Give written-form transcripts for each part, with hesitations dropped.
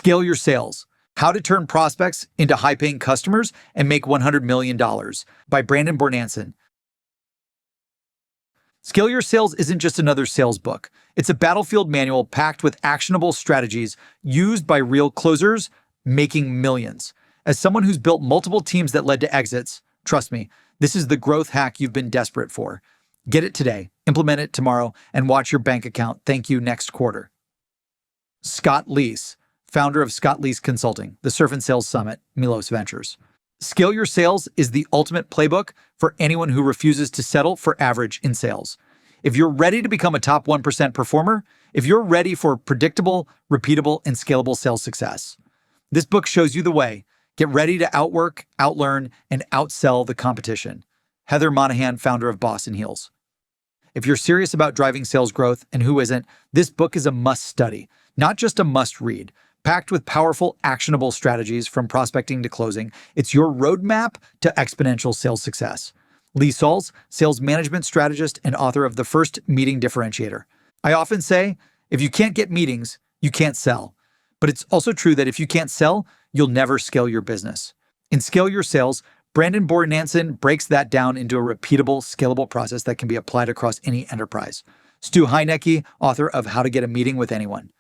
Scale Your Sales: How to Turn Prospects into High-Paying Customers and Make $100 Million by Brandon Bornancin. Scale Your Sales isn't just another sales book. It's a battlefield manual packed with actionable strategies used by real closers making millions. As someone who's built multiple teams that led to exits, trust me, this is the growth hack you've been desperate for. Get it today, implement it tomorrow, and watch your bank account thank you next quarter. Scott Leese, founder of Scott Leese Consulting, the Surf and Sales Summit, Milos Ventures. Scale Your Sales is the ultimate playbook for anyone who refuses to settle for average in sales. If you're ready to become a top 1% performer, if you're ready for predictable, repeatable, and scalable sales success, this book shows you the way. Get ready to outwork, outlearn, and outsell the competition. Heather Monahan, founder of Boss and Heels. If you're serious about driving sales growth, and who isn't, this book is a must study, not just a must read. Packed with powerful, actionable strategies from prospecting to closing, it's your roadmap to exponential sales success. Lee Sauls, sales management strategist and author of The First Meeting Differentiator. I often say, if you can't get meetings, you can't sell. But it's also true that if you can't sell, you'll never scale your business. In Scale Your Sales, Brandon Bornancin breaks that down into a repeatable, scalable process that can be applied across any enterprise. Stu Heinecke, author of How to Get a Meeting with Anyone.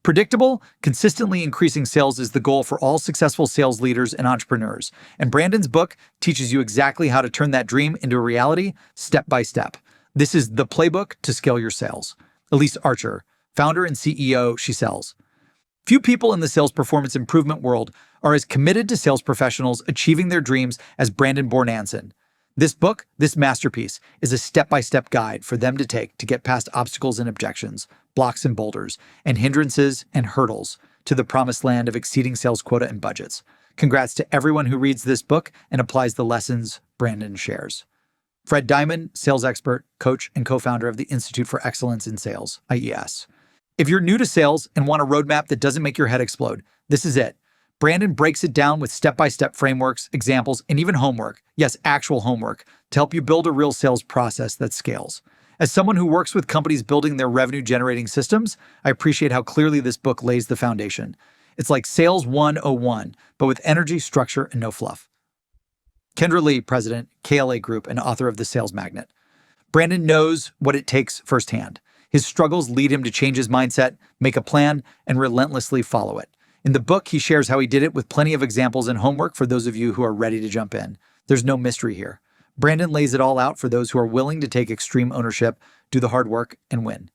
Predictable, consistently increasing sales is the goal for all successful sales leaders and entrepreneurs. And Brandon's book teaches you exactly how to turn that dream into a reality, step by step. This is the playbook to scale your sales. Elise Archer, founder and CEO, She Sells. Few people in the sales performance improvement world are as committed to sales professionals achieving their dreams as Brandon Bornancin. This book, this masterpiece, is a step-by-step guide for them to take to get past obstacles and objections, blocks and boulders, and hindrances and hurdles to the promised land of exceeding sales quota and budgets. Congrats to everyone who reads this book and applies the lessons Brandon shares. Fred Diamond, sales expert, coach, and co-founder of the Institute for Excellence in Sales, IES. If you're new to sales and want a roadmap that doesn't make your head explode, this is it. Brandon breaks it down with step-by-step frameworks, examples, and even homework, yes, actual homework, to help you build a real sales process that scales. As someone who works with companies building their revenue-generating systems, I appreciate how clearly this book lays the foundation. It's like Sales 101, but with energy, structure, and no fluff. Kendra Lee, president, KLA Group, and author of The Sales Magnet. Brandon knows what it takes firsthand. His struggles lead him to change his mindset, make a plan, and relentlessly follow it. In the book, he shares how he did it with plenty of examples and homework for those of you who are ready to jump in. There's no mystery here. Brandon lays it all out for those who are willing to take extreme ownership, do the hard work, and win.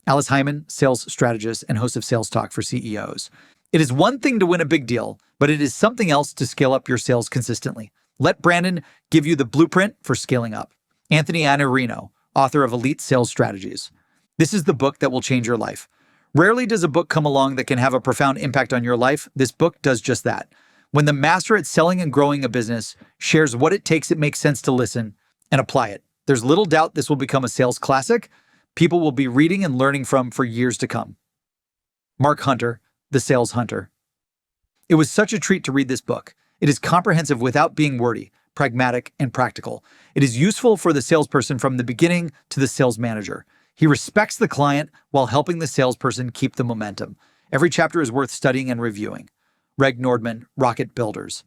Alice Hyman, sales strategist and host of Sales Talk for CEOs. It is one thing to win a big deal, but it is something else to scale up your sales consistently. Let Brandon give you the blueprint for scaling up. Anthony Iannarino, author of Elite Sales Strategies. This is the book that will change your life. Rarely does a book come along that can have a profound impact on your life. This book does just that. When the master at selling and growing a business shares what it takes, it makes sense to listen and apply it. There's little doubt this will become a sales classic people will be reading and learning from for years to come. Mark Hunter, The Sales Hunter. It was such a treat to read this book. It is comprehensive without being wordy, pragmatic, and practical. It is useful for the salesperson from the beginning to the sales manager. He respects the client while helping the salesperson keep the momentum. Every chapter is worth studying and reviewing. Reg Nordman, Rocket Builders.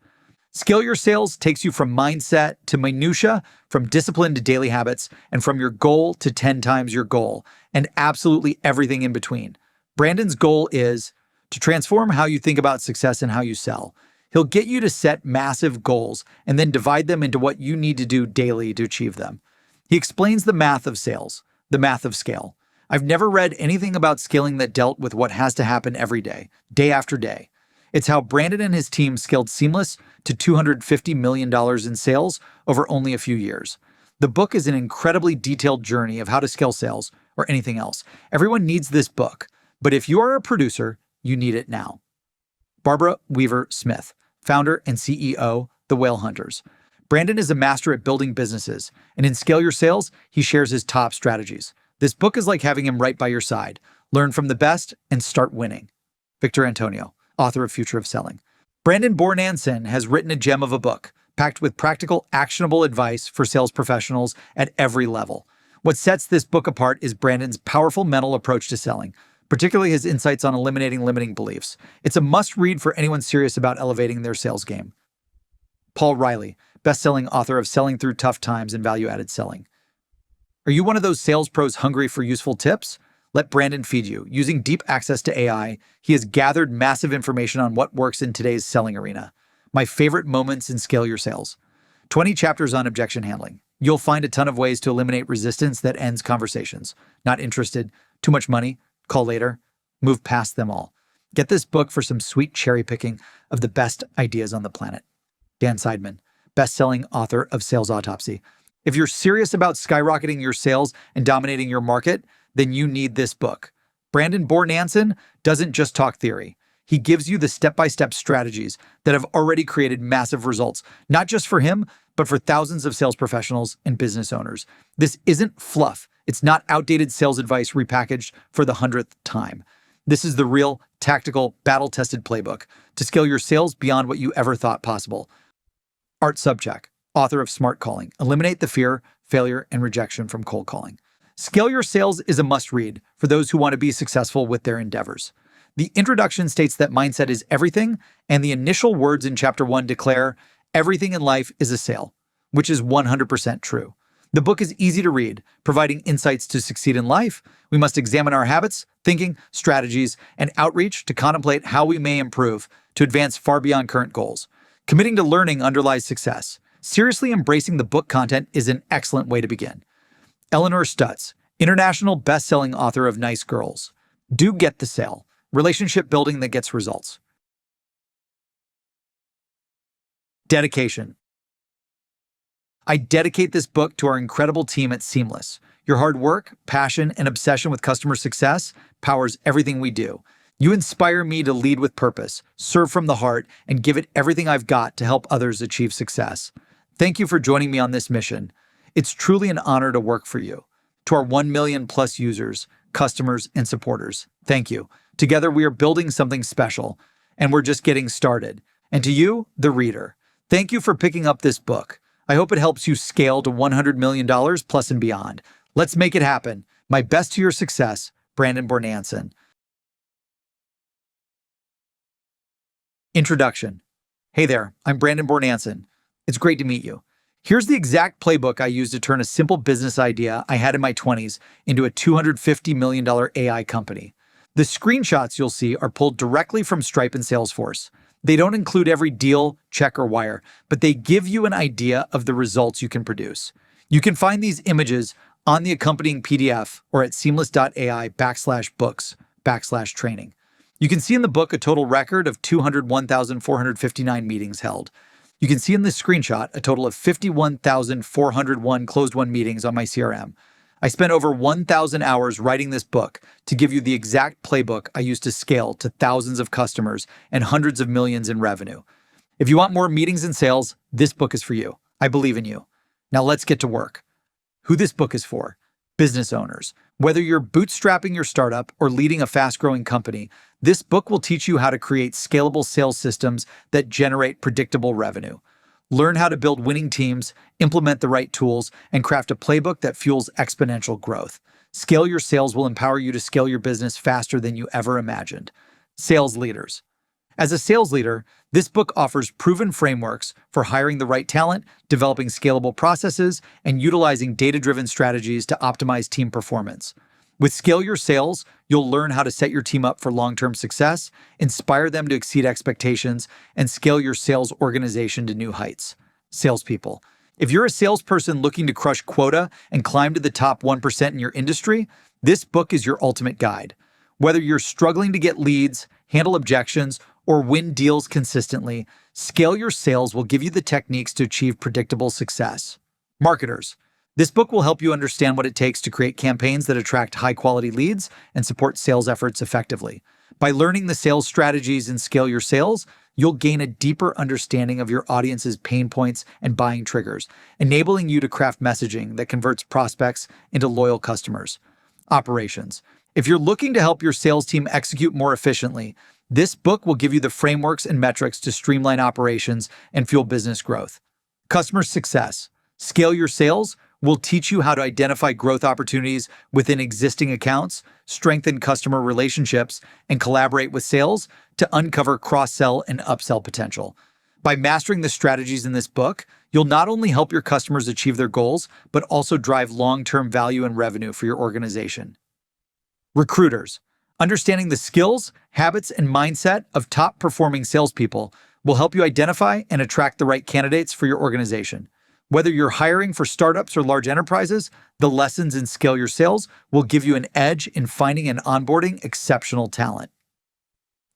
Scale Your Sales takes you from mindset to minutia, from discipline to daily habits, and from your goal to 10 times your goal, and absolutely everything in between. Brandon's goal is to transform how you think about success and how you sell. He'll get you to set massive goals and then divide them into what you need to do daily to achieve them. He explains the math of sales. The math of scale. I've never read anything about scaling that dealt with what has to happen every day, day after day. It's how Brandon and his team scaled Seamless to $250 million in sales over only a few years. The book is an incredibly detailed journey of how to scale sales or anything else. Everyone needs this book, but if you are a producer, you need it now. Barbara Weaver Smith, founder and CEO, The Whale Hunters. Brandon is a master at building businesses, and in Scale Your Sales, he shares his top strategies. This book is like having him right by your side. Learn from the best and start winning. Victor Antonio, author of Future of Selling. Brandon Bornancin has written a gem of a book, packed with practical, actionable advice for sales professionals at every level. What sets this book apart is Brandon's powerful mental approach to selling. particularly his insights on eliminating limiting beliefs. It's a must-read for anyone serious about elevating their sales game. Paul Riley, best-selling author of Selling Through Tough Times and Value-Added Selling. Are you one of those sales pros hungry for useful tips? Let Brandon feed you. Using deep access to AI, he has gathered massive information on what works in today's selling arena. My favorite moments in Scale Your Sales. 20 chapters on objection handling. You'll find a ton of ways to eliminate resistance that ends conversations. Not interested, too much money, call later, move past them all. Get this book for some sweet cherry picking of the best ideas on the planet. Dan Seidman, best-selling author of Sales Autopsy. If you're serious about skyrocketing your sales and dominating your market, then you need this book. Brandon Bornancin doesn't just talk theory. He gives you the step-by-step strategies that have already created massive results, not just for him, but for thousands of sales professionals and business owners. This isn't fluff. It's not outdated sales advice repackaged for the 100th time. This is the real, tactical, battle-tested playbook to scale your sales beyond what you ever thought possible. Art Sobczak, author of Smart Calling. Eliminate the fear, failure, and rejection from cold calling. Scale Your Sales is a must-read for those who want to be successful with their endeavors. The introduction states that mindset is everything, and the initial words in Chapter 1 declare, everything in life is a sale, which is 100% true. The book is easy to read, providing insights to succeed in life. We must examine our habits, thinking, strategies, and outreach to contemplate how we may improve to advance far beyond current goals. Committing to learning underlies success. Seriously embracing the book content is an excellent way to begin. Eleanor Stutz, international best-selling author of Nice Girls. Do get the sale. Relationship building that gets results. Dedication. I dedicate this book to our incredible team at Seamless. Your hard work, passion, and obsession with customer success powers everything we do. You inspire me to lead with purpose, serve from the heart, and give it everything I've got to help others achieve success. Thank you for joining me on this mission. It's truly an honor to work for you. To our 1 million plus users, customers, and supporters, thank you. Together, we are building something special, and we're just getting started. And to you, the reader, thank you for picking up this book. I hope it helps you scale to $100 million plus and beyond. Let's make it happen. My best to your success, Brandon Bornancin. Introduction. Hey there, I'm Brandon Bornancin. It's great to meet you. Here's the exact playbook I used to turn a simple business idea I had in my 20s into a $250 million AI company. The screenshots you'll see are pulled directly from Stripe and Salesforce. They don't include every deal, check, or wire, but they give you an idea of the results you can produce. You can find these images on the accompanying PDF or at seamless.ai/books/training. You can see in the book a total record of 201,459 meetings held. You can see in this screenshot a total of 51,401 closed-won meetings on my CRM. I spent over 1,000 hours writing this book to give you the exact playbook I used to scale to thousands of customers and hundreds of millions in revenue. If you want more meetings and sales, this book is for you. I believe in you. Now let's get to work. Who this book is for? Business owners. Whether you're bootstrapping your startup or leading a fast-growing company, this book will teach you how to create scalable sales systems that generate predictable revenue. Learn how to build winning teams, implement the right tools, and craft a playbook that fuels exponential growth. Scale Your Sales will empower you to scale your business faster than you ever imagined. Sales leaders. As a sales leader, this book offers proven frameworks for hiring the right talent, developing scalable processes, and utilizing data-driven strategies to optimize team performance. With Scale Your Sales, you'll learn how to set your team up for long-term success, inspire them to exceed expectations, and scale your sales organization to new heights. Salespeople. If you're a salesperson looking to crush quota and climb to the top 1% in your industry, this book is your ultimate guide. Whether you're struggling to get leads, handle objections, or win deals consistently, Scale Your Sales will give you the techniques to achieve predictable success. Marketers. This book will help you understand what it takes to create campaigns that attract high-quality leads and support sales efforts effectively. By learning the sales strategies in Scale Your Sales, you'll gain a deeper understanding of your audience's pain points and buying triggers, enabling you to craft messaging that converts prospects into loyal customers. Operations. If you're looking to help your sales team execute more efficiently, this book will give you the frameworks and metrics to streamline operations and fuel business growth. Customer success. Scale Your Sales We'll teach you how to identify growth opportunities within existing accounts, strengthen customer relationships, and collaborate with sales to uncover cross-sell and upsell potential. By mastering the strategies in this book, you'll not only help your customers achieve their goals, but also drive long-term value and revenue for your organization. Recruiters. Understanding the skills, habits, and mindset of top-performing salespeople will help you identify and attract the right candidates for your organization. Whether you're hiring for startups or large enterprises, the lessons in Scale Your Sales will give you an edge in finding and onboarding exceptional talent.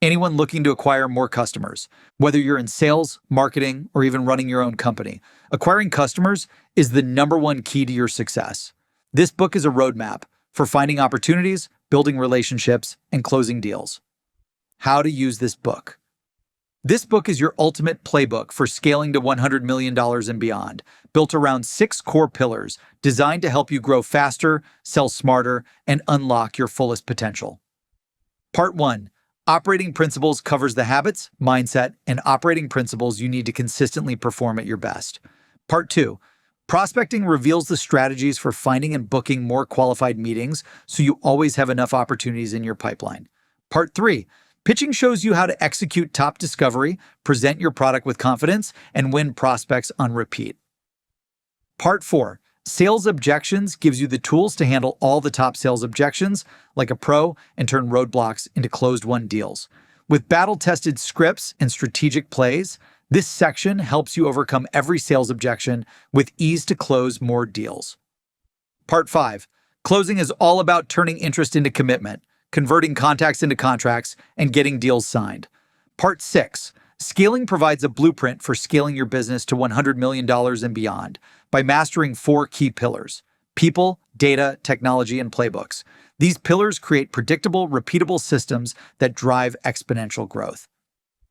Anyone looking to acquire more customers, whether you're in sales, marketing, or even running your own company, acquiring customers is the #1 key to your success. This book is a roadmap for finding opportunities, building relationships, and closing deals. How to use this book. This book is your ultimate playbook for scaling to $100 million and beyond, built around 6 core pillars designed to help you grow faster, sell smarter, and unlock your fullest potential. Part 1. Operating Principles covers the habits, mindset, and operating principles you need to consistently perform at your best. Part 2. Prospecting reveals the strategies for finding and booking more qualified meetings so you always have enough opportunities in your pipeline. Part 3. Pitching shows you how to execute top discovery, present your product with confidence, and win prospects on repeat. Part 4. Sales Objections gives you the tools to handle all the top sales objections like a pro and turn roadblocks into closed-won deals. With battle-tested scripts and strategic plays, this section helps you overcome every sales objection with ease to close more deals. Part 5. Closing is all about turning interest into commitment, converting contacts into contracts, and getting deals signed. Part 6. Scaling provides a blueprint for scaling your business to $100 million and beyond by mastering 4 key pillars: people, data, technology, and playbooks. These pillars create predictable, repeatable systems that drive exponential growth.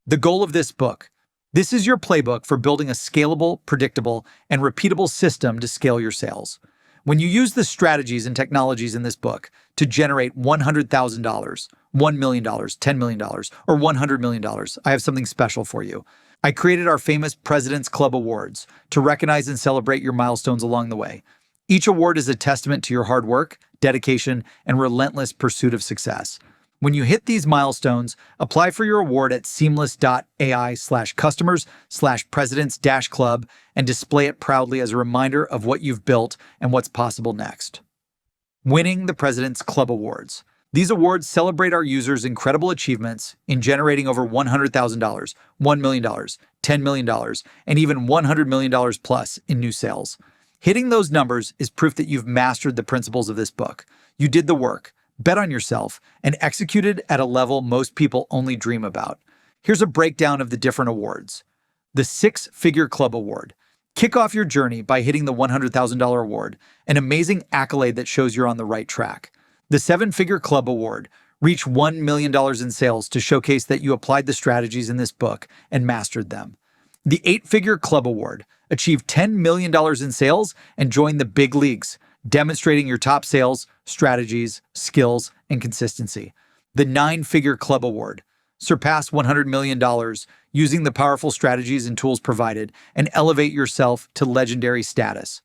The goal of this book. This is your playbook for building a scalable, predictable, and repeatable system to scale your sales. When you use the strategies and technologies in this book to generate $100,000, $1 million, $10 million, or $100 million, I have something special for you. I created our famous President's Club Awards to recognize and celebrate your milestones along the way. Each award is a testament to your hard work, dedication, and relentless pursuit of success. When you hit these milestones, apply for your award at seamless.ai/customers/presidents-club and display it proudly as a reminder of what you've built and what's possible next. Winning the President's Club Awards. These awards celebrate our users' incredible achievements in generating over $100,000, $1 million, $10 million, and even $100 million plus in new sales. Hitting those numbers is proof that you've mastered the principles of this book. You did the work, bet on yourself, and executed at a level most people only dream about. Here's a breakdown of the different awards. The 6-Figure Club Award. Kick off your journey by hitting the $100,000 award, an amazing accolade that shows you're on the right track. The 7-Figure Club Award. Reach $1 million in sales to showcase that you applied the strategies in this book and mastered them. The 8-Figure Club Award. Achieve $10 million in sales and join the big leagues, demonstrating your top sales, strategies, skills, and consistency. The 9-Figure Club Award. Surpass $100 million using the powerful strategies and tools provided and elevate yourself to legendary status.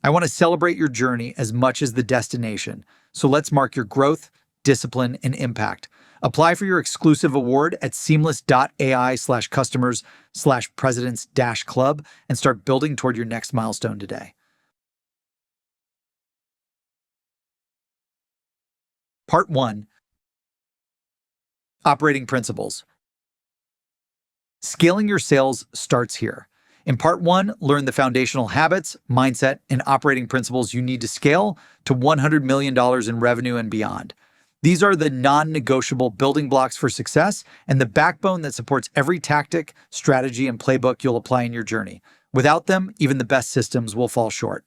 I want to celebrate your journey as much as the destination, so let's mark your growth, discipline, and impact. Apply for your exclusive award at seamless.ai/customers/presidents-club and start building toward your next milestone today. Part 1. Operating Principles. Scaling your sales starts here. In Part 1, learn the foundational habits, mindset, and operating principles you need to scale to $100 million in revenue and beyond. These are the non-negotiable building blocks for success and the backbone that supports every tactic, strategy, and playbook you'll apply in your journey. Without them, even the best systems will fall short.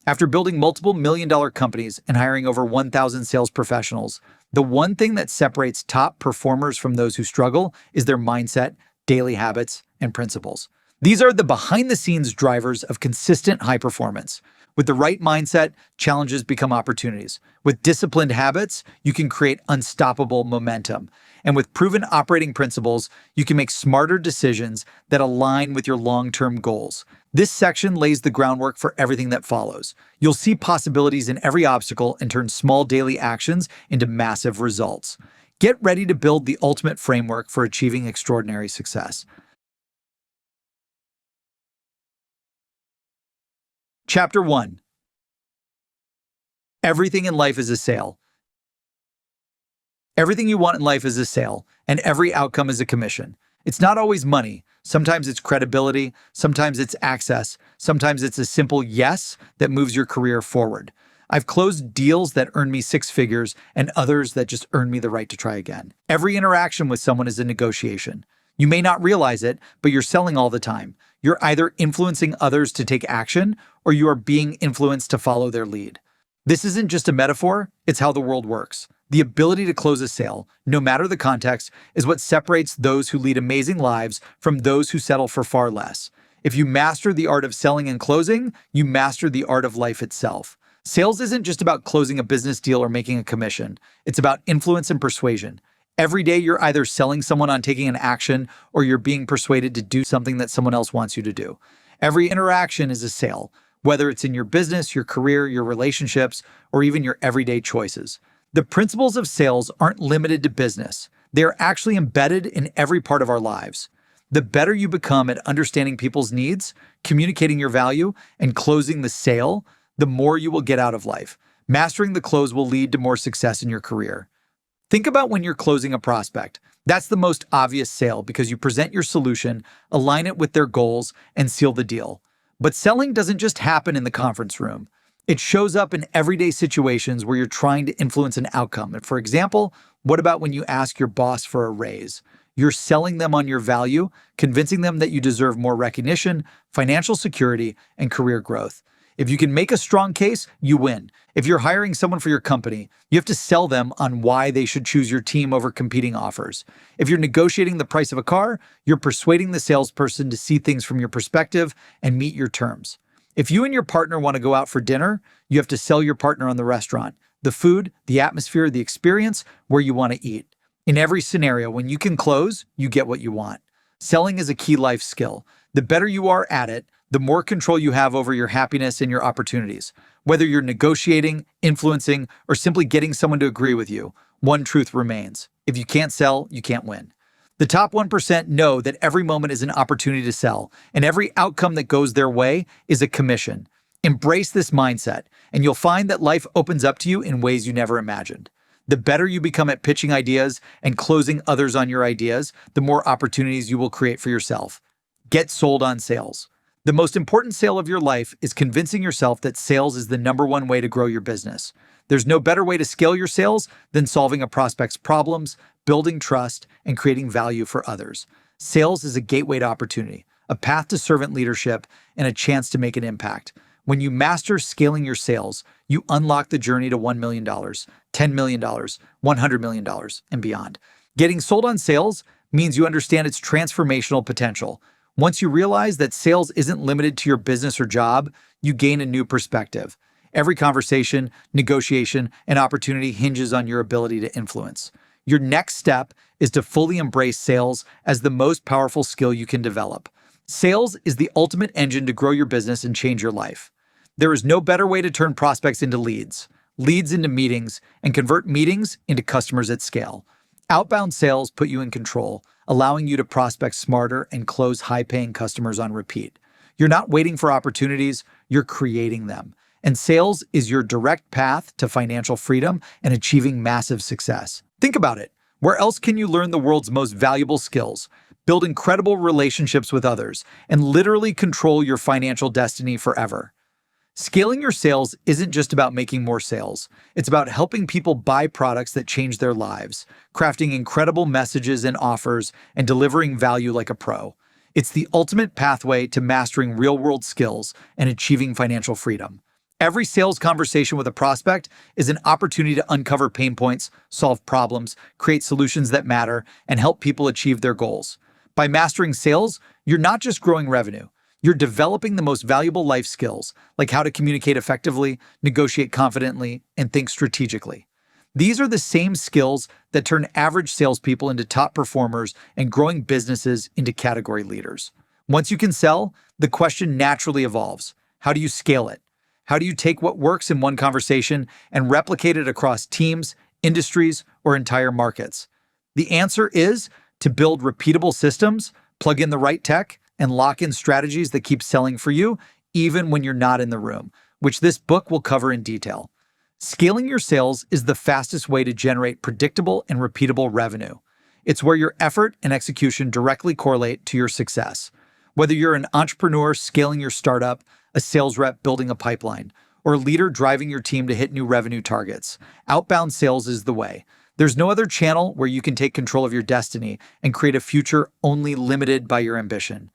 After building multiple million-dollar companies and hiring over 1,000 sales professionals, the one thing that separates top performers from those who struggle is their mindset, daily habits, and principles. These are the behind-the-scenes drivers of consistent high performance. With the right mindset, challenges become opportunities. With disciplined habits, you can create unstoppable momentum. And with proven operating principles, you can make smarter decisions that align with your long-term goals. This section lays the groundwork for everything that follows. You'll see possibilities in every obstacle and turn small daily actions into massive results. Get ready to build the ultimate framework for achieving extraordinary success. Chapter 1. Everything in life is a sale. Everything you want in life is a sale, and every outcome is a commission. It's not always money. Sometimes it's credibility, sometimes it's access, sometimes it's a simple yes that moves your career forward. I've closed deals that earned me six figures and others that just earned me the right to try again. Every interaction with someone is a negotiation. You may not realize it, but you're selling all the time. You're either influencing others to take action or you are being influenced to follow their lead. This isn't just a metaphor, it's how the world works. The ability to close a sale, no matter the context, is what separates those who lead amazing lives from those who settle for far less. If you master the art of selling and closing, you master the art of life itself. Sales isn't just about closing a business deal or making a commission. It's about influence and persuasion. Every day you're either selling someone on taking an action or you're being persuaded to do something that someone else wants you to do. Every interaction is a sale, whether it's in your business, your career, your relationships, or even your everyday choices. The principles of sales aren't limited to business. They are actually embedded in every part of our lives. The better you become at understanding people's needs, communicating your value, and closing the sale, the more you will get out of life. Mastering the close will lead to more success in your career. Think about when you're closing a prospect. That's the most obvious sale because you present your solution, align it with their goals, and seal the deal. But selling doesn't just happen in the conference room. It shows up in everyday situations where you're trying to influence an outcome. And for example, what about when you ask your boss for a raise? You're selling them on your value, convincing them that you deserve more recognition, financial security, and career growth. If you can make a strong case, you win. If you're hiring someone for your company, you have to sell them on why they should choose your team over competing offers. If you're negotiating the price of a car, you're persuading the salesperson to see things from your perspective and meet your terms. If you and your partner want to go out for dinner, you have to sell your partner on the restaurant, the food, the atmosphere, the experience, where you want to eat. In every scenario, when you can close, you get what you want. Selling is a key life skill. The better you are at it, the more control you have over your happiness and your opportunities. Whether you're negotiating, influencing, or simply getting someone to agree with you, one truth remains. If you can't sell, you can't win. The top 1% know that every moment is an opportunity to sell, and every outcome that goes their way is a commission. Embrace this mindset, and you'll find that life opens up to you in ways you never imagined. The better you become at pitching ideas and closing others on your ideas, the more opportunities you will create for yourself. Get sold on sales. The most important sale of your life is convincing yourself that sales is the #1 way to grow your business. There's no better way to scale your sales than solving a prospect's problems, building trust, and creating value for others. Sales is a gateway to opportunity, a path to servant leadership, and a chance to make an impact. When you master scaling your sales, you unlock the journey to $1 million, $10 million, $100 million, and beyond. Getting sold on sales means you understand its transformational potential. Once you realize that sales isn't limited to your business or job, you gain a new perspective. Every conversation, negotiation, and opportunity hinges on your ability to influence. Your next step is to fully embrace sales as the most powerful skill you can develop. Sales is the ultimate engine to grow your business and change your life. There is no better way to turn prospects into leads, leads into meetings, and convert meetings into customers at scale. Outbound sales put you in control, allowing you to prospect smarter and close high-paying customers on repeat. You're not waiting for opportunities, you're creating them. And sales is your direct path to financial freedom and achieving massive success. Think about it. Where else can you learn the world's most valuable skills, build incredible relationships with others, and literally control your financial destiny forever? Scaling your sales isn't just about making more sales. It's about helping people buy products that change their lives, crafting incredible messages and offers, and delivering value like a pro. It's the ultimate pathway to mastering real-world skills and achieving financial freedom. Every sales conversation with a prospect is an opportunity to uncover pain points, solve problems, create solutions that matter, and help people achieve their goals. By mastering sales, You're not just growing revenue, you're developing the most valuable life skills, like how to communicate effectively, negotiate confidently, and think strategically. These are the same skills that turn average salespeople into top performers and growing businesses into category leaders. Once you can sell, the question naturally evolves. How do you scale it? How do you take what works in one conversation and replicate it across teams, industries, or entire markets? The answer is to build repeatable systems, plug in the right tech, and lock in strategies that keep selling for you, even when you're not in the room, which this book will cover in detail. Scaling your sales is the fastest way to generate predictable and repeatable revenue. It's where your effort and execution directly correlate to your success. Whether you're an entrepreneur scaling your startup, a sales rep building a pipeline, or a leader driving your team to hit new revenue targets, outbound sales is the way. There's no other channel where you can take control of your destiny and create a future only limited by your ambition.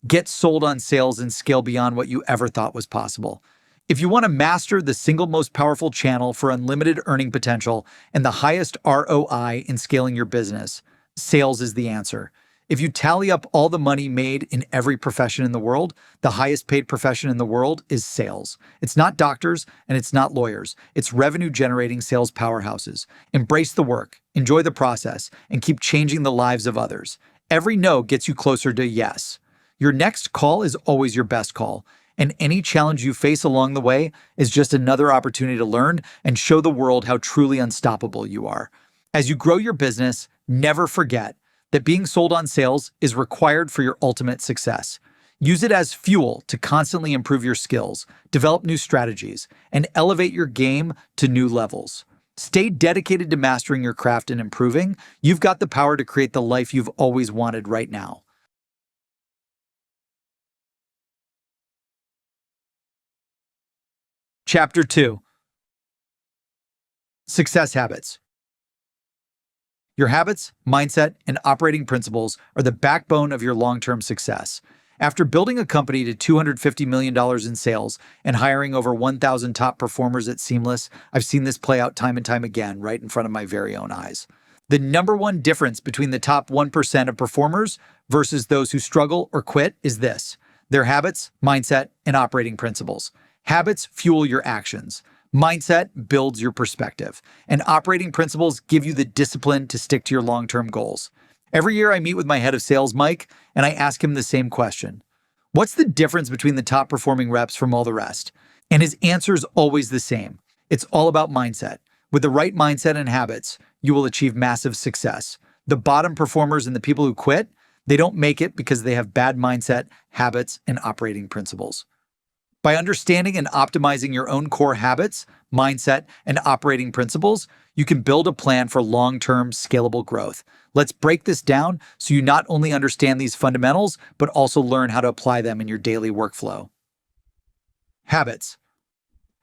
Get sold on sales and scale beyond what you ever thought was possible. If you want to master the single most powerful channel for unlimited earning potential and the highest ROI in scaling your business, sales is the answer. If you tally up all the money made in every profession in the world, the highest paid profession in the world is sales. It's not doctors and it's not lawyers. It's revenue-generating sales powerhouses. Embrace the work, enjoy the process, and keep changing the lives of others. Every no gets you closer to yes. Your next call is always your best call, and any challenge you face along the way is just another opportunity to learn and show the world how truly unstoppable you are. As you grow your business, never forget that being sold on sales is required for your ultimate success. Use it as fuel to constantly improve your skills, develop new strategies, and elevate your game to new levels. Stay dedicated to mastering your craft and improving. You've got the power to create the life you've always wanted right now. Chapter 2. Success Habits. Your habits, mindset, and operating principles are the backbone of your long-term success. After building a company to $250 million in sales and hiring over 1,000 top performers at Seamless, I've seen this play out time and time again right in front of my very own eyes. The number one difference between the top 1% of performers versus those who struggle or quit is this: their habits, mindset, and operating principles. Habits fuel your actions. Mindset builds your perspective. And operating principles give you the discipline to stick to your long-term goals. Every year I meet with my head of sales, Mike, and I ask him the same question. What's the difference between the top performing reps from all the rest? And his answer is always the same. It's all about mindset. With the right mindset and habits, you will achieve massive success. The bottom performers and the people who quit, they don't make it because they have bad mindset, habits, and operating principles. By understanding and optimizing your own core habits, mindset, and operating principles, you can build a plan for long-term scalable growth. Let's break this down so you not only understand these fundamentals, but also learn how to apply them in your daily workflow. Habits.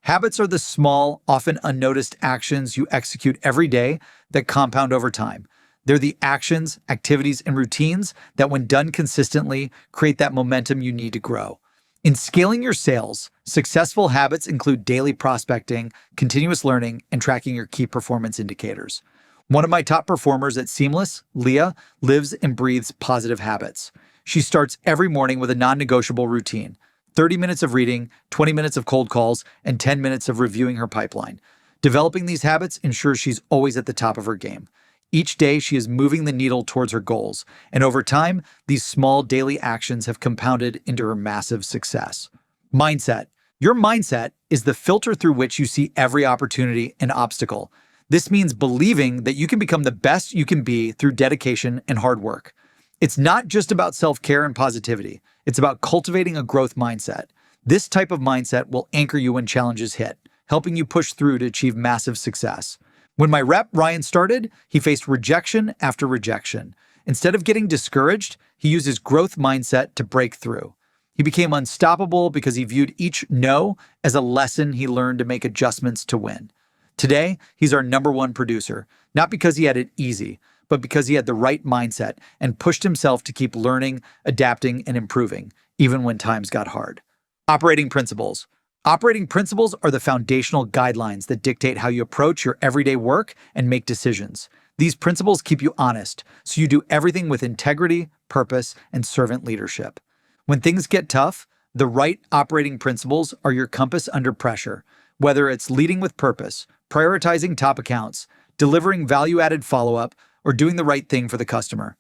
Habits are the small, often unnoticed actions you execute every day that compound over time. They're the actions, activities, and routines that, when done consistently, create that momentum you need to grow. In scaling your sales, successful habits include daily prospecting, continuous learning, and tracking your key performance indicators. One of my top performers at Seamless, Leah, lives and breathes positive habits. She starts every morning with a non-negotiable routine: 30 minutes of reading, 20 minutes of cold calls, and 10 minutes of reviewing her pipeline. Developing these habits ensures she's always at the top of her game. Each day, she is moving the needle towards her goals, and over time, these small daily actions have compounded into her massive success. Mindset. Your mindset is the filter through which you see every opportunity and obstacle. This means believing that you can become the best you can be through dedication and hard work. It's not just about self-care and positivity. It's about cultivating a growth mindset. This type of mindset will anchor you when challenges hit, helping you push through to achieve massive success. When my rep, Ryan, started, he faced rejection after rejection. Instead of getting discouraged, he used his growth mindset to break through. He became unstoppable because he viewed each no as a lesson he learned to make adjustments to win. Today, he's our #1 producer, not because he had it easy, but because he had the right mindset and pushed himself to keep learning, adapting, and improving, even when times got hard. Operating principles. Operating principles are the foundational guidelines that dictate how you approach your everyday work and make decisions. These principles keep you honest, so you do everything with integrity, purpose, and servant leadership. When things get tough, the right operating principles are your compass under pressure, whether it's leading with purpose, prioritizing top accounts, delivering value-added follow-up, or doing the right thing for the customer.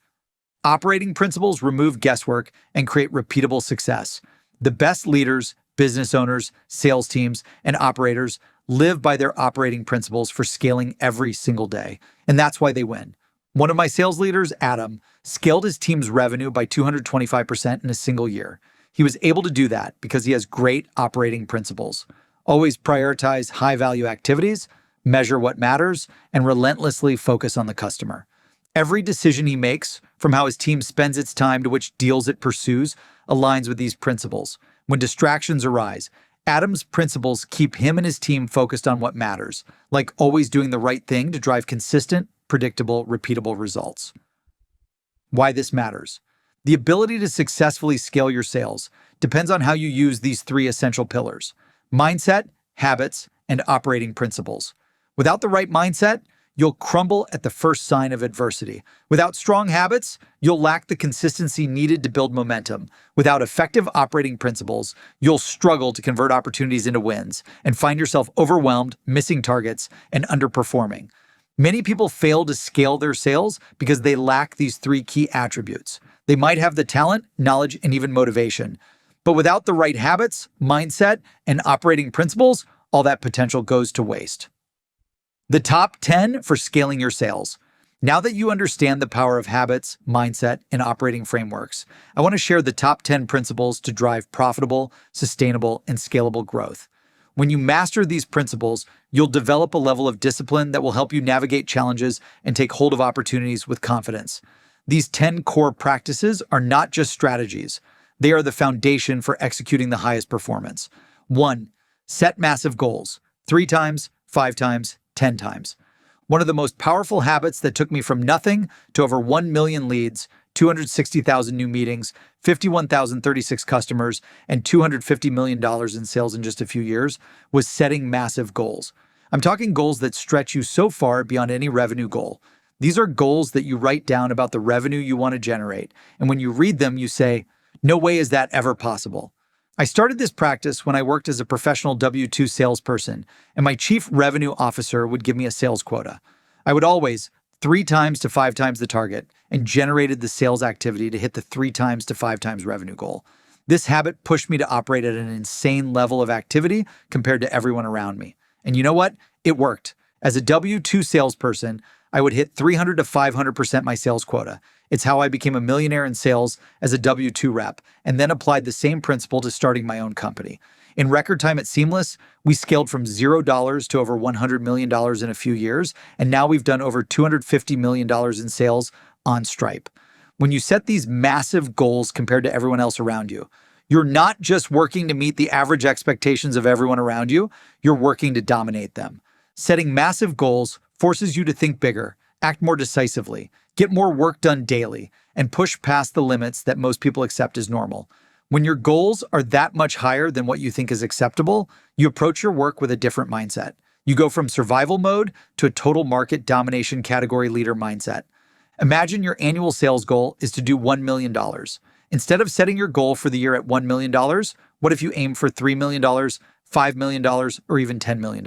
Operating principles remove guesswork and create repeatable success. The best leaders, business owners, sales teams, and operators live by their operating principles for scaling every single day, and that's why they win. One of my sales leaders, Adam, scaled his team's revenue by 225% in a single year. He was able to do that because he has great operating principles. Always prioritize high-value activities, measure what matters, and relentlessly focus on the customer. Every decision he makes, from how his team spends its time to which deals it pursues, aligns with these principles. When distractions arise, Adam's principles keep him and his team focused on what matters, like always doing the right thing to drive consistent, predictable, repeatable results. Why this matters. The ability to successfully scale your sales depends on how you use these three essential pillars: mindset, habits, and operating principles. Without the right mindset, you'll crumble at the first sign of adversity. Without strong habits, you'll lack the consistency needed to build momentum. Without effective operating principles, you'll struggle to convert opportunities into wins and find yourself overwhelmed, missing targets, and underperforming. Many people fail to scale their sales because they lack these three key attributes. They might have the talent, knowledge, and even motivation. But without the right habits, mindset, and operating principles, all that potential goes to waste. The top 10 for scaling your sales. Now that you understand the power of habits, mindset, and operating frameworks, I want to share the top 10 principles to drive profitable, sustainable, and scalable growth. When you master these principles, you'll develop a level of discipline that will help you navigate challenges and take hold of opportunities with confidence. These 10 core practices are not just strategies. They are the foundation for executing the highest performance. 1. Set massive goals. 3 times, 5 times, 10 times. One of the most powerful habits that took me from nothing to over 1 million leads, 260,000 new meetings, 51,036 customers, and $250 million in sales in just a few years was setting massive goals. I'm talking goals that stretch you so far beyond any revenue goal. These are goals that you write down about the revenue you want to generate, and when you read them, you say, "No way is that ever possible." I started this practice when I worked as a professional W-2 salesperson, and my chief revenue officer would give me a sales quota. I would always 3 times to 5 times the target and generated the sales activity to hit the 3 times to 5 times revenue goal. This habit pushed me to operate at an insane level of activity compared to everyone around me. And you know what? It worked. As a W-2 salesperson, I would hit 300 to 500% my sales quota. It's how I became a millionaire in sales as a W-2 rep, and then applied the same principle to starting my own company. In record time at Seamless, we scaled from $0 to over $100 million in a few years, and now we've done over $250 million in sales on Stripe. When you set these massive goals compared to everyone else around you, you're not just working to meet the average expectations of everyone around you, you're working to dominate them. Setting massive goals forces you to think bigger, act more decisively, get more work done daily, and push past the limits that most people accept as normal. When your goals are that much higher than what you think is acceptable, you approach your work with a different mindset. You go from survival mode to a total market domination category leader mindset. Imagine your annual sales goal is to do $1 million. Instead of setting your goal for the year at $1 million, what if you aim for $3 million, $5 million, or even $10 million?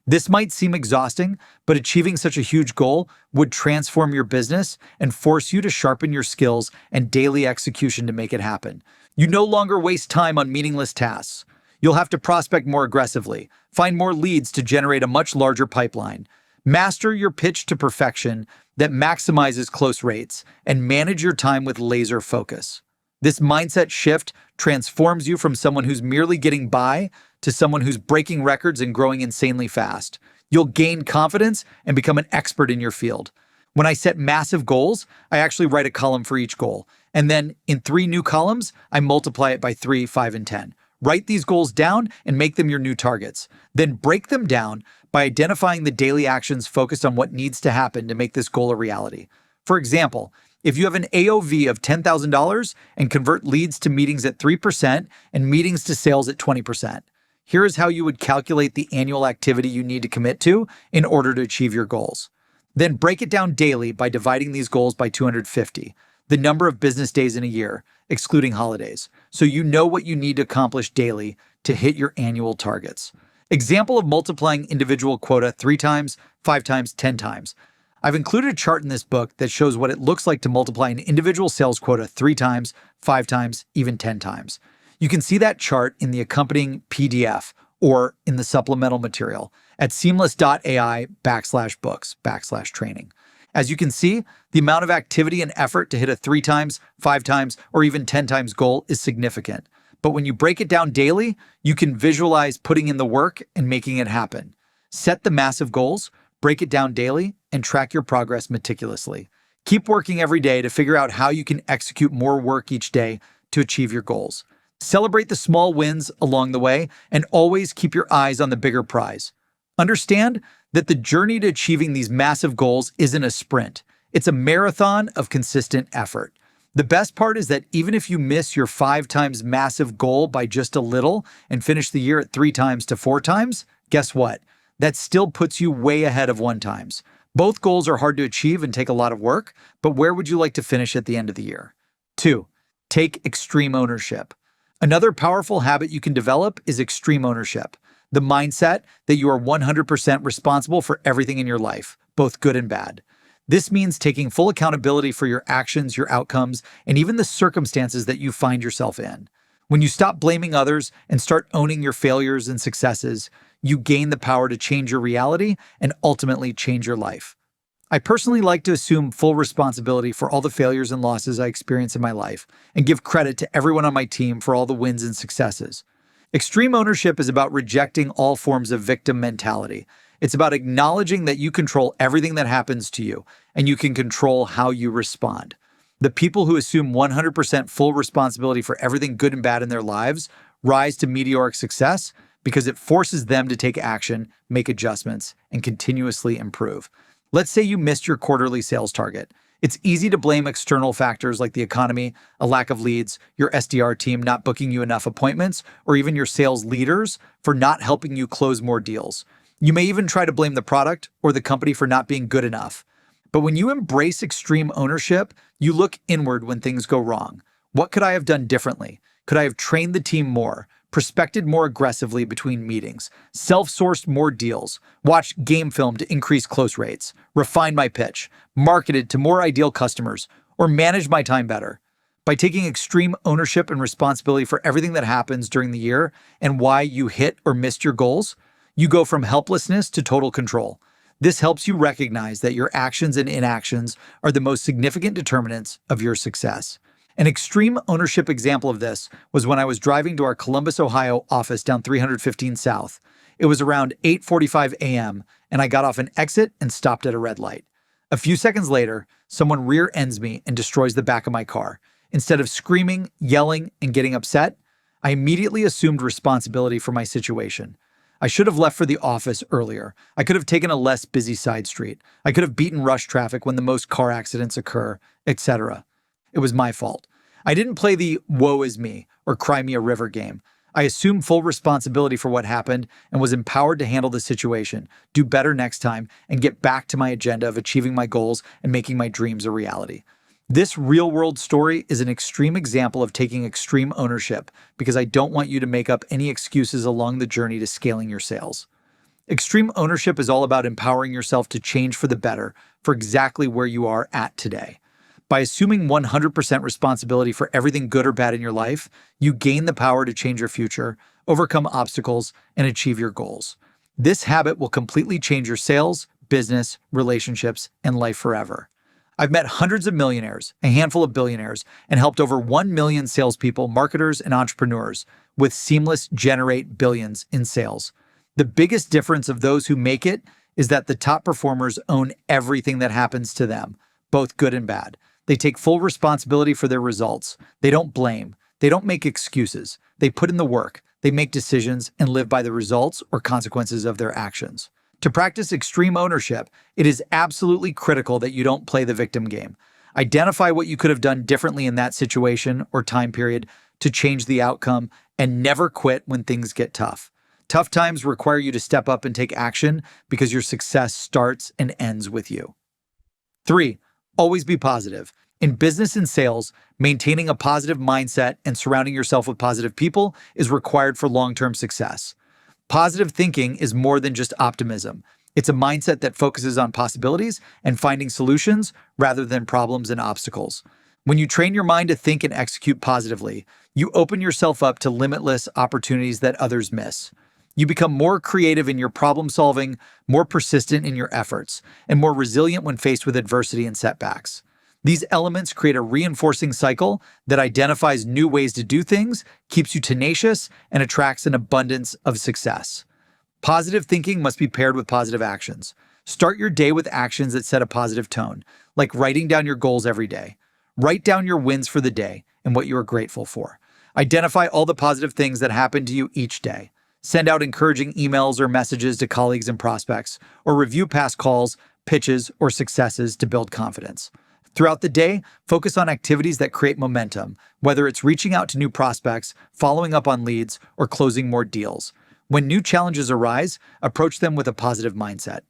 This might seem exhausting, but achieving such a huge goal would transform your business and force you to sharpen your skills and daily execution to make it happen. You no longer waste time on meaningless tasks. You'll have to prospect more aggressively, find more leads to generate a much larger pipeline, master your pitch to perfection that maximizes close rates, and manage your time with laser focus. This mindset shift transforms you from someone who's merely getting by to someone who's breaking records and growing insanely fast. You'll gain confidence and become an expert in your field. When I set massive goals, I actually write a column for each goal. And then in 3 new columns, I multiply it by 3, 5, and 10. Write these goals down and make them your new targets. Then break them down by identifying the daily actions focused on what needs to happen to make this goal a reality. For example, if you have an AOV of $10,000 and convert leads to meetings at 3% and meetings to sales at 20%, here is how you would calculate the annual activity you need to commit to in order to achieve your goals. Then break it down daily by dividing these goals by 250, the number of business days in a year, excluding holidays, so you know what you need to accomplish daily to hit your annual targets. Example of multiplying individual quota 3 times, 5 times, 10 times. I've included a chart in this book that shows what it looks like to multiply an individual sales quota 3 times, 5 times, even 10 times. You can see that chart in the accompanying PDF or in the supplemental material at seamless.ai/books/training. As you can see, the amount of activity and effort to hit a 3 times, 5 times, or even 10 times goal is significant. But when you break it down daily, you can visualize putting in the work and making it happen. Set the massive goals, break it down daily, and track your progress meticulously. Keep working every day to figure out how you can execute more work each day to achieve your goals. Celebrate the small wins along the way and always keep your eyes on the bigger prize. Understand that the journey to achieving these massive goals isn't a sprint. It's a marathon of consistent effort. The best part is that even if you miss your 5 times massive goal by just a little and finish the year at 3 times to 4 times, guess what? That still puts you way ahead of 1 times. Both goals are hard to achieve and take a lot of work, but where would you like to finish at the end of the year? 2. Take extreme ownership. Another powerful habit you can develop is extreme ownership, the mindset that you are 100% responsible for everything in your life, both good and bad. This means taking full accountability for your actions, your outcomes, and even the circumstances that you find yourself in. When you stop blaming others and start owning your failures and successes, you gain the power to change your reality and ultimately change your life. I personally like to assume full responsibility for all the failures and losses I experience in my life and give credit to everyone on my team for all the wins and successes. Extreme ownership is about rejecting all forms of victim mentality. It's about acknowledging that you control everything that happens to you, and you can control how you respond. The people who assume 100% full responsibility for everything good and bad in their lives rise to meteoric success because it forces them to take action, make adjustments, and continuously improve. Let's say you missed your quarterly sales target. It's easy to blame external factors like the economy, a lack of leads, your SDR team not booking you enough appointments, or even your sales leaders for not helping you close more deals. You may even try to blame the product or the company for not being good enough. But when you embrace extreme ownership, you look inward when things go wrong. What could I have done differently? Could I have trained the team more, prospected more aggressively between meetings, self-sourced more deals, watched game film to increase close rates, refined my pitch, marketed to more ideal customers, or managed my time better? By taking extreme ownership and responsibility for everything that happens during the year and why you hit or missed your goals, you go from helplessness to total control. This helps you recognize that your actions and inactions are the most significant determinants of your success. An extreme ownership example of this was when I was driving to our Columbus, Ohio office down 315 South. It was around 8:45 a.m., and I got off an exit and stopped at a red light. A few seconds later, someone rear-ends me and destroys the back of my car. Instead of screaming, yelling, and getting upset, I immediately assumed responsibility for my situation. I should have left for the office earlier. I could have taken a less busy side street. I could have beaten rush traffic when the most car accidents occur, etc. It was my fault. I didn't play the woe is me or cry me a river game. I assumed full responsibility for what happened and was empowered to handle the situation, do better next time, and get back to my agenda of achieving my goals and making my dreams a reality. This real-world story is an extreme example of taking extreme ownership because I don't want you to make up any excuses along the journey to scaling your sales. Extreme ownership is all about empowering yourself to change for the better for exactly where you are at today. By assuming 100% responsibility for everything good or bad in your life, you gain the power to change your future, overcome obstacles, and achieve your goals. This habit will completely change your sales, business, relationships, and life forever. I've met hundreds of millionaires, a handful of billionaires, and helped over 1 million salespeople, marketers, and entrepreneurs with seamless generate billions in sales. The biggest difference of those who make it is that the top performers own everything that happens to them, both good and bad. They take full responsibility for their results. They don't blame. They don't make excuses. They put in the work. They make decisions and live by the results or consequences of their actions. To practice extreme ownership, it is absolutely critical that you don't play the victim game. Identify what you could have done differently in that situation or time period to change the outcome, and never quit when things get tough. Tough times require you to step up and take action because your success starts and ends with you. 3. Always be positive. In business and sales, maintaining a positive mindset and surrounding yourself with positive people is required for long-term success. Positive thinking is more than just optimism. It's a mindset that focuses on possibilities and finding solutions rather than problems and obstacles. When you train your mind to think and execute positively, you open yourself up to limitless opportunities that others miss. You become more creative in your problem solving, more persistent in your efforts, and more resilient when faced with adversity and setbacks. These elements create a reinforcing cycle that identifies new ways to do things, keeps you tenacious, and attracts an abundance of success. Positive thinking must be paired with positive actions. Start your day with actions that set a positive tone, like writing down your goals every day. Write down your wins for the day and what you are grateful for. Identify all the positive things that happen to you each day. Send out encouraging emails or messages to colleagues and prospects, or review past calls, pitches, or successes to build confidence. Throughout the day, focus on activities that create momentum, whether it's reaching out to new prospects, following up on leads, or closing more deals. When new challenges arise, approach them with a positive mindset.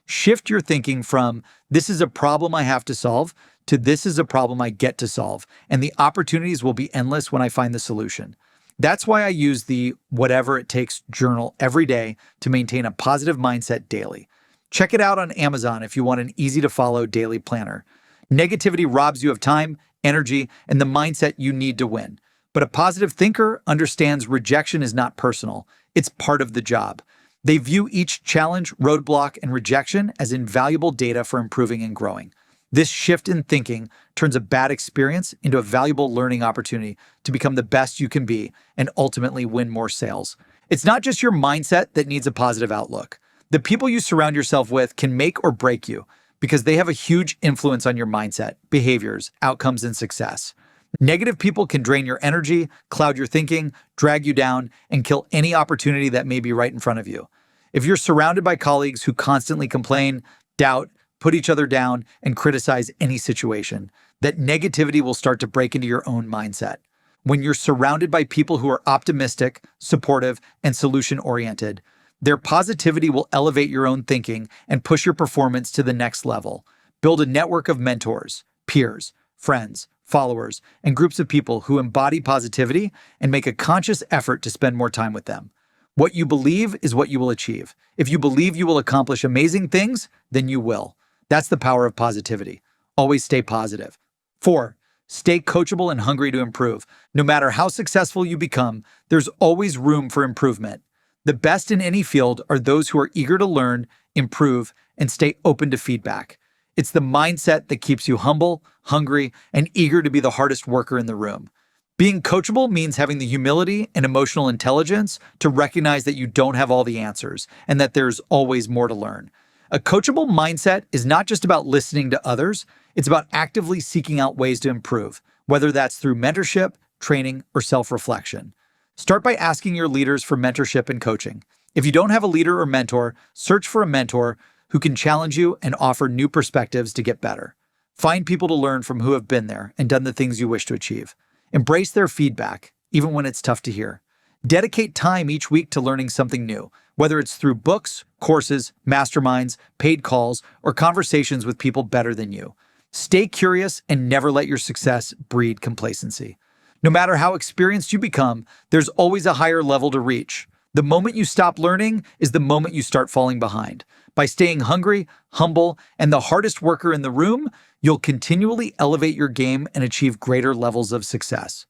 Shift your thinking from, "This is a problem I have to solve," to "This is a problem I get to solve, and the opportunities will be endless when I find the solution." That's why I use the Whatever It Takes journal every day to maintain a positive mindset daily. Check it out on Amazon if you want an easy-to-follow daily planner. Negativity robs you of time, energy, and the mindset you need to win. But a positive thinker understands rejection is not personal. It's part of the job. They view each challenge, roadblock, and rejection as invaluable data for improving and growing. This shift in thinking turns a bad experience into a valuable learning opportunity to become the best you can be and ultimately win more sales. It's not just your mindset that needs a positive outlook. The people you surround yourself with can make or break you because they have a huge influence on your mindset, behaviors, outcomes, and success. Negative people can drain your energy, cloud your thinking, drag you down, and kill any opportunity that may be right in front of you. If you're surrounded by colleagues who constantly complain, doubt, put each other down, and criticize any situation, that negativity will start to break into your own mindset. When you're surrounded by people who are optimistic, supportive, and solution-oriented, their positivity will elevate your own thinking and push your performance to the next level. Build a network of mentors, peers, friends, followers, and groups of people who embody positivity and make a conscious effort to spend more time with them. What you believe is what you will achieve. If you believe you will accomplish amazing things, then you will. That's the power of positivity. Always stay positive. 4. Stay coachable and hungry to improve. No matter how successful you become, there's always room for improvement. The best in any field are those who are eager to learn, improve, and stay open to feedback. It's the mindset that keeps you humble, hungry, and eager to be the hardest worker in the room. Being coachable means having the humility and emotional intelligence to recognize that you don't have all the answers and that there's always more to learn. A coachable mindset is not just about listening to others, it's about actively seeking out ways to improve, whether that's through mentorship, training, or self-reflection. Start by asking your leaders for mentorship and coaching. If you don't have a leader or mentor, search for a mentor who can challenge you and offer new perspectives to get better. Find people to learn from who have been there and done the things you wish to achieve. Embrace their feedback, even when it's tough to hear. Dedicate time each week to learning something new, whether it's through books, courses, masterminds, paid calls, or conversations with people better than you. Stay curious and never let your success breed complacency. No matter how experienced you become, there's always a higher level to reach. The moment you stop learning is the moment you start falling behind. By staying hungry, humble, and the hardest worker in the room, you'll continually elevate your game and achieve greater levels of success.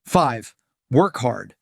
5. Work hard.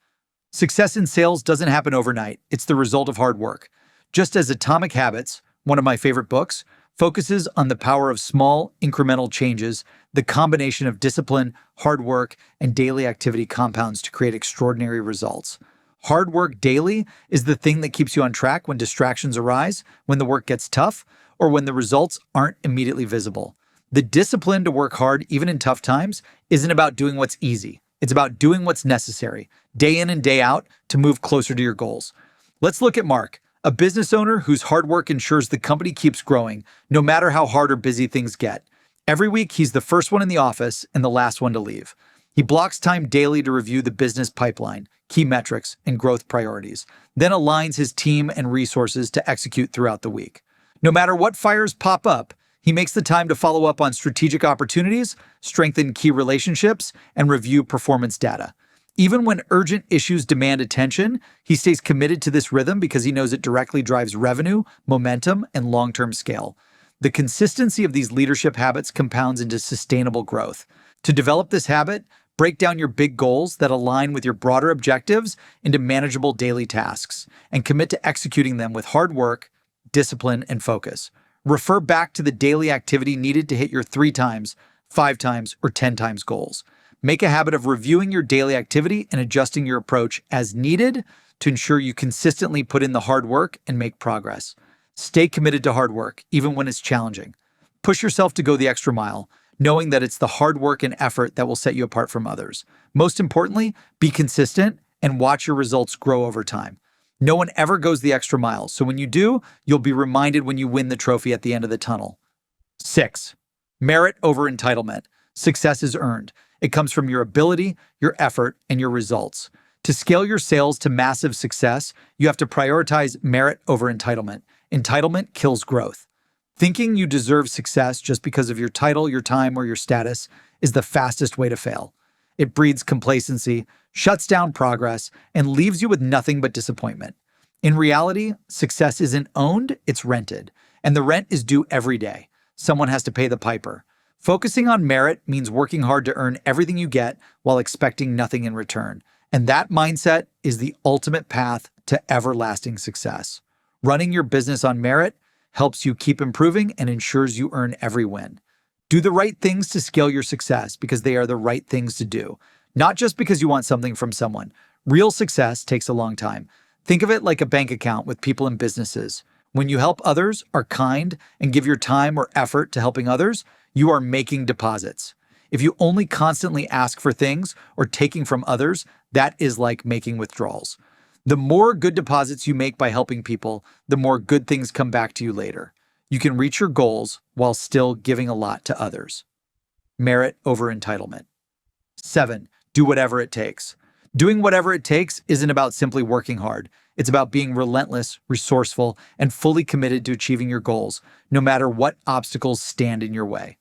Success in sales doesn't happen overnight. It's the result of hard work. Just as Atomic Habits, one of my favorite books, focuses on the power of small, incremental changes, the combination of discipline, hard work, and daily activity compounds to create extraordinary results. Hard work daily is the thing that keeps you on track when distractions arise, when the work gets tough, or when the results aren't immediately visible. The discipline to work hard, even in tough times, isn't about doing what's easy. It's about doing what's necessary, day in and day out, to move closer to your goals. Let's look at Mark, a business owner whose hard work ensures the company keeps growing, no matter how hard or busy things get. Every week, he's the first one in the office and the last one to leave. He blocks time daily to review the business pipeline, key metrics, and growth priorities, then aligns his team and resources to execute throughout the week. No matter what fires pop up, He makes the time to follow up on strategic opportunities, strengthen key relationships, and review performance data. Even when urgent issues demand attention, he stays committed to this rhythm because he knows it directly drives revenue, momentum, and long-term scale. The consistency of these leadership habits compounds into sustainable growth. To develop this habit, break down your big goals that align with your broader objectives into manageable daily tasks, and commit to executing them with hard work, discipline, and focus. Refer back to the daily activity needed to hit your 3 times, 5 times, or 10 times goals. Make a habit of reviewing your daily activity and adjusting your approach as needed to ensure you consistently put in the hard work and make progress. Stay committed to hard work, even when it's challenging. Push yourself to go the extra mile, knowing that it's the hard work and effort that will set you apart from others. Most importantly, be consistent and watch your results grow over time. No one ever goes the extra mile, so when you do, you'll be reminded when you win the trophy at the end of the tunnel. 6. Merit over entitlement. Success is earned. It comes from your ability, your effort, and your results. To scale your sales to massive success, you have to prioritize merit over entitlement. Entitlement kills growth. Thinking you deserve success just because of your title, your time, or your status is the fastest way to fail. It breeds complacency, shuts down progress, and leaves you with nothing but disappointment. In reality, success isn't owned, it's rented. And the rent is due every day. Someone has to pay the piper. Focusing on merit means working hard to earn everything you get while expecting nothing in return. And that mindset is the ultimate path to everlasting success. Running your business on merit helps you keep improving and ensures you earn every win. Do the right things to scale your success because they are the right things to do, not just because you want something from someone. Real success takes a long time. Think of it like a bank account with people and businesses. When you help others, are kind, and give your time or effort to helping others, you are making deposits. If you only constantly ask for things or taking from others, that is like making withdrawals. The more good deposits you make by helping people, the more good things come back to you later. You can reach your goals while still giving a lot to others. Merit over entitlement. 7. Do whatever it takes. Doing whatever it takes isn't about simply working hard. It's about being relentless, resourceful, and fully committed to achieving your goals, no matter what obstacles stand in your way.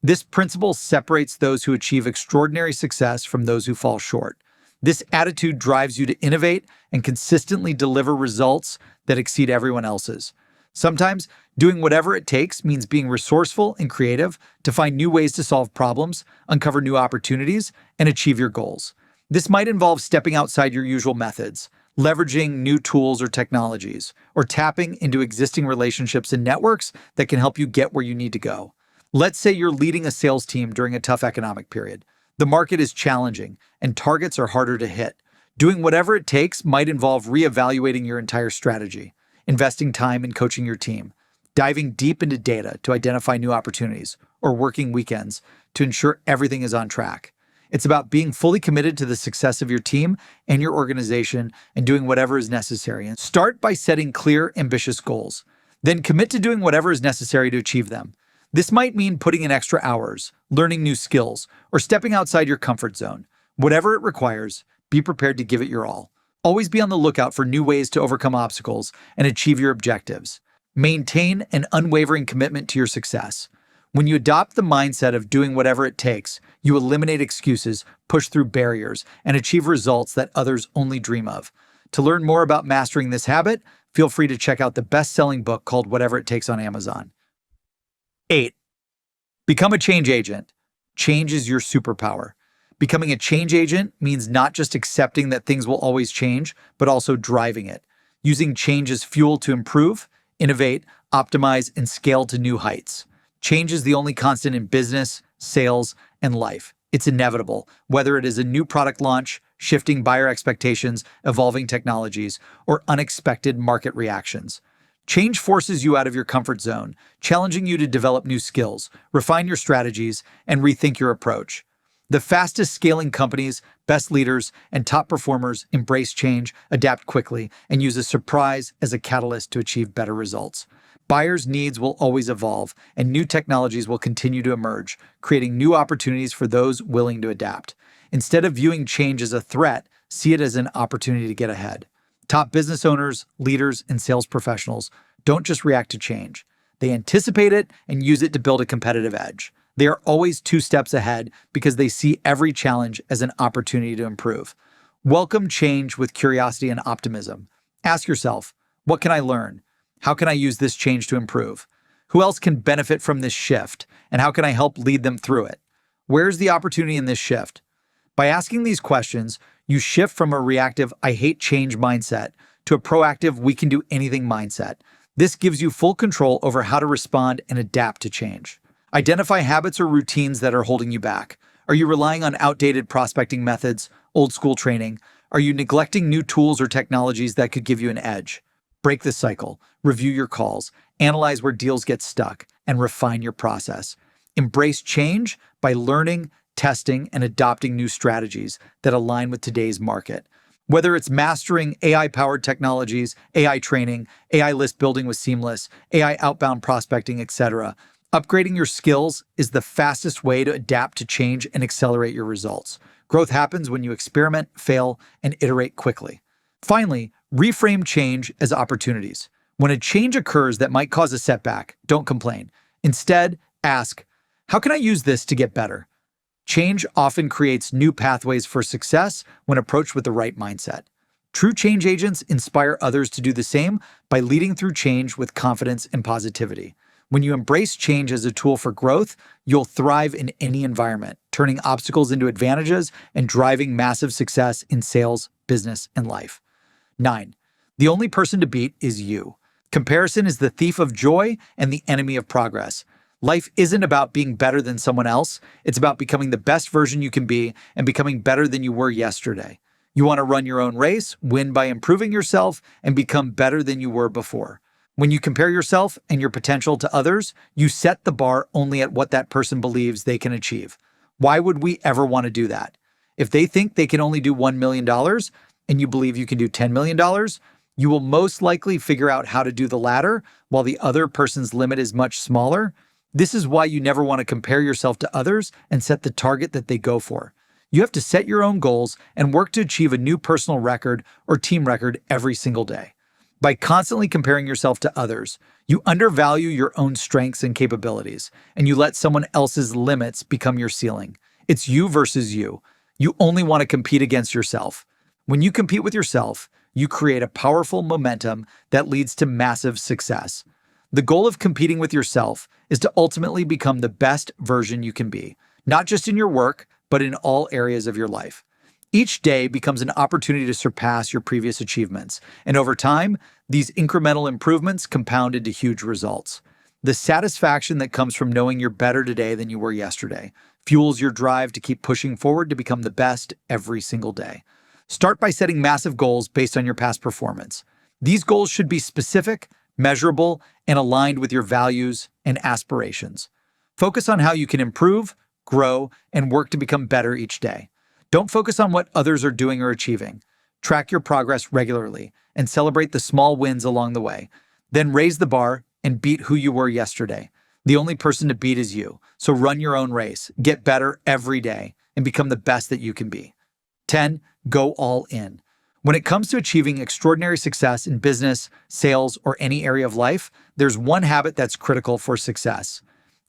This principle separates those who achieve extraordinary success from those who fall short. This attitude drives you to innovate and consistently deliver results that exceed everyone else's. Sometimes, doing whatever it takes means being resourceful and creative to find new ways to solve problems, uncover new opportunities, and achieve your goals. This might involve stepping outside your usual methods, leveraging new tools or technologies, or tapping into existing relationships and networks that can help you get where you need to go. Let's say you're leading a sales team during a tough economic period. The market is challenging, and targets are harder to hit. Doing whatever it takes might involve reevaluating your entire strategy, investing time in coaching your team, diving deep into data to identify new opportunities, or working weekends to ensure everything is on track. It's about being fully committed to the success of your team and your organization and doing whatever is necessary. And start by setting clear, ambitious goals. Then commit to doing whatever is necessary to achieve them. This might mean putting in extra hours, learning new skills, or stepping outside your comfort zone. Whatever it requires, be prepared to give it your all. Always be on the lookout for new ways to overcome obstacles and achieve your objectives. Maintain an unwavering commitment to your success. When you adopt the mindset of doing whatever it takes, you eliminate excuses, push through barriers, and achieve results that others only dream of. To learn more about mastering this habit, feel free to check out the best-selling book called Whatever It Takes on Amazon. 8. Become a change agent. Change is your superpower. Becoming a change agent means not just accepting that things will always change, but also driving it. Using change as fuel to improve, innovate, optimize, and scale to new heights. Change is the only constant in business, sales, and life. It's inevitable, whether it is a new product launch, shifting buyer expectations, evolving technologies, or unexpected market reactions. Change forces you out of your comfort zone, challenging you to develop new skills, refine your strategies, and rethink your approach. The fastest scaling companies, best leaders, and top performers embrace change, adapt quickly, and use a surprise as a catalyst to achieve better results. Buyers' needs will always evolve, and new technologies will continue to emerge, creating new opportunities for those willing to adapt. Instead of viewing change as a threat, see it as an opportunity to get ahead. Top business owners, leaders, and sales professionals don't just react to change. They anticipate it and use it to build a competitive edge. They are always 2 steps ahead because they see every challenge as an opportunity to improve. Welcome change with curiosity and optimism. Ask yourself, what can I learn? How can I use this change to improve? Who else can benefit from this shift? And how can I help lead them through it? Where's the opportunity in this shift? By asking these questions, you shift from a reactive, I hate change mindset to a proactive, we can do anything mindset. This gives you full control over how to respond and adapt to change. Identify habits or routines that are holding you back. Are you relying on outdated prospecting methods, old school training? Are you neglecting new tools or technologies that could give you an edge? Break the cycle, review your calls, analyze where deals get stuck, and refine your process. Embrace change by learning, testing, and adopting new strategies that align with today's market. Whether it's mastering AI-powered technologies, AI training, AI list building with Seamless, AI outbound prospecting, etc., upgrading your skills is the fastest way to adapt to change and accelerate your results. Growth happens when you experiment, fail, and iterate quickly. Finally, reframe change as opportunities. When a change occurs that might cause a setback, don't complain. Instead, ask, how can I use this to get better? Change often creates new pathways for success when approached with the right mindset. True change agents inspire others to do the same by leading through change with confidence and positivity. When you embrace change as a tool for growth, you'll thrive in any environment, turning obstacles into advantages and driving massive success in sales, business, and life. 9. The only person to beat is you. Comparison is the thief of joy and the enemy of progress. Life isn't about being better than someone else. It's about becoming the best version you can be and becoming better than you were yesterday. You want to run your own race, win by improving yourself, and become better than you were before. When you compare yourself and your potential to others, you set the bar only at what that person believes they can achieve. Why would we ever want to do that? If they think they can only do $1 million and you believe you can do $10 million, you will most likely figure out how to do the latter while the other person's limit is much smaller. This is why you never want to compare yourself to others and set the target that they go for. You have to set your own goals and work to achieve a new personal record or team record every single day. By constantly comparing yourself to others, you undervalue your own strengths and capabilities, and you let someone else's limits become your ceiling. It's you versus you. You only want to compete against yourself. When you compete with yourself, you create a powerful momentum that leads to massive success. The goal of competing with yourself is to ultimately become the best version you can be, not just in your work, but in all areas of your life. Each day becomes an opportunity to surpass your previous achievements, and over time, these incremental improvements compound into huge results. The satisfaction that comes from knowing you're better today than you were yesterday fuels your drive to keep pushing forward to become the best every single day. Start by setting massive goals based on your past performance. These goals should be specific, measurable, and aligned with your values and aspirations. Focus on how you can improve, grow, and work to become better each day. Don't focus on what others are doing or achieving. Track your progress regularly and celebrate the small wins along the way. Then raise the bar and beat who you were yesterday. The only person to beat is you. So run your own race, get better every day, and become the best that you can be. 10. Go all in. When it comes to achieving extraordinary success in business, sales, or any area of life, there's one habit that's critical for success,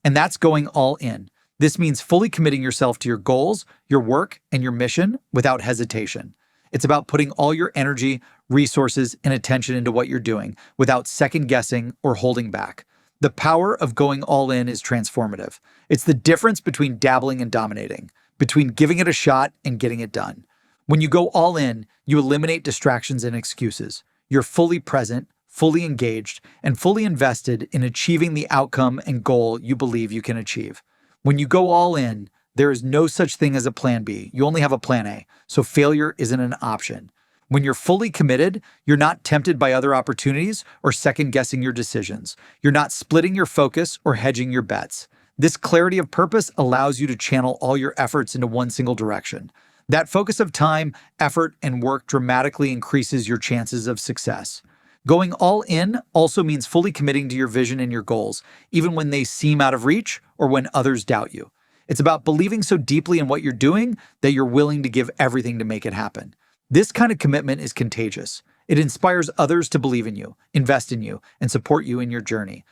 and that's going all in. This means fully committing yourself to your goals, your work, and your mission without hesitation. It's about putting all your energy, resources, and attention into what you're doing without second-guessing or holding back. The power of going all in is transformative. It's the difference between dabbling and dominating, between giving it a shot and getting it done. When you go all in, you eliminate distractions and excuses. You're fully present, fully engaged, and fully invested in achieving the outcome and goal you believe you can achieve. When you go all in, there is no such thing as a plan B. You only have a plan A, so failure isn't an option. When you're fully committed, you're not tempted by other opportunities or second-guessing your decisions. You're not splitting your focus or hedging your bets. This clarity of purpose allows you to channel all your efforts into one single direction. That focus of time, effort, and work dramatically increases your chances of success. Going all in also means fully committing to your vision and your goals, even when they seem out of reach or when others doubt you. It's about believing so deeply in what you're doing that you're willing to give everything to make it happen. This kind of commitment is contagious. It inspires others to believe in you, invest in you, and support you in your journey.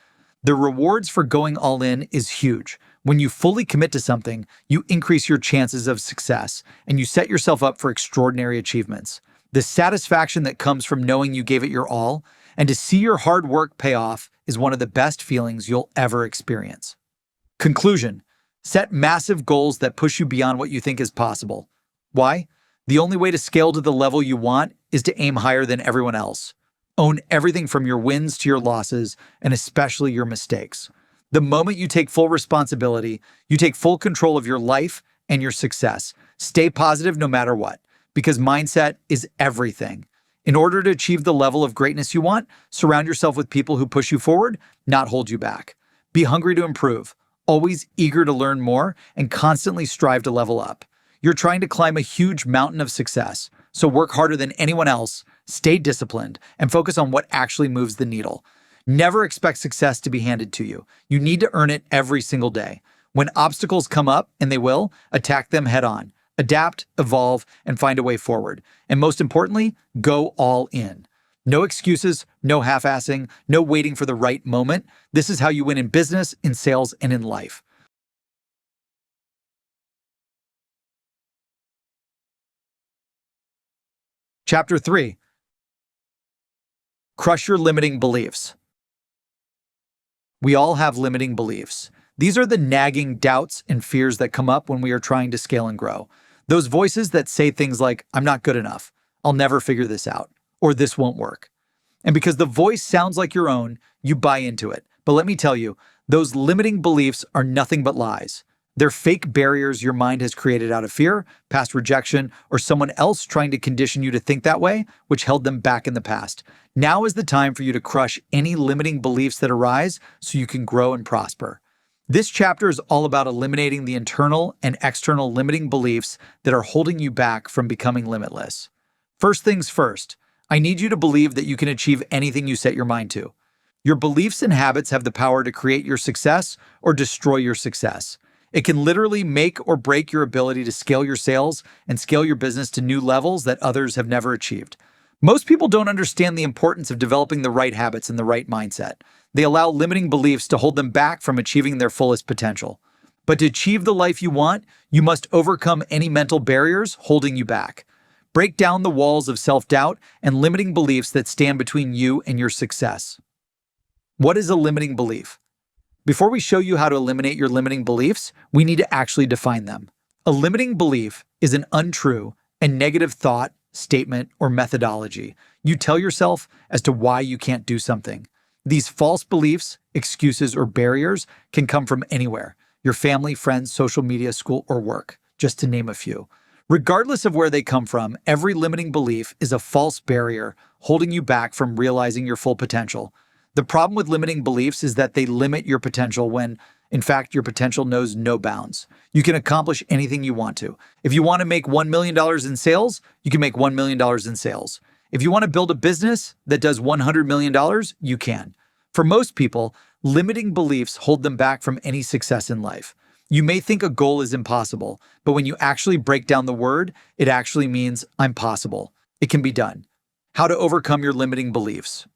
The rewards for going all in is huge. When you fully commit to something, you increase your chances of success, and you set yourself up for extraordinary achievements. The satisfaction that comes from knowing you gave it your all, and to see your hard work pay off, is one of the best feelings you'll ever experience. Conclusion: set massive goals that push you beyond what you think is possible. Why? The only way to scale to the level you want is to aim higher than everyone else. Own everything from your wins to your losses, and especially your mistakes. The moment you take full responsibility, you take full control of your life and your success. Stay positive no matter what, because mindset is everything. In order to achieve the level of greatness you want, surround yourself with people who push you forward, not hold you back. Be hungry to improve, always eager to learn more, and constantly strive to level up. You're trying to climb a huge mountain of success, so work harder than anyone else, stay disciplined, and focus on what actually moves the needle. Never expect success to be handed to you. You need to earn it every single day. When obstacles come up, and they will, attack them head on. Adapt, evolve, and find a way forward. And most importantly, go all in. No excuses, no half-assing, no waiting for the right moment. This is how you win in business, in sales, and in life. Chapter 3. Crush your limiting beliefs. We all have limiting beliefs. These are the nagging doubts and fears that come up when we are trying to scale and grow. Those voices that say things like, "I'm not good enough, I'll never figure this out," or "this won't work." And because the voice sounds like your own, you buy into it. But let me tell you, those limiting beliefs are nothing but lies. They're fake barriers your mind has created out of fear, past rejection, or someone else trying to condition you to think that way, which held them back in the past. Now is the time for you to crush any limiting beliefs that arise so you can grow and prosper. This chapter is all about eliminating the internal and external limiting beliefs that are holding you back from becoming limitless. First things first, I need you to believe that you can achieve anything you set your mind to. Your beliefs and habits have the power to create your success or destroy your success. It can literally make or break your ability to scale your sales and scale your business to new levels that others have never achieved. Most people don't understand the importance of developing the right habits and the right mindset. They allow limiting beliefs to hold them back from achieving their fullest potential. But to achieve the life you want, you must overcome any mental barriers holding you back. Break down the walls of self-doubt and limiting beliefs that stand between you and your success. What is a limiting belief? Before we show you how to eliminate your limiting beliefs, we need to actually define them. A limiting belief is an untrue and negative thought, statement, or methodology you tell yourself as to why you can't do something. These false beliefs, excuses, or barriers can come from anywhere: your family, friends, social media, school, or work, just to name a few. Regardless of where they come from, every limiting belief is a false barrier holding you back from realizing your full potential. The problem with limiting beliefs is that they limit your potential when, in fact, your potential knows no bounds. You can accomplish anything you want to. If you want to make $1 million in sales, you can make $1 million in sales. If you want to build a business that does $100 million, you can. For most people, limiting beliefs hold them back from any success in life. You may think a goal is impossible, but when you actually break down the word, it actually means I'm possible. It can be done. How to overcome your limiting beliefs.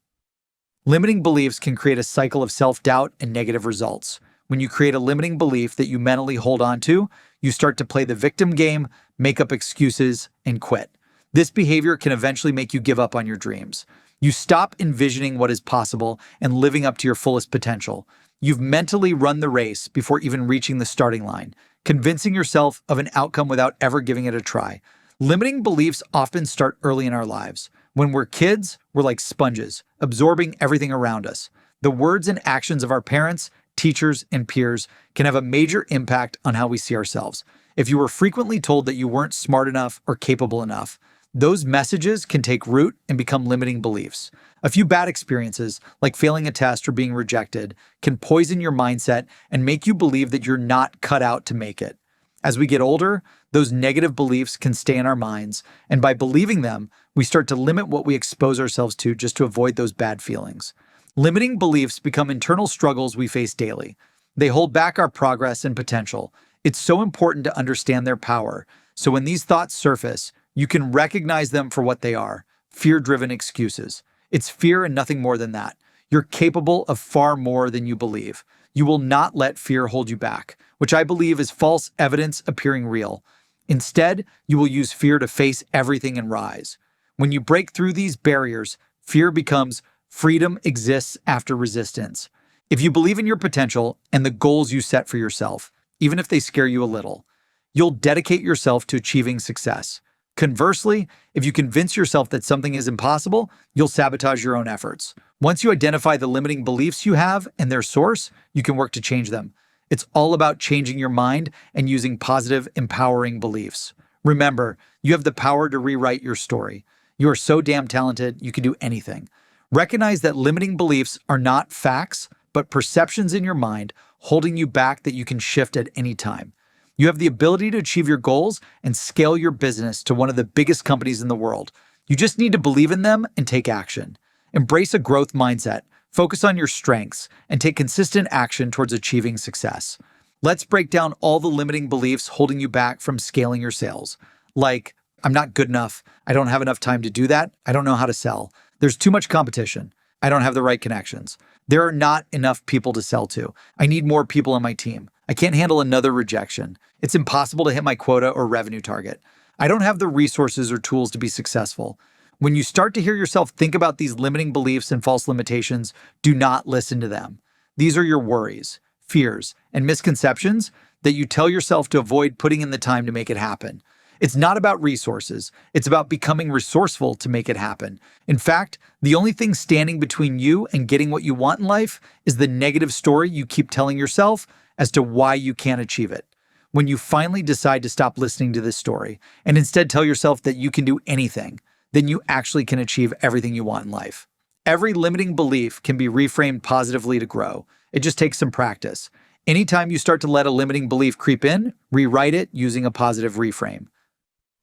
Limiting beliefs can create a cycle of self-doubt and negative results. When you create a limiting belief that you mentally hold on to, you start to play the victim game, make up excuses, and quit. This behavior can eventually make you give up on your dreams. You stop envisioning what is possible and living up to your fullest potential. You've mentally run the race before even reaching the starting line, convincing yourself of an outcome without ever giving it a try. Limiting beliefs often start early in our lives. When we're kids, we're like sponges, absorbing everything around us. The words and actions of our parents, teachers, and peers can have a major impact on how we see ourselves. If you were frequently told that you weren't smart enough or capable enough, those messages can take root and become limiting beliefs. A few bad experiences, like failing a test or being rejected, can poison your mindset and make you believe that you're not cut out to make it. As we get older, those negative beliefs can stay in our minds, and by believing them, we start to limit what we expose ourselves to just to avoid those bad feelings. Limiting beliefs become internal struggles we face daily. They hold back our progress and potential. It's so important to understand their power, so when these thoughts surface, you can recognize them for what they are: fear-driven excuses. It's fear and nothing more than that. You're capable of far more than you believe. You will not let fear hold you back, which I believe is false evidence appearing real. Instead, you will use fear to face everything and rise. When you break through these barriers, fear becomes freedom exists after resistance. If you believe in your potential and the goals you set for yourself, even if they scare you a little, you'll dedicate yourself to achieving success. Conversely, if you convince yourself that something is impossible, you'll sabotage your own efforts. Once you identify the limiting beliefs you have and their source, you can work to change them. It's all about changing your mind and using positive, empowering beliefs. Remember, you have the power to rewrite your story. You are so damn talented, you can do anything. Recognize that limiting beliefs are not facts, but perceptions in your mind holding you back that you can shift at any time. You have the ability to achieve your goals and scale your business to one of the biggest companies in the world. You just need to believe in them and take action. Embrace a growth mindset, focus on your strengths, and take consistent action towards achieving success. Let's break down all the limiting beliefs holding you back from scaling your sales. Like, I'm not good enough. I don't have enough time to do that. I don't know how to sell. There's too much competition. I don't have the right connections. There are not enough people to sell to. I need more people on my team. I can't handle another rejection. It's impossible to hit my quota or revenue target. I don't have the resources or tools to be successful. When you start to hear yourself think about these limiting beliefs and false limitations, do not listen to them. These are your worries, fears, and misconceptions that you tell yourself to avoid putting in the time to make it happen. It's not about resources. It's about becoming resourceful to make it happen. In fact, the only thing standing between you and getting what you want in life is the negative story you keep telling yourself as to why you can't achieve it. When you finally decide to stop listening to this story and instead tell yourself that you can do anything, then you actually can achieve everything you want in life. Every limiting belief can be reframed positively to grow. It just takes some practice. Anytime you start to let a limiting belief creep in, rewrite it using a positive reframe.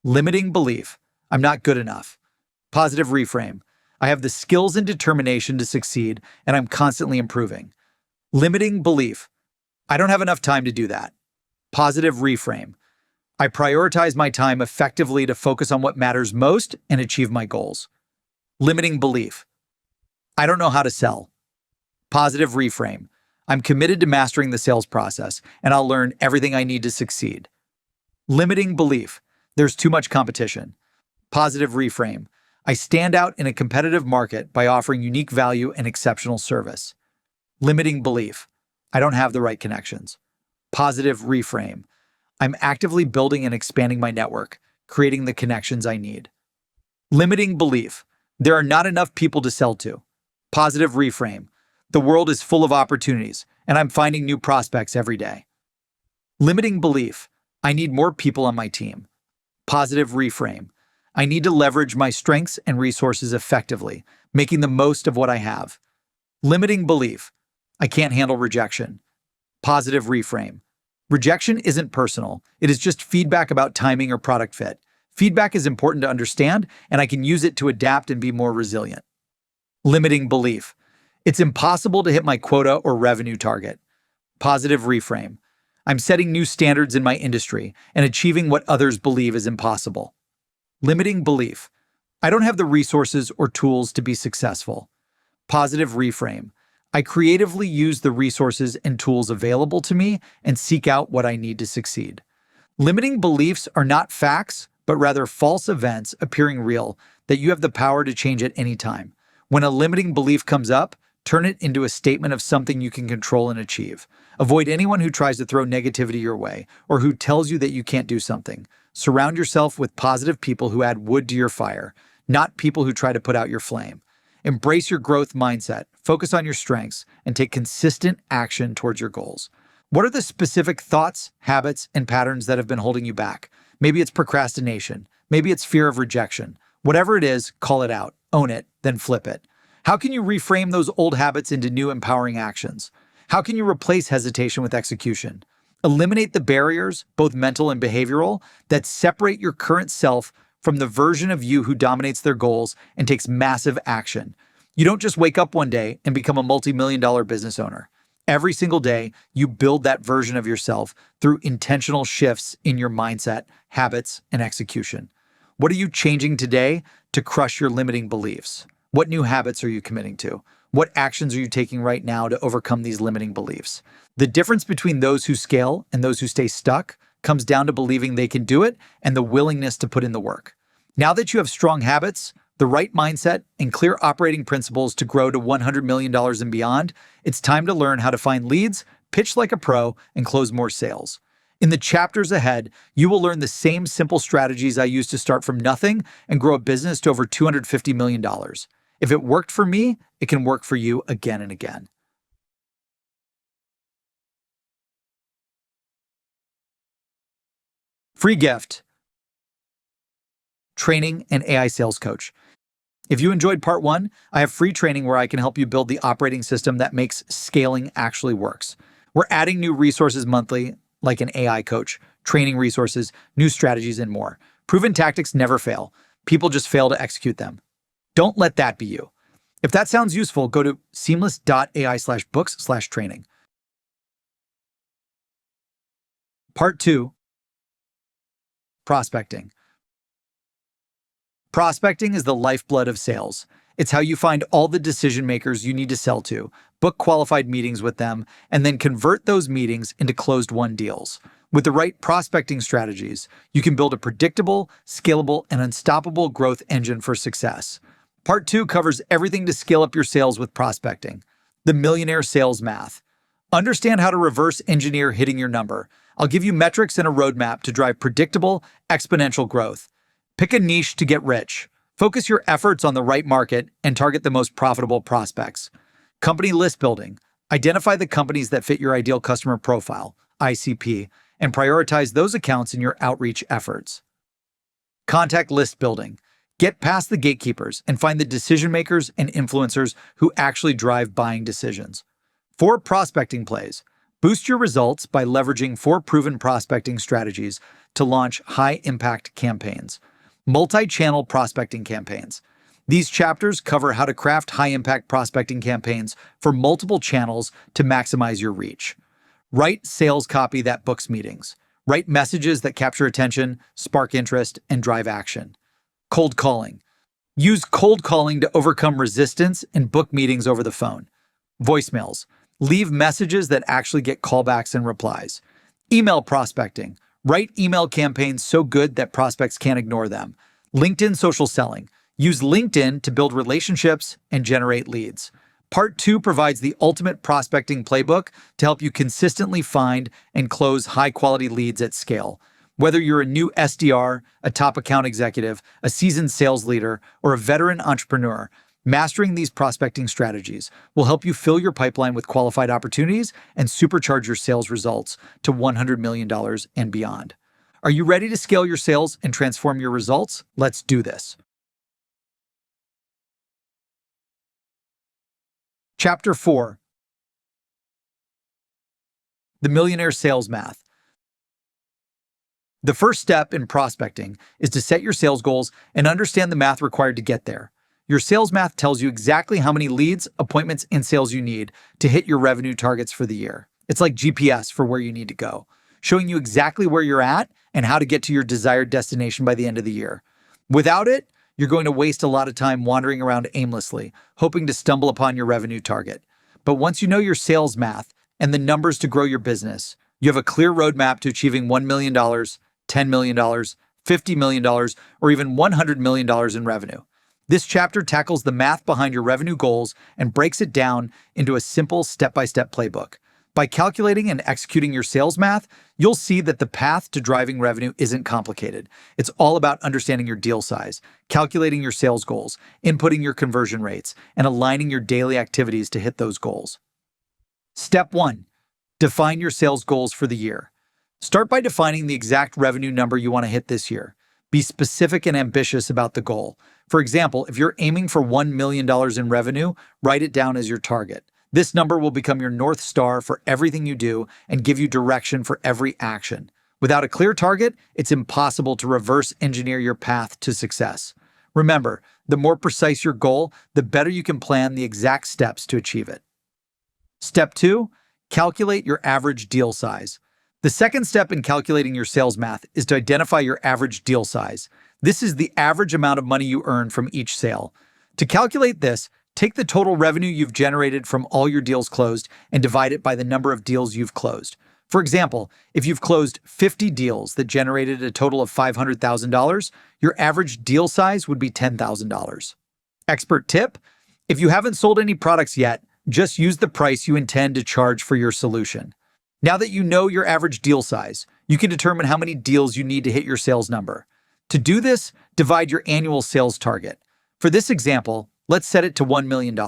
Limiting belief, I'm not good enough. Positive reframe, I have the skills and determination to succeed, and I'm constantly improving. Limiting belief, I don't have enough time to do that. Positive reframe, I prioritize my time effectively to focus on what matters most and achieve my goals. Limiting belief, I don't know how to sell. Positive reframe, I'm committed to mastering the sales process, and I'll learn everything I need to succeed. Limiting belief, there's too much competition. Positive reframe, I stand out in a competitive market by offering unique value and exceptional service. Limiting belief, I don't have the right connections. Positive reframe, I'm actively building and expanding my network, creating the connections I need. Limiting belief, there are not enough people to sell to. Positive reframe, the world is full of opportunities, and I'm finding new prospects every day. Limiting belief, I need more people on my team. Positive reframe, I need to leverage my strengths and resources effectively, making the most of what I have. Limiting belief, I can't handle rejection. Positive reframe, rejection isn't personal. It is just feedback about timing or product fit. Feedback is important to understand, and I can use it to adapt and be more resilient. Limiting belief, it's impossible to hit my quota or revenue target. Positive reframe, I'm setting new standards in my industry and achieving what others believe is impossible. Limiting belief, I don't have the resources or tools to be successful. Positive reframe, I creatively use the resources and tools available to me and seek out what I need to succeed. Limiting beliefs are not facts, but rather false events appearing real that you have the power to change at any time. When a limiting belief comes up, turn it into a statement of something you can control and achieve. Avoid anyone who tries to throw negativity your way or who tells you that you can't do something. Surround yourself with positive people who add wood to your fire, not people who try to put out your flame. Embrace your growth mindset, focus on your strengths, and take consistent action towards your goals. What are the specific thoughts, habits, and patterns that have been holding you back? Maybe it's procrastination. Maybe it's fear of rejection. Whatever it is, call it out, own it, then flip it. How can you reframe those old habits into new empowering actions? How can you replace hesitation with execution? Eliminate the barriers, both mental and behavioral, that separate your current self from the version of you who dominates their goals and takes massive action. You don't just wake up one day and become a multi-million-dollar business owner. Every single day, you build that version of yourself through intentional shifts in your mindset, habits, and execution. What are you changing today to crush your limiting beliefs? What new habits are you committing to? What actions are you taking right now to overcome these limiting beliefs? The difference between those who scale and those who stay stuck comes down to believing they can do it and the willingness to put in the work. Now that you have strong habits, the right mindset, and clear operating principles to grow to $100 million and beyond, it's time to learn how to find leads, pitch like a pro, and close more sales. In the chapters ahead, you will learn the same simple strategies I used to start from nothing and grow a business to over $250 million. If it worked for me, it can work for you again and again. Free gift: Training and AI Sales Coach. If you enjoyed part 1, I have free training where I can help you build the operating system that makes scaling actually works. We're adding new resources monthly, like an AI coach, training resources, new strategies, and more. Proven tactics never fail. People just fail to execute them. Don't let that be you. If that sounds useful, go to seamless.ai/books/training. Part 2, Prospecting. Prospecting is the lifeblood of sales. It's how you find all the decision makers you need to sell to, book qualified meetings with them, and then convert those meetings into closed-won deals. With the right prospecting strategies, you can build a predictable, scalable, and unstoppable growth engine for success. Part 2 covers everything to scale up your sales with prospecting. The Millionaire Sales Math. Understand how to reverse engineer hitting your number. I'll give you metrics and a roadmap to drive predictable, exponential growth. Pick a niche to get rich. Focus your efforts on the right market and target the most profitable prospects. Company list building. Identify the companies that fit your ideal customer profile, ICP, and prioritize those accounts in your outreach efforts. Contact list building. Get past the gatekeepers and find the decision makers and influencers who actually drive buying decisions. 4 prospecting plays. Boost your results by leveraging 4 proven prospecting strategies to launch high-impact campaigns. Multi-channel prospecting campaigns. These chapters cover how to craft high-impact prospecting campaigns for multiple channels to maximize your reach. Write sales copy that books meetings. Write messages that capture attention, spark interest, and drive action. Cold calling. Use cold calling to overcome resistance and book meetings over the phone. Voicemails. Leave messages that actually get callbacks and replies. Email prospecting. Write email campaigns so good that prospects can't ignore them. LinkedIn social selling. Use LinkedIn to build relationships and generate leads. Part 2 provides the ultimate prospecting playbook to help you consistently find and close high-quality leads at scale. Whether you're a new SDR, a top account executive, a seasoned sales leader, or a veteran entrepreneur, mastering these prospecting strategies will help you fill your pipeline with qualified opportunities and supercharge your sales results to $100 million and beyond. Are you ready to scale your sales and transform your results? Let's do this. Chapter 4. The Millionaire Sales Math. The first step in prospecting is to set your sales goals and understand the math required to get there. Your sales math tells you exactly how many leads, appointments, and sales you need to hit your revenue targets for the year. It's like GPS for where you need to go, showing you exactly where you're at and how to get to your desired destination by the end of the year. Without it, you're going to waste a lot of time wandering around aimlessly, hoping to stumble upon your revenue target. But once you know your sales math and the numbers to grow your business, you have a clear roadmap to achieving $1 million, $10 million, $50 million, or even $100 million in revenue. This chapter tackles the math behind your revenue goals and breaks it down into a simple step-by-step playbook. By calculating and executing your sales math, you'll see that the path to driving revenue isn't complicated. It's all about understanding your deal size, calculating your sales goals, inputting your conversion rates, and aligning your daily activities to hit those goals. Step 1. Define your sales goals for the year. Start by defining the exact revenue number you want to hit this year. Be specific and ambitious about the goal. For example, if you're aiming for $1 million in revenue, write it down as your target. This number will become your North Star for everything you do and give you direction for every action. Without a clear target, it's impossible to reverse engineer your path to success. Remember, the more precise your goal, the better you can plan the exact steps to achieve it. Step 2, calculate your average deal size. The second step in calculating your sales math is to identify your average deal size. This is the average amount of money you earn from each sale. To calculate this, Take the total revenue you've generated from all your deals closed and divide it by the number of deals you've closed. For example, if you've closed 50 deals that generated a total of $500,000, your average deal size would be $10,000. Expert tip: if you haven't sold any products yet, just use the price you intend to charge for your solution. Now that you know your average deal size, you can determine how many deals you need to hit your sales number. To do this, divide your annual sales target. For this example, let's set it to $1 million.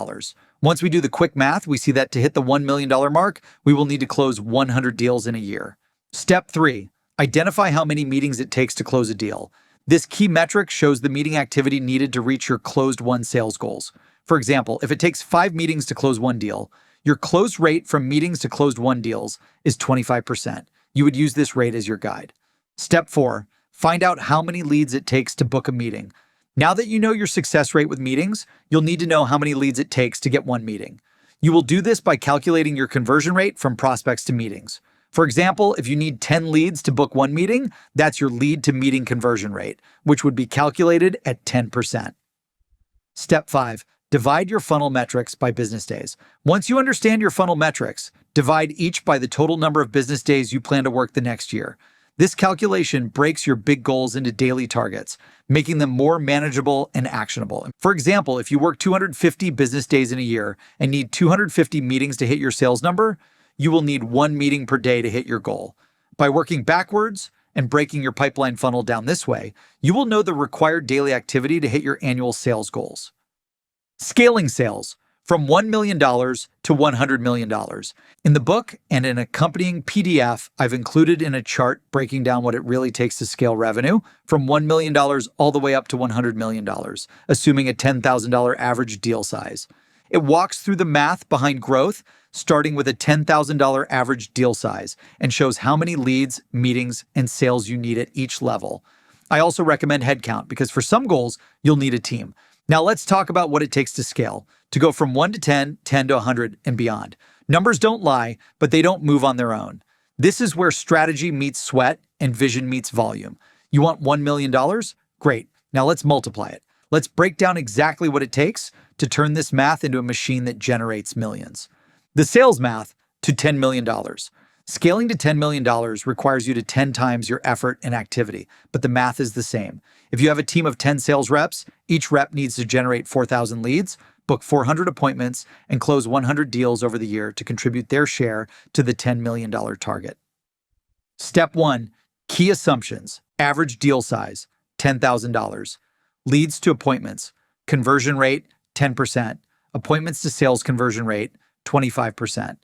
Once we do the quick math, we see that to hit the $1 million mark, we will need to close 100 deals in a year. Step 3. Identify how many meetings it takes to close a deal. This key metric shows the meeting activity needed to reach your closed-won sales goals. For example, if it takes 5 meetings to close one deal, your close rate from meetings to closed-won deals is 25%. You would use this rate as your guide. Step 4. Find out how many leads it takes to book a meeting. Now that you know your success rate with meetings, you'll need to know how many leads it takes to get one meeting. You will do this by calculating your conversion rate from prospects to meetings. For example, if you need 10 leads to book one meeting, that's your lead to meeting conversion rate, which would be calculated at 10%. Step 5. Divide your funnel metrics by business days. Once you understand your funnel metrics, divide each by the total number of business days you plan to work the next year. This calculation breaks your big goals into daily targets, making them more manageable and actionable. For example, if you work 250 business days in a year and need 250 meetings to hit your sales number, you will need 1 meeting per day to hit your goal. By working backwards and breaking your pipeline funnel down this way, you will know the required daily activity to hit your annual sales goals. Scaling sales from $1 million to $100 million. In the book and an accompanying PDF, I've included in a chart breaking down what it really takes to scale revenue from $1 million all the way up to $100 million, assuming a $10,000 average deal size. It walks through the math behind growth, starting with a $10,000 average deal size, and shows how many leads, meetings, and sales you need at each level. I also recommend headcount because for some goals, you'll need a team. Now let's talk about what it takes to scale, to go from 1 to 10, 10 to 100, and beyond. Numbers don't lie, but they don't move on their own. This is where strategy meets sweat and vision meets volume. You want $1 million? Great. Now let's multiply it. Let's break down exactly what it takes to turn this math into a machine that generates millions. The sales math to $10 million. Scaling to $10 million requires you to 10 times your effort and activity, but the math is the same. If you have a team of 10 sales reps, each rep needs to generate 4,000 leads, book 400 appointments, and close 100 deals over the year to contribute their share to the $10 million target. Step 1. Key assumptions. Average deal size, $10,000. Leads to appointments. Conversion rate, 10%. Appointments to sales conversion rate, 25%.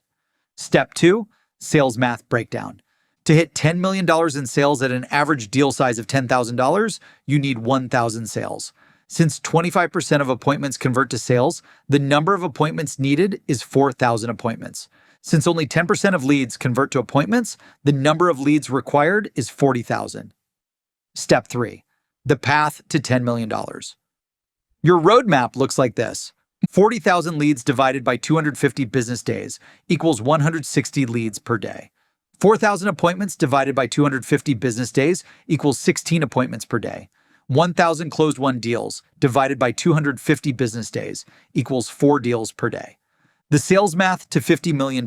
Step 2. Sales math breakdown. To hit $10 million in sales at an average deal size of $10,000, you need 1,000 sales. Since 25% of appointments convert to sales, the number of appointments needed is 4,000 appointments. Since only 10% of leads convert to appointments, the number of leads required is 40,000. Step 3. The path to $10 million. Your roadmap looks like this. 40,000 leads divided by 250 business days equals 160 leads per day. 4,000 appointments divided by 250 business days equals 16 appointments per day. 1,000 closed-won deals divided by 250 business days equals 4 deals per day. The sales math to $50 million.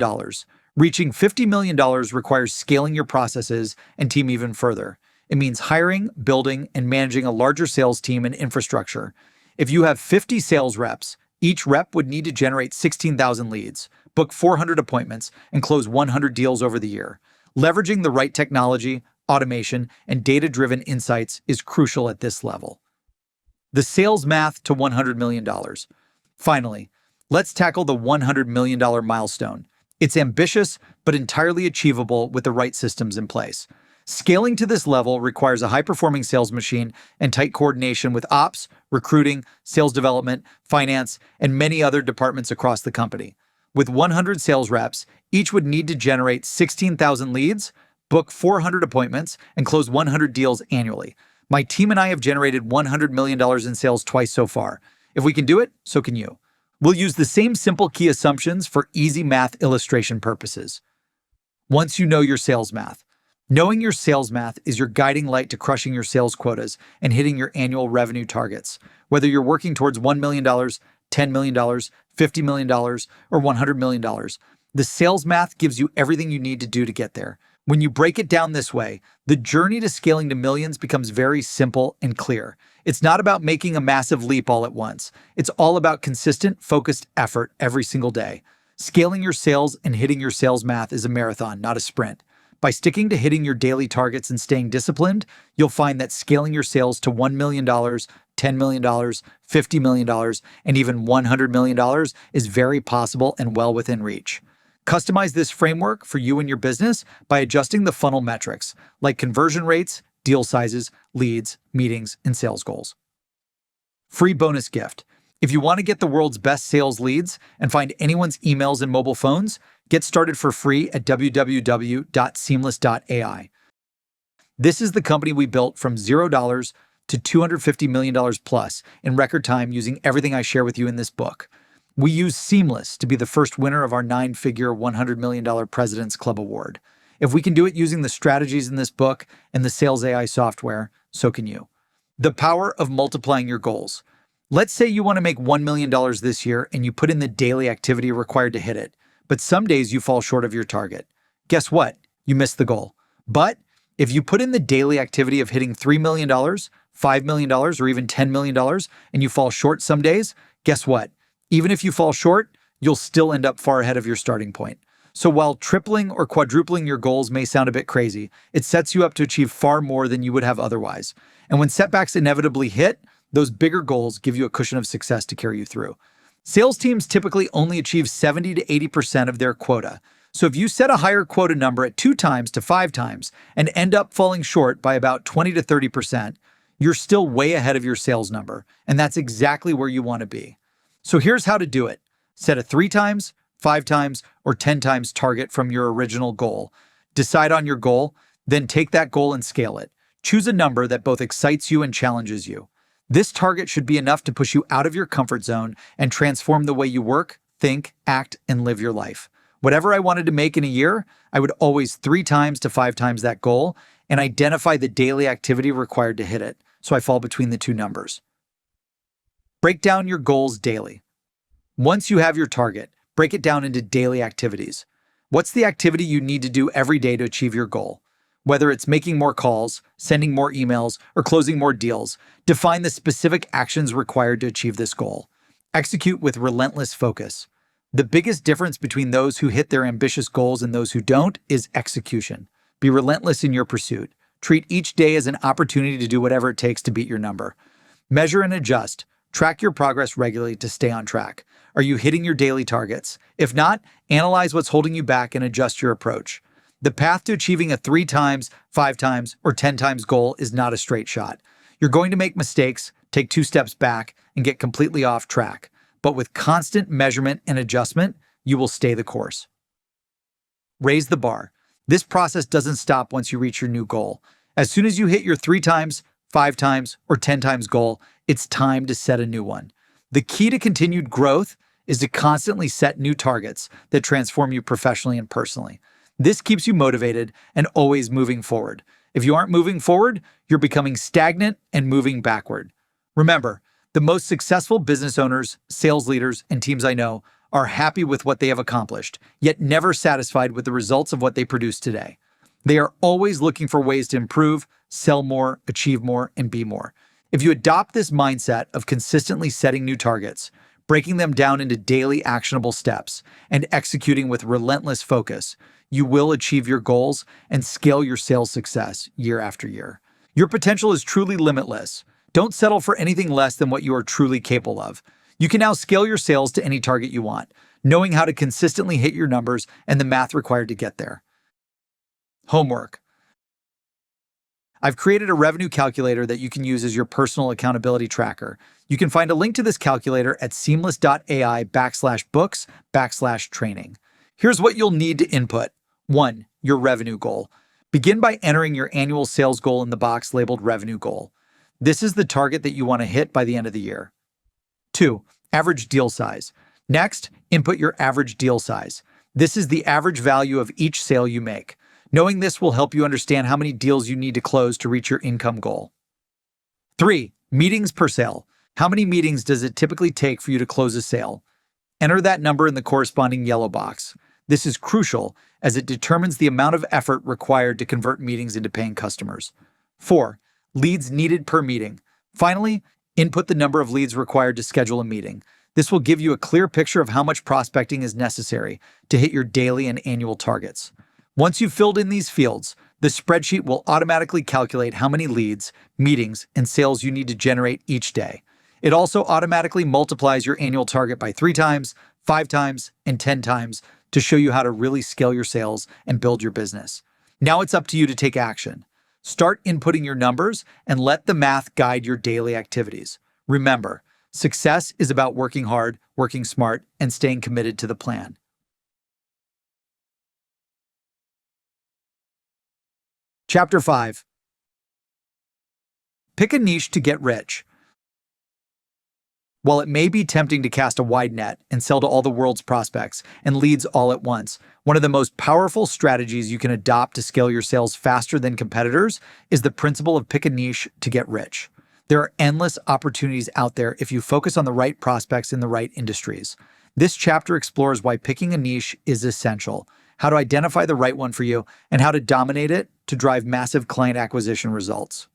Reaching $50 million requires scaling your processes and team even further. It means hiring, building, and managing a larger sales team and infrastructure. If you have 50 sales reps, each rep would need to generate 16,000 leads, book 400 appointments, and close 100 deals over the year. Leveraging the right technology, automation, and data-driven insights is crucial at this level. The sales math to $100 million. Finally, let's tackle the $100 million milestone. It's ambitious, but entirely achievable with the right systems in place. Scaling to this level requires a high-performing sales machine and tight coordination with ops, recruiting, sales development, finance, and many other departments across the company. With 100 sales reps, each would need to generate 16,000 leads, book 400 appointments, and close 100 deals annually. My team and I have generated $100 million in sales twice so far. If we can do it, so can you. We'll use the same simple key assumptions for easy math illustration purposes. Once you know your sales math. Knowing your sales math is your guiding light to crushing your sales quotas and hitting your annual revenue targets. Whether you're working towards $1 million, $10 $10 million, $50 million, or $100 million. The sales math gives you everything you need to do to get there. When you break it down this way, the journey to scaling to millions becomes very simple and clear. It's not about making a massive leap all at once. It's all about consistent, focused effort every single day. Scaling your sales and hitting your sales math is a marathon, not a sprint. By sticking to hitting your daily targets and staying disciplined, you'll find that scaling your sales to $1 million, $10 million, $50 million, and even $100 million is very possible and well within reach. Customize this framework for you and your business by adjusting the funnel metrics, like conversion rates, deal sizes, leads, meetings, and sales goals. Free bonus gift. If you want to get the world's best sales leads and find anyone's emails and mobile phones, get started for free at www.seamless.ai. This is the company we built from $0 to $250 million plus in record time using everything I share with you in this book. We use Seamless to be the first winner of our 9-figure $100 million President's Club Award. If we can do it using the strategies in this book and the sales AI software, so can you. The power of multiplying your goals. Let's say you want to make $1 million this year and you put in the daily activity required to hit it, but some days you fall short of your target. Guess what? You missed the goal. But if you put in the daily activity of hitting $3 million, $5 million, or even $10 million, and you fall short some days, guess what? Even if you fall short, you'll still end up far ahead of your starting point. So while tripling or quadrupling your goals may sound a bit crazy, it sets you up to achieve far more than you would have otherwise. And when setbacks inevitably hit, those bigger goals give you a cushion of success to carry you through. Sales teams typically only achieve 70 to 80% of their quota. So if you set a higher quota number at 2 times to 5 times and end up falling short by about 20 to 30%, you're still way ahead of your sales number. And that's exactly where you want to be. So here's how to do it. Set a 3 times, 5 times, or 10 times target from your original goal. Decide on your goal, then take that goal and scale it. Choose a number that both excites you and challenges you. This target should be enough to push you out of your comfort zone and transform the way you work, think, act, and live your life. Whatever I wanted to make in a year, I would always 3 times to 5 times that goal and identify the daily activity required to hit it, so I fall between the two numbers. Break down your goals daily. Once you have your target, break it down into daily activities. What's the activity you need to do every day to achieve your goal? Whether it's making more calls, sending more emails, or closing more deals, define the specific actions required to achieve this goal. Execute with relentless focus. The biggest difference between those who hit their ambitious goals and those who don't is execution. Be relentless in your pursuit. Treat each day as an opportunity to do whatever it takes to beat your number. Measure and adjust. Track your progress regularly to stay on track. Are you hitting your daily targets? If not, analyze what's holding you back and adjust your approach. The path to achieving a 3 times, 5 times, or 10 times goal is not a straight shot. You're going to make mistakes, take 2 steps back, and get completely off track. But with constant measurement and adjustment, you will stay the course. Raise the bar. This process doesn't stop once you reach your new goal. As soon as you hit your 3 times, 5 times, or 10 times goal, it's time to set a new one. The key to continued growth is to constantly set new targets that transform you professionally and personally. This keeps you motivated and always moving forward. If you aren't moving forward, you're becoming stagnant and moving backward. Remember, the most successful business owners, sales leaders, and teams I know are happy with what they have accomplished, yet never satisfied with the results of what they produce today. They are always looking for ways to improve, sell more, achieve more, and be more. If you adopt this mindset of consistently setting new targets, breaking them down into daily actionable steps, and executing with relentless focus, you will achieve your goals and scale your sales success year after year. Your potential is truly limitless. Don't settle for anything less than what you are truly capable of. You can now scale your sales to any target you want, knowing how to consistently hit your numbers and the math required to get there. Homework. I've created a revenue calculator that you can use as your personal accountability tracker. You can find a link to this calculator at seamless.ai/books/training. Here's what you'll need to input. 1. Your revenue goal. Begin by entering your annual sales goal in the box labeled revenue goal. This is the target that you want to hit by the end of the year. 2. Average deal size. Next, input your average deal size. This is the average value of each sale you make. Knowing this will help you understand how many deals you need to close to reach your income goal. 3. Meetings per sale. How many meetings does it typically take for you to close a sale? Enter that number in the corresponding yellow box. This is crucial as it determines the amount of effort required to convert meetings into paying customers. 4. Leads needed per meeting. Finally, input the number of leads required to schedule a meeting. This will give you a clear picture of how much prospecting is necessary to hit your daily and annual targets. Once you've filled in these fields, the spreadsheet will automatically calculate how many leads, meetings, and sales you need to generate each day. It also automatically multiplies your annual target by 3 times, 5 times, and 10 times to show you how to really scale your sales and build your business. Now it's up to you to take action. Start inputting your numbers and let the math guide your daily activities. Remember, success is about working hard, working smart, and staying committed to the plan. Chapter 5. Pick a niche to get rich. While it may be tempting to cast a wide net and sell to all the world's prospects and leads all at once, one of the most powerful strategies you can adopt to scale your sales faster than competitors is the principle of pick a niche to get rich. There are endless opportunities out there if you focus on the right prospects in the right industries. This chapter explores why picking a niche is essential, how to identify the right one for you, and how to dominate it to drive massive client acquisition results.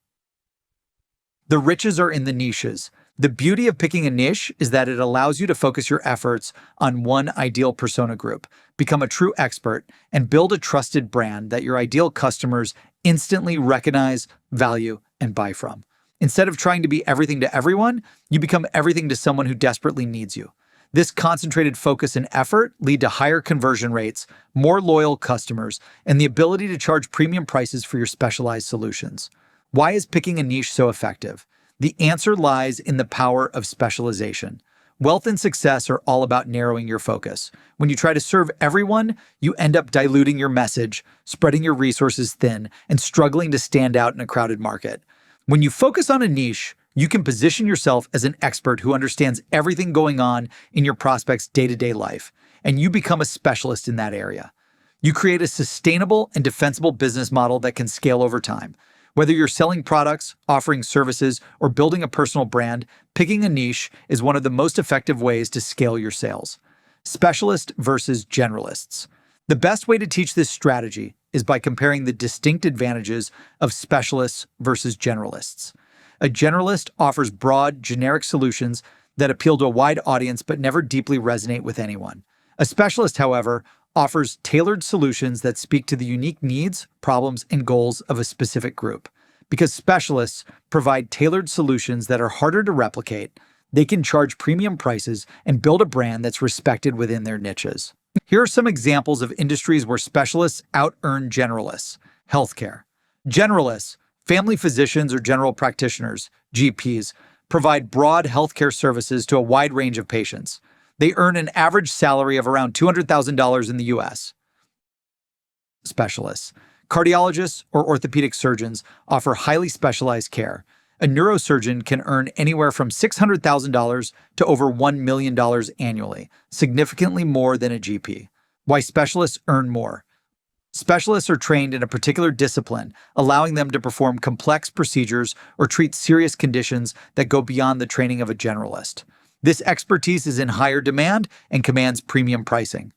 The riches are in the niches. The beauty of picking a niche is that it allows you to focus your efforts on one ideal persona group, become a true expert, and build a trusted brand that your ideal customers instantly recognize, value, and buy from. Instead of trying to be everything to everyone, you become everything to someone who desperately needs you. This concentrated focus and effort lead to higher conversion rates, more loyal customers, and the ability to charge premium prices for your specialized solutions. Why is picking a niche so effective? The answer lies in the power of specialization. Wealth and success are all about narrowing your focus. When you try to serve everyone, you end up diluting your message, spreading your resources thin, and struggling to stand out in a crowded market. When you focus on a niche, you can position yourself as an expert who understands everything going on in your prospect's day-to-day life, and you become a specialist in that area. You create a sustainable and defensible business model that can scale over time. Whether you're selling products, offering services, or building a personal brand, picking a niche is one of the most effective ways to scale your sales. Specialist versus generalists. The best way to teach this strategy is by comparing the distinct advantages of specialists versus generalists. A generalist offers broad, generic solutions that appeal to a wide audience but never deeply resonate with anyone. A specialist, however, offers tailored solutions that speak to the unique needs, problems, and goals of a specific group. Because specialists provide tailored solutions that are harder to replicate, they can charge premium prices and build a brand that's respected within their niches. Here are some examples of industries where specialists out-earn generalists. Healthcare. Generalists, family physicians or general practitioners, GPs, provide broad healthcare services to a wide range of patients. They earn an average salary of around $200,000 in the US. Specialists. Cardiologists or orthopedic surgeons offer highly specialized care. A neurosurgeon can earn anywhere from $600,000 to over $1 million annually, significantly more than a GP. Why specialists earn more. Specialists are trained in a particular discipline, allowing them to perform complex procedures or treat serious conditions that go beyond the training of a generalist. This expertise is in higher demand and commands premium pricing.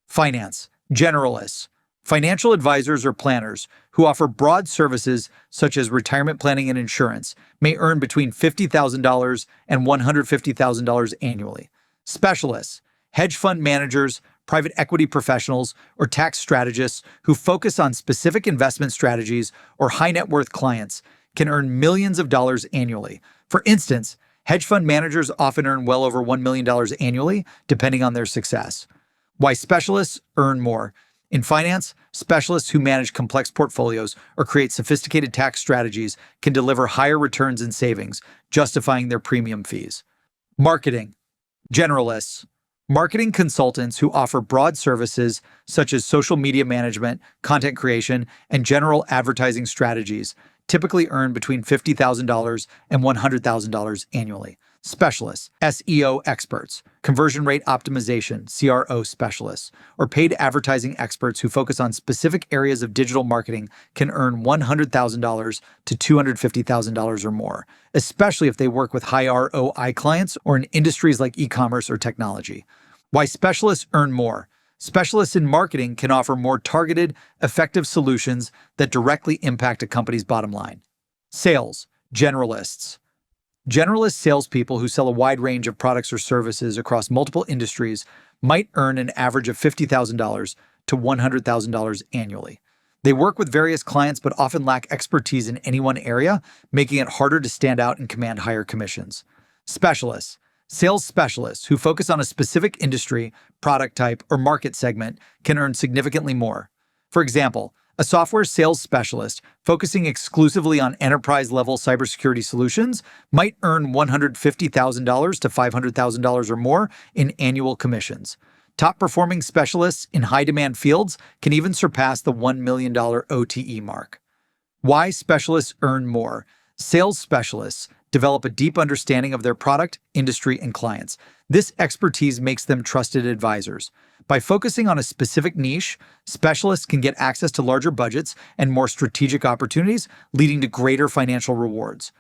Finance. Generalists. Financial advisors or planners who offer broad services such as retirement planning and insurance may earn between $50,000 and $150,000 annually. Specialists. Hedge fund managers, private equity professionals, or tax strategists who focus on specific investment strategies or high net worth clients can earn millions of dollars annually. For instance, hedge fund managers often earn well over $1 million annually, depending on their success. Why specialists earn more. In finance, specialists who manage complex portfolios or create sophisticated tax strategies can deliver higher returns and savings, justifying their premium fees. Marketing. Generalists. Marketing consultants who offer broad services such as social media management, content creation, and general advertising strategies typically earn between $50,000 and $100,000 annually. Specialists, SEO experts, conversion rate optimization, CRO specialists, or paid advertising experts who focus on specific areas of digital marketing can earn $100,000 to $250,000 or more, especially if they work with high ROI clients or in industries like e-commerce or technology. Why specialists earn more? Specialists in marketing can offer more targeted, effective solutions that directly impact a company's bottom line. Sales, generalists. Generalist salespeople who sell a wide range of products or services across multiple industries might earn an average of $50,000 to $100,000 annually. They work with various clients but often lack expertise in any one area, making it harder to stand out and command higher commissions. Specialists. Sales specialists who focus on a specific industry, product type, or market segment can earn significantly more. For example, a software sales specialist focusing exclusively on enterprise-level cybersecurity solutions might earn $150,000 to $500,000 or more in annual commissions. Top-performing specialists in high-demand fields can even surpass the $1 million OTE mark. Why specialists earn more? Sales specialists develop a deep understanding of their product, industry, and clients. This expertise makes them trusted advisors. By focusing on a specific niche, specialists can get access to larger budgets and more strategic opportunities, leading to greater financial rewards.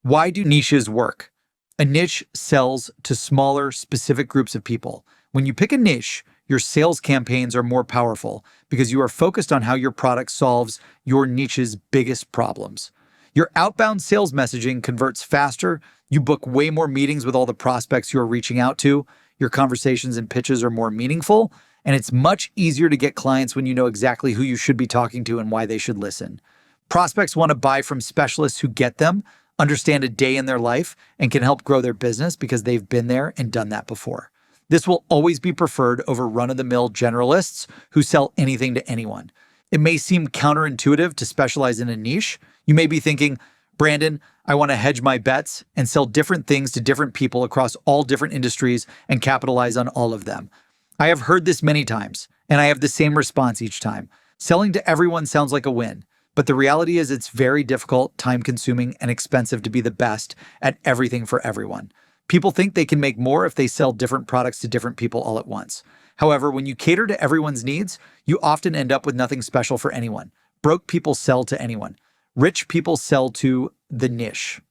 Why do niches work? A niche sells to smaller, specific groups of people. When you pick a niche, your sales campaigns are more powerful because you are focused on how your product solves your niche's biggest problems. Your outbound sales messaging converts faster, you book way more meetings with all the prospects you are reaching out to, your conversations and pitches are more meaningful, and it's much easier to get clients when you know exactly who you should be talking to and why they should listen. Prospects want to buy from specialists who get them, understand a day in their life, and can help grow their business because they've been there and done that before. This will always be preferred over run-of-the-mill generalists who sell anything to anyone. It may seem counterintuitive to specialize in a niche. You may be thinking, Brandon, I want to hedge my bets and sell different things to different people across all different industries and capitalize on all of them. I have heard this many times, and I have the same response each time. Selling to everyone sounds like a win, but the reality is it's very difficult, time-consuming, and expensive to be the best at everything for everyone. People think they can make more if they sell different products to different people all at once. However, when you cater to everyone's needs, you often end up with nothing special for anyone. Broke people sell to anyone. Rich people sell to the niche.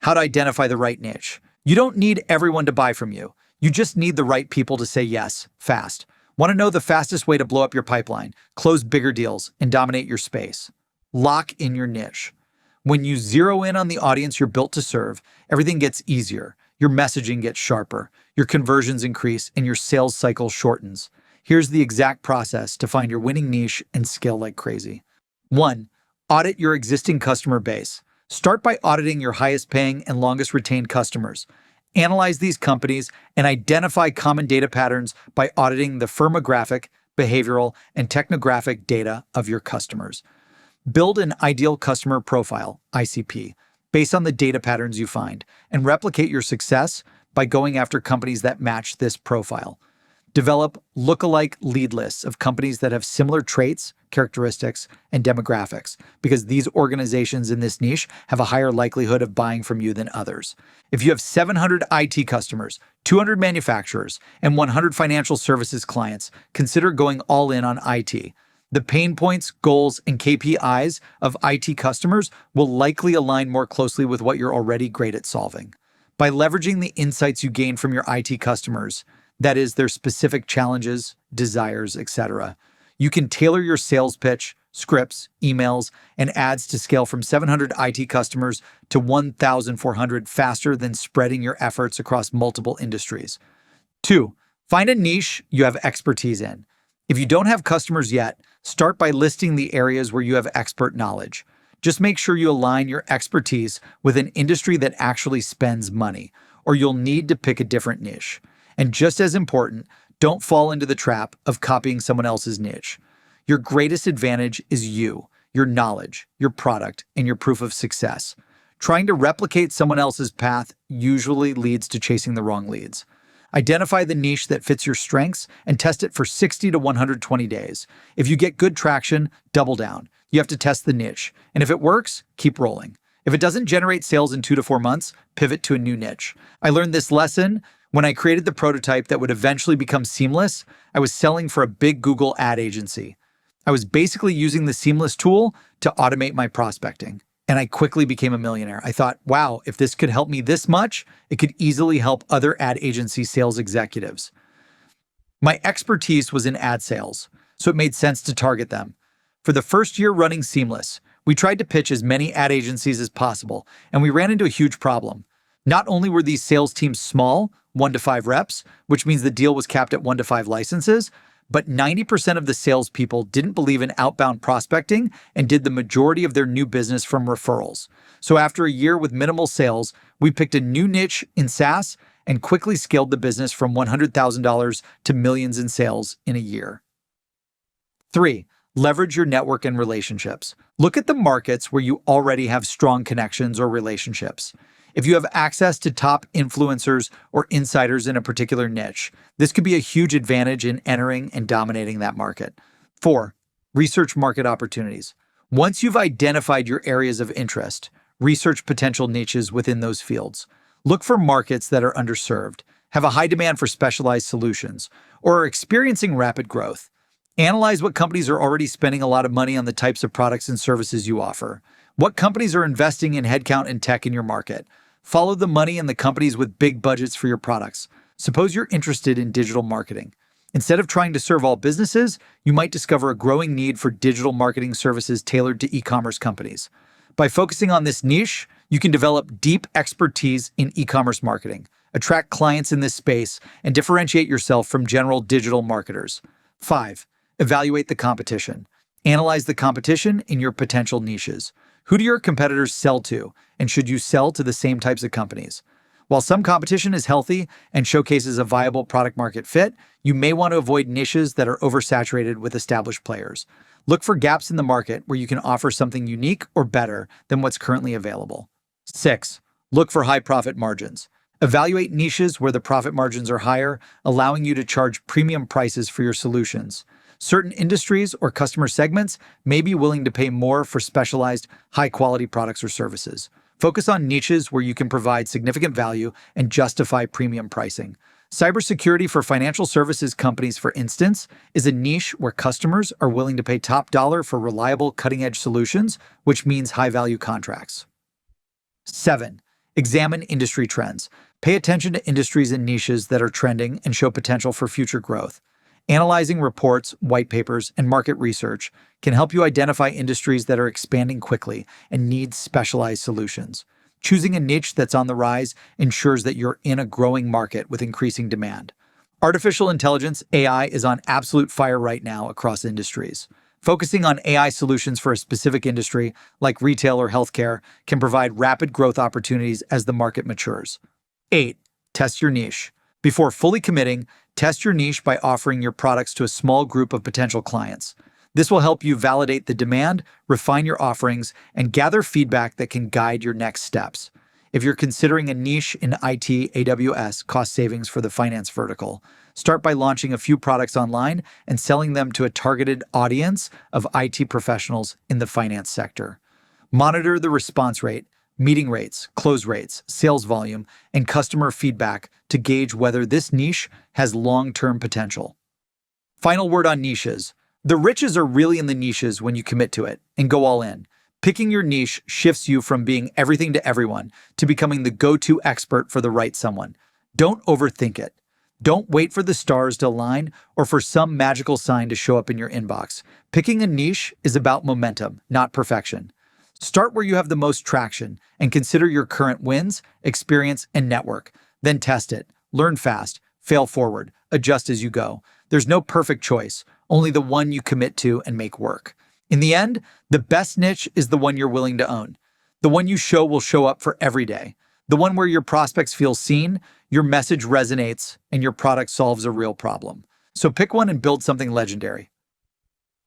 How to identify the right niche. You don't need everyone to buy from you. You just need the right people to say yes, fast. Want to know the fastest way to blow up your pipeline, close bigger deals, and dominate your space? Lock in your niche. When you zero in on the audience you're built to serve, everything gets easier. Your messaging gets sharper, your conversions increase, and your sales cycle shortens. Here's the exact process to find your winning niche and scale like crazy. 1. Audit your existing customer base. Start by auditing your highest paying and longest retained customers. Analyze these companies and identify common data patterns by auditing the firmographic, behavioral, and technographic data of your customers. Build an ideal customer profile, ICP, based on the data patterns you find, and replicate your success by going after companies that match this profile. Develop lookalike lead lists of companies that have similar traits, characteristics, and demographics, because these organizations in this niche have a higher likelihood of buying from you than others. If you have 700 IT customers, 200 manufacturers, and 100 financial services clients, consider going all in on IT. The pain points, goals, and KPIs of IT customers will likely align more closely with what you're already great at solving. By leveraging the insights you gain from your IT customers, that is, their specific challenges, desires, etc., you can tailor your sales pitch, scripts, emails, and ads to scale from 700 IT customers to 1,400 faster than spreading your efforts across multiple industries. 2. Find a niche you have expertise in. If you don't have customers yet, start by listing the areas where you have expert knowledge. Just make sure you align your expertise with an industry that actually spends money, or you'll need to pick a different niche. And just as important, don't fall into the trap of copying someone else's niche. Your greatest advantage is you, your knowledge, your product, and your proof of success. Trying to replicate someone else's path usually leads to chasing the wrong leads. Identify the niche that fits your strengths and test it for 60 to 120 days. If you get good traction, double down. You have to test the niche. And if it works, keep rolling. If it doesn't generate sales in 2 to 4 months, pivot to a new niche. I learned this lesson when I created the prototype that would eventually become Seamless. I was selling for a big Google ad agency. I was basically using the Seamless tool to automate my prospecting, and I quickly became a millionaire. I thought, wow, if this could help me this much, it could easily help other ad agency sales executives. My expertise was in ad sales, so it made sense to target them. For the first year running Seamless, we tried to pitch as many ad agencies as possible, and we ran into a huge problem. Not only were these sales teams small, 1 to 5 reps, which means the deal was capped at 1 to 5 licenses, but 90% of the salespeople didn't believe in outbound prospecting and did the majority of their new business from referrals. So after a year with minimal sales, we picked a new niche in SaaS and quickly scaled the business from $100,000 to millions in sales in a year. 3. Leverage your network and relationships. Look at the markets where you already have strong connections or relationships. If you have access to top influencers or insiders in a particular niche, this could be a huge advantage in entering and dominating that market. 4. Research market opportunities. Once you've identified your areas of interest, research potential niches within those fields. Look for markets that are underserved, have a high demand for specialized solutions, or are experiencing rapid growth. Analyze what companies are already spending a lot of money on the types of products and services you offer. What companies are investing in headcount and tech in your market? Follow the money and the companies with big budgets for your products. Suppose you're interested in digital marketing. Instead of trying to serve all businesses, you might discover a growing need for digital marketing services tailored to e-commerce companies. By focusing on this niche, you can develop deep expertise in e-commerce marketing, attract clients in this space, and differentiate yourself from general digital marketers. 5. Evaluate the competition. Analyze the competition in your potential niches. Who do your competitors sell to, and should you sell to the same types of companies? While some competition is healthy and showcases a viable product-market fit, you may want to avoid niches that are oversaturated with established players. Look for gaps in the market where you can offer something unique or better than what's currently available. 6. Look for high profit margins. Evaluate niches where the profit margins are higher, allowing you to charge premium prices for your solutions. Certain industries or customer segments may be willing to pay more for specialized, high-quality products or services. Focus on niches where you can provide significant value and justify premium pricing. Cybersecurity for financial services companies, for instance, is a niche where customers are willing to pay top dollar for reliable, cutting-edge solutions, which means high-value contracts. 7. Examine industry trends. Pay attention to industries and niches that are trending and show potential for future growth. Analyzing reports, white papers, and market research can help you identify industries that are expanding quickly and need specialized solutions. Choosing a niche that's on the rise ensures that you're in a growing market with increasing demand. Artificial intelligence, AI, is on absolute fire right now across industries. Focusing on AI solutions for a specific industry, like retail or healthcare, can provide rapid growth opportunities as the market matures. 8. Test your niche. Before fully committing, test your niche by offering your products to a small group of potential clients. This will help you validate the demand, refine your offerings, and gather feedback that can guide your next steps. If you're considering a niche in IT, AWS, cost savings for the finance vertical, start by launching a few products online and selling them to a targeted audience of IT professionals in the finance sector. Monitor the response rate, meeting rates, close rates, sales volume, and customer feedback to gauge whether this niche has long-term potential. Final word on niches. The riches are really in the niches when you commit to it and go all in. Picking your niche shifts you from being everything to everyone to becoming the go-to expert for the right someone. Don't overthink it. Don't wait for the stars to align or for some magical sign to show up in your inbox. Picking a niche is about momentum, not perfection. Start where you have the most traction and consider your current wins, experience, and network. Then test it, learn fast, fail forward, adjust as you go. There's no perfect choice, only the one you commit to and make work. In the end, the best niche is the one you're willing to own. The one you show will show up for every day. The one where your prospects feel seen, your message resonates, and your product solves a real problem. So pick one and build something legendary.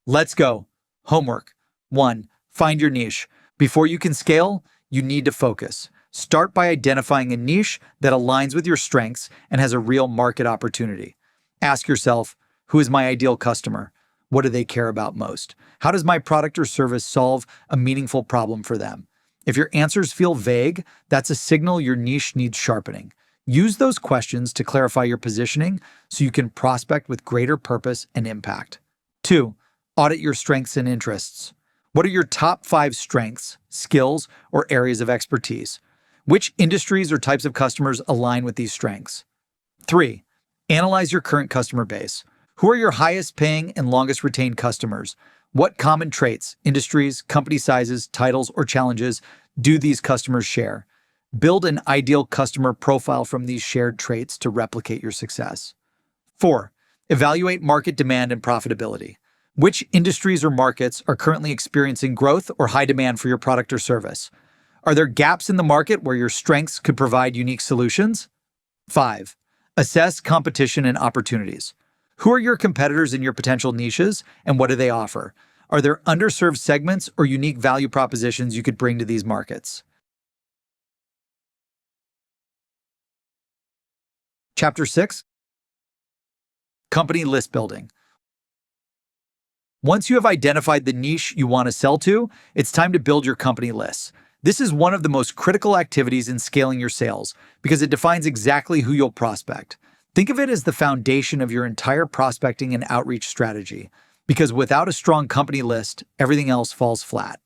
Let's go. Homework. 1. Find your niche. Before you can scale, you need to focus. Start by identifying a niche that aligns with your strengths and has a real market opportunity. Ask yourself, who is my ideal customer? What do they care about most? How does my product or service solve a meaningful problem for them? If your answers feel vague, that's a signal your niche needs sharpening. Use those questions to clarify your positioning so you can prospect with greater purpose and impact. 2. Audit your strengths and interests. What are your top 5 strengths, skills, or areas of expertise? Which industries or types of customers align with these strengths? 3. Analyze your current customer base. Who are your highest paying and longest retained customers? What common traits, industries, company sizes, titles, or challenges do these customers share? Build an ideal customer profile from these shared traits to replicate your success. 4. Evaluate market demand and profitability. Which industries or markets are currently experiencing growth or high demand for your product or service? Are there gaps in the market where your strengths could provide unique solutions? 5. Assess competition and opportunities. Who are your competitors in your potential niches, and what do they offer? Are there underserved segments or unique value propositions you could bring to these markets? Chapter 6. Company list building. Once you have identified the niche you want to sell to, it's time to build your company lists. This is one of the most critical activities in scaling your sales because it defines exactly who you'll prospect. Think of it as the foundation of your entire prospecting and outreach strategy, because without a strong company list, everything else falls flat.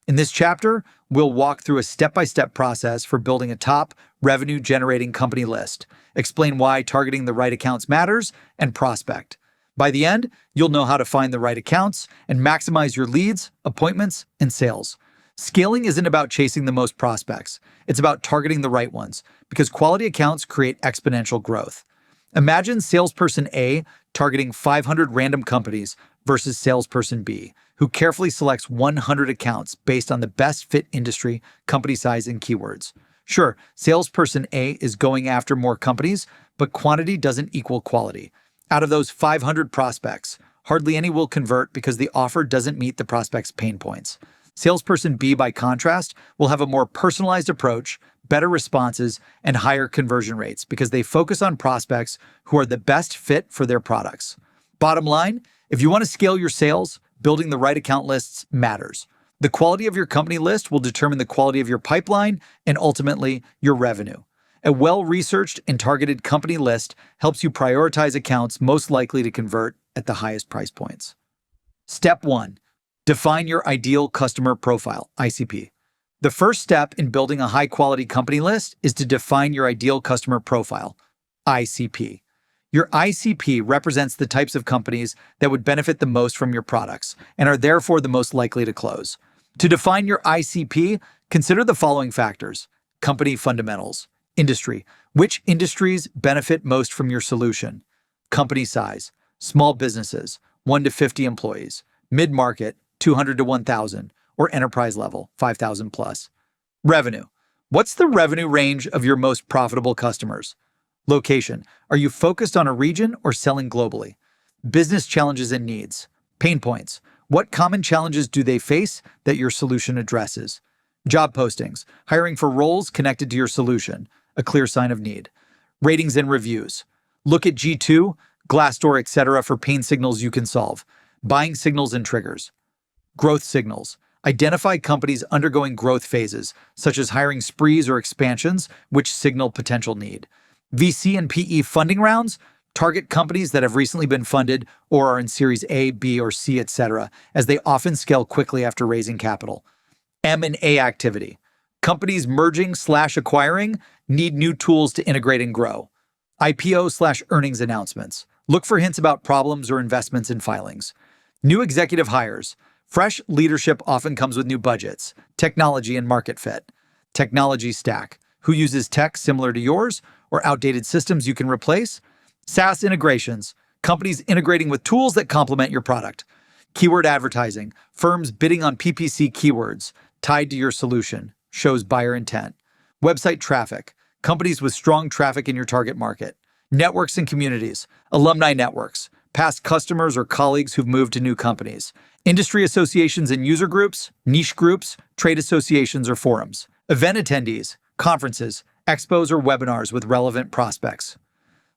In this chapter, we'll walk through a step-by-step process for building a top, revenue-generating company list, explain why targeting the right accounts matters, and prospect. By the end, you'll know how to find the right accounts and maximize your leads, appointments, and sales. Scaling isn't about chasing the most prospects. It's about targeting the right ones, because quality accounts create exponential growth. Imagine salesperson A targeting 500 random companies versus salesperson B, who carefully selects 100 accounts based on the best fit industry, company size, and keywords. Sure, salesperson A is going after more companies, but quantity doesn't equal quality. Out of those 500 prospects, hardly any will convert because the offer doesn't meet the prospect's pain points. Salesperson B, by contrast, will have a more personalized approach, better responses, and higher conversion rates because they focus on prospects who are the best fit for their products. Bottom line, if you want to scale your sales, building the right account lists matters. The quality of your company list will determine the quality of your pipeline and ultimately your revenue. A well-researched and targeted company list helps you prioritize accounts most likely to convert at the highest price points. Step 1. Define your ideal customer profile, ICP. The first step in building a high-quality company list is to define your ideal customer profile, ICP. Your ICP represents the types of companies that would benefit the most from your products and are therefore the most likely to close. To define your ICP, consider the following factors: company fundamentals, industry, which industries benefit most from your solution, company size, small businesses, 1 to 50 employees, mid-market, 200 to 1,000, or enterprise level, 5,000 plus. Revenue. What's the revenue range of your most profitable customers? Location. Are you focused on a region or selling globally? Business challenges and needs. Pain points. What common challenges do they face that your solution addresses? Job postings. Hiring for roles connected to your solution, a clear sign of need. Ratings and reviews. Look at G2, Glassdoor, etc. for pain signals you can solve. Buying signals and triggers. Growth signals. Identify companies undergoing growth phases, such as hiring sprees or expansions, which signal potential need. VC and PE funding rounds. Target companies that have recently been funded or are in Series A, B, or C, etc., as they often scale quickly after raising capital. M&A activity. Companies merging/acquiring need new tools to integrate and grow. IPO/earnings announcements. Look for hints about problems or investments in filings. New executive hires. Fresh leadership often comes with new budgets, technology, and market fit. Technology stack. Who uses tech similar to yours or outdated systems you can replace? SaaS integrations. Companies integrating with tools that complement your product. Keyword advertising. Firms bidding on PPC keywords tied to your solution. Shows buyer intent. Website traffic. Companies with strong traffic in your target market. Networks and communities. Alumni networks. Past customers or colleagues who've moved to new companies. Industry associations and user groups, niche groups, trade associations or forums. Event attendees, conferences, expos or webinars with relevant prospects.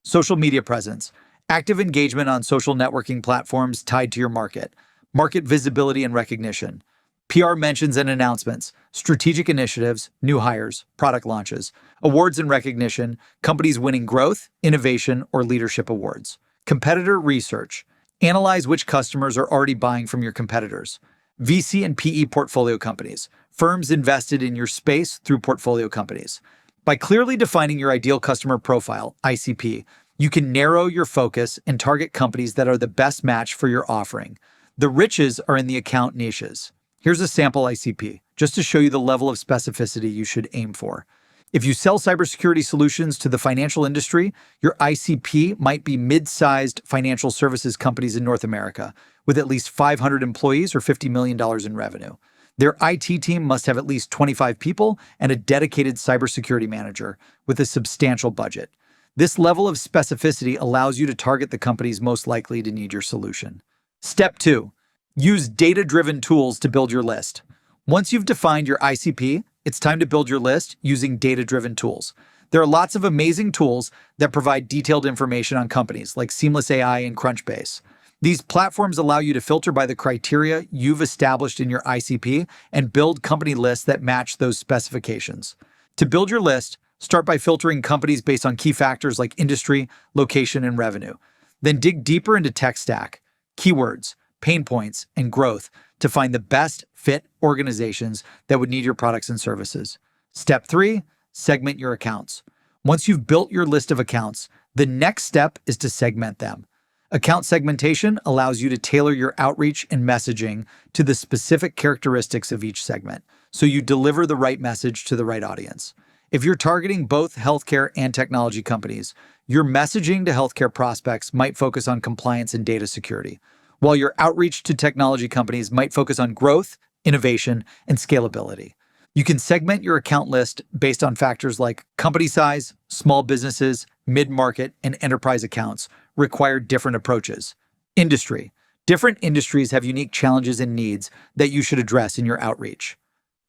Social media presence. Active engagement on social networking platforms tied to your market. Market visibility and recognition. PR mentions and announcements, strategic initiatives, new hires, product launches, awards and recognition, companies winning growth, innovation, or leadership awards. Competitor research. Analyze which customers are already buying from your competitors. VC and PE portfolio companies. Firms invested in your space through portfolio companies. By clearly defining your ideal customer profile, ICP, you can narrow your focus and target companies that are the best match for your offering. The riches are in the account niches. Here's a sample ICP, just to show you the level of specificity you should aim for. If you sell cybersecurity solutions to the financial industry, your ICP might be mid-sized financial services companies in North America, with at least 500 employees or $50 million in revenue. Their IT team must have at least 25 people and a dedicated cybersecurity manager with a substantial budget. This level of specificity allows you to target the companies most likely to need your solution. Step 2. Use data-driven tools to build your list. Once you've defined your ICP, it's time to build your list using data-driven tools. There are lots of amazing tools that provide detailed information on companies like Seamless AI and Crunchbase. These platforms allow you to filter by the criteria you've established in your ICP and build company lists that match those specifications. To build your list, start by filtering companies based on key factors like industry, location, and revenue. Then dig deeper into tech stack, keywords, pain points, and growth to find the best fit organizations that would need your products and services. Step 3, segment your accounts. Once you've built your list of accounts, the next step is to segment them. Account segmentation allows you to tailor your outreach and messaging to the specific characteristics of each segment, so you deliver the right message to the right audience. If you're targeting both healthcare and technology companies, your messaging to healthcare prospects might focus on compliance and data security, while your outreach to technology companies might focus on growth, innovation, and scalability. You can segment your account list based on factors like company size, small businesses, mid-market, and enterprise accounts require different approaches. Industry. Different industries have unique challenges and needs that you should address in your outreach.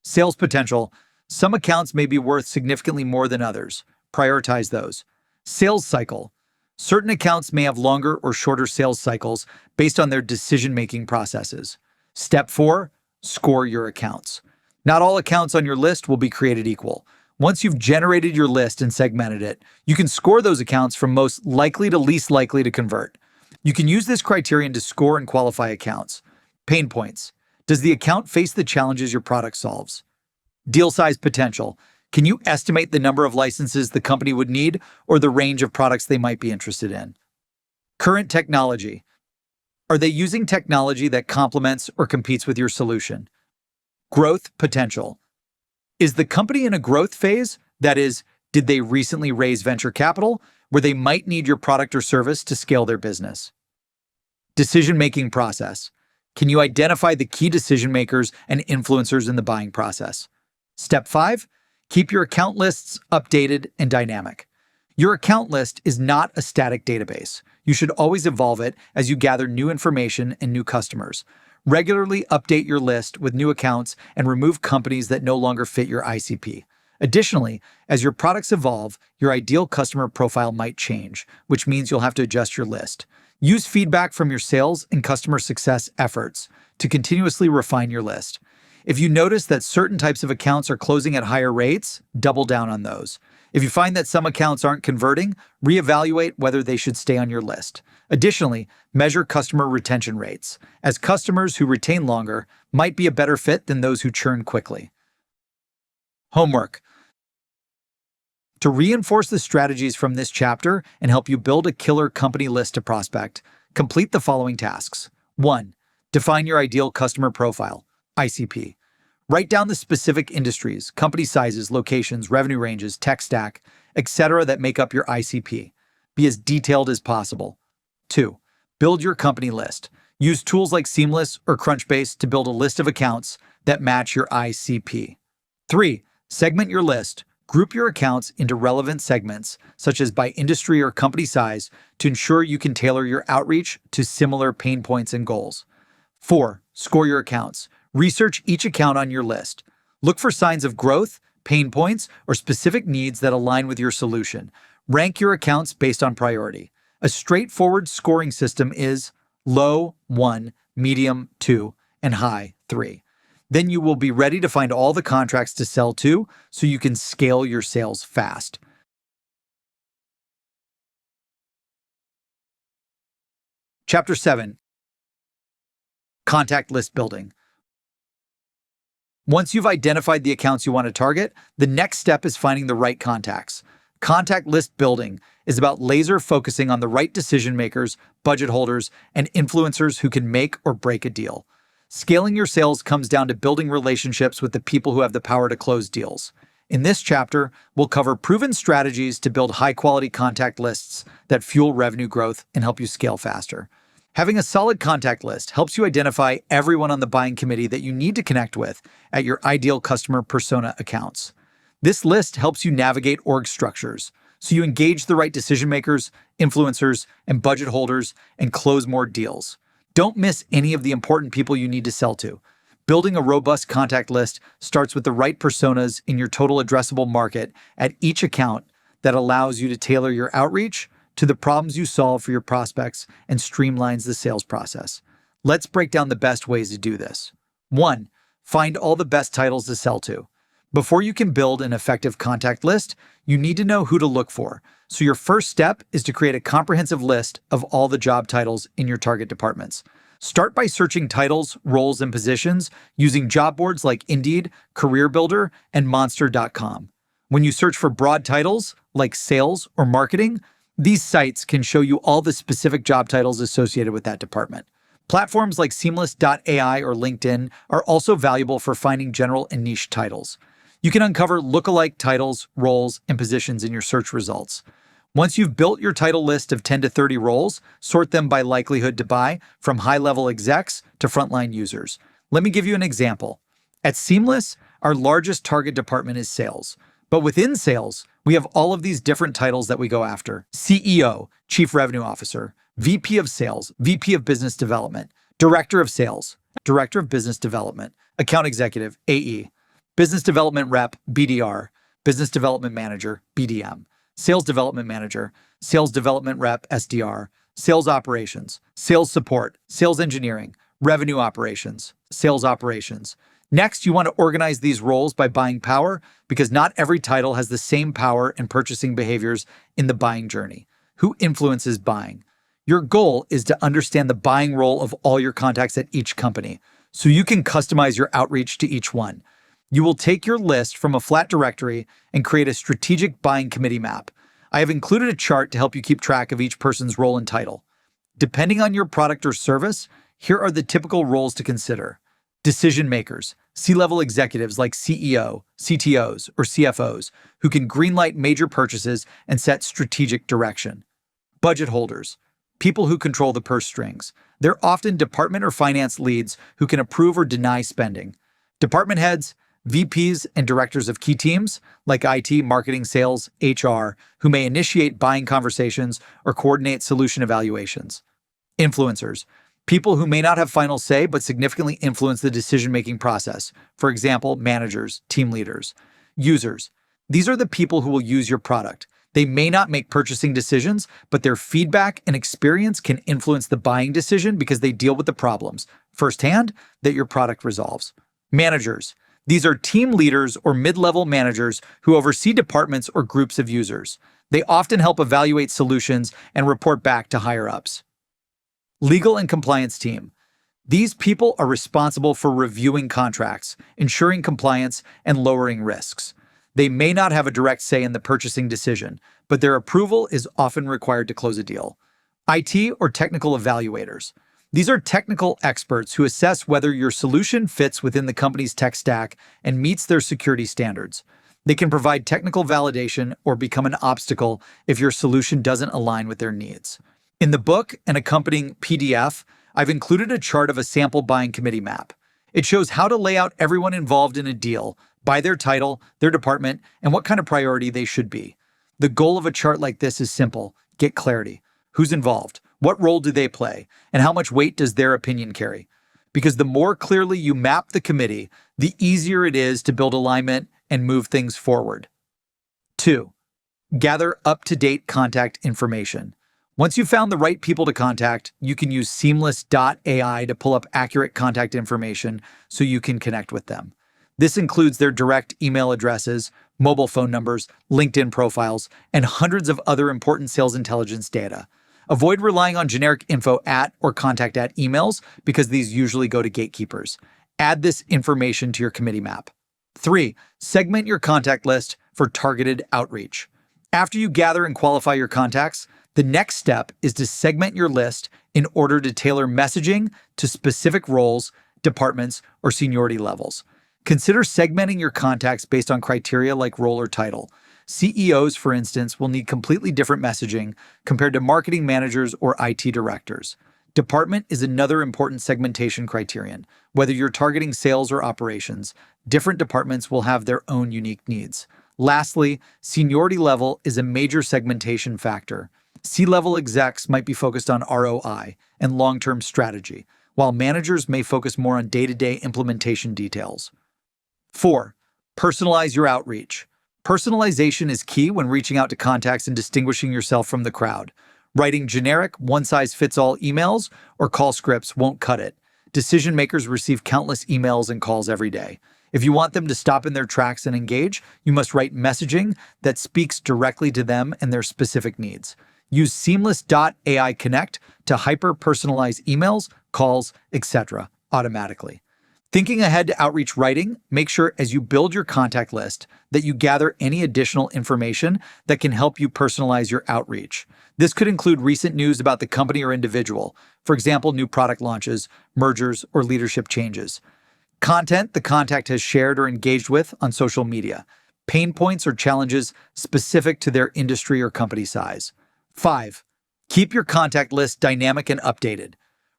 Sales potential. Some accounts may be worth significantly more than others. Prioritize those. Sales cycle. Certain accounts may have longer or shorter sales cycles based on their decision-making processes. Step 4, score your accounts. Not all accounts on your list will be created equal. Once you've generated your list and segmented it, you can score those accounts from most likely to least likely to convert. You can use this criterion to score and qualify accounts. Pain points. Does the account face the challenges your product solves? Deal size potential. Can you estimate the number of licenses the company would need or the range of products they might be interested in? Current technology. Are they using technology that complements or competes with your solution? Growth potential. Is the company in a growth phase? That is, did they recently raise venture capital where they might need your product or service to scale their business? Decision-making process. Can you identify the key decision makers and influencers in the buying process? Step 5. Keep your account lists updated and dynamic. Your account list is not a static database. You should always evolve it as you gather new information and new customers. Regularly update your list with new accounts and remove companies that no longer fit your ICP. Additionally, as your products evolve, your ideal customer profile might change, which means you'll have to adjust your list. Use feedback from your sales and customer success efforts to continuously refine your list. If you notice that certain types of accounts are closing at higher rates, double down on those. If you find that some accounts aren't converting, reevaluate whether they should stay on your list. Additionally, measure customer retention rates, as customers who retain longer might be a better fit than those who churn quickly. Homework. To reinforce the strategies from this chapter and help you build a killer company list to prospect, complete the following tasks. 1. Define your ideal customer profile, ICP. Write down the specific industries, company sizes, locations, revenue ranges, tech stack, etc. that make up your ICP. Be as detailed as possible. 2. Build your company list. Use tools like Seamless or Crunchbase to build a list of accounts that match your ICP. 3. Segment your list. Group your accounts into relevant segments, such as by industry or company size, to ensure you can tailor your outreach to similar pain points and goals. 4. Score your accounts. Research each account on your list. Look for signs of growth, pain points, or specific needs that align with your solution. Rank your accounts based on priority. A straightforward scoring system is low 1, medium 2, and high 3. Then you will be ready to find all the contracts to sell to so you can scale your sales fast. Chapter 7. Contact list building. Once you've identified the accounts you want to target, the next step is finding the right contacts. Contact list building is about laser focusing on the right decision makers, budget holders, and influencers who can make or break a deal. Scaling your sales comes down to building relationships with the people who have the power to close deals. In this chapter, we'll cover proven strategies to build high-quality contact lists that fuel revenue growth and help you scale faster. Having a solid contact list helps you identify everyone on the buying committee that you need to connect with at your ideal customer persona accounts. This list helps you navigate org structures, so you engage the right decision makers, influencers, and budget holders and close more deals. Don't miss any of the important people you need to sell to. Building a robust contact list starts with the right personas in your total addressable market at each account that allows you to tailor your outreach to the problems you solve for your prospects and streamlines the sales process. Let's break down the best ways to do this. 1. Find all the best titles to sell to. Before you can build an effective contact list, you need to know who to look for. So your first step is to create a comprehensive list of all the job titles in your target departments. Start by searching titles, roles, and positions using job boards like Indeed, CareerBuilder, and Monster.com. When you search for broad titles like sales or marketing, these sites can show you all the specific job titles associated with that department. Platforms like Seamless.ai or LinkedIn are also valuable for finding general and niche titles. You can uncover lookalike titles, roles, and positions in your search results. Once you've built your title list of 10 to 30 roles, sort them by likelihood to buy, from high-level execs to frontline users. Let me give you an example. At Seamless, our largest target department is sales. But within sales, we have all of these different titles that we go after: CEO, Chief Revenue Officer, VP of Sales, VP of Business Development, Director of Sales, Director of Business Development, Account Executive, AE, Business Development Rep, BDR, Business Development Manager, BDM, Sales Development Manager, Sales Development Rep, SDR, Sales Operations, Sales Support, Sales Engineering, Revenue Operations, Sales Operations. Next, you want to organize these roles by buying power, because not every title has the same power and purchasing behaviors in the buying journey. Who influences buying? Your goal is to understand the buying role of all your contacts at each company, so you can customize your outreach to each one. You will take your list from a flat directory and create a strategic buying committee map. I have included a chart to help you keep track of each person's role and title. Depending on your product or service, here are the typical roles to consider. Decision makers, C-level executives like CEO, CTOs, or CFOs, who can greenlight major purchases and set strategic direction. Budget holders, people who control the purse strings. They're often department or finance leads who can approve or deny spending. Department heads, VPs, and directors of key teams like IT, marketing, sales, HR, who may initiate buying conversations or coordinate solution evaluations. Influencers, people who may not have final say but significantly influence the decision-making process. For example, managers, team leaders. Users, these are the people who will use your product. They may not make purchasing decisions, but their feedback and experience can influence the buying decision because they deal with the problems firsthand that your product resolves. Managers, these are team leaders or mid-level managers who oversee departments or groups of users. They often help evaluate solutions and report back to higher-ups. Legal and compliance team. These people are responsible for reviewing contracts, ensuring compliance, and lowering risks. They may not have a direct say in the purchasing decision, but their approval is often required to close a deal. IT or technical evaluators. These are technical experts who assess whether your solution fits within the company's tech stack and meets their security standards. They can provide technical validation or become an obstacle if your solution doesn't align with their needs. In the book and accompanying PDF, I've included a chart of a sample buying committee map. It shows how to lay out everyone involved in a deal by their title, their department, and what kind of priority they should be. The goal of a chart like this is simple: get clarity. Who's involved? What role do they play? And how much weight does their opinion carry? Because the more clearly you map the committee, the easier it is to build alignment and move things forward. 2. Gather up-to-date contact information. Once you've found the right people to contact, you can use seamless.ai to pull up accurate contact information so you can connect with them. This includes their direct email addresses, mobile phone numbers, LinkedIn profiles, and hundreds of other important sales intelligence data. Avoid relying on generic info at or contact at emails because these usually go to gatekeepers. Add this information to your committee map. 3. Segment your contact list for targeted outreach. After you gather and qualify your contacts, the next step is to segment your list in order to tailor messaging to specific roles, departments, or seniority levels. Consider segmenting your contacts based on criteria like role or title. CEOs, for instance, will need completely different messaging compared to marketing managers or IT directors. Department is another important segmentation criterion. Whether you're targeting sales or operations, different departments will have their own unique needs. Lastly, seniority level is a major segmentation factor. C-level execs might be focused on ROI and long-term strategy, while managers may focus more on day-to-day implementation details. 4. Personalize your outreach. Personalization is key when reaching out to contacts and distinguishing yourself from the crowd. Writing generic, one-size-fits-all emails or call scripts won't cut it. Decision makers receive countless emails and calls every day. If you want them to stop in their tracks and engage, you must write messaging that speaks directly to them and their specific needs. Use seamless.ai Connect to hyper-personalize emails, calls, etc. automatically. Thinking ahead to outreach writing, make sure as you build your contact list that you gather any additional information that can help you personalize your outreach. This could include recent news about the company or individual, for example, new product launches, mergers, or leadership changes. Content the contact has shared or engaged with on social media. Pain points or challenges specific to their industry or company size. 5. Keep your contact list dynamic and updated.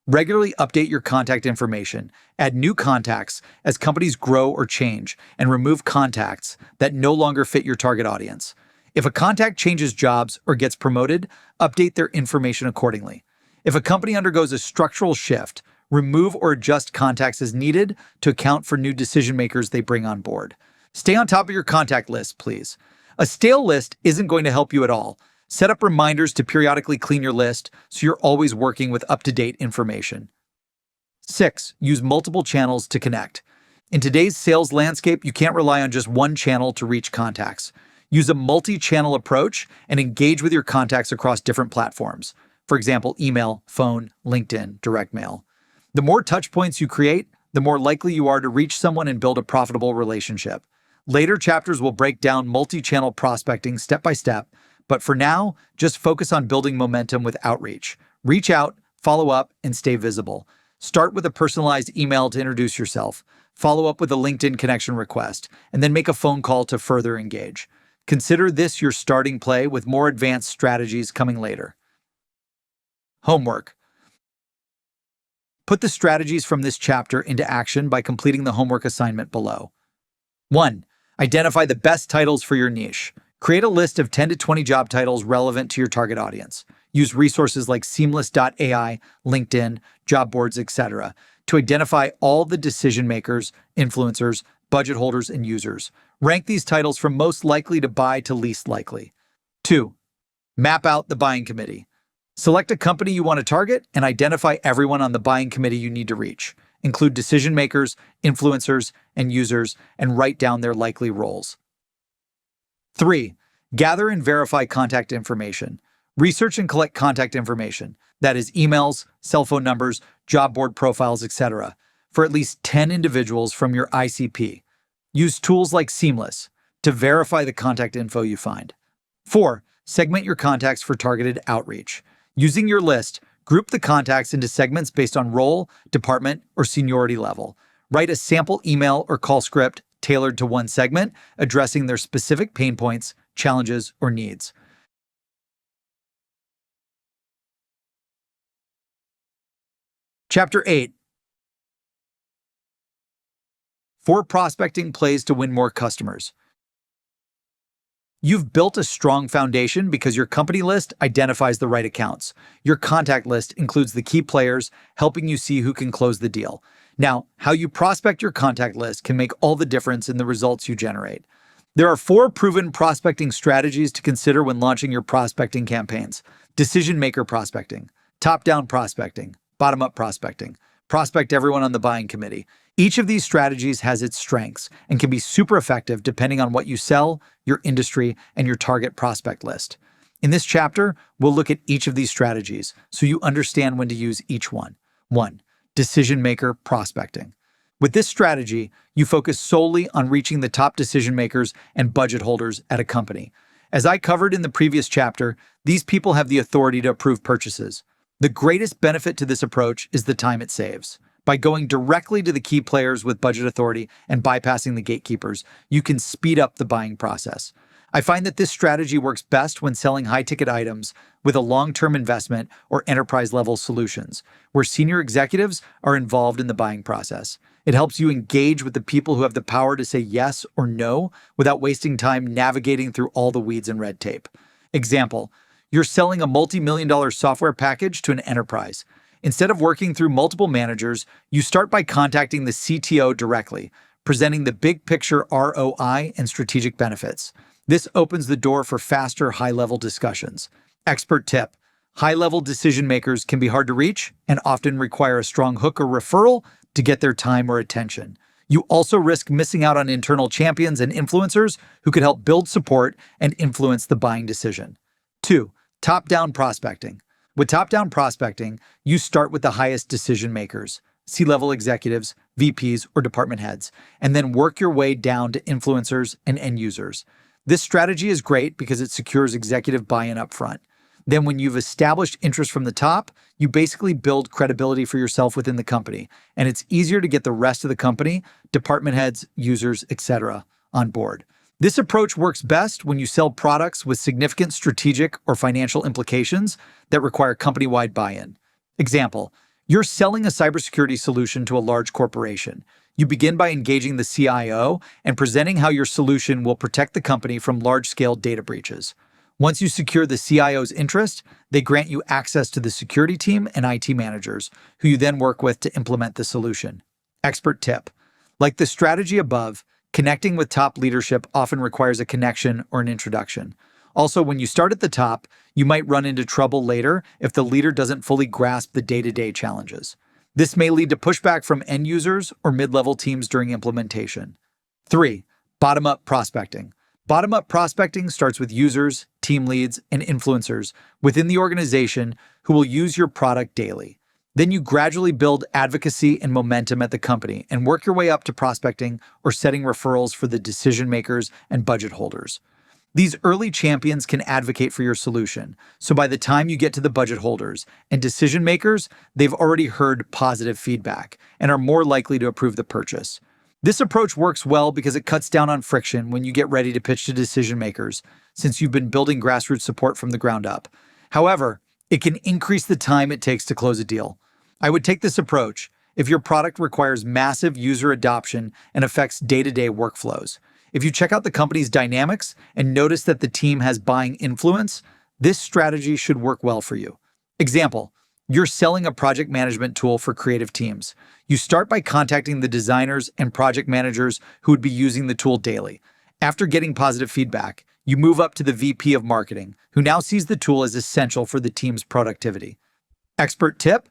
Regularly update your contact information, add new contacts as companies grow or change, and remove contacts that no longer fit your target audience. If a contact changes jobs or gets promoted, update their information accordingly. If a company undergoes a structural shift, remove or adjust contacts as needed to account for new decision makers they bring on board. Stay on top of your contact list, please. A stale list isn't going to help you at all. Set up reminders to periodically clean your list so you're always working with up-to-date information. 6. Use multiple channels to connect. In today's sales landscape, you can't rely on just one channel to reach contacts. Use a multi-channel approach and engage with your contacts across different platforms. For example, email, phone, LinkedIn, direct mail. The more touch points you create, the more likely you are to reach someone and build a profitable relationship. Later chapters will break down multi-channel prospecting step by step, but for now, just focus on building momentum with outreach. Reach out, follow up, and stay visible. Start with a personalized email to introduce yourself, follow up with a LinkedIn connection request, and then make a phone call to further engage. Consider this your starting play with more advanced strategies coming later. Homework. Put the strategies from this chapter into action by completing the homework assignment below. 1. Identify the best titles for your niche. Create a list of 10 to 20 job titles relevant to your target audience. Use resources like seamless.ai, LinkedIn, job boards, etc. to identify all the decision makers, influencers, budget holders, and users. Rank these titles from most likely to buy to least likely. 2. Map out the buying committee. Select a company you want to target and identify everyone on the buying committee you need to reach. Include decision makers, influencers, and users, and write down their likely roles. 3. Gather and verify contact information. Research and collect contact information, that is emails, cell phone numbers, job board profiles, etc., for at least 10 individuals from your ICP. Use tools like Seamless to verify the contact info you find. 4. Segment your contacts for targeted outreach. Using your list, group the contacts into segments based on role, department, or seniority level. Write a sample email or call script tailored to one segment, addressing their specific pain points, challenges, or needs. Chapter 8. 4 prospecting plays to win more customers. You've built a strong foundation because your company list identifies the right accounts. Your contact list includes the key players, helping you see who can close the deal. Now, how you prospect your contact list can make all the difference in the results you generate. There are 4 proven prospecting strategies to consider when launching your prospecting campaigns. Decision maker prospecting, top-down prospecting, bottom-up prospecting, prospect everyone on the buying committee. Each of these strategies has its strengths and can be super effective depending on what you sell, your industry, and your target prospect list. In this chapter, we'll look at each of these strategies so you understand when to use each one. 1. Decision maker prospecting. With this strategy, you focus solely on reaching the top decision makers and budget holders at a company. As I covered in the previous chapter, these people have the authority to approve purchases. The greatest benefit to this approach is the time it saves. By going directly to the key players with budget authority and bypassing the gatekeepers, you can speed up the buying process. I find that this strategy works best when selling high-ticket items with a long-term investment or enterprise-level solutions, where senior executives are involved in the buying process. It helps you engage with the people who have the power to say yes or no without wasting time navigating through all the weeds and red tape. Example, you're selling a multi-million-dollar software package to an enterprise. Instead of working through multiple managers, you start by contacting the CTO directly, presenting the big picture ROI and strategic benefits. This opens the door for faster, high-level discussions. Expert tip: high-level decision makers can be hard to reach and often require a strong hook or referral to get their time or attention. You also risk missing out on internal champions and influencers who could help build support and influence the buying decision. 2. Top-down prospecting. With top-down prospecting, you start with the highest decision makers, C-level executives, VPs, or department heads, and then work your way down to influencers and end users. This strategy is great because it secures executive buy-in up front. Then when you've established interest from the top, you basically build credibility for yourself within the company, and it's easier to get the rest of the company, department heads, users, etc., on board. This approach works best when you sell products with significant strategic or financial implications that require company-wide buy-in. Example, you're selling a cybersecurity solution to a large corporation. You begin by engaging the CIO and presenting how your solution will protect the company from large-scale data breaches. Once you secure the CIO's interest, they grant you access to the security team and IT managers, who you then work with to implement the solution. Expert tip: like the strategy above, connecting with top leadership often requires a connection or an introduction. Also, when you start at the top, you might run into trouble later if the leader doesn't fully grasp the day-to-day challenges. This may lead to pushback from end users or mid-level teams during implementation. 3. Bottom-up prospecting. Bottom-up prospecting starts with users, team leads, and influencers within the organization who will use your product daily. Then you gradually build advocacy and momentum at the company and work your way up to prospecting or setting referrals for the decision makers and budget holders. These early champions can advocate for your solution, so by the time you get to the budget holders and decision makers, they've already heard positive feedback and are more likely to approve the purchase. This approach works well because it cuts down on friction when you get ready to pitch to decision makers, since you've been building grassroots support from the ground up. However, it can increase the time it takes to close a deal. I would take this approach if your product requires massive user adoption and affects day-to-day workflows. If you check out the company's dynamics and notice that the team has buying influence, this strategy should work well for you. Example, you're selling a project management tool for creative teams. You start by contacting the designers and project managers who would be using the tool daily. After getting positive feedback, you move up to the VP of marketing, who now sees the tool as essential for the team's productivity. Expert tip: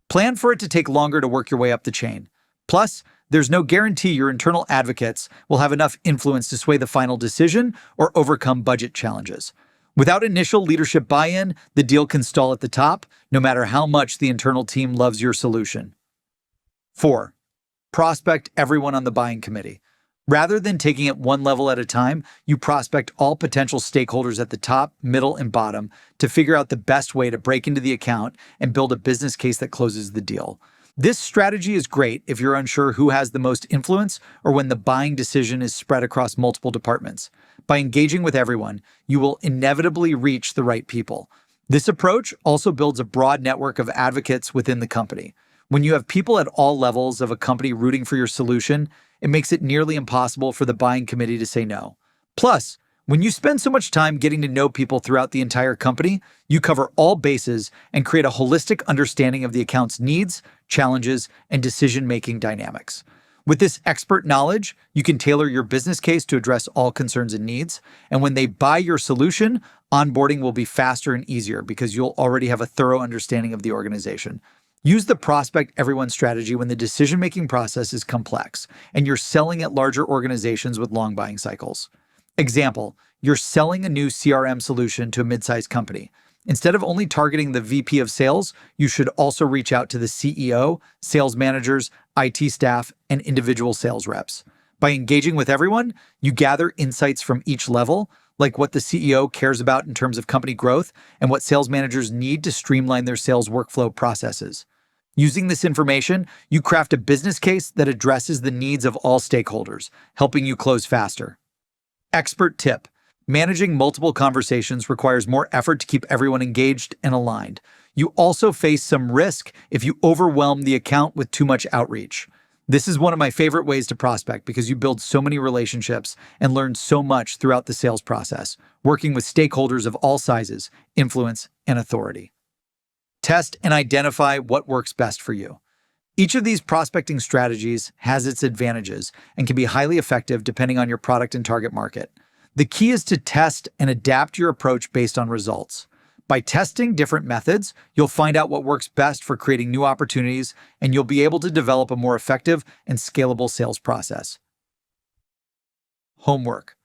plan for it to take longer to work your way up the chain. Plus, there's no guarantee your internal advocates will have enough influence to sway the final decision or overcome budget challenges. Without initial leadership buy-in, the deal can stall at the top, no matter how much the internal team loves your solution. 4. Prospect everyone on the buying committee. Rather than taking it one level at a time, you prospect all potential stakeholders at the top, middle, and bottom to figure out the best way to break into the account and build a business case that closes the deal. This strategy is great if you're unsure who has the most influence or when the buying decision is spread across multiple departments. By engaging with everyone, you will inevitably reach the right people. This approach also builds a broad network of advocates within the company. When you have people at all levels of a company rooting for your solution, it makes it nearly impossible for the buying committee to say no. Plus, when you spend so much time getting to know people throughout the entire company, you cover all bases and create a holistic understanding of the account's needs, challenges, and decision-making dynamics. With this expert knowledge, you can tailor your business case to address all concerns and needs. And when they buy your solution, onboarding will be faster and easier because you'll already have a thorough understanding of the organization. Use the prospect everyone strategy when the decision-making process is complex and you're selling at larger organizations with long buying cycles. Example, you're selling a new CRM solution to a mid-sized company. Instead of only targeting the VP of sales, you should also reach out to the CEO, sales managers, IT staff, and individual sales reps. By engaging with everyone, you gather insights from each level, like what the CEO cares about in terms of company growth and what sales managers need to streamline their sales workflow processes. Using this information, you craft a business case that addresses the needs of all stakeholders, helping you close faster. Expert tip. Managing multiple conversations requires more effort to keep everyone engaged and aligned. You also face some risk if you overwhelm the account with too much outreach. This is one of my favorite ways to prospect because you build so many relationships and learn so much throughout the sales process, working with stakeholders of all sizes, influence, and authority. Test and identify what works best for you. Each of these prospecting strategies has its advantages and can be highly effective depending on your product and target market. The key is to test and adapt your approach based on results. By testing different methods, you'll find out what works best for creating new opportunities, and you'll be able to develop a more effective and scalable sales process. Homework.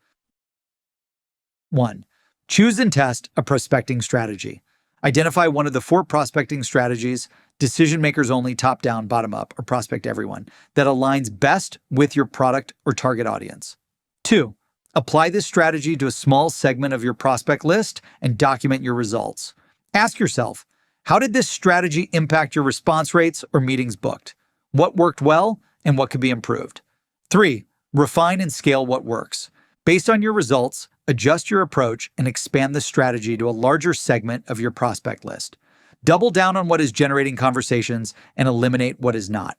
1. Choose and test a prospecting strategy. Identify one of the 4 prospecting strategies, decision makers only, top down, bottom up, or prospect everyone, that aligns best with your product or target audience. 2. Apply this strategy to a small segment of your prospect list and document your results. Ask yourself, how did this strategy impact your response rates or meetings booked? What worked well and what could be improved? 3. Refine and scale what works. Based on your results, adjust your approach and expand the strategy to a larger segment of your prospect list. Double down on what is generating conversations and eliminate what is not.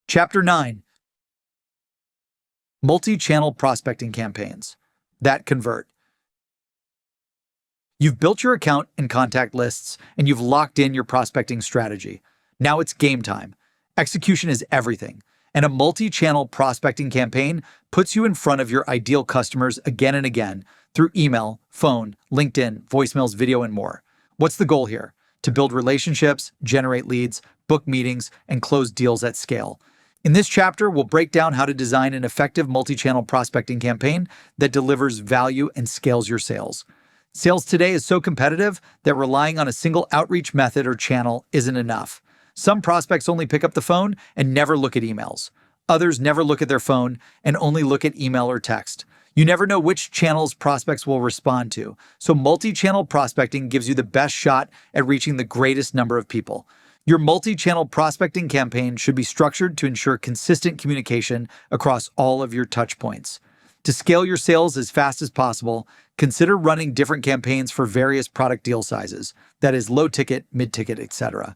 Chapter 9. Multi-channel prospecting campaigns that convert. You've built your account and contact lists, and you've locked in your prospecting strategy. Now it's game time. Execution is everything, and a multi-channel prospecting campaign puts you in front of your ideal customers again and again through email, phone, LinkedIn, voicemails, video, and more. What's the goal here? To build relationships, generate leads, book meetings, and close deals at scale. In this chapter, we'll break down how to design an effective multi-channel prospecting campaign that delivers value and scales your sales. Sales today is so competitive that relying on a single outreach method or channel isn't enough. Some prospects only pick up the phone and never look at emails. Others never look at their phone and only look at email or text. You never know which channels prospects will respond to, so multi-channel prospecting gives you the best shot at reaching the greatest number of people. Your multi-channel prospecting campaign should be structured to ensure consistent communication across all of your touch points. To scale your sales as fast as possible, consider running different campaigns for various product deal sizes, that is low ticket, mid ticket, etc.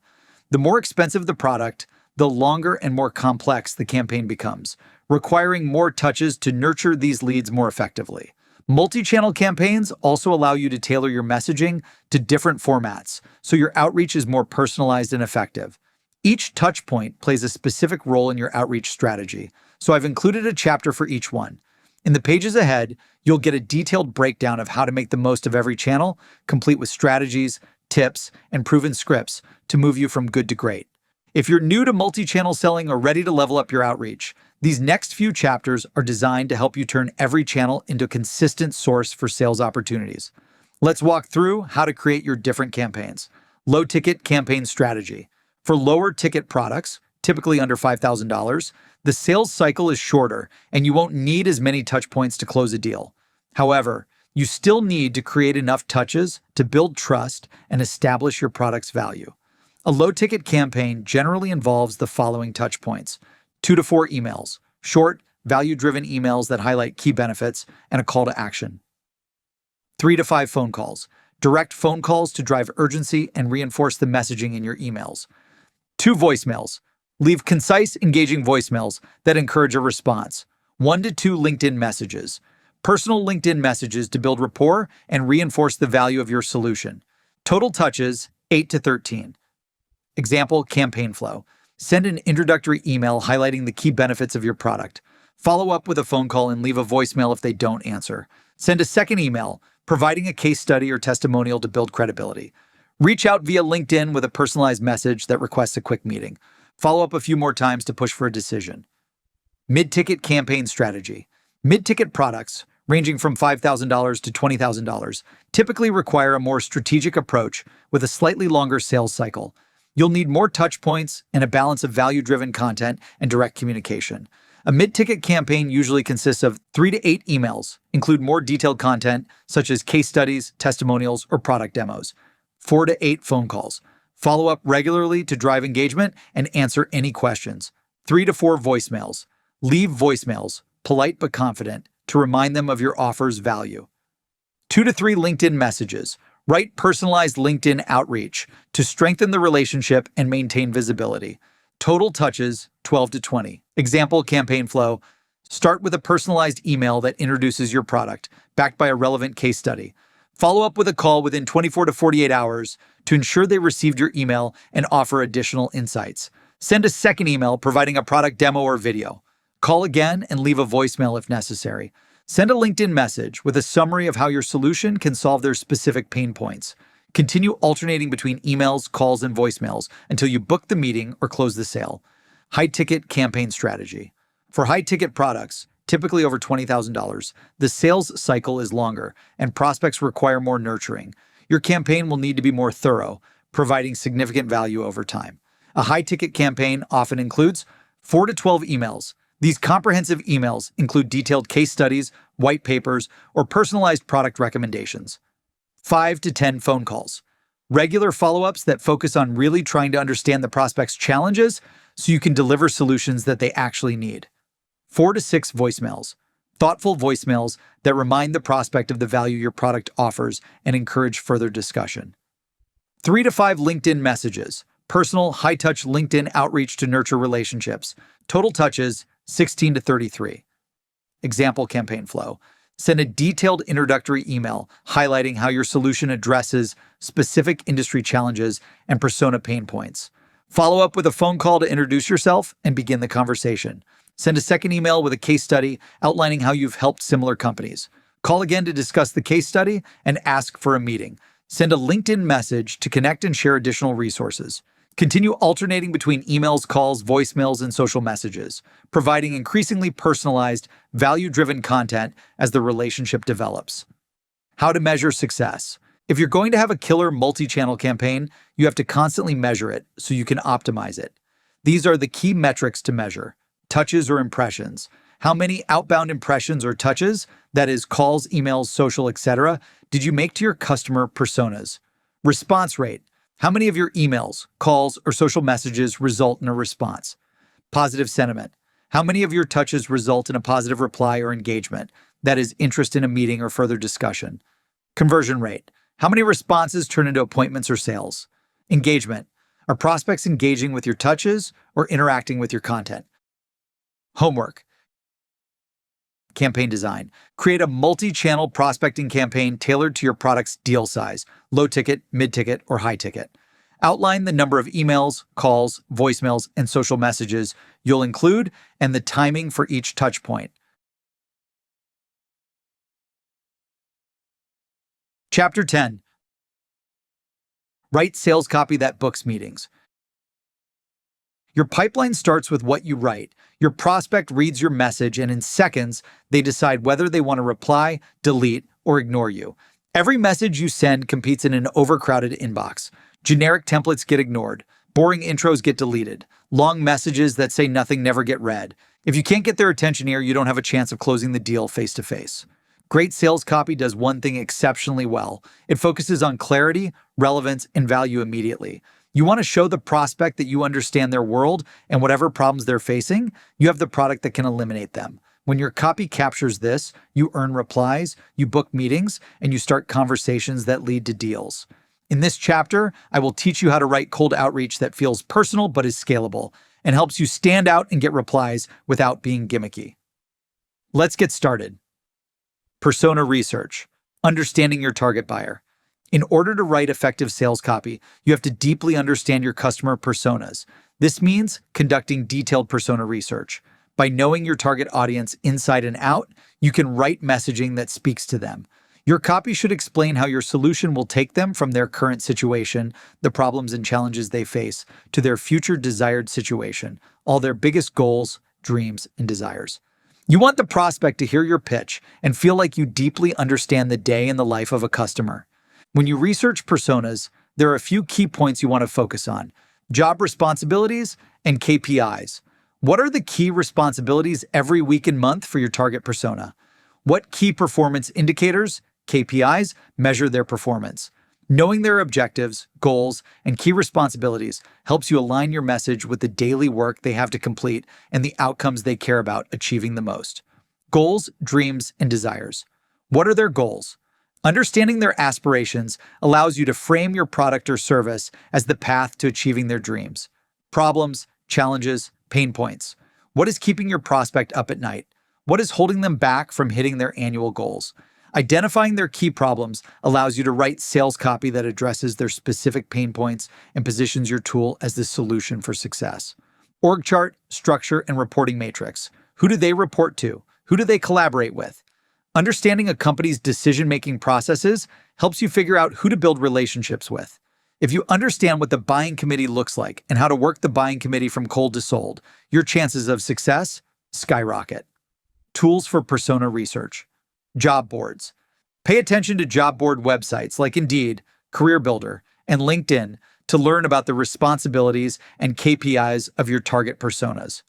The more expensive the product, the longer and more complex the campaign becomes, requiring more touches to nurture these leads more effectively. Multi-channel campaigns also allow you to tailor your messaging to different formats, so your outreach is more personalized and effective. Each touch point plays a specific role in your outreach strategy, so I've included a chapter for each one. In the pages ahead, you'll get a detailed breakdown of how to make the most of every channel, complete with strategies, tips, and proven scripts to move you from good to great. If you're new to multi-channel selling or ready to level up your outreach, these next few chapters are designed to help you turn every channel into a consistent source for sales opportunities. Let's walk through how to create your different campaigns. Low-ticket campaign strategy. For lower-ticket products, typically under $5,000, the sales cycle is shorter and you won't need as many touch points to close a deal. However, you still need to create enough touches to build trust and establish your product's value. A low-ticket campaign generally involves the following touch points: 2 to 4 emails, short, value-driven emails that highlight key benefits and a call to action. 3 to 5 phone calls, direct phone calls to drive urgency and reinforce the messaging in your emails. 2 voicemails, leave concise, engaging voicemails that encourage a response. 1 to 2 LinkedIn messages, personal LinkedIn messages to build rapport and reinforce the value of your solution. Total touches, 8 to 13. Example, campaign flow. Send an introductory email highlighting the key benefits of your product. Follow up with a phone call and leave a voicemail if they don't answer. Send a second email, providing a case study or testimonial to build credibility. Reach out via LinkedIn with a personalized message that requests a quick meeting. Follow up a few more times to push for a decision. Mid-ticket campaign strategy. Mid-ticket products, ranging from $5,000 to $20,000, typically require a more strategic approach with a slightly longer sales cycle. You'll need more touch points and a balance of value-driven content and direct communication. A mid-ticket campaign usually consists of 3 to 8 emails, include more detailed content such as case studies, testimonials, or product demos. 4 to 8 phone calls. Follow up regularly to drive engagement and answer any questions. 3 to 4 voicemails. Leave voicemails, polite but confident, to remind them of your offer's value. 2 to 3 LinkedIn messages. Write personalized LinkedIn outreach to strengthen the relationship and maintain visibility. Total touches, 12 to 20. Example, campaign flow. Start with a personalized email that introduces your product, backed by a relevant case study. Follow up with a call within 24 to 48 hours to ensure they received your email and offer additional insights. Send a second email providing a product demo or video. Call again and leave a voicemail if necessary. Send a LinkedIn message with a summary of how your solution can solve their specific pain points. Continue alternating between emails, calls, and voicemails until you book the meeting or close the sale. High-ticket campaign strategy. For high-ticket products, typically over $20,000, the sales cycle is longer and prospects require more nurturing. Your campaign will need to be more thorough, providing significant value over time. A high-ticket campaign often includes 4 to 12 emails. These comprehensive emails include detailed case studies, white papers, or personalized product recommendations. 5 to 10 phone calls. Regular follow-ups that focus on really trying to understand the prospect's challenges so you can deliver solutions that they actually need. 4 to 6 voicemails. Thoughtful voicemails that remind the prospect of the value your product offers and encourage further discussion. 3 to 5 LinkedIn messages. Personal, high-touch LinkedIn outreach to nurture relationships. Total touches, 16 to 33. Example, campaign flow. Send a detailed introductory email highlighting how your solution addresses specific industry challenges and persona pain points. Follow up with a phone call to introduce yourself and begin the conversation. Send a second email with a case study outlining how you've helped similar companies. Call again to discuss the case study and ask for a meeting. Send a LinkedIn message to connect and share additional resources. Continue alternating between emails, calls, voicemails, and social messages, providing increasingly personalized, value-driven content as the relationship develops. How to measure success. If you're going to have a killer multi-channel campaign, you have to constantly measure it so you can optimize it. These are the key metrics to measure. Touches or impressions. How many outbound impressions or touches, that is calls, emails, social, etc., did you make to your customer personas? Response rate. How many of your emails, calls, or social messages result in a response? Positive sentiment. How many of your touches result in a positive reply or engagement, that is interest in a meeting or further discussion? Conversion rate. How many responses turn into appointments or sales? Engagement. Are prospects engaging with your touches or interacting with your content? Homework. Campaign design. Create a multi-channel prospecting campaign tailored to your product's deal size, low ticket, mid-ticket, or high ticket. Outline the number of emails, calls, voicemails, and social messages you'll include and the timing for each touch point. Chapter 10. Write sales copy that books meetings. Your pipeline starts with what you write. Your prospect reads your message, and in seconds, they decide whether they want to reply, delete, or ignore you. Every message you send competes in an overcrowded inbox. Generic templates get ignored. Boring intros get deleted. Long messages that say nothing never get read. If you can't get their attention here, you don't have a chance of closing the deal face-to-face. Great sales copy does one thing exceptionally well. It focuses on clarity, relevance, and value immediately. You want to show the prospect that you understand their world and whatever problems they're facing, you have the product that can eliminate them. When your copy captures this, you earn replies, you book meetings, and you start conversations that lead to deals. In this chapter, I will teach you how to write cold outreach that feels personal but is scalable and helps you stand out and get replies without being gimmicky. Let's get started. Persona research. Understanding your target buyer. In order to write effective sales copy, you have to deeply understand your customer personas. This means conducting detailed persona research. By knowing your target audience inside and out, you can write messaging that speaks to them. Your copy should explain how your solution will take them from their current situation, the problems and challenges they face, to their future desired situation, all their biggest goals, dreams, and desires. You want the prospect to hear your pitch and feel like you deeply understand the day in the life of a customer. When you research personas, there are a few key points you want to focus on: job responsibilities and KPIs. What are the key responsibilities every week and month for your target persona? What key performance indicators, KPIs, measure their performance? Knowing their objectives, goals, and key responsibilities helps you align your message with the daily work they have to complete and the outcomes they care about achieving the most. Goals, dreams, and desires. What are their goals? Understanding their aspirations allows you to frame your product or service as the path to achieving their dreams. Problems, challenges, pain points. What is keeping your prospect up at night? What is holding them back from hitting their annual goals? Identifying their key problems allows you to write sales copy that addresses their specific pain points and positions your tool as the solution for success. Org chart, structure, and reporting matrix. Who do they report to? Who do they collaborate with? Understanding a company's decision-making processes helps you figure out who to build relationships with. If you understand what the buying committee looks like and how to work the buying committee from cold to sold, your chances of success skyrocket. Tools for persona research. Job boards. Pay attention to job board websites like Indeed, Career Builder, and LinkedIn to learn about the responsibilities and KPIs of your target personas.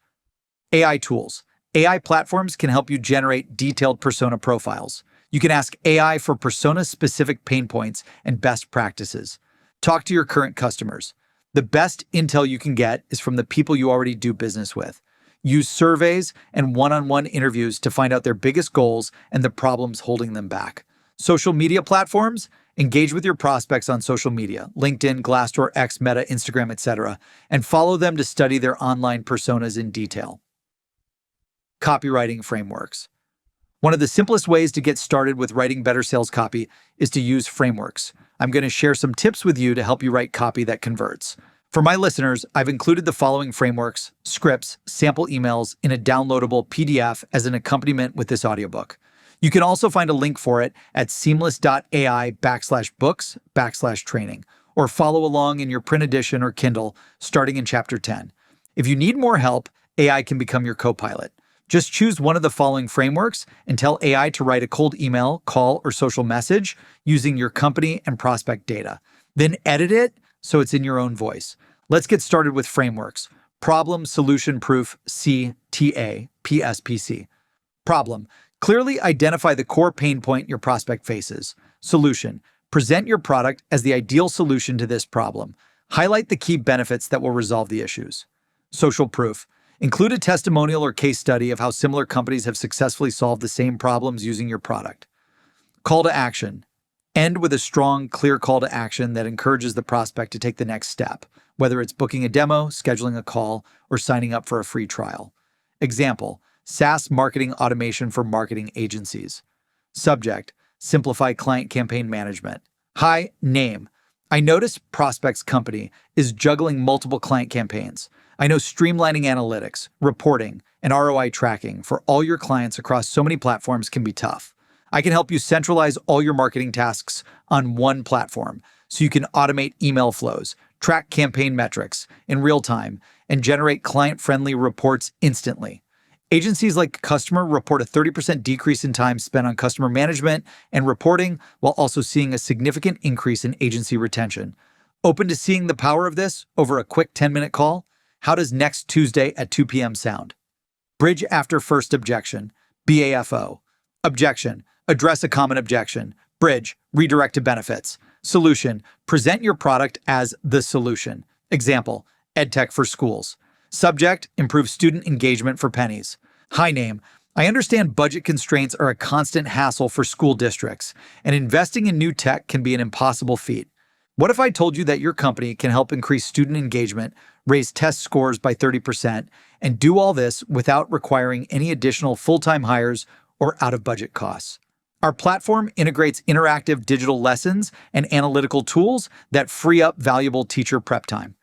AI tools. AI platforms can help you generate detailed persona profiles. You can ask AI for persona-specific pain points and best practices. Talk to your current customers. The best intel you can get is from the people you already do business with. Use surveys and one-on-one interviews to find out their biggest goals and the problems holding them back. Social media platforms? Engage with your prospects on social media, LinkedIn, Glassdoor, X, Meta, Instagram, etc., and follow them to study their online personas in detail. Copywriting frameworks. One of the simplest ways to get started with writing better sales copy is to use frameworks. I'm going to share some tips with you to help you write copy that converts. For my listeners, I've included the following frameworks, scripts, sample emails in a downloadable PDF as an accompaniment with this audiobook. You can also find a link for it at seamless.ai/books/training, or follow along in your print edition or Kindle starting in Chapter 10. If you need more help, AI can become your co-pilot. Just choose one of the following frameworks and tell AI to write a cold email, call, or social message using your company and prospect data. Then edit it so it's in your own voice. Let's get started with frameworks. Problem, solution, proof, CTA, PSPC. Problem. Clearly identify the core pain point your prospect faces. Solution. Present your product as the ideal solution to this problem. Highlight the key benefits that will resolve the issues. Social proof. Include a testimonial or case study of how similar companies have successfully solved the same problems using your product. Call to action. End with a strong, clear call to action that encourages the prospect to take the next step, whether it's booking a demo, scheduling a call, or signing up for a free trial. Example, SaaS marketing automation for marketing agencies. Subject, simplify client campaign management. Hi, name. I noticed prospect's company is juggling multiple client campaigns. I know streamlining analytics, reporting, and ROI tracking for all your clients across so many platforms can be tough. I can help you centralize all your marketing tasks on one platform so you can automate email flows, track campaign metrics in real time, and generate client-friendly reports instantly. Agencies like Customer report a 30% decrease in time spent on customer management and reporting, while also seeing a significant increase in agency retention. Open to seeing the power of this over a quick 10-minute call? How does next Tuesday at 2 p.m. sound? Bridge after first objection, BAFO. Objection. Address a common objection. Bridge. Redirect to benefits. Solution. Present your product as the solution. Example. EdTech for schools. Subject. Improve student engagement for pennies. Hi, name. I understand budget constraints are a constant hassle for school districts, and investing in new tech can be an impossible feat. What if I told you that your company can help increase student engagement, raise test scores by 30%, and do all this without requiring any additional full-time hires or out-of-budget costs? Our platform integrates interactive digital lessons and analytical tools that free up valuable teacher prep time.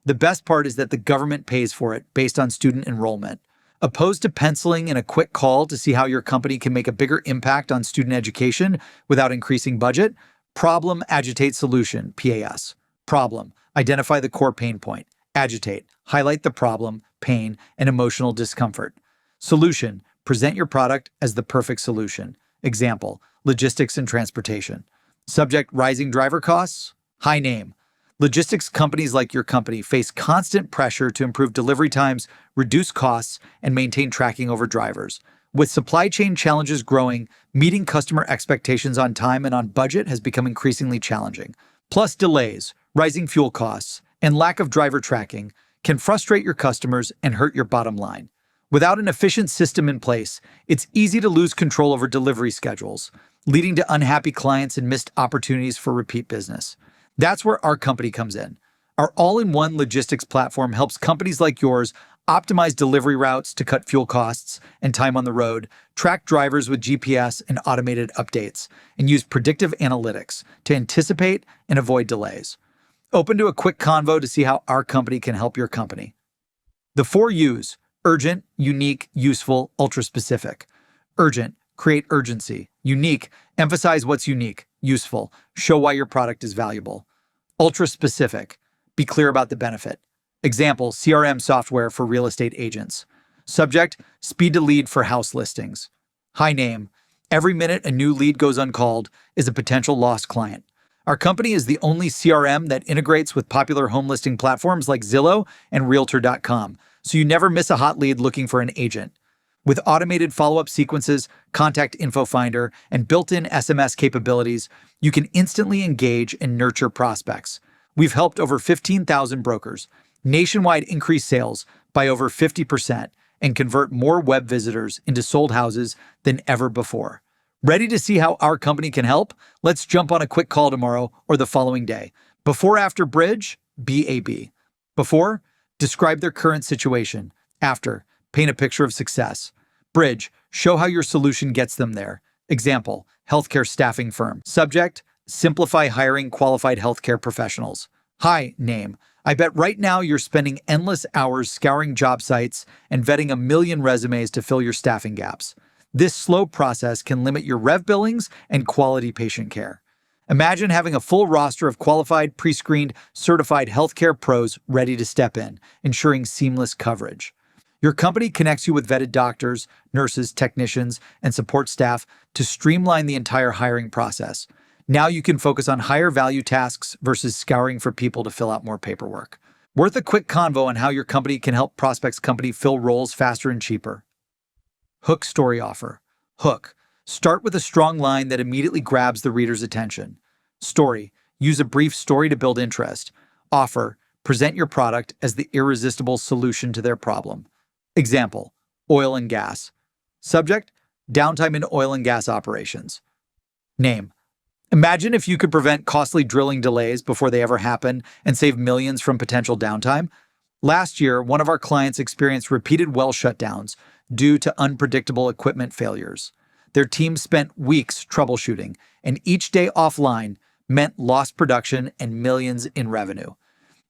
The best part is that the government pays for it based on student enrollment. Opposed to penciling in a quick call to see how your company can make a bigger impact on student education without increasing budget? Problem, agitate, solution, PAS. Problem, identify the core pain point. Agitate, highlight the problem, pain, and emotional discomfort. Solution, present your product as the perfect solution. Example, logistics and transportation. Subject, rising driver costs. High name. Logistics companies like your company face constant pressure to improve delivery times, reduce costs, and maintain tracking over drivers. With supply chain challenges growing, meeting customer expectations on time and on budget has become increasingly challenging. Plus, delays, rising fuel costs, and lack of driver tracking can frustrate your customers and hurt your bottom line. Without an efficient system in place, it's easy to lose control over delivery schedules, leading to unhappy clients and missed opportunities for repeat business. That's where our company comes in. Our all-in-one logistics platform helps companies like yours optimize delivery routes to cut fuel costs and time on the road, track drivers with GPS and automated updates, and use predictive analytics to anticipate and avoid delays. Open to a quick convo to see how our company can help your company. The 4 U's: urgent, unique, useful, ultra-specific. Urgent, create urgency. Unique, emphasize what's unique. Useful, show why your product is valuable. Ultra-specific, be clear about the benefit. Example, CRM software for real estate agents. Subject, speed to lead for house listings. High name, every minute a new lead goes uncalled is a potential lost client. Our company is the only CRM that integrates with popular home listing platforms like Zillow and Realtor.com, so you never miss a hot lead looking for an agent. With automated follow-up sequences, contact info finder, and built-in SMS capabilities, you can instantly engage and nurture prospects. We've helped over 15,000 brokers nationwide increase sales by over 50% and convert more web visitors into sold houses than ever before. Ready to see how our company can help? Let's jump on a quick call tomorrow or the following day. Before/after bridge, BAB. Before, describe their current situation. After, paint a picture of success. Bridge, show how your solution gets them there. Example, healthcare staffing firm. Subject, simplify hiring qualified healthcare professionals. Hi, name. I bet right now you're spending endless hours scouring job sites and vetting a million resumes to fill your staffing gaps. This slow process can limit your rev billings and quality patient care. Imagine having a full roster of qualified, pre-screened, certified healthcare pros ready to step in, ensuring seamless coverage. Your company connects you with vetted doctors, nurses, technicians, and support staff to streamline the entire hiring process. Now you can focus on higher value tasks versus scouring for people to fill out more paperwork. Worth a quick convo on how your company can help prospects' company fill roles faster and cheaper. Hook story offer. Hook. Start with a strong line that immediately grabs the reader's attention. Story. Use a brief story to build interest. Offer. Present your product as the irresistible solution to their problem. Example, oil and gas. Subject, downtime in oil and gas operations. Name. Imagine if you could prevent costly drilling delays before they ever happen and save millions from potential downtime. Last year, one of our clients experienced repeated well shutdowns due to unpredictable equipment failures. Their team spent weeks troubleshooting, and each day offline meant lost production and millions in revenue.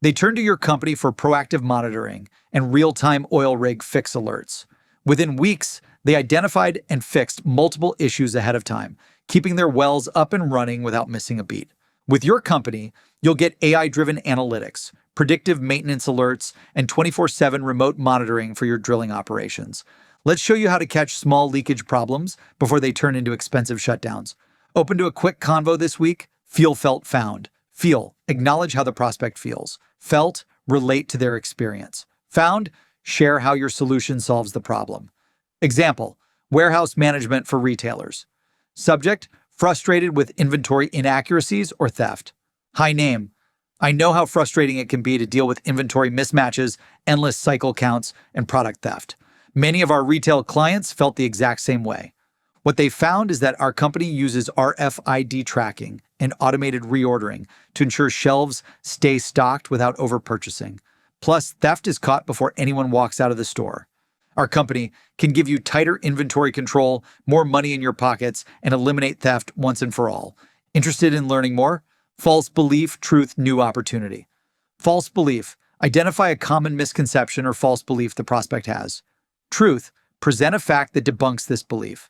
They turned to your company for proactive monitoring and real-time oil rig fix alerts. Within weeks, they identified and fixed multiple issues ahead of time, keeping their wells up and running without missing a beat. With your company, you'll get AI-driven analytics, predictive maintenance alerts, and 24/7 remote monitoring for your drilling operations. Let's show you how to catch small leakage problems before they turn into expensive shutdowns. Open to a quick convo this week? Feel, felt, found. Feel, acknowledge how the prospect feels. Felt, relate to their experience. Found, share how your solution solves the problem. Example, warehouse management for retailers. Subject, frustrated with inventory inaccuracies or theft. High name, I know how frustrating it can be to deal with inventory mismatches, endless cycle counts, and product theft. Many of our retail clients felt the exact same way. What they found is that our company uses RFID tracking and automated reordering to ensure shelves stay stocked without overpurchasing. Plus, theft is caught before anyone walks out of the store. Our company can give you tighter inventory control, more money in your pockets, and eliminate theft once and for all. Interested in learning more? False belief, truth, new opportunity. False belief. Identify a common misconception or false belief the prospect has. Truth. Present a fact that debunks this belief.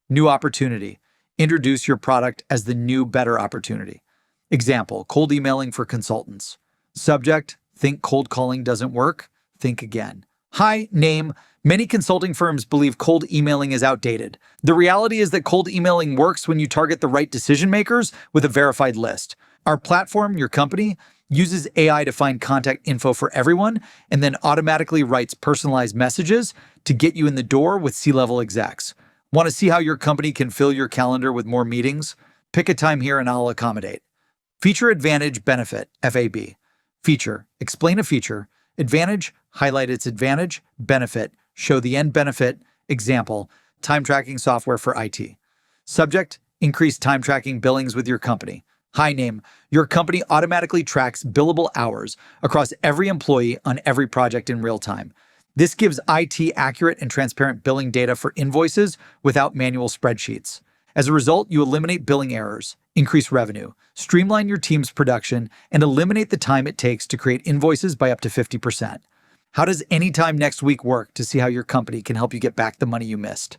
New opportunity. Introduce your product as the new, better opportunity. Example, cold emailing for consultants. Subject, think cold calling doesn't work? Think again. Hi, name. Many consulting firms believe cold emailing is outdated. The reality is that cold emailing works when you target the right decision makers with a verified list. Our platform, your company, uses AI to find contact info for everyone and then automatically writes personalized messages to get you in the door with C-level execs. Want to see how your company can fill your calendar with more meetings? Pick a time here and I'll accommodate. Feature, advantage, benefit, FAB. Feature, explain a feature. Advantage, highlight its advantage. Benefit, show the end benefit. Example, time tracking software for IT. Subject, increase time tracking billings with your company. Hi, name. Your company automatically tracks billable hours across every employee on every project in real time. This gives IT accurate and transparent billing data for invoices without manual spreadsheets. As a result, you eliminate billing errors, increase revenue, streamline your team's production, and eliminate the time it takes to create invoices by up to 50%. How does any time next week work to see how your company can help you get back the money you missed?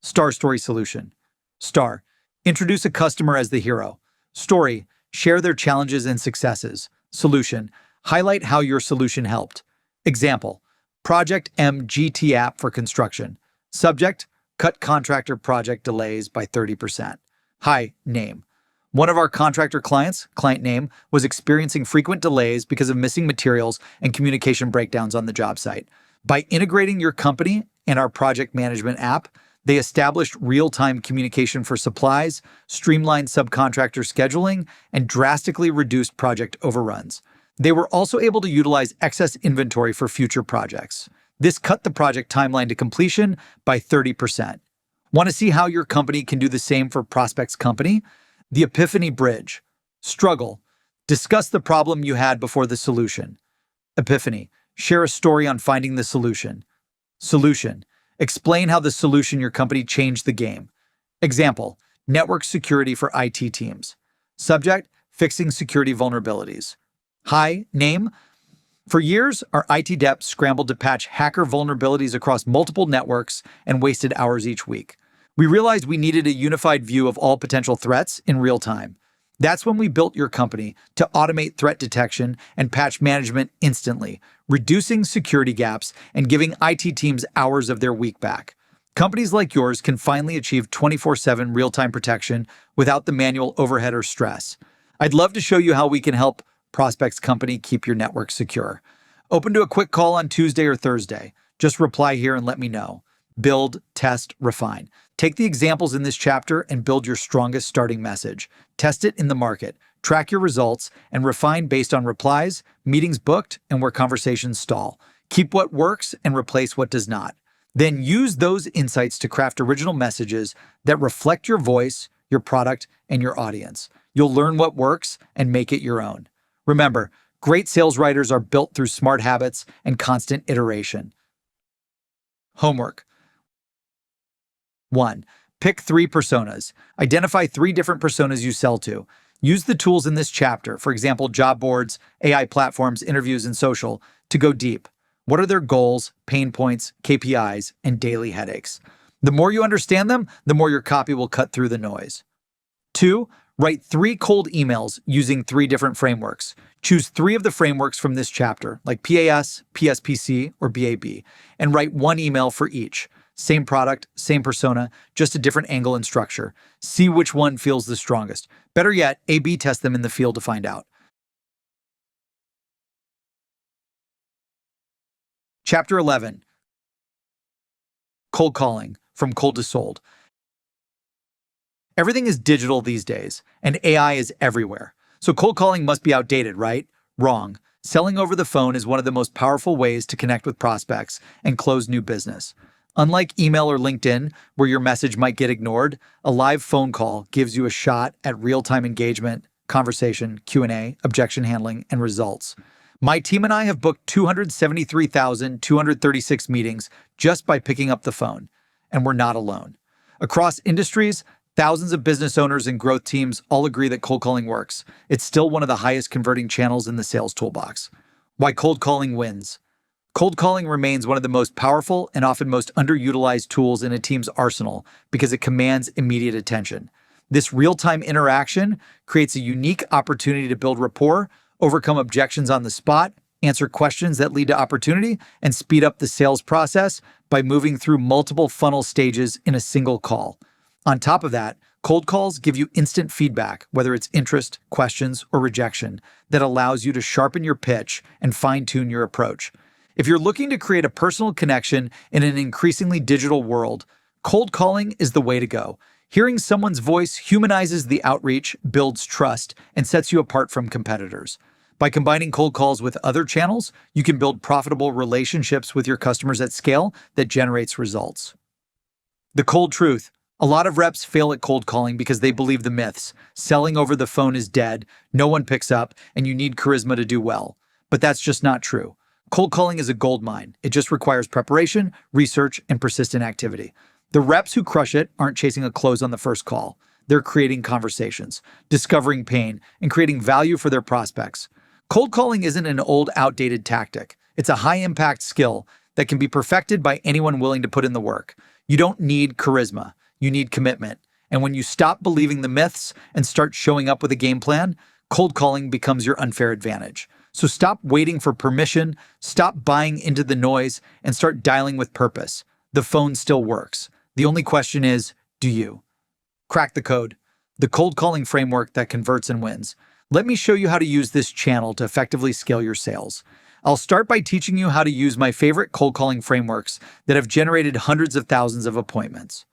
Star Story Solution. Star. Introduce a customer as the hero. Story. Share their challenges and successes. Solution. Highlight how your solution helped. Example. Project MGT app for construction. Subject. Cut contractor project delays by 30%. Hi, name. One of our contractor clients, client name, was experiencing frequent delays because of missing materials and communication breakdowns on the job site. By integrating your company and our project management app, they established real-time communication for supplies, streamlined subcontractor scheduling, and drastically reduced project overruns. They were also able to utilize excess inventory for future projects. This cut the project timeline to completion by 30%. Want to see how your company can do the same for prospect's company? The Epiphany Bridge. Struggle. Discuss the problem you had before the solution. Epiphany. Share a story on finding the solution. Solution. Explain how the solution your company changed the game. Example, network security for IT teams. Subject, fixing security vulnerabilities. Hi, name. For years, our IT depths scrambled to patch hacker vulnerabilities across multiple networks and wasted hours each week. We realized we needed a unified view of all potential threats in real time. That's when we built your company to automate threat detection and patch management instantly, reducing security gaps and giving IT teams hours of their week back. Companies like yours can finally achieve 24/7 real-time protection without the manual overhead or stress. I'd love to show you how we can help prospects' company keep your network secure. Open to a quick call on Tuesday or Thursday. Just reply here and let me know. Build, test, refine. Take the examples in this chapter and build your strongest starting message. Test it in the market, track your results, and refine based on replies, meetings booked, and where conversations stall. Keep what works and replace what does not. Then use those insights to craft original messages that reflect your voice, your product, and your audience. You'll learn what works and make it your own. Remember, great sales writers are built through smart habits and constant iteration. Homework. 1. Pick 3 personas. Identify 3 different personas you sell to. Use the tools in this chapter, for example, job boards, AI platforms, interviews, and social, to go deep. What are their goals, pain points, KPIs, and daily headaches? The more you understand them, the more your copy will cut through the noise. 2. Write 3 cold emails using 3 different frameworks. Choose 3 of the frameworks from this chapter, like PAS, PSPC, or BAB, and write 1 email for each. Same product, same persona, just a different angle and structure. See which one feels the strongest. Better yet, A/B test them in the field to find out. Chapter 11. Cold calling, from cold to sold. Everything is digital these days, and AI is everywhere. So cold calling must be outdated, right? Wrong. Selling over the phone is one of the most powerful ways to connect with prospects and close new business. Unlike email or LinkedIn, where your message might get ignored, a live phone call gives you a shot at real-time engagement, conversation, Q&A, objection handling, and results. My team and I have booked 273,236 meetings just by picking up the phone, and we're not alone. Across industries, thousands of business owners and growth teams all agree that cold calling works. It's still one of the highest converting channels in the sales toolbox. Why cold calling wins. Cold calling remains one of the most powerful and often most underutilized tools in a team's arsenal because it commands immediate attention. This real-time interaction creates a unique opportunity to build rapport, overcome objections on the spot, answer questions that lead to opportunity, and speed up the sales process by moving through multiple funnel stages in a single call. On top of that, cold calls give you instant feedback, whether it's interest, questions, or rejection, that allows you to sharpen your pitch and fine-tune your approach. If you're looking to create a personal connection in an increasingly digital world, cold calling is the way to go. Hearing someone's voice humanizes the outreach, builds trust, and sets you apart from competitors. By combining cold calls with other channels, you can build profitable relationships with your customers at scale that generates results. The cold truth. A lot of reps fail at cold calling because they believe the myths. Selling over the phone is dead, no one picks up, and you need charisma to do well. But that's just not true. Cold calling is a gold mine. It just requires preparation, research, and persistent activity. The reps who crush it aren't chasing a close on the first call. They're creating conversations, discovering pain, and creating value for their prospects. Cold calling isn't an old, outdated tactic. It's a high-impact skill that can be perfected by anyone willing to put in the work. You don't need charisma. You need commitment. And when you stop believing the myths and start showing up with a game plan, cold calling becomes your unfair advantage. So stop waiting for permission, stop buying into the noise, and start dialing with purpose. The phone still works. The only question is, do you? Crack the code. The cold calling framework that converts and wins. Let me show you how to use this channel to effectively scale your sales. I'll start by teaching you how to use my favorite cold calling frameworks that have generated hundreds of thousands of appointments.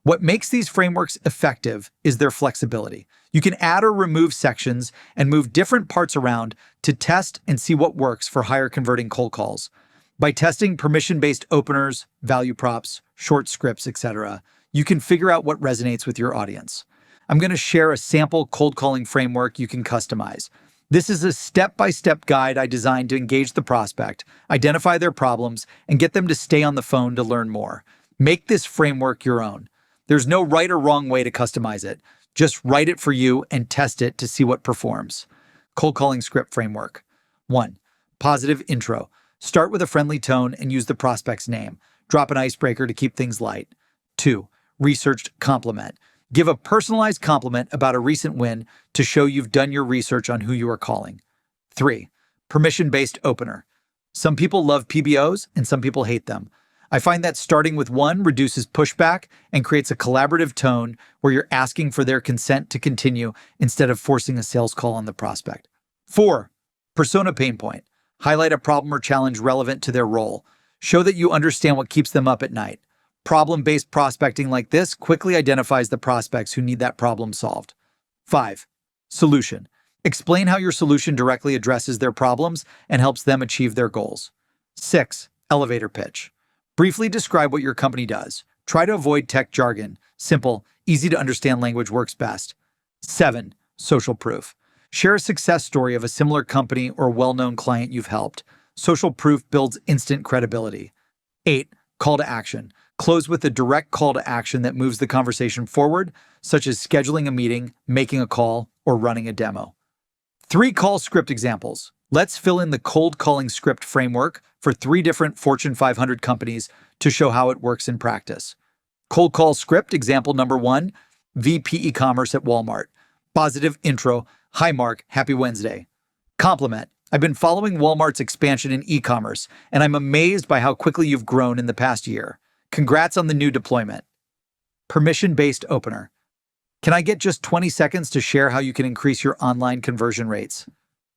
What makes these frameworks effective is their flexibility. You can add or remove sections and move different parts around to test and see what works for higher converting cold calls. By testing permission-based openers, value props, short scripts, etc., you can figure out what resonates with your audience. I'm going to share a sample cold calling framework you can customize. This is a step-by-step guide I designed to engage the prospect, identify their problems, and get them to stay on the phone to learn more. Make this framework your own. There's no right or wrong way to customize it. Just write it for you and test it to see what performs. Cold calling script framework. 1. Positive intro. Start with a friendly tone and use the prospect's name. Drop an icebreaker to keep things light. 2. Researched compliment. Give a personalized compliment about a recent win to show you've done your research on who you are calling. 3. Permission-based opener. Some people love PBOs and some people hate them. I find that starting with one reduces pushback and creates a collaborative tone where you're asking for their consent to continue instead of forcing a sales call on the prospect. 4. Persona pain point. Highlight a problem or challenge relevant to their role. Show that you understand what keeps them up at night. Problem-based prospecting like this quickly identifies the prospects who need that problem solved. 5. Solution. Explain how your solution directly addresses their problems and helps them achieve their goals. 6. Elevator pitch. Briefly describe what your company does. Try to avoid tech jargon. Simple, easy to understand language works best. 7. Social proof. Share a success story of a similar company or well-known client you've helped. Social proof builds instant credibility. 8. Call to action. Close with a direct call to action that moves the conversation forward, such as scheduling a meeting, making a call, or running a demo. 3 call script examples. Let's fill in the cold calling script framework for 3 different Fortune 500 companies to show how it works in practice. Cold call script example number 1, VP e-commerce at Walmart. Positive intro. Hi Mark, happy Wednesday. Compliment. I've been following Walmart's expansion in e-commerce, and I'm amazed by how quickly you've grown in the past year. Congrats on the new deployment. Permission-based opener. Can I get just 20 seconds to share how you can increase your online conversion rates?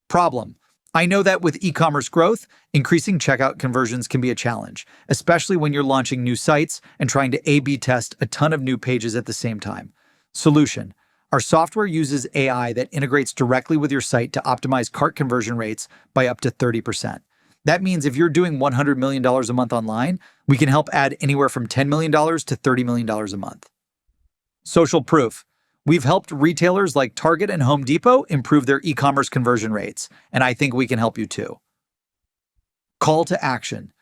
Problem. I know that with e-commerce growth, increasing checkout conversions can be a challenge, especially when you're launching new sites and trying to A/B test a ton of new pages at the same time. Solution. Our software uses AI that integrates directly with your site to optimize cart conversion rates by up to 30%. That means if you're doing $100 million a month online, we can help add anywhere from $10 million to $30 million a month. Social proof. We've helped retailers like Target and Home Depot improve their e-commerce conversion rates, and I think we can help you too. Call to action.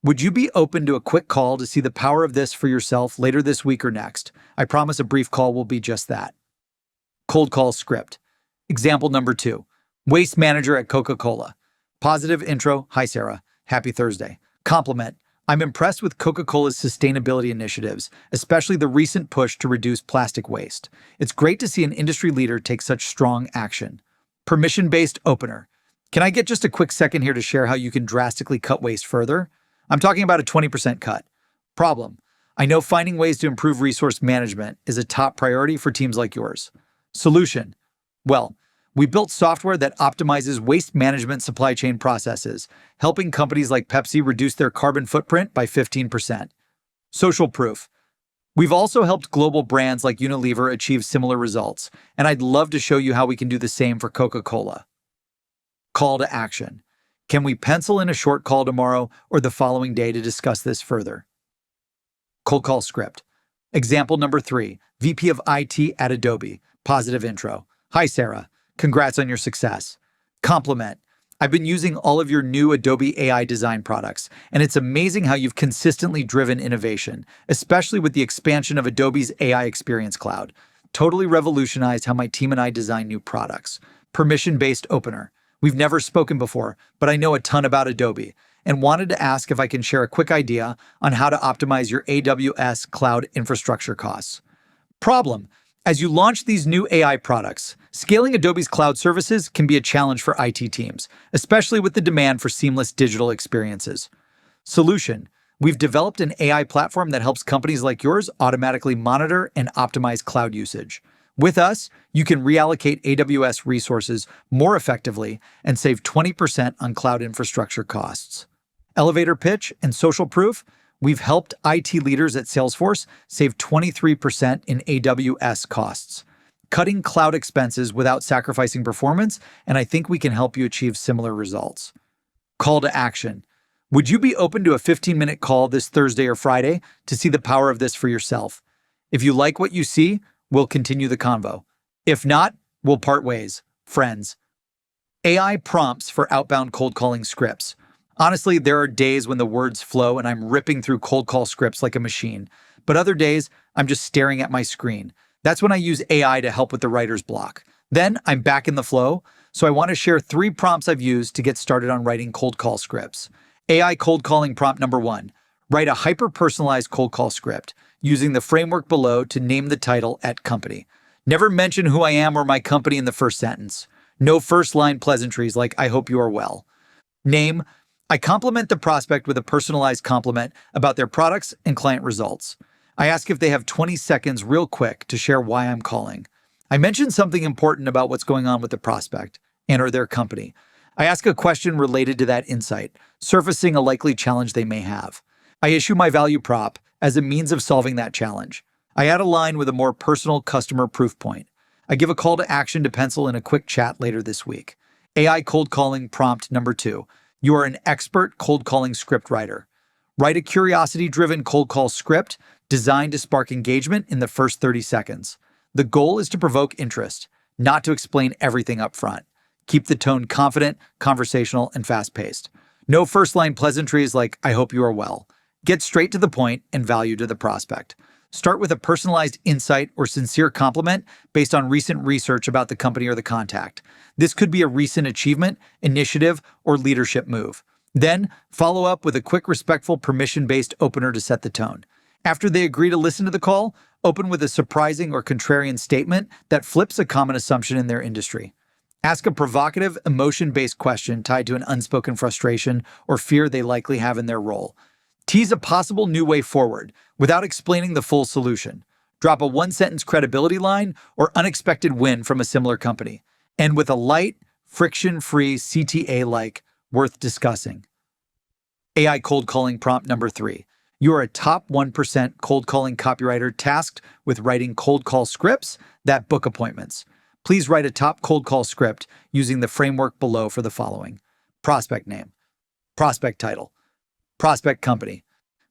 Would you be open to a quick call to see the power of this for yourself later this week or next? I promise a brief call will be just that. Cold call script. Example number 2. Waste manager at Coca-Cola. Positive intro. Hi, Sarah. Happy Thursday. Compliment. I'm impressed with Coca-Cola's sustainability initiatives, especially the recent push to reduce plastic waste. It's great to see an industry leader take such strong action. Permission-based opener. Can I get just a quick second here to share how you can drastically cut waste further? I'm talking about a 20% cut. Problem. I know finding ways to improve resource management is a top priority for teams like yours. Solution. Well, we built software that optimizes waste management supply chain processes, helping companies like Pepsi reduce their carbon footprint by 15%. Social proof. We've also helped global brands like Unilever achieve similar results, and I'd love to show you how we can do the same for Coca-Cola. Call to action. Can we pencil in a short call tomorrow or the following day to discuss this further? Cold call script. Example number 3, VP of IT at Adobe. Positive intro. Hi, Sarah. Congrats on your success. Compliment. I've been using all of your new Adobe AI design products, and it's amazing how you've consistently driven innovation, especially with the expansion of Adobe's AI Experience Cloud. Totally revolutionized how my team and I design new products. Permission-based opener. We've never spoken before, but I know a ton about Adobe, and wanted to ask if I can share a quick idea on how to optimize your AWS cloud infrastructure costs. Problem. As you launch these new AI products, scaling Adobe's cloud services can be a challenge for IT teams, especially with the demand for seamless digital experiences. Solution. We've developed an AI platform that helps companies like yours automatically monitor and optimize cloud usage. With us, you can reallocate AWS resources more effectively and save 20% on cloud infrastructure costs. Elevator pitch and social proof. We've helped IT leaders at Salesforce save 23% in AWS costs, cutting cloud expenses without sacrificing performance, and I think we can help you achieve similar results. Call to action. Would you be open to a 15-minute call this Thursday or Friday to see the power of this for yourself? If you like what you see, we'll continue the convo. If not, we'll part ways. Friends. AI prompts for outbound cold calling scripts. Honestly, there are days when the words flow and I'm ripping through cold call scripts like a machine, but other days I'm just staring at my screen. That's when I use AI to help with the writer's block. Then I'm back in the flow, so I want to share 3 prompts I've used to get started on writing cold call scripts. AI cold calling prompt number 1. Write a hyper-personalized cold call script using the framework below to name the title at company. Never mention who I am or my company in the first sentence. No first-line pleasantries like "I hope you are well." Name. I compliment the prospect with a personalized compliment about their products and client results. I ask if they have 20 seconds real quick to share why I'm calling. I mention something important about what's going on with the prospect and or their company. I ask a question related to that insight, surfacing a likely challenge they may have. I issue my value prop as a means of solving that challenge. I add a line with a more personal customer proof point. I give a call to action to pencil in a quick chat later this week. AI cold calling prompt number 2. You are an expert cold calling script writer. Write a curiosity-driven cold call script designed to spark engagement in the first 30 seconds. The goal is to provoke interest, not to explain everything up front. Keep the tone confident, conversational, and fast-paced. No first-line pleasantries like "I hope you are well." Get straight to the point and value to the prospect. Start with a personalized insight or sincere compliment based on recent research about the company or the contact. This could be a recent achievement, initiative, or leadership move. Then, follow up with a quick, respectful, permission-based opener to set the tone. After they agree to listen to the call, open with a surprising or contrarian statement that flips a common assumption in their industry. Ask a provocative, emotion-based question tied to an unspoken frustration or fear they likely have in their role. Tease a possible new way forward without explaining the full solution. Drop a 1-sentence credibility line or unexpected win from a similar company. End with a light, friction-free CTA like "worth discussing." AI cold calling prompt number 3. You are a top 1% cold calling copywriter tasked with writing cold call scripts that book appointments. Please write a top cold call script using the framework below for the following. Prospect name. Prospect title. Prospect company.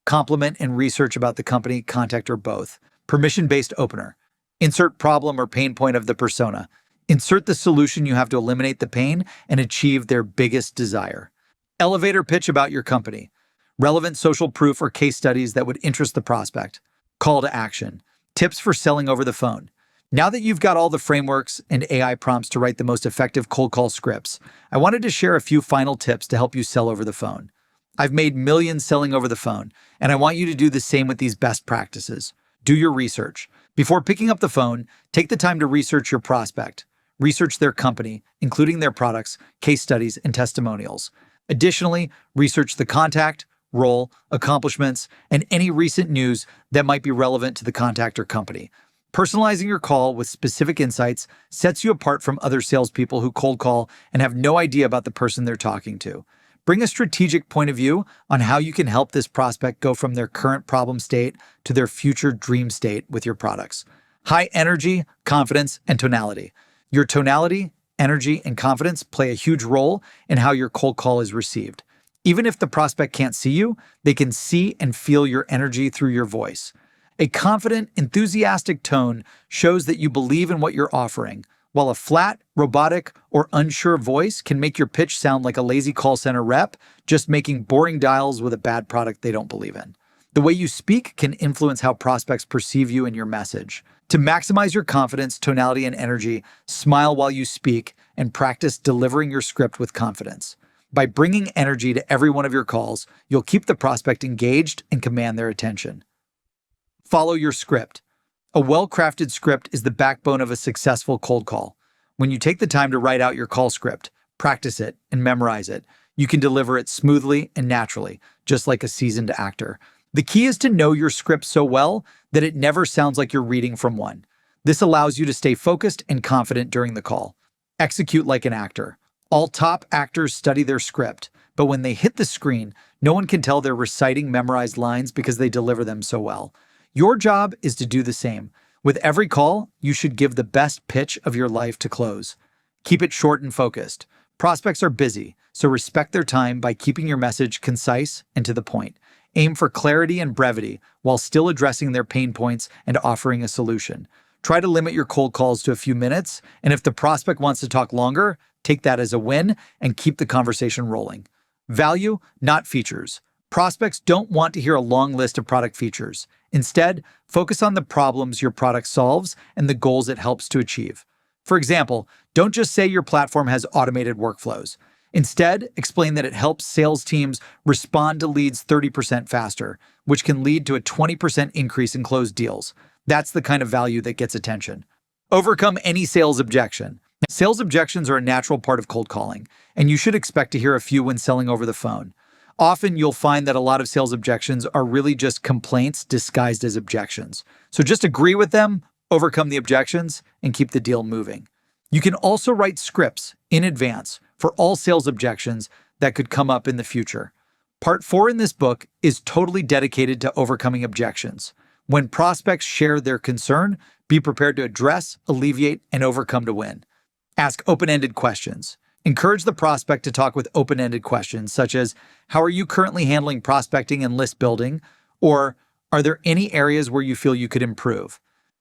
Compliment and research about the company, contact, or both. Permission-based opener. Insert problem or pain point of the persona. Insert the solution you have to eliminate the pain and achieve their biggest desire. Elevator pitch about your company. Relevant social proof or case studies that would interest the prospect. Call to action. Tips for selling over the phone. Now that you've got all the frameworks and AI prompts to write the most effective cold call scripts, I wanted to share a few final tips to help you sell over the phone. I've made millions selling over the phone, and I want you to do the same with these best practices. Do your research. Before picking up the phone, take the time to research your prospect. Research their company, including their products, case studies, and testimonials. Additionally, research the contact, role, accomplishments, and any recent news that might be relevant to the contact or company. Personalizing your call with specific insights sets you apart from other salespeople who cold call and have no idea about the person they're talking to. Bring a strategic point of view on how you can help this prospect go from their current problem state to their future dream state with your products. High energy, confidence, and tonality. Your tonality, energy, and confidence play a huge role in how your cold call is received. Even if the prospect can't see you, they can see and feel your energy through your voice. A confident, enthusiastic tone shows that you believe in what you're offering, while a flat, robotic, or unsure voice can make your pitch sound like a lazy call center rep, just making boring dials with a bad product they don't believe in. The way you speak can influence how prospects perceive you and your message. To maximize your confidence, tonality, and energy, smile while you speak and practice delivering your script with confidence. By bringing energy to every one of your calls, you'll keep the prospect engaged and command their attention. Follow your script. A well-crafted script is the backbone of a successful cold call. When you take the time to write out your call script, practice it, and memorize it, you can deliver it smoothly and naturally, just like a seasoned actor. The key is to know your script so well that it never sounds like you're reading from one. This allows you to stay focused and confident during the call. Execute like an actor. All top actors study their script, but when they hit the screen, no one can tell they're reciting memorized lines because they deliver them so well. Your job is to do the same. With every call, you should give the best pitch of your life to close. Keep it short and focused. Prospects are busy, so respect their time by keeping your message concise and to the point. Aim for clarity and brevity while still addressing their pain points and offering a solution. Try to limit your cold calls to a few minutes, and if the prospect wants to talk longer, take that as a win and keep the conversation rolling. Value, not features. Prospects don't want to hear a long list of product features. Instead, focus on the problems your product solves and the goals it helps to achieve. For example, don't just say your platform has automated workflows. Instead, explain that it helps sales teams respond to leads 30% faster, which can lead to a 20% increase in closed deals. That's the kind of value that gets attention. Overcome any sales objection. Sales objections are a natural part of cold calling, and you should expect to hear a few when selling over the phone. Often you'll find that a lot of sales objections are really just complaints disguised as objections. So just agree with them, overcome the objections, and keep the deal moving. You can also write scripts in advance for all sales objections that could come up in the future. Part 4 in this book is totally dedicated to overcoming objections. When prospects share their concern, be prepared to address, alleviate, and overcome to win. Ask open-ended questions. Encourage the prospect to talk with open-ended questions, such as, how are you currently handling prospecting and list building? Or, are there any areas where you feel you could improve?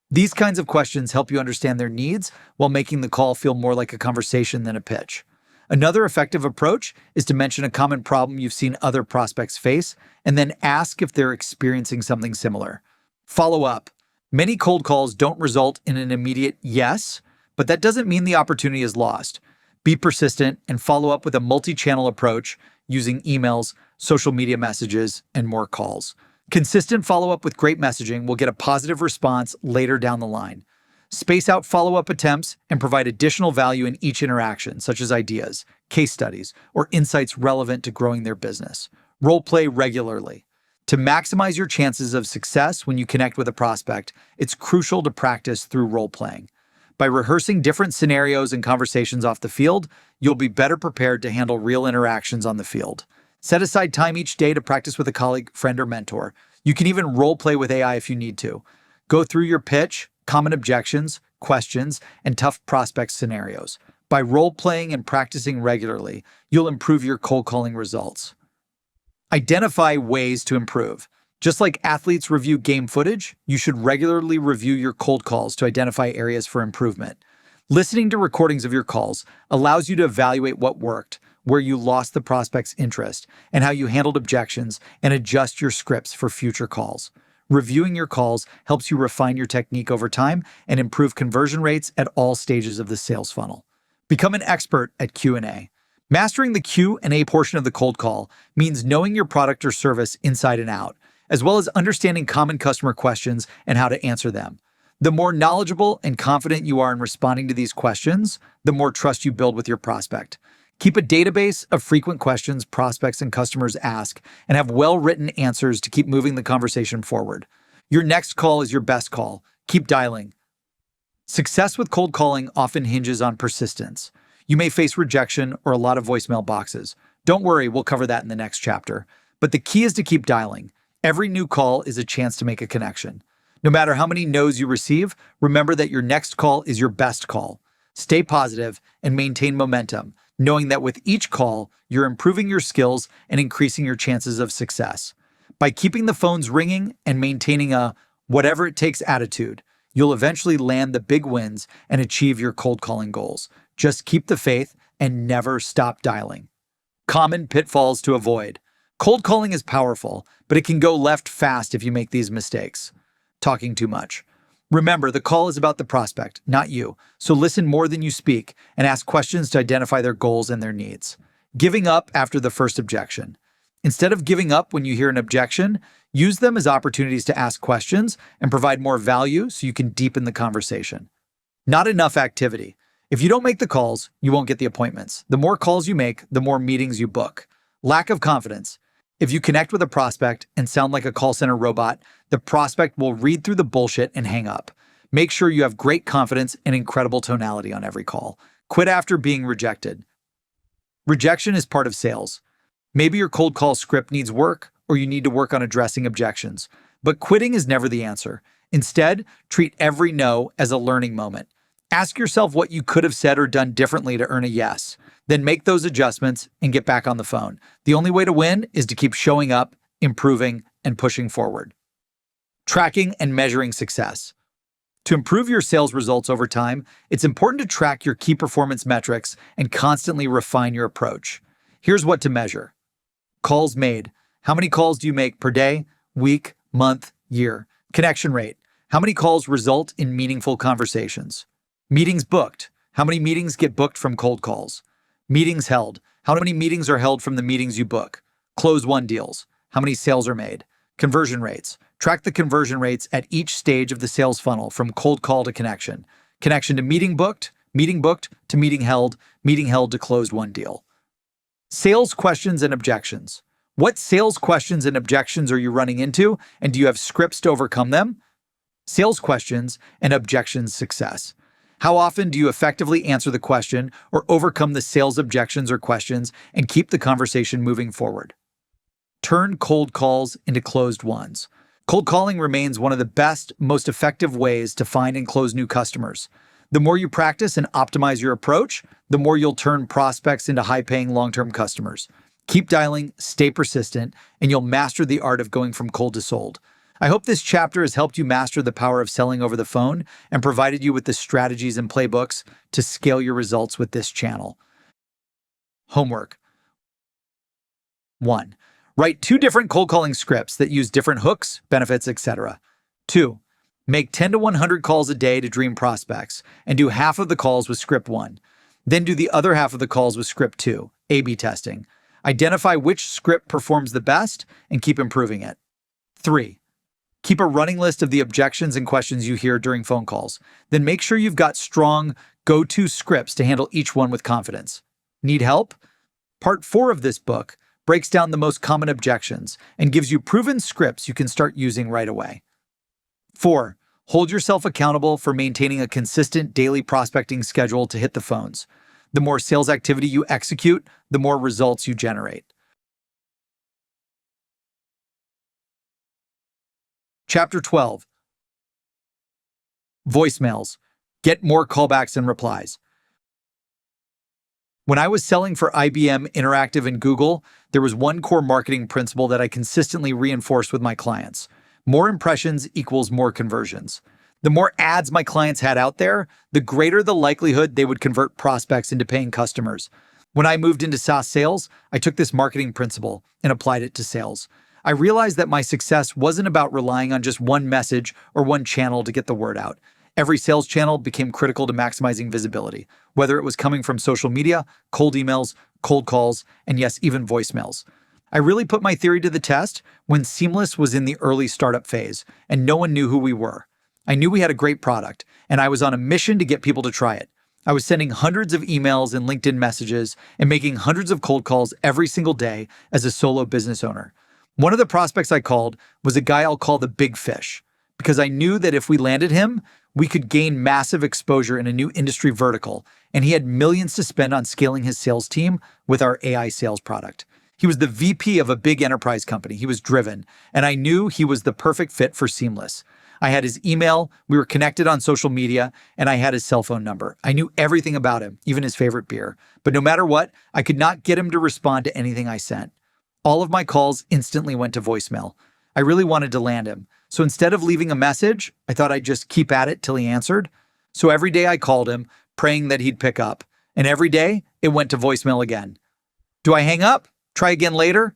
These kinds of questions help you understand their needs while making the call feel more like a conversation than a pitch. Another effective approach is to mention a common problem you've seen other prospects face, and then ask if they're experiencing something similar. Follow up. Many cold calls don't result in an immediate yes, but that doesn't mean the opportunity is lost. Be persistent and follow up with a multi-channel approach using emails, social media messages, and more calls. Consistent follow-up with great messaging will get a positive response later down the line. Space out follow-up attempts and provide additional value in each interaction, such as ideas, case studies, or insights relevant to growing their business. Role play regularly. To maximize your chances of success when you connect with a prospect, it's crucial to practice through role-playing. By rehearsing different scenarios and conversations off the field, you'll be better prepared to handle real interactions on the field. Set aside time each day to practice with a colleague, friend, or mentor. You can even role-play with AI if you need to. Go through your pitch, common objections, questions, and tough prospect scenarios. By role-playing and practicing regularly, you'll improve your cold calling results. Identify ways to improve. Just like athletes review game footage, you should regularly review your cold calls to identify areas for improvement. Listening to recordings of your calls allows you to evaluate what worked, where you lost the prospect's interest, and how you handled objections, and adjust your scripts for future calls. Reviewing your calls helps you refine your technique over time and improve conversion rates at all stages of the sales funnel. Become an expert at Q&A. Mastering the Q&A portion of the cold call means knowing your product or service inside and out, as well as understanding common customer questions and how to answer them. The more knowledgeable and confident you are in responding to these questions, the more trust you build with your prospect. Keep a database of frequent questions prospects and customers ask and have well-written answers to keep moving the conversation forward. Your next call is your best call. Keep dialing. Success with cold calling often hinges on persistence. You may face rejection or a lot of voicemail boxes. Don't worry, we'll cover that in the next chapter. But the key is to keep dialing. Every new call is a chance to make a connection. No matter how many no's you receive, remember that your next call is your best call. Stay positive and maintain momentum, knowing that with each call, you're improving your skills and increasing your chances of success. By keeping the phones ringing and maintaining a whatever it takes attitude, you'll eventually land the big wins and achieve your cold calling goals. Just keep the faith and never stop dialing. Common pitfalls to avoid. Cold calling is powerful, but it can go left fast if you make these mistakes. Talking too much. Remember, the call is about the prospect, not you, so listen more than you speak and ask questions to identify their goals and their needs. Giving up after the first objection. Instead of giving up when you hear an objection, use them as opportunities to ask questions and provide more value so you can deepen the conversation. Not enough activity. If you don't make the calls, you won't get the appointments. The more calls you make, the more meetings you book. Lack of confidence. If you connect with a prospect and sound like a call center robot, the prospect will read through the bullshit and hang up. Make sure you have great confidence and incredible tonality on every call. Quit after being rejected. Rejection is part of sales. Maybe your cold call script needs work, or you need to work on addressing objections. But quitting is never the answer. Instead, treat every no as a learning moment. Ask yourself what you could have said or done differently to earn a yes. Then make those adjustments and get back on the phone. The only way to win is to keep showing up, improving, and pushing forward. Tracking and measuring success. To improve your sales results over time, it's important to track your key performance metrics and constantly refine your approach. Here's what to measure. Calls made. How many calls do you make per day, week, month, year? Connection rate. How many calls result in meaningful conversations? Meetings booked. How many meetings get booked from cold calls? Meetings held. How many meetings are held from the meetings you book? Close won deals. How many sales are made? Conversion rates. Track the conversion rates at each stage of the sales funnel from cold call to connection. Connection to meeting booked to meeting held to closed won deal. Sales questions and objections. What sales questions and objections are you running into, and do you have scripts to overcome them? Sales questions and objections success. How often do you effectively answer the question or overcome the sales objections or questions and keep the conversation moving forward? Turn cold calls into closed ones. Cold calling remains one of the best, most effective ways to find and close new customers. The more you practice and optimize your approach, the more you'll turn prospects into high-paying long-term customers. Keep dialing, stay persistent, and you'll master the art of going from cold to sold. I hope this chapter has helped you master the power of selling over the phone and provided you with the strategies and playbooks to scale your results with this channel. Homework. 1. Write 2 different cold calling scripts that use different hooks, benefits, etc. 2. Make 10 to 100 calls a day to dream prospects and do half of the calls with script 1. Then do the other half of the calls with script 2, A/B testing. Identify which script performs the best and keep improving it. 3. Keep a running list of the objections and questions you hear during phone calls. Then make sure you've got strong, go-to scripts to handle each one with confidence. Need help? Part 4 of this book breaks down the most common objections and gives you proven scripts you can start using right away. 4. Hold yourself accountable for maintaining a consistent daily prospecting schedule to hit the phones. The more sales activity you execute, the more results you generate. Chapter 12. Voicemails. Get more callbacks and replies. When I was selling for IBM Interactive and Google, there was one core marketing principle that I consistently reinforced with my clients. More impressions equals more conversions. The more ads my clients had out there, the greater the likelihood they would convert prospects into paying customers. When I moved into SaaS sales, I took this marketing principle and applied it to sales. I realized that my success wasn't about relying on just one message or one channel to get the word out. Every sales channel became critical to maximizing visibility, whether it was coming from social media, cold emails, cold calls, and yes, even voicemails. I really put my theory to the test when Seamless was in the early startup phase and no one knew who we were. I knew we had a great product, and I was on a mission to get people to try it. I was sending hundreds of emails and LinkedIn messages and making hundreds of cold calls every single day as a solo business owner. One of the prospects I called was a guy I'll call the big fish, because I knew that if we landed him, we could gain massive exposure in a new industry vertical, and he had millions to spend on scaling his sales team with our AI sales product. He was the VP of a big enterprise company. He was driven, and I knew he was the perfect fit for Seamless. I had his email, we were connected on social media, and I had his cell phone number. I knew everything about him, even his favorite beer. But no matter what, I could not get him to respond to anything I sent. All of my calls instantly went to voicemail. I really wanted to land him. So instead of leaving a message, I thought I'd just keep at it till he answered. So every day I called him, praying that he'd pick up. And every day, it went to voicemail again. Do I hang up? Try again later?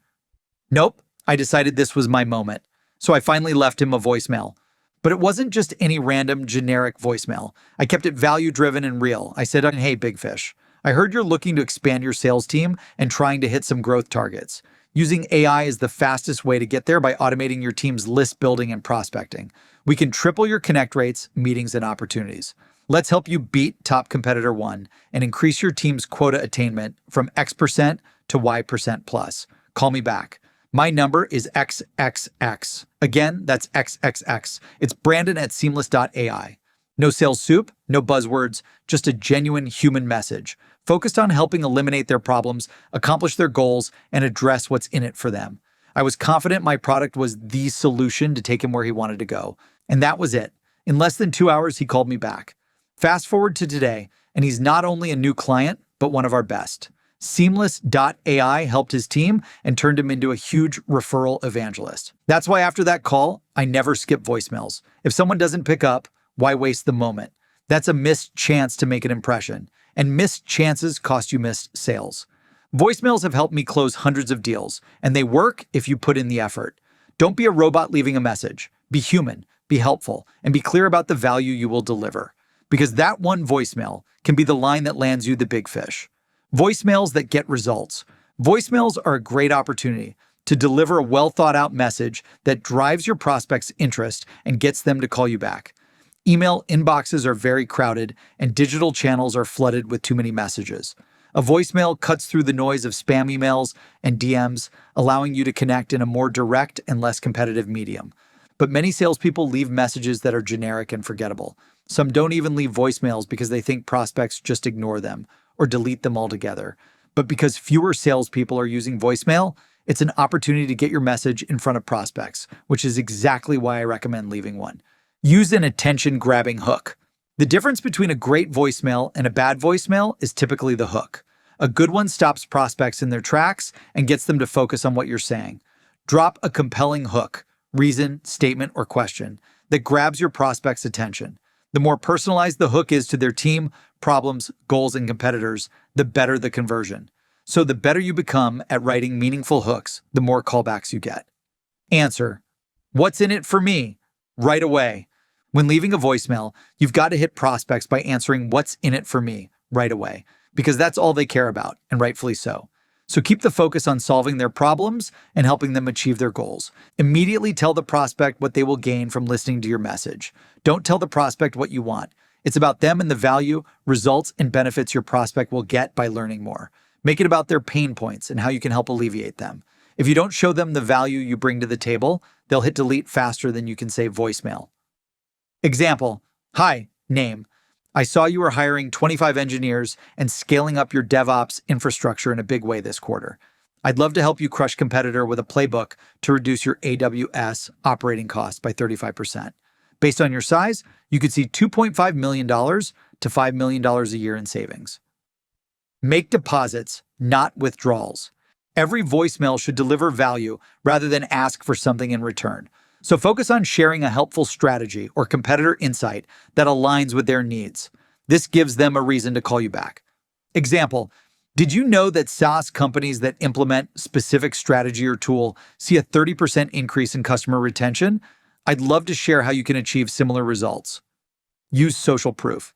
Nope. I decided this was my moment. So I finally left him a voicemail. But it wasn't just any random generic voicemail. I kept it value-driven and real. I said, hey, big fish, I heard you're looking to expand your sales team and trying to hit some growth targets. Using AI is the fastest way to get there by automating your team's list building and prospecting. We can triple your connect rates, meetings, and opportunities. Let's help you beat top competitor 1 and increase your team's quota attainment from X% to Y% plus. Call me back. My number is XXX. Again, that's XXX. It's Brandon at seamless.ai. No sales soup, no buzzwords, just a genuine human message, focused on helping eliminate their problems, accomplish their goals, and address what's in it for them. I was confident my product was the solution to take him where he wanted to go. And that was it. In less than 2 hours, he called me back. Fast forward to today, and he's not only a new client, but one of our best. Seamless.ai helped his team and turned him into a huge referral evangelist. That's why after that call, I never skip voicemails. If someone doesn't pick up, why waste the moment? That's a missed chance to make an impression, and missed chances cost you missed sales. Voicemails have helped me close hundreds of deals, and they work if you put in the effort. Don't be a robot leaving a message. Be human, be helpful, and be clear about the value you will deliver. Because that one voicemail can be the line that lands you the big fish. Voicemails that get results. Voicemails are a great opportunity to deliver a well-thought-out message that drives your prospect's interest and gets them to call you back. Email inboxes are very crowded, and digital channels are flooded with too many messages. A voicemail cuts through the noise of spam emails and DMs, allowing you to connect in a more direct and less competitive medium. But many salespeople leave messages that are generic and forgettable. Some don't even leave voicemails because they think prospects just ignore them or delete them altogether. But because fewer salespeople are using voicemail, it's an opportunity to get your message in front of prospects, which is exactly why I recommend leaving one. Use an attention-grabbing hook. The difference between a great voicemail and a bad voicemail is typically the hook. A good one stops prospects in their tracks and gets them to focus on what you're saying. Drop a compelling hook, reason, statement, or question that grabs your prospect's attention. The more personalized the hook is to their team, problems, goals, and competitors, the better the conversion. So the better you become at writing meaningful hooks, the more callbacks you get. Answer: what's in it for me? Right away. When leaving a voicemail, you've got to hit prospects by answering what's in it for me right away, because that's all they care about, and rightfully so. So keep the focus on solving their problems and helping them achieve their goals. Immediately tell the prospect what they will gain from listening to your message. Don't tell the prospect what you want. It's about them and the value, results, and benefits your prospect will get by learning more. Make it about their pain points and how you can help alleviate them. If you don't show them the value you bring to the table, they'll hit delete faster than you can say voicemail. Example: hi, name. I saw you were hiring 25 engineers and scaling up your DevOps infrastructure in a big way this quarter. I'd love to help you crush competitor with a playbook to reduce your AWS operating costs by 35%. Based on your size, you could see $2.5 million to $5 million a year in savings. Make deposits, not withdrawals. Every voicemail should deliver value rather than ask for something in return. So focus on sharing a helpful strategy or competitor insight that aligns with their needs. This gives them a reason to call you back. Example, did you know that SaaS companies that implement specific strategy or tool see a 30% increase in customer retention? I'd love to share how you can achieve similar results. Use social proof.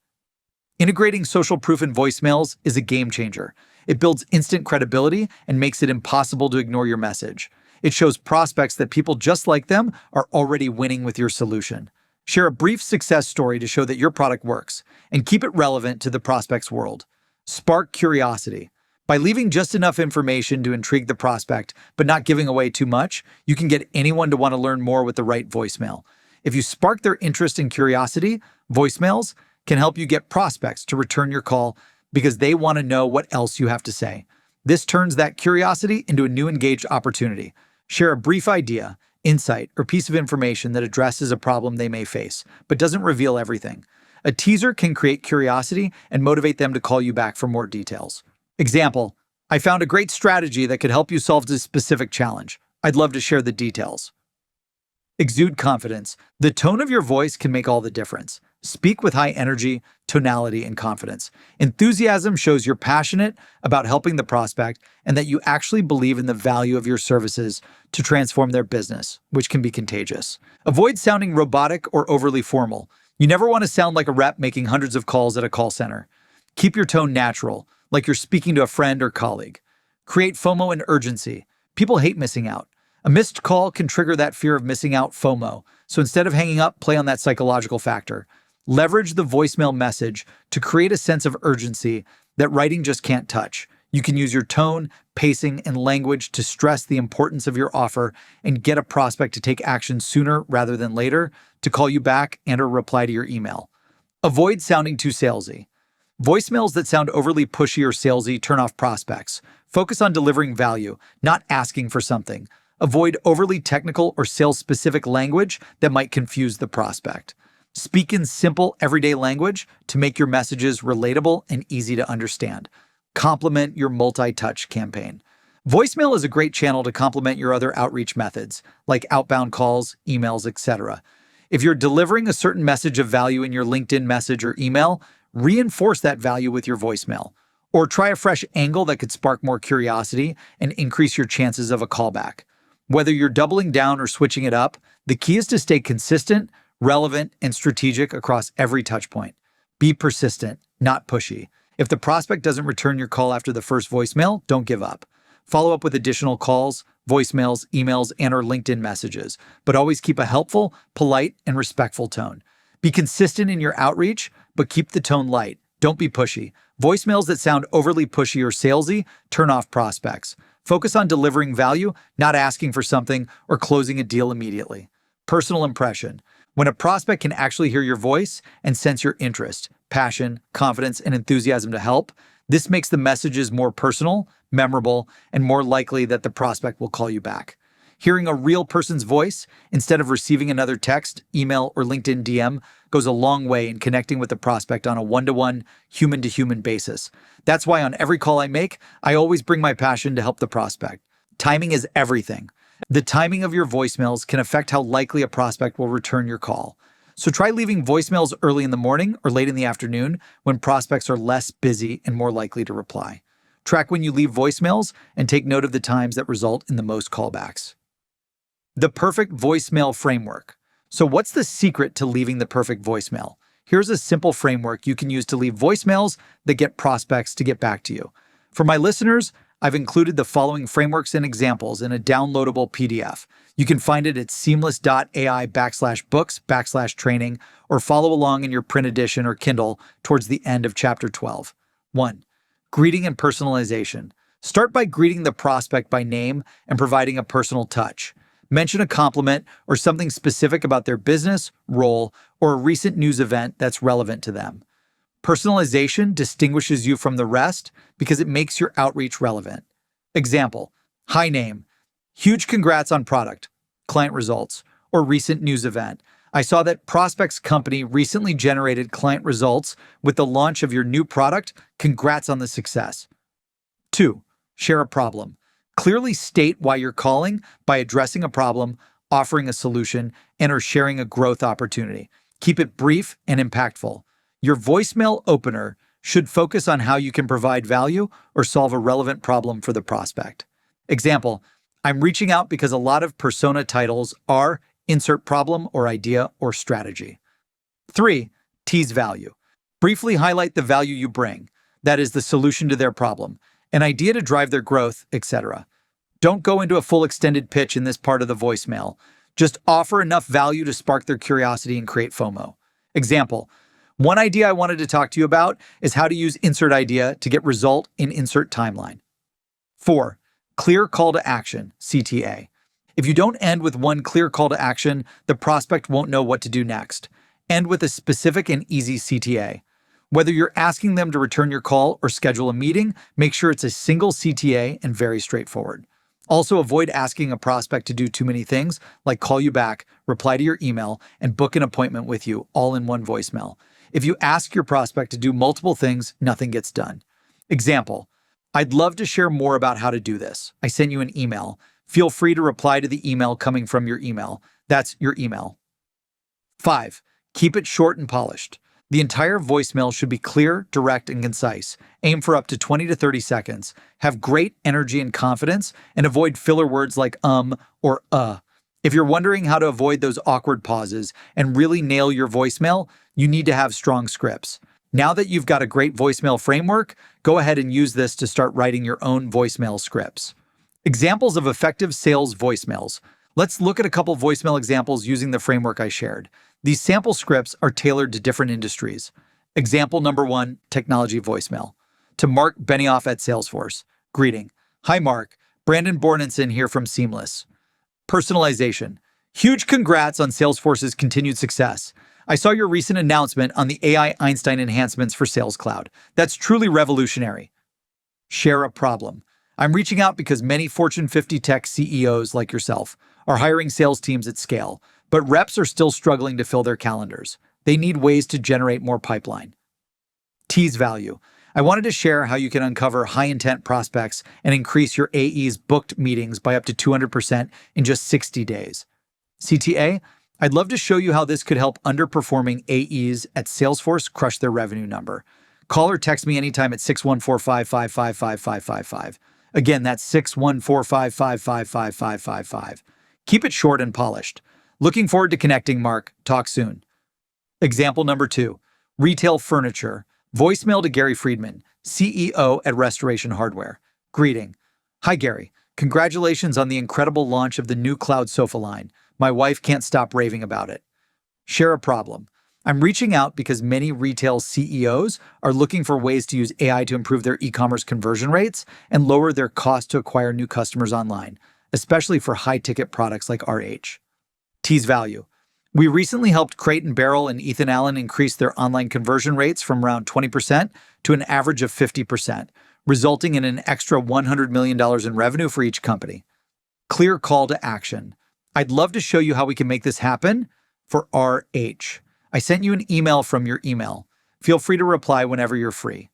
Integrating social proof in voicemails is a game changer. It builds instant credibility and makes it impossible to ignore your message. It shows prospects that people just like them are already winning with your solution. Share a brief success story to show that your product works, and keep it relevant to the prospect's world. Spark curiosity. By leaving just enough information to intrigue the prospect, but not giving away too much, you can get anyone to want to learn more with the right voicemail. If you spark their interest and curiosity, voicemails can help you get prospects to return your call because they want to know what else you have to say. This turns that curiosity into a new engaged opportunity. Share a brief idea, insight, or piece of information that addresses a problem they may face, but doesn't reveal everything. A teaser can create curiosity and motivate them to call you back for more details. Example, I found a great strategy that could help you solve this specific challenge. I'd love to share the details. Exude confidence. The tone of your voice can make all the difference. Speak with high energy, tonality, and confidence. Enthusiasm shows you're passionate about helping the prospect and that you actually believe in the value of your services to transform their business, which can be contagious. Avoid sounding robotic or overly formal. You never want to sound like a rep making hundreds of calls at a call center. Keep your tone natural, like you're speaking to a friend or colleague. Create FOMO and urgency. People hate missing out. A missed call can trigger that fear of missing out, FOMO. So instead of hanging up, play on that psychological factor. Leverage the voicemail message to create a sense of urgency that writing just can't touch. You can use your tone, pacing, and language to stress the importance of your offer and get a prospect to take action sooner rather than later, to call you back and/or reply to your email. Avoid sounding too salesy. Voicemails that sound overly pushy or salesy turn off prospects. Focus on delivering value, not asking for something. Avoid overly technical or sales-specific language that might confuse the prospect. Speak in simple, everyday language to make your messages relatable and easy to understand. Complement your multi-touch campaign. Voicemail is a great channel to complement your other outreach methods, like outbound calls, emails, etc. If you're delivering a certain message of value in your LinkedIn message or email, reinforce that value with your voicemail. Or try a fresh angle that could spark more curiosity and increase your chances of a callback. Whether you're doubling down or switching it up, the key is to stay consistent, relevant, and strategic across every touchpoint. Be persistent, not pushy. If the prospect doesn't return your call after the first voicemail, don't give up. Follow up with additional calls, voicemails, emails, and/or LinkedIn messages, but always keep a helpful, polite, and respectful tone. Be consistent in your outreach, but keep the tone light. Don't be pushy. Voicemails that sound overly pushy or salesy turn off prospects. Focus on delivering value, not asking for something or closing a deal immediately. Personal impression. When a prospect can actually hear your voice and sense your interest, passion, confidence, and enthusiasm to help, this makes the messages more personal, memorable, and more likely that the prospect will call you back. Hearing a real person's voice instead of receiving another text, email, or LinkedIn DM goes a long way in connecting with the prospect on a one-to-one, human-to-human basis. That's why on every call I make, I always bring my passion to help the prospect. Timing is everything. The timing of your voicemails can affect how likely a prospect will return your call. So try leaving voicemails early in the morning or late in the afternoon when prospects are less busy and more likely to reply. Track when you leave voicemails and take note of the times that result in the most callbacks. The perfect voicemail framework. So what's the secret to leaving the perfect voicemail? Here's a simple framework you can use to leave voicemails that get prospects to get back to you. For my listeners, I've included the following frameworks and examples in a downloadable PDF. You can find it at seamless.ai/books/training or follow along in your print edition or Kindle towards the end of chapter 12. 1. Greeting and personalization. Start by greeting the prospect by name and providing a personal touch. Mention a compliment or something specific about their business, role, or a recent news event that's relevant to them. Personalization distinguishes you from the rest because it makes your outreach relevant. Example, hi name, huge congrats on product, client results, or recent news event. I saw that prospect's company recently generated client results with the launch of your new product. Congrats on the success. 2. Share a problem. Clearly state why you're calling by addressing a problem, offering a solution, and or sharing a growth opportunity. Keep it brief and impactful. Your voicemail opener should focus on how you can provide value or solve a relevant problem for the prospect. Example, I'm reaching out because a lot of persona titles are insert problem or idea or strategy. 3. Tease value. Briefly highlight the value you bring, that is the solution to their problem, an idea to drive their growth, etc. Don't go into a full extended pitch in this part of the voicemail. Just offer enough value to spark their curiosity and create FOMO. Example, one idea I wanted to talk to you about is how to use insert idea to get result in insert timeline. 4. Clear call to action, CTA. If you don't end with one clear call to action, the prospect won't know what to do next. End with a specific and easy CTA. Whether you're asking them to return your call or schedule a meeting, make sure it's a single CTA and very straightforward. Also, avoid asking a prospect to do too many things, like call you back, reply to your email, and book an appointment with you, all in one voicemail. If you ask your prospect to do multiple things, nothing gets done. Example, I'd love to share more about how to do this. I sent you an email. Feel free to reply to the email coming from your email. That's your email. 5. Keep it short and polished. The entire voicemail should be clear, direct, and concise. Aim for up to 20 to 30 seconds. Have great energy and confidence, and avoid filler words like or If you're wondering how to avoid those awkward pauses and really nail your voicemail, you need to have strong scripts. Now that you've got a great voicemail framework, go ahead and use this to start writing your own voicemail scripts. Examples of effective sales voicemails. Let's look at a couple voicemail examples using the framework I shared. These sample scripts are tailored to different industries. Example number 1, technology voicemail. To Mark Benioff at Salesforce. Greeting. Hi Mark, Brandon Bornancin here from Seamless. Personalization. Huge congrats on Salesforce's continued success. I saw your recent announcement on the AI Einstein enhancements for Sales Cloud. That's truly revolutionary. Share a problem. I'm reaching out because many Fortune 50 tech CEOs like yourself are hiring sales teams at scale, but reps are still struggling to fill their calendars. They need ways to generate more pipeline. Tease value. I wanted to share how you can uncover high-intent prospects and increase your AE's booked meetings by up to 200% in just 60 days. CTA, I'd love to show you how this could help underperforming AEs at Salesforce crush their revenue number. Call or text me anytime at 614-555-5555. Again, that's 614-555-5555. Keep it short and polished. Looking forward to connecting, Mark. Talk soon. Example number 2, retail furniture. Voicemail to Gary Friedman, CEO at Restoration Hardware. Greeting. Hi, Gary. Congratulations on the incredible launch of the new cloud sofa line. My wife can't stop raving about it. Share a problem. I'm reaching out because many retail CEOs are looking for ways to use AI to improve their e-commerce conversion rates and lower their cost to acquire new customers online, especially for high-ticket products like RH. Tease value. We recently helped Crate and Barrel and Ethan Allen increase their online conversion rates from around 20% to an average of 50%, resulting in an extra $100 million in revenue for each company. Clear call to action. I'd love to show you how we can make this happen for RH. I sent you an email from your email. Feel free to reply whenever you're free.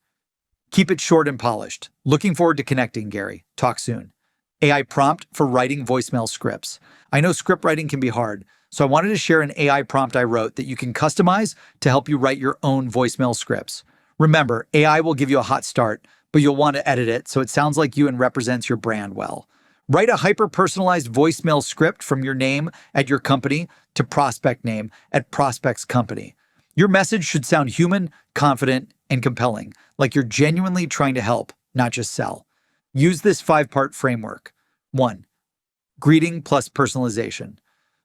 Keep it short and polished. Looking forward to connecting, Gary. Talk soon. AI prompt for writing voicemail scripts. I know script writing can be hard, so I wanted to share an AI prompt I wrote that you can customize to help you write your own voicemail scripts. Remember, AI will give you a hot start, but you'll want to edit it so it sounds like you and represents your brand well. Write a hyper-personalized voicemail script from your name at your company to prospect name at prospect's company. Your message should sound human, confident, and compelling, like you're genuinely trying to help, not just sell. Use this 5-part framework. 1. Greeting plus personalization.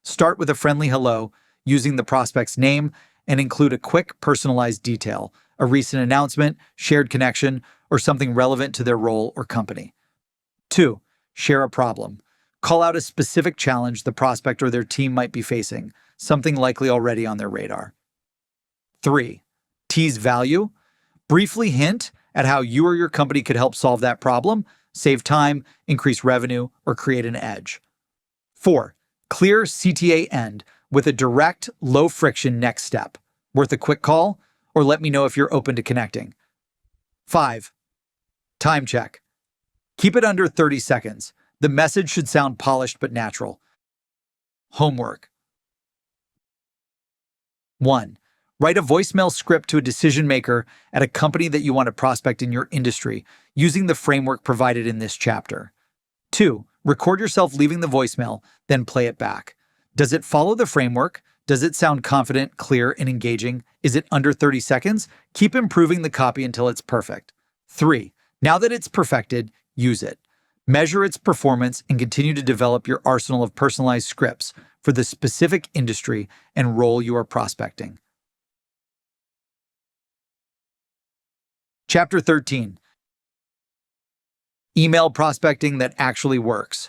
Start with a friendly hello, using the prospect's name, and include a quick personalized detail, a recent announcement, shared connection, or something relevant to their role or company. 2. Share a problem. Call out a specific challenge the prospect or their team might be facing, something likely already on their radar. 3. Tease value. Briefly hint at how you or your company could help solve that problem, save time, increase revenue, or create an edge. 4. Clear CTA end with a direct, low-friction next step. Worth a quick call? Or let me know if you're open to connecting. 5. Time check. Keep it under 30 seconds. The message should sound polished but natural. Homework. 1. Write a voicemail script to a decision maker at a company that you want to prospect in your industry, using the framework provided in this chapter. 2. Record yourself leaving the voicemail, then play it back. Does it follow the framework? Does it sound confident, clear, and engaging? Is it under 30 seconds? Keep improving the copy until it's perfect. 3. Now that it's perfected, use it. Measure its performance and continue to develop your arsenal of personalized scripts for the specific industry and role you are prospecting. Chapter 13. Email prospecting that actually works.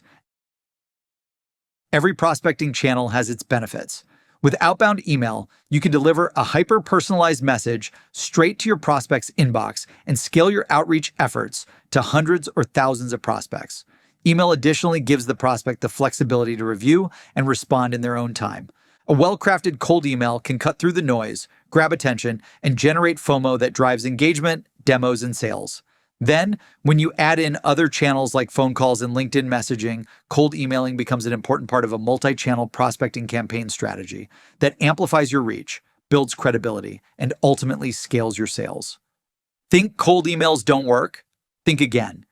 Every prospecting channel has its benefits. With outbound email, you can deliver a hyper-personalized message straight to your prospect's inbox and scale your outreach efforts to hundreds or thousands of prospects. Email additionally gives the prospect the flexibility to review and respond in their own time. A well-crafted cold email can cut through the noise, grab attention, and generate FOMO that drives engagement, demos, and sales. Then, when you add in other channels like phone calls and LinkedIn messaging, cold emailing becomes an important part of a multi-channel prospecting campaign strategy that amplifies your reach, builds credibility, and ultimately scales your sales. Think cold emails don't work? Think again.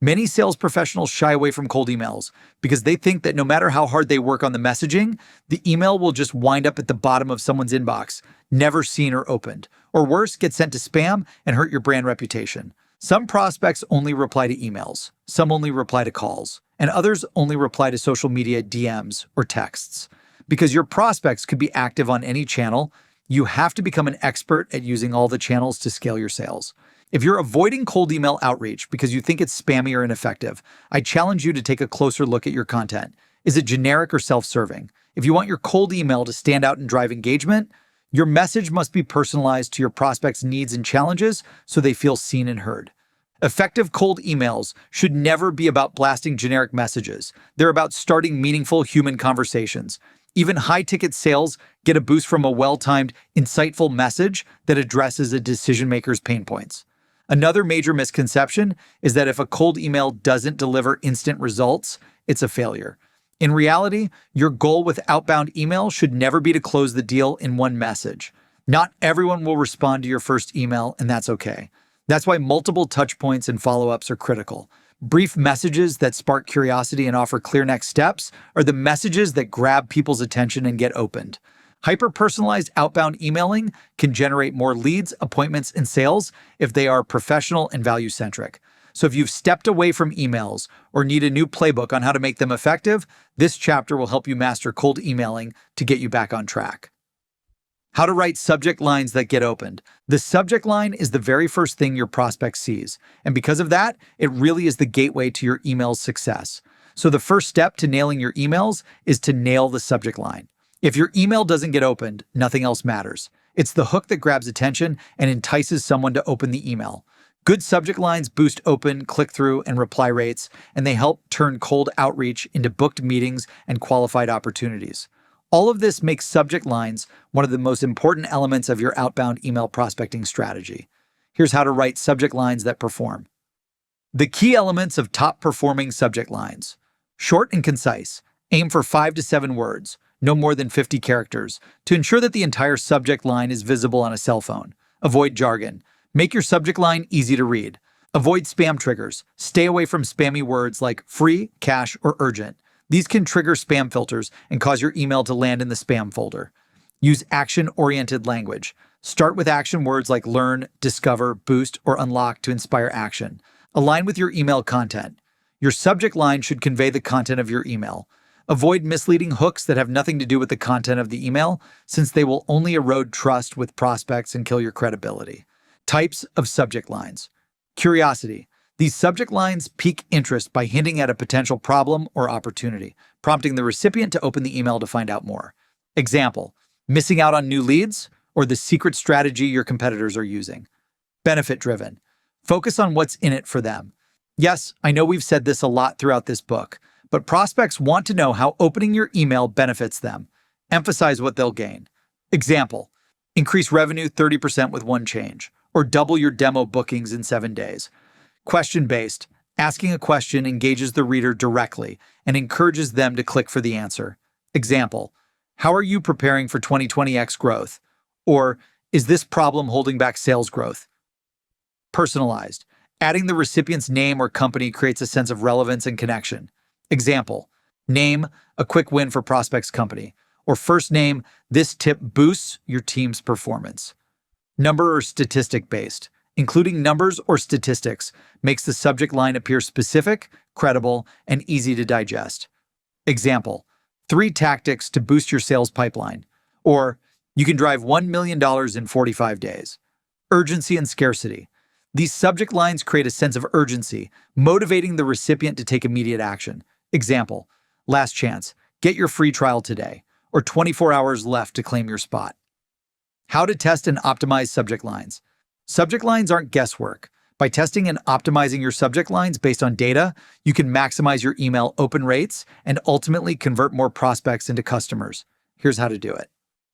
Many sales professionals shy away from cold emails because they think that no matter how hard they work on the messaging, the email will just wind up at the bottom of someone's inbox, never seen or opened, or worse, get sent to spam and hurt your brand reputation. Some prospects only reply to emails, some only reply to calls, and others only reply to social media DMs or texts. Because your prospects could be active on any channel, you have to become an expert at using all the channels to scale your sales. If you're avoiding cold email outreach because you think it's spammy or ineffective, I challenge you to take a closer look at your content. Is it generic or self-serving? If you want your cold email to stand out and drive engagement, your message must be personalized to your prospects' needs and challenges so they feel seen and heard. Effective cold emails should never be about blasting generic messages. They're about starting meaningful human conversations. Even high-ticket sales get a boost from a well-timed, insightful message that addresses a decision-maker's pain points. Another major misconception is that if a cold email doesn't deliver instant results, it's a failure. In reality, your goal with outbound email should never be to close the deal in one message. Not everyone will respond to your first email, and that's okay. That's why multiple touch points and follow-ups are critical. Brief messages that spark curiosity and offer clear next steps are the messages that grab people's attention and get opened. Hyper-personalized outbound emailing can generate more leads, appointments, and sales if they are professional and value-centric. So if you've stepped away from emails or need a new playbook on how to make them effective, this chapter will help you master cold emailing to get you back on track. How to write subject lines that get opened. The subject line is the very first thing your prospect sees, and because of that, it really is the gateway to your email's success. So the first step to nailing your emails is to nail the subject line. If your email doesn't get opened, nothing else matters. It's the hook that grabs attention and entices someone to open the email. Good subject lines boost open, click-through, and reply rates, and they help turn cold outreach into booked meetings and qualified opportunities. All of this makes subject lines one of the most important elements of your outbound email prospecting strategy. Here's how to write subject lines that perform. The key elements of top-performing subject lines. Short and concise. Aim for 5 to 7 words, no more than 50 characters, to ensure that the entire subject line is visible on a cell phone. Avoid jargon. Make your subject line easy to read. Avoid spam triggers. Stay away from spammy words like free, cash, or urgent. These can trigger spam filters and cause your email to land in the spam folder. Use action-oriented language. Start with action words like learn, discover, boost, or unlock to inspire action. Align with your email content. Your subject line should convey the content of your email. Avoid misleading hooks that have nothing to do with the content of the email, since they will only erode trust with prospects and kill your credibility. Types of subject lines. Curiosity. These subject lines pique interest by hinting at a potential problem or opportunity, prompting the recipient to open the email to find out more. Example, missing out on new leads or the secret strategy your competitors are using. Benefit-driven. Focus on what's in it for them. Yes, I know we've said this a lot throughout this book, but prospects want to know how opening your email benefits them. Emphasize what they'll gain. Example, increase revenue 30% with one change, or double your demo bookings in 7 days. Question-based, asking a question engages the reader directly and encourages them to click for the answer. Example, how are you preparing for 2020X growth? Or, is this problem holding back sales growth? Personalized, adding the recipient's name or company creates a sense of relevance and connection. Example, name, a quick win for prospect's company. Or first name, this tip boosts your team's performance. Number or statistic-based, including numbers or statistics, makes the subject line appear specific, credible, and easy to digest. Example, 3 tactics to boost your sales pipeline. Or, you can drive $1 million in 45 days. Urgency and scarcity. These subject lines create a sense of urgency, motivating the recipient to take immediate action. Example, last chance, get your free trial today, or 24 hours left to claim your spot. How to test and optimize subject lines. Subject lines aren't guesswork. By testing and optimizing your subject lines based on data, you can maximize your email open rates and ultimately convert more prospects into customers. Here's how to do it.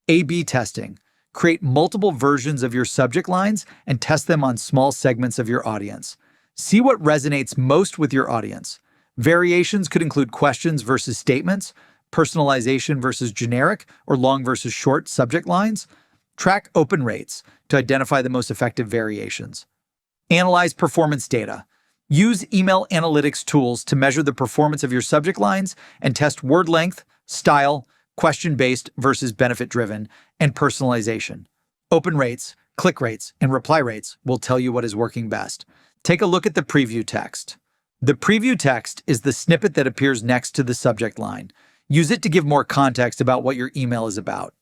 A/B testing. Create multiple versions of your subject lines and test them on small segments of your audience. See what resonates most with your audience. Variations could include questions versus statements, personalization versus generic or long versus short subject lines. Track open rates to identify the most effective variations. Analyze performance data. Use email analytics tools to measure the performance of your subject lines and test word length, style, question-based versus benefit-driven, and personalization. Open rates, click rates, and reply rates will tell you what is working best. Take a look at the preview text. The preview text is the snippet that appears next to the subject line. Use it to give more context about what your email is about.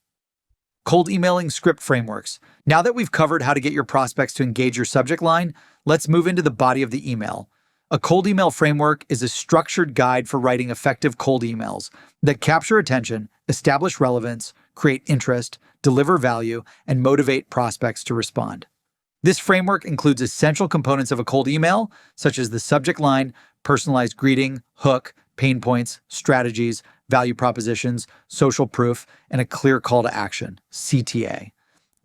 Cold emailing script frameworks. Now that we've covered how to get your prospects to engage your subject line, let's move into the body of the email. A cold email framework is a structured guide for writing effective cold emails that capture attention, establish relevance, create interest, deliver value, and motivate prospects to respond. This framework includes essential components of a cold email, such as the subject line, personalized greeting, hook, pain points, strategies, value propositions, social proof, and a clear call to action, CTA.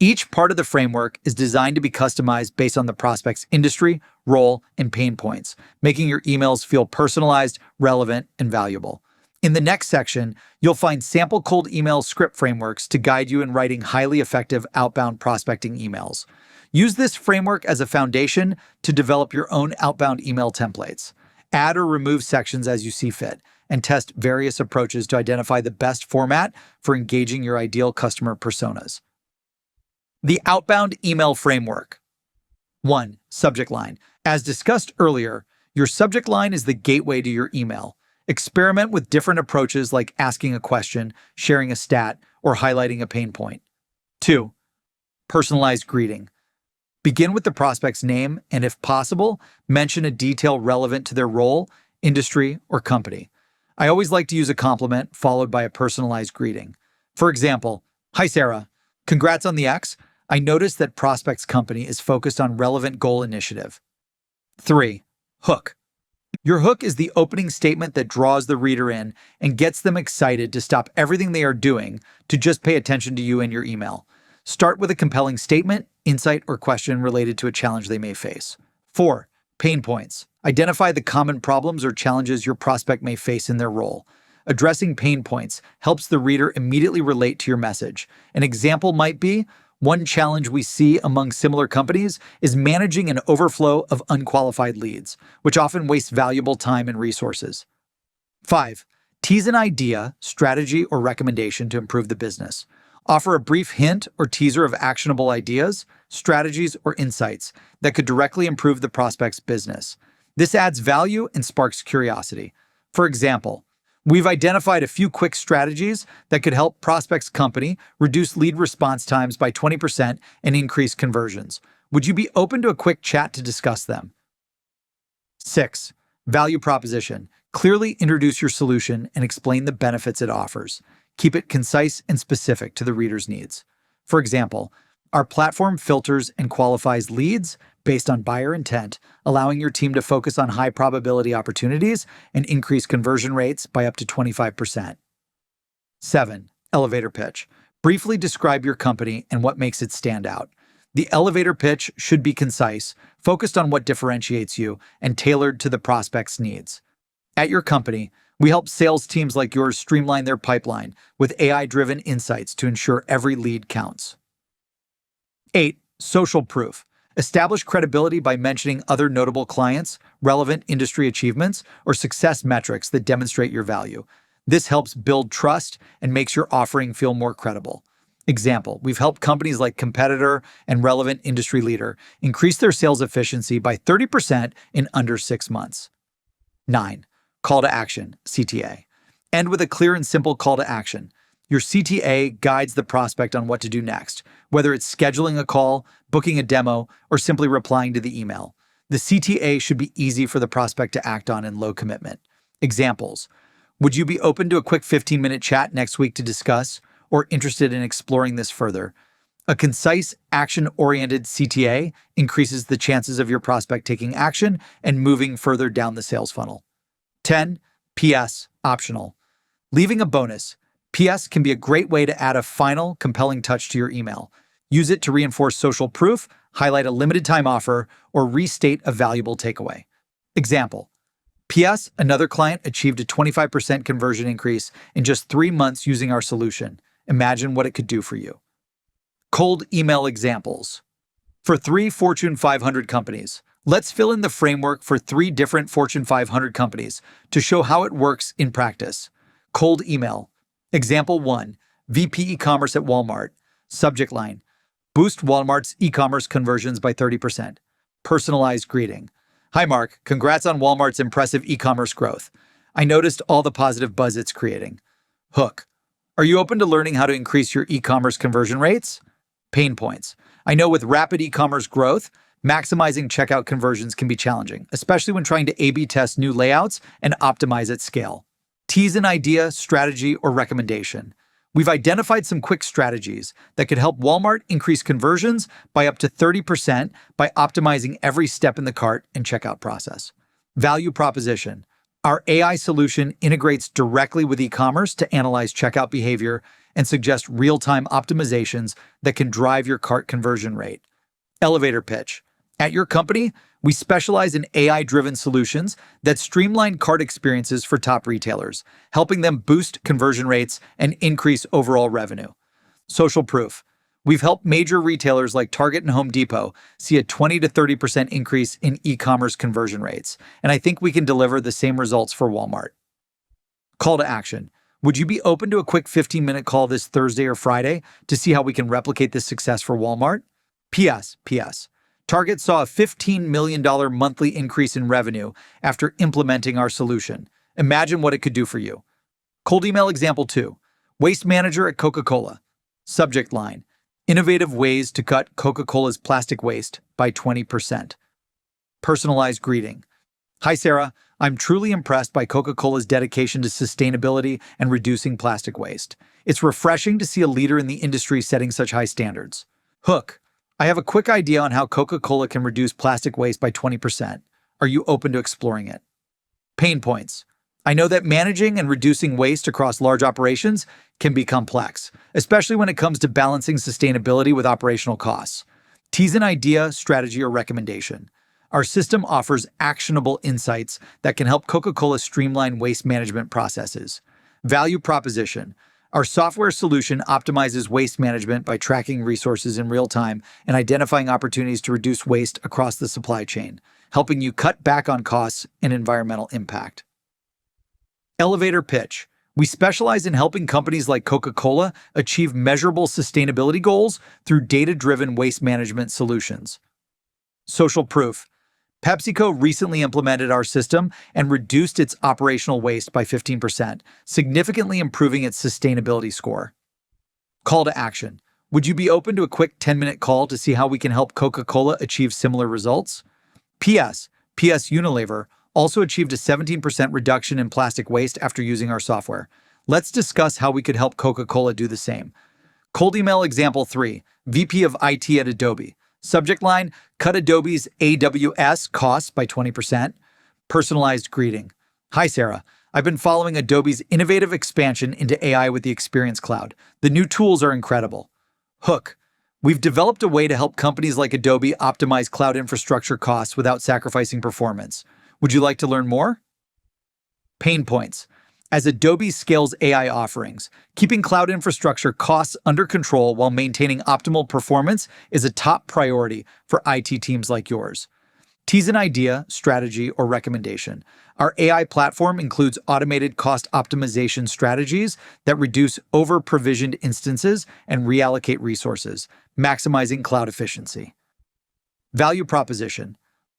Each part of the framework is designed to be customized based on the prospect's industry, role, and pain points, making your emails feel personalized, relevant, and valuable. In the next section, you'll find sample cold email script frameworks to guide you in writing highly effective outbound prospecting emails. Use this framework as a foundation to develop your own outbound email templates. Add or remove sections as you see fit, and test various approaches to identify the best format for engaging your ideal customer personas. The outbound email framework. 1. Subject line. As discussed earlier, your subject line is the gateway to your email. Experiment with different approaches like asking a question, sharing a stat, or highlighting a pain point. 2. Personalized greeting. Begin with the prospect's name and, if possible, mention a detail relevant to their role, industry, or company. I always like to use a compliment followed by a personalized greeting. For example, "Hi Sarah, congrats on the X. I noticed that prospect's company is focused on relevant goal initiative." 3. Hook. Your hook is the opening statement that draws the reader in and gets them excited to stop everything they are doing to just pay attention to you and your email. Start with a compelling statement, insight, or question related to a challenge they may face. 4. Pain points. Identify the common problems or challenges your prospect may face in their role. Addressing pain points helps the reader immediately relate to your message. An example might be, one challenge we see among similar companies is managing an overflow of unqualified leads, which often wastes valuable time and resources. 5. Tease an idea, strategy, or recommendation to improve the business. Offer a brief hint or teaser of actionable ideas, strategies, or insights that could directly improve the prospect's business. This adds value and sparks curiosity. For example, we've identified a few quick strategies that could help prospect's company reduce lead response times by 20% and increase conversions. Would you be open to a quick chat to discuss them? 6. Value proposition. Clearly introduce your solution and explain the benefits it offers. Keep it concise and specific to the reader's needs. For example, our platform filters and qualifies leads based on buyer intent, allowing your team to focus on high probability opportunities and increase conversion rates by up to 25%. 7. Elevator pitch. Briefly describe your company and what makes it stand out. The elevator pitch should be concise, focused on what differentiates you, and tailored to the prospect's needs. At your company, we help sales teams like yours streamline their pipeline with AI-driven insights to ensure every lead counts. 8. Social proof. Establish credibility by mentioning other notable clients, relevant industry achievements, or success metrics that demonstrate your value. This helps build trust and makes your offering feel more credible. Example, we've helped companies like competitor and relevant industry leader increase their sales efficiency by 30% in under 6 months. 9. Call to action, CTA. End with a clear and simple call to action. Your CTA guides the prospect on what to do next, whether it's scheduling a call, booking a demo, or simply replying to the email. The CTA should be easy for the prospect to act on in low commitment. Examples. Would you be open to a quick 15-minute chat next week to discuss, or interested in exploring this further? A concise, action-oriented CTA increases the chances of your prospect taking action and moving further down the sales funnel. 10. PS, optional. Leaving a bonus. PS can be a great way to add a final, compelling touch to your email. Use it to reinforce social proof, highlight a limited-time offer, or restate a valuable takeaway. Example. PS, another client achieved a 25% conversion increase in just 3 months using our solution. Imagine what it could do for you. Cold email examples. For 3 Fortune 500 companies, let's fill in the framework for 3 different Fortune 500 companies to show how it works in practice. Cold email. Example 1. VP e-commerce at Walmart. Subject line. Boost Walmart's e-commerce conversions by 30%. Personalized greeting. Hi Mark, congrats on Walmart's impressive e-commerce growth. I noticed all the positive buzz it's creating. Hook. Are you open to learning how to increase your e-commerce conversion rates? Pain points. I know with rapid e-commerce growth, maximizing checkout conversions can be challenging, especially when trying to A/B test new layouts and optimize at scale. Tease an idea, strategy, or recommendation. We've identified some quick strategies that could help Walmart increase conversions by up to 30% by optimizing every step in the cart and checkout process. Value proposition. Our AI solution integrates directly with e-commerce to analyze checkout behavior and suggest real-time optimizations that can drive your cart conversion rate. Elevator pitch. At your company, we specialize in AI-driven solutions that streamline cart experiences for top retailers, helping them boost conversion rates and increase overall revenue. Social proof. We've helped major retailers like Target and Home Depot see a 20 to 30% increase in e-commerce conversion rates, and I think we can deliver the same results for Walmart. Call to action. Would you be open to a quick 15-minute call this Thursday or Friday to see how we can replicate this success for Walmart? PS. Target saw a $15 million monthly increase in revenue after implementing our solution. Imagine what it could do for you. Cold email example 2. Waste manager at Coca-Cola. Subject line. Innovative ways to cut Coca-Cola's plastic waste by 20%. Personalized greeting. Hi Sarah, I'm truly impressed by Coca-Cola's dedication to sustainability and reducing plastic waste. It's refreshing to see a leader in the industry setting such high standards. Hook. I have a quick idea on how Coca-Cola can reduce plastic waste by 20%. Are you open to exploring it? Pain points. I know that managing and reducing waste across large operations can be complex, especially when it comes to balancing sustainability with operational costs. Tease an idea, strategy, or recommendation. Our system offers actionable insights that can help Coca-Cola streamline waste management processes. Value proposition. Our software solution optimizes waste management by tracking resources in real time and identifying opportunities to reduce waste across the supply chain, helping you cut back on costs and environmental impact. Elevator pitch. We specialize in helping companies like Coca-Cola achieve measurable sustainability goals through data-driven waste management solutions. Social proof. PepsiCo recently implemented our system and reduced its operational waste by 15%, significantly improving its sustainability score. Call to action. Would you be open to a quick 10-minute call to see how we can help Coca-Cola achieve similar results? PS Unilever also achieved a 17% reduction in plastic waste after using our software. Let's discuss how we could help Coca-Cola do the same. Cold email example 3, VP of IT at Adobe. Subject line, cut Adobe's AWS costs by 20%. Personalized greeting. Hi Sarah, I've been following Adobe's innovative expansion into AI with the Experience Cloud. The new tools are incredible. Hook. We've developed a way to help companies like Adobe optimize cloud infrastructure costs without sacrificing performance. Would you like to learn more? Pain points. As Adobe scales AI offerings, keeping cloud infrastructure costs under control while maintaining optimal performance is a top priority for IT teams like yours. Tease an idea, strategy, or recommendation. Our AI platform includes automated cost optimization strategies that reduce over-provisioned instances and reallocate resources, maximizing cloud efficiency. Value proposition.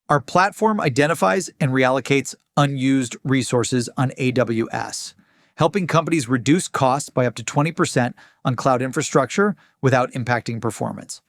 Our platform identifies and reallocates unused resources on AWS, helping companies reduce costs by up to 20% on cloud infrastructure without impacting performance.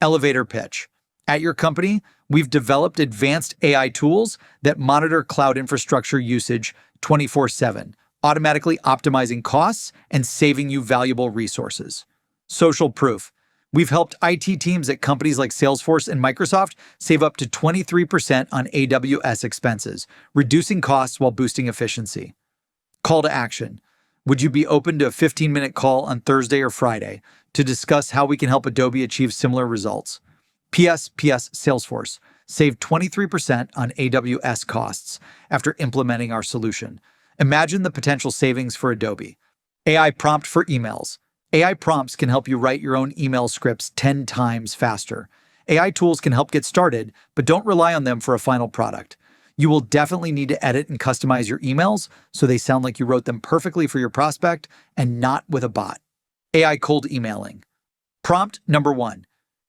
Elevator pitch. At your company, we've developed advanced AI tools that monitor cloud infrastructure usage 24/7, automatically optimizing costs and saving you valuable resources. Social proof. We've helped IT teams at companies like Salesforce and Microsoft save up to 23% on AWS expenses, reducing costs while boosting efficiency. Call to action. Would you be open to a 15-minute call on Thursday or Friday to discuss how we can help Adobe achieve similar results? PS Salesforce. Save 23% on AWS costs after implementing our solution. Imagine the potential savings for Adobe. AI prompt for emails. AI prompts can help you write your own email scripts 10 times faster. AI tools can help get started, but don't rely on them for a final product. You will definitely need to edit and customize your emails so they sound like you wrote them perfectly for your prospect and not with a bot. AI cold emailing. Prompt number 1.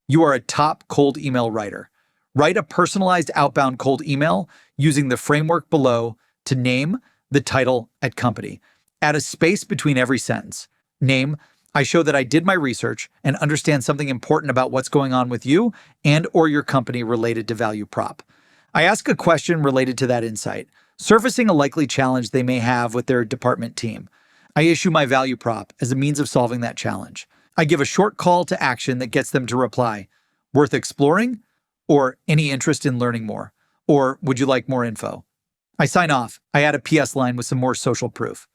You are a top cold email writer. Write a personalized outbound cold email using the framework below to name, the title, at company. Add a space between every sentence. Name, I show that I did my research and understand something important about what's going on with you and or your company related to value prop. I ask a question related to that insight, surfacing a likely challenge they may have with their department team. I issue my value prop as a means of solving that challenge. I give a short call to action that gets them to reply, worth exploring, or any interest in learning more, or would you like more info? I sign off. I add a PS line with some more social proof.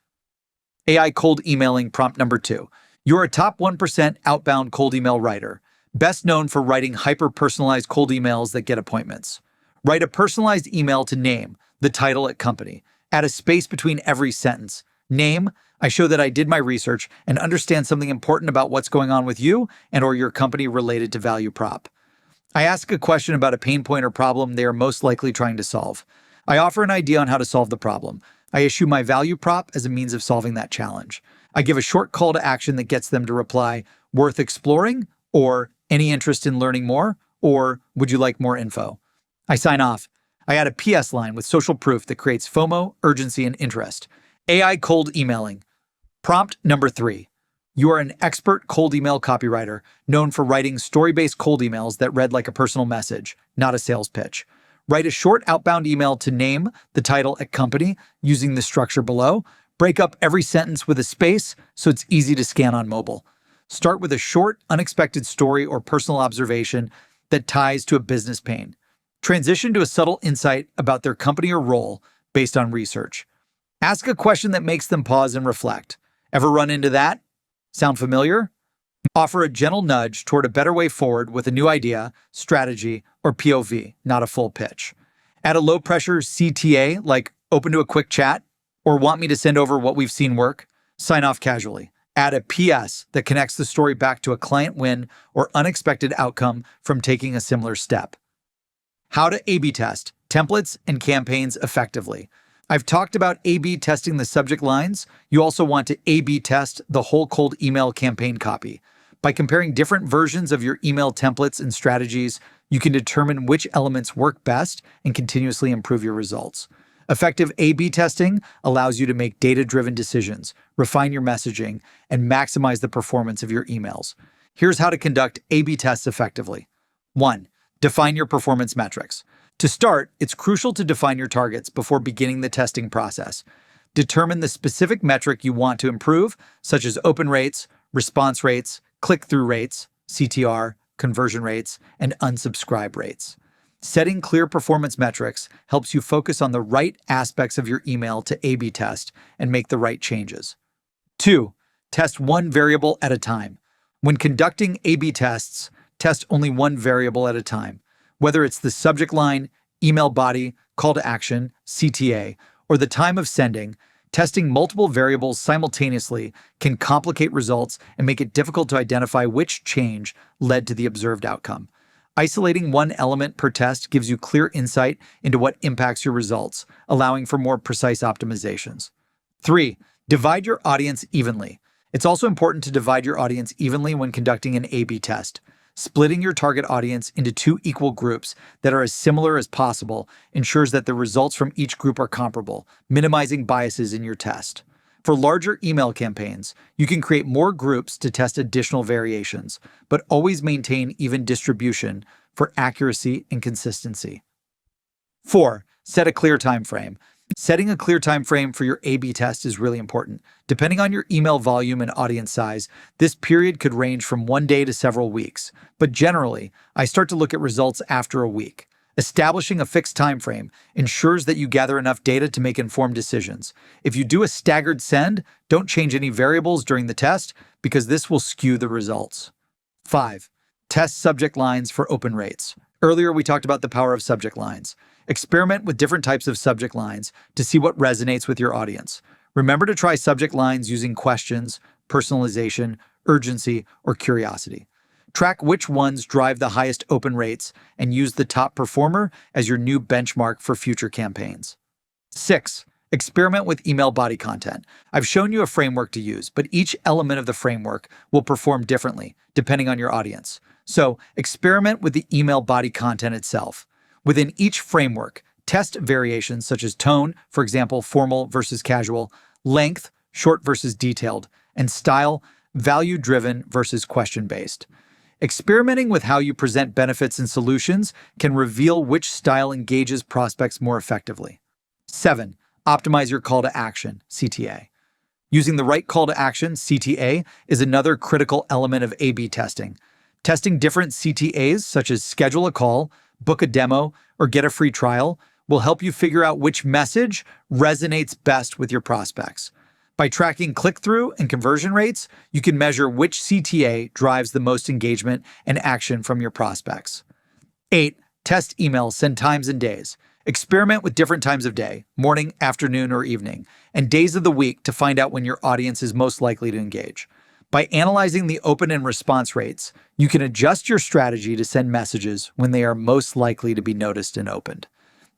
AI cold emailing prompt number 2. You're a top 1% outbound cold email writer, best known for writing hyper-personalized cold emails that get appointments. Write a personalized email to name, the title at company. Add a space between every sentence. Name, I show that I did my research and understand something important about what's going on with you and or your company related to value prop. I ask a question about a pain point or problem they are most likely trying to solve. I offer an idea on how to solve the problem. I issue my value prop as a means of solving that challenge. I give a short call to action that gets them to reply, worth exploring, or any interest in learning more, or would you like more info? I sign off. I add a PS line with social proof that creates FOMO, urgency, and interest. AI cold emailing. Prompt number 3. You are an expert cold email copywriter known for writing story-based cold emails that read like a personal message, not a sales pitch. Write a short outbound email to name, the title at company using the structure below. Break up every sentence with a space so it's easy to scan on mobile. Start with a short, unexpected story or personal observation that ties to a business pain. Transition to a subtle insight about their company or role based on research. Ask a question that makes them pause and reflect. Ever run into that? Sound familiar? Offer a gentle nudge toward a better way forward with a new idea, strategy, or POV, not a full pitch. Add a low-pressure CTA like open to a quick chat, or want me to send over what we've seen work? Sign off casually. Add a PS that connects the story back to a client win or unexpected outcome from taking a similar step. How to A/B test templates and campaigns effectively. I've talked about A/B testing the subject lines. You also want to A/B test the whole cold email campaign copy. By comparing different versions of your email templates and strategies, you can determine which elements work best and continuously improve your results. Effective A/B testing allows you to make data-driven decisions, refine your messaging, and maximize the performance of your emails. Here's how to conduct A/B tests effectively. 1. Define your performance metrics. To start, it's crucial to define your targets before beginning the testing process. Determine the specific metric you want to improve, such as open rates, response rates, click-through rates, CTR, conversion rates, and unsubscribe rates. Setting clear performance metrics helps you focus on the right aspects of your email to A/B test and make the right changes. 2. Test one variable at a time. When conducting A/B tests, test only one variable at a time. Whether it's the subject line, email body, call to action, CTA, or the time of sending, testing multiple variables simultaneously can complicate results and make it difficult to identify which change led to the observed outcome. Isolating one element per test gives you clear insight into what impacts your results, allowing for more precise optimizations. 3. Divide your audience evenly. It's also important to divide your audience evenly when conducting an A/B test. Splitting your target audience into two equal groups that are as similar as possible ensures that the results from each group are comparable, minimizing biases in your test. For larger email campaigns, you can create more groups to test additional variations, but always maintain even distribution for accuracy and consistency. 4. Set a clear time frame. Setting a clear time frame for your A/B test is really important. Depending on your email volume and audience size, this period could range from 1 day to several weeks. But generally, I start to look at results after a week. Establishing a fixed time frame ensures that you gather enough data to make informed decisions. If you do a staggered send, don't change any variables during the test because this will skew the results. 5. Test subject lines for open rates. Earlier, we talked about the power of subject lines. Experiment with different types of subject lines to see what resonates with your audience. Remember to try subject lines using questions, personalization, urgency, or curiosity. Track which ones drive the highest open rates and use the top performer as your new benchmark for future campaigns. 6. Experiment with email body content. I've shown you a framework to use, but each element of the framework will perform differently depending on your audience. So, experiment with the email body content itself. Within each framework, test variations such as tone, for example, formal versus casual, length, short versus detailed, and style, value-driven versus question-based. Experimenting with how you present benefits and solutions can reveal which style engages prospects more effectively. 7. Optimize your call to action, CTA. Using the right call to action, CTA, is another critical element of A/B testing. Testing different CTAs, such as schedule a call, book a demo, or get a free trial, will help you figure out which message resonates best with your prospects. By tracking click-through and conversion rates, you can measure which CTA drives the most engagement and action from your prospects. 8. Test email send times and days. Experiment with different times of day, morning, afternoon, or evening, and days of the week to find out when your audience is most likely to engage. By analyzing the open and response rates, you can adjust your strategy to send messages when they are most likely to be noticed and opened.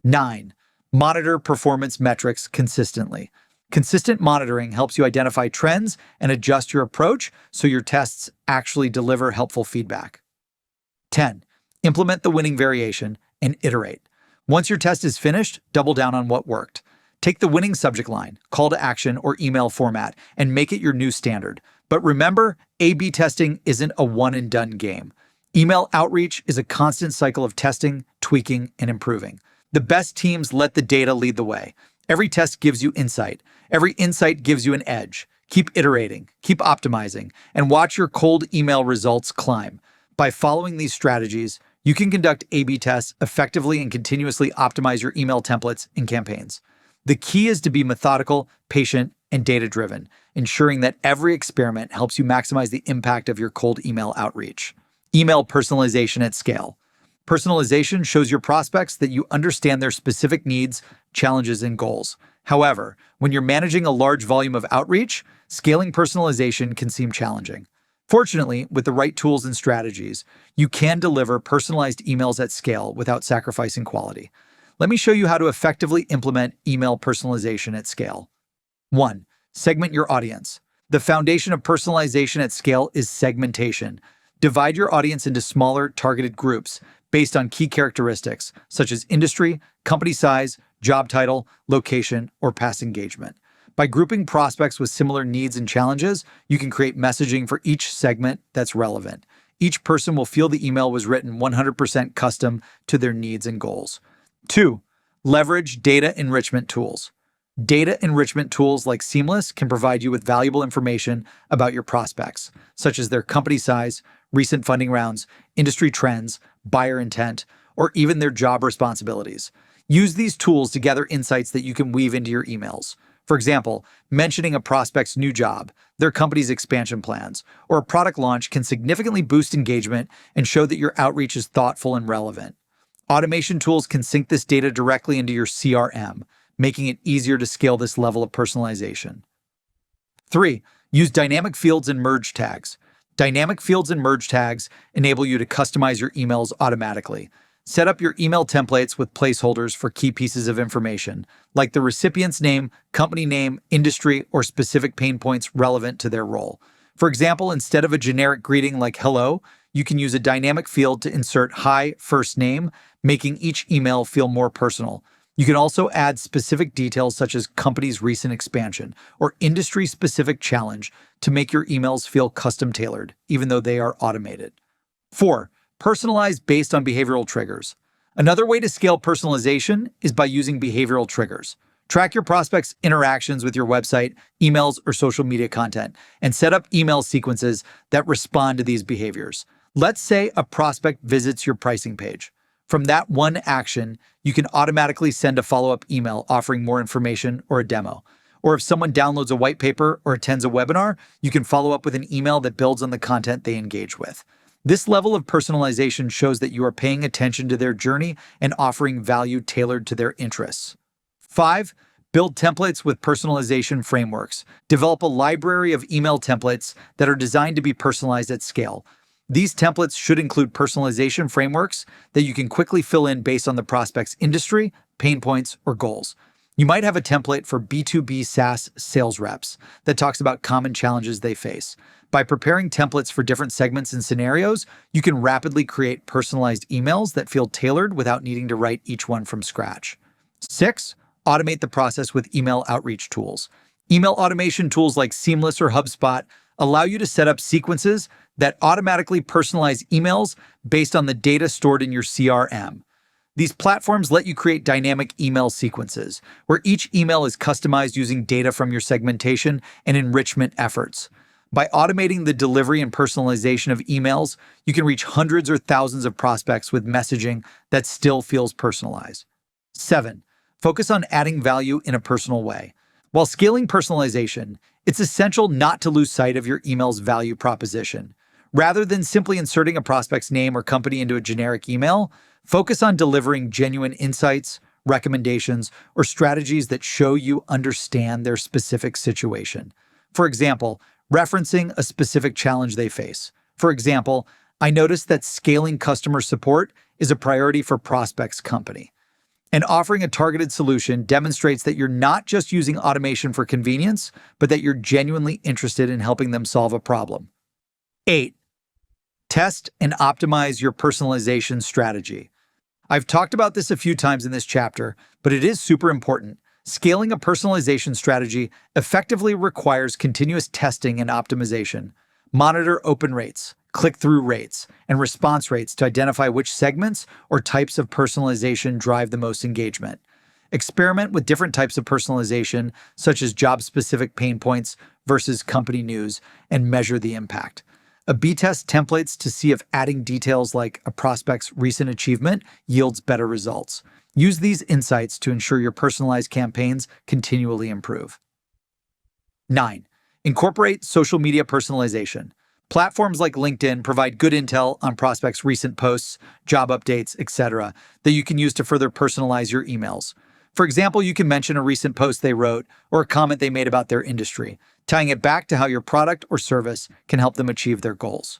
9. Monitor performance metrics consistently. Consistent monitoring helps you identify trends and adjust your approach so your tests actually deliver helpful feedback. 10. Implement the winning variation and iterate. Once your test is finished, double down on what worked. Take the winning subject line, call to action, or email format and make it your new standard. But remember, A/B testing isn't a one-and-done game. Email outreach is a constant cycle of testing, tweaking, and improving. The best teams let the data lead the way. Every test gives you insight. Every insight gives you an edge. Keep iterating, keep optimizing, and watch your cold email results climb. By following these strategies, you can conduct A/B tests effectively and continuously optimize your email templates and campaigns. The key is to be methodical, patient, and data-driven, ensuring that every experiment helps you maximize the impact of your cold email outreach. Email personalization at scale. Personalization shows your prospects that you understand their specific needs, challenges, and goals. However, when you're managing a large volume of outreach, scaling personalization can seem challenging. Fortunately, with the right tools and strategies, you can deliver personalized emails at scale without sacrificing quality. Let me show you how to effectively implement email personalization at scale. 1. Segment your audience. The foundation of personalization at scale is segmentation. Divide your audience into smaller, targeted groups based on key characteristics such as industry, company size, job title, location, or past engagement. By grouping prospects with similar needs and challenges, you can create messaging for each segment that's relevant. Each person will feel the email was written 100% custom to their needs and goals. 2. Leverage data enrichment tools. Data enrichment tools like Seamless can provide you with valuable information about your prospects, such as their company size, recent funding rounds, industry trends, buyer intent, or even their job responsibilities. Use these tools to gather insights that you can weave into your emails. For example, mentioning a prospect's new job, their company's expansion plans, or a product launch can significantly boost engagement and show that your outreach is thoughtful and relevant. Automation tools can sync this data directly into your CRM, making it easier to scale this level of personalization. 3. Use dynamic fields and merge tags. Dynamic fields and merge tags enable you to customize your emails automatically. Set up your email templates with placeholders for key pieces of information, like the recipient's name, company name, industry, or specific pain points relevant to their role. For example, instead of a generic greeting like hello, you can use a dynamic field to insert hi first name, making each email feel more personal. You can also add specific details such as company's recent expansion or industry-specific challenge to make your emails feel custom-tailored, even though they are automated. 4. Personalize based on behavioral triggers. Another way to scale personalization is by using behavioral triggers. Track your prospects' interactions with your website, emails, or social media content, and set up email sequences that respond to these behaviors. Let's say a prospect visits your pricing page. From that one action, you can automatically send a follow-up email offering more information or a demo. Or if someone downloads a white paper or attends a webinar, you can follow up with an email that builds on the content they engage with. This level of personalization shows that you are paying attention to their journey and offering value tailored to their interests. 5. Build templates with personalization frameworks. Develop a library of email templates that are designed to be personalized at scale. These templates should include personalization frameworks that you can quickly fill in based on the prospect's industry, pain points, or goals. You might have a template for B2B SaaS sales reps that talks about common challenges they face. By preparing templates for different segments and scenarios, you can rapidly create personalized emails that feel tailored without needing to write each one from scratch. 6. Automate the process with email outreach tools. Email automation tools like Seamless or HubSpot allow you to set up sequences that automatically personalize emails based on the data stored in your CRM. These platforms let you create dynamic email sequences, where each email is customized using data from your segmentation and enrichment efforts. By automating the delivery and personalization of emails, you can reach hundreds or thousands of prospects with messaging that still feels personalized. 7. Focus on adding value in a personal way. While scaling personalization, it's essential not to lose sight of your email's value proposition. Rather than simply inserting a prospect's name or company into a generic email, focus on delivering genuine insights, recommendations, or strategies that show you understand their specific situation. For example, referencing a specific challenge they face. For example, I noticed that scaling customer support is a priority for prospects' company. And offering a targeted solution demonstrates that you're not just using automation for convenience, but that you're genuinely interested in helping them solve a problem. 8. Test and optimize your personalization strategy. I've talked about this a few times in this chapter, but it is super important. Scaling a personalization strategy effectively requires continuous testing and optimization. Monitor open rates, click-through rates, and response rates to identify which segments or types of personalization drive the most engagement. Experiment with different types of personalization, such as job-specific pain points versus company news, and measure the impact. A/B test templates to see if adding details like a prospect's recent achievement yields better results. Use these insights to ensure your personalized campaigns continually improve. 9. Incorporate social media personalization. Platforms like LinkedIn provide good intel on prospects' recent posts, job updates, etc., that you can use to further personalize your emails. For example, you can mention a recent post they wrote or a comment they made about their industry, tying it back to how your product or service can help them achieve their goals.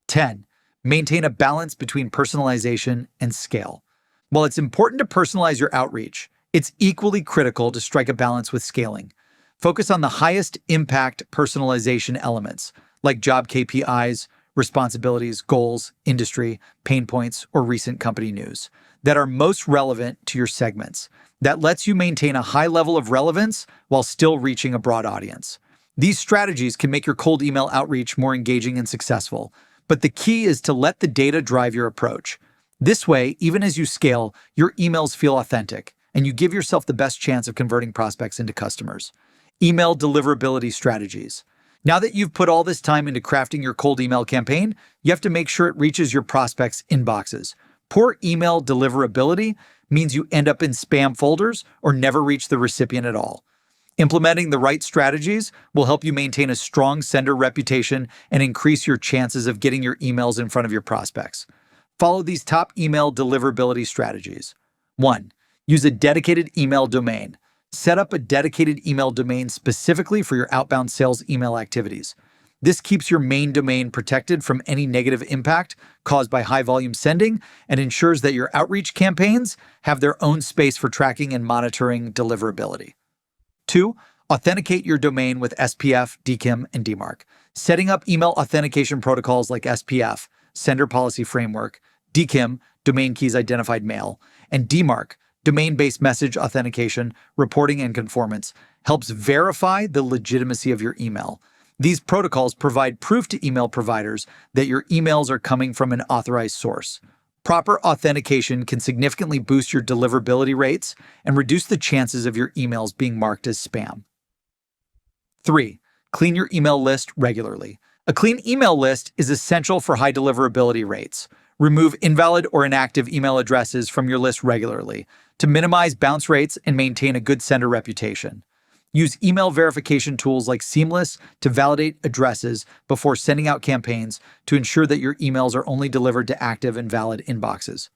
10. Maintain a balance between personalization and scale. While it's important to personalize your outreach, it's equally critical to strike a balance with scaling. Focus on the highest impact personalization elements, like job KPIs, responsibilities, goals, industry, pain points, or recent company news, that are most relevant to your segments. That lets you maintain a high level of relevance while still reaching a broad audience. These strategies can make your cold email outreach more engaging and successful, but the key is to let the data drive your approach. This way, even as you scale, your emails feel authentic, and you give yourself the best chance of converting prospects into customers. Email deliverability strategies. Now that you've put all this time into crafting your cold email campaign, you have to make sure it reaches your prospects' inboxes. Poor email deliverability means you end up in spam folders or never reach the recipient at all. Implementing the right strategies will help you maintain a strong sender reputation and increase your chances of getting your emails in front of your prospects. Follow these top email deliverability strategies. 1. Use a dedicated email domain. Set up a dedicated email domain specifically for your outbound sales email activities. This keeps your main domain protected from any negative impact caused by high-volume sending and ensures that your outreach campaigns have their own space for tracking and monitoring deliverability. 2. Authenticate your domain with SPF, DKIM, and DMARC. Setting up email authentication protocols like SPF, Sender Policy Framework, DKIM, Domain Keys Identified Mail, and DMARC, Domain-Based Message Authentication, Reporting and Conformance, helps verify the legitimacy of your email. These protocols provide proof to email providers that your emails are coming from an authorized source. Proper authentication can significantly boost your deliverability rates and reduce the chances of your emails being marked as spam. 3. Clean your email list regularly. A clean email list is essential for high deliverability rates. Remove invalid or inactive email addresses from your list regularly to minimize bounce rates and maintain a good sender reputation. Use email verification tools like Seamless to validate addresses before sending out campaigns to ensure that your emails are only delivered to active and valid inboxes.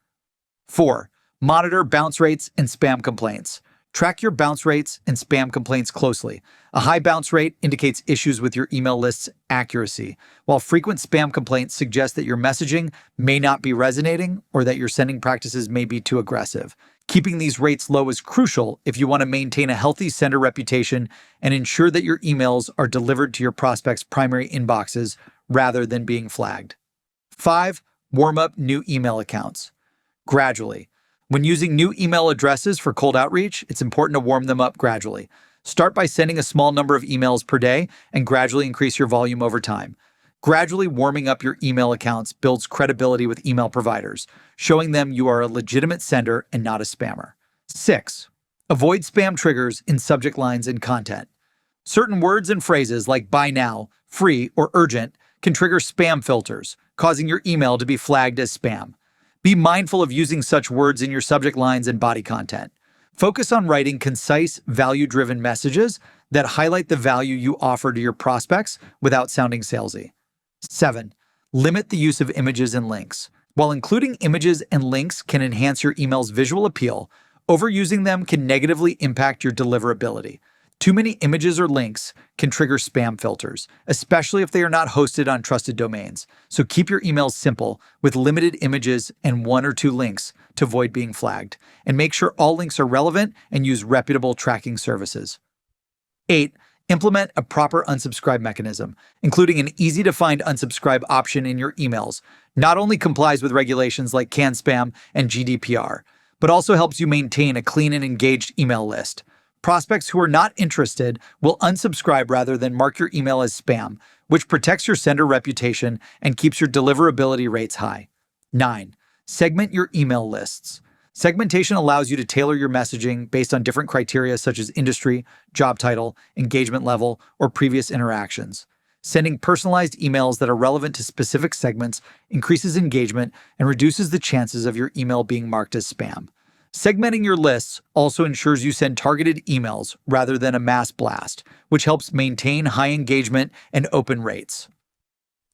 4. Monitor bounce rates and spam complaints. Track your bounce rates and spam complaints closely. A high bounce rate indicates issues with your email list's accuracy, while frequent spam complaints suggest that your messaging may not be resonating or that your sending practices may be too aggressive. Keeping these rates low is crucial if you want to maintain a healthy sender reputation and ensure that your emails are delivered to your prospects' primary inboxes rather than being flagged. 5. Warm up new email accounts. Gradually. When using new email addresses for cold outreach, it's important to warm them up gradually. Start by sending a small number of emails per day and gradually increase your volume over time. Gradually warming up your email accounts builds credibility with email providers, showing them you are a legitimate sender and not a spammer. 6. Avoid spam triggers in subject lines and content. Certain words and phrases like buy now, free, or urgent can trigger spam filters, causing your email to be flagged as spam. Be mindful of using such words in your subject lines and body content. Focus on writing concise, value-driven messages that highlight the value you offer to your prospects without sounding salesy. 7. Limit the use of images and links. While including images and links can enhance your email's visual appeal, overusing them can negatively impact your deliverability. Too many images or links can trigger spam filters, especially if they are not hosted on trusted domains. So keep your emails simple with limited images and 1 or 2 links to avoid being flagged. And make sure all links are relevant and use reputable tracking services. 8. Implement a proper unsubscribe mechanism, including an easy-to-find unsubscribe option in your emails. Not only complies with regulations like CAN-SPAM and GDPR, but also helps you maintain a clean and engaged email list. Prospects who are not interested will unsubscribe rather than mark your email as spam, which protects your sender reputation and keeps your deliverability rates high. 9. Segment your email lists. Segmentation allows you to tailor your messaging based on different criteria such as industry, job title, engagement level, or previous interactions. Sending personalized emails that are relevant to specific segments increases engagement and reduces the chances of your email being marked as spam. Segmenting your lists also ensures you send targeted emails rather than a mass blast, which helps maintain high engagement and open rates.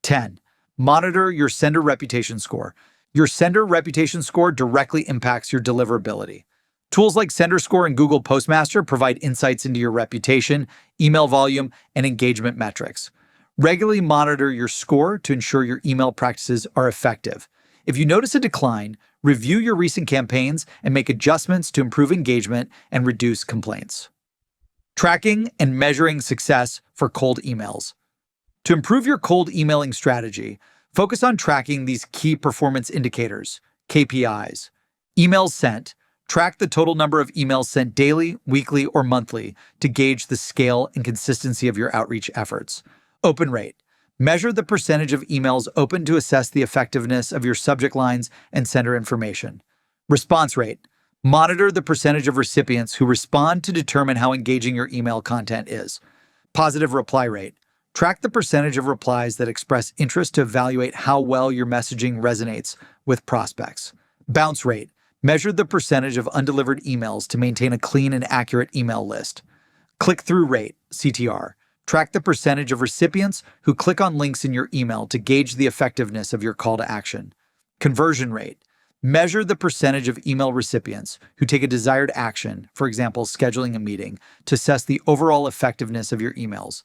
10. Monitor your sender reputation score. Your sender reputation score directly impacts your deliverability. Tools like SenderScore and Google Postmaster provide insights into your reputation, email volume, and engagement metrics. Regularly monitor your score to ensure your email practices are effective. If you notice a decline, review your recent campaigns and make adjustments to improve engagement and reduce complaints. Tracking and measuring success for cold emails. To improve your cold emailing strategy, focus on tracking these key performance indicators, KPIs. Emails sent. Track the total number of emails sent daily, weekly, or monthly to gauge the scale and consistency of your outreach efforts. Open rate. Measure the percentage of emails open to assess the effectiveness of your subject lines and sender information. Response rate. Monitor the percentage of recipients who respond to determine how engaging your email content is. Positive reply rate. Track the percentage of replies that express interest to evaluate how well your messaging resonates with prospects. Bounce rate. Measure the percentage of undelivered emails to maintain a clean and accurate email list. Click-through rate, CTR. Track the percentage of recipients who click on links in your email to gauge the effectiveness of your call to action. Conversion rate. Measure the percentage of email recipients who take a desired action, for example, scheduling a meeting, to assess the overall effectiveness of your emails.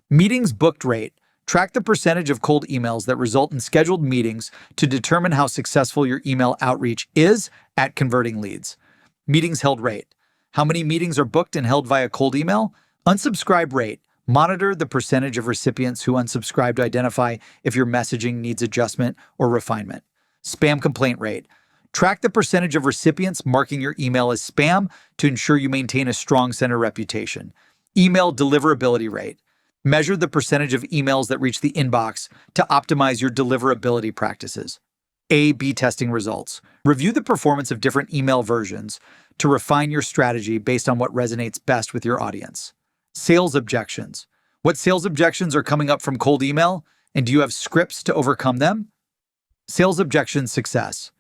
Meetings booked rate. Track the percentage of cold emails that result in scheduled meetings to determine how successful your email outreach is at converting leads. Meetings held rate. How many meetings are booked and held via cold email? Unsubscribe rate. Monitor the percentage of recipients who unsubscribe to identify if your messaging needs adjustment or refinement. Spam complaint rate. Track the percentage of recipients marking your email as spam to ensure you maintain a strong sender reputation. Email deliverability rate. Measure the percentage of emails that reach the inbox to optimize your deliverability practices. A/B testing results. Review the performance of different email versions to refine your strategy based on what resonates best with your audience. Sales objections. What sales objections are coming up from cold email, and do you have scripts to overcome them? Sales objections success.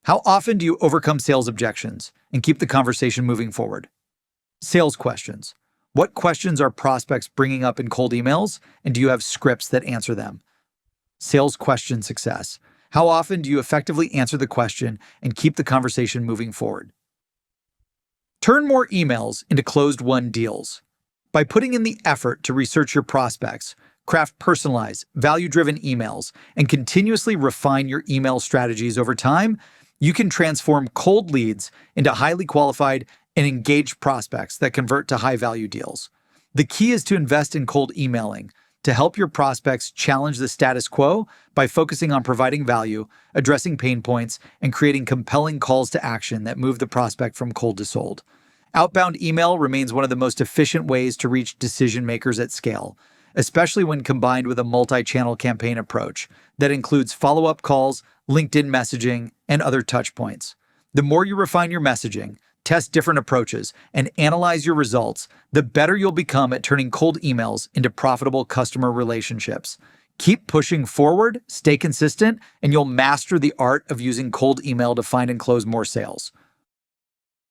How often do you overcome sales objections and keep the conversation moving forward? Sales questions. What questions are prospects bringing up in cold emails, and do you have scripts that answer them? Sales question success. How often do you effectively answer the question and keep the conversation moving forward? Turn more emails into closed-won deals. By putting in the effort to research your prospects, craft personalized, value-driven emails, and continuously refine your email strategies over time, you can transform cold leads into highly qualified and engaged prospects that convert to high-value deals. The key is to invest in cold emailing to help your prospects challenge the status quo by focusing on providing value, addressing pain points, and creating compelling calls to action that move the prospect from cold to sold. Outbound email remains one of the most efficient ways to reach decision makers at scale, especially when combined with a multi-channel campaign approach that includes follow-up calls, LinkedIn messaging, and other touchpoints. The more you refine your messaging, test different approaches, and analyze your results, the better you'll become at turning cold emails into profitable customer relationships. Keep pushing forward, stay consistent, and you'll master the art of using cold email to find and close more sales.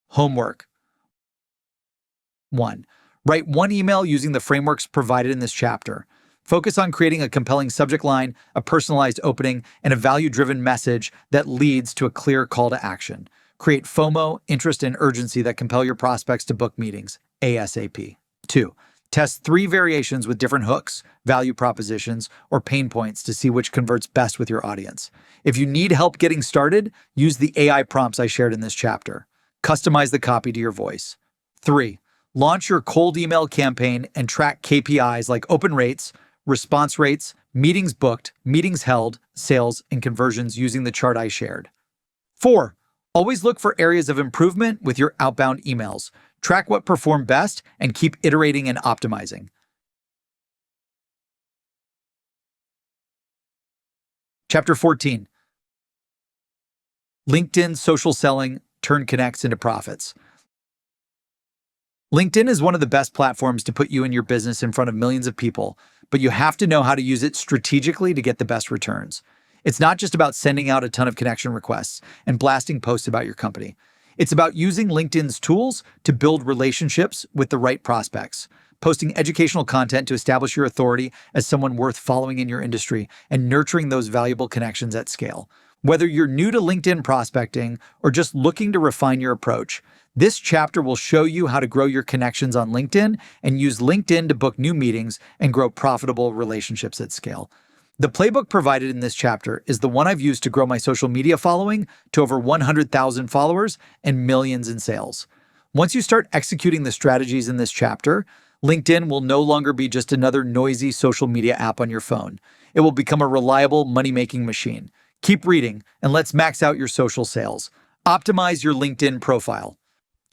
Homework. 1. Write one email using the frameworks provided in this chapter. Focus on creating a compelling subject line, a personalized opening, and a value-driven message that leads to a clear call to action. Create FOMO, interest, and urgency that compel your prospects to book meetings ASAP. 2. Test 3 variations with different hooks, value propositions, or pain points to see which converts best with your audience. If you need help getting started, use the AI prompts I shared in this chapter. Customize the copy to your voice. 3. Launch your cold email campaign and track KPIs like open rates, response rates, meetings booked, meetings held, sales, and conversions using the chart I shared. 4. Always look for areas of improvement with your outbound emails. Track what performed best and keep iterating and optimizing. Chapter 14. LinkedIn social selling, turn connects into profits. LinkedIn is one of the best platforms to put you and your business in front of millions of people, but you have to know how to use it strategically to get the best returns. It's not just about sending out a ton of connection requests and blasting posts about your company. It's about using LinkedIn's tools to build relationships with the right prospects, posting educational content to establish your authority as someone worth following in your industry, and nurturing those valuable connections at scale. Whether you're new to LinkedIn prospecting or just looking to refine your approach, this chapter will show you how to grow your connections on LinkedIn and use LinkedIn to book new meetings and grow profitable relationships at scale. The playbook provided in this chapter is the one I've used to grow my social media following to over 100,000 followers and millions in sales. Once you start executing the strategies in this chapter, LinkedIn will no longer be just another noisy social media app on your phone. It will become a reliable money-making machine. Keep reading, and let's max out your social sales. Optimize your LinkedIn profile.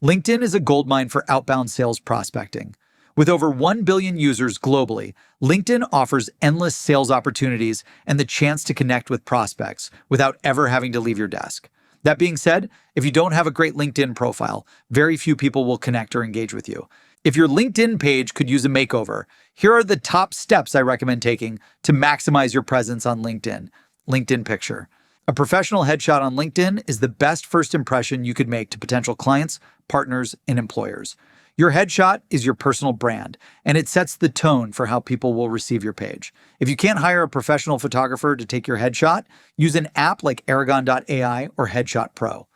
LinkedIn is a goldmine for outbound sales prospecting. With over 1 billion users globally, LinkedIn offers endless sales opportunities and the chance to connect with prospects without ever having to leave your desk. That being said, if you don't have a great LinkedIn profile, very few people will connect or engage with you. If your LinkedIn page could use a makeover, here are the top steps I recommend taking to maximize your presence on LinkedIn. LinkedIn picture. A professional headshot on LinkedIn is the best first impression you could make to potential clients, partners, and employers. Your headshot is your personal brand, and it sets the tone for how people will receive your page. If you can't hire a professional photographer to take your headshot, use an app like Aragon.ai or Headshot Pro.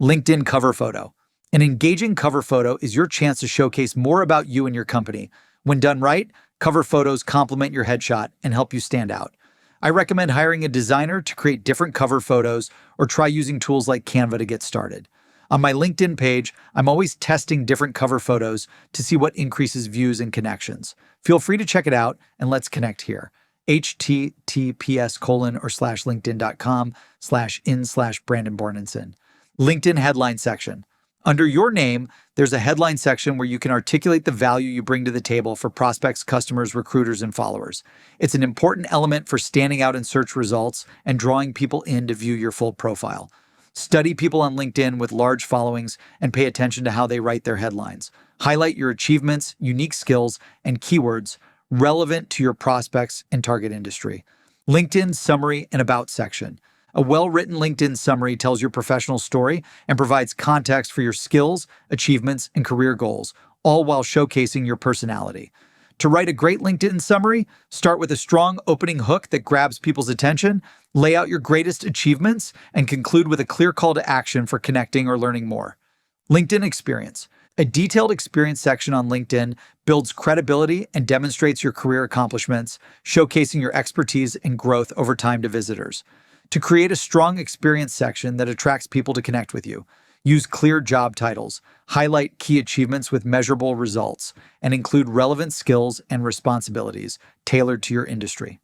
LinkedIn cover photo. An engaging cover photo is your chance to showcase more about you and your company. When done right, cover photos complement your headshot and help you stand out. I recommend hiring a designer to create different cover photos or try using tools like Canva to get started. On my LinkedIn page, I'm always testing different cover photos to see what increases views and connections. Feel free to check it out and let's connect here. https://linkedin.com/in/Brandon Bornancin. LinkedIn headline section. Under your name, there's a headline section where you can articulate the value you bring to the table for prospects, customers, recruiters, and followers. It's an important element for standing out in search results and drawing people in to view your full profile. Study people on LinkedIn with large followings and pay attention to how they write their headlines. Highlight your achievements, unique skills, and keywords relevant to your prospects and target industry. LinkedIn summary and about section. A well-written LinkedIn summary tells your professional story and provides context for your skills, achievements, and career goals, all while showcasing your personality. To write a great LinkedIn summary, start with a strong opening hook that grabs people's attention, lay out your greatest achievements, and conclude with a clear call to action for connecting or learning more. LinkedIn experience. A detailed experience section on LinkedIn builds credibility and demonstrates your career accomplishments, showcasing your expertise and growth over time to visitors. To create a strong experience section that attracts people to connect with you, use clear job titles, highlight key achievements with measurable results, and include relevant skills and responsibilities tailored to your industry.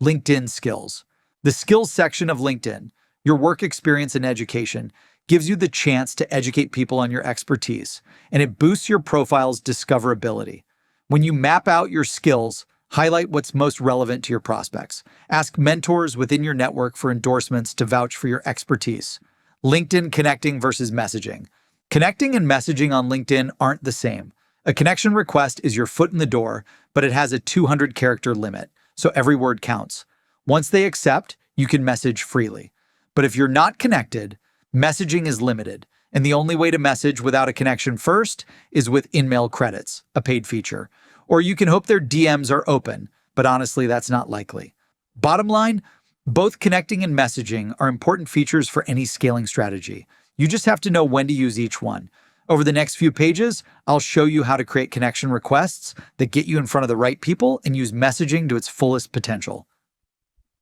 LinkedIn skills. The skills section of LinkedIn, your work experience and education, gives you the chance to educate people on your expertise, and it boosts your profile's discoverability. When you map out your skills, highlight what's most relevant to your prospects. Ask mentors within your network for endorsements to vouch for your expertise. LinkedIn connecting versus messaging. Connecting and messaging on LinkedIn aren't the same. A connection request is your foot in the door, but it has a 200-character limit, so every word counts. Once they accept, you can message freely. But if you're not connected, messaging is limited, and the only way to message without a connection first is with in-mail credits, a paid feature. Or you can hope their DMs are open, but honestly, that's not likely. Bottom line, both connecting and messaging are important features for any scaling strategy. You just have to know when to use each one. Over the next few pages, I'll show you how to create connection requests that get you in front of the right people and use messaging to its fullest potential.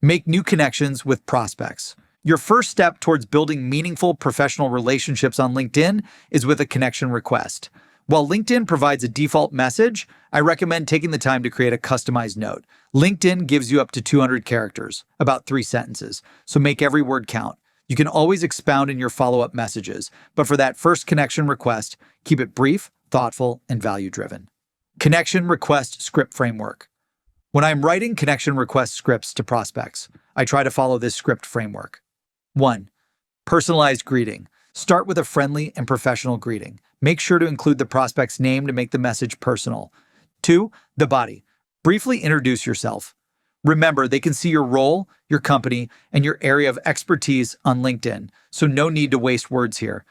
Make new connections with prospects. Your first step towards building meaningful professional relationships on LinkedIn is with a connection request. While LinkedIn provides a default message, I recommend taking the time to create a customized note. LinkedIn gives you up to 200 characters, about 3 sentences, so make every word count. You can always expound in your follow-up messages, but for that first connection request, keep it brief, thoughtful, and value-driven. Connection request script framework. When I'm writing connection request scripts to prospects, I try to follow this script framework. 1. Personalized greeting. Start with a friendly and professional greeting. Make sure to include the prospect's name to make the message personal. 2. The body. Briefly introduce yourself. Remember, they can see your role, your company, and your area of expertise on LinkedIn, so no need to waste words here.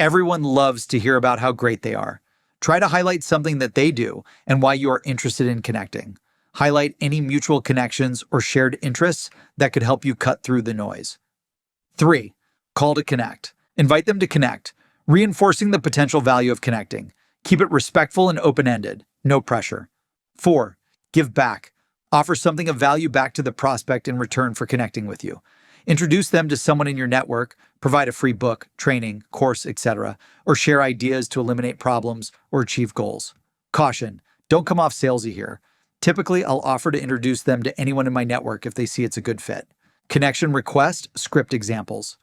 Everyone loves to hear about how great they are. Try to highlight something that they do and why you are interested in connecting. Highlight any mutual connections or shared interests that could help you cut through the noise. 3. Call to connect. Invite them to connect, reinforcing the potential value of connecting. Keep it respectful and open-ended, no pressure. 4. Give back. Offer something of value back to the prospect in return for connecting with you. Introduce them to someone in your network, provide a free book, training, course, etc., or share ideas to eliminate problems or achieve goals. Caution, don't come off salesy here. Typically, I'll offer to introduce them to anyone in my network if they see it's a good fit. Connection request script examples.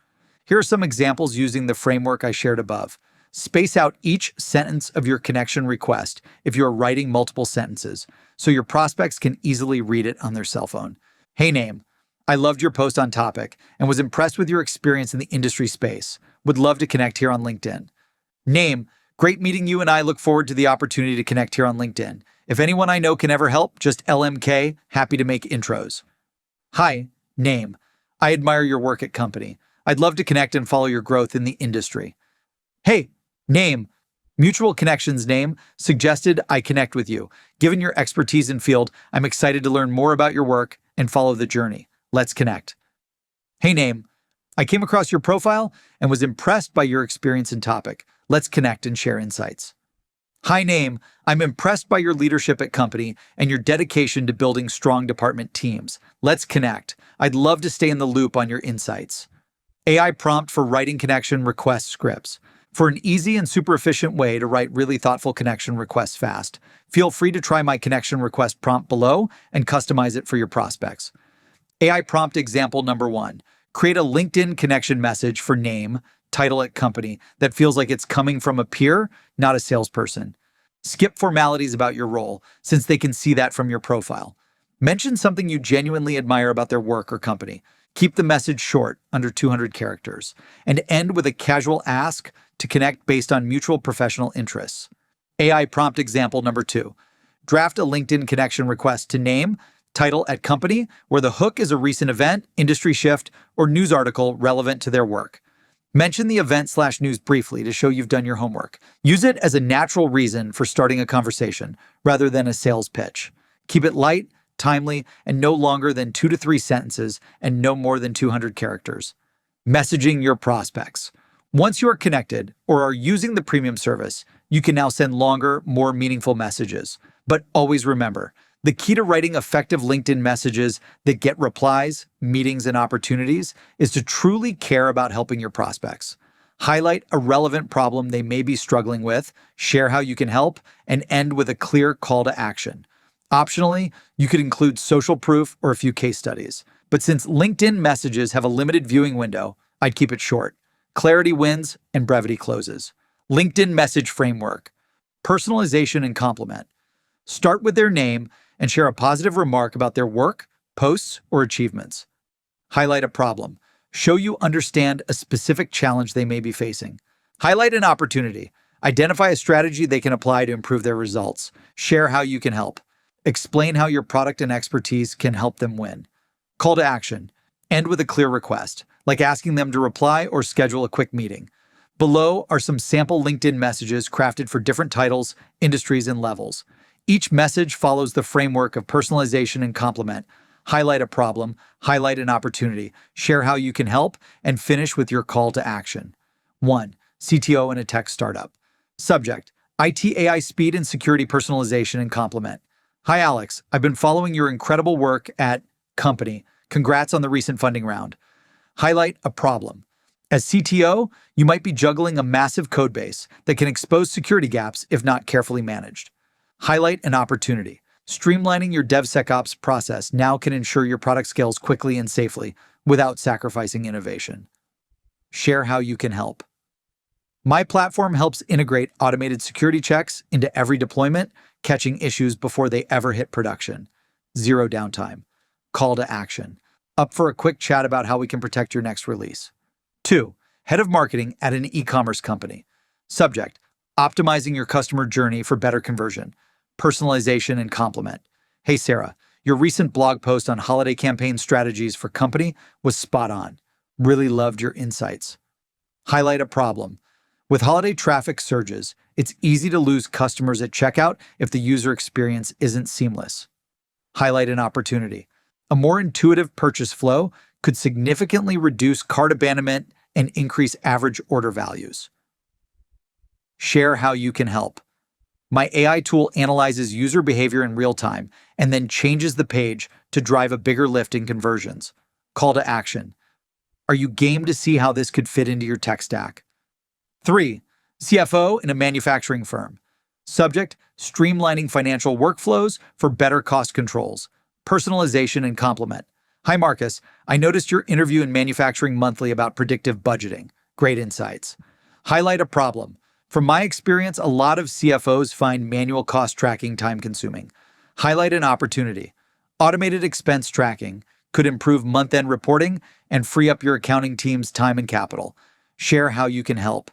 Here are some examples using the framework I shared above. Space out each sentence of your connection request if you are writing multiple sentences, so your prospects can easily read it on their cell phone. Hey name, I loved your post on topic and was impressed with your experience in the industry space. Would love to connect here on LinkedIn. Name, great meeting you and I look forward to the opportunity to connect here on LinkedIn. If anyone I know can ever help, just LMK, happy to make intros. Hi, name. I admire your work at company. I'd love to connect and follow your growth in the industry. Hey, name. Mutual connections name suggested I connect with you. Given your expertise in field, I'm excited to learn more about your work and follow the journey. Let's connect. Hey, name. I came across your profile and was impressed by your experience and topic. Let's connect and share insights. Hi, name. I'm impressed by your leadership at company and your dedication to building strong department teams. Let's connect. I'd love to stay in the loop on your insights. AI prompt for writing connection request scripts. For an easy and super efficient way to write really thoughtful connection requests fast, feel free to try my connection request prompt below and customize it for your prospects. AI prompt example number 1. Create a LinkedIn connection message for name, title at company that feels like it's coming from a peer, not a salesperson. Skip formalities about your role, since they can see that from your profile. Mention something you genuinely admire about their work or company. Keep the message short, under 200 characters, and end with a casual ask to connect based on mutual professional interests. AI prompt example number 2. Draft a LinkedIn connection request to name, title at company, where the hook is a recent event, industry shift, or news article relevant to their work. Mention the event/news briefly to show you've done your homework. Use it as a natural reason for starting a conversation, rather than a sales pitch. Keep it light, timely, and no longer than 2 to 3 sentences and no more than 200 characters. Messaging your prospects. Once you are connected or are using the premium service, you can now send longer, more meaningful messages. But always remember, the key to writing effective LinkedIn messages that get replies, meetings, and opportunities is to truly care about helping your prospects. Highlight a relevant problem they may be struggling with, share how you can help, and end with a clear call to action. Optionally, you could include social proof or a few case studies. But since LinkedIn messages have a limited viewing window, I'd keep it short. Clarity wins and brevity closes. LinkedIn message framework. Personalization and compliment. Start with their name and share a positive remark about their work, posts, or achievements. Highlight a problem. Show you understand a specific challenge they may be facing. Highlight an opportunity. Identify a strategy they can apply to improve their results. Share how you can help. Explain how your product and expertise can help them win. Call to action. End with a clear request, like asking them to reply or schedule a quick meeting. Below are some sample LinkedIn messages crafted for different titles, industries, and levels. Each message follows the framework of personalization and compliment. Highlight a problem, highlight an opportunity, share how you can help, and finish with your call to action. 1. CTO in a tech startup. Subject: IT AI speed and security personalization and compliment. Hi Alex, I've been following your incredible work at company. Congrats on the recent funding round. Highlight a problem. As CTO, you might be juggling a massive code base that can expose security gaps if not carefully managed. Highlight an opportunity. Streamlining your DevSecOps process now can ensure your product scales quickly and safely without sacrificing innovation. Share how you can help. My platform helps integrate automated security checks into every deployment, catching issues before they ever hit production. Zero downtime. Call to action. Up for a quick chat about how we can protect your next release. 2. Head of marketing at an e-commerce company. Subject: optimizing your customer journey for better conversion. Personalization and compliment. Hey Sarah, your recent blog post on holiday campaign strategies for company was spot on. Really loved your insights. Highlight a problem. With holiday traffic surges, it's easy to lose customers at checkout if the user experience isn't seamless. Highlight an opportunity. A more intuitive purchase flow could significantly reduce cart abandonment and increase average order values. Share how you can help. My AI tool analyzes user behavior in real time and then changes the page to drive a bigger lift in conversions. Call to action. Are you game to see how this could fit into your tech stack? 3. CFO in a manufacturing firm. Subject: streamlining financial workflows for better cost controls. Personalization and compliment. Hi Marcus, I noticed your interview in Manufacturing Monthly about predictive budgeting. Great insights. Highlight a problem. From my experience, a lot of CFOs find manual cost tracking time-consuming. Highlight an opportunity. Automated expense tracking could improve month-end reporting and free up your accounting team's time and capital. Share how you can help.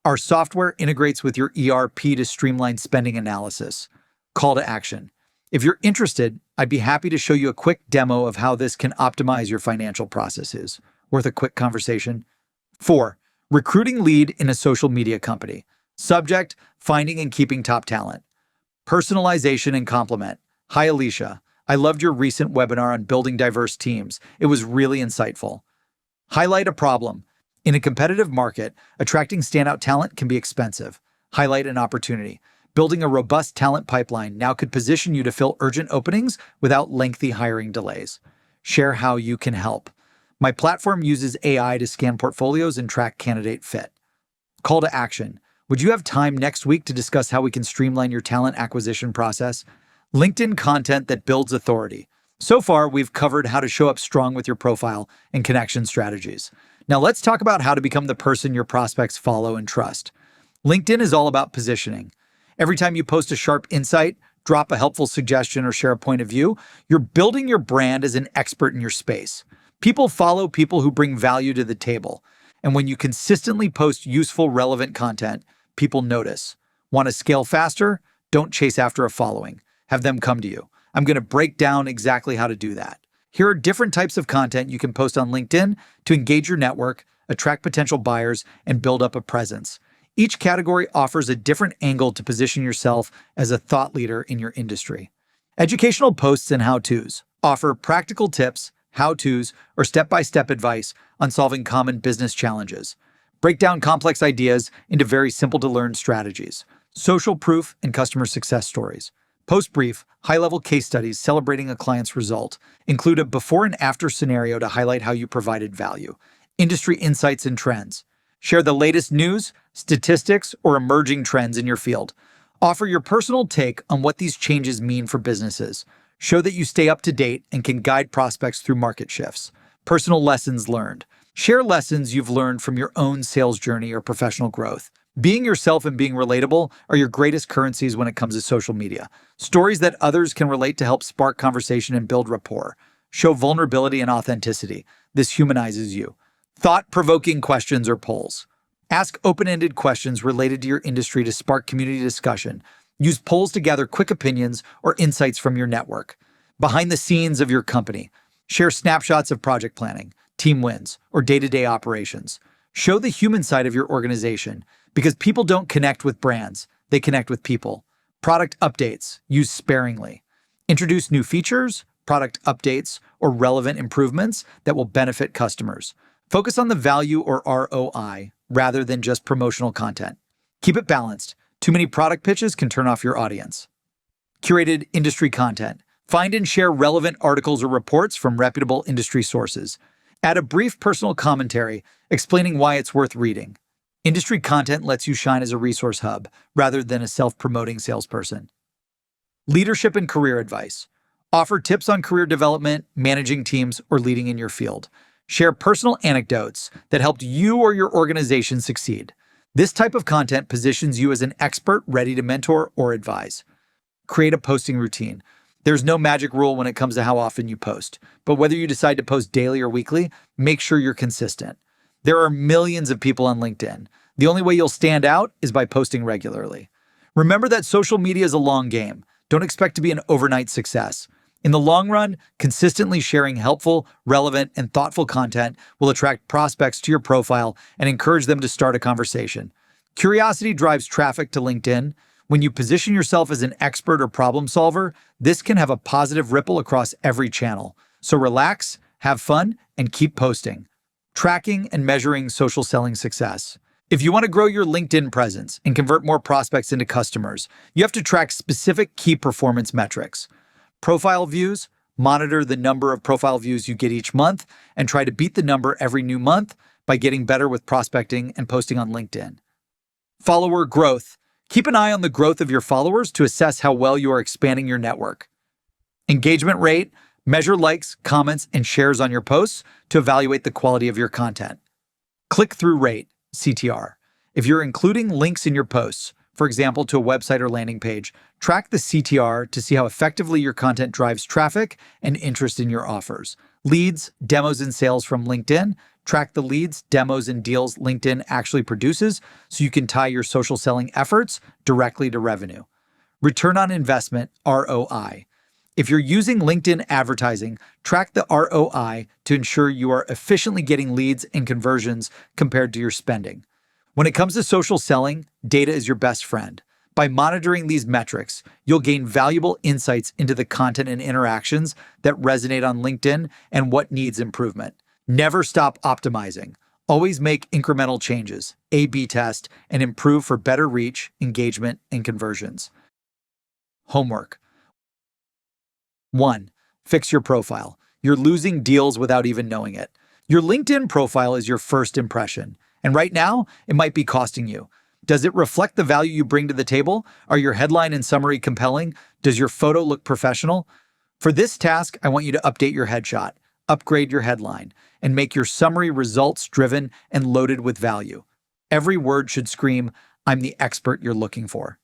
Our software integrates with your ERP to streamline spending analysis. Call to action. If you're interested, I'd be happy to show you a quick demo of how this can optimize your financial processes. Worth a quick conversation? 4. Recruiting lead in a social media company. Subject, finding and keeping top talent. Personalization and compliment. Hi, Alicia. I loved your recent webinar on building diverse teams. It was really insightful. Highlight a problem. In a competitive market, attracting standout talent can be expensive. Highlight an opportunity. Building a robust talent pipeline now could position you to fill urgent openings without lengthy hiring delays. Share how you can help. My platform uses AI to scan portfolios and track candidate fit. Call to action. Would you have time next week to discuss how we can streamline your talent acquisition process? LinkedIn content that builds authority. So far, we've covered how to show up strong with your profile and connection strategies. Now let's talk about how to become the person your prospects follow and trust. LinkedIn is all about positioning. Every time you post a sharp insight, drop a helpful suggestion, or share a point of view, you're building your brand as an expert in your space. People follow people who bring value to the table. And when you consistently post useful, relevant content, people notice. Want to scale faster? Don't chase after a following. Have them come to you. I'm going to break down exactly how to do that. Here are different types of content you can post on LinkedIn to engage your network, attract potential buyers, and build up a presence. Each category offers a different angle to position yourself as a thought leader in your industry. Educational posts and how-tos offer practical tips, how-tos, or step-by-step advice on solving common business challenges. Break down complex ideas into very simple-to-learn strategies. Social proof and customer success stories. Post brief, high-level case studies celebrating a client's result. Include a before and after scenario to highlight how you provided value. Industry insights and trends. Share the latest news, statistics, or emerging trends in your field. Offer your personal take on what these changes mean for businesses. Show that you stay up to date and can guide prospects through market shifts. Personal lessons learned. Share lessons you've learned from your own sales journey or professional growth. Being yourself and being relatable are your greatest currencies when it comes to social media. Stories that others can relate to help spark conversation and build rapport. Show vulnerability and authenticity. This humanizes you. Thought-provoking questions or polls. Ask open-ended questions related to your industry to spark community discussion. Use polls to gather quick opinions or insights from your network. Behind the scenes of your company. Share snapshots of project planning, team wins, or day-to-day operations. Show the human side of your organization, because people don't connect with brands, they connect with people. Product updates, use sparingly. Introduce new features, product updates, or relevant improvements that will benefit customers. Focus on the value or ROI rather than just promotional content. Keep it balanced. Too many product pitches can turn off your audience. Curated industry content. Find and share relevant articles or reports from reputable industry sources. Add a brief personal commentary explaining why it's worth reading. Industry content lets you shine as a resource hub rather than a self-promoting salesperson. Leadership and career advice. Offer tips on career development, managing teams, or leading in your field. Share personal anecdotes that helped you or your organization succeed. This type of content positions you as an expert ready to mentor or advise. Create a posting routine. There's no magic rule when it comes to how often you post, but whether you decide to post daily or weekly, make sure you're consistent. There are millions of people on LinkedIn. The only way you'll stand out is by posting regularly. Remember that social media is a long game. Don't expect to be an overnight success. In the long run, consistently sharing helpful, relevant, and thoughtful content will attract prospects to your profile and encourage them to start a conversation. Curiosity drives traffic to LinkedIn. When you position yourself as an expert or problem solver, this can have a positive ripple across every channel. So relax, have fun, and keep posting. Tracking and measuring social selling success. If you want to grow your LinkedIn presence and convert more prospects into customers, you have to track specific key performance metrics. Profile views, monitor the number of profile views you get each month, and try to beat the number every new month by getting better with prospecting and posting on LinkedIn. Follower growth. Keep an eye on the growth of your followers to assess how well you are expanding your network. Engagement rate. Measure likes, comments, and shares on your posts to evaluate the quality of your content. Click-through rate, CTR. If you're including links in your posts, for example, to a website or landing page, track the CTR to see how effectively your content drives traffic and interest in your offers. Leads, demos, and sales from LinkedIn. Track the leads, demos, and deals LinkedIn actually produces so you can tie your social selling efforts directly to revenue. Return on investment, ROI. If you're using LinkedIn advertising, track the ROI to ensure you are efficiently getting leads and conversions compared to your spending. When it comes to social selling, data is your best friend. By monitoring these metrics, you'll gain valuable insights into the content and interactions that resonate on LinkedIn and what needs improvement. Never stop optimizing. Always make incremental changes, A/B test, and improve for better reach, engagement, and conversions. Homework. 1. Fix your profile. You're losing deals without even knowing it. Your LinkedIn profile is your first impression, and right now, it might be costing you. Does it reflect the value you bring to the table? Are your headline and summary compelling? Does your photo look professional? For this task, I want you to update your headshot, upgrade your headline, and make your summary results-driven and loaded with value. Every word should scream, "I'm the expert you're looking for."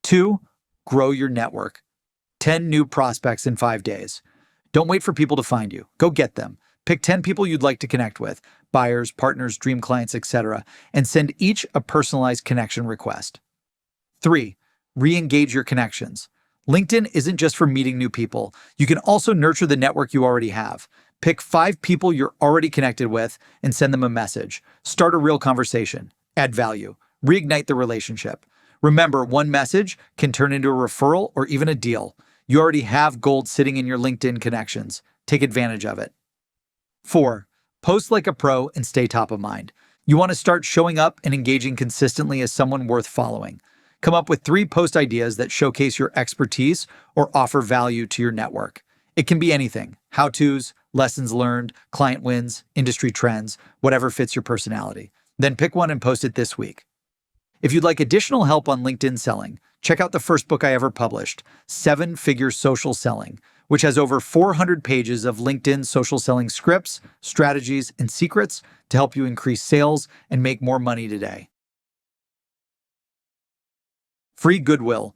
2. Grow your network. 10 new prospects in 5 days. Don't wait for people to find you. Go get them. Pick 10 people you'd like to connect with, buyers, partners, dream clients, etc., and send each a personalized connection request. 3. Re-engage your connections. LinkedIn isn't just for meeting new people. You can also nurture the network you already have. Pick 5 people you're already connected with and send them a message. Start a real conversation. Add value. Reignite the relationship. Remember, one message can turn into a referral or even a deal. You already have gold sitting in your LinkedIn connections. Take advantage of it. 4. Post like a pro and stay top of mind. You want to start showing up and engaging consistently as someone worth following. Come up with 3 post ideas that showcase your expertise or offer value to your network. It can be anything: how-tos, lessons learned, client wins, industry trends, whatever fits your personality. Then pick one and post it this week. If you'd like additional help on LinkedIn selling, check out the first book I ever published, 7-Figure Social Selling, which has over 400 pages of LinkedIn social selling scripts, strategies, and secrets to help you increase sales and make more money today. Free goodwill.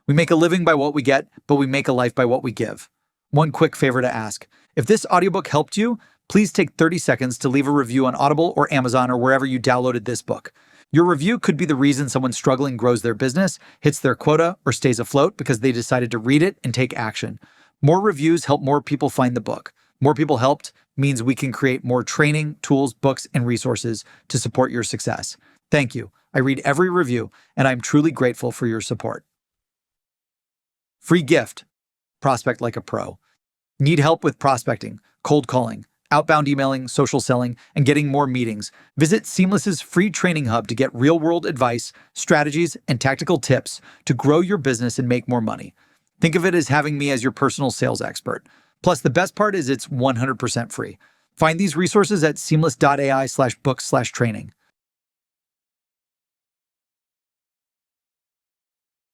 We make a living by what we get, but we make a life by what we give. One quick favor to ask. If this audiobook helped you, please take 30 seconds to leave a review on Audible or Amazon or wherever you downloaded this book. Your review could be the reason someone struggling grows their business, hits their quota, or stays afloat because they decided to read it and take action. More reviews help more people find the book. More people helped means we can create more training, tools, books, and resources to support your success. Thank you. I read every review, and I'm truly grateful for your support. Free gift. Prospect like a pro. Need help with prospecting, cold calling, outbound emailing, social selling, and getting more meetings? Visit Seamless's free training hub to get real-world advice, strategies, and tactical tips to grow your business and make more money. Think of it as having me as your personal sales expert. Plus, the best part is it's 100% free. Find these resources at seamless.ai/book/training.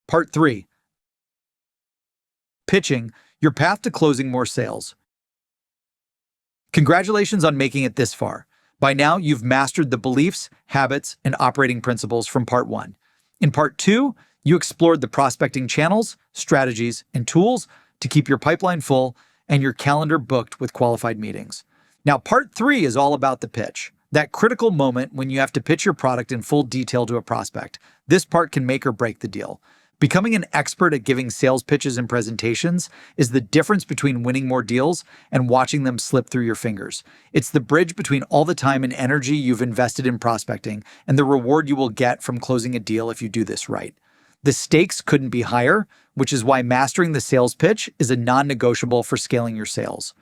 Part 3. Pitching, your path to closing more sales. Congratulations on making it this far. By now, you've mastered the beliefs, habits, and operating principles from Part 1. In Part 2, you explored the prospecting channels, strategies, and tools to keep your pipeline full and your calendar booked with qualified meetings. Now, Part 3 is all about the pitch, that critical moment when you have to pitch your product in full detail to a prospect. This part can make or break the deal. Becoming an expert at giving sales pitches and presentations is the difference between winning more deals and watching them slip through your fingers. It's the bridge between all the time and energy you've invested in prospecting and the reward you will get from closing a deal if you do this right. The stakes couldn't be higher, which is why mastering the sales pitch is a non-negotiable for scaling your sales.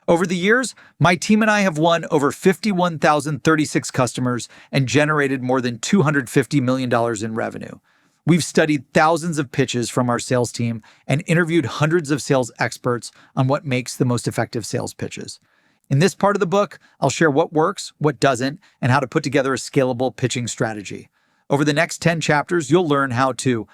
Over the years, my team and I have won over 51,036 customers and generated more than $250 million in revenue. We've studied thousands of pitches from our sales team and interviewed hundreds of sales experts on what makes the most effective sales pitches. In this part of the book, I'll share what works, what doesn't, and how to put together a scalable pitching strategy. Over the next 10 chapters, you'll learn how to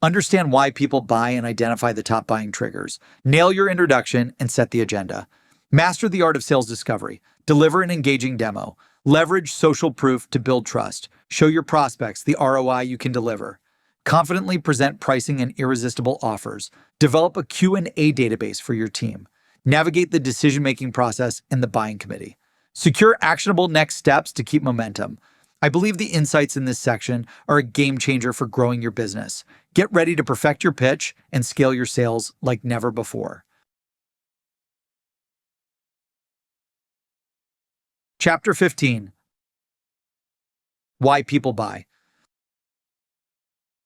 understand why people buy and identify the top buying triggers, nail your introduction, and set the agenda, master the art of sales discovery, deliver an engaging demo, leverage social proof to build trust, show your prospects the ROI you can deliver, confidently present pricing and irresistible offers. Develop a Q&A database for your team. Navigate the decision-making process and the buying committee. Secure actionable next steps to keep momentum. I believe the insights in this section are a game changer for growing your business. Get ready to perfect your pitch and scale your sales like never before. Chapter 15. Why people buy.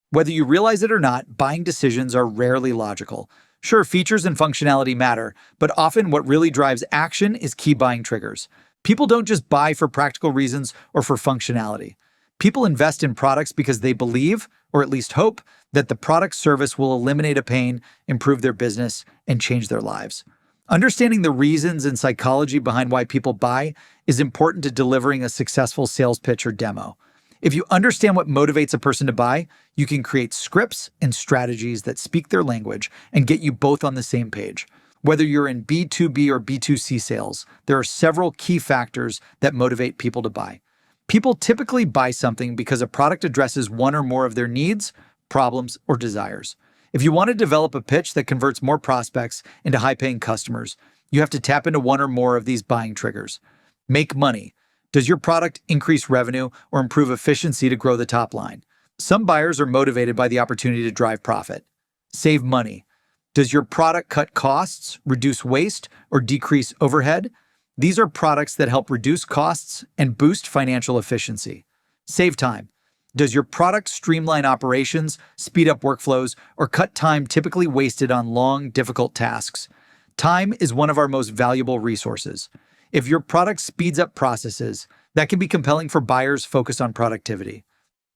Whether you realize it or not, buying decisions are rarely logical. Sure, features and functionality matter, but often what really drives action is key buying triggers. People don't just buy for practical reasons or for functionality. People invest in products because they believe, or at least hope, that the product service will eliminate a pain, improve their business, and change their lives. Understanding the reasons and psychology behind why people buy is important to delivering a successful sales pitch or demo. If you understand what motivates a person to buy, you can create scripts and strategies that speak their language and get you both on the same page. Whether you're in B2B or B2C sales, there are several key factors that motivate people to buy. People typically buy something because a product addresses one or more of their needs, problems, or desires. If you want to develop a pitch that converts more prospects into high-paying customers, you have to tap into one or more of these buying triggers. Make money. Does your product increase revenue or improve efficiency to grow the top line? Some buyers are motivated by the opportunity to drive profit. Save money. Does your product cut costs, reduce waste, or decrease overhead? These are products that help reduce costs and boost financial efficiency. Save time. Does your product streamline operations, speed up workflows, or cut time typically wasted on long, difficult tasks? Time is one of our most valuable resources. If your product speeds up processes, that can be compelling for buyers focused on productivity.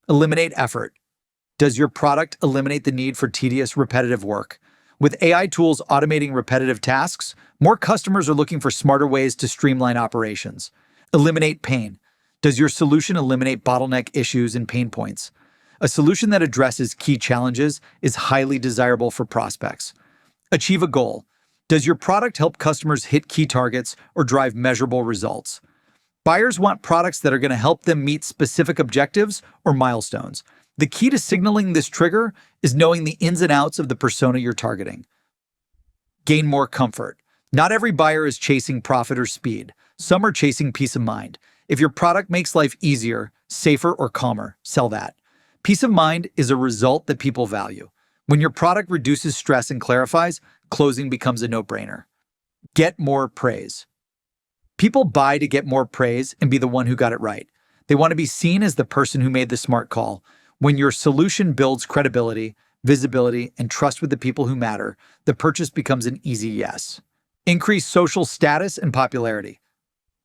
Eliminate effort. Does your product eliminate the need for tedious, repetitive work? With AI tools automating repetitive tasks, more customers are looking for smarter ways to streamline operations. Eliminate pain. Does your solution eliminate bottleneck issues and pain points? A solution that addresses key challenges is highly desirable for prospects. Achieve a goal. Does your product help customers hit key targets or drive measurable results? Buyers want products that are going to help them meet specific objectives or milestones. The key to signaling this trigger is knowing the ins and outs of the persona you're targeting. Gain more comfort. Not every buyer is chasing profit or speed. Some are chasing peace of mind. If your product makes life easier, safer, or calmer, sell that. Peace of mind is a result that people value. When your product reduces stress and clarifies, closing becomes a no-brainer. Get more praise. People buy to get more praise and be the one who got it right. They want to be seen as the person who made the smart call. When your solution builds credibility, visibility, and trust with the people who matter, the purchase becomes an easy yes. Increase social status and popularity.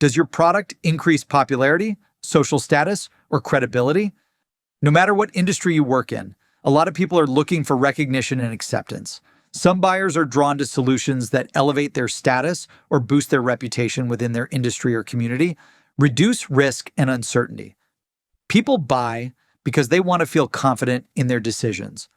Does your product increase popularity, social status, or credibility? No matter what industry you work in, a lot of people are looking for recognition and acceptance. Some buyers are drawn to solutions that elevate their status or boost their reputation within their industry or community, reduce risk and uncertainty. People buy because they want to feel confident in their decisions.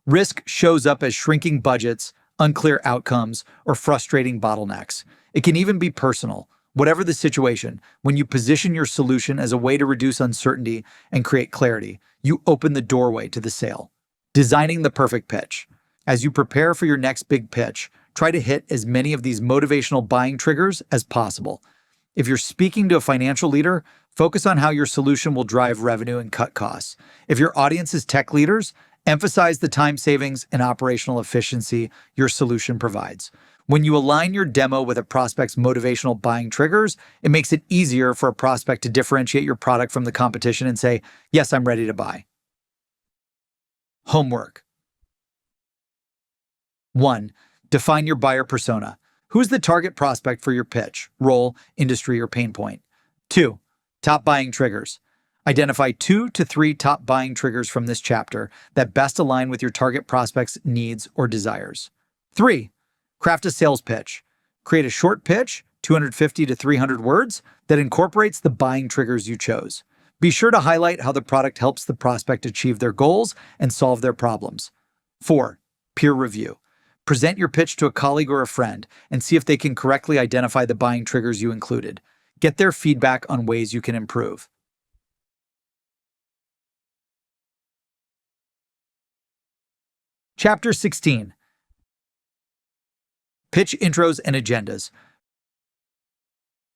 Risk shows up as shrinking budgets, unclear outcomes, or frustrating bottlenecks. It can even be personal. Whatever the situation, when you position your solution as a way to reduce uncertainty and create clarity, you open the doorway to the sale. Designing the perfect pitch. As you prepare for your next big pitch, try to hit as many of these motivational buying triggers as possible. If you're speaking to a financial leader, focus on how your solution will drive revenue and cut costs. If your audience is tech leaders, emphasize the time savings and operational efficiency your solution provides. When you align your demo with a prospect's motivational buying triggers, it makes it easier for a prospect to differentiate your product from the competition and say, yes, I'm ready to buy. Homework. 1. Define your buyer persona. Who's the target prospect for your pitch, role, industry, or pain point? 2. Top buying triggers. Identify 2 to 3 top buying triggers from this chapter that best align with your target prospect's needs or desires. 3. Craft a sales pitch. Create a short pitch, 250 to 300 words, that incorporates the buying triggers you chose. Be sure to highlight how the product helps the prospect achieve their goals and solve their problems. 4. Peer review. Present your pitch to a colleague or a friend and see if they can correctly identify the buying triggers you included. Get their feedback on ways you can improve. Chapter 16. Pitch intros and agendas.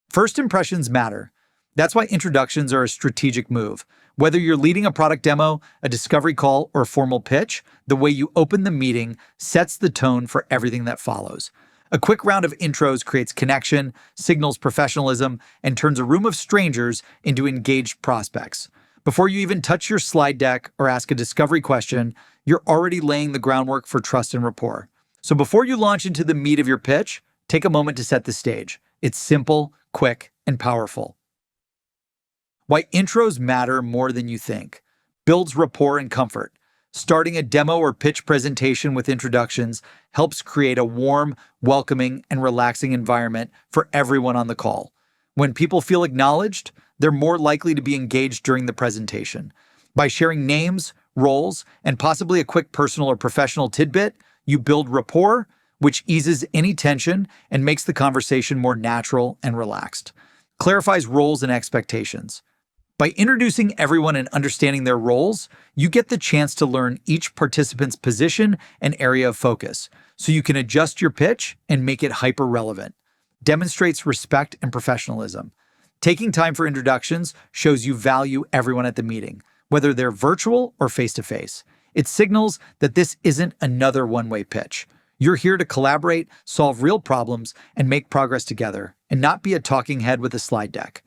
First impressions matter. That's why introductions are a strategic move. Whether you're leading a product demo, a discovery call, or a formal pitch, the way you open the meeting sets the tone for everything that follows. A quick round of intros creates connection, signals professionalism, and turns a room of strangers into engaged prospects. Before you even touch your slide deck or ask a discovery question, you're already laying the groundwork for trust and rapport. So before you launch into the meat of your pitch, take a moment to set the stage. It's simple, quick, and powerful. Why intros matter more than you think. Builds rapport and comfort. Starting a demo or pitch presentation with introductions helps create a warm, welcoming, and relaxing environment for everyone on the call. When people feel acknowledged, they're more likely to be engaged during the presentation. By sharing names, roles, and possibly a quick personal or professional tidbit, you build rapport, which eases any tension and makes the conversation more natural and relaxed. Clarifies roles and expectations. By introducing everyone and understanding their roles, you get the chance to learn each participant's position and area of focus, so you can adjust your pitch and make it hyper-relevant. Demonstrates respect and professionalism. Taking time for introductions shows you value everyone at the meeting, whether they're virtual or face-to-face. It signals that this isn't another one-way pitch. You're here to collaborate, solve real problems, and make progress together, and not be a talking head with a slide deck.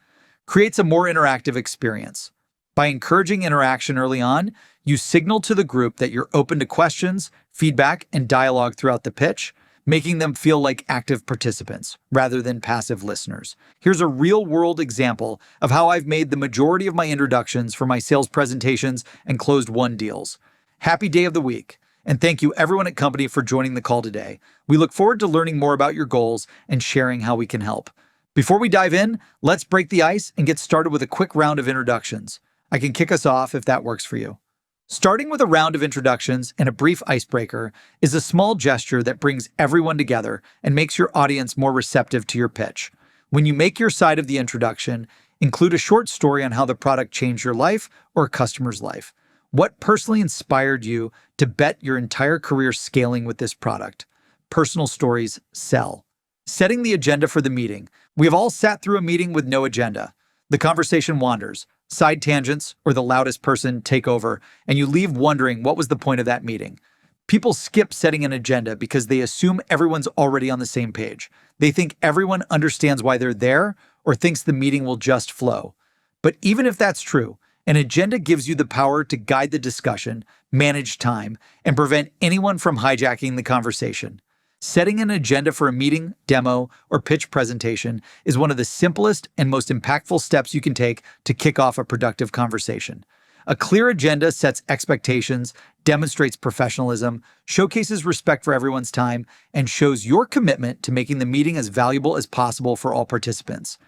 Creates a more interactive experience. By encouraging interaction early on, you signal to the group that you're open to questions, feedback, and dialogue throughout the pitch, making them feel like active participants rather than passive listeners. Here's a real-world example of how I've made the majority of my introductions for my sales presentations and closed-won deals. Happy day of the week, and thank you everyone at Company for joining the call today. We look forward to learning more about your goals and sharing how we can help. Before we dive in, let's break the ice and get started with a quick round of introductions. I can kick us off if that works for you. Starting with a round of introductions and a brief icebreaker is a small gesture that brings everyone together and makes your audience more receptive to your pitch. When you make your side of the introduction, include a short story on how the product changed your life or a customer's life. What personally inspired you to bet your entire career scaling with this product? Personal stories sell. Setting the agenda for the meeting. We have all sat through a meeting with no agenda. The conversation wanders, side tangents, or the loudest person take over, and you leave wondering what was the point of that meeting. People skip setting an agenda because they assume everyone's already on the same page. They think everyone understands why they're there or thinks the meeting will just flow. But even if that's true, an agenda gives you the power to guide the discussion, manage time, and prevent anyone from hijacking the conversation. Setting an agenda for a meeting, demo, or pitch presentation is one of the simplest and most impactful steps you can take to kick off a productive conversation. A clear agenda sets expectations, demonstrates professionalism, showcases respect for everyone's time, and shows your commitment to making the meeting as valuable as possible for all participants.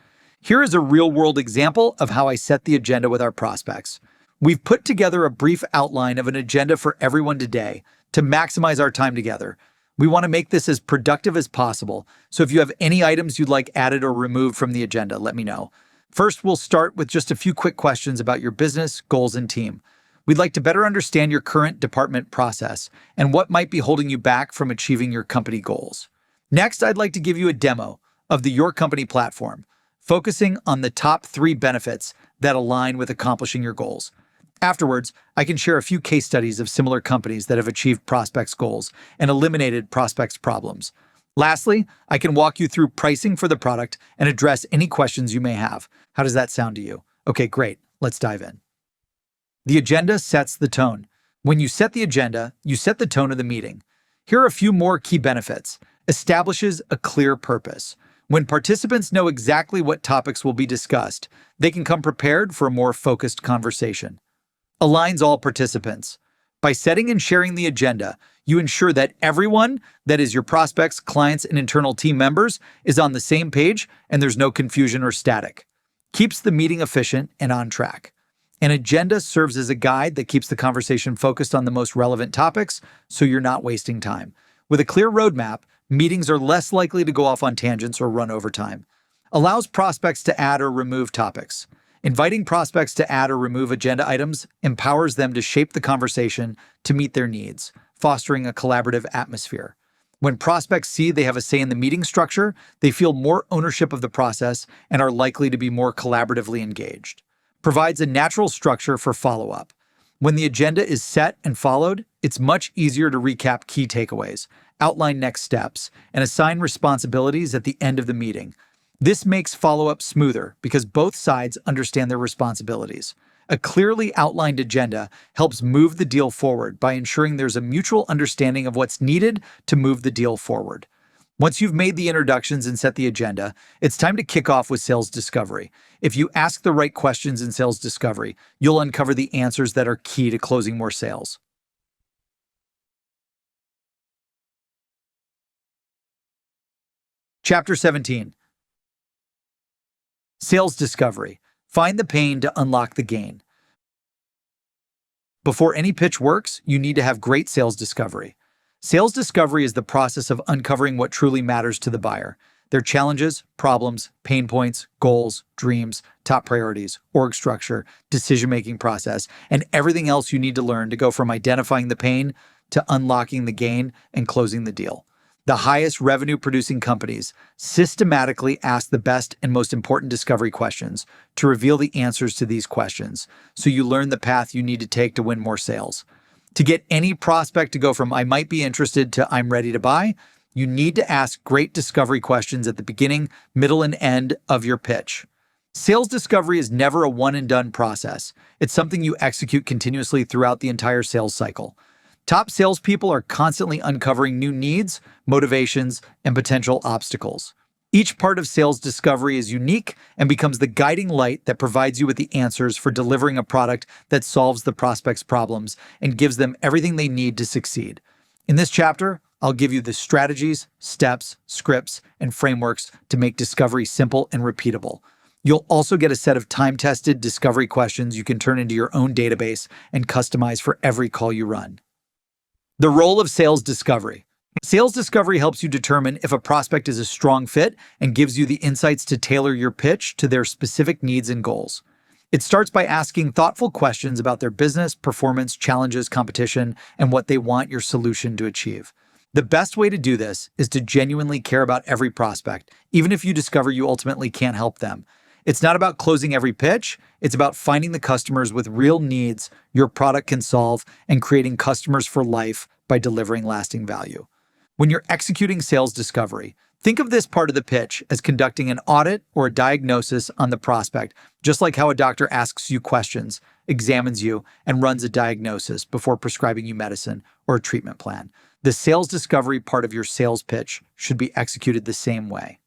Here is a real-world example of how I set the agenda with our prospects. We've put together a brief outline of an agenda for everyone today to maximize our time together. We want to make this as productive as possible, so if you have any items you'd like added or removed from the agenda, let me know. First, we'll start with just a few quick questions about your business, goals, and team. We'd like to better understand your current department process and what might be holding you back from achieving your company goals. Next, I'd like to give you a demo of the Your Company platform, focusing on the top 3 benefits that align with accomplishing your goals. Afterwards, I can share a few case studies of similar companies that have achieved prospects' goals and eliminated prospects' problems. Lastly, I can walk you through pricing for the product and address any questions you may have. How does that sound to you? Okay, great. Let's dive in. The agenda sets the tone. When you set the agenda, you set the tone of the meeting. Here are a few more key benefits. Establishes a clear purpose. When participants know exactly what topics will be discussed, they can come prepared for a more focused conversation. Aligns all participants. By setting and sharing the agenda, you ensure that everyone, that is your prospects, clients, and internal team members, is on the same page and there's no confusion or static. Keeps the meeting efficient and on track. An agenda serves as a guide that keeps the conversation focused on the most relevant topics, so you're not wasting time. With a clear roadmap, meetings are less likely to go off on tangents or run over time. Allows prospects to add or remove topics. Inviting prospects to add or remove agenda items empowers them to shape the conversation to meet their needs, fostering a collaborative atmosphere. When prospects see they have a say in the meeting structure, they feel more ownership of the process and are likely to be more collaboratively engaged. Provides a natural structure for follow-up. When the agenda is set and followed, it's much easier to recap key takeaways, outline next steps, and assign responsibilities at the end of the meeting. This makes follow-up smoother because both sides understand their responsibilities. A clearly outlined agenda helps move the deal forward by ensuring there's a mutual understanding of what's needed to move the deal forward. Once you've made the introductions and set the agenda, it's time to kick off with sales discovery. If you ask the right questions in sales discovery, you'll uncover the answers that are key to closing more sales. Chapter 17. Sales discovery. Find the pain to unlock the gain. Before any pitch works, you need to have great sales discovery. Sales discovery is the process of uncovering what truly matters to the buyer, their challenges, problems, pain points, goals, dreams, top priorities, org structure, decision-making process, and everything else you need to learn to go from identifying the pain to unlocking the gain and closing the deal. The highest revenue-producing companies systematically ask the best and most important discovery questions to reveal the answers to these questions, so you learn the path you need to take to win more sales. To get any prospect to go from "I might be interested" to "I'm ready to buy," you need to ask great discovery questions at the beginning, middle, and end of your pitch. Sales discovery is never a one-and-done process. It's something you execute continuously throughout the entire sales cycle. Top salespeople are constantly uncovering new needs, motivations, and potential obstacles. Each part of sales discovery is unique and becomes the guiding light that provides you with the answers for delivering a product that solves the prospect's problems and gives them everything they need to succeed. In this chapter, I'll give you the strategies, steps, scripts, and frameworks to make discovery simple and repeatable. You'll also get a set of time-tested discovery questions you can turn into your own database and customize for every call you run. The role of sales discovery. Sales discovery helps you determine if a prospect is a strong fit and gives you the insights to tailor your pitch to their specific needs and goals. It starts by asking thoughtful questions about their business, performance, challenges, competition, and what they want your solution to achieve. The best way to do this is to genuinely care about every prospect, even if you discover you ultimately can't help them. It's not about closing every pitch, it's about finding the customers with real needs your product can solve and creating customers for life by delivering lasting value. When you're executing sales discovery, think of this part of the pitch as conducting an audit or a diagnosis on the prospect, just like how a doctor asks you questions, examines you, and runs a diagnosis before prescribing you medicine or a treatment plan. The sales discovery part of your sales pitch should be executed the same way.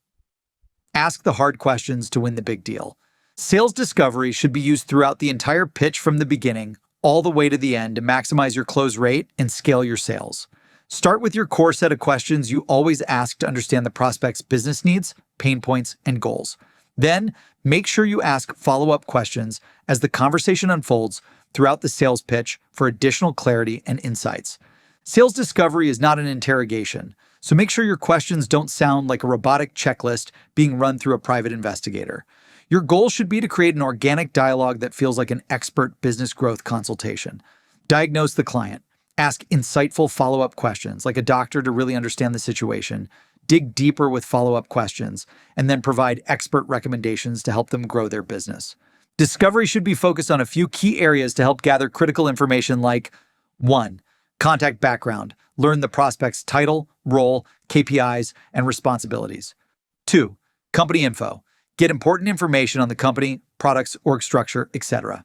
Ask the hard questions to win the big deal. Sales discovery should be used throughout the entire pitch from the beginning all the way to the end to maximize your close rate and scale your sales. Start with your core set of questions you always ask to understand the prospect's business needs, pain points, and goals. Then, make sure you ask follow-up questions as the conversation unfolds throughout the sales pitch for additional clarity and insights. Sales discovery is not an interrogation, so make sure your questions don't sound like a robotic checklist being run through a private investigator. Your goal should be to create an organic dialogue that feels like an expert business growth consultation. Diagnose the client. Ask insightful follow-up questions, like a doctor, to really understand the situation. Dig deeper with follow-up questions, and then provide expert recommendations to help them grow their business. Discovery should be focused on a few key areas to help gather critical information like 1. Contact background. Learn the prospect's title, role, KPIs, and responsibilities. 2. Company info. Get important information on the company, products, org structure, etc.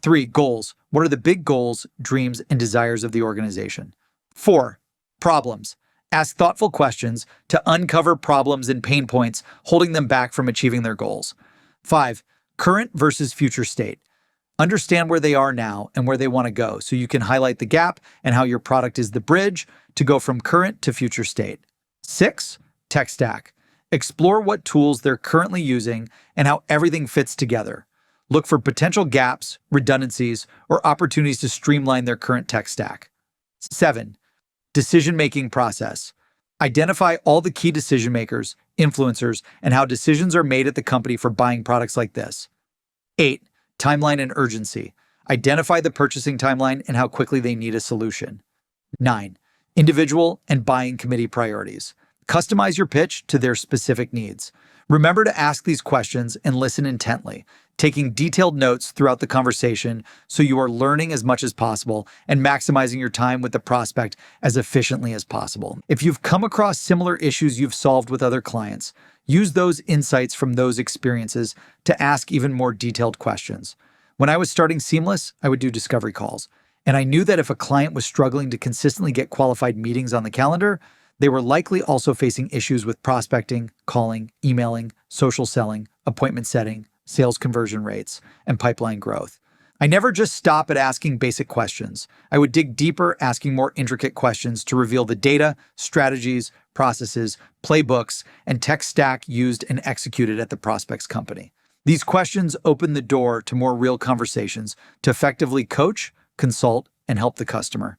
3. Goals. What are the big goals, dreams, and desires of the organization? 4. Problems. Ask thoughtful questions to uncover problems and pain points holding them back from achieving their goals. 5. Current versus future state. Understand where they are now and where they want to go so you can highlight the gap and how your product is the bridge to go from current to future state. 6. Tech stack. Explore what tools they're currently using and how everything fits together. Look for potential gaps, redundancies, or opportunities to streamline their current tech stack. 7. Decision-making process. Identify all the key decision makers, influencers, and how decisions are made at the company for buying products like this. 8. Timeline and urgency. Identify the purchasing timeline and how quickly they need a solution. 9. individual and buying committee priorities. Customize your pitch to their specific needs. Remember to ask these questions and listen intently, taking detailed notes throughout the conversation so you are learning as much as possible and maximizing your time with the prospect as efficiently as possible. If you've come across similar issues you've solved with other clients, use those insights from those experiences to ask even more detailed questions. When I was starting Seamless, I would do discovery calls, and I knew that if a client was struggling to consistently get qualified meetings on the calendar, they were likely also facing issues with prospecting, calling, emailing, social selling, appointment setting, sales conversion rates, and pipeline growth. I never just stop at asking basic questions. I would dig deeper, asking more intricate questions to reveal the data, strategies, processes, playbooks, and tech stack used and executed at the prospect's company. These questions open the door to more real conversations to effectively coach, consult, and help the customer.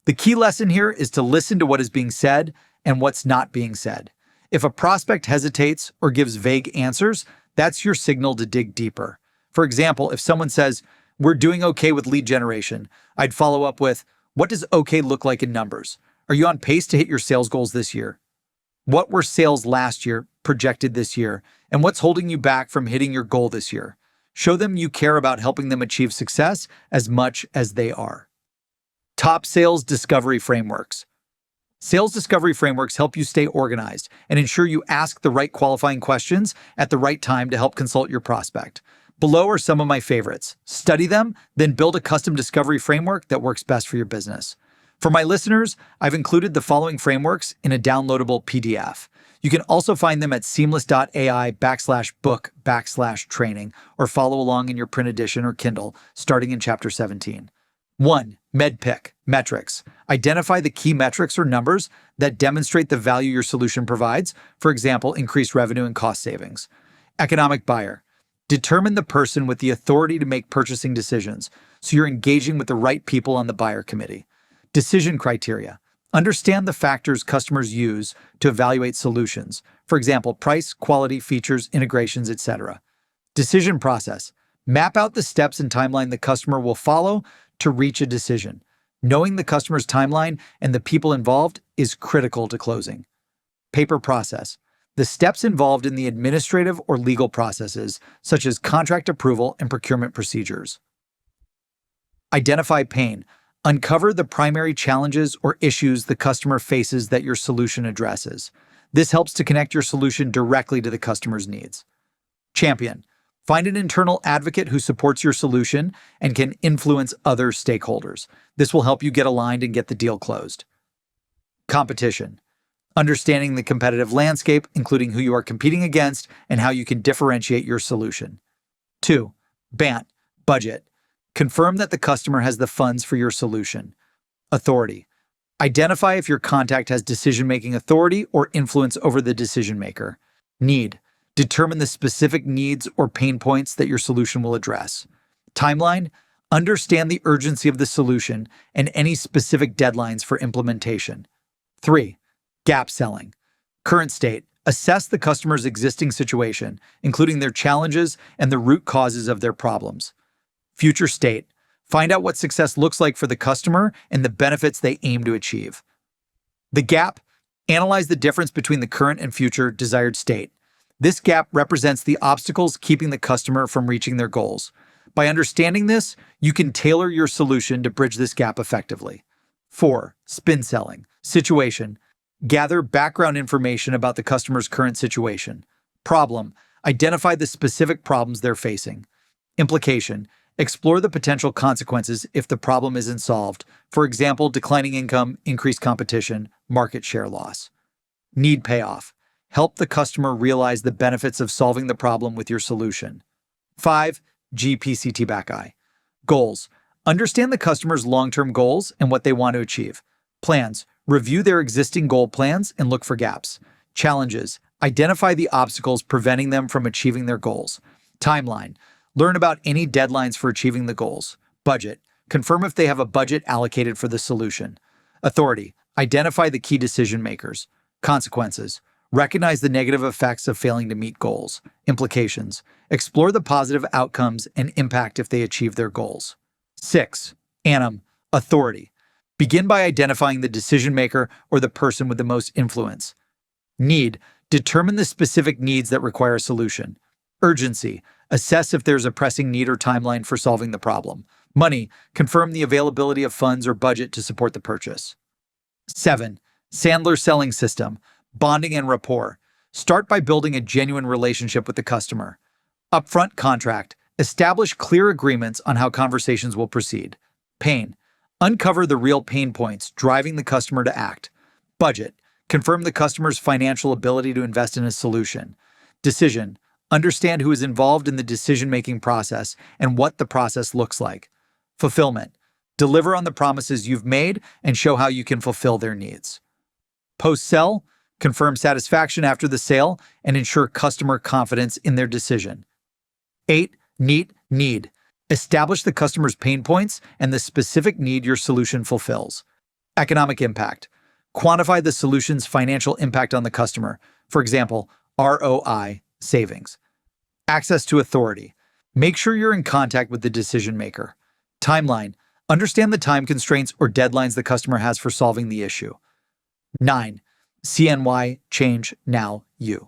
The key lesson here is to listen to what is being said and what's not being said. If a prospect hesitates or gives vague answers, that's your signal to dig deeper. For example, if someone says, "We're doing okay with lead generation," I'd follow up with, "What does okay look like in numbers? Are you on pace to hit your sales goals this year? What were sales last year, projected this year, and what's holding you back from hitting your goal this year?" Show them you care about helping them achieve success as much as they are. Top sales discovery frameworks. Sales discovery frameworks help you stay organized and ensure you ask the right qualifying questions at the right time to help consult your prospect. Below are some of my favorites. Study them, then build a custom discovery framework that works best for your business. For my listeners, I've included the following frameworks in a downloadable PDF. You can also find them at seamless.ai/book/training or follow along in your print edition or Kindle, starting in Chapter 17. 1. MedPick, metrics. Identify the key metrics or numbers that demonstrate the value your solution provides, for example, increased revenue and cost savings. Economic buyer. Determine the person with the authority to make purchasing decisions, so you're engaging with the right people on the buyer committee. Decision criteria. Understand the factors customers use to evaluate solutions, for example, price, quality, features, integrations, etc. Decision process. Map out the steps and timeline the customer will follow to reach a decision. Knowing the customer's timeline and the people involved is critical to closing. Paper process. The steps involved in the administrative or legal processes, such as contract approval and procurement procedures. Identify pain. Uncover the primary challenges or issues the customer faces that your solution addresses. This helps to connect your solution directly to the customer's needs. Champion. Find an internal advocate who supports your solution and can influence other stakeholders. This will help you get aligned and get the deal closed. Competition. Understanding the competitive landscape, including who you are competing against and how you can differentiate your solution. 2. BANT, budget. Confirm that the customer has the funds for your solution. Authority. Identify if your contact has decision-making authority or influence over the decision-maker. Need. Determine the specific needs or pain points that your solution will address. Timeline. Understand the urgency of the solution and any specific deadlines for implementation. 3. Gap selling. Current state. Assess the customer's existing situation, including their challenges and the root causes of their problems. Future state. Find out what success looks like for the customer and the benefits they aim to achieve. The gap. Analyze the difference between the current and future desired state. This gap represents the obstacles keeping the customer from reaching their goals. By understanding this, you can tailor your solution to bridge this gap effectively. 4. Spin selling. Situation. Gather background information about the customer's current situation. Problem. Identify the specific problems they're facing. Implication. Explore the potential consequences if the problem isn't solved. For example, declining income, increased competition, market share loss. Need payoff. Help the customer realize the benefits of solving the problem with your solution. 5. GPCT back-eye. Goals. Understand the customer's long-term goals and what they want to achieve. Plans. Review their existing goal plans and look for gaps. Challenges. Identify the obstacles preventing them from achieving their goals. Timeline. Learn about any deadlines for achieving the goals. Budget. Confirm if they have a budget allocated for the solution. Authority. Identify the key decision makers. Consequences. Recognize the negative effects of failing to meet goals. Implications. Explore the positive outcomes and impact if they achieve their goals. 6. ANIM. Authority. Begin by identifying the decision maker or the person with the most influence. Need. Determine the specific needs that require a solution. Urgency. Assess if there's a pressing need or timeline for solving the problem. Money. Confirm the availability of funds or budget to support the purchase. 7. Sandler selling system. Bonding and rapport. Start by building a genuine relationship with the customer. Upfront contract. Establish clear agreements on how conversations will proceed. Pain. Uncover the real pain points driving the customer to act. Budget. Confirm the customer's financial ability to invest in a solution. Decision. Understand who is involved in the decision-making process and what the process looks like. Fulfillment. Deliver on the promises you've made and show how you can fulfill their needs. Post-sell. Confirm satisfaction after the sale and ensure customer confidence in their decision. 8. Need. Establish the customer's pain points and the specific need your solution fulfills. Economic impact. Quantify the solution's financial impact on the customer. For example, ROI, savings. Access to authority. Make sure you're in contact with the decision maker. Timeline. Understand the time constraints or deadlines the customer has for solving the issue. 9. CNY, change, now, you.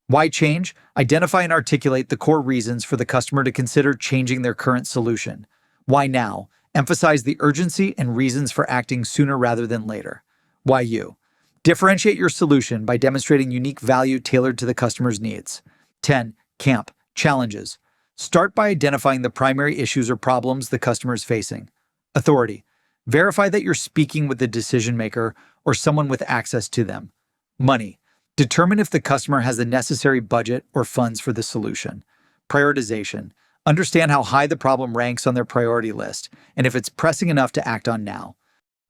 Why change? Identify and articulate the core reasons for the customer to consider changing their current solution. Why now? Emphasize the urgency and reasons for acting sooner rather than later. Why you? Differentiate your solution by demonstrating unique value tailored to the customer's needs. 10. Camp, challenges. Start by identifying the primary issues or problems the customer is facing. Authority. Verify that you're speaking with the decision maker or someone with access to them. Money. Determine if the customer has the necessary budget or funds for the solution. Prioritization. Understand how high the problem ranks on their priority list and if it's pressing enough to act on now.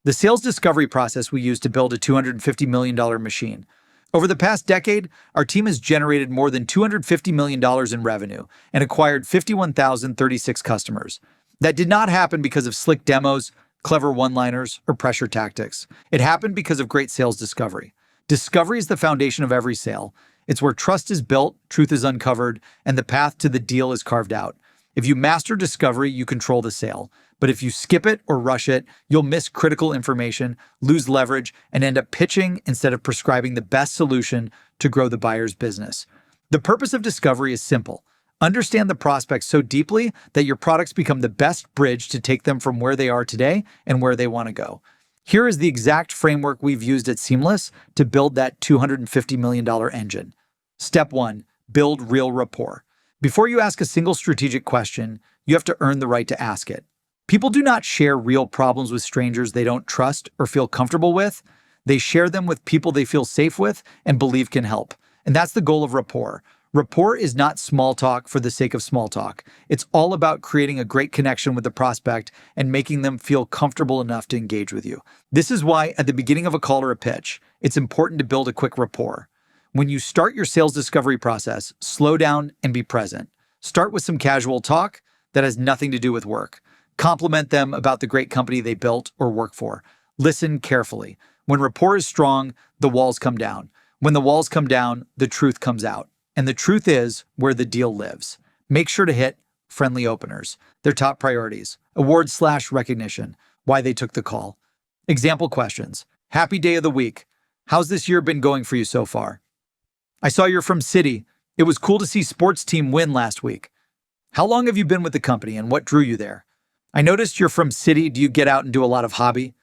The sales discovery process we use to build a $250 million machine. Over the past decade, our team has generated more than $250 million in revenue and acquired 51,036 customers. That did not happen because of slick demos, clever one-liners, or pressure tactics. It happened because of great sales discovery. Discovery is the foundation of every sale. It's where trust is built, truth is uncovered, and the path to the deal is carved out. If you master discovery, you control the sale. But if you skip it or rush it, you'll miss critical information, lose leverage, and end up pitching instead of prescribing the best solution to grow the buyer's business. The purpose of discovery is simple. Understand the prospect so deeply that your products become the best bridge to take them from where they are today and where they want to go. Here is the exact framework we've used at Seamless to build that $250 million engine. Step 1. Build real rapport. Before you ask a single strategic question, you have to earn the right to ask it. People do not share real problems with strangers they don't trust or feel comfortable with. They share them with people they feel safe with and believe can help. And that's the goal of rapport. Rapport is not small talk for the sake of small talk. It's all about creating a great connection with the prospect and making them feel comfortable enough to engage with you. This is why, at the beginning of a call or a pitch, it's important to build a quick rapport. When you start your sales discovery process, slow down and be present. Start with some casual talk that has nothing to do with work. Compliment them about the great company they built or work for. Listen carefully. When rapport is strong, the walls come down. When the walls come down, the truth comes out. And the truth is where the deal lives. Make sure to hit friendly openers, their top priorities, awards/recognition, why they took the call. Example questions. Happy day of the week. How's this year been going for you so far? I saw you're from City. It was cool to see sports team win last week. How long have you been with the company and what drew you there? I noticed you're from City. Do you get out and do a lot of hobby?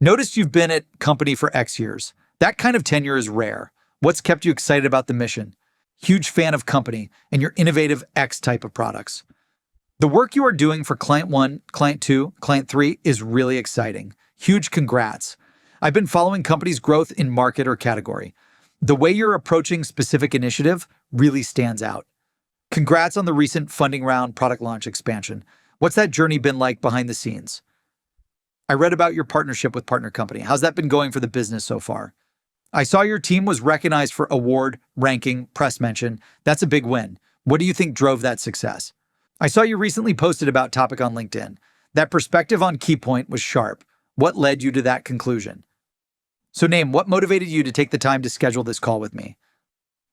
Noticed you've been at company for X years. That kind of tenure is rare. What's kept you excited about the mission? Huge fan of company and your innovative X type of products. The work you are doing for Client 1, Client 2, Client 3 is really exciting. Huge congrats. I've been following company's growth in market or category. The way you're approaching specific initiative really stands out. Congrats on the recent funding round product launch expansion. What's that journey been like behind the scenes? I read about your partnership with Partner Company. How's that been going for the business so far? I saw your team was recognized for award, ranking, press mention. That's a big win. What do you think drove that success? I saw you recently posted about topic on LinkedIn. That perspective on key point was sharp. What led you to that conclusion? So name, what motivated you to take the time to schedule this call with me?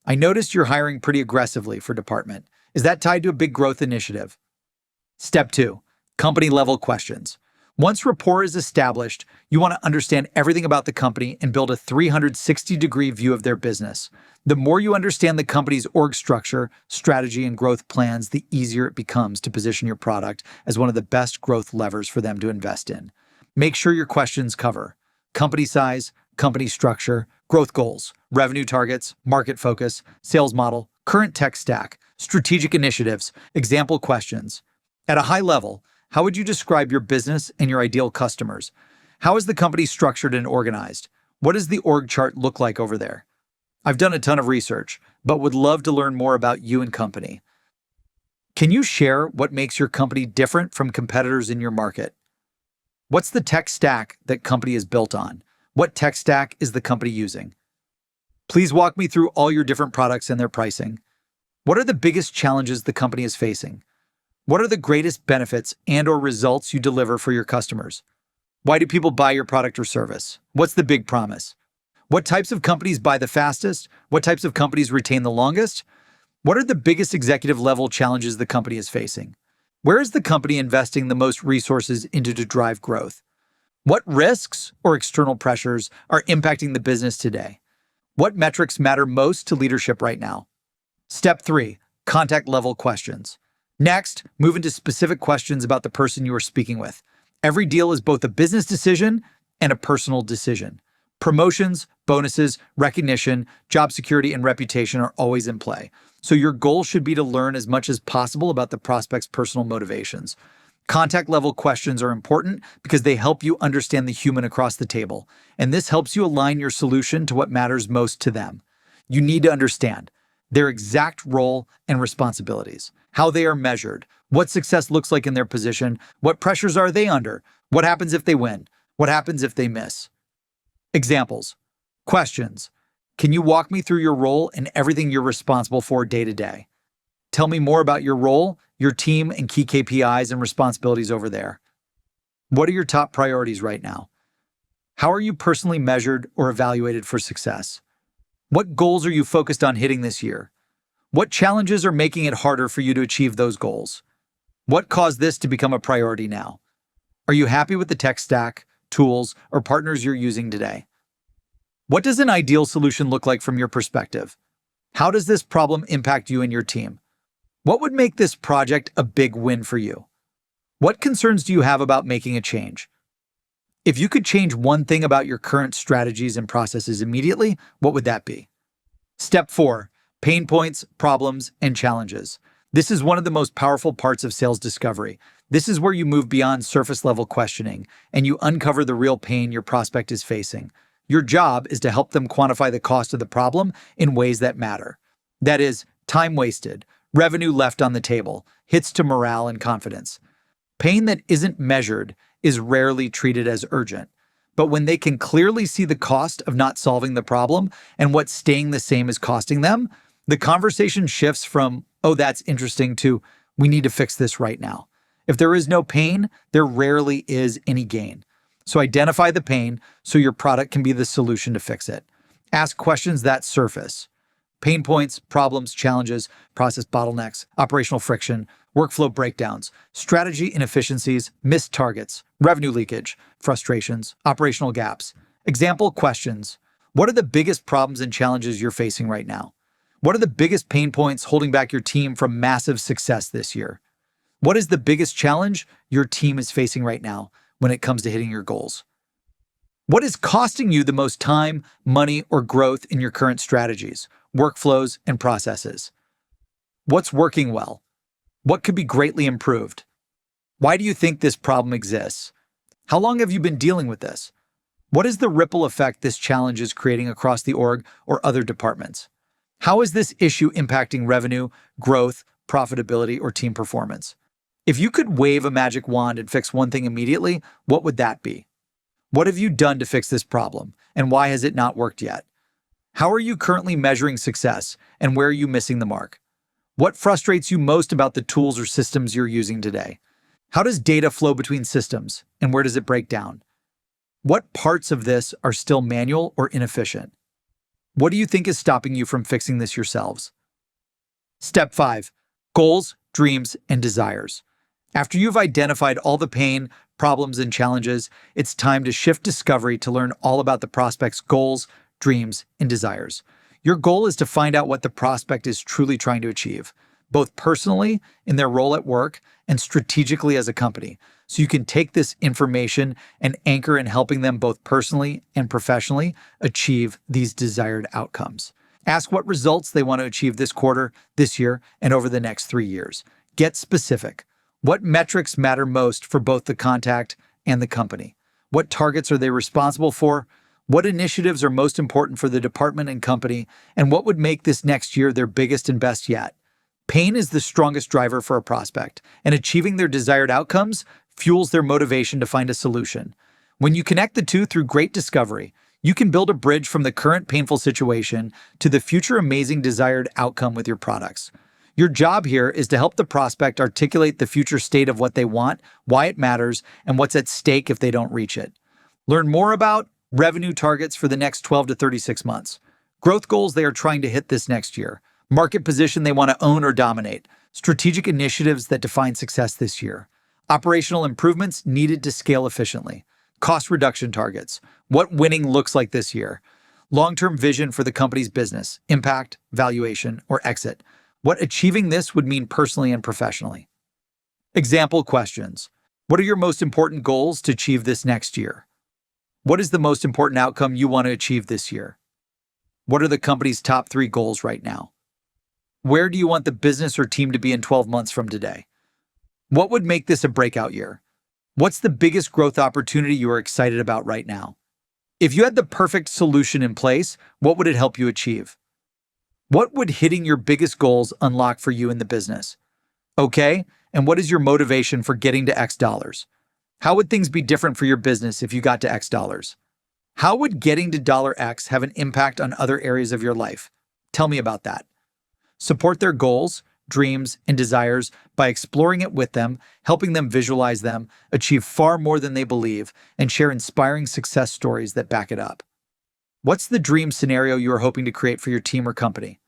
I noticed you're hiring pretty aggressively for department. Is that tied to a big growth initiative? Step 2, company level questions. Once rapport is established, you want to understand everything about the company and build a 360-degree view of their business. The more you understand the company's org structure, strategy, and growth plans, the easier it becomes to position your product as one of the best growth levers for them to invest in. Make sure your questions cover company size, company structure, growth goals, revenue targets, market focus, sales model, current tech stack, strategic initiatives, example questions. At a high level, how would you describe your business and your ideal customers? How is the company structured and organized? What does the org chart look like over there? I've done a ton of research, but would love to learn more about you and company. Can you share what makes your company different from competitors in your market? What's the tech stack that company is built on? What tech stack is the company using? Please walk me through all your different products and their pricing. What are the biggest challenges the company is facing? What are the greatest benefits and/or results you deliver for your customers? Why do people buy your product or service? What's the big promise? What types of companies buy the fastest? What types of companies retain the longest? What are the biggest executive level challenges the company is facing? Where is the company investing the most resources into to drive growth? What risks or external pressures are impacting the business today? What metrics matter most to leadership right now? Step 3, contact level questions. Next, move into specific questions about the person you are speaking with. Every deal is both a business decision and a personal decision. Promotions, bonuses, recognition, job security, and reputation are always in play. So your goal should be to learn as much as possible about the prospect's personal motivations. Contact level questions are important because they help you understand the human across the table, and this helps you align your solution to what matters most to them. You need to understand their exact role and responsibilities, how they are measured, what success looks like in their position, what pressures are they under, what happens if they win, what happens if they miss. Examples. Questions. Can you walk me through your role and everything you're responsible for day to day? Tell me more about your role, your team, and key KPIs and responsibilities over there. What are your top priorities right now? How are you personally measured or evaluated for success? What goals are you focused on hitting this year? What challenges are making it harder for you to achieve those goals? What caused this to become a priority now? Are you happy with the tech stack, tools, or partners you're using today? What does an ideal solution look like from your perspective? How does this problem impact you and your team? What would make this project a big win for you? What concerns do you have about making a change? If you could change one thing about your current strategies and processes immediately, what would that be? Step 4, pain points, problems, and challenges. This is one of the most powerful parts of sales discovery. This is where you move beyond surface-level questioning and you uncover the real pain your prospect is facing. Your job is to help them quantify the cost of the problem in ways that matter. That is, time wasted, revenue left on the table, hits to morale and confidence. Pain that isn't measured is rarely treated as urgent. But when they can clearly see the cost of not solving the problem and what staying the same is costing them, the conversation shifts from, oh, that's interesting, to, we need to fix this right now. If there is no pain, there rarely is any gain. So identify the pain so your product can be the solution to fix it. Ask questions that surface. Pain points, problems, challenges, process bottlenecks, operational friction, workflow breakdowns, strategy inefficiencies, missed targets, revenue leakage, frustrations, operational gaps. Example questions. What are the biggest problems and challenges you're facing right now? What are the biggest pain points holding back your team from massive success this year? What is the biggest challenge your team is facing right now when it comes to hitting your goals? What is costing you the most time, money, or growth in your current strategies, workflows, and processes? What's working well? What could be greatly improved? Why do you think this problem exists? How long have you been dealing with this? What is the ripple effect this challenge is creating across the org or other departments? How is this issue impacting revenue, growth, profitability, or team performance? If you could wave a magic wand and fix one thing immediately, what would that be? What have you done to fix this problem, and why has it not worked yet? How are you currently measuring success, and where are you missing the mark? What frustrates you most about the tools or systems you're using today? How does data flow between systems, and where does it break down? What parts of this are still manual or inefficient? What do you think is stopping you from fixing this yourselves? Step 5, goals, dreams, and desires. After you've identified all the pain, problems, and challenges, it's time to shift discovery to learn all about the prospect's goals, dreams, and desires. Your goal is to find out what the prospect is truly trying to achieve, both personally in their role at work and strategically as a company, so you can take this information and anchor in helping them both personally and professionally achieve these desired outcomes. Ask what results they want to achieve this quarter, this year, and over the next 3 years. Get specific. What metrics matter most for both the contact and the company? What targets are they responsible for? What initiatives are most important for the department and company? And what would make this next year their biggest and best yet? Pain is the strongest driver for a prospect, and achieving their desired outcomes fuels their motivation to find a solution. When you connect the two through great discovery, you can build a bridge from the current painful situation to the future amazing desired outcome with your products. Your job here is to help the prospect articulate the future state of what they want, why it matters, and what's at stake if they don't reach it. Learn more about revenue targets for the next 12 to 36 months, growth goals they are trying to hit this next year, market position they want to own or dominate, strategic initiatives that define success this year, operational improvements needed to scale efficiently, cost reduction targets, what winning looks like this year, long-term vision for the company's business, impact, valuation, or exit, what achieving this would mean personally and professionally. Example questions. What are your most important goals to achieve this next year? What is the most important outcome you want to achieve this year? What are the company's top 3 goals right now? Where do you want the business or team to be in 12 months from today? What would make this a breakout year? What's the biggest growth opportunity you are excited about right now? If you had the perfect solution in place, what would it help you achieve? What would hitting your biggest goals unlock for you in the business? Okay, and what is your motivation for getting to X dollars? How would things be different for your business if you got to X dollars? How would getting to dollar X have an impact on other areas of your life? Tell me about that. Support their goals, dreams, and desires by exploring it with them, helping them visualize them, achieve far more than they believe, and share inspiring success stories that back it up. What's the dream scenario you are hoping to create for your team or company?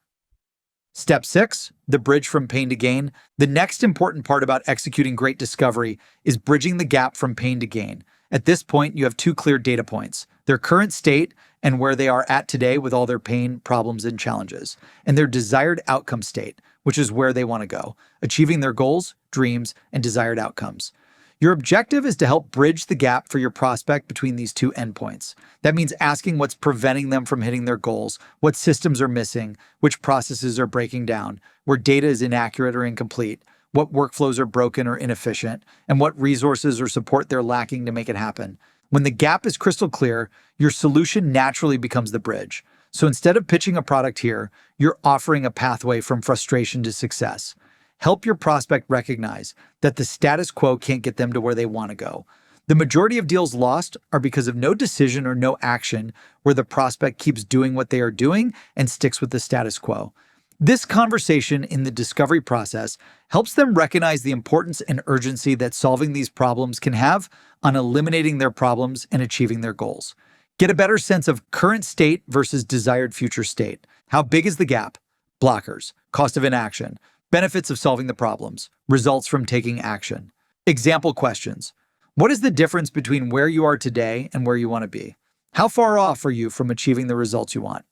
Step 6, the bridge from pain to gain. The next important part about executing great discovery is bridging the gap from pain to gain. At this point, you have 2 clear data points: their current state and where they are at today with all their pain, problems, and challenges, and their desired outcome state, which is where they want to go, achieving their goals, dreams, and desired outcomes. Your objective is to help bridge the gap for your prospect between these 2 endpoints. That means asking what's preventing them from hitting their goals, what systems are missing, which processes are breaking down, where data is inaccurate or incomplete, what workflows are broken or inefficient, and what resources or support they're lacking to make it happen. When the gap is crystal clear, your solution naturally becomes the bridge. So instead of pitching a product here, you're offering a pathway from frustration to success. Help your prospect recognize that the status quo can't get them to where they want to go. The majority of deals lost are because of no decision or no action, where the prospect keeps doing what they are doing and sticks with the status quo. This conversation in the discovery process helps them recognize the importance and urgency that solving these problems can have on eliminating their problems and achieving their goals. Get a better sense of current state versus desired future state. How big is the gap? Blockers, cost of inaction, benefits of solving the problems, results from taking action. Example questions. What is the difference between where you are today and where you want to be? How far off are you from achieving the results you want?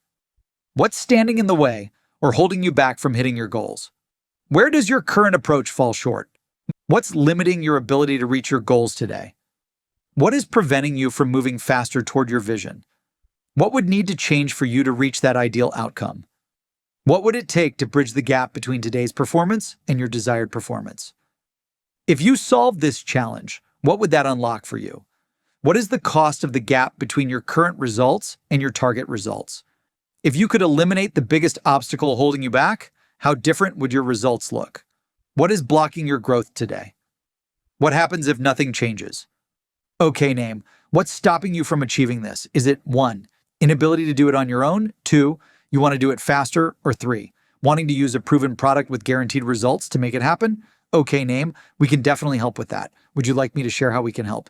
What's standing in the way or holding you back from hitting your goals? Where does your current approach fall short? What's limiting your ability to reach your goals today? What is preventing you from moving faster toward your vision? What would need to change for you to reach that ideal outcome? What would it take to bridge the gap between today's performance and your desired performance? If you solve this challenge, what would that unlock for you? What is the cost of the gap between your current results and your target results? If you could eliminate the biggest obstacle holding you back, how different would your results look? What is blocking your growth today? What happens if nothing changes? Okay, name. What's stopping you from achieving this? Is it 1, inability to do it on your own? 2, you want to do it faster? Or 3, wanting to use a proven product with guaranteed results to make it happen? Okay, name. We can definitely help with that. Would you like me to share how we can help?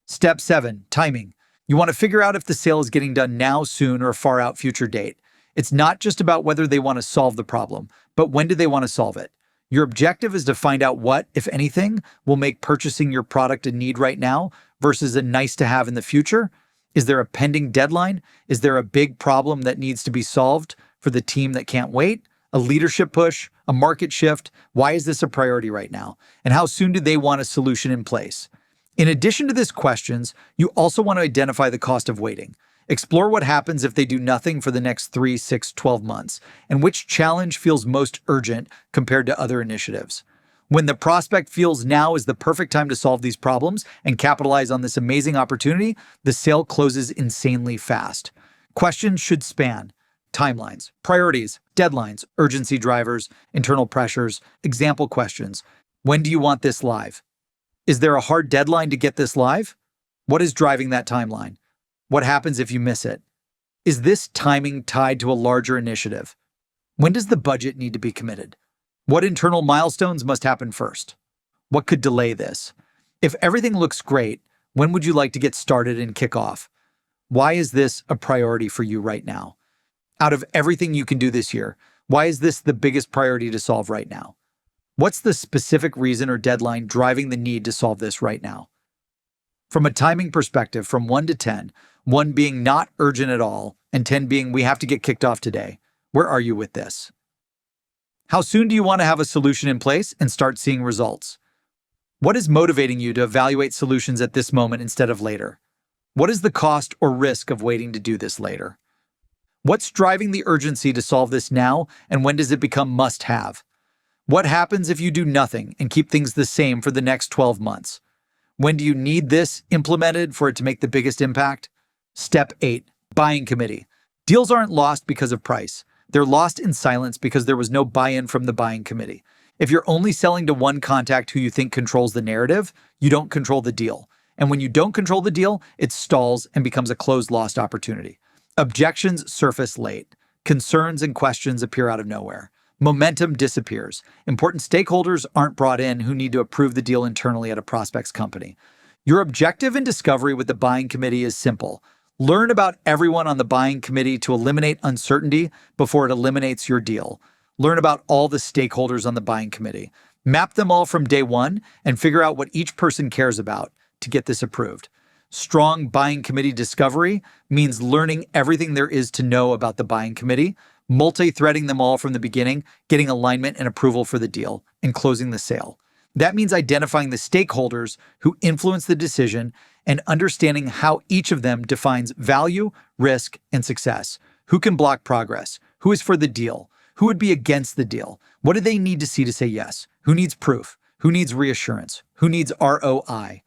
Step 7, timing. You want to figure out if the sale is getting done now, soon, or a far out future date. It's not just about whether they want to solve the problem, but when do they want to solve it? Your objective is to find out what, if anything, will make purchasing your product a need right now versus a nice to have in the future. Is there a pending deadline? Is there a big problem that needs to be solved for the team that can't wait? A leadership push? A market shift? Why is this a priority right now? And how soon do they want a solution in place? In addition to these questions, you also want to identify the cost of waiting. Explore what happens if they do nothing for the next 3, 6, 12 months, and which challenge feels most urgent compared to other initiatives. When the prospect feels now is the perfect time to solve these problems and capitalize on this amazing opportunity, the sale closes insanely fast. Questions should span timelines, priorities, deadlines, urgency drivers, internal pressures, example questions. When do you want this live? Is there a hard deadline to get this live? What is driving that timeline? What happens if you miss it? Is this timing tied to a larger initiative? When does the budget need to be committed? What internal milestones must happen first? What could delay this? If everything looks great, when would you like to get started and kick off? Why is this a priority for you right now? Out of everything you can do this year, why is this the biggest priority to solve right now? What's the specific reason or deadline driving the need to solve this right now? From a timing perspective, from 1 to 10, 1 being not urgent at all, and 10 being we have to get kicked off today, where are you with this? How soon do you want to have a solution in place and start seeing results? What is motivating you to evaluate solutions at this moment instead of later? What is the cost or risk of waiting to do this later? What's driving the urgency to solve this now, and when does it become must-have? What happens if you do nothing and keep things the same for the next 12 months? When do you need this implemented for it to make the biggest impact? Step 8, buying committee. Deals aren't lost because of price. They're lost in silence because there was no buy-in from the buying committee. If you're only selling to one contact who you think controls the narrative, you don't control the deal. And when you don't control the deal, it stalls and becomes a closed lost opportunity. Objections surface late. Concerns and questions appear out of nowhere. Momentum disappears. Important stakeholders aren't brought in who need to approve the deal internally at a prospect's company. Your objective in discovery with the buying committee is simple. Learn about everyone on the buying committee to eliminate uncertainty before it eliminates your deal. Learn about all the stakeholders on the buying committee. Map them all from day one and figure out what each person cares about to get this approved. Strong buying committee discovery means learning everything there is to know about the buying committee, multi-threading them all from the beginning, getting alignment and approval for the deal, and closing the sale. That means identifying the stakeholders who influence the decision and understanding how each of them defines value, risk, and success. Who can block progress? Who is for the deal? Who would be against the deal? What do they need to see to say yes? Who needs proof? Who needs reassurance? Who needs ROI?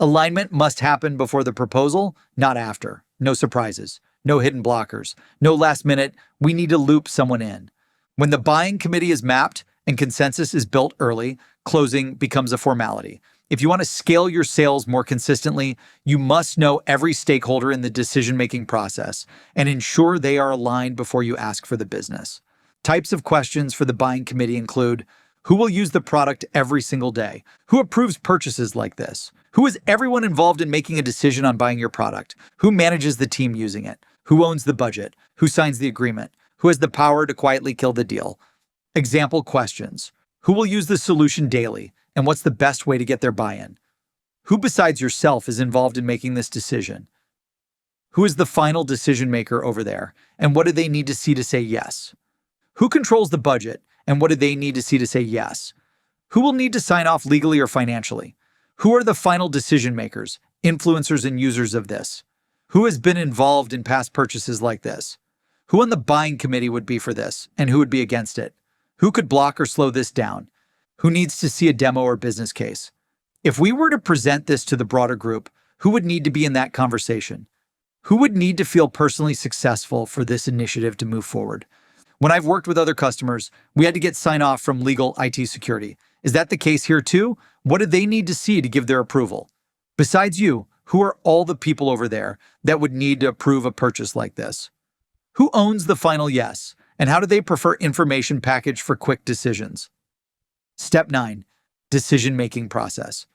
Alignment must happen before the proposal, not after. No surprises. No hidden blockers. No last minute, we need to loop someone in. When the buying committee is mapped and consensus is built early, closing becomes a formality. If you want to scale your sales more consistently, you must know every stakeholder in the decision-making process and ensure they are aligned before you ask for the business. Types of questions for the buying committee include: who will use the product every single day? Who approves purchases like this? Who is everyone involved in making a decision on buying your product? Who manages the team using it? Who owns the budget? Who signs the agreement? Who has the power to quietly kill the deal? Example questions: who will use the solution daily, and what's the best way to get their buy-in? Who besides yourself is involved in making this decision? Who is the final decision maker over there, and what do they need to see to say yes? Who controls the budget, and what do they need to see to say yes? Who will need to sign off legally or financially? Who are the final decision makers, influencers, and users of this? Who has been involved in past purchases like this? Who on the buying committee would be for this, and who would be against it? Who could block or slow this down? Who needs to see a demo or business case? If we were to present this to the broader group, who would need to be in that conversation? Who would need to feel personally successful for this initiative to move forward? When I've worked with other customers, we had to get sign-off from legal IT security. Is that the case here too? What do they need to see to give their approval? Besides you, who are all the people over there that would need to approve a purchase like this? Who owns the final yes? And how do they prefer information packaged for quick decisions? Step 9, decision-making process.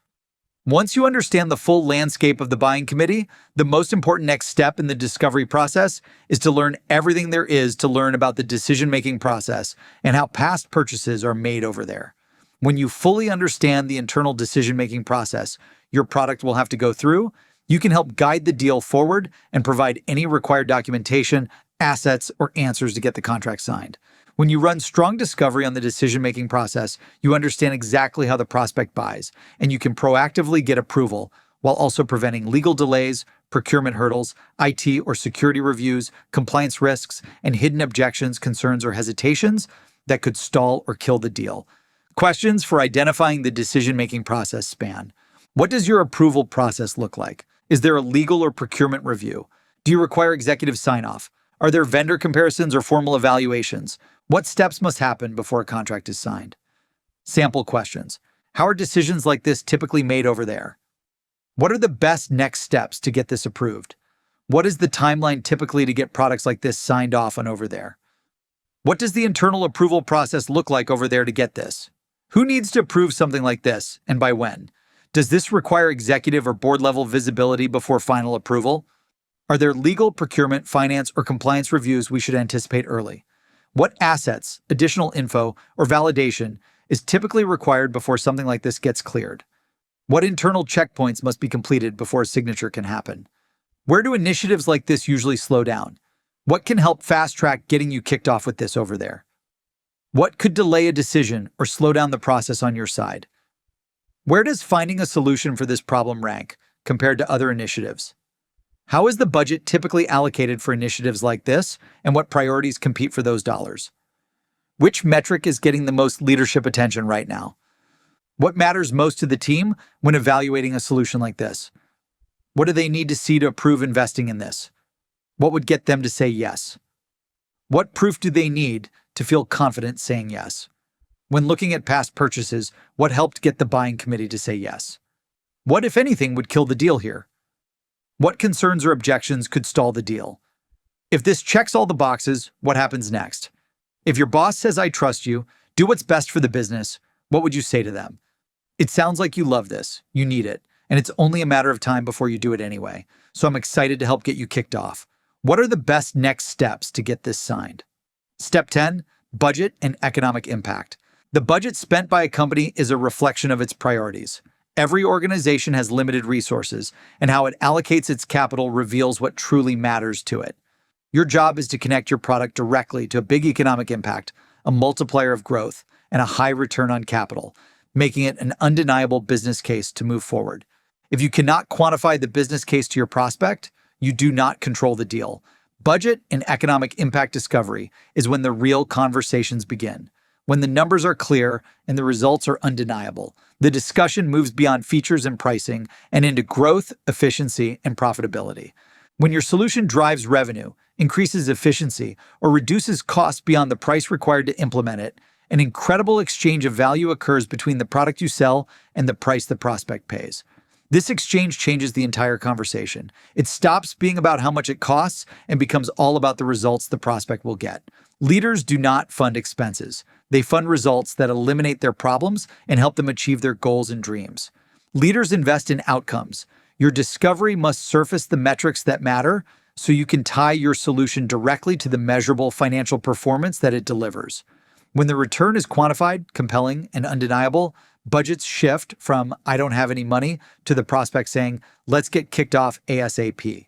Once you understand the full landscape of the buying committee, the most important next step in the discovery process is to learn everything there is to learn about the decision-making process and how past purchases are made over there. When you fully understand the internal decision-making process your product will have to go through, you can help guide the deal forward and provide any required documentation, assets, or answers to get the contract signed. When you run strong discovery on the decision-making process, you understand exactly how the prospect buys, and you can proactively get approval while also preventing legal delays, procurement hurdles, IT or security reviews, compliance risks, and hidden objections, concerns, or hesitations that could stall or kill the deal. Questions for identifying the decision-making process span. What does your approval process look like? Is there a legal or procurement review? Do you require executive sign-off? Are there vendor comparisons or formal evaluations? What steps must happen before a contract is signed? Sample questions. How are decisions like this typically made over there? What are the best next steps to get this approved? What is the timeline typically to get products like this signed off on over there? What does the internal approval process look like over there to get this? Who needs to approve something like this, and by when? Does this require executive or board-level visibility before final approval? Are there legal, procurement, finance, or compliance reviews we should anticipate early? What assets, additional info, or validation is typically required before something like this gets cleared? What internal checkpoints must be completed before a signature can happen? Where do initiatives like this usually slow down? What can help fast-track getting you kicked off with this over there? What could delay a decision or slow down the process on your side? Where does finding a solution for this problem rank compared to other initiatives? How is the budget typically allocated for initiatives like this, and what priorities compete for those dollars? Which metric is getting the most leadership attention right now? What matters most to the team when evaluating a solution like this? What do they need to see to approve investing in this? What would get them to say yes? What proof do they need to feel confident saying yes? When looking at past purchases, what helped get the buying committee to say yes? What, if anything, would kill the deal here? What concerns or objections could stall the deal? If this checks all the boxes, what happens next? If your boss says, "I trust you, do what's best for the business," what would you say to them? It sounds like you love this, you need it, and it's only a matter of time before you do it anyway. So I'm excited to help get you kicked off. What are the best next steps to get this signed? Step 10, budget and economic impact. The budget spent by a company is a reflection of its priorities. Every organization has limited resources, and how it allocates its capital reveals what truly matters to it. Your job is to connect your product directly to a big economic impact, a multiplier of growth, and a high return on capital, making it an undeniable business case to move forward. If you cannot quantify the business case to your prospect, you do not control the deal. Budget and economic impact discovery is when the real conversations begin. When the numbers are clear and the results are undeniable, the discussion moves beyond features and pricing and into growth, efficiency, and profitability. When your solution drives revenue, increases efficiency, or reduces costs beyond the price required to implement it, an incredible exchange of value occurs between the product you sell and the price the prospect pays. This exchange changes the entire conversation. It stops being about how much it costs and becomes all about the results the prospect will get. Leaders do not fund expenses. They fund results that eliminate their problems and help them achieve their goals and dreams. Leaders invest in outcomes. Your discovery must surface the metrics that matter so you can tie your solution directly to the measurable financial performance that it delivers. When the return is quantified, compelling, and undeniable, budgets shift from "I don't have any money" to the prospect saying, "Let's get kicked off ASAP."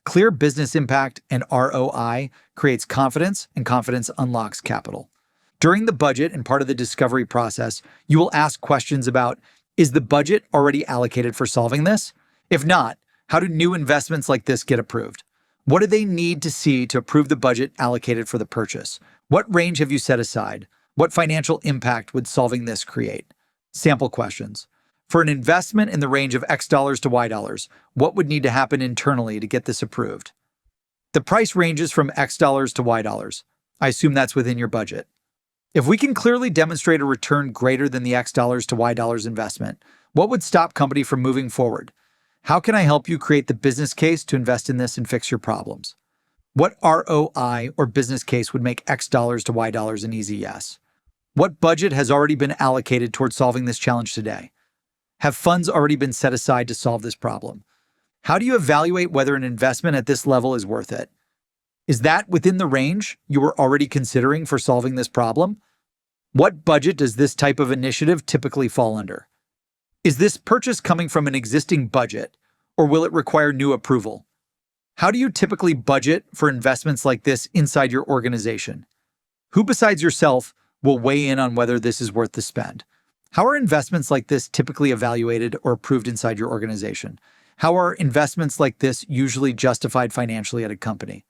Clear business impact and ROI creates confidence, and confidence unlocks capital. During the budget and part of the discovery process, you will ask questions about, is the budget already allocated for solving this? If not, how do new investments like this get approved? What do they need to see to approve the budget allocated for the purchase? What range have you set aside? What financial impact would solving this create? Sample questions. For an investment in the range of X dollars to Y dollars, what would need to happen internally to get this approved? The price ranges from X dollars to Y dollars. I assume that's within your budget. If we can clearly demonstrate a return greater than the X dollars to Y dollars investment, what would stop company from moving forward? How can I help you create the business case to invest in this and fix your problems? What ROI or business case would make X dollars to Y dollars an easy yes? What budget has already been allocated towards solving this challenge today? Have funds already been set aside to solve this problem? How do you evaluate whether an investment at this level is worth it? Is that within the range you were already considering for solving this problem? What budget does this type of initiative typically fall under? Is this purchase coming from an existing budget, or will it require new approval? How do you typically budget for investments like this inside your organization? Who besides yourself will weigh in on whether this is worth the spend? How are investments like this typically evaluated or approved inside your organization? How are investments like this usually justified financially at a company?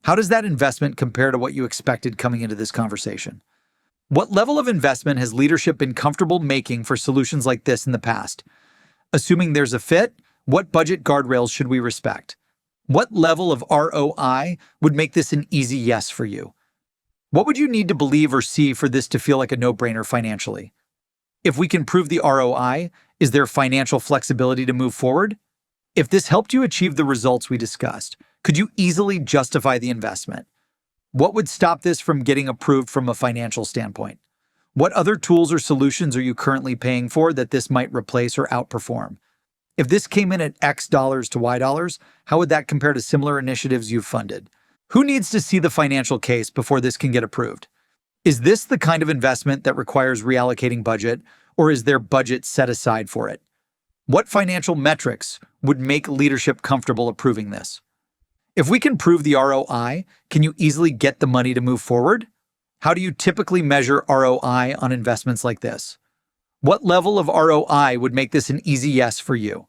How does that investment compare to what you expected coming into this conversation? What level of investment has leadership been comfortable making for solutions like this in the past? Assuming there's a fit, what budget guardrails should we respect? What level of ROI would make this an easy yes for you? What would you need to believe or see for this to feel like a no-brainer financially? If we can prove the ROI, is there financial flexibility to move forward? If this helped you achieve the results we discussed, could you easily justify the investment? What would stop this from getting approved from a financial standpoint? What other tools or solutions are you currently paying for that this might replace or outperform? If this came in at X dollars to Y dollars, how would that compare to similar initiatives you've funded? Who needs to see the financial case before this can get approved? Is this the kind of investment that requires reallocating budget, or is there budget set aside for it? What financial metrics would make leadership comfortable approving this? If we can prove the ROI, can you easily get the money to move forward? How do you typically measure ROI on investments like this? What level of ROI would make this an easy yes for you?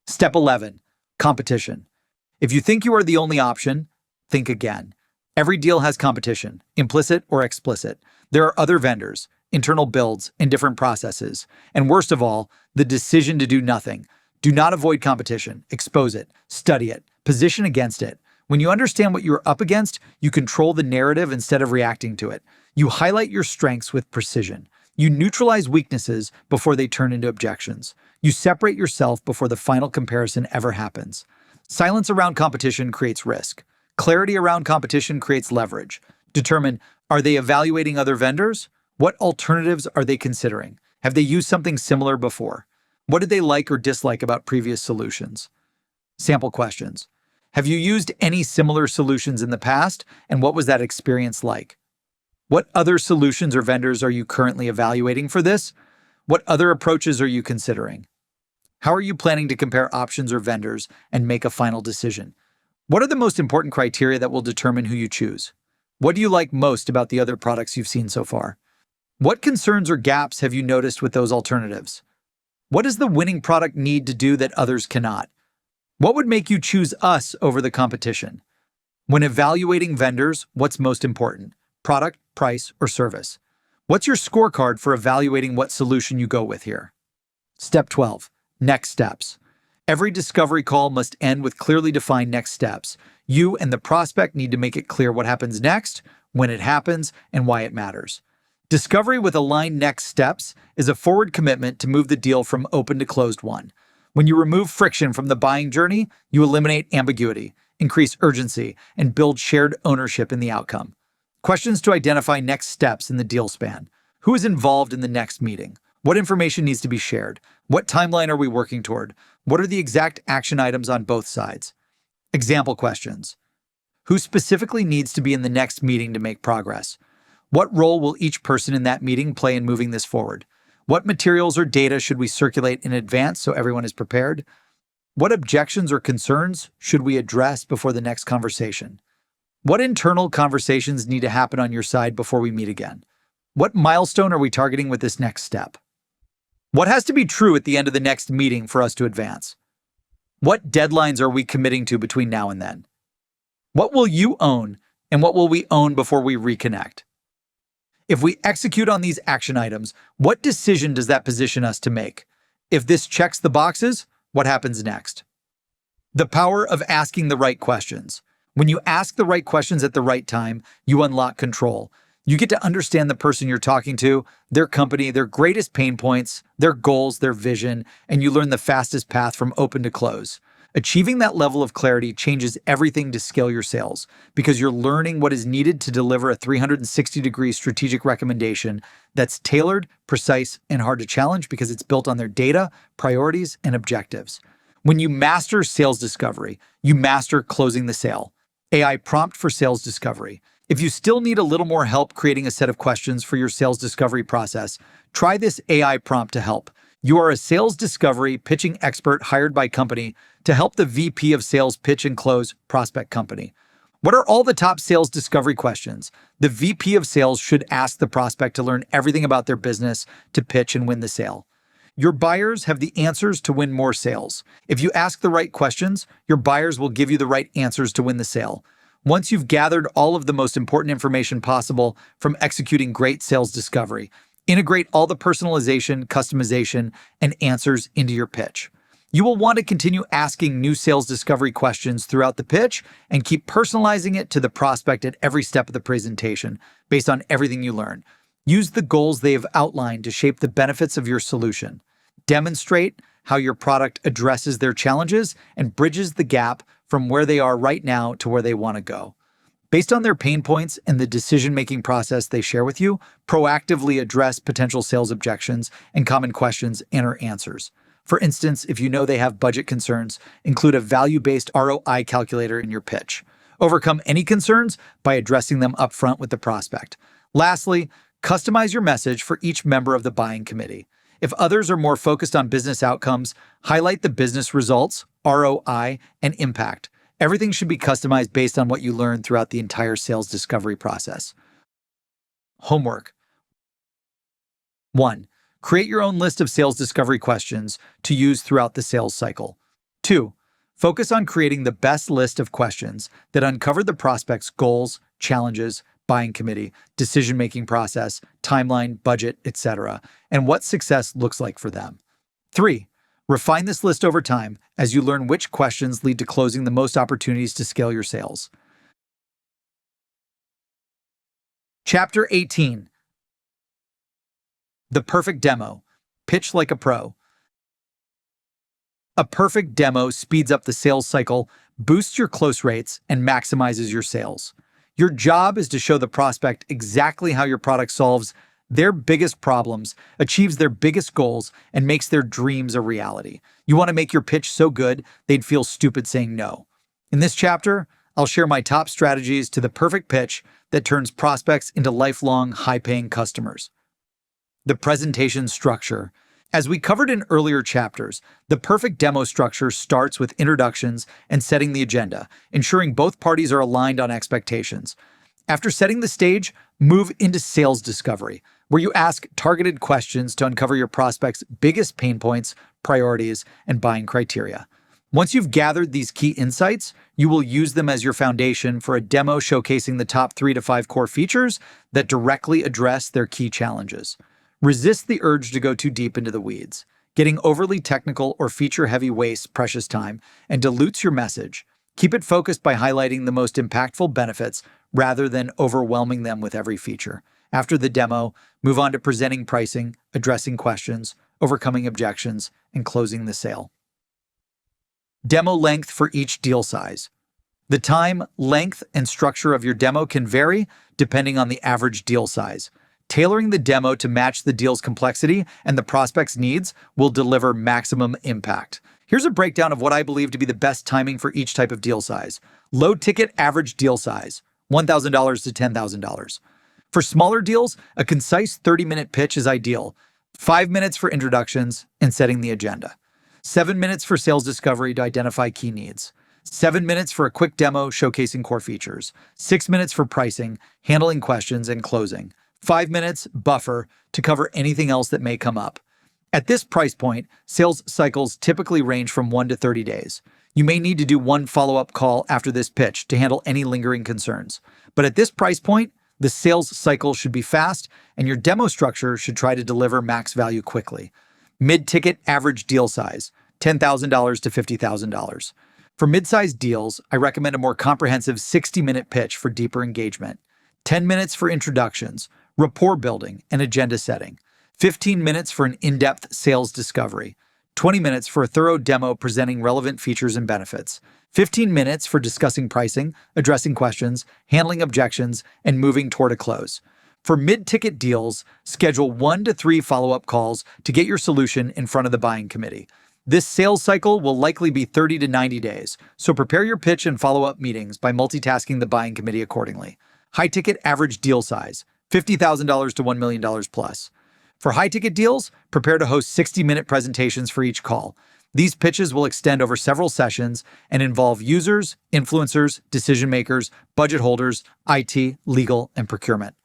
Step 11, competition. If you think you are the only option, think again. Every deal has competition, implicit or explicit. There are other vendors, internal builds, and different processes. And worst of all, the decision to do nothing. Do not avoid competition. Expose it, study it, position against it. When you understand what you're up against, you control the narrative instead of reacting to it. You highlight your strengths with precision. You neutralize weaknesses before they turn into objections. You separate yourself before the final comparison ever happens. Silence around competition creates risk. Clarity around competition creates leverage. Determine, are they evaluating other vendors? What alternatives are they considering? Have they used something similar before? What did they like or dislike about previous solutions? Sample questions. Have you used any similar solutions in the past, and what was that experience like? What other solutions or vendors are you currently evaluating for this? What other approaches are you considering? How are you planning to compare options or vendors and make a final decision? What are the most important criteria that will determine who you choose? What do you like most about the other products you've seen so far? What concerns or gaps have you noticed with those alternatives? What does the winning product need to do that others cannot? What would make you choose us over the competition? When evaluating vendors, what's most important? Product, price, or service? What's your scorecard for evaluating what solution you go with here? Step 12, next steps. Every discovery call must end with clearly defined next steps. You and the prospect need to make it clear what happens next, when it happens, and why it matters. Discovery with aligned next steps is a forward commitment to move the deal from open to closed one. When you remove friction from the buying journey, you eliminate ambiguity, increase urgency, and build shared ownership in the outcome. Questions to identify next steps in the deal span. Who is involved in the next meeting? What information needs to be shared? What timeline are we working toward? What are the exact action items on both sides? Example questions. Who specifically needs to be in the next meeting to make progress? What role will each person in that meeting play in moving this forward? What materials or data should we circulate in advance so everyone is prepared? What objections or concerns should we address before the next conversation? What internal conversations need to happen on your side before we meet again? What milestone are we targeting with this next step? What has to be true at the end of the next meeting for us to advance? What deadlines are we committing to between now and then? What will you own, and what will we own before we reconnect? If we execute on these action items, what decision does that position us to make? If this checks the boxes, what happens next? The power of asking the right questions. When you ask the right questions at the right time, you unlock control. You get to understand the person you're talking to, their company, their greatest pain points, their goals, their vision, and you learn the fastest path from open to close. Achieving that level of clarity changes everything to scale your sales because you're learning what is needed to deliver a 360-degree strategic recommendation that's tailored, precise, and hard to challenge because it's built on their data, priorities, and objectives. When you master sales discovery, you master closing the sale. AI prompt for sales discovery. If you still need a little more help creating a set of questions for your sales discovery process, try this AI prompt to help. You are a sales discovery pitching expert hired by company to help the VP of sales pitch and close prospect company. What are all the top sales discovery questions the VP of sales should ask the prospect to learn everything about their business to pitch and win the sale? Your buyers have the answers to win more sales. If you ask the right questions, your buyers will give you the right answers to win the sale. Once you've gathered all of the most important information possible from executing great sales discovery, integrate all the personalization, customization, and answers into your pitch. You will want to continue asking new sales discovery questions throughout the pitch and keep personalizing it to the prospect at every step of the presentation based on everything you learn. Use the goals they have outlined to shape the benefits of your solution. Demonstrate how your product addresses their challenges and bridges the gap from where they are right now to where they want to go. Based on their pain points and the decision-making process they share with you, proactively address potential sales objections and common questions and or answers. For instance, if you know they have budget concerns, include a value-based ROI calculator in your pitch. Overcome any concerns by addressing them upfront with the prospect. Lastly, customize your message for each member of the buying committee. If others are more focused on business outcomes, highlight the business results, ROI, and impact. Everything should be customized based on what you learn throughout the entire sales discovery process. Homework. 1. Create your own list of sales discovery questions to use throughout the sales cycle. 2. Focus on creating the best list of questions that uncover the prospect's goals, challenges, buying committee, decision-making process, timeline, budget, etc., and what success looks like for them. 3. Refine this list over time as you learn which questions lead to closing the most opportunities to scale your sales. Chapter 18. The perfect demo. Pitch like a pro. A perfect demo speeds up the sales cycle, boosts your close rates, and maximizes your sales. Your job is to show the prospect exactly how your product solves their biggest problems, achieves their biggest goals, and makes their dreams a reality. You want to make your pitch so good, they'd feel stupid saying no. In this chapter, I'll share my top strategies to the perfect pitch that turns prospects into lifelong, high-paying customers. The presentation structure. As we covered in earlier chapters, the perfect demo structure starts with introductions and setting the agenda, ensuring both parties are aligned on expectations. After setting the stage, move into sales discovery, where you ask targeted questions to uncover your prospect's biggest pain points, priorities, and buying criteria. Once you've gathered these key insights, you will use them as your foundation for a demo showcasing the top 3 to 5 core features that directly address their key challenges. Resist the urge to go too deep into the weeds. Getting overly technical or feature-heavy wastes precious time and dilutes your message. Keep it focused by highlighting the most impactful benefits rather than overwhelming them with every feature. After the demo, move on to presenting pricing, addressing questions, overcoming objections, and closing the sale. Demo length for each deal size. The time, length, and structure of your demo can vary depending on the average deal size. Tailoring the demo to match the deal's complexity and the prospect's needs will deliver maximum impact. Here's a breakdown of what I believe to be the best timing for each type of deal size. Low ticket average deal size, $1,000 to $10,000. For smaller deals, a concise 30-minute pitch is ideal. 5 minutes for introductions and setting the agenda. 7 minutes for sales discovery to identify key needs. 7 minutes for a quick demo showcasing core features. 6 minutes for pricing, handling questions, and closing. 5 minutes buffer to cover anything else that may come up. At this price point, sales cycles typically range from 1 to 30 days. You may need to do one follow-up call after this pitch to handle any lingering concerns. But at this price point, the sales cycle should be fast, and your demo structure should try to deliver max value quickly. Mid-ticket average deal size, $10,000 to $50,000. For mid-sized deals, I recommend a more comprehensive 60-minute pitch for deeper engagement. 10 minutes for introductions, rapport building, and agenda setting. 15 minutes for an in-depth sales discovery. 20 minutes for a thorough demo presenting relevant features and benefits. 15 minutes for discussing pricing, addressing questions, handling objections, and moving toward a close. For mid-ticket deals, schedule 1 to 3 follow-up calls to get your solution in front of the buying committee. This sales cycle will likely be 30 to 90 days, so prepare your pitch and follow-up meetings by multitasking the buying committee accordingly. high-ticket average deal size, $50,000 to $1 million plus. For high-ticket deals, prepare to host 60-minute presentations for each call. These pitches will extend over several sessions and involve users, influencers, decision-makers, budget holders, IT, legal, and procurement.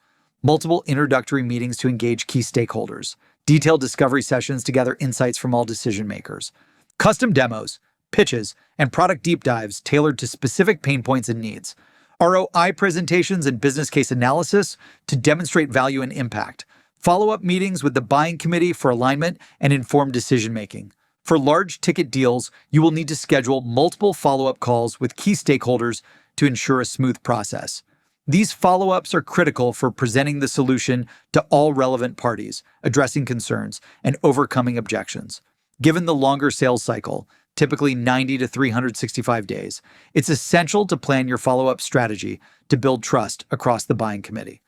Multiple introductory meetings to engage key stakeholders. Detailed discovery sessions to gather insights from all decision-makers. Custom demos, pitches, and product deep dives tailored to specific pain points and needs. ROI presentations and business case analysis to demonstrate value and impact. Follow-up meetings with the buying committee for alignment and informed decision-making. For large ticket deals, you will need to schedule multiple follow-up calls with key stakeholders to ensure a smooth process. These follow-ups are critical for presenting the solution to all relevant parties, addressing concerns, and overcoming objections. Given the longer sales cycle, typically 90 to 365 days, it's essential to plan your follow-up strategy to build trust across the buying committee.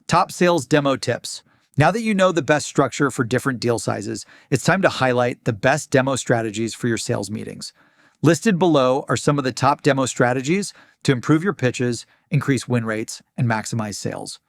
Top sales demo tips. Now that you know the best structure for different deal sizes, it's time to highlight the best demo strategies for your sales meetings. Listed below are some of the top demo strategies to improve your pitches, increase win rates, and maximize sales.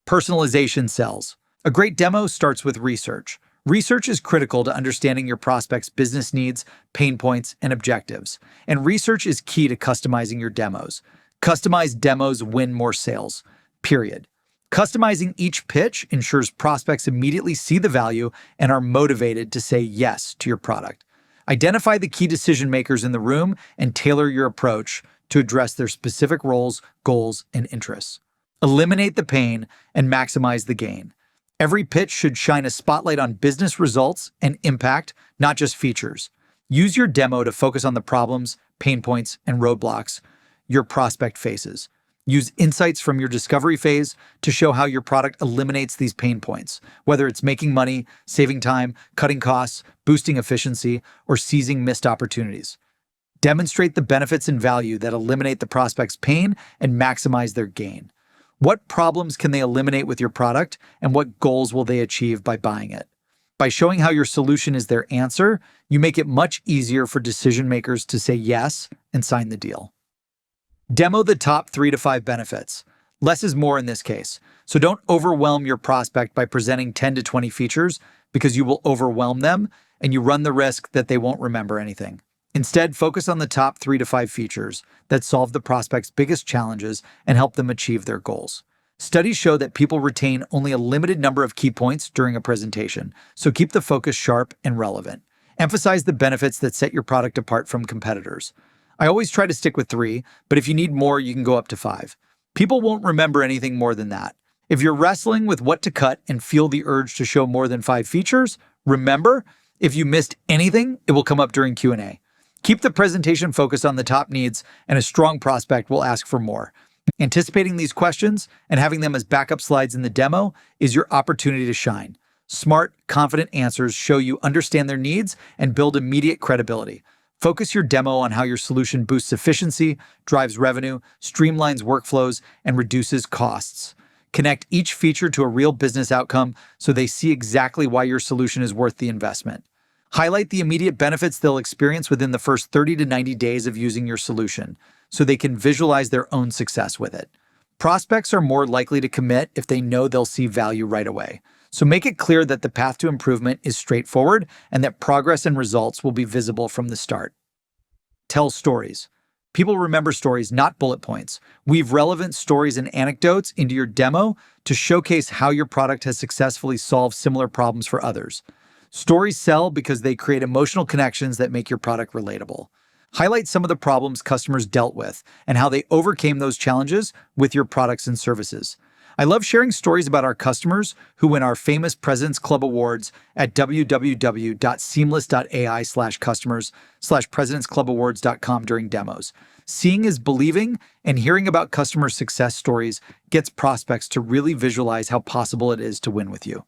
Personalization sells. A great demo starts with research. Research is critical to understanding your prospect's business needs, pain points, and objectives. And research is key to customizing your demos. Customized demos win more sales, period. Customizing each pitch ensures prospects immediately see the value and are motivated to say yes to your product. Identify the key decision makers in the room and tailor your approach to address their specific roles, goals, and interests. Eliminate the pain and maximize the gain. Every pitch should shine a spotlight on business results and impact, not just features. Use your demo to focus on the problems, pain points, and roadblocks your prospect faces. Use insights from your discovery phase to show how your product eliminates these pain points, whether it's making money, saving time, cutting costs, boosting efficiency, or seizing missed opportunities. Demonstrate the benefits and value that eliminate the prospect's pain and maximize their gain. What problems can they eliminate with your product, and what goals will they achieve by buying it? By showing how your solution is their answer, you make it much easier for decision makers to say yes and sign the deal. Demo the top 3 to 5 benefits. Less is more in this case, so don't overwhelm your prospect by presenting 10 to 20 features because you will overwhelm them and you run the risk that they won't remember anything. Instead, focus on the top 3 to 5 features that solve the prospect's biggest challenges and help them achieve their goals. Studies show that people retain only a limited number of key points during a presentation, so keep the focus sharp and relevant. Emphasize the benefits that set your product apart from competitors. I always try to stick with 3, but if you need more, you can go up to 5. People won't remember anything more than that. If you're wrestling with what to cut and feel the urge to show more than 5 features, remember, if you missed anything, it will come up during Q&A. Keep the presentation focused on the top needs, and a strong prospect will ask for more. Anticipating these questions and having them as backup slides in the demo is your opportunity to shine. Smart, confident answers show you understand their needs and build immediate credibility. Focus your demo on how your solution boosts efficiency, drives revenue, streamlines workflows, and reduces costs. Connect each feature to a real business outcome so they see exactly why your solution is worth the investment. Highlight the immediate benefits they'll experience within the first 30 to 90 days of using your solution so they can visualize their own success with it. Prospects are more likely to commit if they know they'll see value right away. So make it clear that the path to improvement is straightforward and that progress and results will be visible from the start. Tell stories. People remember stories, not bullet points. Weave relevant stories and anecdotes into your demo to showcase how your product has successfully solved similar problems for others. Stories sell because they create emotional connections that make your product relatable. Highlight some of the problems customers dealt with and how they overcame those challenges with your products and services. I love sharing stories about our customers who win our famous President's Club Awards at www.seamless.ai/customers/presidentsclubawards.com during demos. Seeing is believing, and hearing about customer success stories gets prospects to really visualize how possible it is to win with you.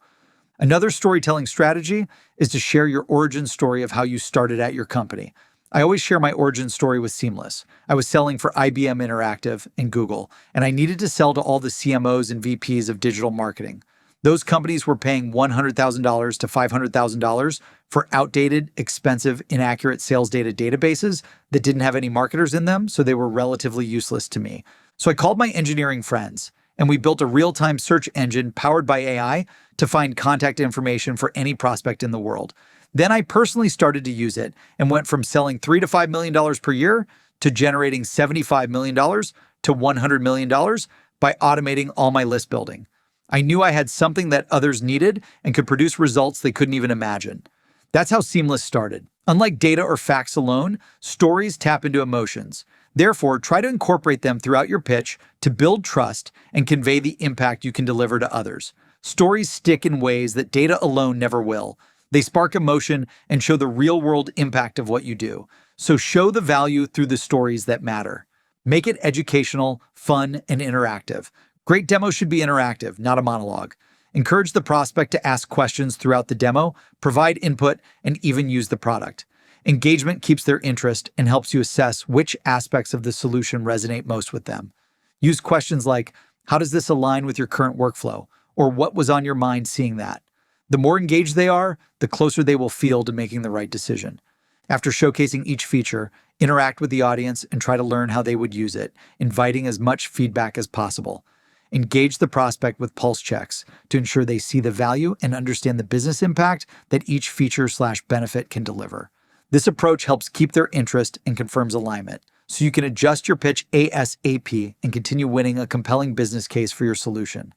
Another storytelling strategy is to share your origin story of how you started at your company. I always share my origin story with Seamless. I was selling for IBM Interactive and Google, and I needed to sell to all the CMOs and VPs of digital marketing. Those companies were paying $100,000 to $500,000 for outdated, expensive, inaccurate sales data databases that didn't have any marketers in them, so they were relatively useless to me. So I called my engineering friends, and we built a real-time search engine powered by AI to find contact information for any prospect in the world. Then I personally started to use it and went from selling $3 to $5 million per year to generating $75 million to $100 million by automating all my list building. I knew I had something that others needed and could produce results they couldn't even imagine. That's how Seamless started. Unlike data or facts alone, stories tap into emotions. Therefore, try to incorporate them throughout your pitch to build trust and convey the impact you can deliver to others. Stories stick in ways that data alone never will. They spark emotion and show the real-world impact of what you do. So show the value through the stories that matter. Make it educational, fun, and interactive. Great demos should be interactive, not a monologue. Encourage the prospect to ask questions throughout the demo, provide input, and even use the product. Engagement keeps their interest and helps you assess which aspects of the solution resonate most with them. Use questions like, how does this align with your current workflow? Or what was on your mind seeing that? The more engaged they are, the closer they will feel to making the right decision. After showcasing each feature, interact with the audience and try to learn how they would use it, inviting as much feedback as possible. Engage the prospect with pulse checks to ensure they see the value and understand the business impact that each feature/benefit can deliver. This approach helps keep their interest and confirms alignment, so you can adjust your pitch ASAP and continue winning a compelling business case for your solution.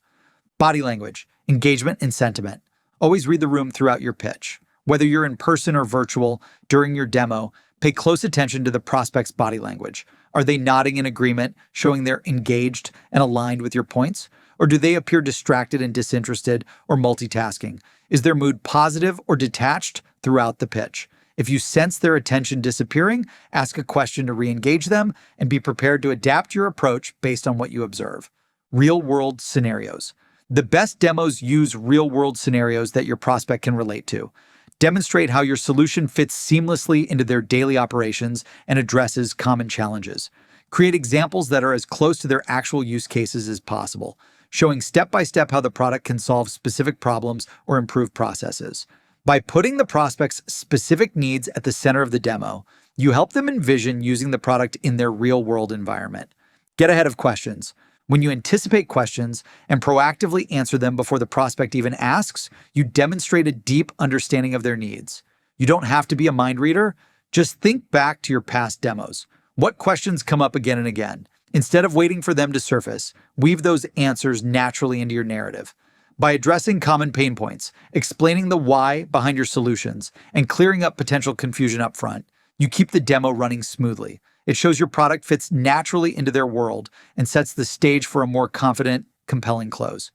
Body language, engagement, and sentiment. Always read the room throughout your pitch. Whether you're in person or virtual, during your demo, pay close attention to the prospect's body language. Are they nodding in agreement, showing they're engaged and aligned with your points? Or do they appear distracted and disinterested or multitasking? Is their mood positive or detached throughout the pitch? If you sense their attention disappearing, ask a question to re-engage them and be prepared to adapt your approach based on what you observe. Real-world scenarios. The best demos use real-world scenarios that your prospect can relate to. Demonstrate how your solution fits seamlessly into their daily operations and addresses common challenges. Create examples that are as close to their actual use cases as possible, showing step-by-step how the product can solve specific problems or improve processes. By putting the prospect's specific needs at the center of the demo, you help them envision using the product in their real-world environment. Get ahead of questions. When you anticipate questions and proactively answer them before the prospect even asks, you demonstrate a deep understanding of their needs. You don't have to be a mind reader. Just think back to your past demos. What questions come up again and again? Instead of waiting for them to surface, weave those answers naturally into your narrative. By addressing common pain points, explaining the why behind your solutions, and clearing up potential confusion up front, you keep the demo running smoothly. It shows your product fits naturally into their world and sets the stage for a more confident, compelling close.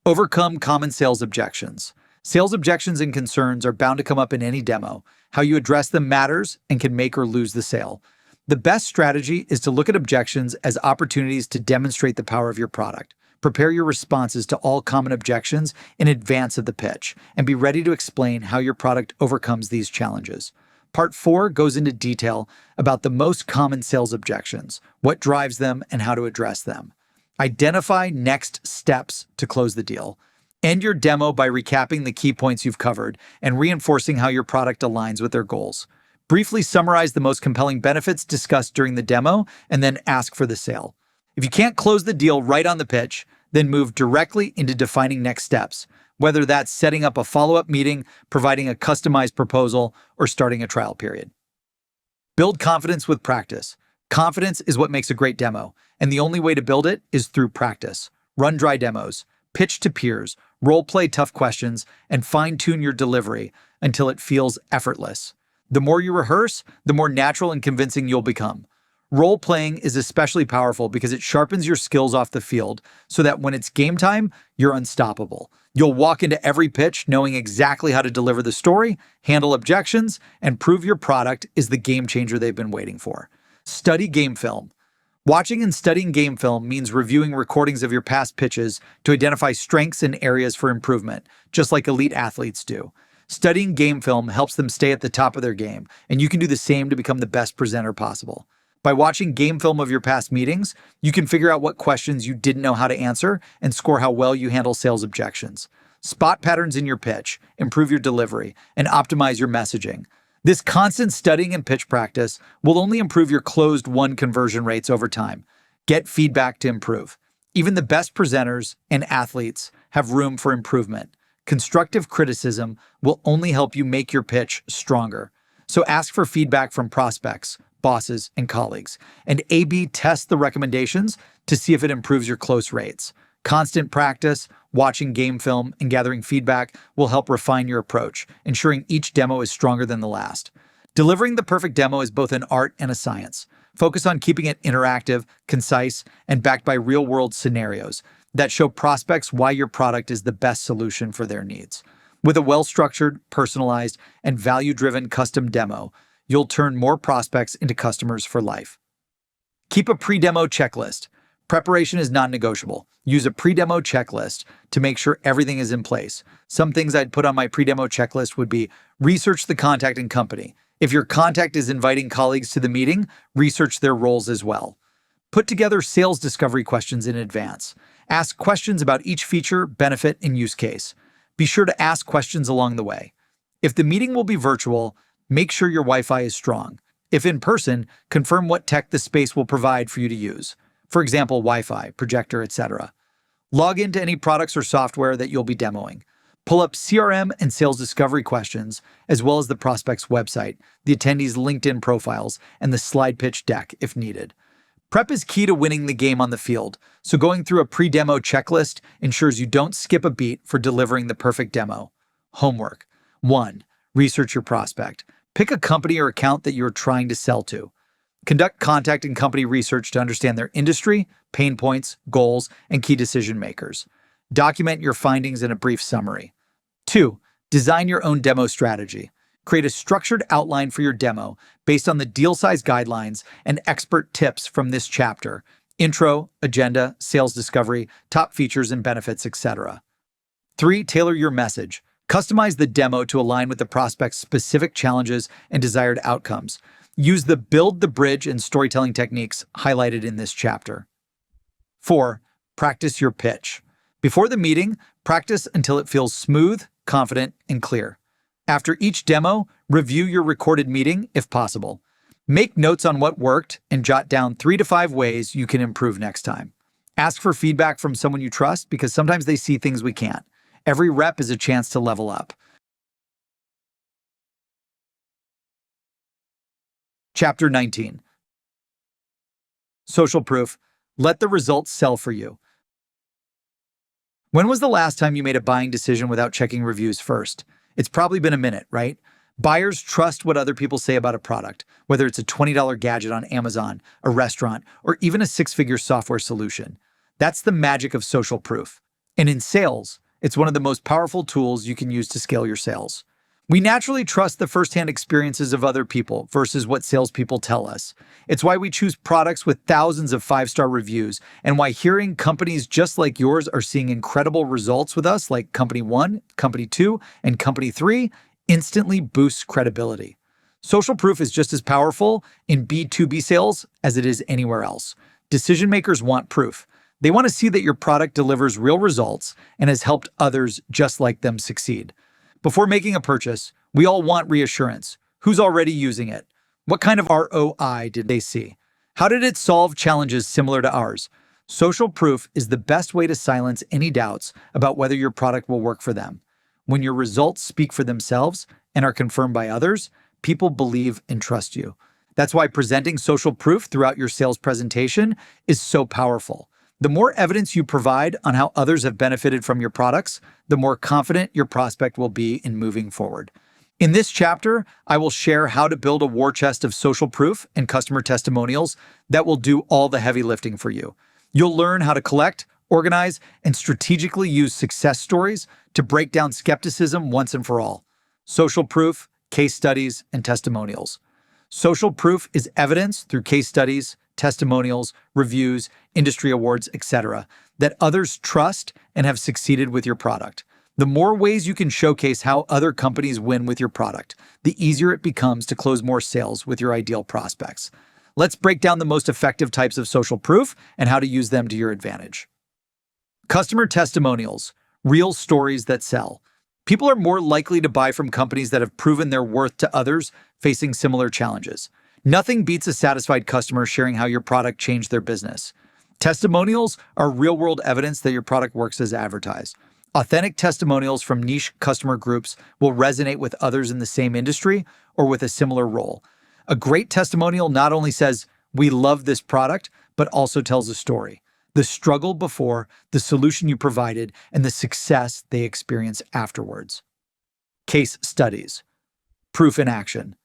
Overcome common sales objections. Sales objections and concerns are bound to come up in any demo. How you address them matters and can make or lose the sale. The best strategy is to look at objections as opportunities to demonstrate the power of your product. Prepare your responses to all common objections in advance of the pitch, and be ready to explain how your product overcomes these challenges. Part 4 goes into detail about the most common sales objections, what drives them, and how to address them. Identify next steps to close the deal. End your demo by recapping the key points you've covered and reinforcing how your product aligns with their goals. Briefly summarize the most compelling benefits discussed during the demo, and then ask for the sale. If you can't close the deal right on the pitch, then move directly into defining next steps, whether that's setting up a follow-up meeting, providing a customized proposal, or starting a trial period. Build confidence with practice. Confidence is what makes a great demo, and the only way to build it is through practice. Run dry demos, pitch to peers, role-play tough questions, and fine-tune your delivery until it feels effortless. The more you rehearse, the more natural and convincing you'll become. Role-playing is especially powerful because it sharpens your skills off the field so that when it's game time, you're unstoppable. You'll walk into every pitch knowing exactly how to deliver the story, handle objections, and prove your product is the game changer they've been waiting for. Study game film. Watching and studying game film means reviewing recordings of your past pitches to identify strengths and areas for improvement, just like elite athletes do. Studying game film helps them stay at the top of their game, and you can do the same to become the best presenter possible. By watching game film of your past meetings, you can figure out what questions you didn't know how to answer and score how well you handle sales objections. Spot patterns in your pitch, improve your delivery, and optimize your messaging. This constant studying and pitch practice will only improve your closed-won conversion rates over time. Get feedback to improve. Even the best presenters and athletes have room for improvement. Constructive criticism will only help you make your pitch stronger. So ask for feedback from prospects, bosses, and colleagues, and A/B test the recommendations to see if it improves your close rates. Constant practice, watching game film, and gathering feedback will help refine your approach, ensuring each demo is stronger than the last. Delivering the perfect demo is both an art and a science. Focus on keeping it interactive, concise, and backed by real-world scenarios that show prospects why your product is the best solution for their needs. With a well-structured, personalized, and value-driven custom demo, you'll turn more prospects into customers for life. Keep a pre-demo checklist. Preparation is non-negotiable. Use a pre-demo checklist to make sure everything is in place. Some things I'd put on my pre-demo checklist would be research the contact and company. If your contact is inviting colleagues to the meeting, research their roles as well. Put together sales discovery questions in advance. Ask questions about each feature, benefit, and use case. Be sure to ask questions along the way. If the meeting will be virtual, make sure your Wi-Fi is strong. If in person, confirm what tech the space will provide for you to use. For example, Wi-Fi, projector, etc. Log into any products or software that you'll be demoing. Pull up CRM and sales discovery questions, as well as the prospect's website, the attendees' LinkedIn profiles, and the slide pitch deck if needed. Prep is key to winning the game on the field, so going through a pre-demo checklist ensures you don't skip a beat for delivering the perfect demo. Homework. 1. Research your prospect. Pick a company or account that you're trying to sell to. Conduct contact and company research to understand their industry, pain points, goals, and key decision makers. Document your findings in a brief summary. 2. Design your own demo strategy. Create a structured outline for your demo based on the deal size guidelines and expert tips from this chapter: intro, agenda, sales discovery, top features and benefits, etc. 3. Tailor your message. Customize the demo to align with the prospect's specific challenges and desired outcomes. Use the build the bridge and storytelling techniques highlighted in this chapter. 4. Practice your pitch. Before the meeting, practice until it feels smooth, confident, and clear. After each demo, review your recorded meeting if possible. Make notes on what worked and jot down 3 to 5 ways you can improve next time. Ask for feedback from someone you trust because sometimes they see things we can't. Every rep is a chance to level up. Chapter 19. Social proof. Let the results sell for you. When was the last time you made a buying decision without checking reviews first? It's probably been a minute, right? Buyers trust what other people say about a product, whether it's a $20 gadget on Amazon, a restaurant, or even a 6-figure software solution. That's the magic of social proof. And in sales, it's one of the most powerful tools you can use to scale your sales. We naturally trust the firsthand experiences of other people versus what salespeople tell us. It's why we choose products with thousands of 5-star reviews, and why hearing companies just like yours are seeing incredible results with us, like Company 1, Company 2, and Company 3, instantly boosts credibility. Social proof is just as powerful in B2B sales as it is anywhere else. Decision makers want proof. They want to see that your product delivers real results and has helped others just like them succeed. Before making a purchase, we all want reassurance. Who's already using it? What kind of ROI did they see? How did it solve challenges similar to ours? Social proof is the best way to silence any doubts about whether your product will work for them. When your results speak for themselves and are confirmed by others, people believe and trust you. That's why presenting social proof throughout your sales presentation is so powerful. The more evidence you provide on how others have benefited from your products, the more confident your prospect will be in moving forward. In this chapter, I will share how to build a war chest of social proof and customer testimonials that will do all the heavy lifting for you. You'll learn how to collect, organize, and strategically use success stories to break down skepticism once and for all. Social proof, case studies, and testimonials. Social proof is evidence through case studies, testimonials, reviews, industry awards, etc., that others trust and have succeeded with your product. The more ways you can showcase how other companies win with your product, the easier it becomes to close more sales with your ideal prospects. Let's break down the most effective types of social proof and how to use them to your advantage. Customer testimonials, real stories that sell. People are more likely to buy from companies that have proven their worth to others facing similar challenges. Nothing beats a satisfied customer sharing how your product changed their business. Testimonials are real-world evidence that your product works as advertised. Authentic testimonials from niche customer groups will resonate with others in the same industry or with a similar role. A great testimonial not only says, "We love this product," but also tells a story. The struggle before, the solution you provided, and the success they experience afterwards. Case studies. Proof in action.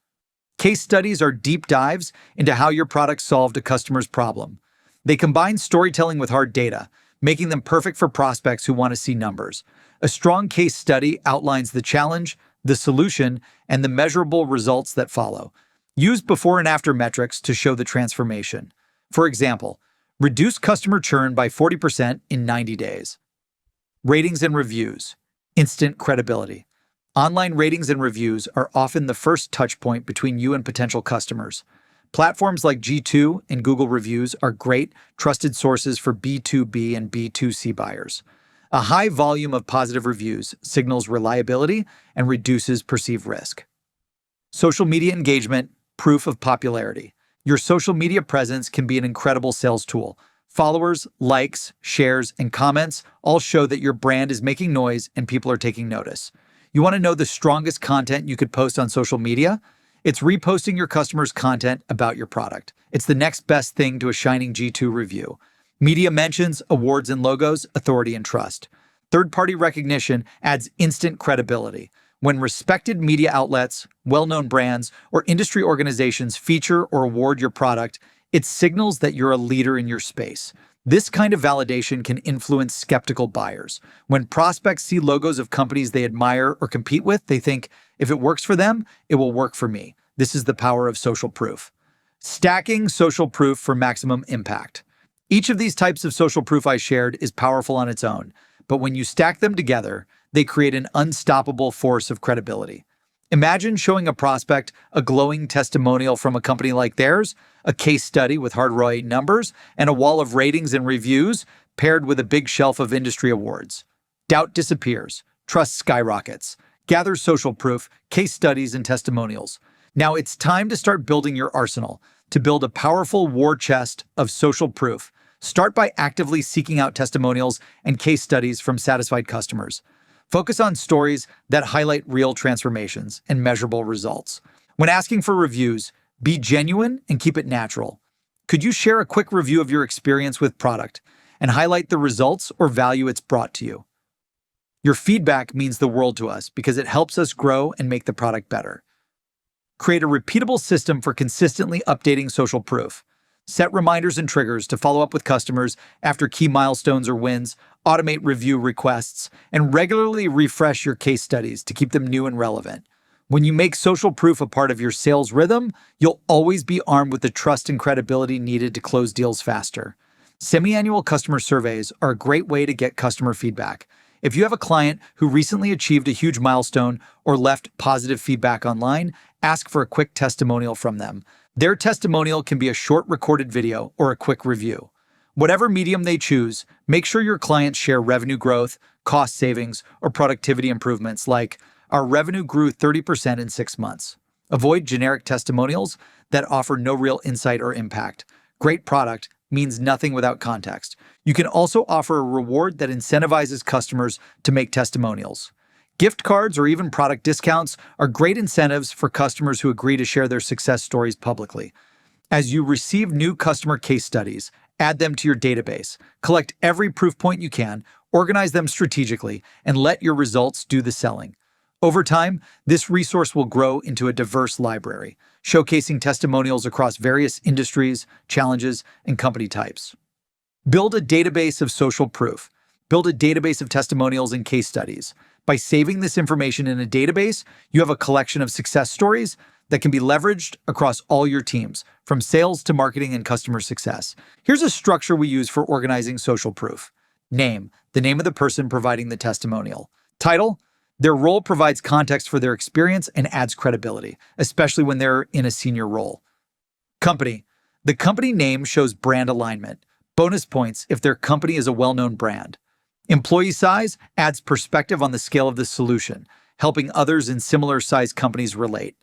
Case studies are deep dives into how your product solved a customer's problem. They combine storytelling with hard data, making them perfect for prospects who want to see numbers. A strong case study outlines the challenge, the solution, and the measurable results that follow. Use before and after metrics to show the transformation. For example, reduce customer churn by 40% in 90 days. Ratings and reviews. Instant credibility. Online ratings and reviews are often the first touch point between you and potential customers. Platforms like G2 and Google Reviews are great, trusted sources for B2B and B2C buyers. A high volume of positive reviews signals reliability and reduces perceived risk. Social media engagement, proof of popularity. Your social media presence can be an incredible sales tool. Followers, likes, shares, and comments all show that your brand is making noise and people are taking notice. You want to know the strongest content you could post on social media? It's reposting your customers' content about your product. It's the next best thing to a shining G2 review. Media mentions, awards and logos, authority and trust. Third-party recognition adds instant credibility. When respected media outlets, well-known brands, or industry organizations feature or award your product, it signals that you're a leader in your space. This kind of validation can influence skeptical buyers. When prospects see logos of companies they admire or compete with, they think, if it works for them, it will work for me. This is the power of social proof. Stacking social proof for maximum impact. Each of these types of social proof I shared is powerful on its own, but when you stack them together, they create an unstoppable force of credibility. Imagine showing a prospect a glowing testimonial from a company like theirs, a case study with hard ROI numbers, and a wall of ratings and reviews paired with a big shelf of industry awards. Doubt disappears. Trust skyrockets. Gather social proof, case studies, and testimonials. Now it's time to start building your arsenal. To build a powerful war chest of social proof, start by actively seeking out testimonials and case studies from satisfied customers. Focus on stories that highlight real transformations and measurable results. When asking for reviews, be genuine and keep it natural. Could you share a quick review of your experience with product and highlight the results or value it's brought to you? Your feedback means the world to us because it helps us grow and make the product better. Create a repeatable system for consistently updating social proof. Set reminders and triggers to follow up with customers after key milestones or wins, automate review requests, and regularly refresh your case studies to keep them new and relevant. When you make social proof a part of your sales rhythm, you'll always be armed with the trust and credibility needed to close deals faster. Semi-annual customer surveys are a great way to get customer feedback. If you have a client who recently achieved a huge milestone or left positive feedback online, ask for a quick testimonial from them. Their testimonial can be a short recorded video or a quick review. Whatever medium they choose, make sure your clients share revenue growth, cost savings, or productivity improvements like, "Our revenue grew 30% in 6 months." Avoid generic testimonials that offer no real insight or impact. Great product means nothing without context. You can also offer a reward that incentivizes customers to make testimonials. Gift cards or even product discounts are great incentives for customers who agree to share their success stories publicly. As you receive new customer case studies, add them to your database. Collect every proof point you can, organize them strategically, and let your results do the selling. Over time, this resource will grow into a diverse library, showcasing testimonials across various industries, challenges, and company types. Build a database of social proof. Build a database of testimonials and case studies. By saving this information in a database, you have a collection of success stories that can be leveraged across all your teams, from sales to marketing and customer success. Here's a structure we use for organizing social proof. Name, the name of the person providing the testimonial. Title, their role provides context for their experience and adds credibility, especially when they're in a senior role. Company, the company name shows brand alignment. Bonus points if their company is a well-known brand. Employee size adds perspective on the scale of the solution, helping others in similar-sized companies relate.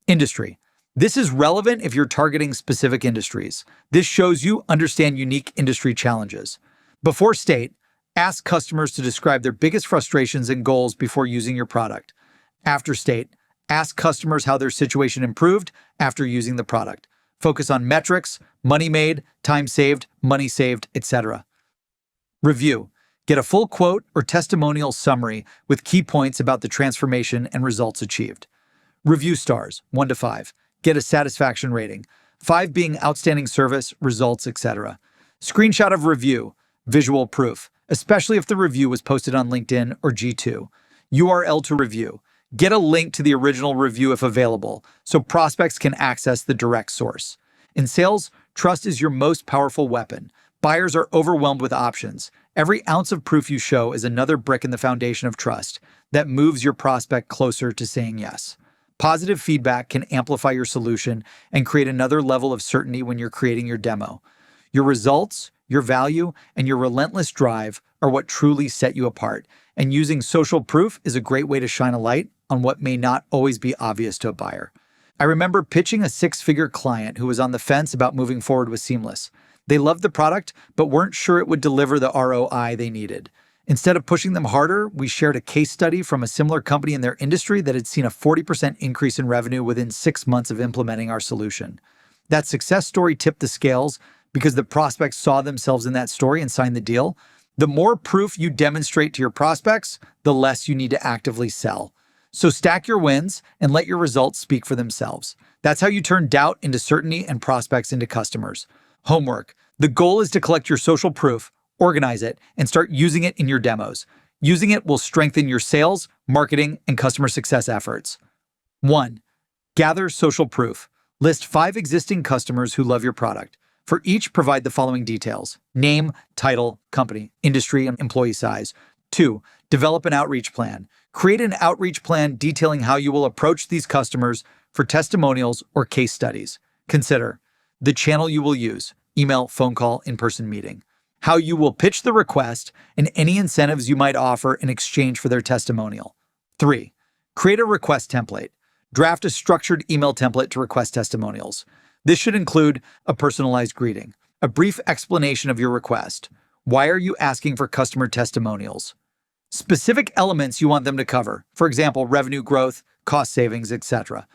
Industry. This is relevant if you're targeting specific industries. This shows you understand unique industry challenges. Before state, ask customers to describe their biggest frustrations and goals before using your product. After state, ask customers how their situation improved after using the product. Focus on metrics, money made, time saved, money saved, etc. Review. Get a full quote or testimonial summary with key points about the transformation and results achieved. Review stars, 1 to 5. Get a satisfaction rating, 5 being outstanding service, results, etc. Screenshot of review, visual proof, especially if the review was posted on LinkedIn or G2. URL to review. Get a link to the original review if available, so prospects can access the direct source. In sales, trust is your most powerful weapon. Buyers are overwhelmed with options. Every ounce of proof you show is another brick in the foundation of trust that moves your prospect closer to saying yes. Positive feedback can amplify your solution and create another level of certainty when you're creating your demo. Your results, your value, and your relentless drive are what truly set you apart, and using social proof is a great way to shine a light on what may not always be obvious to a buyer. I remember pitching a 6-figure client who was on the fence about moving forward with Seamless. They loved the product, but weren't sure it would deliver the ROI they needed. Instead of pushing them harder, we shared a case study from a similar company in their industry that had seen a 40% increase in revenue within 6 months of implementing our solution. That success story tipped the scales because the prospects saw themselves in that story and signed the deal. The more proof you demonstrate to your prospects, the less you need to actively sell. So stack your wins and let your results speak for themselves. That's how you turn doubt into certainty and prospects into customers. Homework. The goal is to collect your social proof, organize it, and start using it in your demos. Using it will strengthen your sales, marketing, and customer success efforts. 1. Gather social proof. List 5 existing customers who love your product. For each, provide the following details: name, title, company, industry, and employee size. 2. Develop an outreach plan. Create an outreach plan detailing how you will approach these customers for testimonials or case studies. Consider the channel you will use: email, phone call, in-person meeting. How you will pitch the request, and any incentives you might offer in exchange for their testimonial. 3. Create a request template. Draft a structured email template to request testimonials. This should include a personalized greeting, a brief explanation of your request. Why are you asking for customer testimonials? Specific elements you want them to cover, for example, revenue growth, cost savings, etc.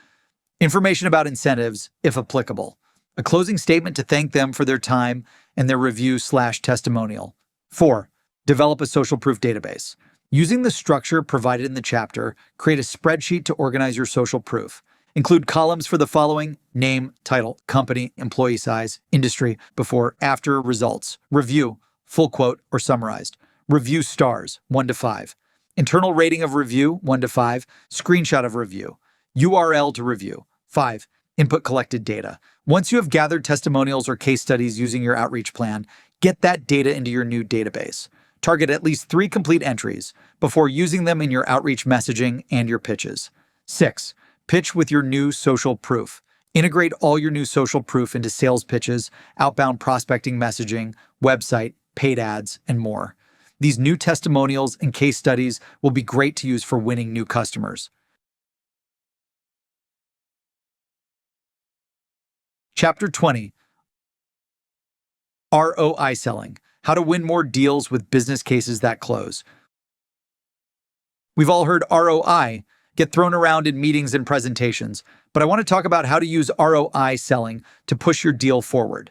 Information about incentives, if applicable. A closing statement to thank them for their time and their review/testimonial. 4. Develop a social proof database. Using the structure provided in the chapter, create a spreadsheet to organize your social proof. Include columns for the following: name, title, company, employee size, industry, before, after, results, review, full quote or summarized, review stars, 1 to 5, internal rating of review, 1 to 5, screenshot of review, URL to review, 5, input collected data. Once you have gathered testimonials or case studies using your outreach plan, get that data into your new database. Target at least 3 complete entries before using them in your outreach messaging and your pitches. 6. Pitch with your new social proof. Integrate all your new social proof into sales pitches, outbound prospecting messaging, website, paid ads, and more. These new testimonials and case studies will be great to use for winning new customers. Chapter 20. ROI selling. How to win more deals with business cases that close. We've all heard ROI get thrown around in meetings and presentations, but I want to talk about how to use ROI selling to push your deal forward.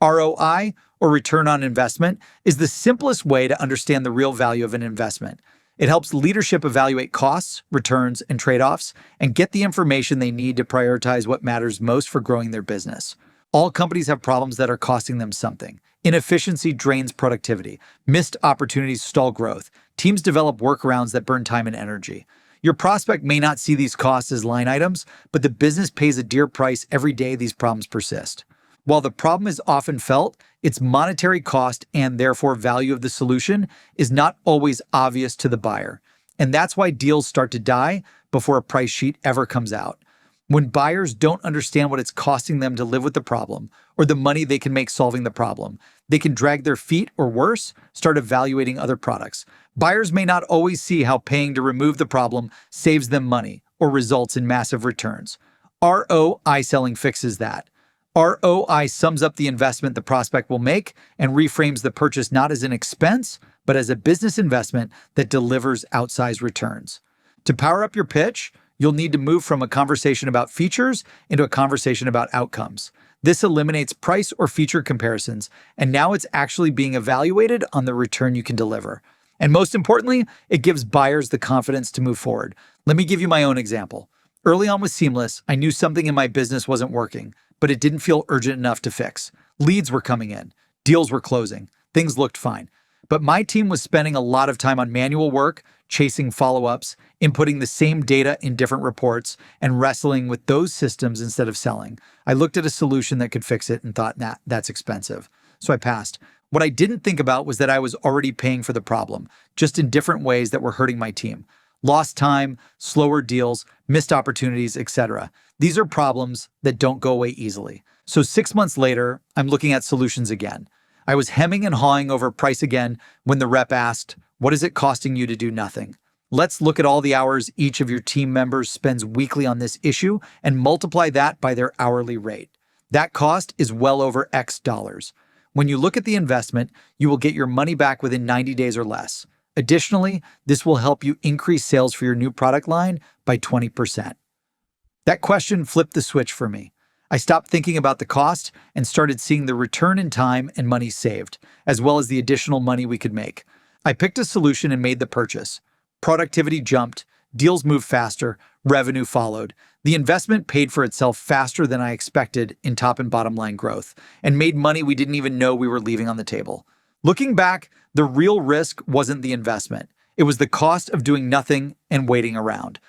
ROI, or return on investment, is the simplest way to understand the real value of an investment. It helps leadership evaluate costs, returns, and trade-offs, and get the information they need to prioritize what matters most for growing their business. All companies have problems that are costing them something. Inefficiency drains productivity. Missed opportunities stall growth. Teams develop workarounds that burn time and energy. Your prospect may not see these costs as line items, but the business pays a dear price every day these problems persist. While the problem is often felt, its monetary cost and therefore value of the solution is not always obvious to the buyer. And that's why deals start to die before a price sheet ever comes out. When buyers don't understand what it's costing them to live with the problem or the money they can make solving the problem, they can drag their feet or worse, start evaluating other products. Buyers may not always see how paying to remove the problem saves them money or results in massive returns. ROI selling fixes that. ROI sums up the investment the prospect will make and reframes the purchase not as an expense, but as a business investment that delivers outsized returns. To power up your pitch, you'll need to move from a conversation about features into a conversation about outcomes. This eliminates price or feature comparisons, and now it's actually being evaluated on the return you can deliver. And most importantly, it gives buyers the confidence to move forward. Let me give you my own example. Early on with Seamless, I knew something in my business wasn't working, but it didn't feel urgent enough to fix. Leads were coming in, deals were closing, things looked fine. But my team was spending a lot of time on manual work, chasing follow-ups, inputting the same data in different reports, and wrestling with those systems instead of selling. I looked at a solution that could fix it and thought, nah, that's expensive. So I passed. What I didn't think about was that I was already paying for the problem, just in different ways that were hurting my team. Lost time, slower deals, missed opportunities, etc. These are problems that don't go away easily. So 6 months later, I'm looking at solutions again. I was hemming and hawing over price again when the rep asked, "What is it costing you to do nothing?" Let's look at all the hours each of your team members spends weekly on this issue and multiply that by their hourly rate. That cost is well over X dollars. When you look at the investment, you will get your money back within 90 days or less. Additionally, this will help you increase sales for your new product line by 20%. That question flipped the switch for me. I stopped thinking about the cost and started seeing the return in time and money saved, as well as the additional money we could make. I picked a solution and made the purchase. Productivity jumped, deals moved faster, revenue followed. The investment paid for itself faster than I expected in top and bottom line growth, and made money we didn't even know we were leaving on the table. Looking back, the real risk wasn't the investment. It was the cost of doing nothing and waiting around.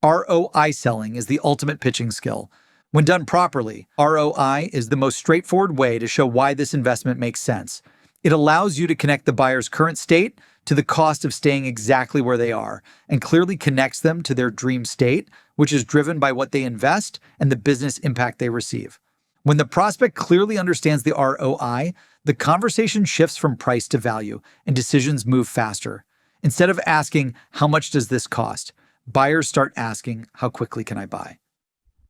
ROI selling is the ultimate pitching skill. When done properly, ROI is the most straightforward way to show why this investment makes sense. It allows you to connect the buyer's current state to the cost of staying exactly where they are, and clearly connects them to their dream state, which is driven by what they invest and the business impact they receive. When the prospect clearly understands the ROI, the conversation shifts from price to value, and decisions move faster. Instead of asking, "How much does this cost?" buyers start asking, "How quickly can I buy?"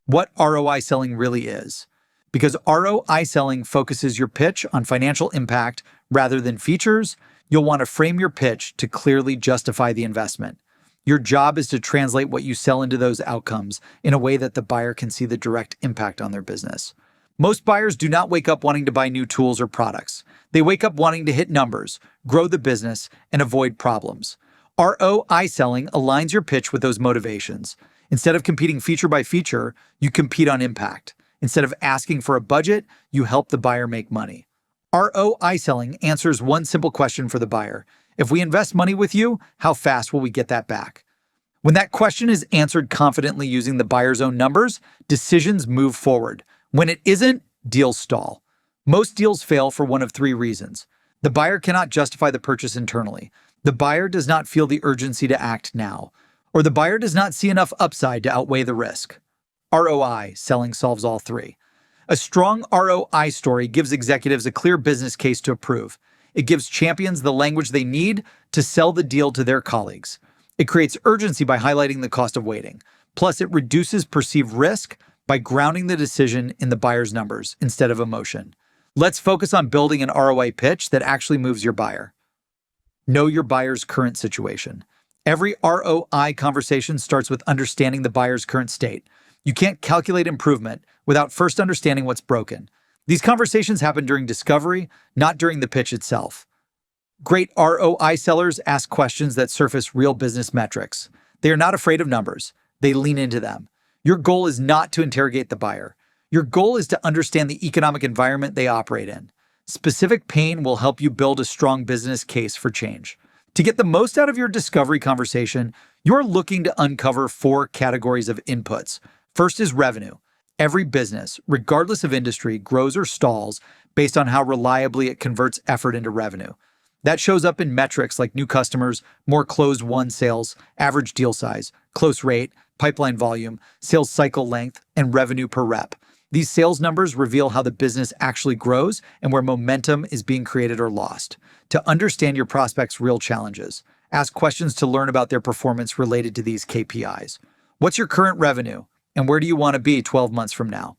What ROI selling really is. Because ROI selling focuses your pitch on financial impact rather than features, you'll want to frame your pitch to clearly justify the investment. Your job is to translate what you sell into those outcomes in a way that the buyer can see the direct impact on their business. Most buyers do not wake up wanting to buy new tools or products. They wake up wanting to hit numbers, grow the business, and avoid problems. ROI selling aligns your pitch with those motivations. Instead of competing feature by feature, you compete on impact. Instead of asking for a budget, you help the buyer make money. ROI selling answers one simple question for the buyer. If we invest money with you, how fast will we get that back? When that question is answered confidently using the buyer's own numbers, decisions move forward. When it isn't, deals stall. Most deals fail for one of three reasons. The buyer cannot justify the purchase internally. The buyer does not feel the urgency to act now. Or the buyer does not see enough upside to outweigh the risk. ROI selling solves all three. A strong ROI story gives executives a clear business case to approve. It gives champions the language they need to sell the deal to their colleagues. It creates urgency by highlighting the cost of waiting. Plus, it reduces perceived risk by grounding the decision in the buyer's numbers instead of emotion. Let's focus on building an ROI pitch that actually moves your buyer. Know your buyer's current situation. Every ROI conversation starts with understanding the buyer's current state. You can't calculate improvement without first understanding what's broken. These conversations happen during discovery, not during the pitch itself. Great ROI sellers ask questions that surface real business metrics. They are not afraid of numbers. They lean into them. Your goal is not to interrogate the buyer. Your goal is to understand the economic environment they operate in. Specific pain will help you build a strong business case for change. To get the most out of your discovery conversation, you're looking to uncover 4 categories of inputs. First is revenue. Every business, regardless of industry, grows or stalls based on how reliably it converts effort into revenue. That shows up in metrics like new customers, more closed-won sales, average deal size, close rate, pipeline volume, sales cycle length, and revenue per rep. These sales numbers reveal how the business actually grows and where momentum is being created or lost. To understand your prospects' real challenges, ask questions to learn about their performance related to these KPIs. What's your current revenue? and where do you want to be 12 months from now?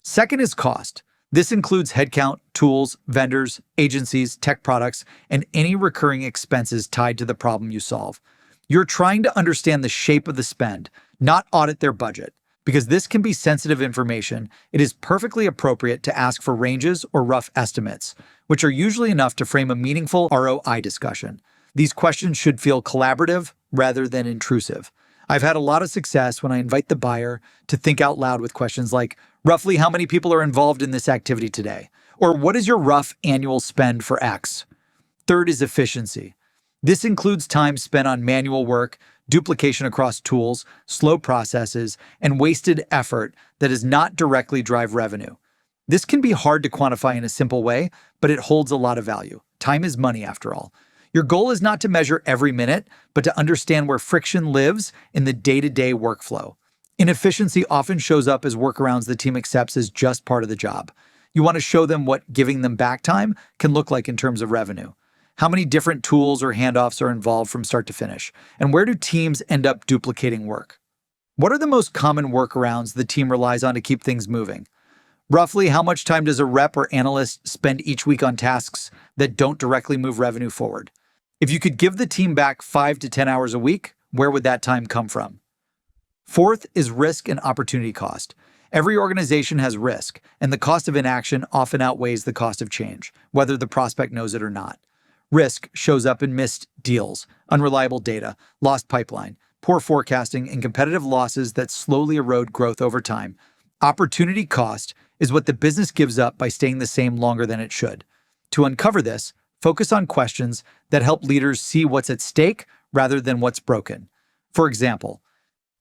Second is cost. This includes headcount, tools, vendors, agencies, tech products, and any recurring expenses tied to the problem you solve. You're trying to understand the shape of the spend, not audit their budget. Because this can be sensitive information, it is perfectly appropriate to ask for ranges or rough estimates, which are usually enough to frame a meaningful ROI discussion. These questions should feel collaborative rather than intrusive. I've had a lot of success when I invite the buyer to think out loud with questions like, roughly how many people are involved in this activity today? Or what is your rough annual spend for X? Third is efficiency. This includes time spent on manual work, duplication across tools, slow processes, and wasted effort that does not directly drive revenue. This can be hard to quantify in a simple way, but it holds a lot of value. Time is money, after all. Your goal is not to measure every minute, but to understand where friction lives in the day-to-day workflow. Inefficiency often shows up as workarounds the team accepts as just part of the job. You want to show them what giving them back time can look like in terms of revenue. How many different tools or handoffs are involved from start to finish? And where do teams end up duplicating work? What are the most common workarounds the team relies on to keep things moving? Roughly, how much time does a rep or analyst spend each week on tasks that don't directly move revenue forward? If you could give the team back 5 to 10 hours a week, where would that time come from? Fourth is risk and opportunity cost. Every organization has risk, and the cost of inaction often outweighs the cost of change, whether the prospect knows it or not. Risk shows up in missed deals, unreliable data, lost pipeline, poor forecasting, and competitive losses that slowly erode growth over time. Opportunity cost is what the business gives up by staying the same longer than it should. To uncover this, focus on questions that help leaders see what's at stake rather than what's broken. For example,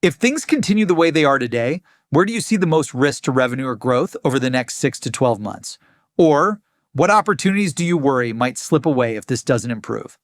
if things continue the way they are today, where do you see the most risk to revenue or growth over the next 6 to 12 months? Or, what opportunities do you worry might slip away if this doesn't improve?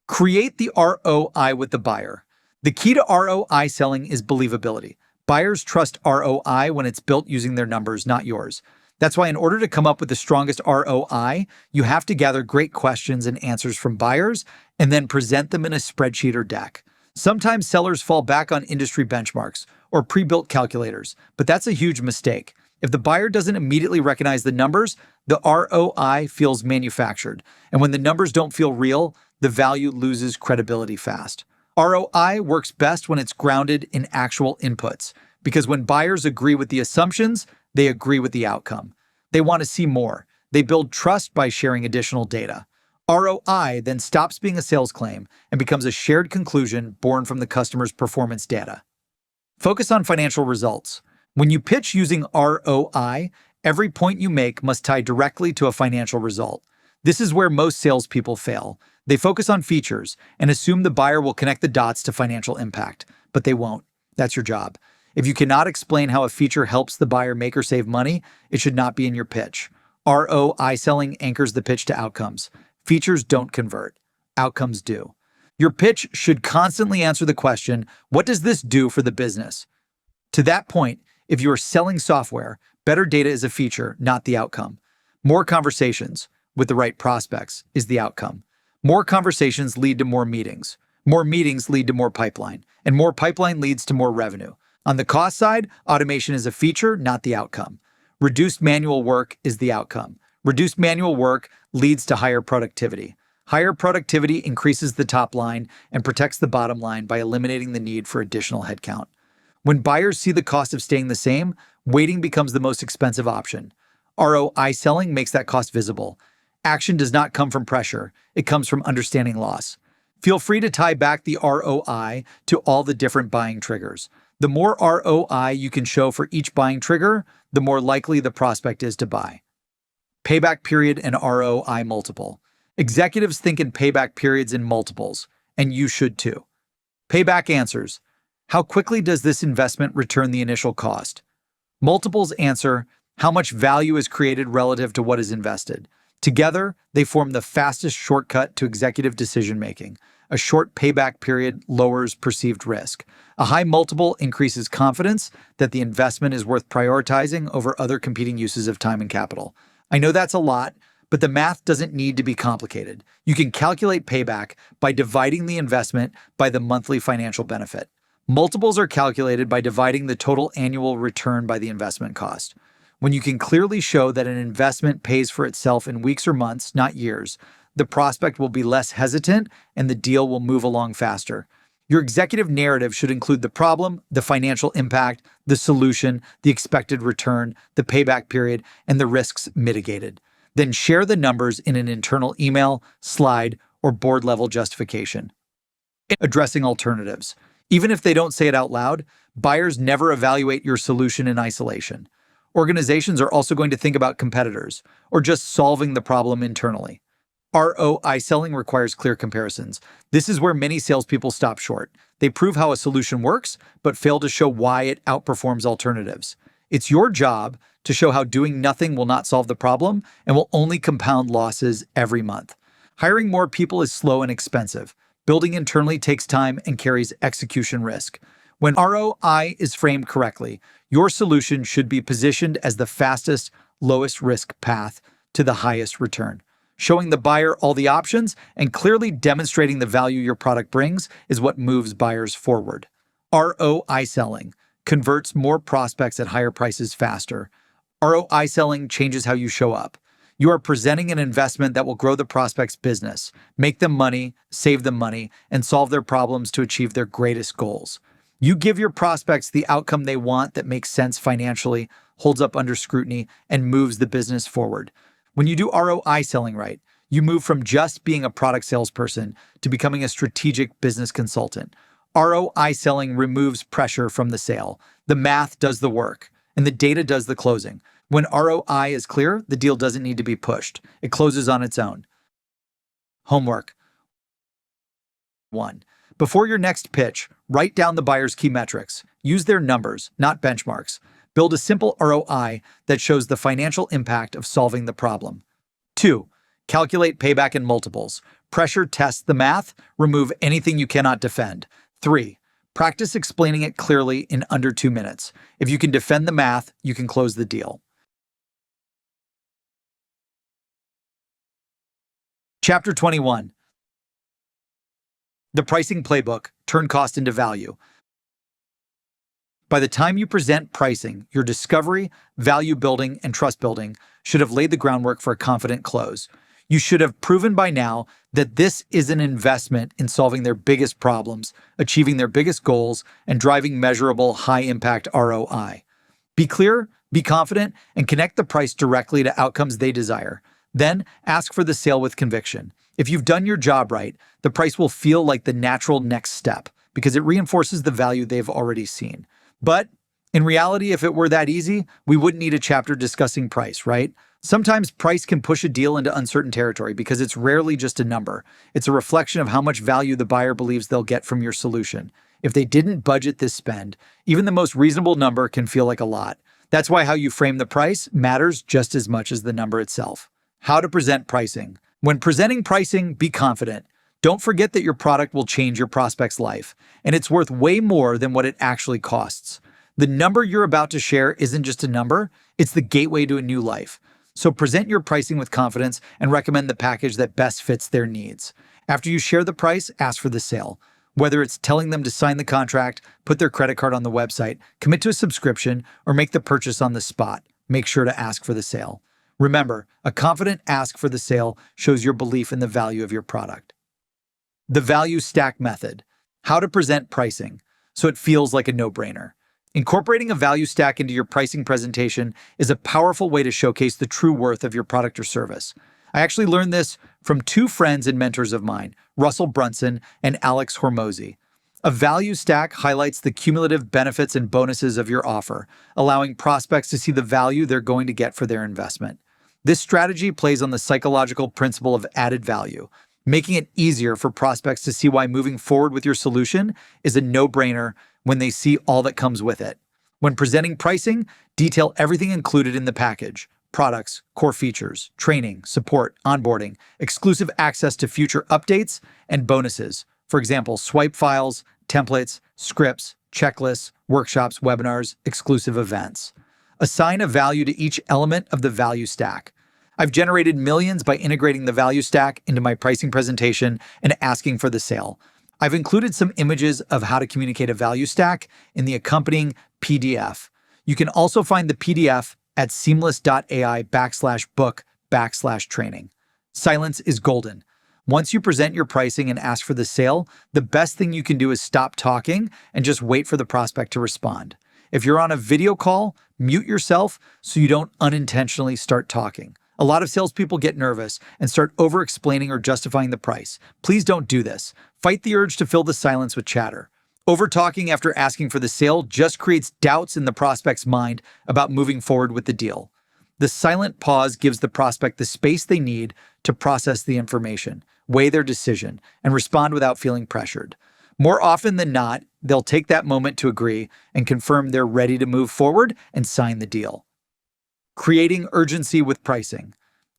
Create the ROI with the buyer. The key to ROI selling is believability. Buyers trust ROI when it's built using their numbers, not yours. That's why in order to come up with the strongest ROI, you have to gather great questions and answers from buyers and then present them in a spreadsheet or deck. Sometimes sellers fall back on industry benchmarks or pre-built calculators, but that's a huge mistake. If the buyer doesn't immediately recognize the numbers, the ROI feels manufactured. And when the numbers don't feel real, the value loses credibility fast. ROI works best when it's grounded in actual inputs, because when buyers agree with the assumptions, they agree with the outcome. They want to see more. They build trust by sharing additional data. ROI then stops being a sales claim and becomes a shared conclusion born from the customer's performance data. Focus on financial results. When you pitch using ROI, every point you make must tie directly to a financial result. This is where most salespeople fail. They focus on features and assume the buyer will connect the dots to financial impact, but they won't. That's your job. If you cannot explain how a feature helps the buyer make or save money, it should not be in your pitch. ROI selling anchors the pitch to outcomes. Features don't convert. Outcomes do. Your pitch should constantly answer the question, what does this do for the business? To that point, if you are selling software, better data is a feature, not the outcome. More conversations with the right prospects is the outcome. More conversations lead to more meetings. More meetings lead to more pipeline. And more pipeline leads to more revenue. On the cost side, automation is a feature, not the outcome. Reduced manual work is the outcome. Reduced manual work leads to higher productivity. Higher productivity increases the top line and protects the bottom line by eliminating the need for additional headcount. When buyers see the cost of staying the same, waiting becomes the most expensive option. ROI selling makes that cost visible. Action does not come from pressure. It comes from understanding loss. Feel free to tie back the ROI to all the different buying triggers. The more ROI you can show for each buying trigger, the more likely the prospect is to buy. Payback period and ROI multiple. Executives think in payback periods in multiples, and you should too. Payback answers. How quickly does this investment return the initial cost? Multiples answer, how much value is created relative to what is invested. Together, they form the fastest shortcut to executive decision-making. A short payback period lowers perceived risk. A high multiple increases confidence that the investment is worth prioritizing over other competing uses of time and capital. I know that's a lot, but the math doesn't need to be complicated. You can calculate payback by dividing the investment by the monthly financial benefit. Multiples are calculated by dividing the total annual return by the investment cost. When you can clearly show that an investment pays for itself in weeks or months, not years, the prospect will be less hesitant and the deal will move along faster. Your executive narrative should include the problem, the financial impact, the solution, the expected return, the payback period, and the risks mitigated. Then share the numbers in an internal email, slide, or board-level justification. Addressing alternatives. Even if they don't say it out loud, buyers never evaluate your solution in isolation. Organizations are also going to think about competitors, or just solving the problem internally. ROI selling requires clear comparisons. This is where many salespeople stop short. They prove how a solution works, but fail to show why it outperforms alternatives. It's your job to show how doing nothing will not solve the problem and will only compound losses every month. Hiring more people is slow and expensive. Building internally takes time and carries execution risk. When ROI is framed correctly, your solution should be positioned as the fastest, lowest risk path to the highest return. Showing the buyer all the options and clearly demonstrating the value your product brings is what moves buyers forward. ROI selling converts more prospects at higher prices faster. ROI selling changes how you show up. You are presenting an investment that will grow the prospect's business, make them money, save them money, and solve their problems to achieve their greatest goals. You give your prospects the outcome they want that makes sense financially, holds up under scrutiny, and moves the business forward. When you do ROI selling right, you move from just being a product salesperson to becoming a strategic business consultant. ROI selling removes pressure from the sale. The math does the work, and the data does the closing. When ROI is clear, the deal doesn't need to be pushed. It closes on its own. Homework. 1. Before your next pitch, write down the buyer's key metrics. Use their numbers, not benchmarks. Build a simple ROI that shows the financial impact of solving the problem. 2. Calculate payback in multiples. Pressure test the math, remove anything you cannot defend. 3. Practice explaining it clearly in under 2 minutes. If you can defend the math, you can close the deal. Chapter 21. The Pricing Playbook. Turn cost into value. By the time you present pricing, your discovery, value building, and trust building should have laid the groundwork for a confident close. You should have proven by now that this is an investment in solving their biggest problems, achieving their biggest goals, and driving measurable, high-impact ROI. Be clear, be confident, and connect the price directly to outcomes they desire. Then, ask for the sale with conviction. If you've done your job right, the price will feel like the natural next step because it reinforces the value they've already seen. But in reality, if it were that easy, we wouldn't need a chapter discussing price, right? Sometimes price can push a deal into uncertain territory because it's rarely just a number. It's a reflection of how much value the buyer believes they'll get from your solution. If they didn't budget this spend, even the most reasonable number can feel like a lot. That's why how you frame the price matters just as much as the number itself. How to present pricing. When presenting pricing, be confident. Don't forget that your product will change your prospect's life, and it's worth way more than what it actually costs. The number you're about to share isn't just a number, it's the gateway to a new life. So present your pricing with confidence and recommend the package that best fits their needs. After you share the price, ask for the sale. Whether it's telling them to sign the contract, put their credit card on the website, commit to a subscription, or make the purchase on the spot, make sure to ask for the sale. Remember, a confident ask for the sale shows your belief in the value of your product. The value stack method. How to present pricing so it feels like a no-brainer. Incorporating a value stack into your pricing presentation is a powerful way to showcase the true worth of your product or service. I actually learned this from 2 friends and mentors of mine, Russell Brunson and Alex Hormozy. A value stack highlights the cumulative benefits and bonuses of your offer, allowing prospects to see the value they're going to get for their investment. This strategy plays on the psychological principle of added value, making it easier for prospects to see why moving forward with your solution is a no-brainer when they see all that comes with it. When presenting pricing, detail everything included in the package: products, core features, training, support, onboarding, exclusive access to future updates, and bonuses. For example, swipe files, templates, scripts, checklists, workshops, webinars, exclusive events. Assign a value to each element of the value stack. I've generated millions by integrating the value stack into my pricing presentation and asking for the sale. I've included some images of how to communicate a value stack in the accompanying PDF. You can also find the PDF at seamless.ai/book/training. Silence is golden. Once you present your pricing and ask for the sale, the best thing you can do is stop talking and just wait for the prospect to respond. If you're on a video call, mute yourself so you don't unintentionally start talking. A lot of salespeople get nervous and start over-explaining or justifying the price. Please don't do this. Fight the urge to fill the silence with chatter. Over-talking after asking for the sale just creates doubts in the prospect's mind about moving forward with the deal. The silent pause gives the prospect the space they need to process the information, weigh their decision, and respond without feeling pressured. More often than not, they'll take that moment to agree and confirm they're ready to move forward and sign the deal. Creating urgency with pricing.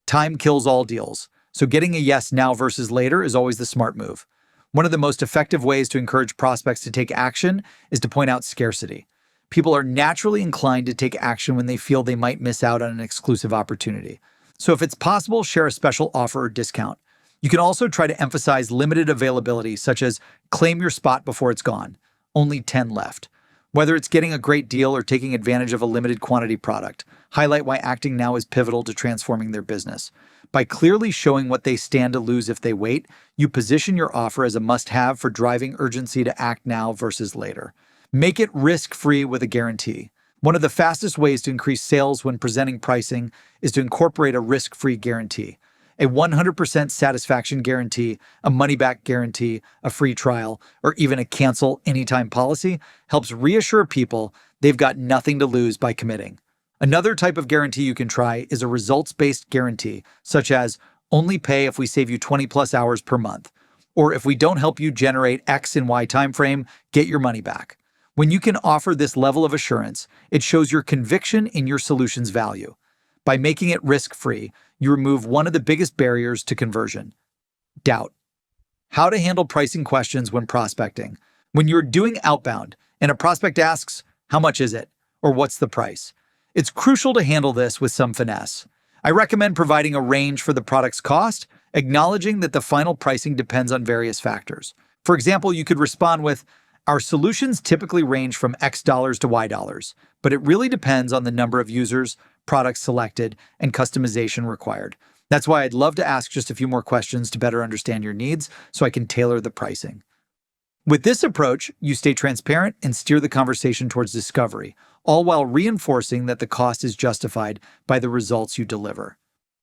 Time kills all deals, so getting a yes now versus later is always the smart move. One of the most effective ways to encourage prospects to take action is to point out scarcity. People are naturally inclined to take action when they feel they might miss out on an exclusive opportunity. So if it's possible, share a special offer or discount. You can also try to emphasize limited availability, such as claim your spot before it's gone. Only 10 left. Whether it's getting a great deal or taking advantage of a limited quantity product, highlight why acting now is pivotal to transforming their business. By clearly showing what they stand to lose if they wait, you position your offer as a must-have for driving urgency to act now versus later. Make it risk-free with a guarantee. One of the fastest ways to increase sales when presenting pricing is to incorporate a risk-free guarantee. A 100% satisfaction guarantee, a money-back guarantee, a free trial, or even a cancel anytime policy helps reassure people they've got nothing to lose by committing. Another type of guarantee you can try is a results-based guarantee, such as only pay if we save you 20+ hours per month, or if we don't help you generate X and Y timeframe, get your money back. When you can offer this level of assurance, it shows your conviction in your solution's value. By making it risk-free, you remove one of the biggest barriers to conversion: doubt. How to handle pricing questions when prospecting. When you're doing outbound and a prospect asks, "How much is it?" or "What's the price?" It's crucial to handle this with some finesse. I recommend providing a range for the product's cost, acknowledging that the final pricing depends on various factors. For example, you could respond with, "Our solutions typically range from X dollars to Y dollars, but it really depends on the number of users, products selected, and customization required. That's why I'd love to ask just a few more questions to better understand your needs so I can tailor the pricing." With this approach, you stay transparent and steer the conversation towards discovery, all while reinforcing that the cost is justified by the results you deliver.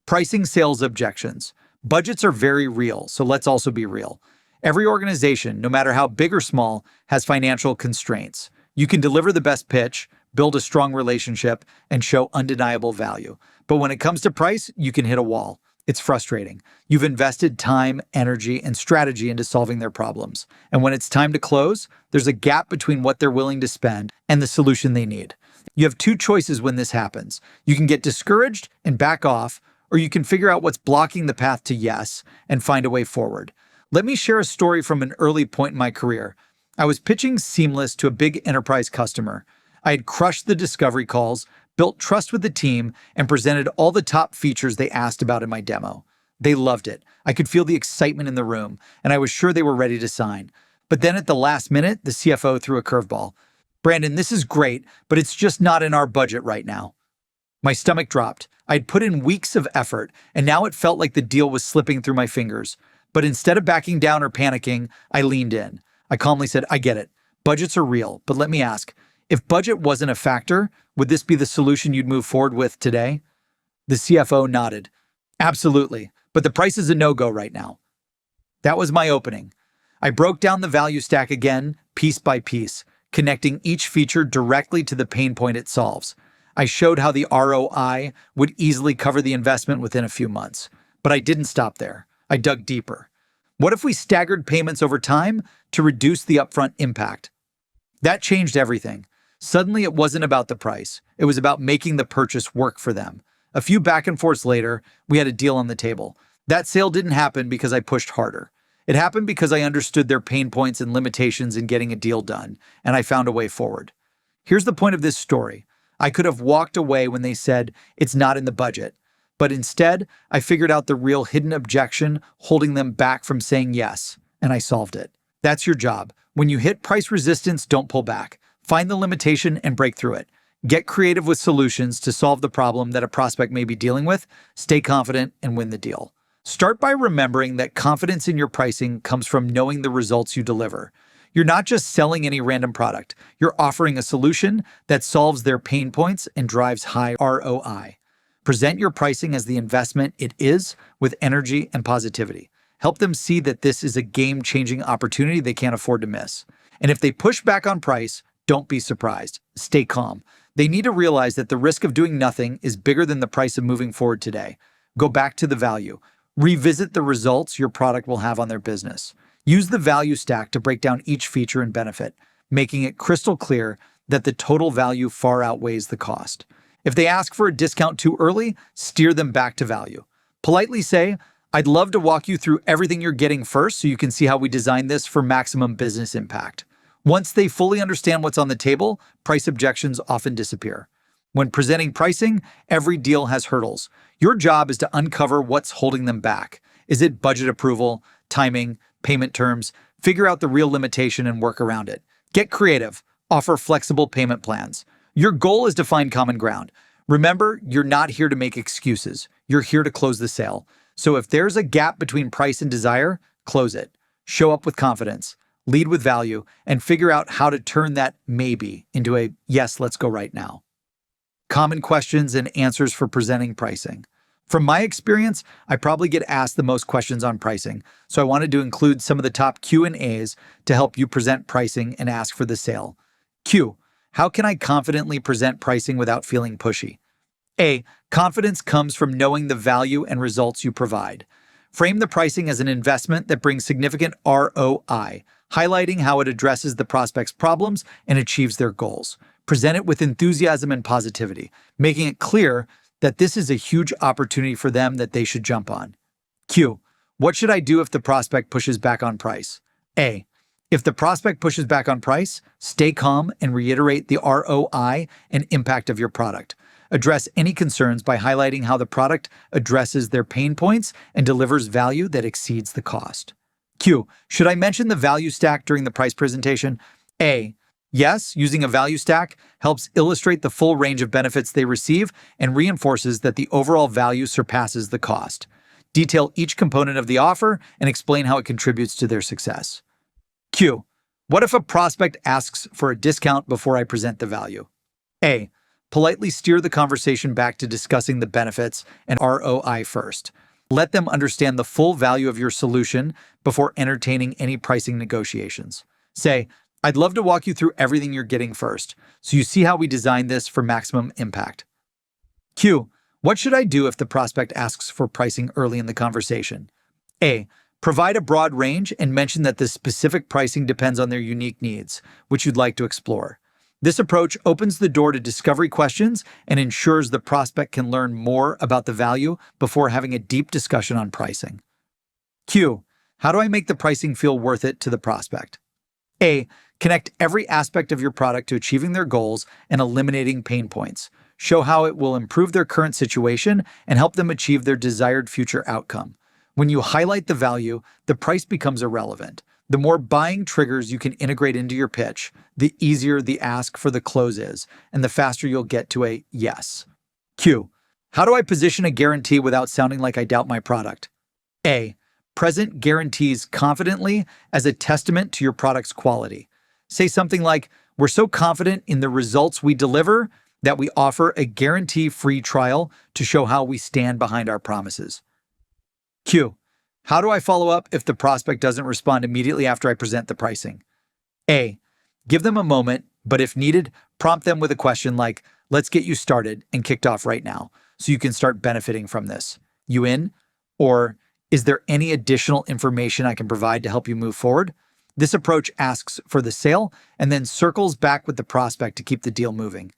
Pricing sales objections. Budgets are very real, so let's also be real. Every organization, no matter how big or small, has financial constraints. You can deliver the best pitch, build a strong relationship, and show undeniable value. But when it comes to price, you can hit a wall. It's frustrating. You've invested time, energy, and strategy into solving their problems. And when it's time to close, there's a gap between what they're willing to spend and the solution they need. You have two choices when this happens. You can get discouraged and back off, or you can figure out what's blocking the path to yes and find a way forward. Let me share a story from an early point in my career. I was pitching Seamless to a big enterprise customer. I had crushed the discovery calls, built trust with the team, and presented all the top features they asked about in my demo. They loved it. I could feel the excitement in the room, and I was sure they were ready to sign. But then at the last minute, the CFO threw a curveball. "Brandon, this is great, but it's just not in our budget right now." My stomach dropped. I'd put in weeks of effort, and now it felt like the deal was slipping through my fingers. But instead of backing down or panicking, I leaned in. I calmly said, "I get it. Budgets are real, but let me ask, if budget wasn't a factor, would this be the solution you'd move forward with today?" The CFO nodded. "Absolutely, but the price is a no-go right now." That was my opening. I broke down the value stack again, piece by piece, connecting each feature directly to the pain point it solves. I showed how the ROI would easily cover the investment within a few months. But I didn't stop there. I dug deeper. What if we staggered payments over time to reduce the upfront impact? That changed everything. Suddenly, it wasn't about the price. It was about making the purchase work for them. A few back and forths later, we had a deal on the table. That sale didn't happen because I pushed harder. It happened because I understood their pain points and limitations in getting a deal done, and I found a way forward. Here's the point of this story. I could have walked away when they said, "It's not in the budget." But instead, I figured out the real hidden objection holding them back from saying yes, and I solved it. That's your job. When you hit price resistance, don't pull back. Find the limitation and break through it. Get creative with solutions to solve the problem that a prospect may be dealing with. Stay confident and win the deal. Start by remembering that confidence in your pricing comes from knowing the results you deliver. You're not just selling any random product. You're offering a solution that solves their pain points and drives high ROI. Present your pricing as the investment it is, with energy and positivity. Help them see that this is a game-changing opportunity they can't afford to miss. And if they push back on price, don't be surprised. Stay calm. They need to realize that the risk of doing nothing is bigger than the price of moving forward today. Go back to the value. Revisit the results your product will have on their business. Use the value stack to break down each feature and benefit, making it crystal clear that the total value far outweighs the cost. If they ask for a discount too early, steer them back to value. Politely say, "I'd love to walk you through everything you're getting first so you can see how we designed this for maximum business impact." Once they fully understand what's on the table, price objections often disappear. When presenting pricing, every deal has hurdles. Your job is to uncover what's holding them back. Is it budget approval, timing, payment terms? Figure out the real limitation and work around it. Get creative. Offer flexible payment plans. Your goal is to find common ground. Remember, you're not here to make excuses. You're here to close the sale. So if there's a gap between price and desire, close it. Show up with confidence. Lead with value, and figure out how to turn that maybe into a yes, let's go right now. Common questions and answers for presenting pricing. From my experience, I probably get asked the most questions on pricing, so I wanted to include some of the top Q&As to help you present pricing and ask for the sale. Q. How can I confidently present pricing without feeling pushy? A. Confidence comes from knowing the value and results you provide. Frame the pricing as an investment that brings significant ROI, highlighting how it addresses the prospect's problems and achieves their goals. Present it with enthusiasm and positivity, making it clear that this is a huge opportunity for them that they should jump on. Q. What should I do if the prospect pushes back on price? A. If the prospect pushes back on price, stay calm and reiterate the ROI and impact of your product. Address any concerns by highlighting how the product addresses their pain points and delivers value that exceeds the cost. Q. Should I mention the value stack during the price presentation? A. Yes, using a value stack helps illustrate the full range of benefits they receive and reinforces that the overall value surpasses the cost. Detail each component of the offer and explain how it contributes to their success. Q. What if a prospect asks for a discount before I present the value? A. Politely steer the conversation back to discussing the benefits and ROI first. Let them understand the full value of your solution before entertaining any pricing negotiations. Say, "I'd love to walk you through everything you're getting first, so you see how we designed this for maximum impact." Q. What should I do if the prospect asks for pricing early in the conversation? A. Provide a broad range and mention that the specific pricing depends on their unique needs, which you'd like to explore. This approach opens the door to discovery questions and ensures the prospect can learn more about the value before having a deep discussion on pricing. Q. How do I make the pricing feel worth it to the prospect? A. Connect every aspect of your product to achieving their goals and eliminating pain points. Show how it will improve their current situation and help them achieve their desired future outcome. When you highlight the value, the price becomes irrelevant. The more buying triggers you can integrate into your pitch, the easier the ask for the close is, and the faster you'll get to a yes. Q. How do I position a guarantee without sounding like I doubt my product? A. Present guarantees confidently as a testament to your product's quality. Say something like, "We're so confident in the results we deliver that we offer a guarantee-free trial to show how we stand behind our promises." Q. How do I follow up if the prospect doesn't respond immediately after I present the pricing? A. Give them a moment, but if needed, prompt them with a question like, "Let's get you started and kicked off right now so you can start benefiting from this. You in?" Or, "Is there any additional information I can provide to help you move forward?" This approach asks for the sale and then circles back with the prospect to keep the deal moving.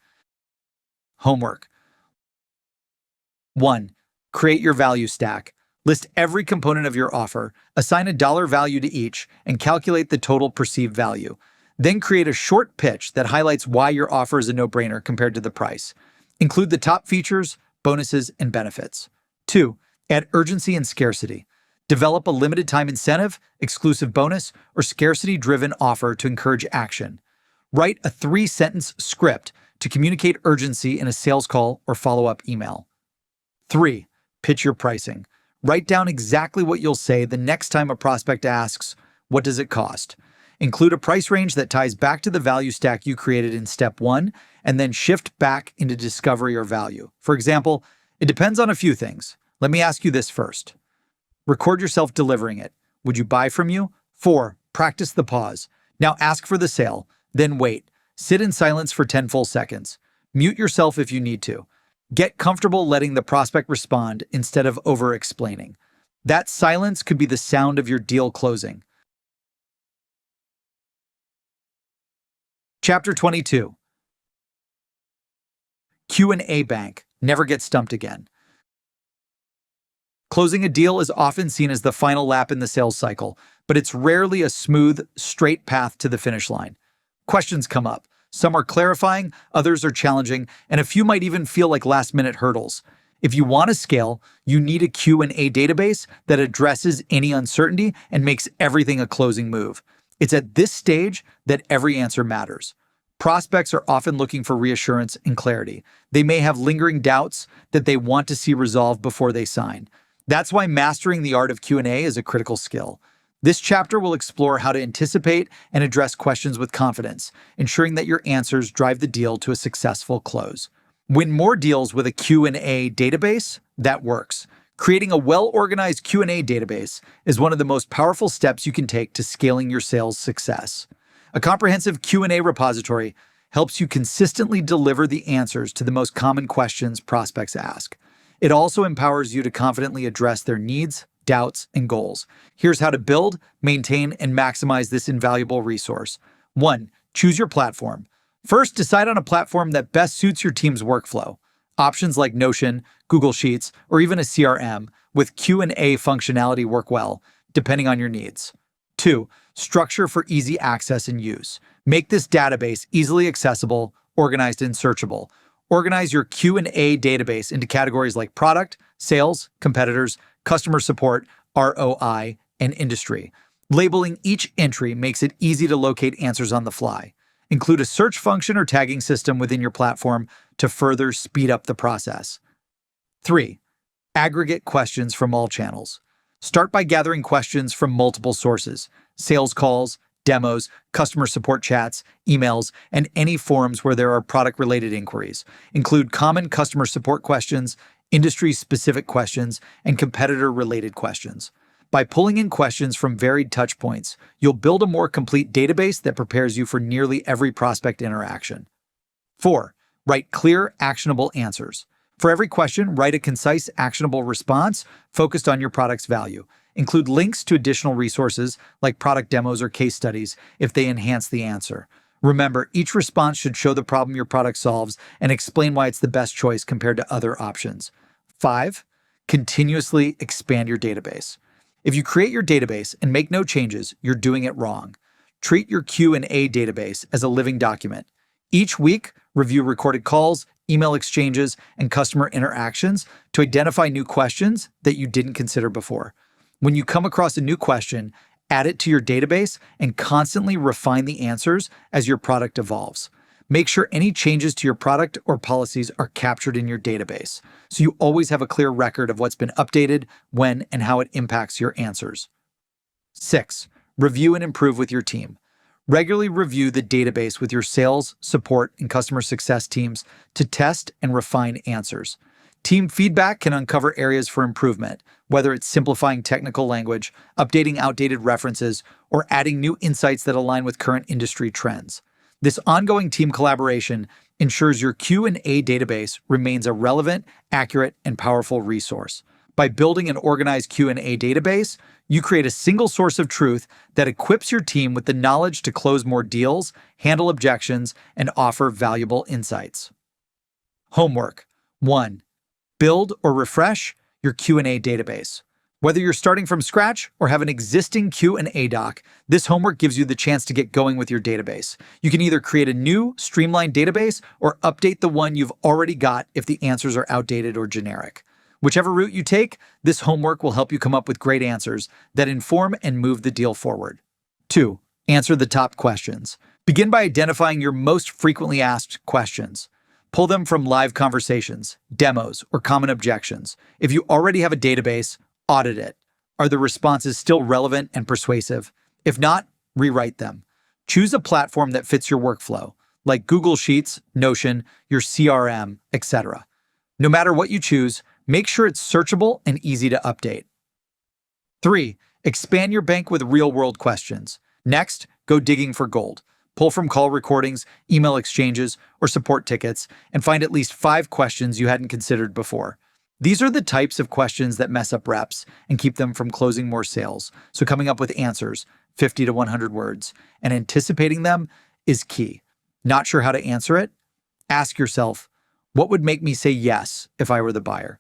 Homework. 1. Create your value stack. List every component of your offer, assign a dollar value to each, and calculate the total perceived value. Then create a short pitch that highlights why your offer is a no-brainer compared to the price. Include the top features, bonuses, and benefits. 2. Add urgency and scarcity. Develop a limited time incentive, exclusive bonus, or scarcity-driven offer to encourage action. Write a 3-sentence script to communicate urgency in a sales call or follow-up email. 3. Pitch your pricing. Write down exactly what you'll say the next time a prospect asks, "What does it cost?" Include a price range that ties back to the value stack you created in step 1, and then shift back into discovery or value. For example, it depends on a few things. Let me ask you this first. Record yourself delivering it. Would you buy from you? 4. Practice the pause. Now ask for the sale, then wait. Sit in silence for 10 full seconds. Mute yourself if you need to. Get comfortable letting the prospect respond instead of over-explaining. That silence could be the sound of your deal closing. Chapter 22. Q&A Bank. Never get stumped again. Closing a deal is often seen as the final lap in the sales cycle, but it's rarely a smooth, straight path to the finish line. Questions come up. Some are clarifying, others are challenging, and a few might even feel like last-minute hurdles. If you want to scale, you need a Q&A database that addresses any uncertainty and makes everything a closing move. It's at this stage that every answer matters. Prospects are often looking for reassurance and clarity. They may have lingering doubts that they want to see resolved before they sign. That's why mastering the art of Q&A is a critical skill. This chapter will explore how to anticipate and address questions with confidence, ensuring that your answers drive the deal to a successful close. Win more deals with a Q&A database that works. Creating a well-organized Q&A database is one of the most powerful steps you can take to scaling your sales success. A comprehensive Q&A repository helps you consistently deliver the answers to the most common questions prospects ask. It also empowers you to confidently address their needs, doubts, and goals. Here's how to build, maintain, and maximize this invaluable resource. 1. Choose your platform. First, decide on a platform that best suits your team's workflow. Options like Notion, Google Sheets, or even a CRM with Q&A functionality work well, depending on your needs. 2. Structure for easy access and use. Make this database easily accessible, organized, and searchable. Organize your Q&A database into categories like product, sales, competitors, customer support, ROI, and industry. Labeling each entry makes it easy to locate answers on the fly. Include a search function or tagging system within your platform to further speed up the process. 3. Aggregate questions from all channels. Start by gathering questions from multiple sources: sales calls, demos, customer support chats, emails, and any forums where there are product-related inquiries. Include common customer support questions, industry-specific questions, and competitor-related questions. By pulling in questions from varied touchpoints, you'll build a more complete database that prepares you for nearly every prospect interaction. 4. Write clear, actionable answers. For every question, write a concise, actionable response focused on your product's value. Include links to additional resources like product demos or case studies if they enhance the answer. Remember, each response should show the problem your product solves and explain why it's the best choice compared to other options. 5. Continuously expand your database. If you create your database and make no changes, you're doing it wrong. Treat your Q&A database as a living document. Each week, review recorded calls, email exchanges, and customer interactions to identify new questions that you didn't consider before. When you come across a new question, add it to your database and constantly refine the answers as your product evolves. Make sure any changes to your product or policies are captured in your database, so you always have a clear record of what's been updated, when, and how it impacts your answers. 6. Review and improve with your team. Regularly review the database with your sales, support, and customer success teams to test and refine answers. Team feedback can uncover areas for improvement, whether it's simplifying technical language, updating outdated references, or adding new insights that align with current industry trends. This ongoing team collaboration ensures your Q&A database remains a relevant, accurate, and powerful resource. By building an organized Q&A database, you create a single source of truth that equips your team with the knowledge to close more deals, handle objections, and offer valuable insights. Homework. 1. Build or refresh your Q&A database. Whether you're starting from scratch or have an existing Q&A doc, this homework gives you the chance to get going with your database. You can either create a new, streamlined database or update the one you've already got if the answers are outdated or generic. Whichever route you take, this homework will help you come up with great answers that inform and move the deal forward. 2. Answer the top questions. Begin by identifying your most frequently asked questions. Pull them from live conversations, demos, or common objections. If you already have a database, audit it. Are the responses still relevant and persuasive? If not, rewrite them. Choose a platform that fits your workflow, like Google Sheets, Notion, your CRM, etc. No matter what you choose, make sure it's searchable and easy to update. 3. Expand your bank with real-world questions. Next, go digging for gold. Pull from call recordings, email exchanges, or support tickets, and find at least 5 questions you hadn't considered before. These are the types of questions that mess up reps and keep them from closing more sales. So coming up with answers, 50 to 100 words, and anticipating them is key. Not sure how to answer it? Ask yourself, what would make me say yes if I were the buyer?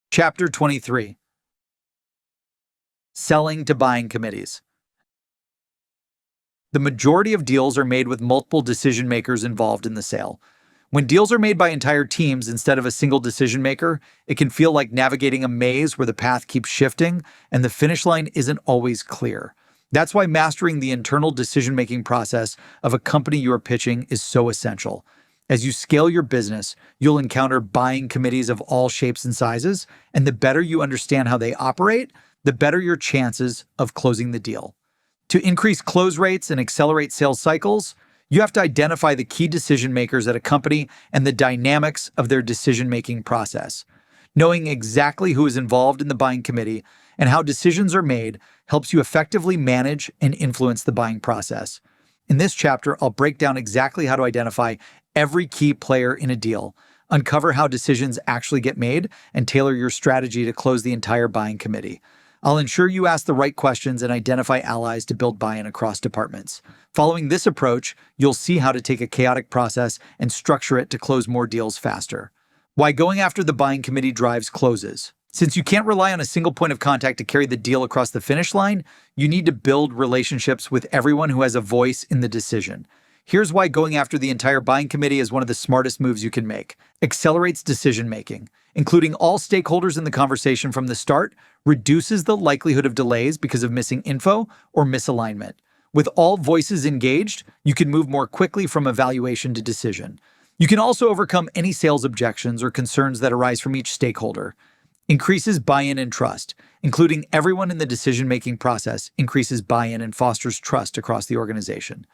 Chapter 23. Selling to buying committees. The majority of deals are made with multiple decision makers involved in the sale. When deals are made by entire teams instead of a single decision maker, it can feel like navigating a maze where the path keeps shifting and the finish line isn't always clear. That's why mastering the internal decision-making process of a company you are pitching is so essential. As you scale your business, you'll encounter buying committees of all shapes and sizes, and the better you understand how they operate, the better your chances of closing the deal. To increase close rates and accelerate sales cycles, you have to identify the key decision makers at a company and the dynamics of their decision-making process. Knowing exactly who is involved in the buying committee and how decisions are made helps you effectively manage and influence the buying process. In this chapter, I'll break down exactly how to identify every key player in a deal, uncover how decisions actually get made, and tailor your strategy to close the entire buying committee. I'll ensure you ask the right questions and identify allies to build buy-in across departments. Following this approach, you'll see how to take a chaotic process and structure it to close more deals faster. Why going after the buying committee drives closes. Since you can't rely on a single point of contact to carry the deal across the finish line, you need to build relationships with everyone who has a voice in the decision. Here's why going after the entire buying committee is one of the smartest moves you can make. Accelerates decision-making. Including all stakeholders in the conversation from the start reduces the likelihood of delays because of missing info or misalignment. With all voices engaged, you can move more quickly from evaluation to decision. You can also overcome any sales objections or concerns that arise from each stakeholder. Increases buy-in and trust. Including everyone in the decision-making process increases buy-in and fosters trust across the organization.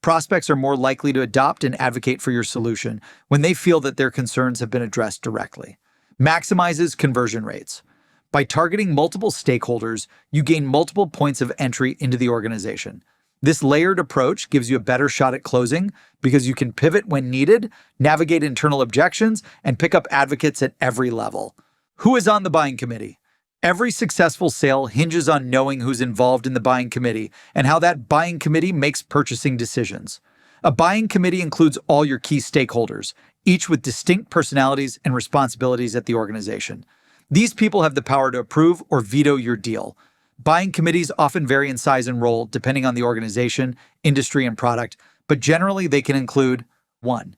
Prospects are more likely to adopt and advocate for your solution when they feel that their concerns have been addressed directly. Maximizes conversion rates. By targeting multiple stakeholders, you gain multiple points of entry into the organization. This layered approach gives you a better shot at closing because you can pivot when needed, navigate internal objections, and pick up advocates at every level. Who is on the buying committee? Every successful sale hinges on knowing who's involved in the buying committee and how that buying committee makes purchasing decisions. A buying committee includes all your key stakeholders, each with distinct personalities and responsibilities at the organization. These people have the power to approve or veto your deal. Buying committees often vary in size and role depending on the organization, industry, and product, but generally they can include 1.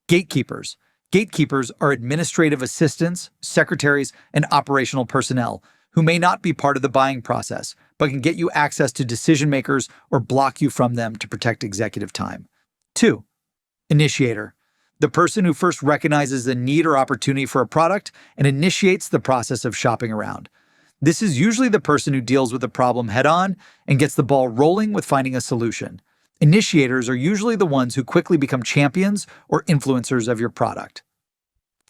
Gatekeepers. Gatekeepers are administrative assistants, secretaries, and operational personnel who may not be part of the buying process, but can get you access to decision makers or block you from them to protect executive time. 2. Initiator. The person who first recognizes the need or opportunity for a product and initiates the process of shopping around. This is usually the person who deals with the problem head-on and gets the ball rolling with finding a solution. Initiators are usually the ones who quickly become champions or influencers of your product.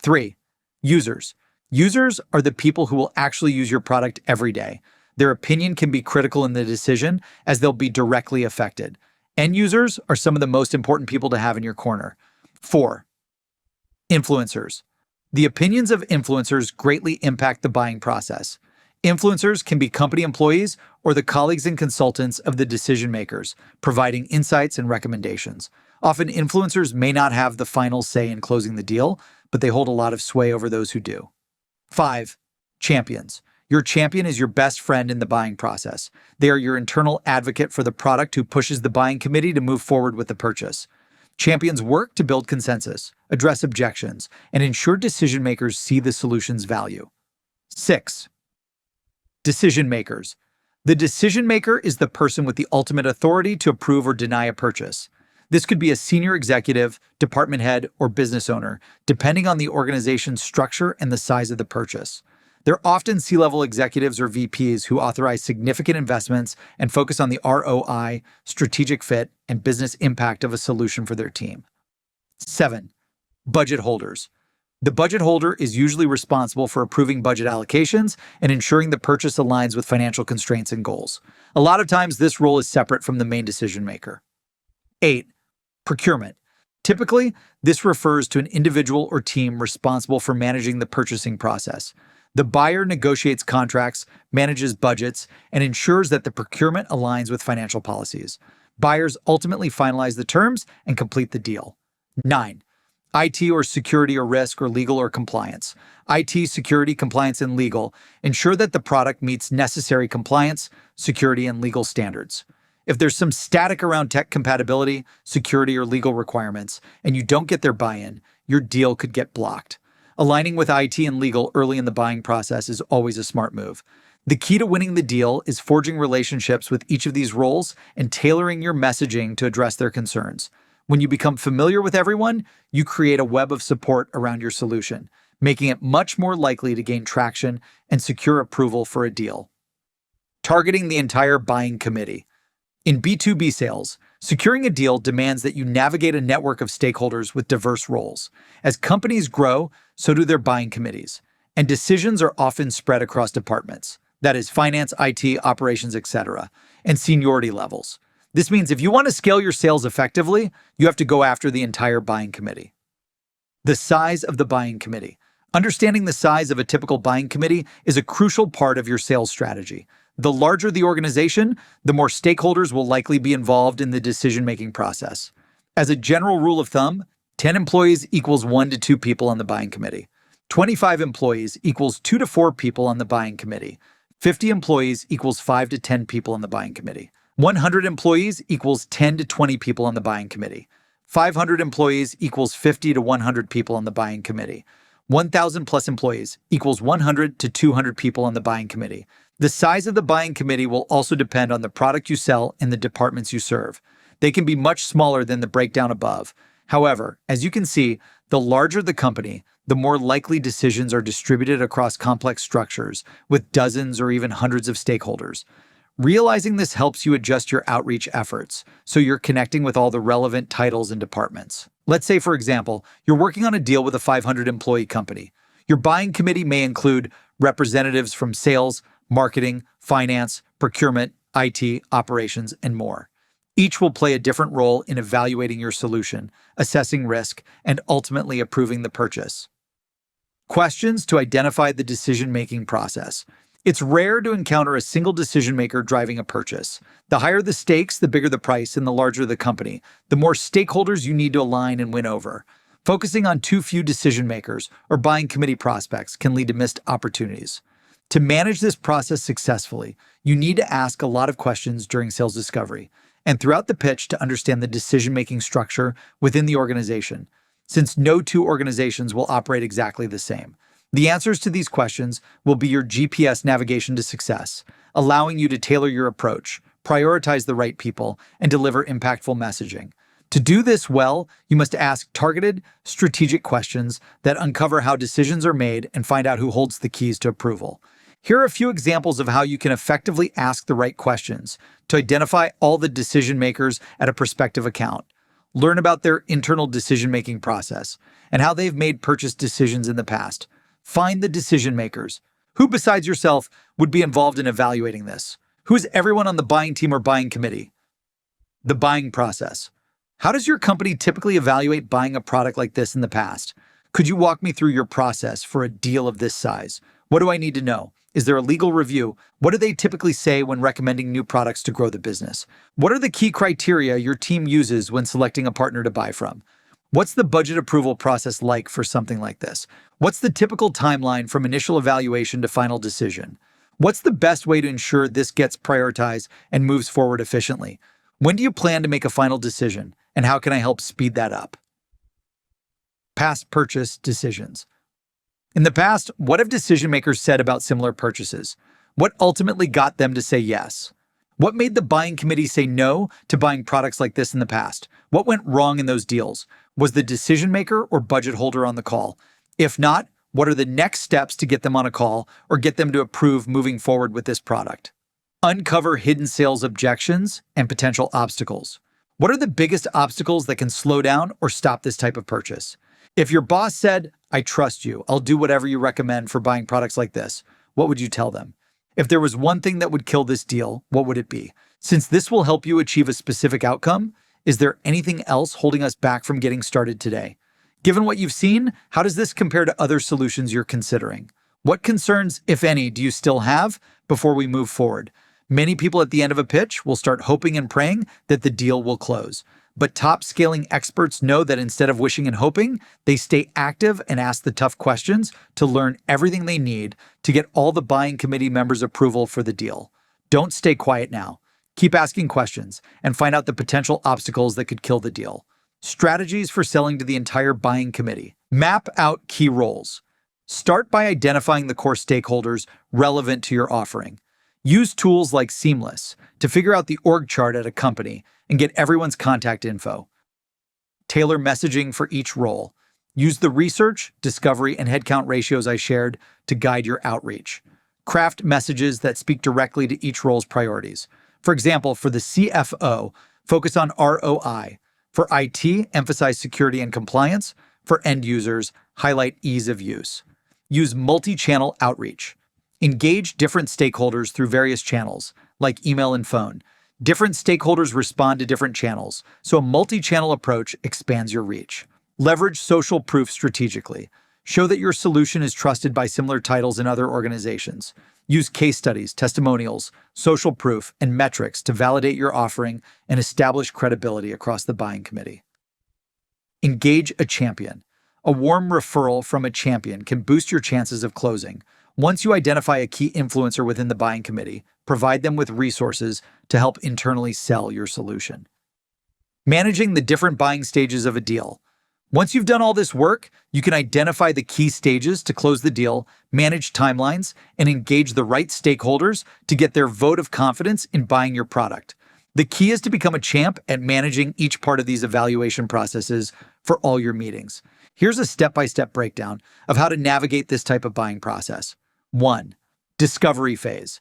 3. Users. Users are the people who will actually use your product every day. Their opinion can be critical in the decision as they'll be directly affected. End users are some of the most important people to have in your corner. 4. Influencers. The opinions of influencers greatly impact the buying process. Influencers can be company employees or the colleagues and consultants of the decision makers, providing insights and recommendations. Often, influencers may not have the final say in closing the deal, but they hold a lot of sway over those who do. 5. Champions. Your champion is your best friend in the buying process. They are your internal advocate for the product who pushes the buying committee to move forward with the purchase. Champions work to build consensus, address objections, and ensure decision makers see the solution's value. 6. Decision makers. The decision maker is the person with the ultimate authority to approve or deny a purchase. This could be a senior executive, department head, or business owner, depending on the organization's structure and the size of the purchase. They're often C-level executives or VPs who authorize significant investments and focus on the ROI, strategic fit, and business impact of a solution for their team. 7. Budget holders. The budget holder is usually responsible for approving budget allocations and ensuring the purchase aligns with financial constraints and goals. A lot of times, this role is separate from the main decision maker. 8. Procurement. Typically, this refers to an individual or team responsible for managing the purchasing process. The buyer negotiates contracts, manages budgets, and ensures that the procurement aligns with financial policies. Buyers ultimately finalize the terms and complete the deal. 9. IT or security or risk or legal or compliance. IT, security, compliance, and legal ensure that the product meets necessary compliance, security, and legal standards. If there's some static around tech compatibility, security, or legal requirements, and you don't get their buy-in, your deal could get blocked. Aligning with IT and legal early in the buying process is always a smart move. The key to winning the deal is forging relationships with each of these roles and tailoring your messaging to address their concerns. When you become familiar with everyone, you create a web of support around your solution, making it much more likely to gain traction and secure approval for a deal. Targeting the entire buying committee. In B2B sales, securing a deal demands that you navigate a network of stakeholders with diverse roles. As companies grow, so do their buying committees, and decisions are often spread across departments, that is, finance, IT, operations, etc., and seniority levels. This means if you want to scale your sales effectively, you have to go after the entire buying committee. The size of the buying committee. Understanding the size of a typical buying committee is a crucial part of your sales strategy. The larger the organization, the more stakeholders will likely be involved in the decision-making process. As a general rule of thumb, 10 employees equals 1 to 2 people on the buying committee. 25 employees equals 2 to 4 people on the buying committee. 50 employees equals 5 to 10 people on the buying committee. 100 employees equals 10 to 20 people on the buying committee. 500 employees equals 50 to 100 people on the buying committee. 1,000 plus employees equals 100 to 200 people on the buying committee. The size of the buying committee will also depend on the product you sell and the departments you serve. They can be much smaller than the breakdown above. However, as you can see, the larger the company, the more likely decisions are distributed across complex structures with dozens or even hundreds of stakeholders. Realizing this helps you adjust your outreach efforts, so you're connecting with all the relevant titles and departments. Let's say, for example, you're working on a deal with a 500-employee company. Your buying committee may include representatives from sales, marketing, finance, procurement, IT, operations, and more. Each will play a different role in evaluating your solution, assessing risk, and ultimately approving the purchase. Questions to identify the decision-making process. It's rare to encounter a single decision maker driving a purchase. The higher the stakes, the bigger the price, and the larger the company, the more stakeholders you need to align and win over. Focusing on too few decision makers or buying committee prospects can lead to missed opportunities. To manage this process successfully, you need to ask a lot of questions during sales discovery and throughout the pitch to understand the decision-making structure within the organization, since no two organizations will operate exactly the same. The answers to these questions will be your GPS navigation to success, allowing you to tailor your approach, prioritize the right people, and deliver impactful messaging. To do this well, you must ask targeted, strategic questions that uncover how decisions are made and find out who holds the keys to approval. Here are a few examples of how you can effectively ask the right questions to identify all the decision makers at a prospective account. Learn about their internal decision-making process and how they've made purchase decisions in the past. Find the decision makers. Who besides yourself would be involved in evaluating this? Who is everyone on the buying team or buying committee? The buying process. How does your company typically evaluate buying a product like this in the past? Could you walk me through your process for a deal of this size? What do I need to know? Is there a legal review? What do they typically say when recommending new products to grow the business? What are the key criteria your team uses when selecting a partner to buy from? What's the budget approval process like for something like this? What's the typical timeline from initial evaluation to final decision? What's the best way to ensure this gets prioritized and moves forward efficiently? When do you plan to make a final decision? and how can I help speed that up? Past purchase decisions. In the past, what have decision makers said about similar purchases? What ultimately got them to say yes? What made the buying committee say no to buying products like this in the past? What went wrong in those deals? Was the decision maker or budget holder on the call? If not, what are the next steps to get them on a call or get them to approve moving forward with this product? Uncover hidden sales objections and potential obstacles. What are the biggest obstacles that can slow down or stop this type of purchase? If your boss said, "I trust you, I'll do whatever you recommend for buying products like this," what would you tell them? If there was one thing that would kill this deal, what would it be? Since this will help you achieve a specific outcome, is there anything else holding us back from getting started today? Given what you've seen, how does this compare to other solutions you're considering? What concerns, if any, do you still have before we move forward? Many people at the end of a pitch will start hoping and praying that the deal will close. But top scaling experts know that instead of wishing and hoping, they stay active and ask the tough questions to learn everything they need to get all the buying committee members' approval for the deal. Don't stay quiet now. Keep asking questions and find out the potential obstacles that could kill the deal. Strategies for selling to the entire buying committee. Map out key roles. Start by identifying the core stakeholders relevant to your offering. Use tools like Seamless to figure out the org chart at a company and get everyone's contact info. Tailor messaging for each role. Use the research, discovery, and headcount ratios I shared to guide your outreach. Craft messages that speak directly to each role's priorities. For example, for the CFO, focus on ROI. For IT, emphasize security and compliance. For end users, highlight ease of use. Use multi-channel outreach. Engage different stakeholders through various channels, like email and phone. Different stakeholders respond to different channels, so a multi-channel approach expands your reach. Leverage social proof strategically. Show that your solution is trusted by similar titles in other organizations. Use case studies, testimonials, social proof, and metrics to validate your offering and establish credibility across the buying committee. Engage a champion. A warm referral from a champion can boost your chances of closing. Once you identify a key influencer within the buying committee, provide them with resources to help internally sell your solution. Managing the different buying stages of a deal. Once you've done all this work, you can identify the key stages to close the deal, manage timelines, and engage the right stakeholders to get their vote of confidence in buying your product. The key is to become a champ at managing each part of these evaluation processes for all your meetings. Here's a step-by-step breakdown of how to navigate this type of buying process. 1. Discovery phase.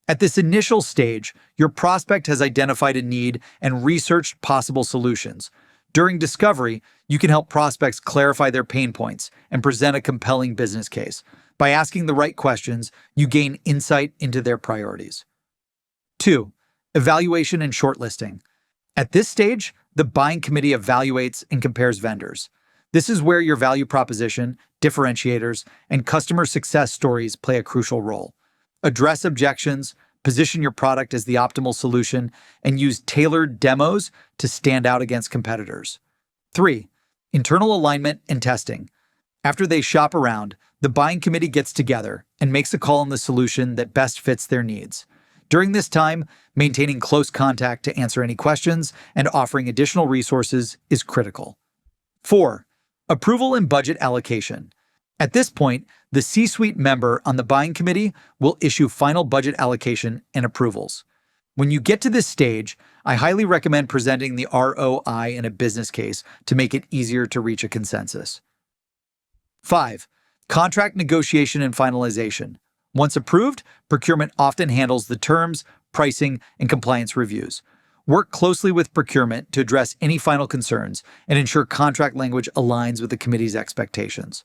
At this initial stage, your prospect has identified a need and researched possible solutions. During discovery, you can help prospects clarify their pain points and present a compelling business case. By asking the right questions, you gain insight into their priorities. 2. Evaluation and shortlisting. At this stage, the buying committee evaluates and compares vendors. This is where your value proposition, differentiators, and customer success stories play a crucial role. Address objections, position your product as the optimal solution, and use tailored demos to stand out against competitors. 3. Internal alignment and testing. After they shop around, the buying committee gets together and makes a call on the solution that best fits their needs. During this time, maintaining close contact to answer any questions and offering additional resources is critical. 4. Approval and budget allocation. At this point, the C-suite member on the buying committee will issue final budget allocation and approvals. When you get to this stage, I highly recommend presenting the ROI in a business case to make it easier to reach a consensus. 5. Contract negotiation and finalization. Once approved, procurement often handles the terms, pricing, and compliance reviews. Work closely with procurement to address any final concerns and ensure contract language aligns with the committee's expectations.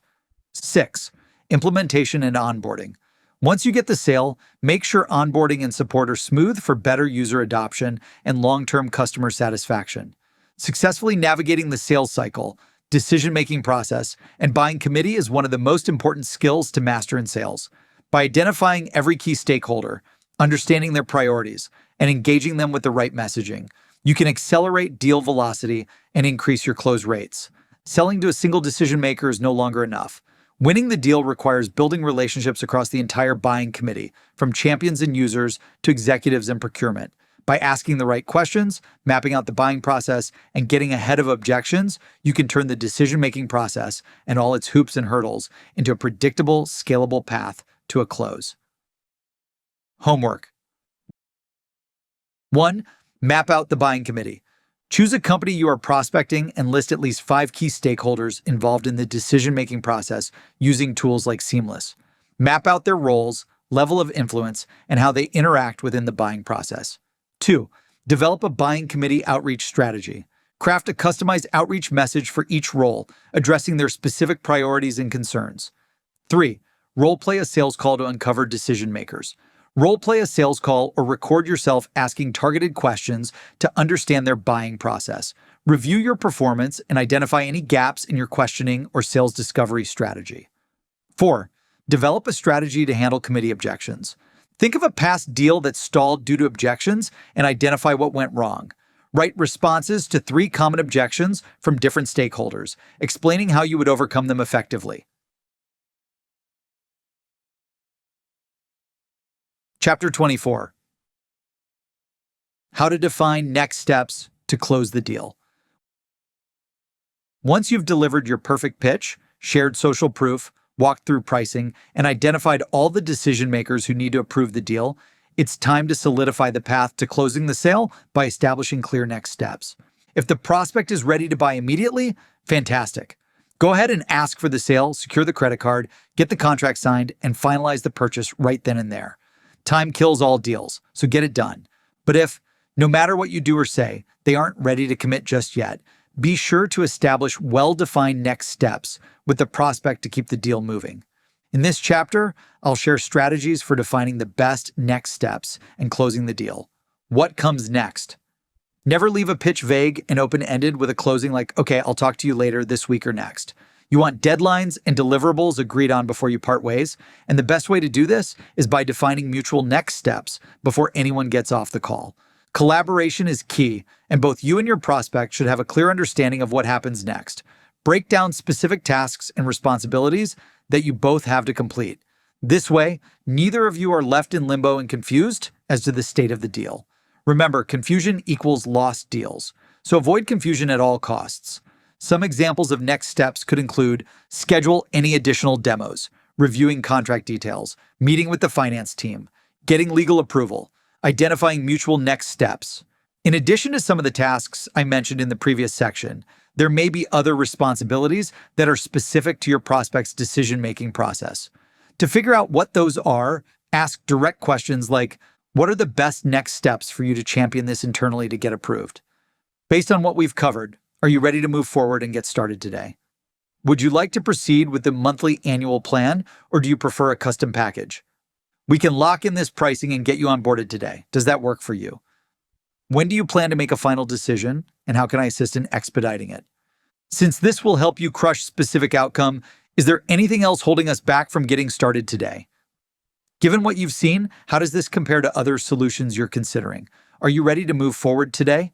6. Implementation and onboarding. Once you get the sale, make sure onboarding and support are smooth for better user adoption and long-term customer satisfaction. Successfully navigating the sales cycle, decision-making process, and buying committee is one of the most important skills to master in sales. By identifying every key stakeholder, understanding their priorities, and engaging them with the right messaging, you can accelerate deal velocity and increase your close rates. Selling to a single decision maker is no longer enough. Winning the deal requires building relationships across the entire buying committee, from champions and users to executives and procurement. By asking the right questions, mapping out the buying process, and getting ahead of objections, you can turn the decision-making process and all its hoops and hurdles into a predictable, scalable path to a close. Homework. 1. Map out the buying committee. Choose a company you are prospecting and list at least 5 key stakeholders involved in the decision-making process using tools like Seamless. Map out their roles, level of influence, and how they interact within the buying process. 2. Develop a buying committee outreach strategy. Craft a customized outreach message for each role, addressing their specific priorities and concerns. 3. Role-play a sales call to uncover decision makers. Role-play a sales call or record yourself asking targeted questions to understand their buying process. Review your performance and identify any gaps in your questioning or sales discovery strategy. 4. Develop a strategy to handle committee objections. Think of a past deal that stalled due to objections and identify what went wrong. Write responses to 3 common objections from different stakeholders, explaining how you would overcome them effectively. Chapter 24. How to define next steps to close the deal. Once you've delivered your perfect pitch, shared social proof, walked through pricing, and identified all the decision makers who need to approve the deal, it's time to solidify the path to closing the sale by establishing clear next steps. If the prospect is ready to buy immediately, fantastic. Go ahead and ask for the sale, secure the credit card, get the contract signed, and finalize the purchase right then and there. Time kills all deals, so get it done. But if, no matter what you do or say, they aren't ready to commit just yet, be sure to establish well-defined next steps with the prospect to keep the deal moving. In this chapter, I'll share strategies for defining the best next steps and closing the deal. What comes next? Never leave a pitch vague and open-ended with a closing like, okay, I'll talk to you later this week or next. You want deadlines and deliverables agreed on before you part ways, and the best way to do this is by defining mutual next steps before anyone gets off the call. Collaboration is key, and both you and your prospect should have a clear understanding of what happens next. Break down specific tasks and responsibilities that you both have to complete. This way, neither of you are left in limbo and confused as to the state of the deal. Remember, confusion equals lost deals, so avoid confusion at all costs. Some examples of next steps could include schedule any additional demos, reviewing contract details, meeting with the finance team, getting legal approval, identifying mutual next steps. In addition to some of the tasks I mentioned in the previous section, there may be other responsibilities that are specific to your prospect's decision-making process. To figure out what those are, ask direct questions like, what are the best next steps for you to champion this internally to get approved? Based on what we've covered, are you ready to move forward and get started today? Would you like to proceed with the monthly annual plan, or do you prefer a custom package? We can lock in this pricing and get you onboarded today. Does that work for you? When do you plan to make a final decision, and how can I assist in expediting it? Since this will help you crush specific outcome, is there anything else holding us back from getting started today? Given what you've seen, how does this compare to other solutions you're considering? Are you ready to move forward today?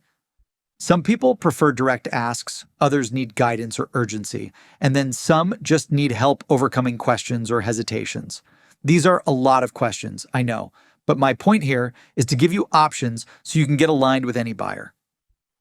Some people prefer direct asks, others need guidance or urgency, and then some just need help overcoming questions or hesitations. These are a lot of questions, I know, but my point here is to give you options so you can get aligned with any buyer.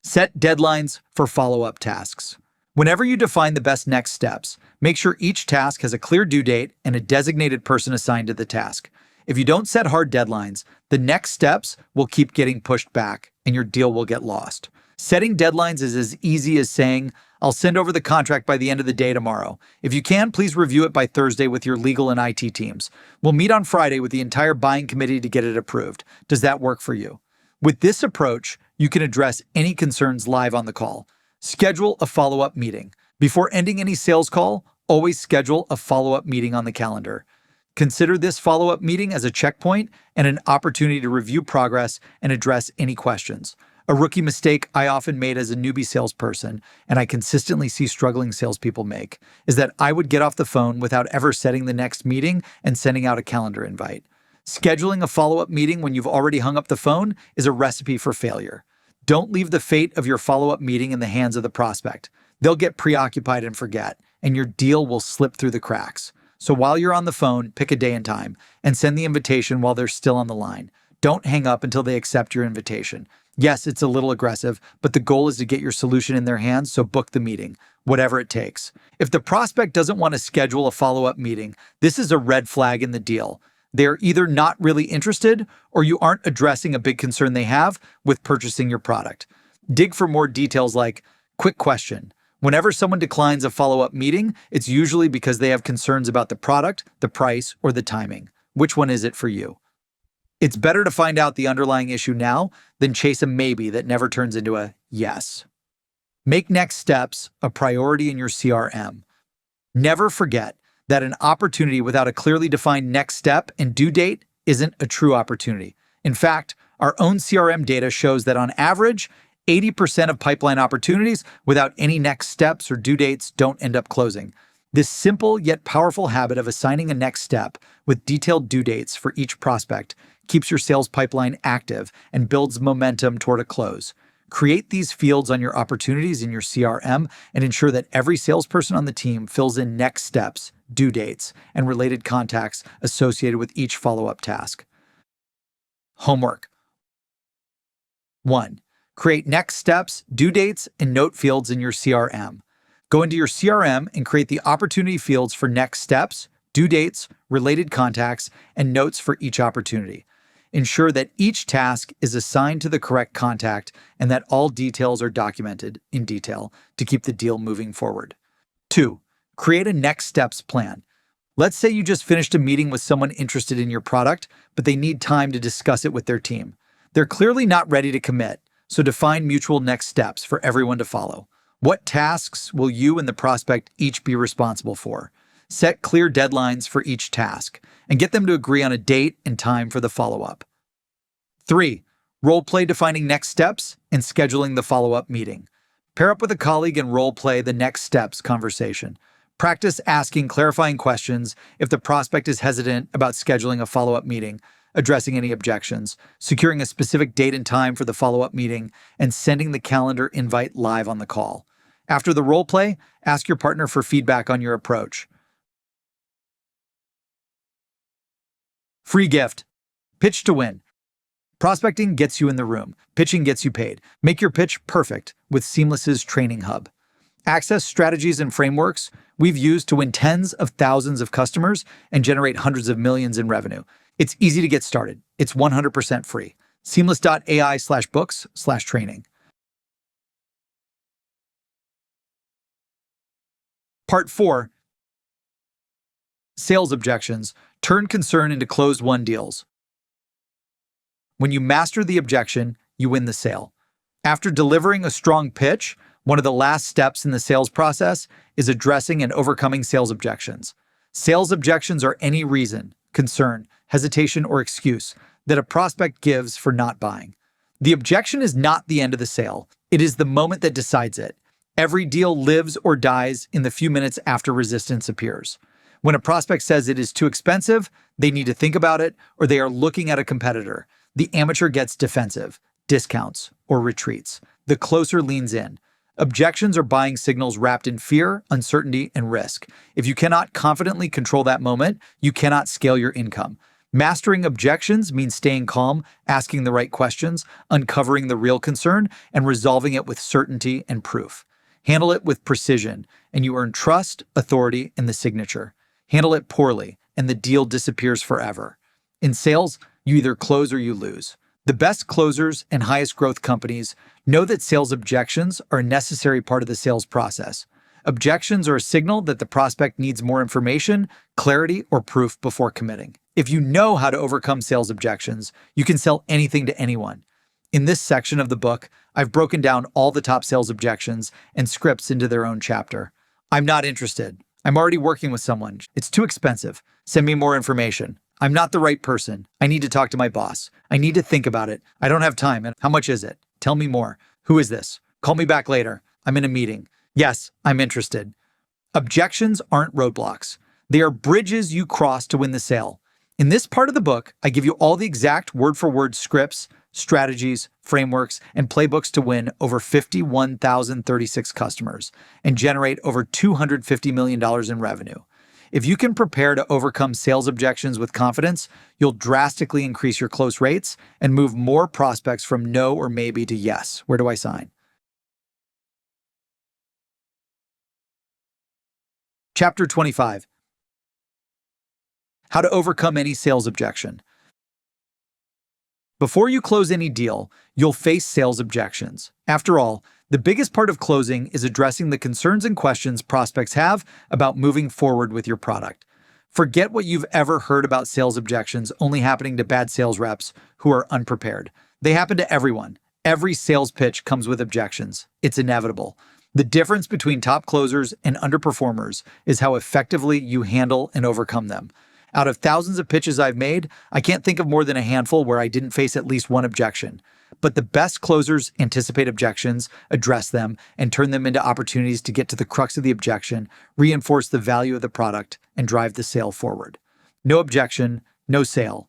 Set deadlines for follow-up tasks. Whenever you define the best next steps, make sure each task has a clear due date and a designated person assigned to the task. If you don't set hard deadlines, the next steps will keep getting pushed back and your deal will get lost. Setting deadlines is as easy as saying, I'll send over the contract by the end of the day tomorrow. If you can, please review it by Thursday with your legal and IT teams. We'll meet on Friday with the entire buying committee to get it approved. Does that work for you? With this approach, you can address any concerns live on the call. Schedule a follow-up meeting. Before ending any sales call, always schedule a follow-up meeting on the calendar. Consider this follow-up meeting as a checkpoint and an opportunity to review progress and address any questions. A rookie mistake I often made as a newbie salesperson, and I consistently see struggling salespeople make, is that I would get off the phone without ever setting the next meeting and sending out a calendar invite. Scheduling a follow-up meeting when you've already hung up the phone is a recipe for failure. Don't leave the fate of your follow-up meeting in the hands of the prospect. They'll get preoccupied and forget, and your deal will slip through the cracks. So while you're on the phone, pick a day and time, and send the invitation while they're still on the line. Don't hang up until they accept your invitation. Yes, it's a little aggressive, but the goal is to get your solution in their hands, so book the meeting, whatever it takes. If the prospect doesn't want to schedule a follow-up meeting, this is a red flag in the deal. They're either not really interested or you aren't addressing a big concern they have with purchasing your product. Dig for more details like, quick question. Whenever someone declines a follow-up meeting, it's usually because they have concerns about the product, the price, or the timing. Which one is it for you? It's better to find out the underlying issue now than chase a maybe that never turns into a yes. Make next steps a priority in your CRM. Never forget that an opportunity without a clearly defined next step and due date isn't a true opportunity. In fact, our own CRM data shows that on average, 80% of pipeline opportunities without any next steps or due dates don't end up closing. This simple yet powerful habit of assigning a next step with detailed due dates for each prospect keeps your sales pipeline active and builds momentum toward a close. Create these fields on your opportunities in your CRM and ensure that every salesperson on the team fills in next steps, due dates, and related contacts associated with each follow-up task. Homework. 1. Create next steps, due dates, and note fields in your CRM. Go into your CRM and create the opportunity fields for next steps, due dates, related contacts, and notes for each opportunity. Ensure that each task is assigned to the correct contact and that all details are documented in detail to keep the deal moving forward. 2. Create a next steps plan. Let's say you just finished a meeting with someone interested in your product, but they need time to discuss it with their team. They're clearly not ready to commit, so define mutual next steps for everyone to follow. What tasks will you and the prospect each be responsible for? Set clear deadlines for each task, and get them to agree on a date and time for the follow-up. 3. Role-play defining next steps and scheduling the follow-up meeting. Pair up with a colleague and role-play the next steps conversation. Practice asking clarifying questions if the prospect is hesitant about scheduling a follow-up meeting, addressing any objections, securing a specific date and time for the follow-up meeting, and sending the calendar invite live on the call. After the role-play, ask your partner for feedback on your approach. Free gift. Pitch to win. Prospecting gets you in the room. Pitching gets you paid. Make your pitch perfect with Seamless's Training Hub. Access strategies and frameworks we've used to win tens of thousands of customers and generate hundreds of millions in revenue. It's easy to get started. It's 100% free. Seamless.ai/books/training. Part 4. Sales objections. Turn concern into closed-won deals. When you master the objection, you win the sale. After delivering a strong pitch, one of the last steps in the sales process is addressing and overcoming sales objections. Sales objections are any reason, concern, hesitation, or excuse that a prospect gives for not buying. The objection is not the end of the sale. It is the moment that decides it. Every deal lives or dies in the few minutes after resistance appears. When a prospect says it is too expensive, they need to think about it, or they are looking at a competitor. The amateur gets defensive, discounts, or retreats. The closer leans in. Objections are buying signals wrapped in fear, uncertainty, and risk. If you cannot confidently control that moment, you cannot scale your income. Mastering objections means staying calm, asking the right questions, uncovering the real concern, and resolving it with certainty and proof. Handle it with precision, and you earn trust, authority, and the signature. Handle it poorly, and the deal disappears forever. In sales, you either close or you lose. The best closers and highest growth companies know that sales objections are a necessary part of the sales process. Objections are a signal that the prospect needs more information, clarity, or proof before committing. If you know how to overcome sales objections, you can sell anything to anyone. In this section of the book, I've broken down all the top sales objections and scripts into their own chapter. I'm not interested. I'm already working with someone. It's too expensive. Send me more information. I'm not the right person. I need to talk to my boss. I need to think about it. I don't have time. And how much is it? Tell me more. Who is this? Call me back later. I'm in a meeting. Yes, I'm interested. Objections aren't roadblocks. They are bridges you cross to win the sale. In this part of the book, I give you all the exact word-for-word scripts, strategies, frameworks, and playbooks to win over 51,036 customers and generate over $250 million in revenue. If you can prepare to overcome sales objections with confidence, you'll drastically increase your close rates and move more prospects from no or maybe to yes. Where do I sign? Chapter 25. How to overcome any sales objection. Before you close any deal, you'll face sales objections. After all, the biggest part of closing is addressing the concerns and questions prospects have about moving forward with your product. Forget what you've ever heard about sales objections only happening to bad sales reps who are unprepared. They happen to everyone. Every sales pitch comes with objections. It's inevitable. The difference between top closers and underperformers is how effectively you handle and overcome them. Out of thousands of pitches I've made, I can't think of more than a handful where I didn't face at least one objection. But the best closers anticipate objections, address them, and turn them into opportunities to get to the crux of the objection, reinforce the value of the product, and drive the sale forward. No objection, no sale.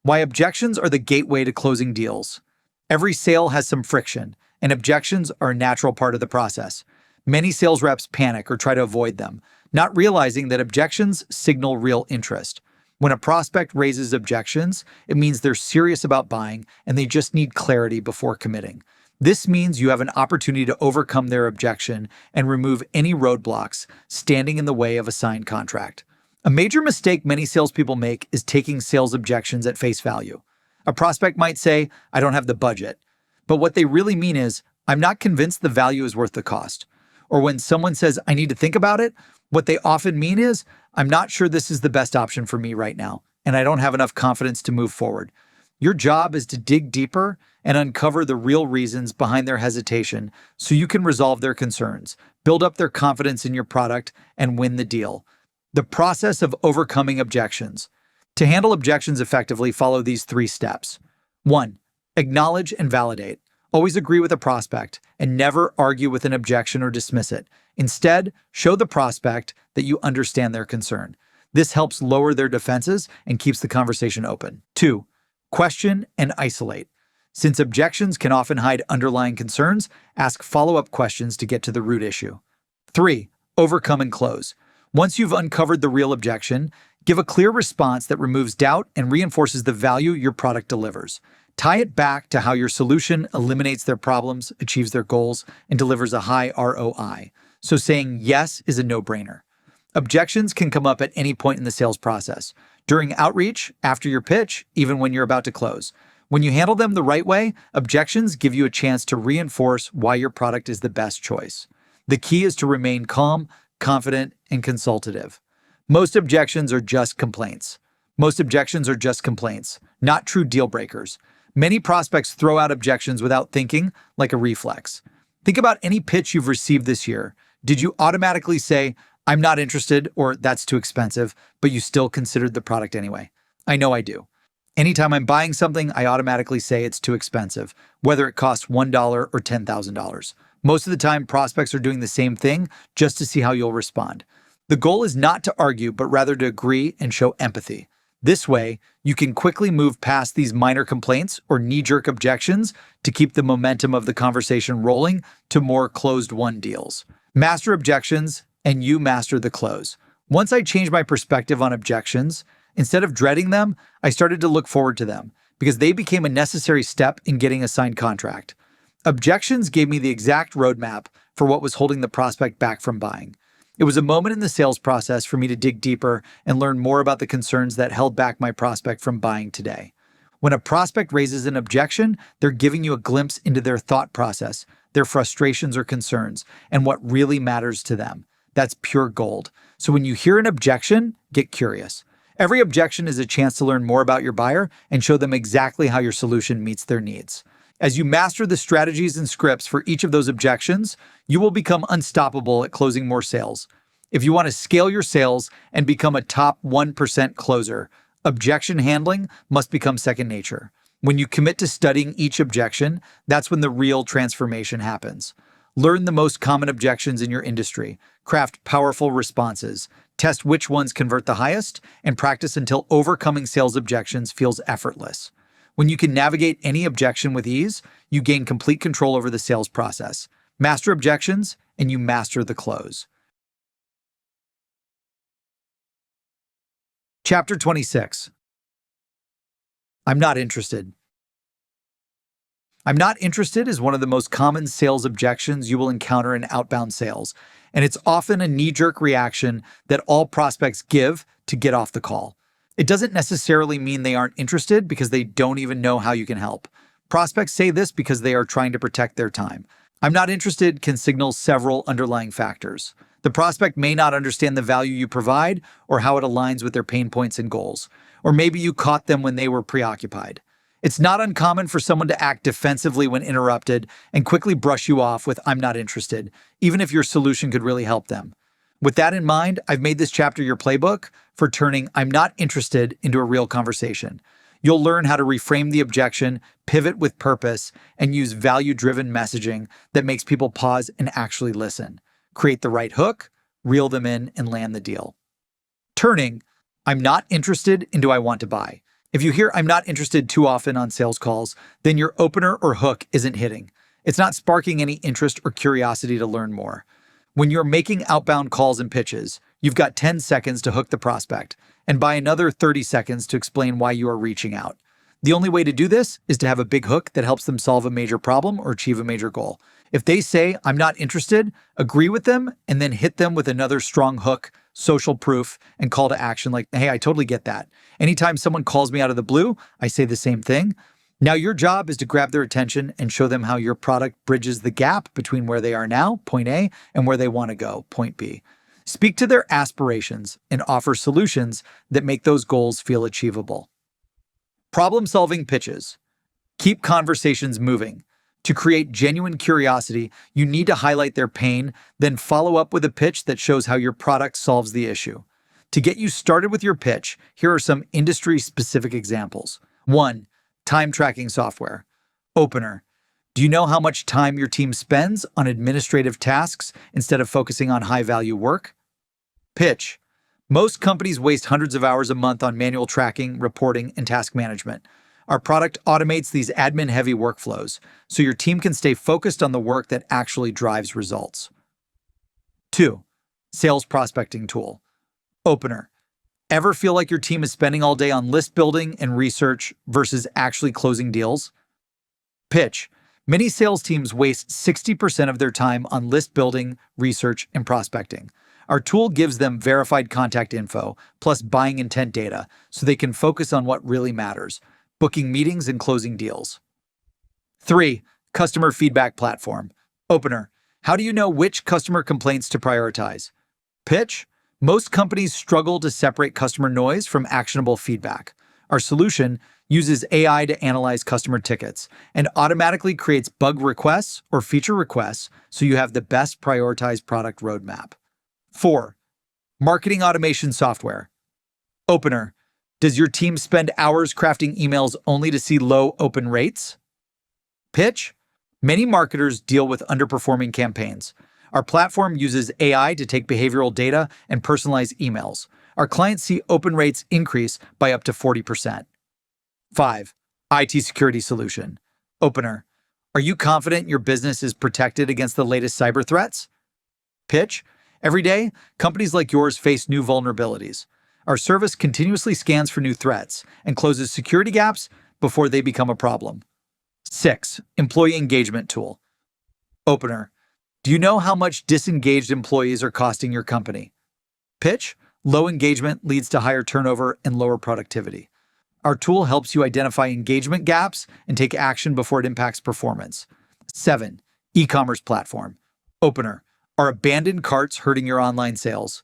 Why objections are the gateway to closing deals. Every sale has some friction, and objections are a natural part of the process. Many sales reps panic or try to avoid them, not realizing that objections signal real interest. When a prospect raises objections, it means they're serious about buying and they just need clarity before committing. This means you have an opportunity to overcome their objection and remove any roadblocks standing in the way of a signed contract. A major mistake many salespeople make is taking sales objections at face value. A prospect might say, "I don't have the budget." But what they really mean is, "I'm not convinced the value is worth the cost." Or when someone says, "I need to think about it," what they often mean is, "I'm not sure this is the best option for me right now, and I don't have enough confidence to move forward." Your job is to dig deeper and uncover the real reasons behind their hesitation so you can resolve their concerns, build up their confidence in your product, and win the deal. The process of overcoming objections. To handle objections effectively, follow these 3 steps. 1. Acknowledge and validate. Always agree with a prospect and never argue with an objection or dismiss it. Instead, show the prospect that you understand their concern. This helps lower their defenses and keeps the conversation open. 2. Question and isolate. Since objections can often hide underlying concerns, ask follow-up questions to get to the root issue. 3. Overcome and close. Once you've uncovered the real objection, give a clear response that removes doubt and reinforces the value your product delivers. Tie it back to how your solution eliminates their problems, achieves their goals, and delivers a high ROI. So saying yes is a no-brainer. Objections can come up at any point in the sales process. During outreach, after your pitch, even when you're about to close. When you handle them the right way, objections give you a chance to reinforce why your product is the best choice. The key is to remain calm, confident, and consultative. Most objections are just complaints. Most objections are just complaints, not true deal breakers. Many prospects throw out objections without thinking, like a reflex. Think about any pitch you've received this year. Did you automatically say, "I'm not interested," or "That's too expensive," but you still considered the product anyway? I know I do. Anytime I'm buying something, I automatically say it's too expensive, whether it costs $1 or $10,000. Most of the time, prospects are doing the same thing just to see how you'll respond. The goal is not to argue, but rather to agree and show empathy. This way, you can quickly move past these minor complaints or knee-jerk objections to keep the momentum of the conversation rolling to more closed-won deals. Master objections, and you master the close. Once I changed my perspective on objections, instead of dreading them, I started to look forward to them because they became a necessary step in getting a signed contract. Objections gave me the exact roadmap for what was holding the prospect back from buying. It was a moment in the sales process for me to dig deeper and learn more about the concerns that held back my prospect from buying today. When a prospect raises an objection, they're giving you a glimpse into their thought process, their frustrations or concerns, and what really matters to them. That's pure gold. So when you hear an objection, get curious. Every objection is a chance to learn more about your buyer and show them exactly how your solution meets their needs. As you master the strategies and scripts for each of those objections, you will become unstoppable at closing more sales. If you want to scale your sales and become a top 1% closer, objection handling must become second nature. When you commit to studying each objection, that's when the real transformation happens. Learn the most common objections in your industry, craft powerful responses, test which ones convert the highest, and practice until overcoming sales objections feels effortless. When you can navigate any objection with ease, you gain complete control over the sales process. Master objections, and you master the close. Chapter 26. I'm not interested. I'm not interested is one of the most common sales objections you will encounter in outbound sales, and it's often a knee-jerk reaction that all prospects give to get off the call. It doesn't necessarily mean they aren't interested because they don't even know how you can help. Prospects say this because they are trying to protect their time. I'm not interested can signal several underlying factors. The prospect may not understand the value you provide or how it aligns with their pain points and goals. Or maybe you caught them when they were preoccupied. It's not uncommon for someone to act defensively when interrupted and quickly brush you off with "I'm not interested," even if your solution could really help them. With that in mind, I've made this chapter your playbook for turning "I'm not interested" into a real conversation. You'll learn how to reframe the objection, pivot with purpose, and use value-driven messaging that makes people pause and actually listen. Create the right hook, reel them in, and land the deal. Turning "I'm not interested" into "I want to buy." If you hear "I'm not interested" too often on sales calls, then your opener or hook isn't hitting. It's not sparking any interest or curiosity to learn more. When you're making outbound calls and pitches, you've got 10 seconds to hook the prospect, and by another 30 seconds to explain why you are reaching out. The only way to do this is to have a big hook that helps them solve a major problem or achieve a major goal. If they say "I'm not interested," agree with them and then hit them with another strong hook, social proof, and call to action like, "Hey, I totally get that. Anytime someone calls me out of the blue, I say the same thing." Now your job is to grab their attention and show them how your product bridges the gap between where they are now, point A, and where they want to go, point B. Speak to their aspirations and offer solutions that make those goals feel achievable. Problem-solving pitches. Keep conversations moving. To create genuine curiosity, you need to highlight their pain, then follow up with a pitch that shows how your product solves the issue. To get you started with your pitch, here are some industry-specific examples. 1. Time tracking software. Opener. Do you know how much time your team spends on administrative tasks instead of focusing on high-value work? Pitch. Most companies waste hundreds of hours a month on manual tracking, reporting, and task management. Our product automates these admin-heavy workflows, so your team can stay focused on the work that actually drives results. 2. Sales prospecting tool. Opener. Ever feel like your team is spending all day on list building and research versus actually closing deals? Pitch. Many sales teams waste 60% of their time on list building, research, and prospecting. Our tool gives them verified contact info, plus buying intent data, so they can focus on what really matters: booking meetings and closing deals. 3. Customer feedback platform. Opener. How do you know which customer complaints to prioritize? Pitch. Most companies struggle to separate customer noise from actionable feedback. Our solution uses AI to analyze customer tickets and automatically creates bug requests or feature requests so you have the best prioritized product roadmap. 4. Marketing automation software. Opener. Does your team spend hours crafting emails only to see low open rates? Pitch. Many marketers deal with underperforming campaigns. Our platform uses AI to take behavioral data and personalize emails. Our clients see open rates increase by up to 40%. 5. IT security solution. Opener. Are you confident your business is protected against the latest cyber threats? Pitch. Every day, companies like yours face new vulnerabilities. Our service continuously scans for new threats and closes security gaps before they become a problem. 6. Employee engagement tool. Opener. Do you know how much disengaged employees are costing your company? Pitch. Low engagement leads to higher turnover and lower productivity. Our tool helps you identify engagement gaps and take action before it impacts performance. 7. E-commerce platform. Opener. Are abandoned carts hurting your online sales?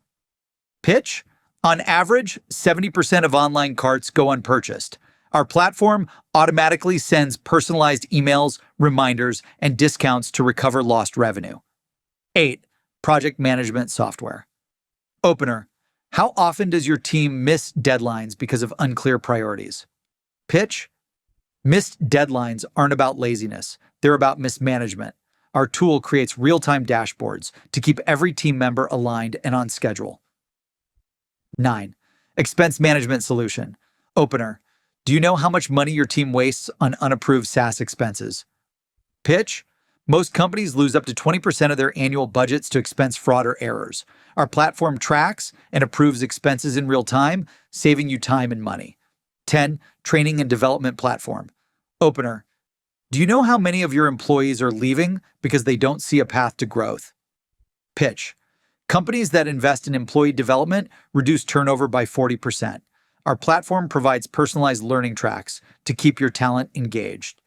Pitch. On average, 70% of online carts go unpurchased. Our platform automatically sends personalized emails, reminders, and discounts to recover lost revenue. 8. Project management software. Opener. How often does your team miss deadlines because of unclear priorities? Pitch. Missed deadlines aren't about laziness. They're about mismanagement. Our tool creates real-time dashboards to keep every team member aligned and on schedule. 9. Expense management solution. Opener. Do you know how much money your team wastes on unapproved SaaS expenses? Pitch. Most companies lose up to 20% of their annual budgets to expense fraud or errors. Our platform tracks and approves expenses in real time, saving you time and money. 10. Training and development platform. Opener. Do you know how many of your employees are leaving because they don't see a path to growth? Pitch. Companies that invest in employee development reduce turnover by 40%. Our platform provides personalized learning tracks to keep your talent engaged.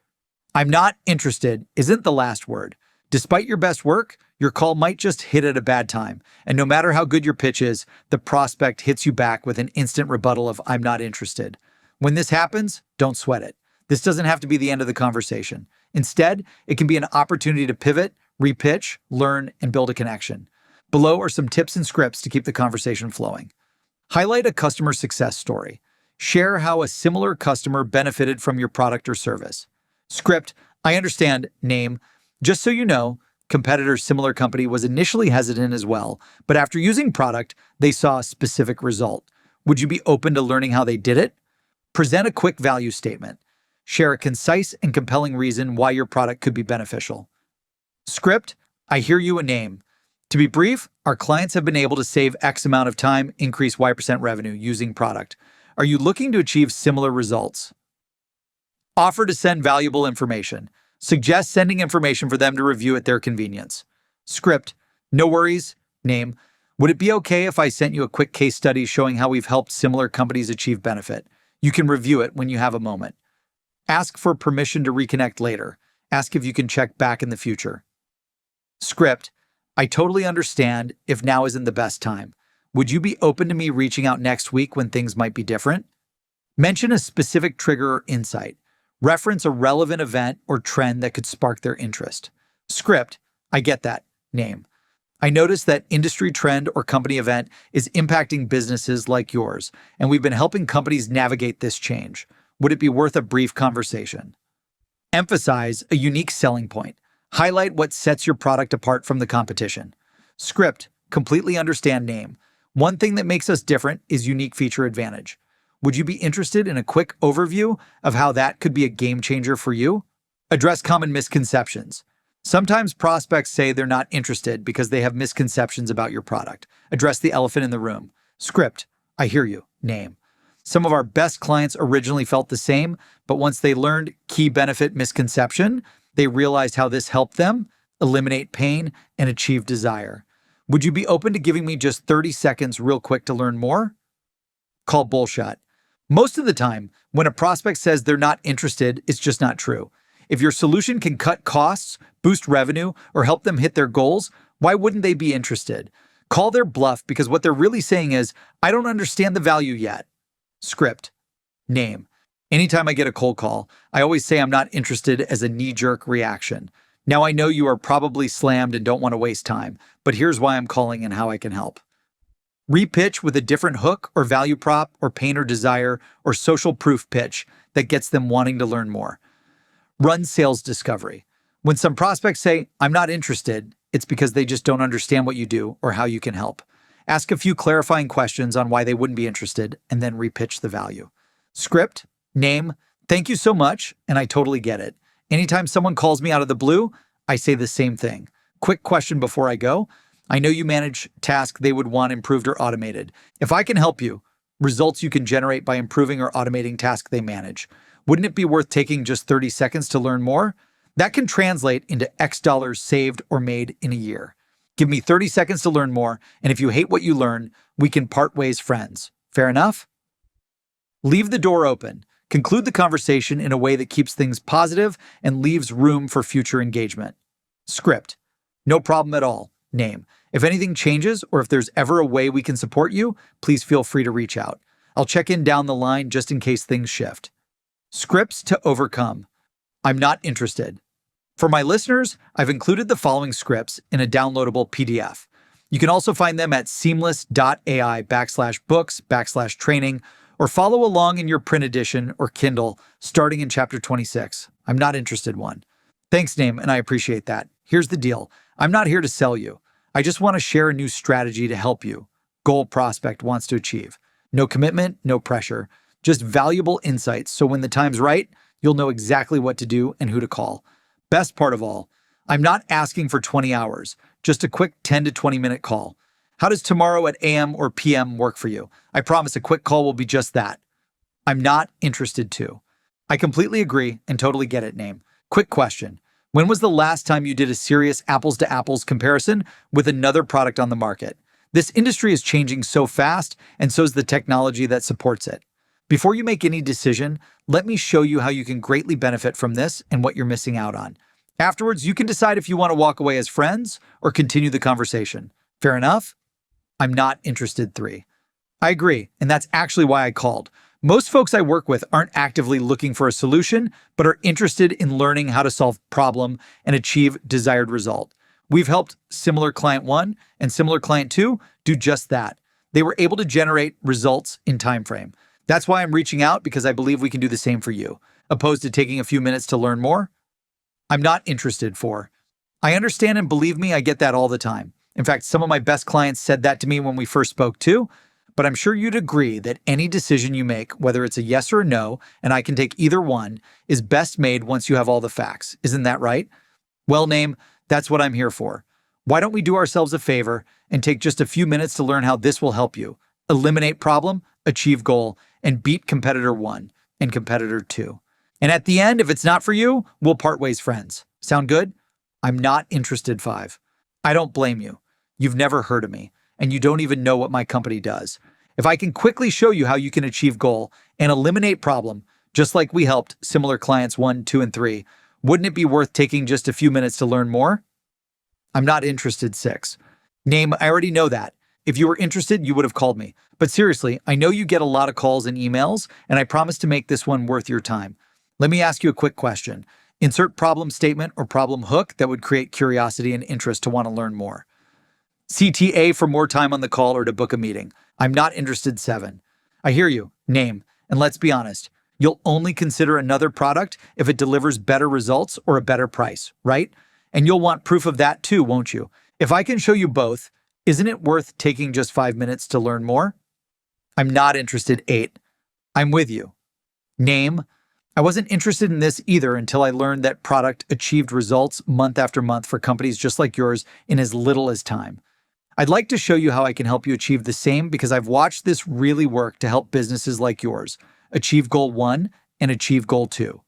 I'm not interested isn't the last word. Despite your best work, your call might just hit at a bad time. And no matter how good your pitch is, the prospect hits you back with an instant rebuttal of I'm not interested. When this happens, don't sweat it. This doesn't have to be the end of the conversation. Instead, it can be an opportunity to pivot, repitch, learn, and build a connection. Below are some tips and scripts to keep the conversation flowing. Highlight a customer success story. Share how a similar customer benefited from your product or service. Script, I understand, name. Just so you know, competitor's similar company was initially hesitant as well, but after using product, they saw a specific result. Would you be open to learning how they did it? Present a quick value statement. Share a concise and compelling reason why your product could be beneficial. Script, I hear you, a name. To be brief, our clients have been able to save X amount of time, increase Y% revenue using product. Are you looking to achieve similar results? Offer to send valuable information. Suggest sending information for them to review at their convenience. Script, no worries, name. Would it be okay if I sent you a quick case study showing how we've helped similar companies achieve benefit? You can review it when you have a moment. Ask for permission to reconnect later. Ask if you can check back in the future. Script, I totally understand if now isn't the best time. Would you be open to me reaching out next week when things might be different? Mention a specific trigger or insight. Reference a relevant event or trend that could spark their interest. Script, I get that, name. I noticed that industry trend or company event is impacting businesses like yours, and we've been helping companies navigate this change. Would it be worth a brief conversation? Emphasize a unique selling point. Highlight what sets your product apart from the competition. Script, completely understand, name. One thing that makes us different is unique feature advantage. Would you be interested in a quick overview of how that could be a game changer for you? Address common misconceptions. Sometimes prospects say they're not interested because they have misconceptions about your product. Address the elephant in the room. Script, I hear you, name. Some of our best clients originally felt the same, but once they learned key benefit misconception, they realized how this helped them eliminate pain and achieve desire. Would you be open to giving me just 30 seconds real quick to learn more? Call bullshit. Most of the time, when a prospect says they're not interested, it's just not true. If your solution can cut costs, boost revenue, or help them hit their goals, why wouldn't they be interested? Call their bluff because what they're really saying is, I don't understand the value yet. Script. Name. Anytime I get a cold call, I always say I'm not interested as a knee-jerk reaction. Now I know you are probably slammed and don't want to waste time, but here's why I'm calling and how I can help. Repitch with a different hook or value prop or pain or desire or social proof pitch that gets them wanting to learn more. Run sales discovery. When some prospects say, I'm not interested, it's because they just don't understand what you do or how you can help. Ask a few clarifying questions on why they wouldn't be interested and then repitch the value. Script, name, thank you so much, and I totally get it. Anytime someone calls me out of the blue, I say the same thing. Quick question before I go. I know you manage tasks they would want improved or automated. If I can help you, results you can generate by improving or automating tasks they manage. Wouldn't it be worth taking just 30 seconds to learn more? That can translate into X dollars saved or made in a year. Give me 30 seconds to learn more, and if you hate what you learn, we can part ways friends. Fair enough? Leave the door open. Conclude the conversation in a way that keeps things positive and leaves room for future engagement. Script. No problem at all. Name. If anything changes or if there's ever a way we can support you, please feel free to reach out. I'll check in down the line just in case things shift. Scripts to overcome. I'm not interested. For my listeners, I've included the following scripts in a downloadable PDF. You can also find them at seamless.ai/books/training or follow along in your print edition or Kindle starting in chapter 26. I'm not interested one. Thanks, Name, and I appreciate that. Here's the deal. I'm not here to sell you. I just want to share a new strategy to help you. Goal prospect wants to achieve. No commitment, no pressure. Just valuable insights so when the time's right, you'll know exactly what to do and who to call. Best part of all, I'm not asking for 20 hours, just a quick 10 to 20 minute call. How does tomorrow at AM or PM work for you? I promise a quick call will be just that. I'm not interested too. I completely agree and totally get it, name. Quick question. When was the last time you did a serious apples to apples comparison with another product on the market? This industry is changing so fast, and so is the technology that supports it. Before you make any decision, let me show you how you can greatly benefit from this and what you're missing out on. Afterwards, you can decide if you want to walk away as friends or continue the conversation. Fair enough? I'm not interested 3. I agree, and that's actually why I called. Most folks I work with aren't actively looking for a solution, but are interested in learning how to solve a problem and achieve desired result. We've helped similar client 1 and similar client 2 do just that. They were able to generate results in time frame. That's why I'm reaching out, because I believe we can do the same for you. Opposed to taking a few minutes to learn more? I'm not interested 4. I understand, and believe me, I get that all the time. In fact, some of my best clients said that to me when we first spoke too, but I'm sure you'd agree that any decision you make, whether it's a yes or a no, and I can take either one, is best made once you have all the facts. Isn't that right? Well, name, that's what I'm here for. Why don't we do ourselves a favor and take just a few minutes to learn how this will help you eliminate problem, achieve goal, and beat competitor 1 and competitor 2. And at the end, if it's not for you, we'll part ways friends. Sound good? I'm not interested 5. I don't blame you. You've never heard of me, and you don't even know what my company does. If I can quickly show you how you can achieve goal and eliminate problem, just like we helped similar clients 1, 2, and 3, wouldn't it be worth taking just a few minutes to learn more? I'm not interested 6. Name, I already know that. If you were interested, you would have called me. But seriously, I know you get a lot of calls and emails, and I promise to make this one worth your time. Let me ask you a quick question. Insert problem statement or problem hook that would create curiosity and interest to want to learn more. CTA for more time on the call or to book a meeting. I'm not interested 7. I hear you, name, and let's be honest, you'll only consider another product if it delivers better results or a better price, right? And you'll want proof of that too, won't you? If I can show you both, isn't it worth taking just 5 minutes to learn more? I'm not interested 8. I'm with you. Name, I wasn't interested in this either until I learned that product achieved results month after month for companies just like yours in as little as time. I'd like to show you how I can help you achieve the same, because I've watched this really work to help businesses like yours achieve goal 1 and achieve goal 2.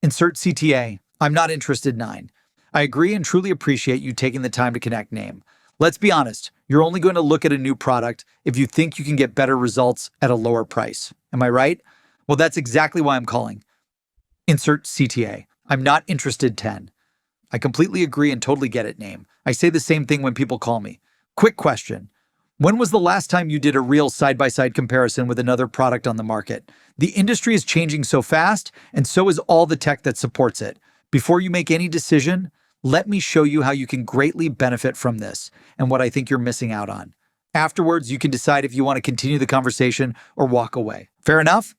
Insert CTA. I'm not interested 9. I agree and truly appreciate you taking the time to connect, name. Let's be honest, you're only going to look at a new product if you think you can get better results at a lower price. Am I right? Well, that's exactly why I'm calling. Insert CTA. I'm not interested 10. I completely agree and totally get it, name. I say the same thing when people call me. Quick question. When was the last time you did a real side-by-side comparison with another product on the market? The industry is changing so fast, and so is all the tech that supports it. Before you make any decision, let me show you how you can greatly benefit from this and what I think you're missing out on. Afterwards, you can decide if you want to continue the conversation or walk away. Fair enough?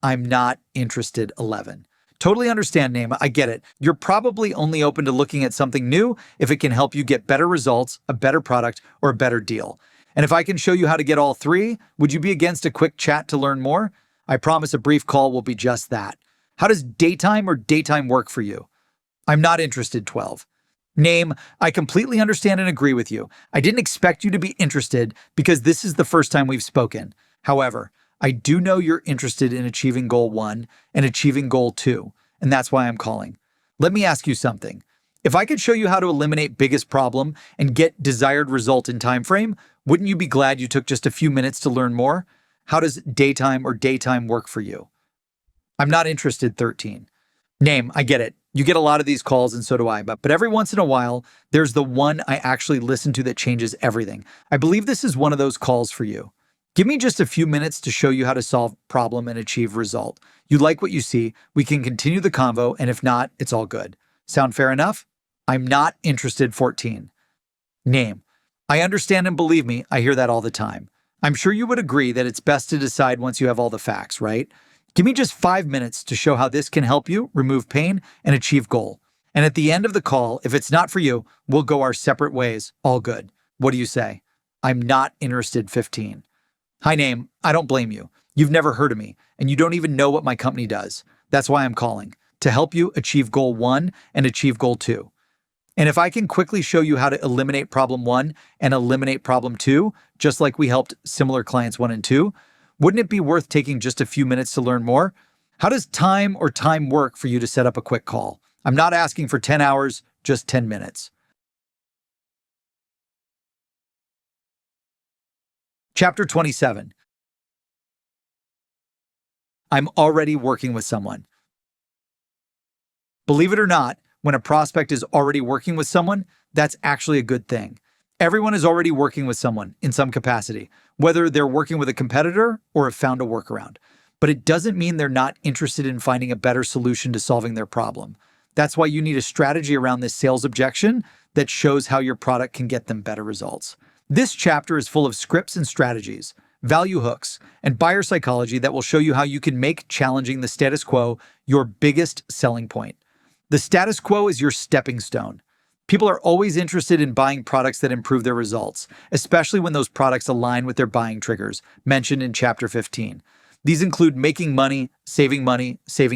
I'm not interested 11. Totally understand, name. I get it. You're probably only open to looking at something new if it can help you get better results, a better product, or a better deal. And if I can show you how to get all 3, would you be against a quick chat to learn more? I promise a brief call will be just that. How does daytime or daytime work for you? I'm not interested 12. Name, I completely understand and agree with you. I didn't expect you to be interested because this is the first time we've spoken. However, I do know you're interested in achieving goal 1 and achieving goal 2, and that's why I'm calling. Let me ask you something. If I could show you how to eliminate biggest problem and get desired result in time frame, wouldn't you be glad you took just a few minutes to learn more? How does daytime or daytime work for you? I'm not interested 13. Name, I get it. You get a lot of these calls, and so do I, but every once in a while, there's the one I actually listen to that changes everything. I believe this is one of those calls for you. Give me just a few minutes to show you how to solve problem and achieve result. You like what you see, we can continue the convo, and if not, it's all good. Sound fair enough? I'm not interested 14. Name. I understand, and believe me, I hear that all the time. I'm sure you would agree that it's best to decide once you have all the facts, right? Give me just 5 minutes to show how this can help you remove pain and achieve goal. And at the end of the call, if it's not for you, we'll go our separate ways. All good. What do you say? I'm not interested 15. Hi, name. I don't blame you. You've never heard of me, and you don't even know what my company does. That's why I'm calling. to help you achieve goal 1 and achieve goal 2. And if I can quickly show you how to eliminate problem 1 and eliminate problem 2, just like we helped similar clients 1 and 2, wouldn't it be worth taking just a few minutes to learn more? How does time work for you to set up a quick call? I'm not asking for 10 hours, just 10 minutes. Chapter 27. I'm already working with someone. Believe it or not, when a prospect is already working with someone, that's actually a good thing. Everyone is already working with someone in some capacity, whether they're working with a competitor or have found a workaround. But it doesn't mean they're not interested in finding a better solution to solving their problem. That's why you need a strategy around this sales objection that shows how your product can get them better results. This chapter is full of scripts and strategies, value hooks, and buyer psychology that will show you how you can make challenging the status quo your biggest selling point. The status quo is your stepping stone. People are always interested in buying products that improve their results, especially when those products align with their buying triggers, mentioned in Chapter 15. These include making money, saving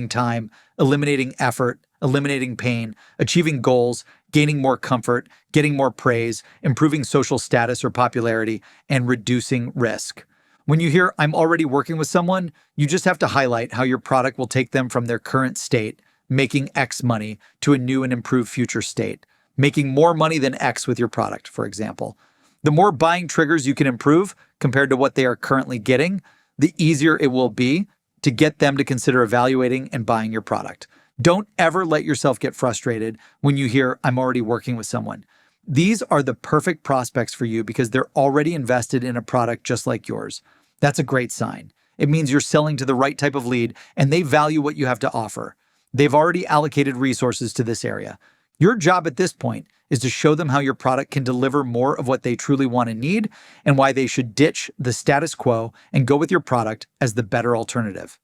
time, eliminating effort, eliminating pain, achieving goals, gaining more comfort, getting more praise, improving social status or popularity, and reducing risk. When you hear, "I'm already working with someone," you just have to highlight how your product will take them from their current state, making X money, to a new and improved future state, making more money than X with your product, for example. The more buying triggers you can improve compared to what they are currently getting, the easier it will be to get them to consider evaluating and buying your product. Don't ever let yourself get frustrated when you hear, "I'm already working with someone." These are the perfect prospects for you because they're already invested in a product just like yours. That's a great sign. It means you're selling to the right type of lead and they value what you have to offer. They've already allocated resources to this area. Your job at this point is to show them how your product can deliver more of what they truly want and need, and why they should ditch the status quo and go with your product as the better alternative.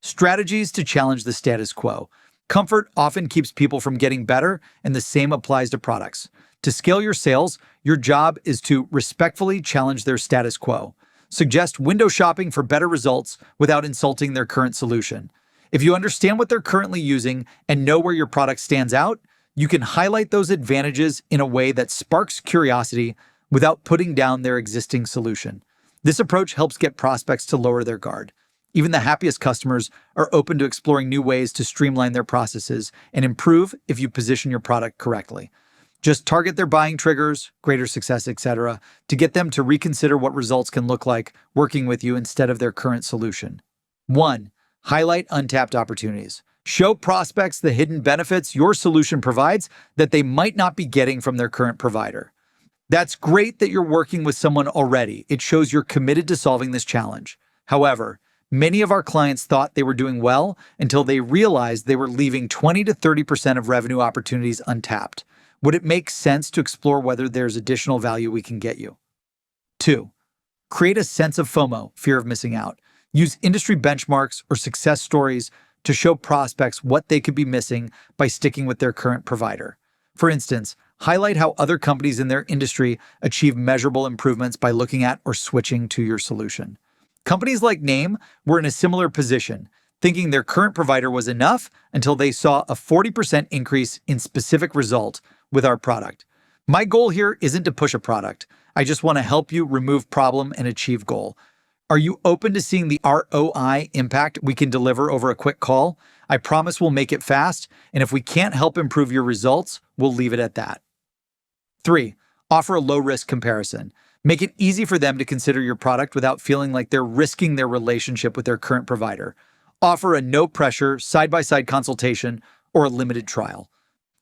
Strategies to challenge the status quo. Comfort often keeps people from getting better, and the same applies to products. To scale your sales, your job is to respectfully challenge their status quo. Suggest window shopping for better results without insulting their current solution. If you understand what they're currently using and know where your product stands out, you can highlight those advantages in a way that sparks curiosity without putting down their existing solution. This approach helps get prospects to lower their guard. Even the happiest customers are open to exploring new ways to streamline their processes and improve if you position your product correctly. Just target their buying triggers, greater success, etc., to get them to reconsider what results can look like working with you instead of their current solution. 1. Highlight untapped opportunities. Show prospects the hidden benefits your solution provides that they might not be getting from their current provider. That's great that you're working with someone already. It shows you're committed to solving this challenge. However, many of our clients thought they were doing well until they realized they were leaving 20 to 30% of revenue opportunities untapped. Would it make sense to explore whether there's additional value we can get you? 2. Create a sense of FOMO, fear of missing out. Use industry benchmarks or success stories to show prospects what they could be missing by sticking with their current provider. For instance, highlight how other companies in their industry achieve measurable improvements by looking at or switching to your solution. Companies like Name were in a similar position, thinking their current provider was enough until they saw a 40% increase in specific result with our product. My goal here isn't to push a product. I just want to help you remove problem and achieve goal. Are you open to seeing the ROI impact we can deliver over a quick call? I promise we'll make it fast, and if we can't help improve your results, we'll leave it at that. 3. Offer a low-risk comparison. Make it easy for them to consider your product without feeling like they're risking their relationship with their current provider. Offer a no-pressure, side-by-side consultation or a limited trial.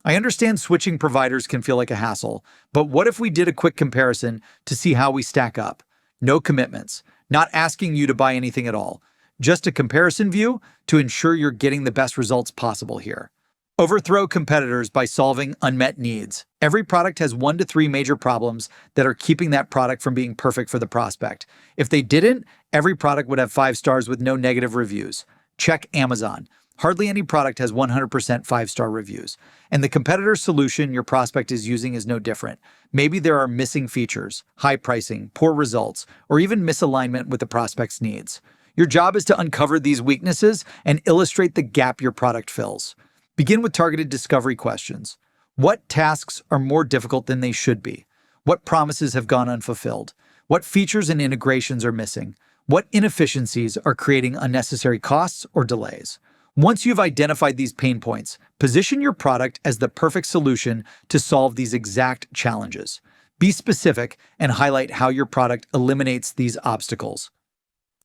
I understand switching providers can feel like a hassle, but what if we did a quick comparison to see how we stack up? No commitments. Not asking you to buy anything at all. Just a comparison view to ensure you're getting the best results possible here. Overthrow competitors by solving unmet needs. Every product has 1 to 3 major problems that are keeping that product from being perfect for the prospect. If they didn't, every product would have 5 stars with no negative reviews. Check Amazon. Hardly any product has 100% 5-star reviews. And the competitor solution your prospect is using is no different. Maybe there are missing features, high pricing, poor results, or even misalignment with the prospect's needs. Your job is to uncover these weaknesses and illustrate the gap your product fills. Begin with targeted discovery questions. What tasks are more difficult than they should be? What promises have gone unfulfilled? What features and integrations are missing? What inefficiencies are creating unnecessary costs or delays? Once you've identified these pain points, position your product as the perfect solution to solve these exact challenges. Be specific and highlight how your product eliminates these obstacles.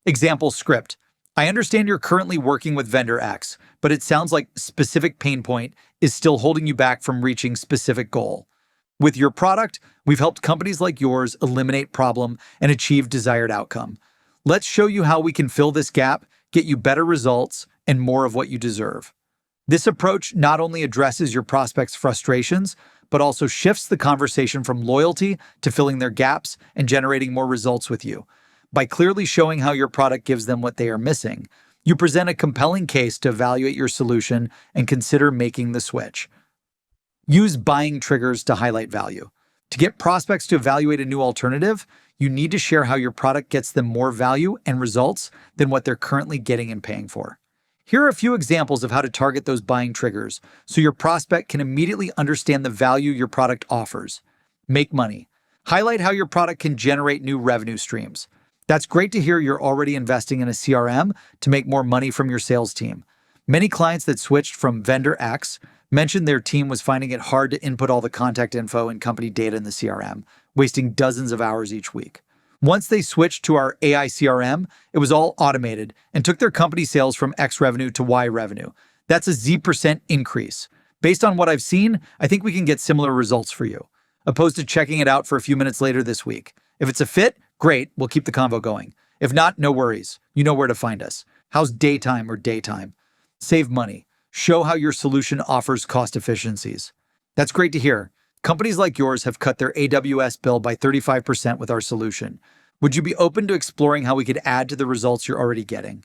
Example script. I understand you're currently working with vendor X, but it sounds like specific pain point is still holding you back from reaching specific goal. With your product, we've helped companies like yours eliminate problem and achieve desired outcome. Let's show you how we can fill this gap, get you better results, and more of what you deserve. This approach not only addresses your prospects' frustrations, but also shifts the conversation from loyalty to filling their gaps and generating more results with you. By clearly showing how your product gives them what they are missing, you present a compelling case to evaluate your solution and consider making the switch. Use buying triggers to highlight value. To get prospects to evaluate a new alternative, you need to share how your product gets them more value and results than what they're currently getting and paying for. Here are a few examples of how to target those buying triggers so your prospect can immediately understand the value your product offers. Make money. Highlight how your product can generate new revenue streams. That's great to hear you're already investing in a CRM to make more money from your sales team. Many clients that switched from vendor X mentioned their team was finding it hard to input all the contact info and company data in the CRM, wasting dozens of hours each week. Once they switched to our AI CRM, it was all automated and took their company sales from X revenue to Y revenue. That's a Z% increase. Based on what I've seen, I think we can get similar results for you, opposed to checking it out for a few minutes later this week. If it's a fit, great, we'll keep the convo going. If not, no worries. You know where to find us. How's daytime or daytime? Save money. Show how your solution offers cost efficiencies. That's great to hear. Companies like yours have cut their AWS bill by 35% with our solution. Would you be open to exploring how we could add to the results you're already getting?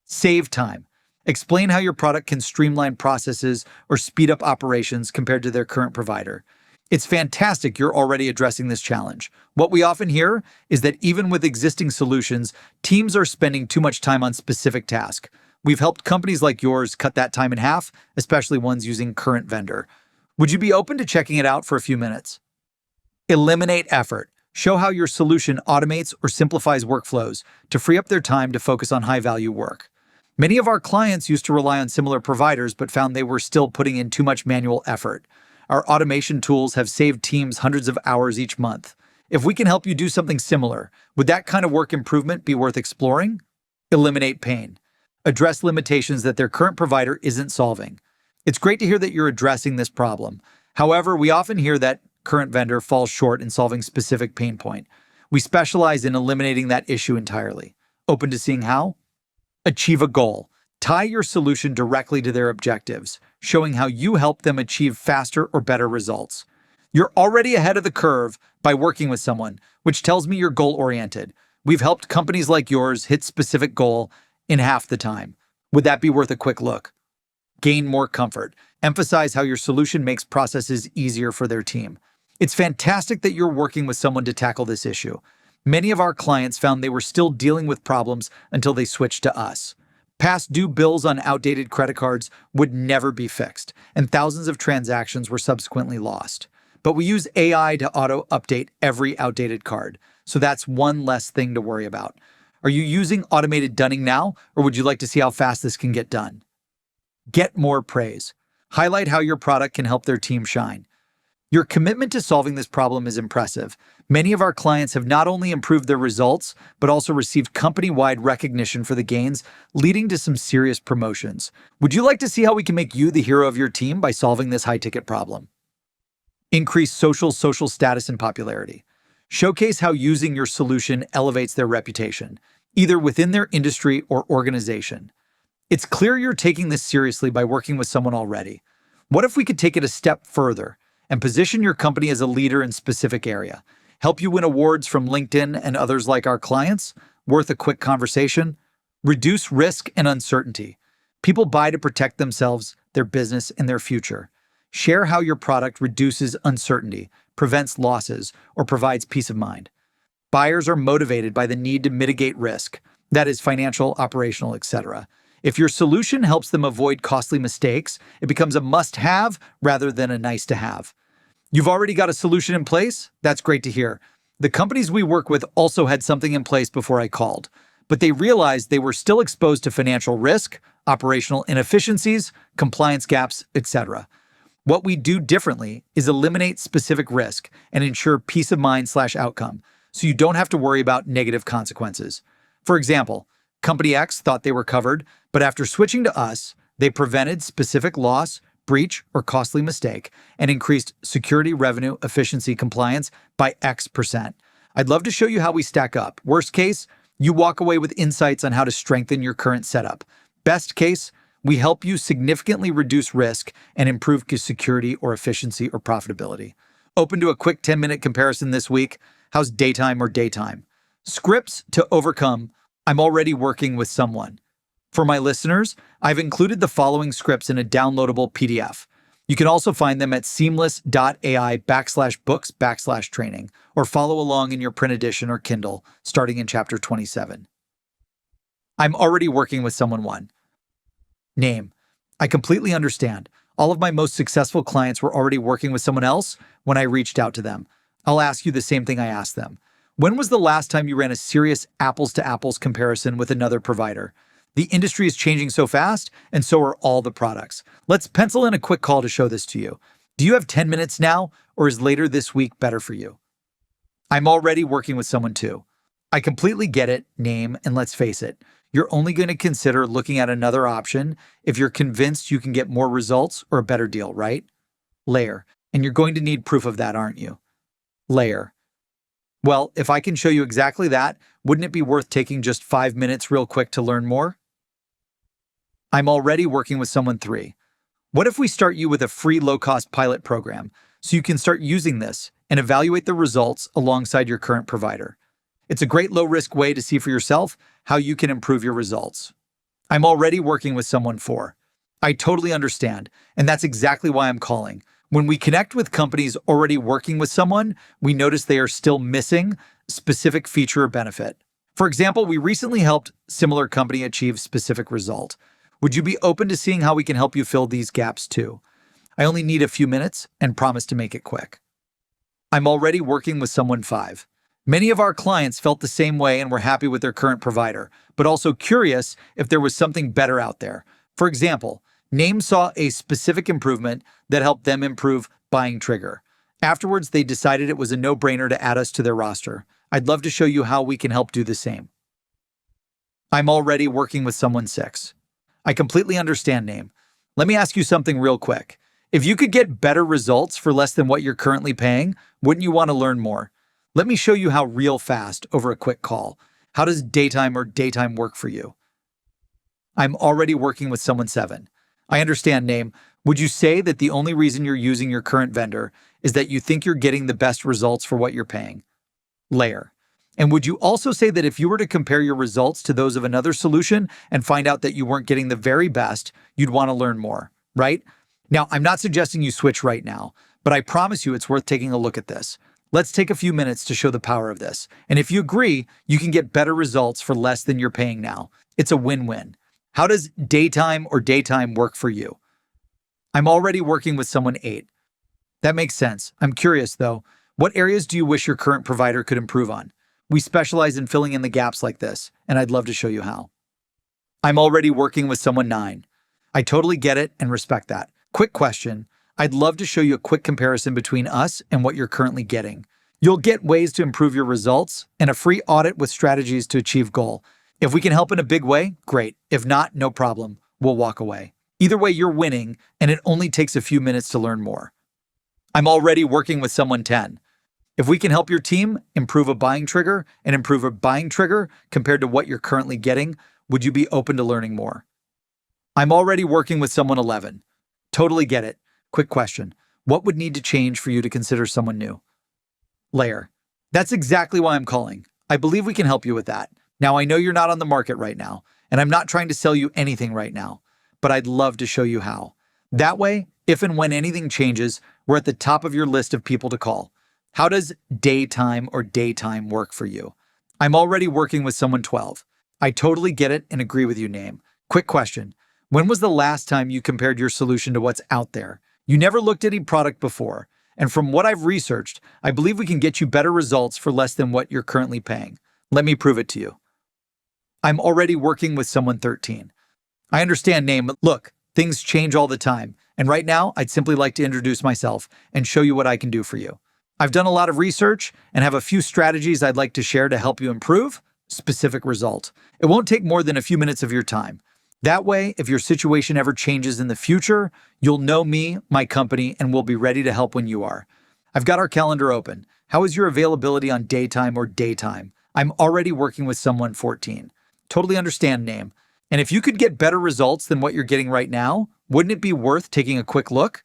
Save time. Explain how your product can streamline processes or speed up operations compared to their current provider. It's fantastic you're already addressing this challenge. What we often hear is that even with existing solutions, teams are spending too much time on specific tasks. We've helped companies like yours cut that time in half, especially ones using current vendor. Would you be open to checking it out for a few minutes? Eliminate effort. Show how your solution automates or simplifies workflows to free up their time to focus on high-value work. Many of our clients used to rely on similar providers but found they were still putting in too much manual effort. Our automation tools have saved teams hundreds of hours each month. If we can help you do something similar, would that kind of work improvement be worth exploring? Eliminate pain. Address limitations that their current provider isn't solving. It's great to hear that you're addressing this problem. However, we often hear that current vendor falls short in solving specific pain point. We specialize in eliminating that issue entirely. Open to seeing how? Achieve a goal. Tie your solution directly to their objectives, showing how you help them achieve faster or better results. You're already ahead of the curve by working with someone, which tells me you're goal-oriented. We've helped companies like yours hit specific goal in half the time. Would that be worth a quick look? Gain more comfort. Emphasize how your solution makes processes easier for their team. It's fantastic that you're working with someone to tackle this issue. Many of our clients found they were still dealing with problems until they switched to us. Past due bills on outdated credit cards would never be fixed, and thousands of transactions were subsequently lost. But we use AI to auto-update every outdated card, so that's one less thing to worry about. Are you using automated dunning now, or would you like to see how fast this can get done? Get more praise. Highlight how your product can help their team shine. Your commitment to solving this problem is impressive. Many of our clients have not only improved their results, but also received company-wide recognition for the gains, leading to some serious promotions. Would you like to see how we can make you the hero of your team by solving this high-ticket problem? Increase social status and popularity. Showcase how using your solution elevates their reputation, either within their industry or organization. It's clear you're taking this seriously by working with someone already. What if we could take it a step further and position your company as a leader in a specific area? Help you win awards from LinkedIn and others like our clients? Worth a quick conversation? Reduce risk and uncertainty. People buy to protect themselves, their business, and their future. Share how your product reduces uncertainty, prevents losses, or provides peace of mind. Buyers are motivated by the need to mitigate risk, That is financial, operational, etc. If your solution helps them avoid costly mistakes, it becomes a must-have rather than a nice-to-have. You've already got a solution in place? That's great to hear. The companies we work with also had something in place before I called, but they realized they were still exposed to financial risk, operational inefficiencies, compliance gaps, etc. What we do differently is eliminate specific risk and ensure peace of mind/outcome, so you don't have to worry about negative consequences. For example, Company X thought they were covered, but after switching to us, they prevented specific loss, breach, or costly mistake, and increased security, revenue, efficiency, compliance by X%. I'd love to show you how we stack up. Worst case, you walk away with insights on how to strengthen your current setup. Best case, we help you significantly reduce risk and improve security or efficiency or profitability. Open to a quick 10-minute comparison this week. How's daytime or daytime? Scripts to overcome. I'm already working with someone. For my listeners, I've included the following scripts in a downloadable PDF. You can also find them at seamless.ai/books/training or follow along in your print edition or Kindle, starting in chapter 27. I'm already working with someone. 1. Name. I completely understand. All of my most successful clients were already working with someone else when I reached out to them. I'll ask you the same thing I asked them. When was the last time you ran a serious apples-to-apples comparison with another provider? The industry is changing so fast, and so are all the products. Let's pencil in a quick call to show this to you. Do you have 10 minutes now, or is later this week better for you? I'm already working with someone too. I completely get it, name, and let's face it, you're only going to consider looking at another option if you're convinced you can get more results or a better deal, right? Layer. And you're going to need proof of that, aren't you? Layer. Well, if I can show you exactly that, wouldn't it be worth taking just 5 minutes real quick to learn more? I'm already working with someone 3. What if we start you with a free low-cost pilot program so you can start using this and evaluate the results alongside your current provider? It's a great low-risk way to see for yourself how you can improve your results. I'm already working with someone 4. I totally understand, and that's exactly why I'm calling. When we connect with companies already working with someone, we notice they are still missing a specific feature or benefit. For example, we recently helped similar company achieve specific result. Would you be open to seeing how we can help you fill these gaps too? I only need a few minutes and promise to make it quick. I'm already working with someone 5. Many of our clients felt the same way and were happy with their current provider, but also curious if there was something better out there. For example, Name saw a specific improvement that helped them improve buying trigger. Afterwards, they decided it was a no-brainer to add us to their roster. I'd love to show you how we can help do the same. I'm already working with someone 6. I completely understand, Name. Let me ask you something real quick. If you could get better results for less than what you're currently paying, wouldn't you want to learn more? Let me show you how real fast over a quick call. How does daytime or daytime work for you? I'm already working with someone 7. I understand, Name. Would you say that the only reason you're using your current vendor is that you think you're getting the best results for what you're paying? Layer. And would you also say that if you were to compare your results to those of another solution and find out that you weren't getting the very best, you'd want to learn more, right? Now, I'm not suggesting you switch right now, but I promise you it's worth taking a look at this. Let's take a few minutes to show the power of this. And if you agree, you can get better results for less than you're paying now. It's a win-win. How does daytime or daytime work for you? I'm already working with someone 8. That makes sense. I'm curious, though. What areas do you wish your current provider could improve on? We specialize in filling in the gaps like this, and I'd love to show you how. I'm already working with someone 9. I totally get it and respect that. Quick question. I'd love to show you a quick comparison between us and what you're currently getting. You'll get ways to improve your results and a free audit with strategies to achieve goal. If we can help in a big way, great. If not, no problem. We'll walk away. Either way, you're winning, and it only takes a few minutes to learn more. I'm already working with someone 10. If we can help your team improve a buying trigger and improve a buying trigger compared to what you're currently getting, would you be open to learning more? I'm already working with someone 11. Totally get it. Quick question. What would need to change for you to consider someone new? Layer. That's exactly why I'm calling. I believe we can help you with that. Now, I know you're not on the market right now, and I'm not trying to sell you anything right now, but I'd love to show you how. That way, if and when anything changes, we're at the top of your list of people to call. How does daytime or daytime work for you? I'm already working with someone 12. I totally get it and agree with you, name. Quick question. When was the last time you compared your solution to what's out there? You never looked at a product before. And from what I've researched, I believe we can get you better results for less than what you're currently paying. Let me prove it to you. I'm already working with someone 13. I understand, name. Look, things change all the time. And right now, I'd simply like to introduce myself and show you what I can do for you. I've done a lot of research and have a few strategies I'd like to share to help you improve specific result. It won't take more than a few minutes of your time. That way, if your situation ever changes in the future, you'll know me, my company, and we'll be ready to help when you are. I've got our calendar open. How is your availability on daytime or daytime? I'm already working with someone 14. Totally understand, name. And if you could get better results than what you're getting right now, wouldn't it be worth taking a quick look?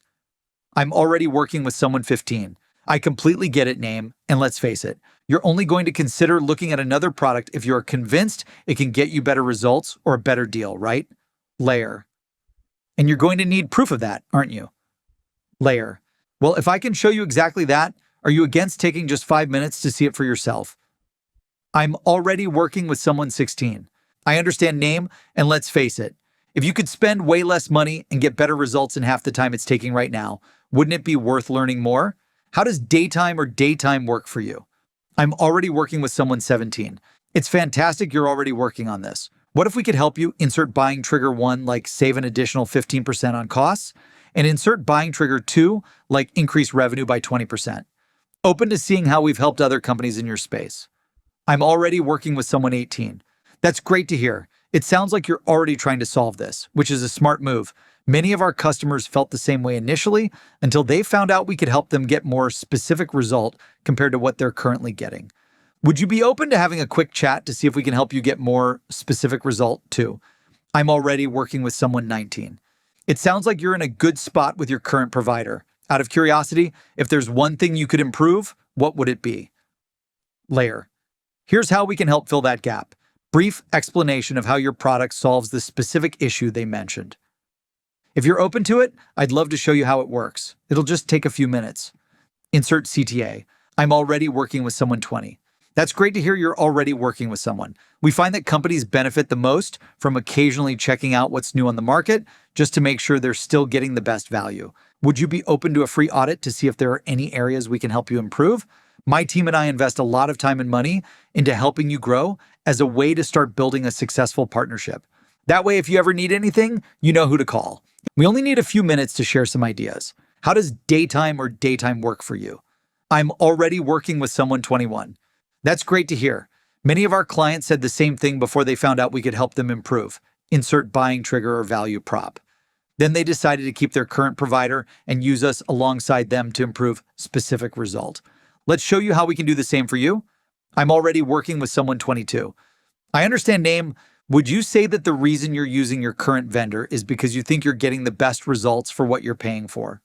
I'm already working with someone 15. I completely get it, name, and let's face it, you're only going to consider looking at another product if you're convinced it can get you better results or a better deal, right? Layer. And you're going to need proof of that, aren't you? Layer. Well, if I can show you exactly that, are you against taking just 5 minutes to see it for yourself? I'm already working with someone 16. I understand, name, and let's face it, if you could spend way less money and get better results in half the time it's taking right now, wouldn't it be worth learning more? How does daytime or daytime work for you? I'm already working with someone 17. It's fantastic you're already working on this. What if we could help you insert buying trigger 1, like save an additional 15% on costs, and insert buying trigger 2, like increase revenue by 20%? Open to seeing how we've helped other companies in your space. I'm already working with someone 18. That's great to hear. It sounds like you're already trying to solve this, which is a smart move. Many of our customers felt the same way initially until they found out we could help them get more specific result compared to what they're currently getting. Would you be open to having a quick chat to see if we can help you get more specific result too? I'm already working with someone 19. It sounds like you're in a good spot with your current provider. Out of curiosity, if there's one thing you could improve, what would it be? Layer. Here's how we can help fill that gap. Brief explanation of how your product solves the specific issue they mentioned. If you're open to it, I'd love to show you how it works. It'll just take a few minutes. Insert CTA. I'm already working with someone 20. That's great to hear you're already working with someone. We find that companies benefit the most from occasionally checking out what's new on the market just to make sure they're still getting the best value. Would you be open to a free audit to see if there are any areas we can help you improve? My team and I invest a lot of time and money into helping you grow as a way to start building a successful partnership. That way, if you ever need anything, you know who to call. We only need a few minutes to share some ideas. How does daytime or daytime work for you? I'm already working with someone 21. That's great to hear. Many of our clients said the same thing before they found out we could help them improve. Insert buying trigger or value prop. Then they decided to keep their current provider and use us alongside them to improve specific result. Let's show you how we can do the same for you. I'm already working with someone 22. I understand, name. Would you say that the reason you're using your current vendor is because you think you're getting the best results for what you're paying for?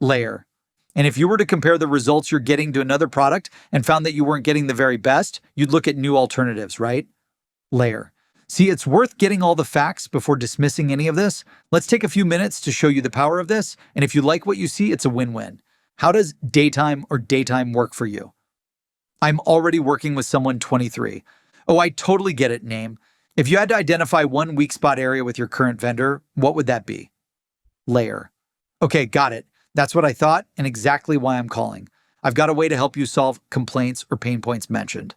Layer. And if you were to compare the results you're getting to another product and found that you weren't getting the very best, you'd look at new alternatives, right? Layer. See, it's worth getting all the facts before dismissing any of this. Let's take a few minutes to show you the power of this, and if you like what you see, it's a win-win. How does daytime or daytime work for you? I'm already working with someone 23. Oh, I totally get it, name. If you had to identify one weak spot area with your current vendor, what would that be? Layer. Okay, got it. That's what I thought and exactly why I'm calling. I've got a way to help you solve complaints or pain points mentioned.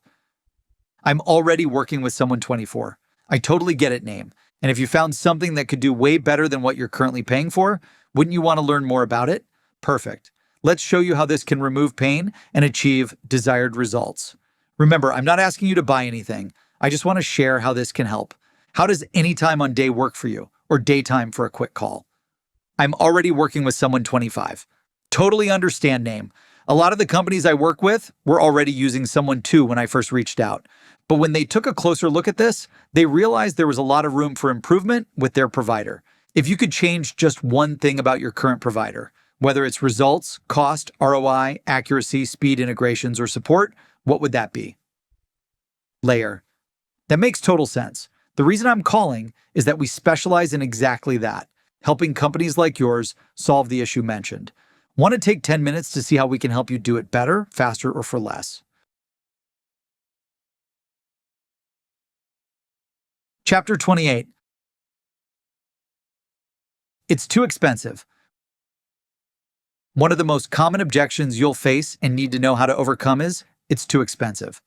I'm already working with someone 24. I totally get it, name. And if you found something that could do way better than what you're currently paying for, wouldn't you want to learn more about it? Perfect. Let's show you how this can remove pain and achieve desired results. Remember, I'm not asking you to buy anything. I just want to share how this can help. How does any time on day work for you, or daytime for a quick call? I'm already working with someone 25. Totally understand, name. A lot of the companies I work with were already using someone 2 when I first reached out. But when they took a closer look at this, they realized there was a lot of room for improvement with their provider. If you could change just one thing about your current provider, whether it's results, cost, ROI, accuracy, speed, integrations, or support, what would that be? Layer. That makes total sense. The reason I'm calling is that we specialize in exactly that, helping companies like yours solve the issue mentioned. Want to take 10 minutes to see how we can help you do it better, faster, or for less? Chapter 28. It's too expensive. One of the most common objections you'll face and need to know how to overcome is, it's too expensive.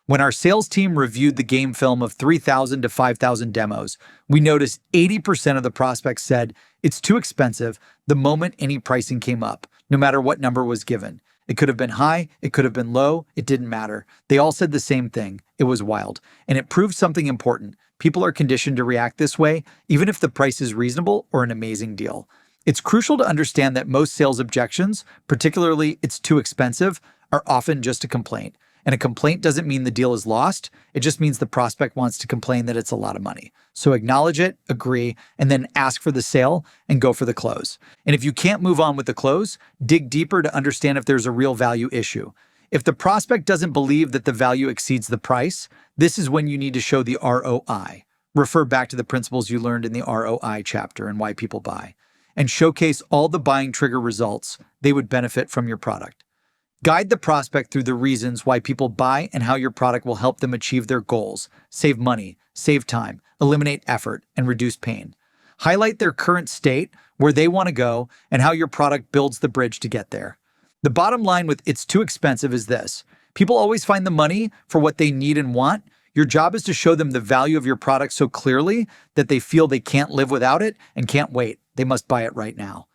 When our sales team reviewed the game film of 3,000 to 5,000 demos, we noticed 80% of the prospects said it's too expensive the moment any pricing came up, no matter what number was given. It could have been high, it could have been low, it didn't matter. They all said the same thing. It was wild. And it proved something important. People are conditioned to react this way, even if the price is reasonable or an amazing deal. It's crucial to understand that most sales objections, particularly it's too expensive, are often just a complaint. And a complaint doesn't mean the deal is lost. It just means the prospect wants to complain that it's a lot of money. So acknowledge it, agree, and then ask for the sale and go for the close. And if you can't move on with the close, dig deeper to understand if there's a real value issue. If the prospect doesn't believe that the value exceeds the price, this is when you need to show the ROI. Refer back to the principles you learned in the ROI chapter and why people buy. And showcase all the buying trigger results they would benefit from your product. Guide the prospect through the reasons why people buy and how your product will help them achieve their goals, save money, save time, eliminate effort, and reduce pain. Highlight their current state, where they want to go, and how your product builds the bridge to get there. The bottom line with it's too expensive is this. People always find the money for what they need and want. Your job is to show them the value of your product so clearly that they feel they can't live without it and can't wait. They must buy it right now.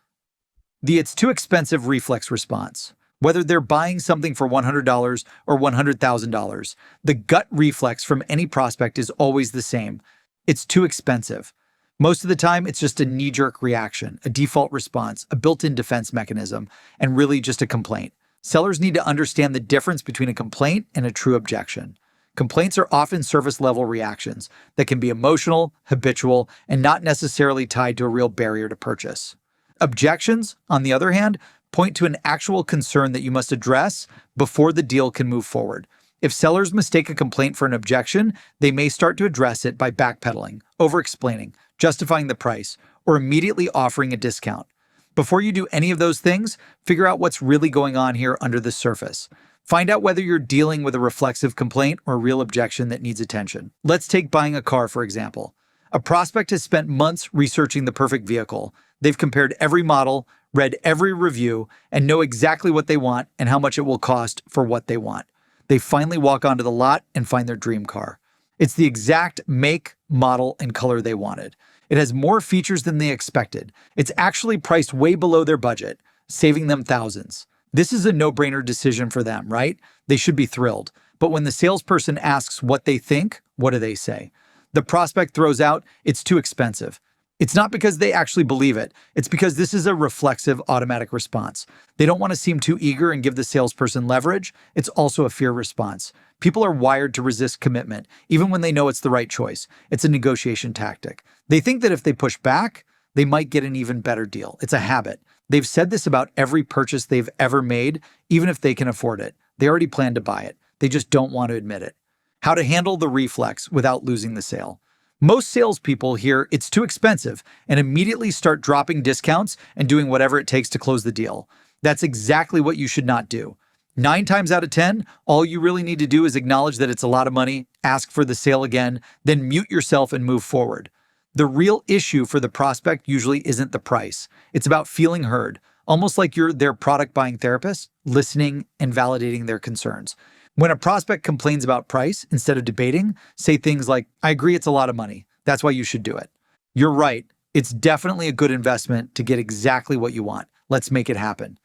The it's too expensive reflex response. Whether they're buying something for $100 or $100,000, the gut reflex from any prospect is always the same. It's too expensive. Most of the time, it's just a knee-jerk reaction, a default response, a built-in defense mechanism, and really just a complaint. Sellers need to understand the difference between a complaint and a true objection. Complaints are often surface-level reactions that can be emotional, habitual, and not necessarily tied to a real barrier to purchase. Objections, on the other hand, point to an actual concern that you must address before the deal can move forward. If sellers mistake a complaint for an objection, they may start to address it by backpedaling, over-explaining, justifying the price, or immediately offering a discount. Before you do any of those things, figure out what's really going on here under the surface. Find out whether you're dealing with a reflexive complaint or a real objection that needs attention. Let's take buying a car, for example. A prospect has spent months researching the perfect vehicle. They've compared every model, read every review, and know exactly what they want and how much it will cost for what they want. They finally walk onto the lot and find their dream car. It's the exact make, model, and color they wanted. It has more features than they expected. It's actually priced way below their budget, saving them thousands. This is a no-brainer decision for them, right? They should be thrilled. But when the salesperson asks what they think, what do they say? The prospect throws out, it's too expensive. It's not because they actually believe it. It's because this is a reflexive automatic response. They don't want to seem too eager and give the salesperson leverage. It's also a fear response. People are wired to resist commitment, even when they know it's the right choice. It's a negotiation tactic. They think that if they push back, they might get an even better deal. It's a habit. They've said this about every purchase they've ever made, even if they can afford it. They already plan to buy it. They just don't want to admit it. How to handle the reflex without losing the sale. Most salespeople hear it's too expensive and immediately start dropping discounts and doing whatever it takes to close the deal. That's exactly what you should not do. 9 times out of 10, all you really need to do is acknowledge that it's a lot of money, ask for the sale again, then mute yourself and move forward. The real issue for the prospect usually isn't the price. It's about feeling heard, almost like you're their product buying therapist, listening and validating their concerns. When a prospect complains about price, instead of debating, say things like, I agree it's a lot of money. That's why you should do it. You're right. It's definitely a good investment to get exactly what you want. Let's make it happen.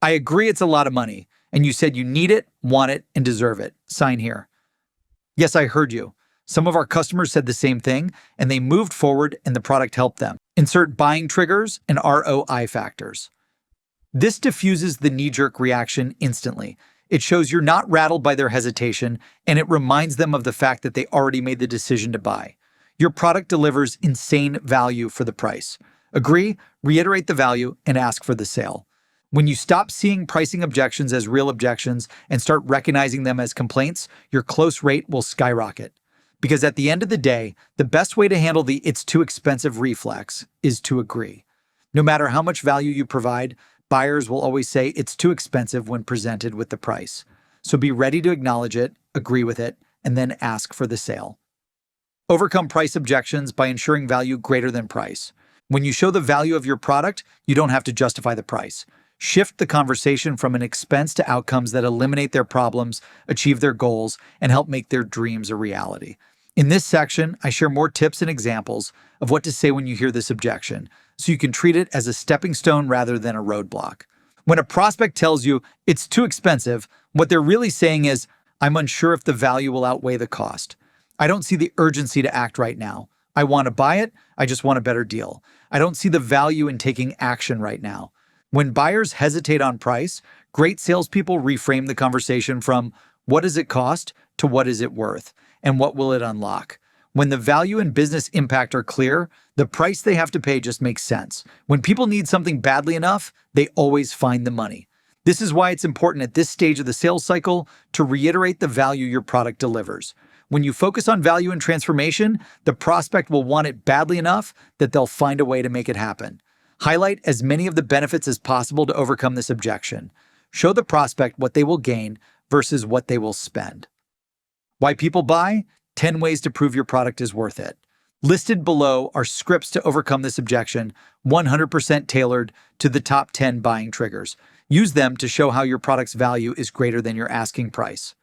I agree it's a lot of money, and you said you need it, want it, and deserve it. Sign here. Yes, I heard you. Some of our customers said the same thing, and they moved forward and the product helped them. Insert buying triggers and ROI factors. This diffuses the knee-jerk reaction instantly. It shows you're not rattled by their hesitation, and it reminds them of the fact that they already made the decision to buy. Your product delivers insane value for the price. Agree, reiterate the value, and ask for the sale. When you stop seeing pricing objections as real objections and start recognizing them as complaints, your close rate will skyrocket. Because at the end of the day, the best way to handle the it's too expensive reflex is to agree. No matter how much value you provide, buyers will always say it's too expensive when presented with the price. So be ready to acknowledge it, agree with it, and then ask for the sale. Overcome price objections by ensuring value greater than price. When you show the value of your product, you don't have to justify the price. Shift the conversation from an expense to outcomes that eliminate their problems, achieve their goals, and help make their dreams a reality. In this section, I share more tips and examples of what to say when you hear this objection, so you can treat it as a stepping stone rather than a roadblock. When a prospect tells you it's too expensive, what they're really saying is, I'm unsure if the value will outweigh the cost. I don't see the urgency to act right now. I want to buy it, I just want a better deal. I don't see the value in taking action right now. When buyers hesitate on price, great salespeople reframe the conversation from what does it cost to what is it worth, and what will it unlock. When the value and business impact are clear, the price they have to pay just makes sense. When people need something badly enough, they always find the money. This is why it's important at this stage of the sales cycle to reiterate the value your product delivers. When you focus on value and transformation, the prospect will want it badly enough that they'll find a way to make it happen. Highlight as many of the benefits as possible to overcome this objection. Show the prospect what they will gain versus what they will spend. Why people buy? 10 ways to prove your product is worth it. Listed below are scripts to overcome this objection, 100% tailored to the top 10 buying triggers. Use them to show how your product's value is greater than your asking price.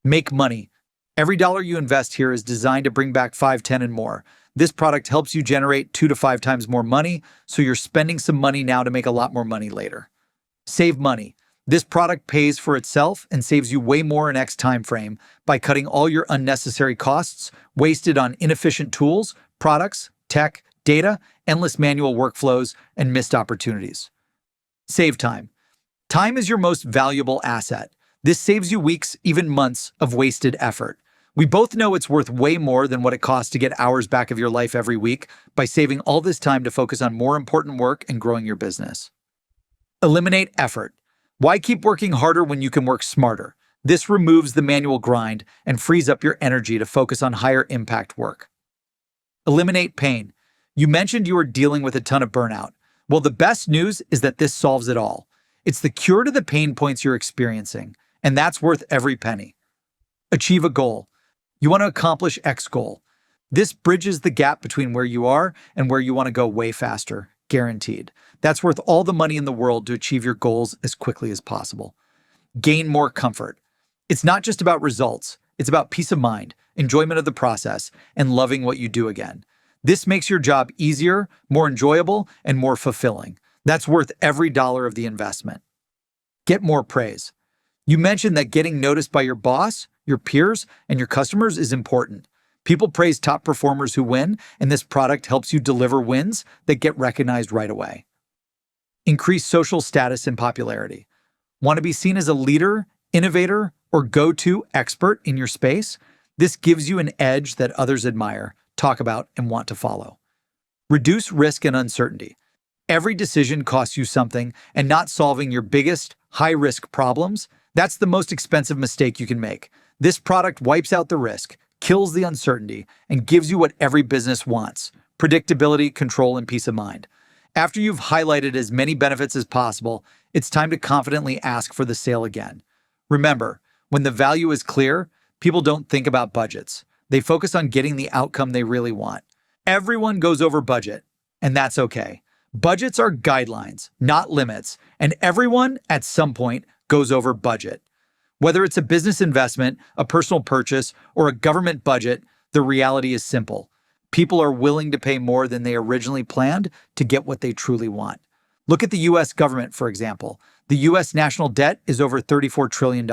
Make money. Every dollar you invest here is designed to bring back 5, 10, and more. This product helps you generate 2 to 5 times more money, so you're spending some money now to make a lot more money later. Save money. This product pays for itself and saves you way more in X time frame by cutting all your unnecessary costs wasted on inefficient tools, products, tech, data, endless manual workflows, and missed opportunities. Save time. Time is your most valuable asset. This saves you weeks, even months of wasted effort. We both know it's worth way more than what it costs to get hours back of your life every week by saving all this time to focus on more important work and growing your business. Eliminate effort. Why keep working harder when you can work smarter? This removes the manual grind and frees up your energy to focus on higher impact work. Eliminate pain. You mentioned you were dealing with a ton of burnout. Well, the best news is that this solves it all. It's the cure to the pain points you're experiencing, and that's worth every penny. Achieve a goal. You want to accomplish X goal. This bridges the gap between where you are and where you want to go way faster, guaranteed. That's worth all the money in the world to achieve your goals as quickly as possible. Gain more comfort. It's not just about results. It's about peace of mind, enjoyment of the process, and loving what you do again. This makes your job easier, more enjoyable, and more fulfilling. That's worth every dollar of the investment. Get more praise. You mentioned that getting noticed by your boss, your peers, and your customers is important. People praise top performers who win, and this product helps you deliver wins that get recognized right away. Increase social status and popularity. Want to be seen as a leader, innovator, or go-to expert in your space? This gives you an edge that others admire, talk about, and want to follow. Reduce risk and uncertainty. Every decision costs you something, and not solving your biggest, high-risk problems, that's the most expensive mistake you can make. This product wipes out the risk, kills the uncertainty, and gives you what every business wants: predictability, control, and peace of mind. After you've highlighted as many benefits as possible, it's time to confidently ask for the sale again. Remember, when the value is clear, people don't think about budgets. They focus on getting the outcome they really want. Everyone goes over budget, and that's okay. Budgets are guidelines, not limits, and everyone, at some point, goes over budget. Whether it's a business investment, a personal purchase, or a government budget, the reality is simple. People are willing to pay more than they originally planned to get what they truly want. Look at the US government, for example. The US national debt is over $34 trillion,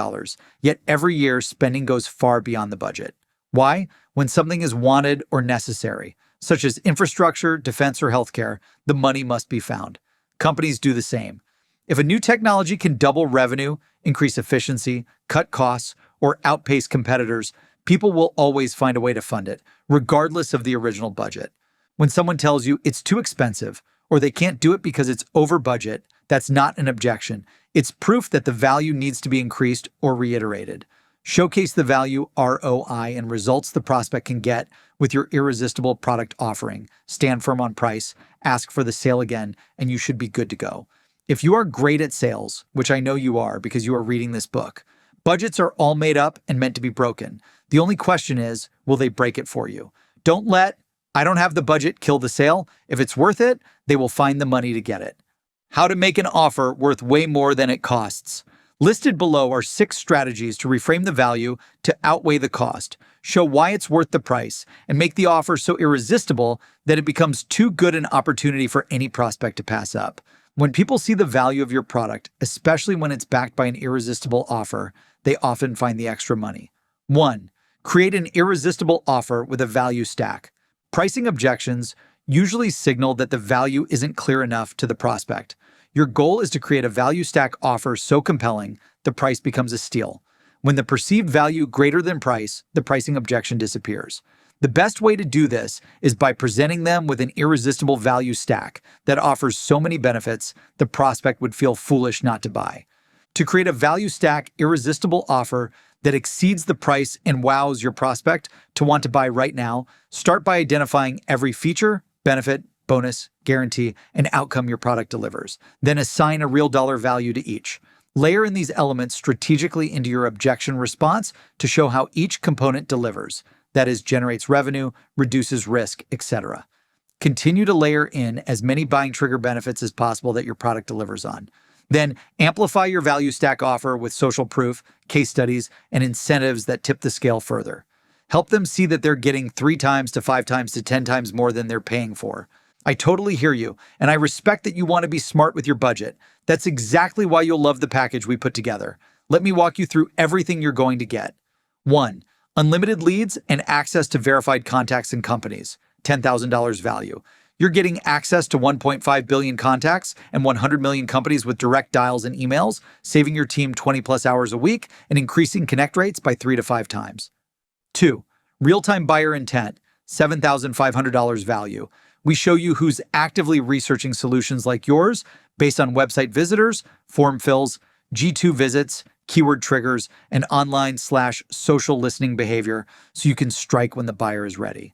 yet every year spending goes far beyond the budget. Why? When something is wanted or necessary, such as infrastructure, defense, or healthcare, the money must be found. Companies do the same. If a new technology can double revenue, increase efficiency, cut costs, or outpace competitors, people will always find a way to fund it, regardless of the original budget. When someone tells you it's too expensive, or they can't do it because it's over budget, that's not an objection. It's proof that the value needs to be increased or reiterated. Showcase the value, ROI, and results the prospect can get with your irresistible product offering. Stand firm on price, ask for the sale again, and you should be good to go. If you are great at sales, which I know you are because you are reading this book, budgets are all made up and meant to be broken. The only question is, will they break it for you? Don't let "I don't have the budget" kill the sale. If it's worth it, they will find the money to get it. How to make an offer worth way more than it costs. Listed below are 6 strategies to reframe the value to outweigh the cost, show why it's worth the price, and make the offer so irresistible that it becomes too good an opportunity for any prospect to pass up. When people see the value of your product, especially when it's backed by an irresistible offer, they often find the extra money. 1. Create an irresistible offer with a value stack. Pricing objections usually signal that the value isn't clear enough to the prospect. Your goal is to create a value stack offer so compelling, the price becomes a steal. When the perceived value greater than price, the pricing objection disappears. The best way to do this is by presenting them with an irresistible value stack that offers so many benefits, the prospect would feel foolish not to buy. To create a value stack irresistible offer that exceeds the price and wows your prospect to want to buy right now, start by identifying every feature, benefit, bonus, guarantee, and outcome your product delivers. Then assign a real dollar value to each. Layer in these elements strategically into your objection response to show how each component delivers. That is, generates revenue, reduces risk, etc. Continue to layer in as many buying trigger benefits as possible that your product delivers on. Then amplify your value stack offer with social proof, case studies, and incentives that tip the scale further. Help them see that they're getting 3 times to 5 times to 10 times more than they're paying for. I totally hear you, and I respect that you want to be smart with your budget. That's exactly why you'll love the package we put together. Let me walk you through everything you're going to get. 1. Unlimited leads and access to verified contacts and companies. $10,000 value. You're getting access to 1.5 billion contacts and 100 million companies with direct dials and emails, saving your team 20+ hours a week and increasing connect rates by 3 to 5 times. 2. Real-time buyer intent. $7,500 value. We show you who's actively researching solutions like yours based on website visitors, form fills, G2 visits, keyword triggers, and online/social listening behavior so you can strike when the buyer is ready.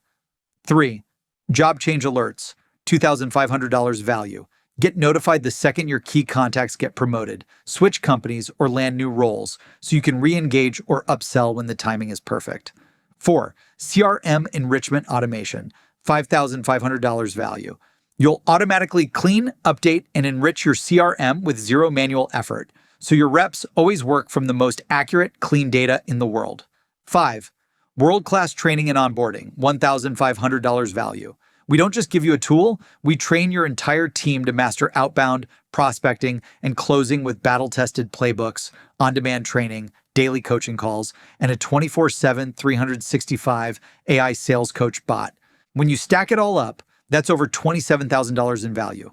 3. Job change alerts. $2,500 value. Get notified the second your key contacts get promoted, switch companies, or land new roles so you can re-engage or upsell when the timing is perfect. 4. CRM enrichment automation. $5,500 value. You'll automatically clean, update, and enrich your CRM with 0 manual effort, so your reps always work from the most accurate, clean data in the world. 5. World-class training and onboarding. $1,500 value. We don't just give you a tool, we train your entire team to master outbound, prospecting, and closing with battle-tested playbooks, on-demand training, daily coaching calls, and a 24/7, 365 AI sales coach bot. When you stack it all up, that's over $27,000 in value.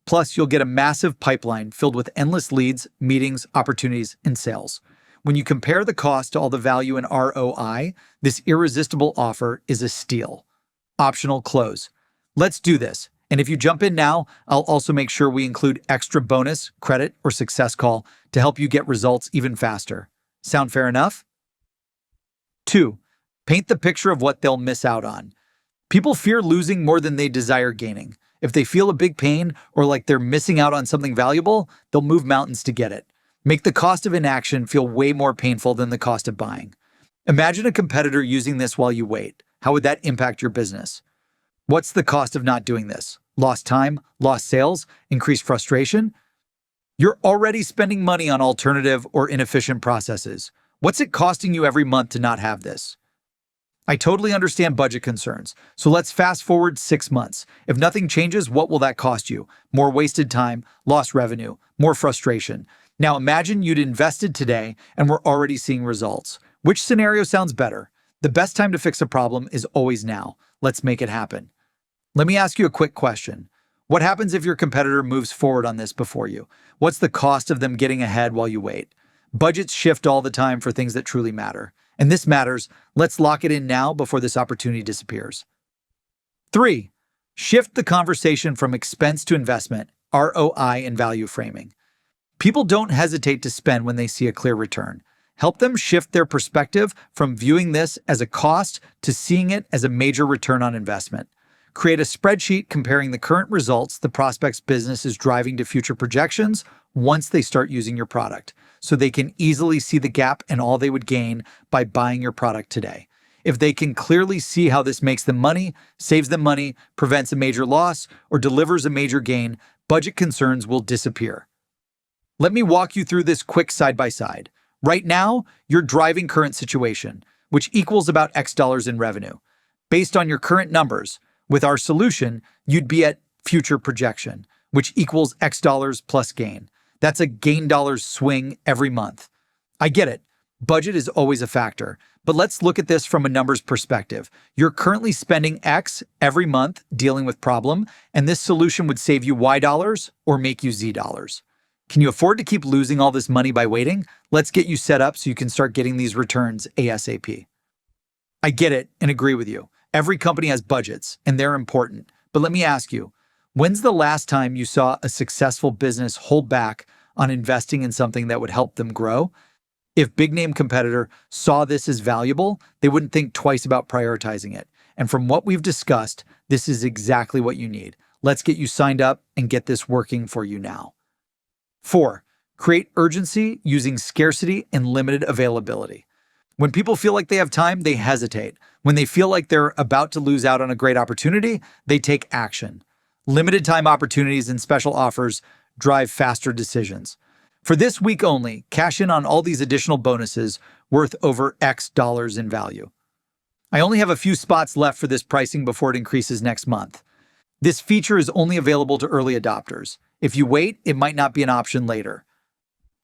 Plus, you'll get a massive pipeline filled with endless leads, meetings, opportunities, and sales. When you compare the cost to all the value in ROI, this irresistible offer is a steal. Optional close. Let's do this. And if you jump in now, I'll also make sure we include extra bonus, credit, or success call to help you get results even faster. Sound fair enough? 2. Paint the picture of what they'll miss out on. People fear losing more than they desire gaining. If they feel a big pain or like they're missing out on something valuable, they'll move mountains to get it. Make the cost of inaction feel way more painful than the cost of buying. Imagine a competitor using this while you wait. How would that impact your business? What's the cost of not doing this? Lost time, lost sales, increased frustration? You're already spending money on alternative or inefficient processes. What's it costing you every month to not have this? I totally understand budget concerns, so let's fast forward 6 months. If nothing changes, what will that cost you? More wasted time, lost revenue, more frustration. Now imagine you'd invested today and we're already seeing results. Which scenario sounds better? The best time to fix a problem is always now. Let's make it happen. Let me ask you a quick question. What happens if your competitor moves forward on this before you? What's the cost of them getting ahead while you wait? Budgets shift all the time for things that truly matter. And this matters. Let's lock it in now before this opportunity disappears. 3. Shift the conversation from expense to investment, ROI, and value framing. People don't hesitate to spend when they see a clear return. Help them shift their perspective from viewing this as a cost to seeing it as a major return on investment. Create a spreadsheet comparing the current results the prospect's business is driving to future projections once they start using your product, so they can easily see the gap and all they would gain by buying your product today. If they can clearly see how this makes them money, saves them money, prevents a major loss, or delivers a major gain, budget concerns will disappear. Let me walk you through this quick side-by-side. Right now, you're driving current situation, which equals about X dollars in revenue. Based on your current numbers, with our solution, you'd be at future projection, which equals X dollars plus gain. That's a gain dollars swing every month. I get it. Budget is always a factor, but let's look at this from a numbers perspective. You're currently spending X every month dealing with problem, and this solution would save you Y dollars or make you Z dollars. Can you afford to keep losing all this money by waiting? Let's get you set up so you can start getting these returns ASAP. I get it and agree with you. Every company has budgets, and they're important. But let me ask you, when's the last time you saw a successful business hold back on investing in something that would help them grow? If big-name competitor saw this as valuable, they wouldn't think twice about prioritizing it. And from what we've discussed, this is exactly what you need. Let's get you signed up and get this working for you now. 4. Create urgency using scarcity and limited availability. When people feel like they have time, they hesitate. When they feel like they're about to lose out on a great opportunity, they take action. Limited time opportunities and special offers drive faster decisions. For this week only, cash in on all these additional bonuses worth over X dollars in value. I only have a few spots left for this pricing before it increases next month. This feature is only available to early adopters. If you wait, it might not be an option later.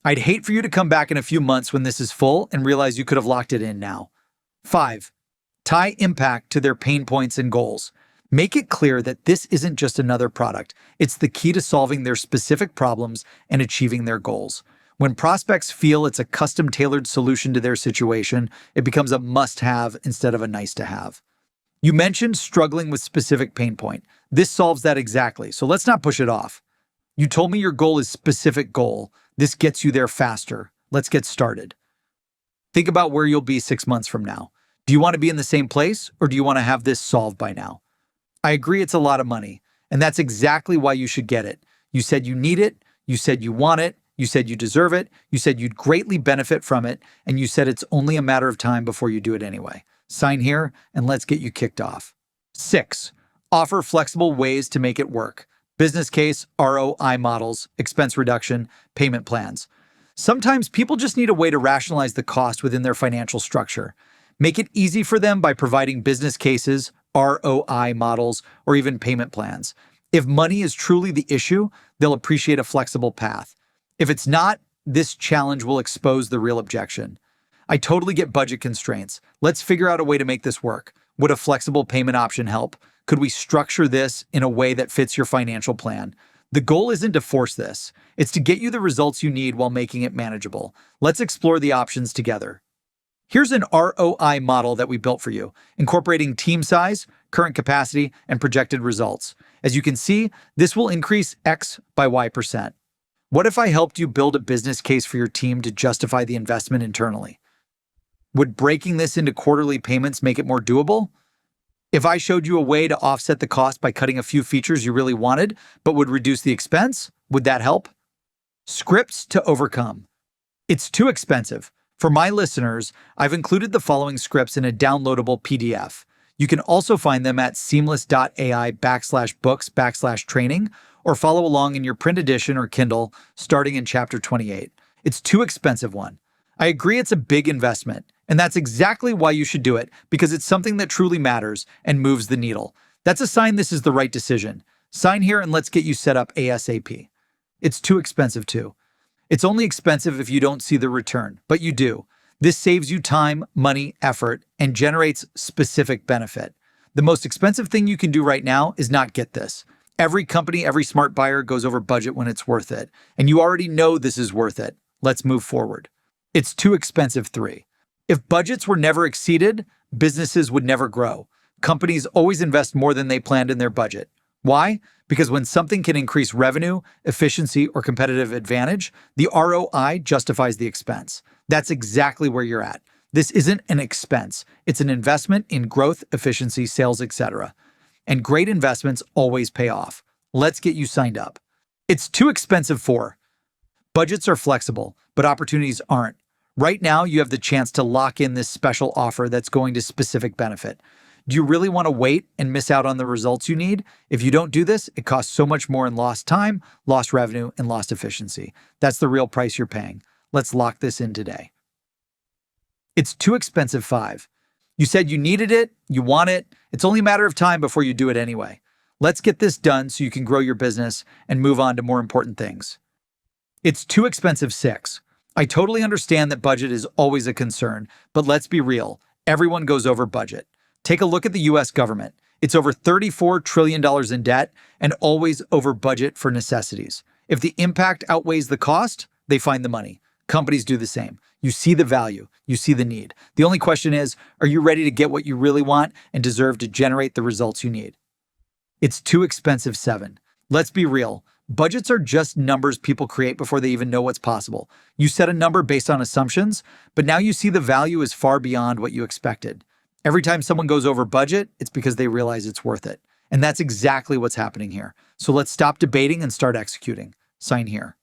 I'd hate for you to come back in a few months when this is full and realize you could have locked it in now. 5. Tie impact to their pain points and goals. Make it clear that this isn't just another product. It's the key to solving their specific problems and achieving their goals. When prospects feel it's a custom-tailored solution to their situation, it becomes a must-have instead of a nice-to-have. You mentioned struggling with specific pain point. This solves that exactly, so let's not push it off. You told me your goal is specific goal. This gets you there faster. Let's get started. Think about where you'll be 6 months from now. Do you want to be in the same place, or do you want to have this solved by now? I agree it's a lot of money, and that's exactly why you should get it. You said you need it, you said you want it, you said you deserve it, you said you'd greatly benefit from it, and you said it's only a matter of time before you do it anyway. Sign here, and let's get you kicked off. 6. Offer flexible ways to make it work. Business case, ROI models, expense reduction, payment plans. Sometimes people just need a way to rationalize the cost within their financial structure. Make it easy for them by providing business cases, ROI models, or even payment plans. If money is truly the issue, they'll appreciate a flexible path. If it's not, this challenge will expose the real objection. I totally get budget constraints. Let's figure out a way to make this work. Would a flexible payment option help? Could we structure this in a way that fits your financial plan? The goal isn't to force this. It's to get you the results you need while making it manageable. Let's explore the options together. Here's an ROI model that we built for you, incorporating team size, current capacity, and projected results. As you can see, this will increase X by Y%. What if I helped you build a business case for your team to justify the investment internally? Would breaking this into quarterly payments make it more doable? If I showed you a way to offset the cost by cutting a few features you really wanted, but would reduce the expense, would that help? Scripts to overcome. It's too expensive. For my listeners, I've included the following scripts in a downloadable PDF. You can also find them at seamless.ai/books/training or follow along in your print edition or Kindle starting in chapter 28. It's too expensive one. I agree it's a big investment, and that's exactly why you should do it, because it's something that truly matters and moves the needle. That's a sign this is the right decision. Sign here and let's get you set up ASAP. It's too expensive too. It's only expensive if you don't see the return, but you do. This saves you time, money, effort, and generates specific benefit. The most expensive thing you can do right now is not get this. Every company, every smart buyer goes over budget when it's worth it, and you already know this is worth it. Let's move forward. It's too expensive 3. If budgets were never exceeded, businesses would never grow. Companies always invest more than they planned in their budget. Why? Because when something can increase revenue, efficiency, or competitive advantage, the ROI justifies the expense. That's exactly where you're at. This isn't an expense. It's an investment in growth, efficiency, sales, etc. And great investments always pay off. Let's get you signed up. It's too expensive 4. Budgets are flexible, but opportunities aren't. Right now, you have the chance to lock in this special offer that's going to specific benefit. Do you really want to wait and miss out on the results you need? If you don't do this, it costs so much more in lost time, lost revenue, and lost efficiency. That's the real price you're paying. Let's lock this in today. It's too expensive 5. You said you needed it, you want it. It's only a matter of time before you do it anyway. Let's get this done so you can grow your business and move on to more important things. It's too expensive 6. I totally understand that budget is always a concern, but let's be real. Everyone goes over budget. Take a look at the US government. It's over $34 trillion in debt and always over budget for necessities. If the impact outweighs the cost, they find the money. Companies do the same. You see the value, you see the need. The only question is, are you ready to get what you really want and deserve to generate the results you need? It's too expensive 7. Let's be real. Budgets are just numbers people create before they even know what's possible. You set a number based on assumptions, but now you see the value is far beyond what you expected. Every time someone goes over budget, it's because they realize it's worth it. And that's exactly what's happening here. So let's stop debating and start executing. Sign here.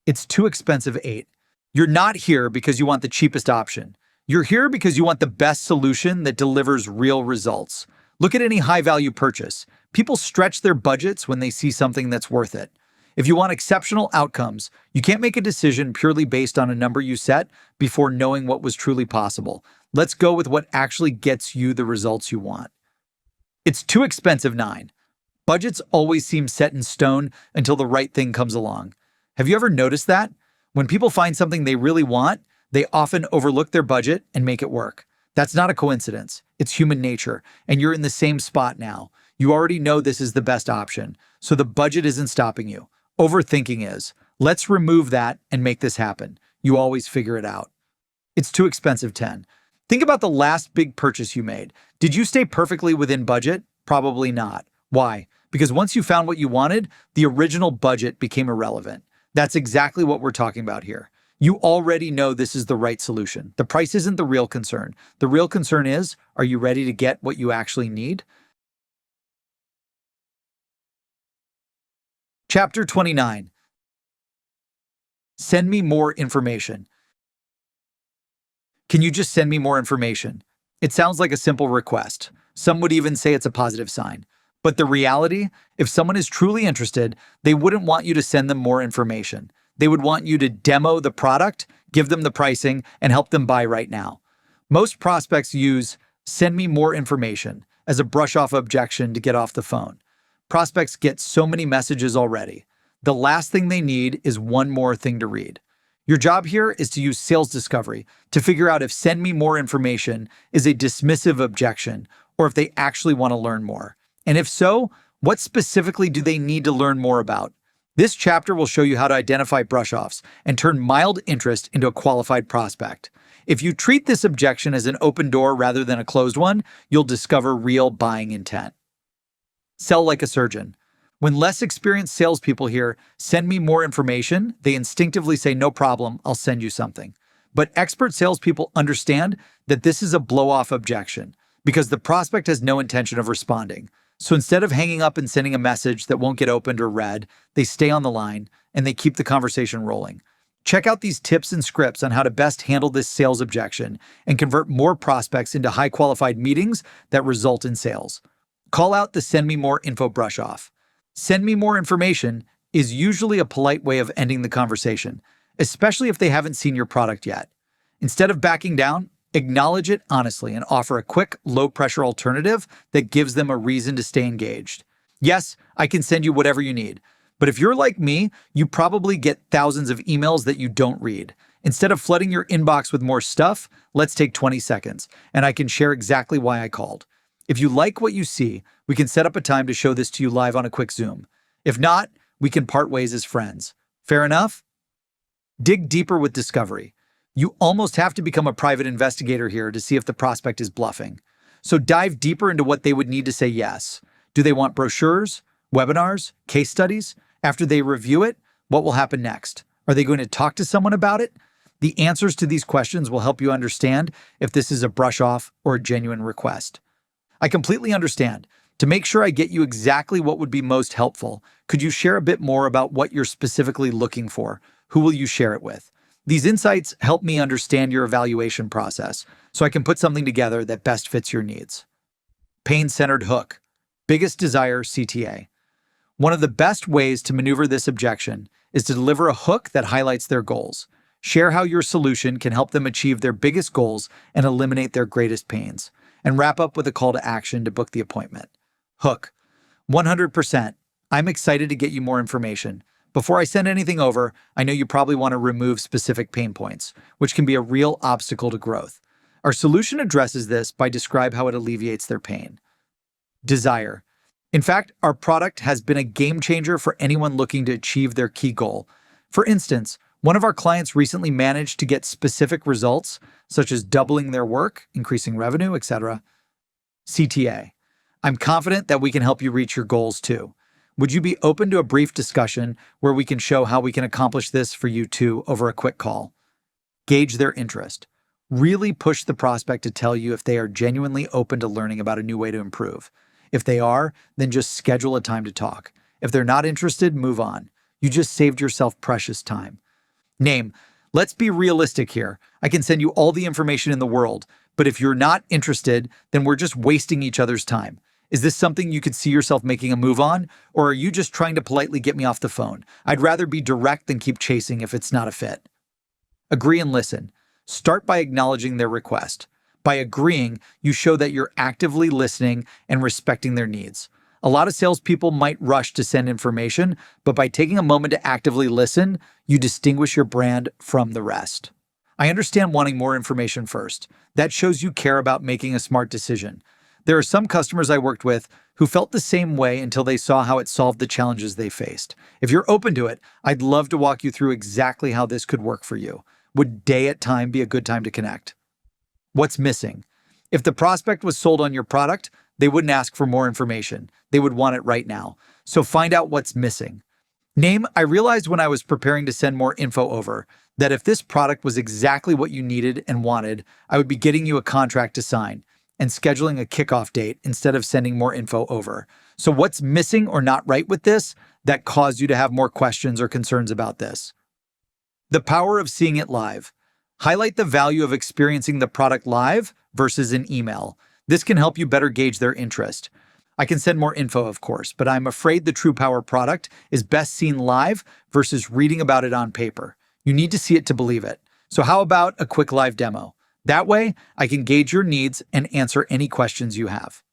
It's too expensive 8. You're not here because you want the cheapest option. You're here because you want the best solution that delivers real results. Look at any high-value purchase. People stretch their budgets when they see something that's worth it. If you want exceptional outcomes, you can't make a decision purely based on a number you set before knowing what was truly possible. Let's go with what actually gets you the results you want. It's too expensive 9. Budgets always seem set in stone until the right thing comes along. Have you ever noticed that? When people find something they really want, they often overlook their budget and make it work. That's not a coincidence. It's human nature, and you're in the same spot now. You already know this is the best option, so the budget isn't stopping you. Overthinking is. Let's remove that and make this happen. You always figure it out. It's too expensive 10. Think about the last big purchase you made. Did you stay perfectly within budget? Probably not. Why? Because once you found what you wanted, the original budget became irrelevant. That's exactly what we're talking about here. You already know this is the right solution. The price isn't the real concern. The real concern is, are you ready to get what you actually need? Chapter 29. Send me more information. Can you just send me more information? It sounds like a simple request. Some would even say it's a positive sign. But the reality, if someone is truly interested, they wouldn't want you to send them more information. They would want you to demo the product, give them the pricing, and help them buy right now. Most prospects use "send me more information" as a brush-off objection to get off the phone. Prospects get so many messages already. The last thing they need is one more thing to read. Your job here is to use sales discovery to figure out if "send me more information" is a dismissive objection or if they actually want to learn more. And if so, what specifically do they need to learn more about? This chapter will show you how to identify brush-offs and turn mild interest into a qualified prospect. If you treat this objection as an open door rather than a closed one, you'll discover real buying intent. Sell like a surgeon. When less experienced salespeople hear, "send me more information," they instinctively say, "no problem, I'll send you something." But expert salespeople understand that this is a blow-off objection because the prospect has no intention of responding. So instead of hanging up and sending a message that won't get opened or read, they stay on the line and they keep the conversation rolling. Check out these tips and scripts on how to best handle this sales objection and convert more prospects into high-qualified meetings that result in sales. Call out the "send me more info" brush-off. "Send me more information" is usually a polite way of ending the conversation, especially if they haven't seen your product yet. Instead of backing down, acknowledge it honestly and offer a quick, low-pressure alternative that gives them a reason to stay engaged. Yes, I can send you whatever you need, but if you're like me, you probably get thousands of emails that you don't read. Instead of flooding your inbox with more stuff, let's take 20 seconds, and I can share exactly why I called. If you like what you see, we can set up a time to show this to you live on a quick Zoom. If not, we can part ways as friends. Fair enough? Dig deeper with discovery. You almost have to become a private investigator here to see if the prospect is bluffing. So dive deeper into what they would need to say yes. Do they want brochures, webinars, case studies? After they review it, what will happen next? Are they going to talk to someone about it? The answers to these questions will help you understand if this is a brush-off or a genuine request. I completely understand. To make sure I get you exactly what would be most helpful, could you share a bit more about what you're specifically looking for? Who will you share it with? These insights help me understand your evaluation process so I can put something together that best fits your needs. Pain-centered hook. Biggest desire CTA. One of the best ways to maneuver this objection is to deliver a hook that highlights their goals. Share how your solution can help them achieve their biggest goals and eliminate their greatest pains. And wrap up with a call to action to book the appointment. Hook. 100%. I'm excited to get you more information. Before I send anything over, I know you probably want to remove specific pain points, which can be a real obstacle to growth. Our solution addresses this by describing how it alleviates their pain. Desire. In fact, our product has been a game changer for anyone looking to achieve their key goal. For instance, one of our clients recently managed to get specific results, such as doubling their work, increasing revenue, etc. CTA. I'm confident that we can help you reach your goals too. Would you be open to a brief discussion where we can show how we can accomplish this for you too over a quick call? Gauge their interest. Really push the prospect to tell you if they are genuinely open to learning about a new way to improve. If they are, then just schedule a time to talk. If they're not interested, move on. You just saved yourself precious time. Name. Let's be realistic here. I can send you all the information in the world, but if you're not interested, then we're just wasting each other's time. Is this something you could see yourself making a move on, or are you just trying to politely get me off the phone? I'd rather be direct than keep chasing if it's not a fit. Agree and listen. Start by acknowledging their request. By agreeing, you show that you're actively listening and respecting their needs. A lot of salespeople might rush to send information, but by taking a moment to actively listen, you distinguish your brand from the rest. I understand wanting more information first. That shows you care about making a smart decision. There are some customers I worked with who felt the same way until they saw how it solved the challenges they faced. If you're open to it, I'd love to walk you through exactly how this could work for you. Would day at time be a good time to connect? What's missing? If the prospect was sold on your product, they wouldn't ask for more information. They would want it right now. So find out what's missing. Name. I realized when I was preparing to send more info over that if this product was exactly what you needed and wanted, I would be getting you a contract to sign and scheduling a kickoff date instead of sending more info over. So what's missing or not right with this that caused you to have more questions or concerns about this? The power of seeing it live. Highlight the value of experiencing the product live versus an email. This can help you better gauge their interest. I can send more info, of course, but I'm afraid the true power product is best seen live versus reading about it on paper. You need to see it to believe it. So how about a quick live demo? That way, I can gauge your needs and answer any questions you have.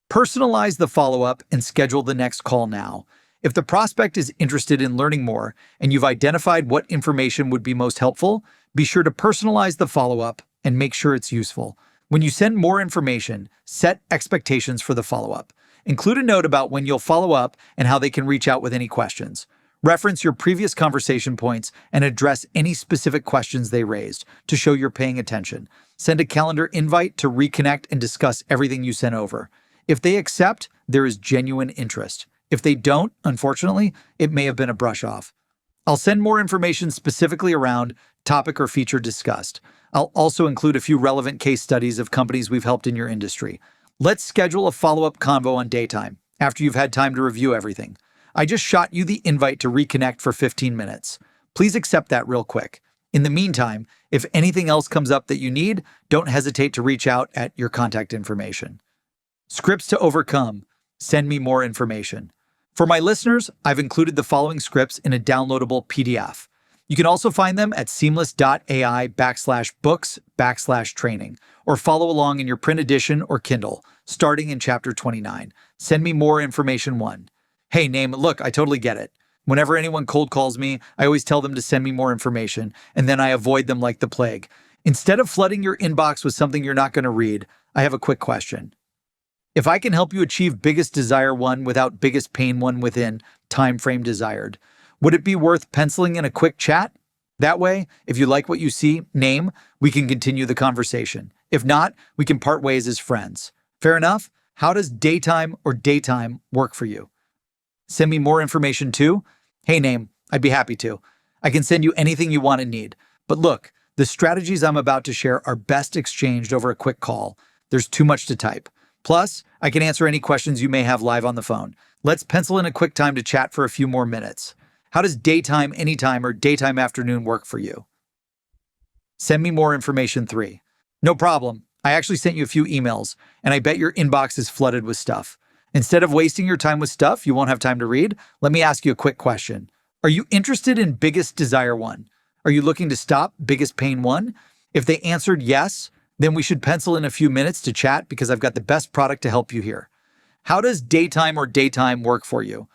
Personalize the follow-up and schedule the next call now. If the prospect is interested in learning more and you've identified what information would be most helpful, be sure to personalize the follow-up and make sure it's useful. When you send more information, set expectations for the follow-up. Include a note about when you'll follow up and how they can reach out with any questions. Reference your previous conversation points and address any specific questions they raised to show you're paying attention. Send a calendar invite to reconnect and discuss everything you sent over. If they accept, there is genuine interest. If they don't, unfortunately, it may have been a brush off. I'll send more information specifically around topic or feature discussed. I'll also include a few relevant case studies of companies we've helped in your industry. Let's schedule a follow-up convo on daytime, after you've had time to review everything. I just shot you the invite to reconnect for 15 minutes. Please accept that real quick. In the meantime, if anything else comes up that you need, don't hesitate to reach out at your contact information. Scripts to overcome. Send me more information. For my listeners, I've included the following scripts in a downloadable PDF. You can also find them at seamless.ai/books/training or follow along in your print edition or Kindle, starting in chapter 29. Send me more information 1. Hey, name, look, I totally get it. Whenever anyone cold calls me, I always tell them to send me more information, and then I avoid them like the plague. Instead of flooding your inbox with something you're not going to read, I have a quick question. If I can help you achieve biggest desire 1 without biggest pain 1 within time frame desired, would it be worth penciling in a quick chat? That way, if you like what you see, name, we can continue the conversation. If not, we can part ways as friends. Fair enough? How does daytime or daytime work for you? Send me more information too? Hey, name, I'd be happy to. I can send you anything you want and need. But look, the strategies I'm about to share are best exchanged over a quick call. There's too much to type. Plus, I can answer any questions you may have live on the phone. Let's pencil in a quick time to chat for a few more minutes. How does daytime, anytime, or daytime afternoon work for you? Send me more information 3. No problem. I actually sent you a few emails, and I bet your inbox is flooded with stuff. Instead of wasting your time with stuff you won't have time to read, let me ask you a quick question. Are you interested in biggest desire 1? Are you looking to stop biggest pain 1? If they answered yes, then we should pencil in a few minutes to chat because I've got the best product to help you here. How does daytime work for you?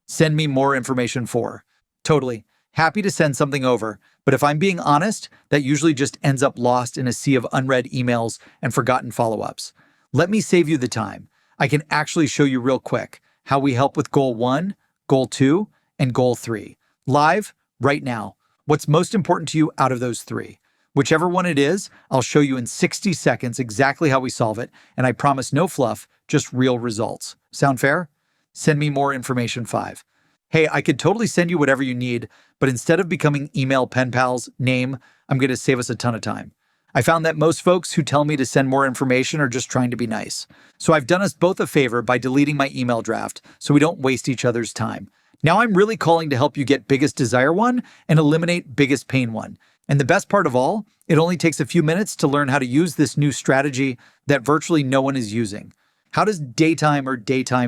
Send me more information 4. Totally. Happy to send something over, but if I'm being honest, that usually just ends up lost in a sea of unread emails and forgotten follow-ups. Let me save you the time. I can actually show you real quick how we help with Goal 1, Goal 2, and Goal 3. Live, right now. What's most important to you out of those 3? Whichever one it is, I'll show you in 60 seconds exactly how we solve it, and I promise no fluff, just real results. Sound fair? Send me more information 5. Hey, I could totally send you whatever you need, but instead of becoming email pen pals, I'm going to save us a ton of time. I found that most folks who tell me to send more information are just trying to be nice. So I've done us both a favor by deleting my email draft so we don't waste each other's time. Now I'm really calling to help you get biggest desire 1 and eliminate biggest pain 1. And the best part of all, it only takes a few minutes to learn how to use this new strategy that virtually no one is using. How does daytime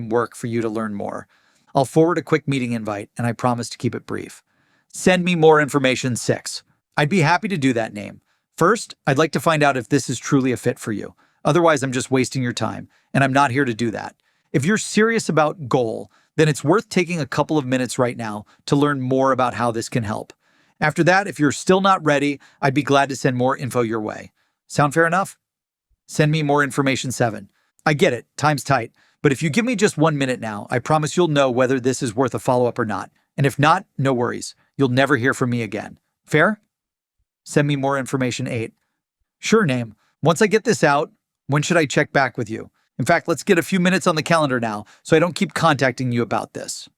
work for you to learn more? I'll forward a quick meeting invite, and I promise to keep it brief. Send me more information 6. I'd be happy to do that. First, I'd like to find out if this is truly a fit for you. Otherwise, I'm just wasting your time, and I'm not here to do that. If you're serious about goal, then it's worth taking a couple of minutes right now to learn more about how this can help. After that, if you're still not ready, I'd be glad to send more info your way. Sound fair enough? Send me more information 7. I get it, time's tight. But if you give me just 1 minute now, I promise you'll know whether this is worth a follow-up or not. And if not, no worries. You'll never hear from me again. Fair? Send me more information 8. Sure, Once I get this out, when should I check back with you? In fact, let's get a few minutes on the calendar now so I don't keep contacting you about this.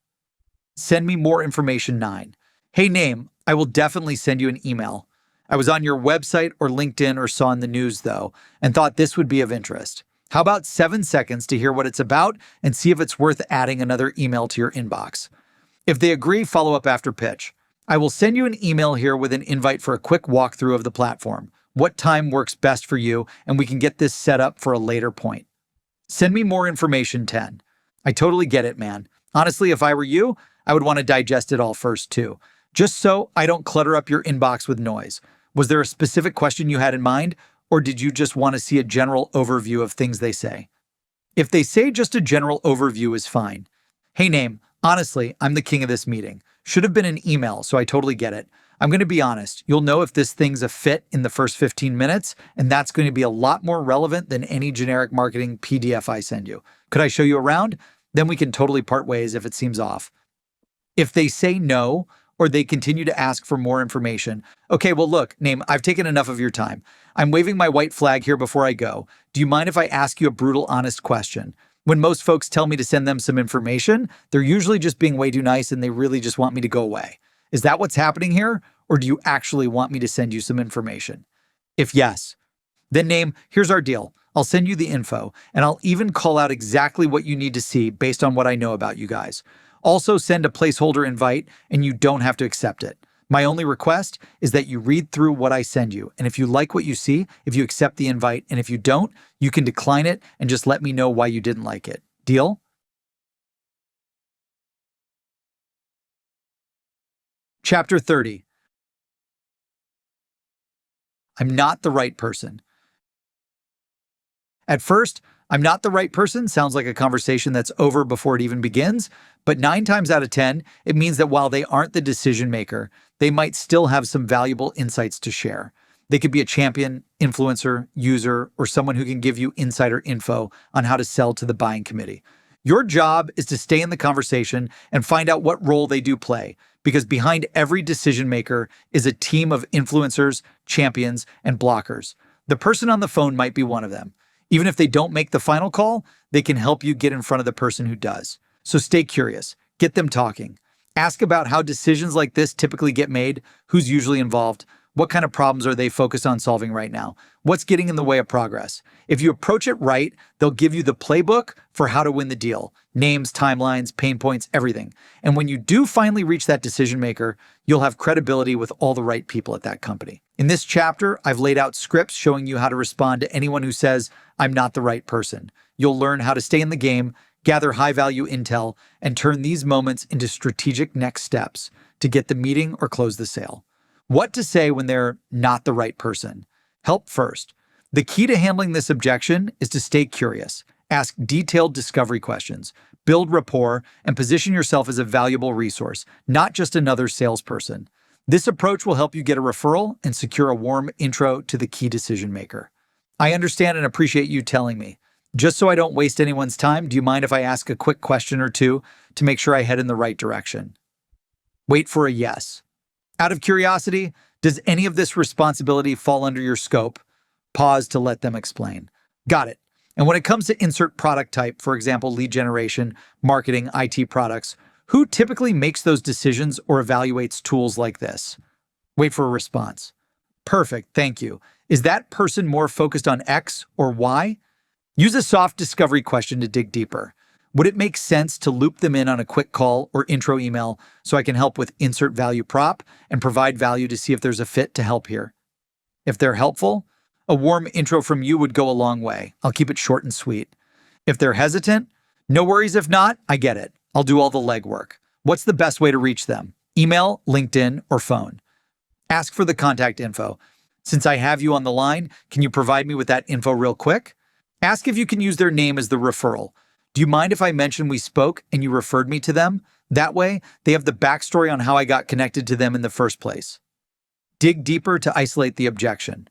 Send me more information 9. Hey, I will definitely send you an email. I was on your website or LinkedIn or saw in the news, though, and thought this would be of interest. How about 7 seconds to hear what it's about and see if it's worth adding another email to your inbox? If they agree, follow up after pitch. I will send you an email here with an invite for a quick walkthrough of the platform. What time works best for you, and we can get this set up for a later point. Send me more information 10. I totally get it, man. Honestly, if I were you, I would want to digest it all first too, just so I don't clutter up your inbox with noise. Was there a specific question you had in mind? Or did you just want to see a general overview of things they say? If they say just a general overview is fine. Hey, honestly, I'm the king of this meeting. Should have been an email, so I totally get it. I'm going to be honest. You'll know if this thing's a fit in the first 15 minutes, and that's going to be a lot more relevant than any generic marketing PDF I send you. Could I show you around? Then we can totally part ways if it seems off. If they say no, or they continue to ask for more information. Okay, well look, I've taken enough of your time. I'm waving my white flag here before I go. Do you mind if I ask you a brutal, honest question? When most folks tell me to send them some information, they're usually just being way too nice and they really just want me to go away. Is that what's happening here? Or do you actually want me to send you some information? If yes, then here's our deal. I'll send you the info, and I'll even call out exactly what you need to see based on what I know about you guys. Also send a placeholder invite, and you don't have to accept it. My only request is that you read through what I send you, and if you like what you see, if you accept the invite, and if you don't, you can decline it and just let me know why you didn't like it. Deal? Chapter 30. I'm not the right person. At first, I'm not the right person sounds like a conversation that's over before it even begins, but 9 times out of 10, it means that while they aren't the decision maker, they might still have some valuable insights to share. They could be a champion, influencer, user, or someone who can give you insider info on how to sell to the buying committee. Your job is to stay in the conversation and find out what role they do play, because behind every decision maker is a team of influencers, champions, and blockers. The person on the phone might be one of them. Even if they don't make the final call, they can help you get in front of the person who does. So stay curious, get them talking. Ask about how decisions like this typically get made, who's usually involved, What kind of problems are they focused on solving right now? What's getting in the way of progress? If you approach it right, they'll give you the playbook for how to win the deal. Names, timelines, pain points, everything. And when you do finally reach that decision maker, you'll have credibility with all the right people at that company. In this chapter, I've laid out scripts showing you how to respond to anyone who says, "I'm not the right person." You'll learn how to stay in the game, gather high-value intel, and turn these moments into strategic next steps to get the meeting or close the sale. What to say when they're not the right person? Help first. The key to handling this objection is to stay curious, ask detailed discovery questions, build rapport, and position yourself as a valuable resource, not just another salesperson. This approach will help you get a referral and secure a warm intro to the key decision maker. I understand and appreciate you telling me. Just so I don't waste anyone's time, do you mind if I ask a quick question or two to make sure I head in the right direction? Wait for a yes. Out of curiosity, does any of this responsibility fall under your scope? Pause to let them explain. Got it. And when it comes to insert product type, for example, lead generation, marketing, IT products, who typically makes those decisions or evaluates tools like this? Wait for a response. Perfect, thank you. Is that person more focused on X or Y? Use a soft discovery question to dig deeper. Would it make sense to loop them in on a quick call or intro email so I can help with insert value prop and provide value to see if there's a fit to help here? If they're helpful, a warm intro from you would go a long way. I'll keep it short and sweet. If they're hesitant, no worries if not, I get it. I'll do all the legwork. What's the best way to reach them? Email, LinkedIn, or phone? Ask for the contact info. Since I have you on the line, can you provide me with that info real quick? Ask if you can use their name as the referral. Do you mind if I mention we spoke and you referred me to them? That way, they have the backstory on how I got connected to them in the first place. Dig deeper to isolate the objection.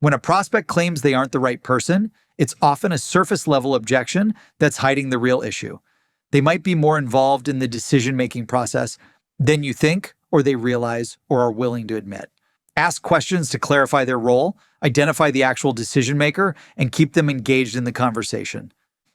When a prospect claims they aren't the right person, it's often a surface-level objection that's hiding the real issue. They might be more involved in the decision-making process than you think, or they realize, or are willing to admit. Ask questions to clarify their role, identify the actual decision maker, and keep them engaged in the conversation.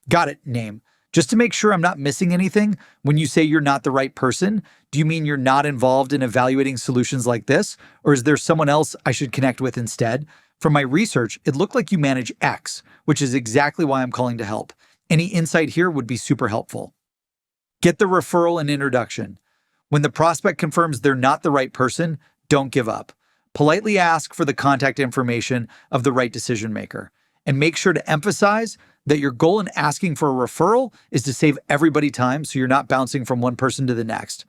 Got it, name. Just to make sure I'm not missing anything, when you say you're not the right person, do you mean you're not involved in evaluating solutions like this? Or is there someone else I should connect with instead? From my research, it looked like you manage X, which is exactly why I'm calling to help. Any insight here would be super helpful. Get the referral and introduction. When the prospect confirms they're not the right person, don't give up. Politely ask for the contact information of the right decision maker. And make sure to emphasize that your goal in asking for a referral is to save everybody time so you're not bouncing from one person to the next.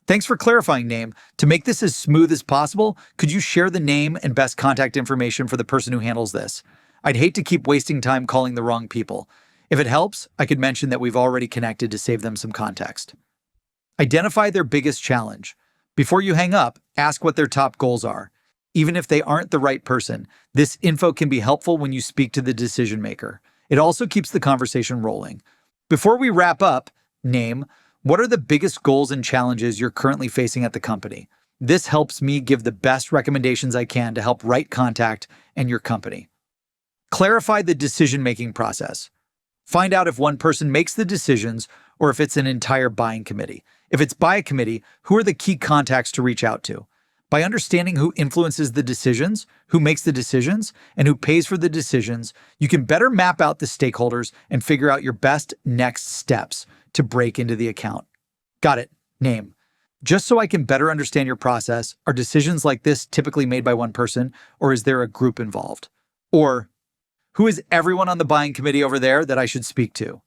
Thanks for clarifying, name. To make this as smooth as possible, could you share the name and best contact information for the person who handles this? I'd hate to keep wasting time calling the wrong people. If it helps, I could mention that we've already connected to save them some context. Identify their biggest challenge. Before you hang up, ask what their top goals are. Even if they aren't the right person, this info can be helpful when you speak to the decision maker. It also keeps the conversation rolling. Before we wrap up, name, what are the biggest goals and challenges you're currently facing at the company? This helps me give the best recommendations I can to help right contact and your company. Clarify the decision-making process. Find out if one person makes the decisions or if it's an entire buying committee. If it's by a committee, who are the key contacts to reach out to? By understanding who influences the decisions, who makes the decisions, and who pays for the decisions, you can better map out the stakeholders and figure out your best next steps to break into the account. Got it. Name. Just so I can better understand your process, are decisions like this typically made by one person, or is there a group involved? Or, who is everyone on the buying committee over there that I should speak to?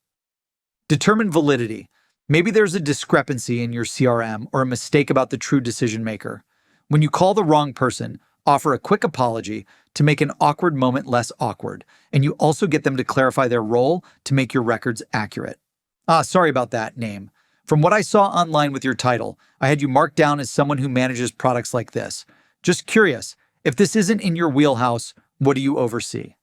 Determine validity. Maybe there's a discrepancy in your CRM or a mistake about the true decision maker. When you call the wrong person, offer a quick apology to make an awkward moment less awkward, and you also get them to clarify their role to make your records accurate. Sorry about that, name. From what I saw online with your title, I had you marked down as someone who manages products like this. Just curious, if this isn't in your wheelhouse, what do you oversee?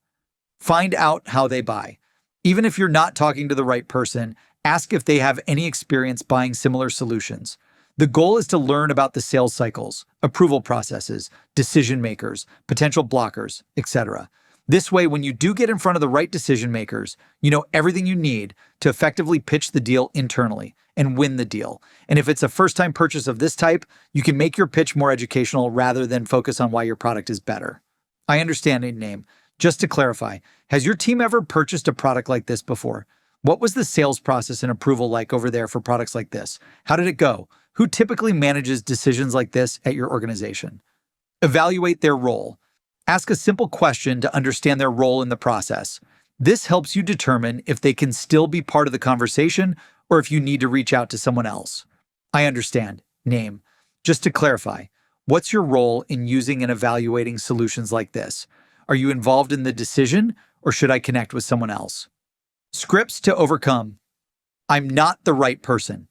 Find out how they buy. Even if you're not talking to the right person, ask if they have any experience buying similar solutions. The goal is to learn about the sales cycles, approval processes, decision makers, potential blockers, etc. This way, when you do get in front of the right decision makers, you know everything you need to effectively pitch the deal internally and win the deal. And if it's a first-time purchase of this type, you can make your pitch more educational rather than focus on why your product is better. I understand a name. Just to clarify, has your team ever purchased a product like this before? What was the sales process and approval like over there for products like this? How did it go? Who typically manages decisions like this at your organization? Evaluate their role. Ask a simple question to understand their role in the process. This helps you determine if they can still be part of the conversation or if you need to reach out to someone else. I understand. Name. Just to clarify, what's your role in using and evaluating solutions like this? Are you involved in the decision, or should I connect with someone else? Scripts to overcome. I'm not the right person.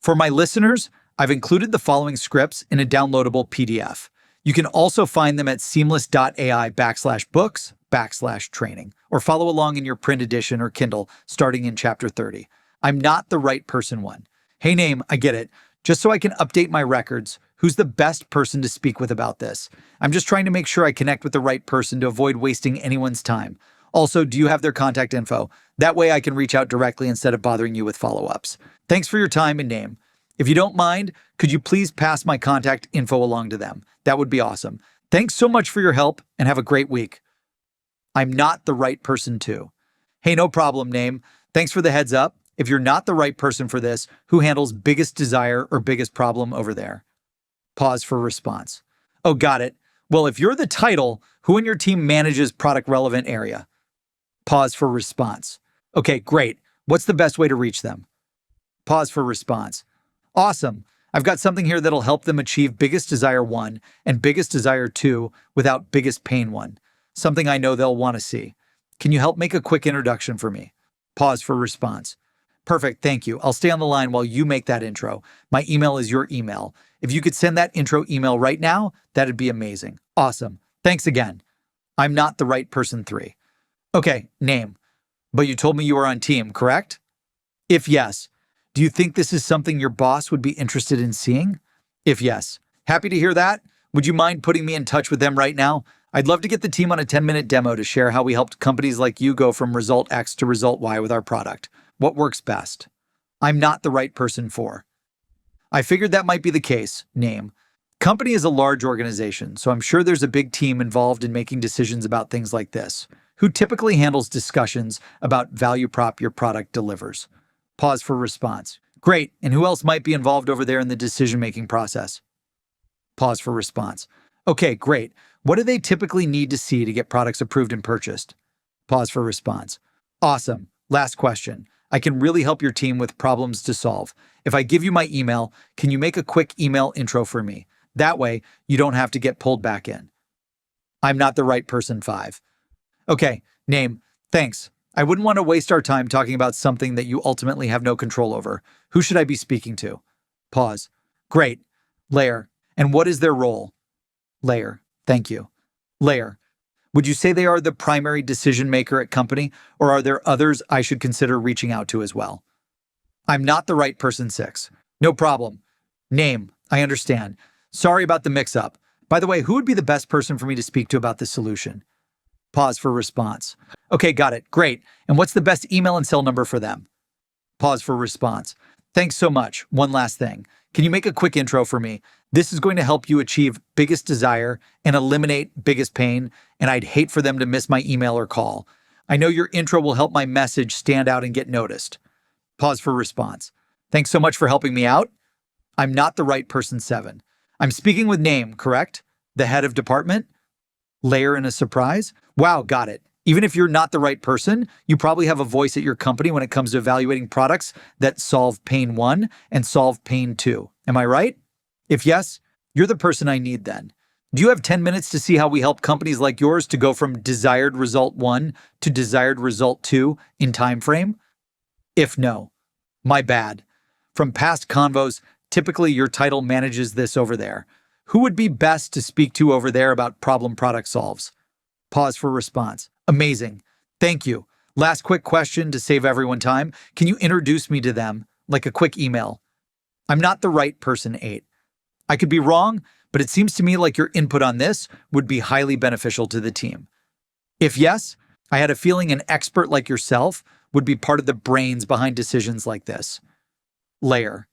For my listeners, I've included the following scripts in a downloadable PDF. You can also find them at seamless.ai/books/training, or follow along in your print edition or Kindle starting in chapter 30. I'm not the right person one. Hey name, I get it. Just so I can update my records, who's the best person to speak with about this? I'm just trying to make sure I connect with the right person to avoid wasting anyone's time. Also, do you have their contact info? That way I can reach out directly instead of bothering you with follow-ups. Thanks for your time and name. If you don't mind, could you please pass my contact info along to them? That would be awesome. Thanks so much for your help and have a great week. I'm not the right person too. Hey, no problem, name. Thanks for the heads up. If you're not the right person for this, who handles biggest desire or biggest problem over there? Pause for response. Oh, got it. Well, if you're the title, who in your team manages product relevant area? Pause for response. Okay, great. What's the best way to reach them? Pause for response. Awesome. I've got something here that'll help them achieve biggest desire 1 and biggest desire 2 without biggest pain 1. Something I know they'll want to see. Can you help make a quick introduction for me? Pause for response. Perfect, thank you. I'll stay on the line while you make that intro. My email is your email. If you could send that intro email right now, that'd be amazing. Awesome. Thanks again. I'm not the right person 3. Okay, name. But you told me you were on team, correct? If yes, do you think this is something your boss would be interested in seeing? If yes, happy to hear that. Would you mind putting me in touch with them right now? I'd love to get the team on a 10-minute demo to share how we helped companies like you go from result X to result Y with our product. What works best? I'm not the right person for. I figured that might be the case. Name. Company is a large organization, so I'm sure there's a big team involved in making decisions about things like this. Who typically handles discussions about value prop your product delivers? Pause for response. Great, and who else might be involved over there in the decision-making process? Pause for response. Okay, great. What do they typically need to see to get products approved and purchased? Pause for response. Awesome. Last question. I can really help your team with problems to solve. If I give you my email, can you make a quick email intro for me? That way, you don't have to get pulled back in. I'm not the right person 5. Okay, name. Thanks. I wouldn't want to waste our time talking about something that you ultimately have no control over. Who should I be speaking to? Pause. Great. Layer. And what is their role? Layer. Thank you. Layer. Would you say they are the primary decision maker at company, or are there others I should consider reaching out to as well? I'm not the right person 6. No problem. Name. I understand. Sorry about the mix-up. By the way, who would be the best person for me to speak to about this solution? Pause for response. Okay, got it. Great. And what's the best email and cell number for them? Pause for response. Thanks so much. One last thing. Can you make a quick intro for me? This is going to help you achieve biggest desire and eliminate biggest pain, and I'd hate for them to miss my email or call. I know your intro will help my message stand out and get noticed. Pause for response. Thanks so much for helping me out. I'm not the right person 7. I'm speaking with name, correct? The head of department? Layer in a surprise? Wow, got it. Even if you're not the right person, you probably have a voice at your company when it comes to evaluating products that solve pain 1 and solve pain 2. Am I right? If yes, you're the person I need then. Do you have 10 minutes to see how we help companies like yours to go from desired result 1 to desired result 2 in time frame? If no, my bad. From past convos, typically your title manages this over there. Who would be best to speak to over there about problem product solves? Pause for response. Amazing. Thank you. Last quick question to save everyone time. Can you introduce me to them, like a quick email? I'm not the right person 8. I could be wrong, but it seems to me like your input on this would be highly beneficial to the team. If yes, I had a feeling an expert like yourself would be part of the brains behind decisions like this. Layer.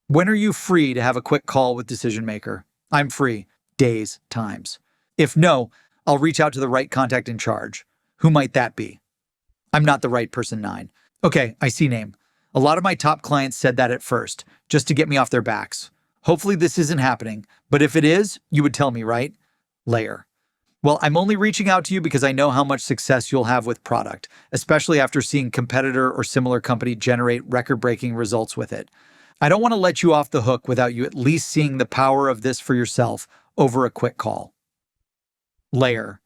When are you free to have a quick call with decision maker? I'm free. Days, times. If no, I'll reach out to the right contact in charge. Who might that be? I'm not the right person. 9. Okay, I see name. A lot of my top clients said that at first, just to get me off their backs. Hopefully this isn't happening, but if it is, you would tell me, right? Layer. Well, I'm only reaching out to you because I know how much success you'll have with product, especially after seeing competitor or similar company generate record-breaking results with it. I don't want to let you off the hook without you at least seeing the power of this for yourself over a quick call. Layer.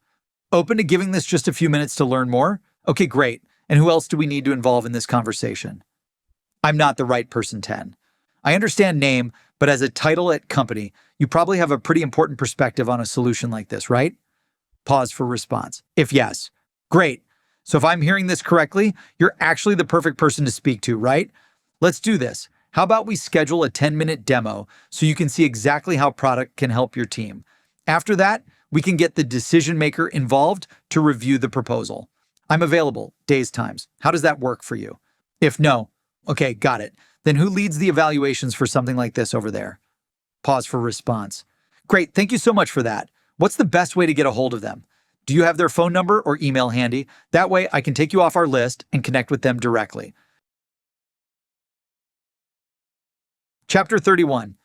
Open to giving this just a few minutes to learn more? Okay, great. And who else do we need to involve in this conversation? I'm not the right person. 10. I understand name, but as a title at company, you probably have a pretty important perspective on a solution like this, right? Pause for response. If yes, great. So if I'm hearing this correctly, you're actually the perfect person to speak to, right? Let's do this. How about we schedule a 10-minute demo so you can see exactly how product can help your team? After that, we can get the decision maker involved to review the proposal. I'm available, days, times. How does that work for you? If no, okay, got it. Then who leads the evaluations for something like this over there? Pause for response. Great, thank you so much for that. What's the best way to get a hold of them? Do you have their phone number or email handy? That way I can take you off our list and connect with them directly. Chapter 31.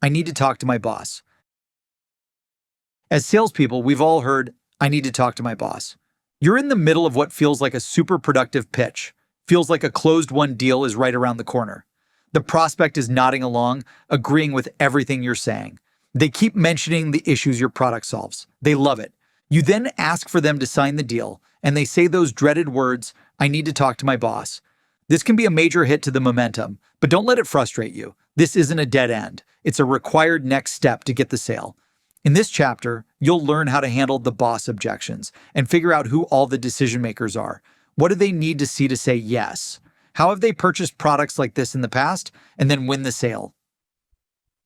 I need to talk to my boss. As salespeople, we've all heard, I need to talk to my boss. You're in the middle of what feels like a super productive pitch. Feels like a closed-won deal is right around the corner. The prospect is nodding along, agreeing with everything you're saying. They keep mentioning the issues your product solves. They love it. You then ask for them to sign the deal, and they say those dreaded words, I need to talk to my boss. This can be a major hit to the momentum, but don't let it frustrate you. This isn't a dead end. It's a required next step to get the sale. In this chapter, you'll learn how to handle the boss objections and figure out who all the decision makers are. What do they need to see to say yes? How have they purchased products like this in the past and then win the sale?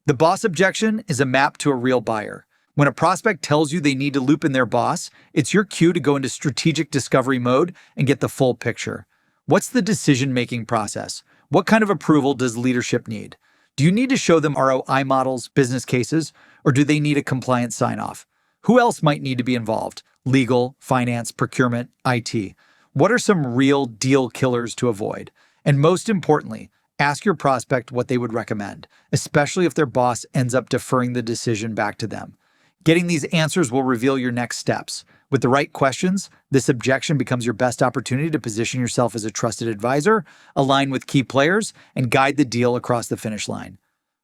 The boss objection is a map to a real buyer. When a prospect tells you they need to loop in their boss, it's your cue to go into strategic discovery mode and get the full picture. What's the decision-making process? What kind of approval does leadership need? Do you need to show them ROI models, business cases, or do they need a compliance sign-off? Who else might need to be involved? Legal, finance, procurement, IT. What are some real deal killers to avoid? And most importantly, ask your prospect what they would recommend, especially if their boss ends up deferring the decision back to them. Getting these answers will reveal your next steps. With the right questions, this objection becomes your best opportunity to position yourself as a trusted advisor, align with key players, and guide the deal across the finish line.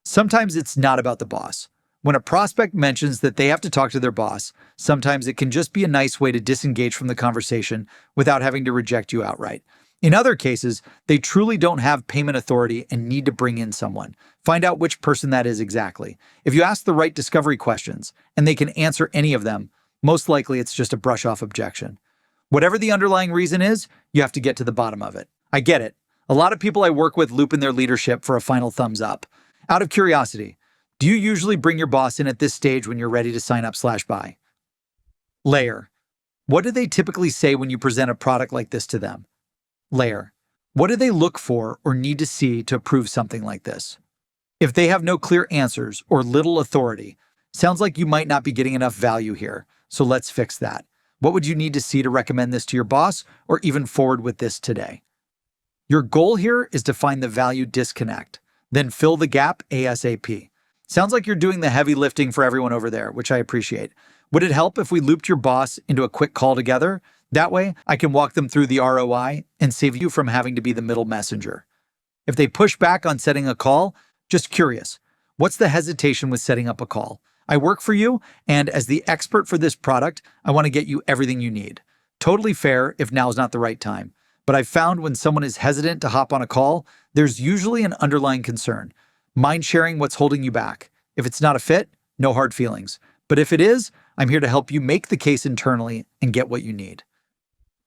Sometimes it's not about the boss. When a prospect mentions that they have to talk to their boss, sometimes it can just be a nice way to disengage from the conversation without having to reject you outright. In other cases, they truly don't have payment authority and need to bring in someone. Find out which person that is exactly. If you ask the right discovery questions and they can answer any of them, most likely it's just a brush-off objection. Whatever the underlying reason is, you have to get to the bottom of it. I get it. A lot of people I work with loop in their leadership for a final thumbs up. Out of curiosity, do you usually bring your boss in at this stage when you're ready to sign up/buy? Layer. What do they typically say when you present a product like this to them? Layer. What do they look for or need to see to approve something like this? If they have no clear answers or little authority, sounds like you might not be getting enough value here, so let's fix that. What would you need to see to recommend this to your boss or even forward with this today? Your goal here is to find the value disconnect, then fill the gap ASAP. Sounds like you're doing the heavy lifting for everyone over there, which I appreciate. Would it help if we looped your boss into a quick call together? That way, I can walk them through the ROI and save you from having to be the middle messenger. If they push back on setting a call, just curious, what's the hesitation with setting up a call? I work for you, and as the expert for this product, I want to get you everything you need. Totally fair if now's not the right time. But I've found when someone is hesitant to hop on a call, there's usually an underlying concern. Mind sharing what's holding you back. If it's not a fit, no hard feelings. But if it is, I'm here to help you make the case internally and get what you need.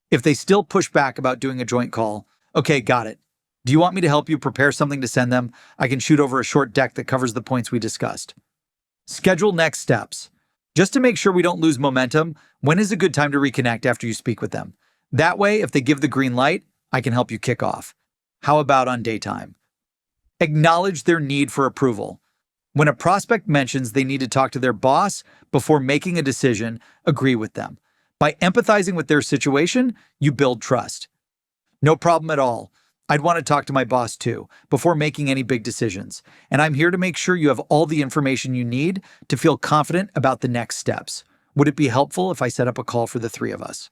If they still push back about doing a joint call, okay, got it. Do you want me to help you prepare something to send them? I can shoot over a short deck that covers the points we discussed. Schedule next steps. Just to make sure we don't lose momentum, when is a good time to reconnect after you speak with them? That way, if they give the green light, I can help you kick off. How about on daytime? Acknowledge their need for approval. When a prospect mentions they need to talk to their boss before making a decision, agree with them. By empathizing with their situation, you build trust. No problem at all. I'd want to talk to my boss too, before making any big decisions. And I'm here to make sure you have all the information you need to feel confident about the next steps. Would it be helpful if I set up a call for the three of us?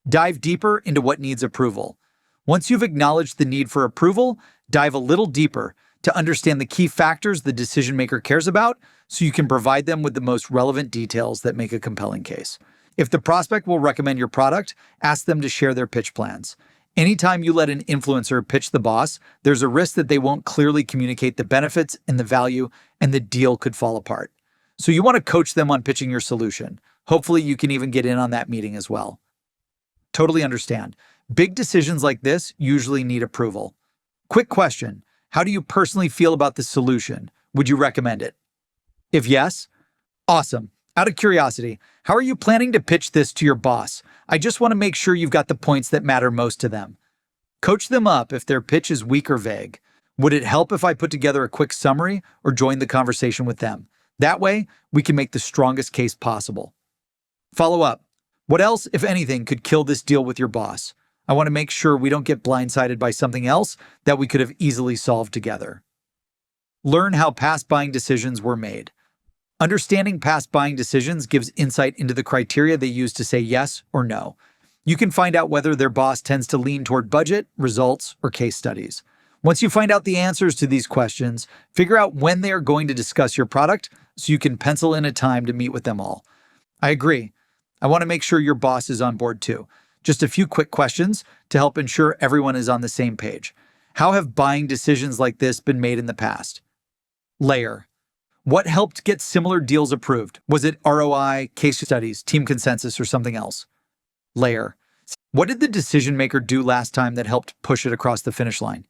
Dive deeper into what needs approval. Once you've acknowledged the need for approval, dive a little deeper to understand the key factors the decision maker cares about so you can provide them with the most relevant details that make a compelling case. If the prospect will recommend your product, ask them to share their pitch plans. Anytime you let an influencer pitch the boss, there's a risk that they won't clearly communicate the benefits and the value, and the deal could fall apart. So you want to coach them on pitching your solution. Hopefully you can even get in on that meeting as well. Totally understand. Big decisions like this usually need approval. Quick question. How do you personally feel about this solution? Would you recommend it? If yes, awesome. Out of curiosity, how are you planning to pitch this to your boss? I just want to make sure you've got the points that matter most to them. Coach them up if their pitch is weak or vague. Would it help if I put together a quick summary or join the conversation with them? That way, we can make the strongest case possible. Follow up. What else, if anything, could kill this deal with your boss? I want to make sure we don't get blindsided by something else that we could have easily solved together. Learn how past buying decisions were made. Understanding past buying decisions gives insight into the criteria they use to say yes or no. You can find out whether their boss tends to lean toward budget, results, or case studies. Once you find out the answers to these questions, figure out when they are going to discuss your product so you can pencil in a time to meet with them all. I agree. I want to make sure your boss is on board too. Just a few quick questions to help ensure everyone is on the same page. How have buying decisions like this been made in the past? Layer. What helped get similar deals approved? Was it ROI, case studies, team consensus, or something else? Layer. What did the decision maker do last time that helped push it across the finish line?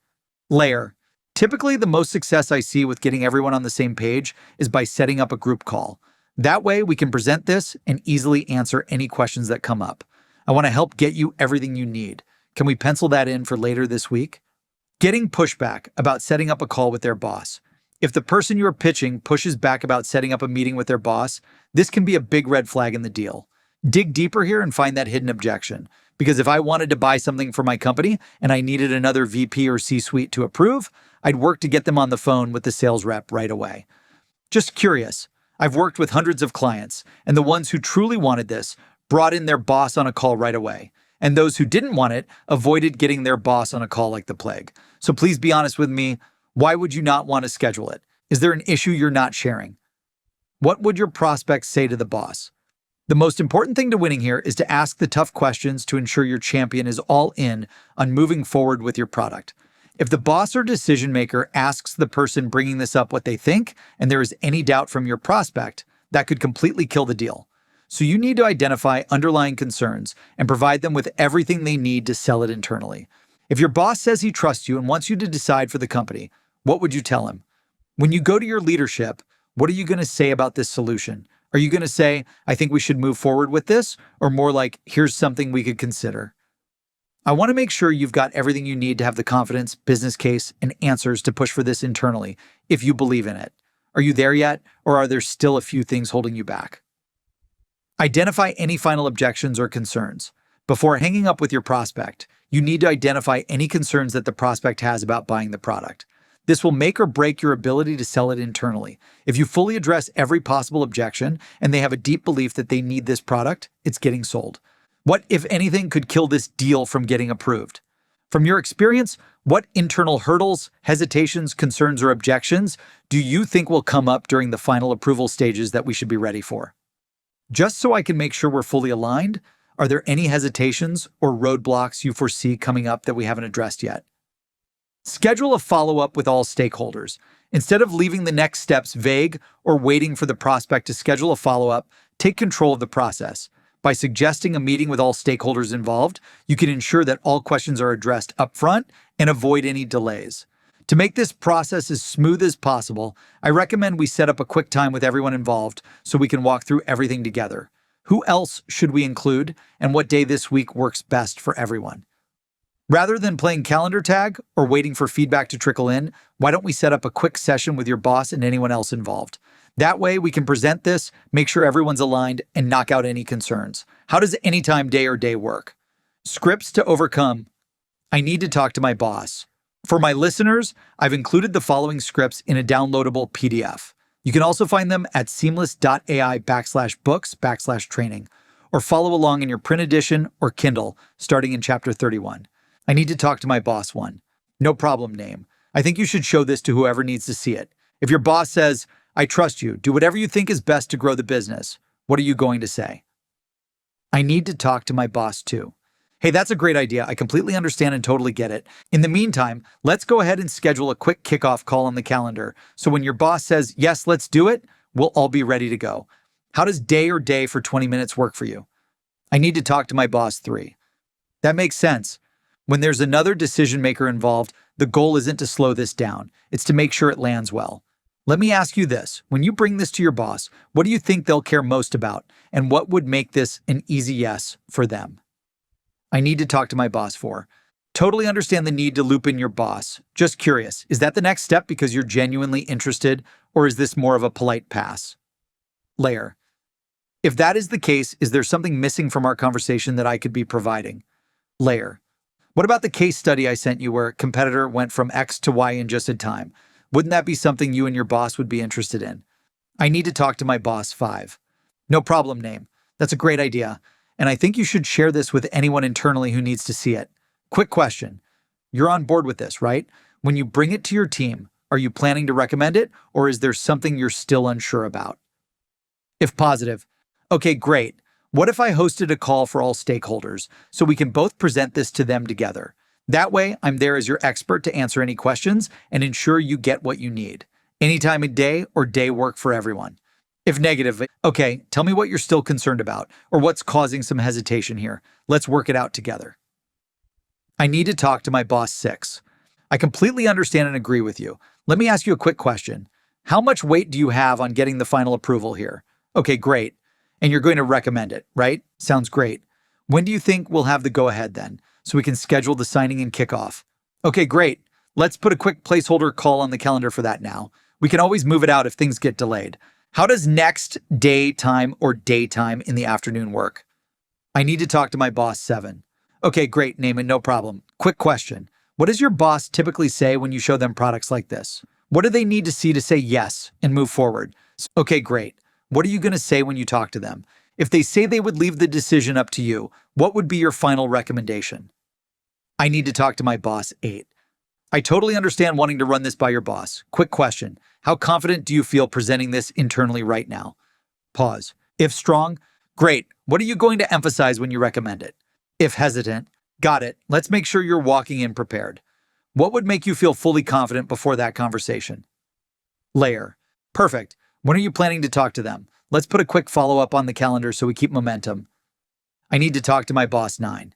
Layer. Typically, the most success I see with getting everyone on the same page is by setting up a group call. That way, we can present this and easily answer any questions that come up. I want to help get you everything you need. Can we pencil that in for later this week? Getting pushback about setting up a call with their boss. If the person you are pitching pushes back about setting up a meeting with their boss, this can be a big red flag in the deal. Dig deeper here and find that hidden objection. Because if I wanted to buy something for my company and I needed another VP or C-suite to approve, I'd work to get them on the phone with the sales rep right away. Just curious. I've worked with hundreds of clients, and the ones who truly wanted this brought in their boss on a call right away. And those who didn't want it avoided getting their boss on a call like the plague. So please be honest with me. Why would you not want to schedule it? Is there an issue you're not sharing? What would your prospects say to the boss? The most important thing to winning here is to ask the tough questions to ensure your champion is all in on moving forward with your product. If the boss or decision maker asks the person bringing this up what they think, and there is any doubt from your prospect, that could completely kill the deal. So you need to identify underlying concerns and provide them with everything they need to sell it internally. If your boss says he trusts you and wants you to decide for the company, what would you tell him? When you go to your leadership, what are you going to say about this solution? Are you going to say, I think we should move forward with this? Or more like, here's something we could consider? I want to make sure you've got everything you need to have the confidence, business case, and answers to push for this internally, if you believe in it. Are you there yet? Or are there still a few things holding you back? Identify any final objections or concerns. Before hanging up with your prospect, you need to identify any concerns that the prospect has about buying the product. This will make or break your ability to sell it internally. If you fully address every possible objection and they have a deep belief that they need this product, it's getting sold. What, if anything, could kill this deal from getting approved? From your experience, what internal hurdles, hesitations, concerns, or objections do you think will come up during the final approval stages that we should be ready for? Just so I can make sure we're fully aligned, are there any hesitations or roadblocks you foresee coming up that we haven't addressed yet? Schedule a follow-up with all stakeholders. Instead of leaving the next steps vague or waiting for the prospect to schedule a follow-up, take control of the process. By suggesting a meeting with all stakeholders involved, you can ensure that all questions are addressed upfront and avoid any delays. To make this process as smooth as possible, I recommend we set up a quick time with everyone involved so we can walk through everything together. Who else should we include, and what day this week works best for everyone? Rather than playing calendar tag or waiting for feedback to trickle in, why don't we set up a quick session with your boss and anyone else involved? That way we can present this, make sure everyone's aligned, and knock out any concerns. How does anytime, day, or day work? Scripts to overcome. I need to talk to my boss. For my listeners, I've included the following scripts in a downloadable PDF. You can also find them at seamless.ai/books/training, or follow along in your print edition or Kindle, starting in chapter 31. I need to talk to my boss 1. No problem name. I think you should show this to whoever needs to see it. If your boss says, I trust you, do whatever you think is best to grow the business, what are you going to say? I need to talk to my boss 2. Hey, that's a great idea. I completely understand and totally get it. In the meantime, let's go ahead and schedule a quick kickoff call on the calendar. So when your boss says, yes, let's do it, we'll all be ready to go. How does day or day for 20 minutes work for you? I need to talk to my boss 3. That makes sense. When there's another decision maker involved, the goal isn't to slow this down. It's to make sure it lands well. Let me ask you this. When you bring this to your boss, what do you think they'll care most about? And what would make this an easy yes for them? I need to talk to my boss 4. Totally understand the need to loop in your boss. Just curious, is that the next step because you're genuinely interested, or is this more of a polite pass? Layer. If that is the case, is there something missing from our conversation that I could be providing? Layer. What about the case study I sent you where a competitor went from X to Y in just a time? Wouldn't that be something you and your boss would be interested in? I need to talk to my boss 5. No problem name. That's a great idea. And I think you should share this with anyone internally who needs to see it. Quick question. You're on board with this, right? When you bring it to your team, are you planning to recommend it, or is there something you're still unsure about? If positive, okay, great. What if I hosted a call for all stakeholders so we can both present this to them together? That way, I'm there as your expert to answer any questions and ensure you get what you need. Any time of day or day work for everyone. If negative, okay, tell me what you're still concerned about or what's causing some hesitation here. Let's work it out together. I need to talk to my boss 6. I completely understand and agree with you. Let me ask you a quick question. How much weight do you have on getting the final approval here? Okay, great. And you're going to recommend it, right? Sounds great. When do you think we'll have the go-ahead then, so we can schedule the signing and kickoff? Okay, great. Let's put a quick placeholder call on the calendar for that now. We can always move it out if things get delayed. How does next daytime or daytime in the afternoon work? I need to talk to my boss 7. Okay, great, name it, no problem. Quick question. What does your boss typically say when you show them products like this? What do they need to see to say yes and move forward? Okay, great. What are you going to say when you talk to them? If they say they would leave the decision up to you, what would be your final recommendation? I need to talk to my boss 8. I totally understand wanting to run this by your boss. Quick question. How confident do you feel presenting this internally right now? Pause. If strong, great. What are you going to emphasize when you recommend it? If hesitant, got it. Let's make sure you're walking in prepared. What would make you feel fully confident before that conversation? Layer. Perfect. When are you planning to talk to them? Let's put a quick follow-up on the calendar so we keep momentum. I need to talk to my boss 9.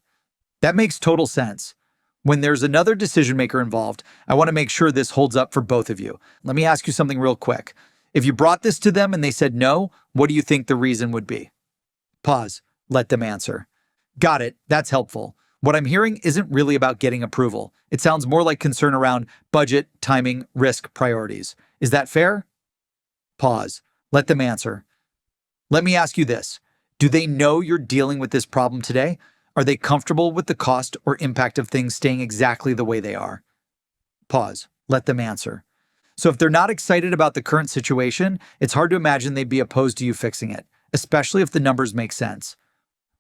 That makes total sense. When there's another decision maker involved, I want to make sure this holds up for both of you. Let me ask you something real quick. If you brought this to them and they said no, what do you think the reason would be? Pause. Let them answer. Got it. That's helpful. What I'm hearing isn't really about getting approval. It sounds more like concern around budget, timing, risk, priorities. Is that fair? Pause. Let them answer. Let me ask you this. Do they know you're dealing with this problem today? Are they comfortable with the cost or impact of things staying exactly the way they are? Pause. Let them answer. So if they're not excited about the current situation, it's hard to imagine they'd be opposed to you fixing it, especially if the numbers make sense.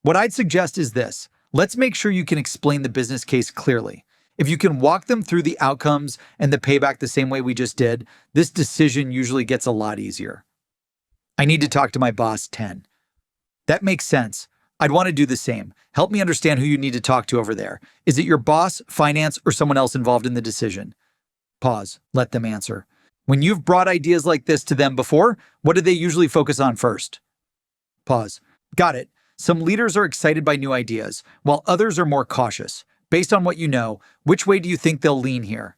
What I'd suggest is this. Let's make sure you can explain the business case clearly. If you can walk them through the outcomes and the payback the same way we just did, this decision usually gets a lot easier. I need to talk to my boss 10. That makes sense. I'd want to do the same. Help me understand who you need to talk to over there. Is it your boss, finance, or someone else involved in the decision? Pause. Let them answer. When you've brought ideas like this to them before, what do they usually focus on first? Pause. Got it. Some leaders are excited by new ideas, while others are more cautious. Based on what you know, which way do you think they'll lean here?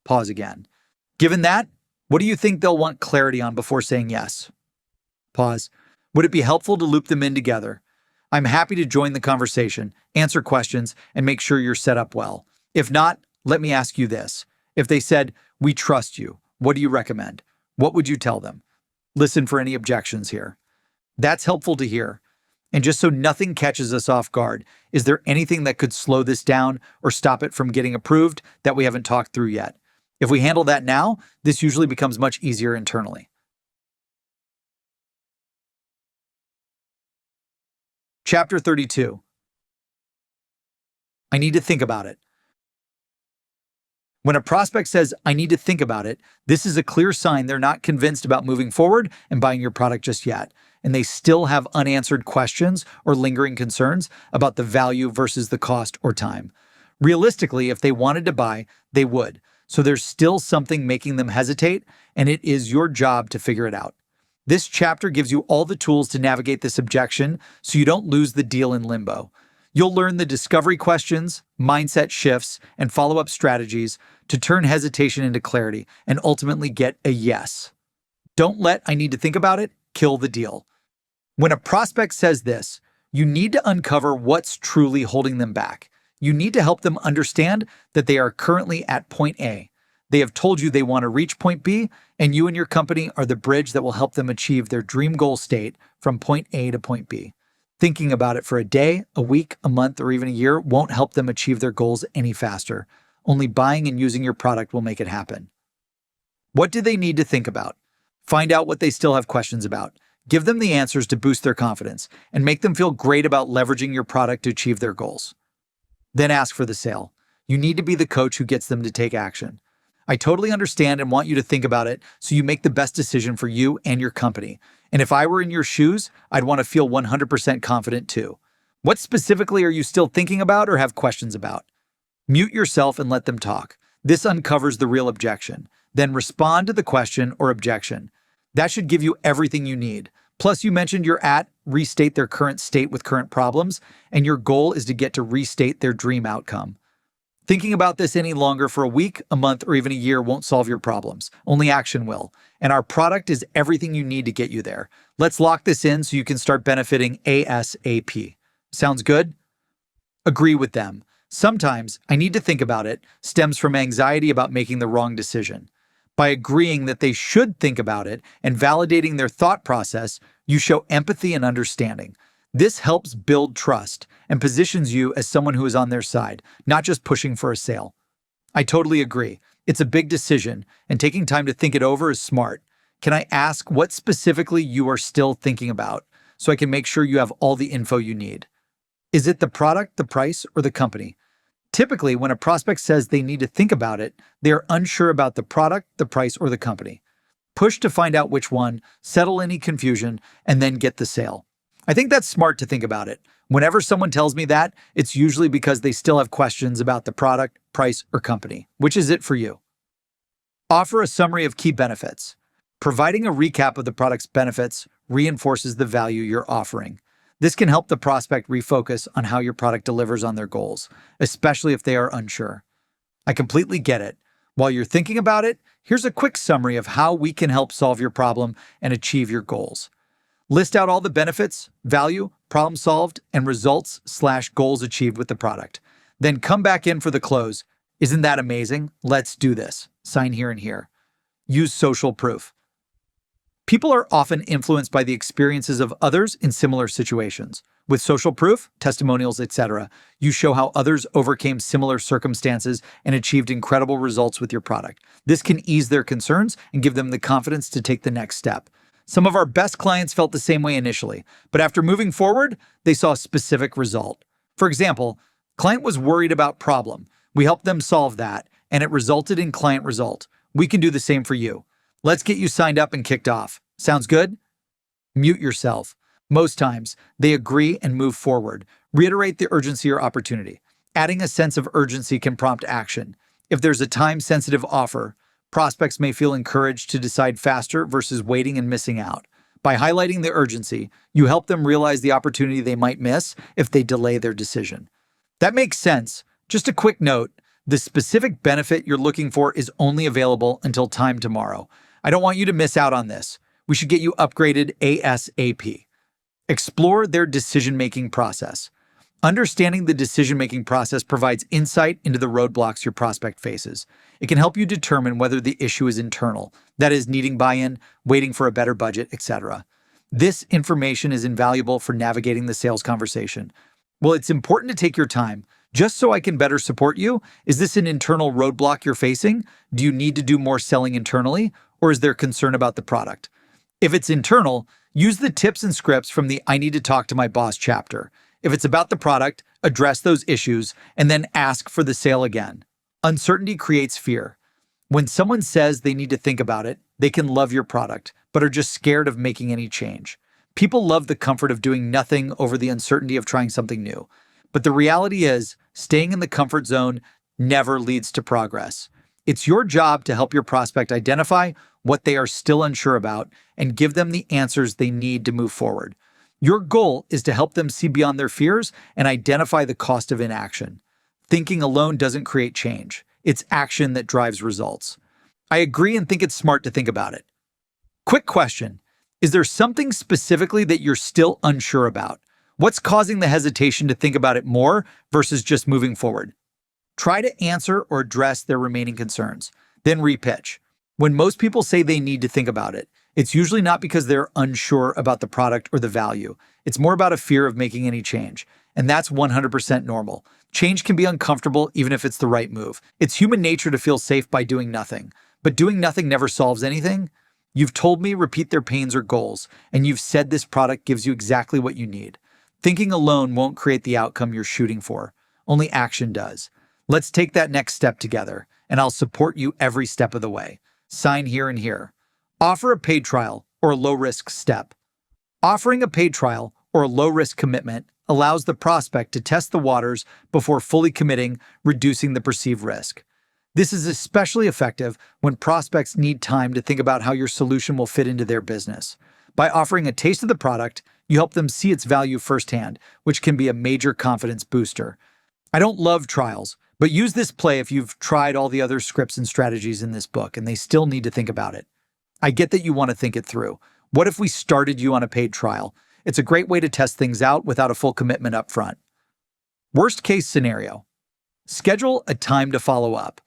Pause again. Given that, what do you think they'll want clarity on before saying yes? Pause. Would it be helpful to loop them in together? I'm happy to join the conversation, answer questions, and make sure you're set up well. If not, let me ask you this. If they said, "We trust you, what do you recommend?" What would you tell them? Listen for any objections here. That's helpful to hear. And just so nothing catches us off guard, is there anything that could slow this down or stop it from getting approved that we haven't talked through yet? If we handle that now, this usually becomes much easier internally. Chapter 32. I need to think about it. When a prospect says, "I need to think about it," this is a clear sign they're not convinced about moving forward and buying your product just yet, and they still have unanswered questions or lingering concerns about the value versus the cost or time. Realistically, if they wanted to buy, they would. So there's still something making them hesitate, and it is your job to figure it out. This chapter gives you all the tools to navigate this objection so you don't lose the deal in limbo. You'll learn the discovery questions, mindset shifts, and follow-up strategies to turn hesitation into clarity and ultimately get a yes. Don't let "I need to think about it" kill the deal. When a prospect says this, you need to uncover what's truly holding them back. You need to help them understand that they are currently at point A. They have told you they want to reach point B, and you and your company are the bridge that will help them achieve their dream goal state from point A to point B. Thinking about it for a day, a week, a month, or even a year won't help them achieve their goals any faster. Only buying and using your product will make it happen. What do they need to think about? Find out what they still have questions about. Give them the answers to boost their confidence and make them feel great about leveraging your product to achieve their goals. Then ask for the sale. You need to be the coach who gets them to take action. I totally understand and want you to think about it so you make the best decision for you and your company. And if I were in your shoes, I'd want to feel 100% confident too. What specifically are you still thinking about or have questions about? Mute yourself and let them talk. This uncovers the real objection. Then respond to the question or objection. That should give you everything you need. Plus, you mentioned you're at restate their current state with current problems, and your goal is to get to restate their dream outcome. Thinking about this any longer for a week, a month, or even a year won't solve your problems. Only action will. And our product is everything you need to get you there. Let's lock this in so you can start benefiting ASAP. Sounds good? Agree with them. Sometimes, "I need to think about it" stems from anxiety about making the wrong decision. By agreeing that they should think about it and validating their thought process, you show empathy and understanding. This helps build trust and positions you as someone who is on their side, not just pushing for a sale. I totally agree. It's a big decision, and taking time to think it over is smart. Can I ask what specifically you are still thinking about so I can make sure you have all the info you need? Is it the product, the price, or the company? Typically, when a prospect says they need to think about it, they are unsure about the product, the price, or the company. Push to find out which one, settle any confusion, and then get the sale. I think that's smart to think about it. Whenever someone tells me that, it's usually because they still have questions about the product, price, or company. Which is it for you? Offer a summary of key benefits. Providing a recap of the product's benefits reinforces the value you're offering. This can help the prospect refocus on how your product delivers on their goals, especially if they are unsure. I completely get it. While you're thinking about it, here's a quick summary of how we can help solve your problem and achieve your goals. List out all the benefits, value, problem solved, and results/goals achieved with the product. Then come back in for the close. Isn't that amazing? Let's do this. Sign here and here. Use social proof. People are often influenced by the experiences of others in similar situations. With social proof, testimonials, etc., you show how others overcame similar circumstances and achieved incredible results with your product. This can ease their concerns and give them the confidence to take the next step. Some of our best clients felt the same way initially, but after moving forward, they saw a specific result. For example, client was worried about problem. We helped them solve that, and it resulted in client result. We can do the same for you. Let's get you signed up and kicked off. Sounds good? Mute yourself. Most times, they agree and move forward. Reiterate the urgency or opportunity. Adding a sense of urgency can prompt action. If there's a time-sensitive offer, prospects may feel encouraged to decide faster versus waiting and missing out. By highlighting the urgency, you help them realize the opportunity they might miss if they delay their decision. That makes sense. Just a quick note, the specific benefit you're looking for is only available until time tomorrow. I don't want you to miss out on this. We should get you upgraded ASAP. Explore their decision-making process. Understanding the decision-making process provides insight into the roadblocks your prospect faces. It can help you determine whether the issue is internal, that is, needing buy-in, waiting for a better budget, etc. This information is invaluable for navigating the sales conversation. Well, it's important to take your time. Just so I can better support you, is this an internal roadblock you're facing? Do you need to do more selling internally, or is there concern about the product? If it's internal, use the tips and scripts from the I Need to Talk to My Boss chapter. If it's about the product, address those issues and then ask for the sale again. Uncertainty creates fear. When someone says they need to think about it, they can love your product, but are just scared of making any change. People love the comfort of doing nothing over the uncertainty of trying something new. But the reality is, staying in the comfort zone never leads to progress. It's your job to help your prospect identify what they are still unsure about and give them the answers they need to move forward. Your goal is to help them see beyond their fears and identify the cost of inaction. Thinking alone doesn't create change. It's action that drives results. I agree and think it's smart to think about it. Quick question. Is there something specifically that you're still unsure about? What's causing the hesitation to think about it more versus just moving forward? Try to answer or address their remaining concerns, then repitch. When most people say they need to think about it, it's usually not because they're unsure about the product or the value. It's more about a fear of making any change. And that's 100% normal. Change can be uncomfortable even if it's the right move. It's human nature to feel safe by doing nothing. But doing nothing never solves anything. You've told me repeat their pains or goals, and you've said this product gives you exactly what you need. Thinking alone won't create the outcome you're shooting for. Only action does. Let's take that next step together, and I'll support you every step of the way. Sign here and here. Offer a paid trial or a low-risk step. Offering a paid trial or a low-risk commitment allows the prospect to test the waters before fully committing, reducing the perceived risk. This is especially effective when prospects need time to think about how your solution will fit into their business. By offering a taste of the product, you help them see its value firsthand, which can be a major confidence booster. I don't love trials, but use this play if you've tried all the other scripts and strategies in this book and they still need to think about it. I get that you want to think it through. What if we started you on a paid trial? It's a great way to test things out without a full commitment up front. Worst case scenario. Schedule a time to follow up.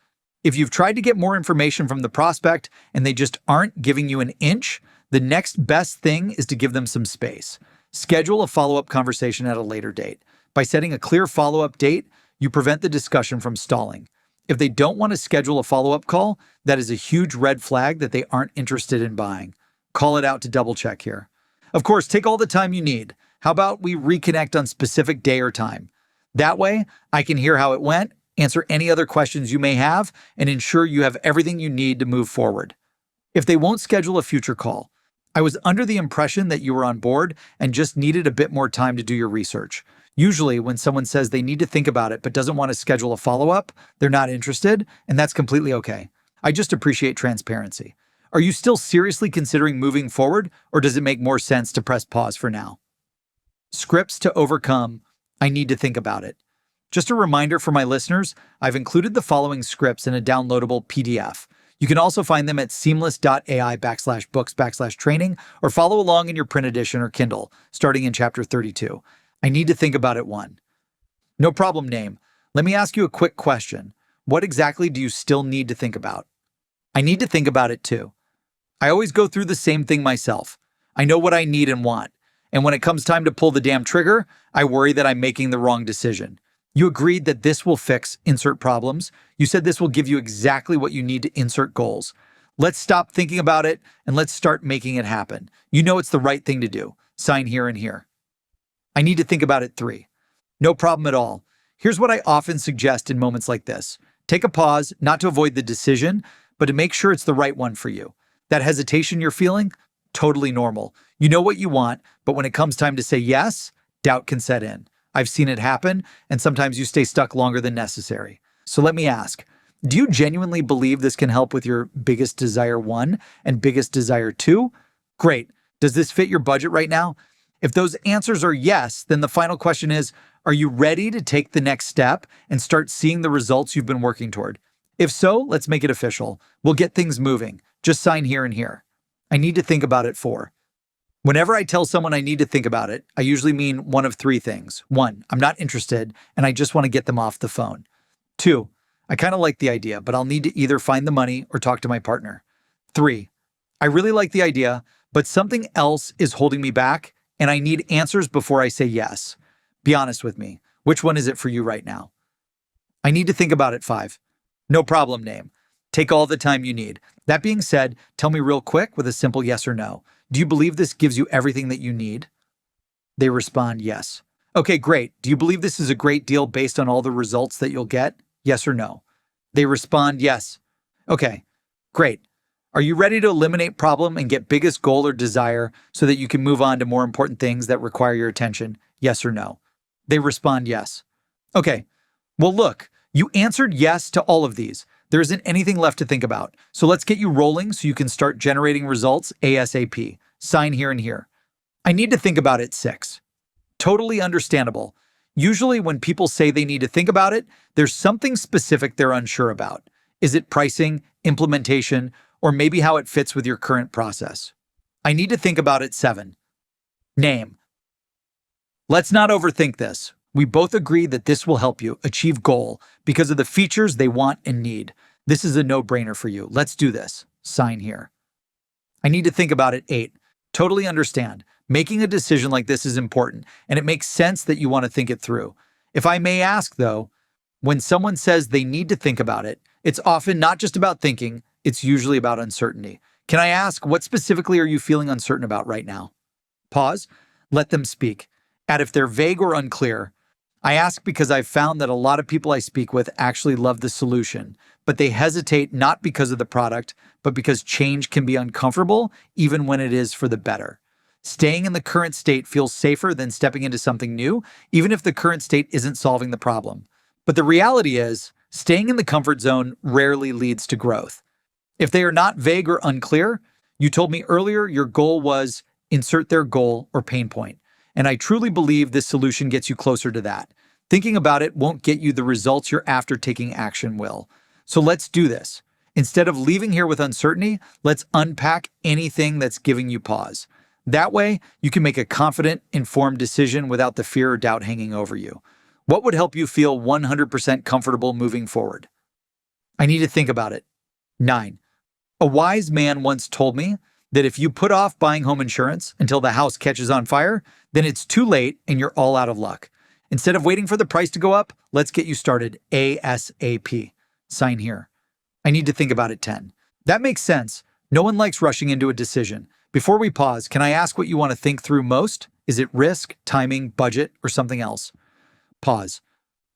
If you've tried to get more information from the prospect and they just aren't giving you an inch, the next best thing is to give them some space. Schedule a follow-up conversation at a later date. By setting a clear follow-up date, you prevent the discussion from stalling. If they don't want to schedule a follow-up call, that is a huge red flag that they aren't interested in buying. Call it out to double check here. Of course, take all the time you need. How about we reconnect on specific day or time? That way, I can hear how it went, answer any other questions you may have, and ensure you have everything you need to move forward. If they won't schedule a future call, I was under the impression that you were on board and just needed a bit more time to do your research. Usually, when someone says they need to think about it but doesn't want to schedule a follow-up, they're not interested, and that's completely okay. I just appreciate transparency. Are you still seriously considering moving forward, or does it make more sense to press pause for now? Scripts to overcome, I need to think about it. Just a reminder for my listeners, I've included the following scripts in a downloadable PDF. You can also find them at seamless.ai/books/training or follow along in your print edition or Kindle, starting in chapter 32. I need to think about it 1. No problem, name. Let me ask you a quick question. What exactly do you still need to think about? I need to think about it 2. I always go through the same thing myself. I know what I need and want. And when it comes time to pull the damn trigger, I worry that I'm making the wrong decision. You agreed that this will fix insert problems. You said this will give you exactly what you need to insert goals. Let's stop thinking about it and let's start making it happen. You know it's the right thing to do. Sign here and here. I need to think about it 3. No problem at all. Here's what I often suggest in moments like this. Take a pause, not to avoid the decision, but to make sure it's the right one for you. That hesitation you're feeling, totally normal. You know what you want, but when it comes time to say yes, doubt can set in. I've seen it happen, and sometimes you stay stuck longer than necessary. So let me ask, do you genuinely believe this can help with your biggest desire 1 and biggest desire 2? Great. Does this fit your budget right now? If those answers are yes, then the final question is, are you ready to take the next step and start seeing the results you've been working toward? If so, let's make it official. We'll get things moving. Just sign here and here. I need to think about it 4. Whenever I tell someone I need to think about it, I usually mean one of three things. One, I'm not interested and I just want to get them off the phone. Two, I kind of like the idea, but I'll need to either find the money or talk to my partner. Three, I really like the idea, but something else is holding me back and I need answers before I say yes. Be honest with me. Which one is it for you right now? I need to think about it. 5. No problem, name. Take all the time you need. That being said, tell me real quick with a simple yes or no. Do you believe this gives you everything that you need? They respond, yes. Okay, great. Do you believe this is a great deal based on all the results that you'll get? Yes or no? They respond, yes. Okay, great. Are you ready to eliminate problem and get biggest goal or desire so that you can move on to more important things that require your attention? Yes or no? They respond, yes. Okay, well look, you answered yes to all of these. There isn't anything left to think about. So let's get you rolling so you can start generating results ASAP. Sign here and here. I need to think about it. 6. Totally understandable. Usually when people say they need to think about it, there's something specific they're unsure about. Is it pricing, implementation, or maybe how it fits with your current process? I need to think about it. 7. Name. Let's not overthink this. We both agree that this will help you achieve goal because of the features they want and need. This is a no-brainer for you. Let's do this. Sign here. I need to think about it. 8. Totally understand. Making a decision like this is important, and it makes sense that you want to think it through. If I may ask, though, when someone says they need to think about it, it's often not just about thinking, it's usually about uncertainty. Can I ask, what specifically are you feeling uncertain about right now? Pause. Let them speak. Add if they're vague or unclear. I ask because I've found that a lot of people I speak with actually love the solution, but they hesitate not because of the product, but because change can be uncomfortable, even when it is for the better. Staying in the current state feels safer than stepping into something new, even if the current state isn't solving the problem. But the reality is, staying in the comfort zone rarely leads to growth. If they are not vague or unclear, you told me earlier your goal was insert their goal or pain point. And I truly believe this solution gets you closer to that. Thinking about it won't get you the results you're after. Taking action will. So let's do this. Instead of leaving here with uncertainty, let's unpack anything that's giving you pause. That way, you can make a confident, informed decision without the fear or doubt hanging over you. What would help you feel 100% comfortable moving forward? I need to think about it. 9. A wise man once told me that if you put off buying home insurance until the house catches on fire, then it's too late and you're all out of luck. Instead of waiting for the price to go up, let's get you started ASAP. Sign here. I need to think about it. 10. That makes sense. No one likes rushing into a decision. Before we pause, can I ask what you want to think through most? Is it risk, timing, budget, or something else? Pause.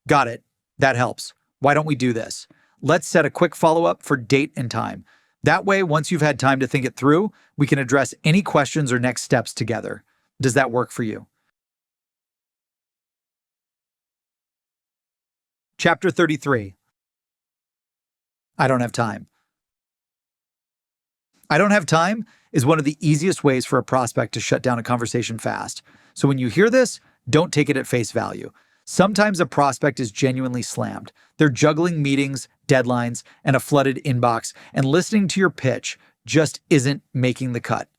Got it. That helps. Why don't we do this? Let's set a quick follow-up for date and time. That way, once you've had time to think it through, we can address any questions or next steps together. Does that work for you? Chapter 33. I don't have time. I don't have time is one of the easiest ways for a prospect to shut down a conversation fast. So when you hear this, don't take it at face value. Sometimes a prospect is genuinely slammed. They're juggling meetings, deadlines, and a flooded inbox, and listening to your pitch just isn't making the cut.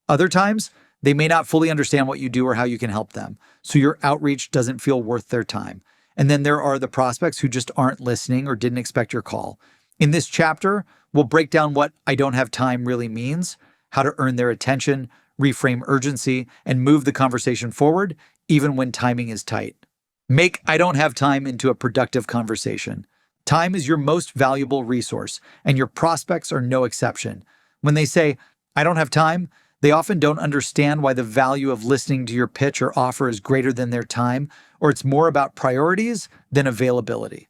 Other times, they may not fully understand what you do or how you can help them, so your outreach doesn't feel worth their time. And then there are the prospects who just aren't listening or didn't expect your call. In this chapter, we'll break down what I don't have time really means, how to earn their attention, reframe urgency, and move the conversation forward, even when timing is tight. Make I don't have time into a productive conversation. Time is your most valuable resource, and your prospects are no exception. When they say, I don't have time, they often don't understand why the value of listening to your pitch or offer is greater than their time, or it's more about priorities than availability.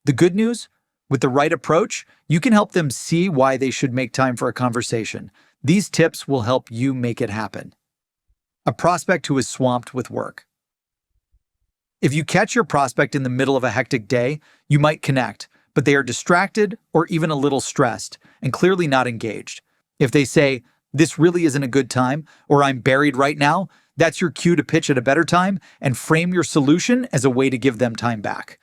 The good news? With the right approach, you can help them see why they should make time for a conversation. These tips will help you make it happen. A prospect who is swamped with work. If you catch your prospect in the middle of a hectic day, you might connect, but they are distracted or even a little stressed and clearly not engaged. If they say, this really isn't a good time, or I'm buried right now, that's your cue to pitch at a better time and frame your solution as a way to give them time back.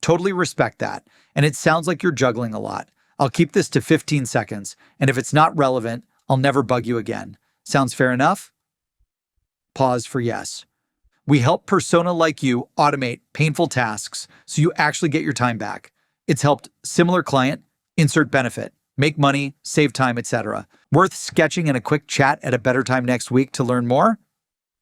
Totally respect that, and it sounds like you're juggling a lot. I'll keep this to 15 seconds, and if it's not relevant, I'll never bug you again. Sounds fair enough? pause for yes. We help persona like you automate painful tasks so you actually get your time back. It's helped similar client, insert benefit, make money, save time, etc. Worth sketching in a quick chat at a better time next week to learn more?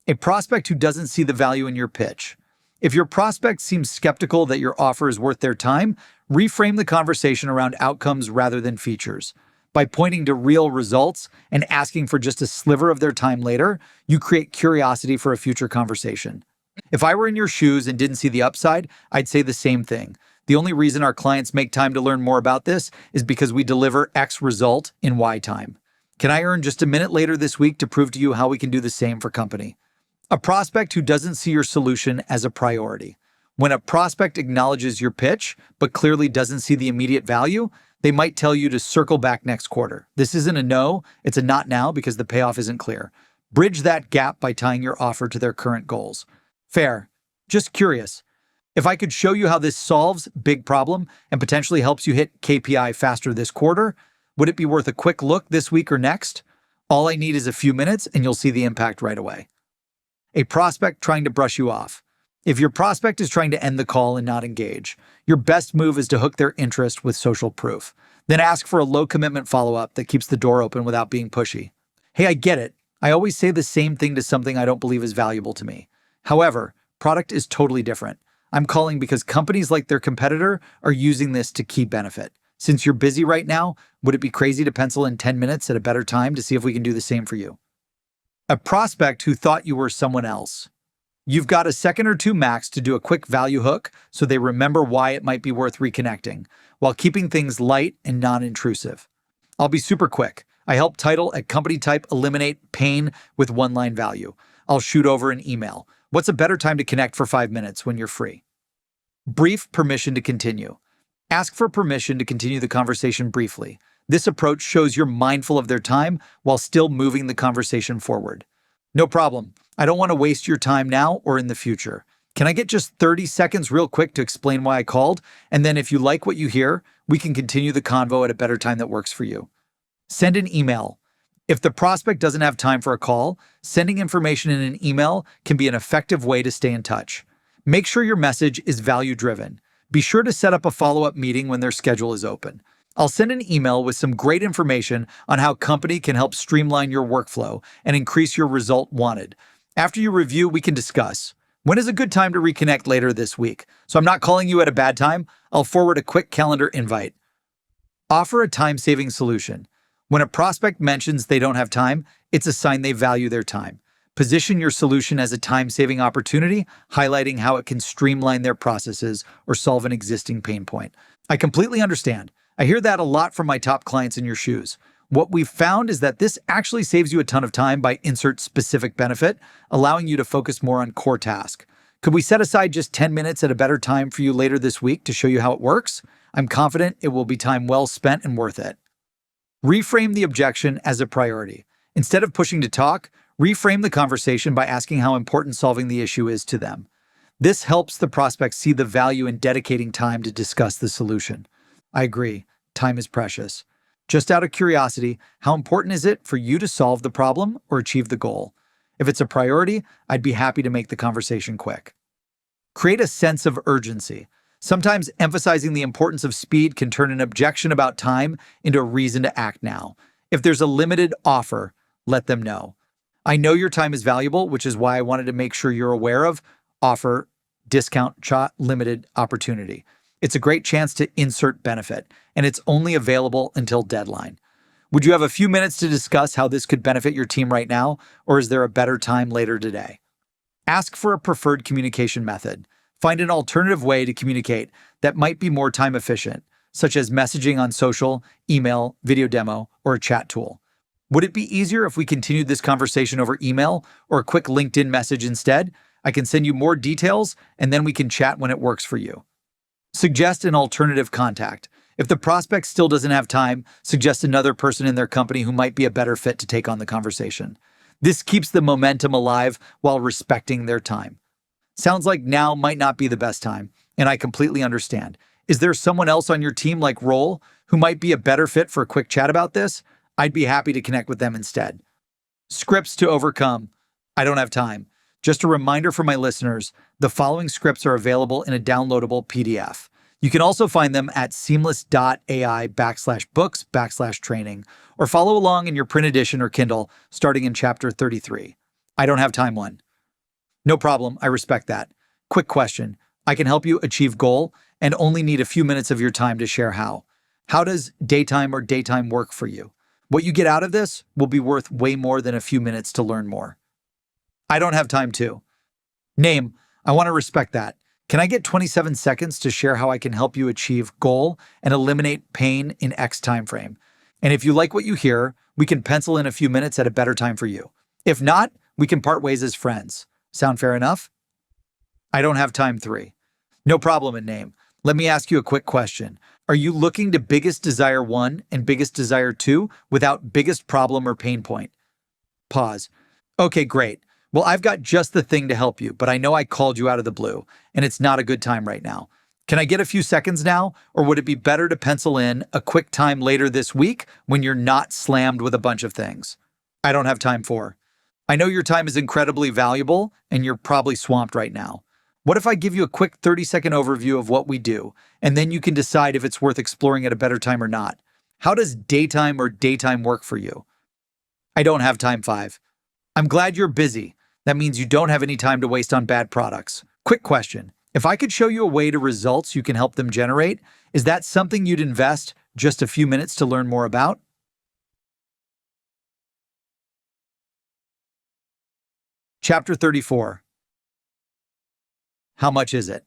A prospect who doesn't see the value in your pitch. If your prospect seems skeptical that your offer is worth their time, reframe the conversation around outcomes rather than features. By pointing to real results and asking for just a sliver of their time later, you create curiosity for a future conversation. If I were in your shoes and didn't see the upside, I'd say the same thing. The only reason our clients make time to learn more about this is because we deliver X result in Y time. Can I earn just a minute later this week to prove to you how we can do the same for company? A prospect who doesn't see your solution as a priority. When a prospect acknowledges your pitch, but clearly doesn't see the immediate value, they might tell you to circle back next quarter. This isn't a no, it's a not now because the payoff isn't clear. Bridge that gap by tying your offer to their current goals. Fair. Just curious. If I could show you how this solves big problem and potentially helps you hit KPI faster this quarter, would it be worth a quick look this week or next? All I need is a few minutes and you'll see the impact right away. A prospect trying to brush you off. If your prospect is trying to end the call and not engage, your best move is to hook their interest with social proof. Then ask for a low-commitment follow-up that keeps the door open without being pushy. Hey, I get it. I always say the same thing to something I don't believe is valuable to me. However, product is totally different. I'm calling because companies like their competitor are using this to key benefit. Since you're busy right now, would it be crazy to pencil in 10 minutes at a better time to see if we can do the same for you? A prospect who thought you were someone else. You've got a second or two max to do a quick value hook so they remember why it might be worth reconnecting, while keeping things light and non-intrusive. I'll be super quick. I help title a company type eliminate pain with one-line value. I'll shoot over an email. What's a better time to connect for 5 minutes when you're free? Brief permission to continue. Ask for permission to continue the conversation briefly. This approach shows you're mindful of their time while still moving the conversation forward. No problem. I don't want to waste your time now or in the future. Can I get just 30 seconds real quick to explain why I called? And then if you like what you hear, we can continue the convo at a better time that works for you. Send an email. If the prospect doesn't have time for a call, sending information in an email can be an effective way to stay in touch. Make sure your message is value-driven. Be sure to set up a follow-up meeting when their schedule is open. I'll send an email with some great information on how company can help streamline your workflow and increase your result wanted. After you review, we can discuss. When is a good time to reconnect later this week? So I'm not calling you at a bad time. I'll forward a quick calendar invite. Offer a time-saving solution. When a prospect mentions they don't have time, it's a sign they value their time. Position your solution as a time-saving opportunity, highlighting how it can streamline their processes or solve an existing pain point. I completely understand. I hear that a lot from my top clients in your shoes. What we've found is that this actually saves you a ton of time by insert specific benefit, allowing you to focus more on core task. Could we set aside just 10 minutes at a better time for you later this week to show you how it works? I'm confident it will be time well spent and worth it. Reframe the objection as a priority. Instead of pushing to talk, reframe the conversation by asking how important solving the issue is to them. This helps the prospect see the value in dedicating time to discuss the solution. I agree, time is precious. Just out of curiosity, how important is it for you to solve the problem or achieve the goal? If it's a priority, I'd be happy to make the conversation quick. Create a sense of urgency. Sometimes emphasizing the importance of speed can turn an objection about time into a reason to act now. If there's a limited offer, let them know. I know your time is valuable, which is why I wanted to make sure you're aware of offer, discount, limited opportunity. It's a great chance to insert benefit, and it's only available until deadline. Would you have a few minutes to discuss how this could benefit your team right now, or is there a better time later today? Ask for a preferred communication method. Find an alternative way to communicate that might be more time efficient, such as messaging on social, email, video demo, or a chat tool. Would it be easier if we continued this conversation over email or a quick LinkedIn message instead? I can send you more details, and then we can chat when it works for you. Suggest an alternative contact. If the prospect still doesn't have time, suggest another person in their company who might be a better fit to take on the conversation. This keeps the momentum alive while respecting their time. Sounds like now might not be the best time, and I completely understand. Is there someone else on your team like Roll who might be a better fit for a quick chat about this? I'd be happy to connect with them instead. Scripts to overcome. I don't have time. Just a reminder for my listeners, the following scripts are available in a downloadable PDF. You can also find them at seamless.ai/books/training, or follow along in your print edition or Kindle starting in chapter 33. I don't have time 1. No problem, I respect that. Quick question. I can help you achieve goal and only need a few minutes of your time to share how. How does daytime or daytime work for you? What you get out of this will be worth way more than a few minutes to learn more. I don't have time to. Name, I want to respect that. Can I get 27 seconds to share how I can help you achieve goal and eliminate pain in X time frame? And if you like what you hear, we can pencil in a few minutes at a better time for you. If not, we can part ways as friends. Sound fair enough? I don't have time 3. No problem in name. Let me ask you a quick question. Are you looking to biggest desire 1 and biggest desire 2 without biggest problem or pain point? Pause. Okay, great. Well, I've got just the thing to help you, but I know I called you out of the blue, and it's not a good time right now. Can I get a few seconds now, or would it be better to pencil in a quick time later this week when you're not slammed with a bunch of things? I don't have time 4. I know your time is incredibly valuable, and you're probably swamped right now. What if I give you a quick 30-second overview of what we do, and then you can decide if it's worth exploring at a better time or not? How does daytime or daytime work for you? I don't have time 5. I'm glad you're busy. That means you don't have any time to waste on bad products. Quick question. If I could show you a way to results you can help them generate, is that something you'd invest just a few minutes to learn more about? Chapter 34. How much is it?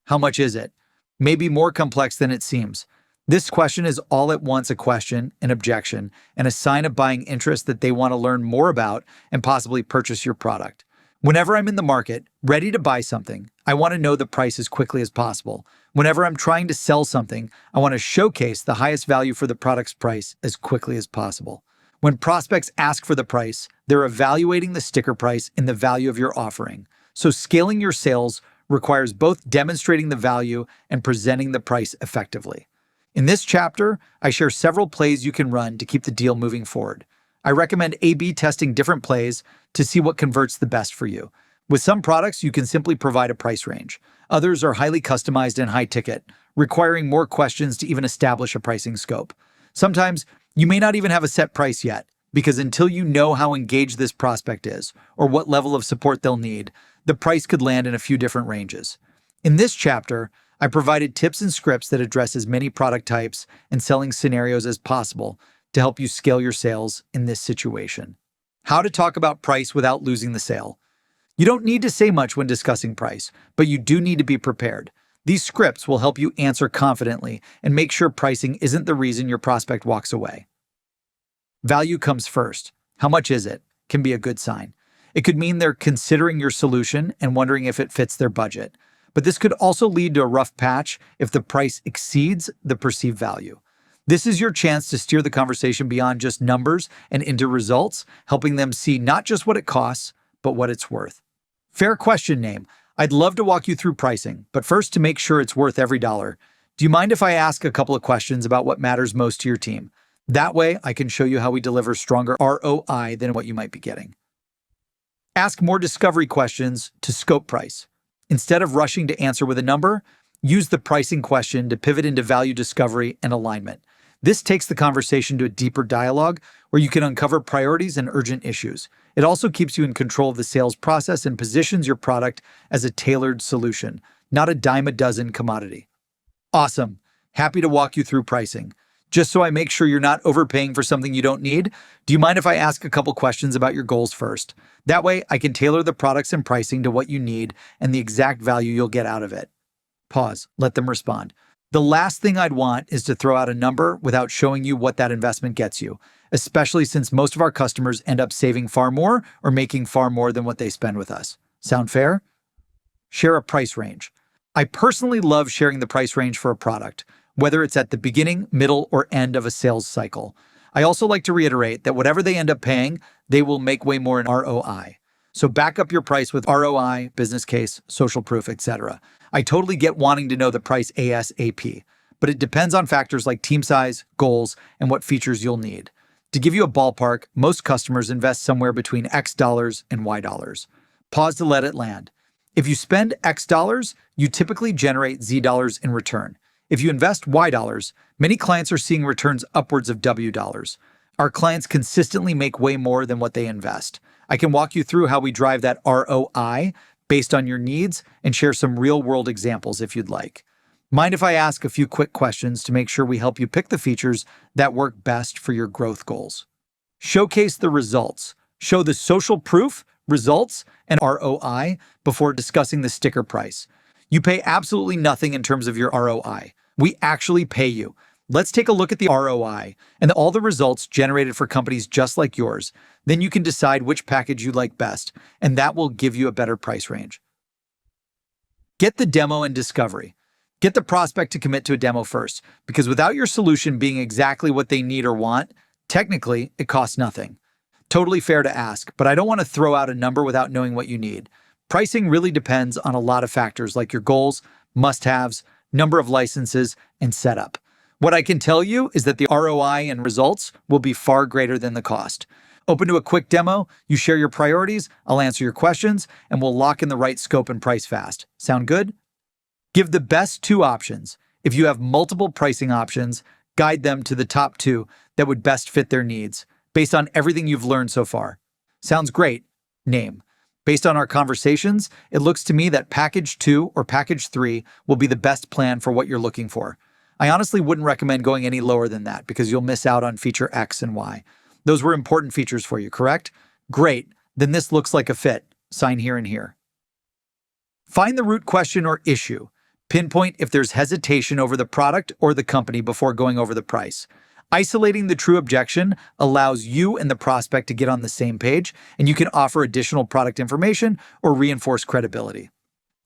How much is it? May be more complex than it seems. This question is all at once a question, an objection, and a sign of buying interest that they want to learn more about and possibly purchase your product. Whenever I'm in the market, ready to buy something, I want to know the price as quickly as possible. Whenever I'm trying to sell something, I want to showcase the highest value for the product's price as quickly as possible. When prospects ask for the price, they're evaluating the sticker price and the value of your offering. So scaling your sales requires both demonstrating the value and presenting the price effectively. In this chapter, I share several plays you can run to keep the deal moving forward. I recommend A/B testing different plays to see what converts the best for you. With some products, you can simply provide a price range. Others are highly customized and high ticket, requiring more questions to even establish a pricing scope. Sometimes, you may not even have a set price yet, because until you know how engaged this prospect is, or what level of support they'll need, the price could land in a few different ranges. In this chapter, I provided tips and scripts that address as many product types and selling scenarios as possible to help you scale your sales in this situation. How to talk about price without losing the sale. You don't need to say much when discussing price, but you do need to be prepared. These scripts will help you answer confidently and make sure pricing isn't the reason your prospect walks away. Value comes first. How much is it? Can be a good sign. It could mean they're considering your solution and wondering if it fits their budget. But this could also lead to a rough patch if the price exceeds the perceived value. This is your chance to steer the conversation beyond just numbers and into results, helping them see not just what it costs, but what it's worth. Fair question, name. I'd love to walk you through pricing, but first, to make sure it's worth every dollar, do you mind if I ask a couple of questions about what matters most to your team? That way, I can show you how we deliver stronger ROI than what you might be getting. Ask more discovery questions to scope price. Instead of rushing to answer with a number, use the pricing question to pivot into value discovery and alignment. This takes the conversation to a deeper dialogue where you can uncover priorities and urgent issues. It also keeps you in control of the sales process and positions your product as a tailored solution, not a dime a dozen commodity. Awesome. Happy to walk you through pricing. Just so I make sure you're not overpaying for something you don't need, do you mind if I ask a couple questions about your goals first? That way, I can tailor the products and pricing to what you need and the exact value you'll get out of it. Pause. Let them respond. The last thing I'd want is to throw out a number without showing you what that investment gets you, especially since most of our customers end up saving far more or making far more than what they spend with us. Sound fair? Share a price range. I personally love sharing the price range for a product, whether it's at the beginning, middle, or end of a sales cycle. I also like to reiterate that whatever they end up paying, they will make way more in ROI. So back up your price with ROI, business case, social proof, etc. I totally get wanting to know the price ASAP, but it depends on factors like team size, goals, and what features you'll need. To give you a ballpark, most customers invest somewhere between X dollars and Y dollars. Pause to let it land. If you spend X dollars, you typically generate Z dollars in return. If you invest Y dollars, many clients are seeing returns upwards of W dollars. Our clients consistently make way more than what they invest. I can walk you through how we drive that ROI based on your needs and share some real-world examples if you'd like. Mind if I ask a few quick questions to make sure we help you pick the features that work best for your growth goals? Showcase the results. Show the social proof, results, and ROI before discussing the sticker price. You pay absolutely nothing in terms of your ROI. We actually pay you. Let's take a look at the ROI and all the results generated for companies just like yours. Then you can decide which package you like best, and that will give you a better price range. Get the demo and discovery. Get the prospect to commit to a demo first, because without your solution being exactly what they need or want, technically, it costs nothing. Totally fair to ask, but I don't want to throw out a number without knowing what you need. Pricing really depends on a lot of factors like your goals, must-haves, number of licenses, and setup. What I can tell you is that the ROI and results will be far greater than the cost. Open to a quick demo, you share your priorities, I'll answer your questions, and we'll lock in the right scope and price fast. Sound good? Give the best two options. If you have multiple pricing options, guide them to the top two that would best fit their needs, based on everything you've learned so far. Sounds great. Name. Based on our conversations, it looks to me that package 2 or package 3 will be the best plan for what you're looking for. I honestly wouldn't recommend going any lower than that because you'll miss out on feature X and Y. Those were important features for you, correct? Great. Then this looks like a fit. Sign here and here. Find the root question or issue. Pinpoint if there's hesitation over the product or the company before going over the price. Isolating the true objection allows you and the prospect to get on the same page, and you can offer additional product information or reinforce credibility.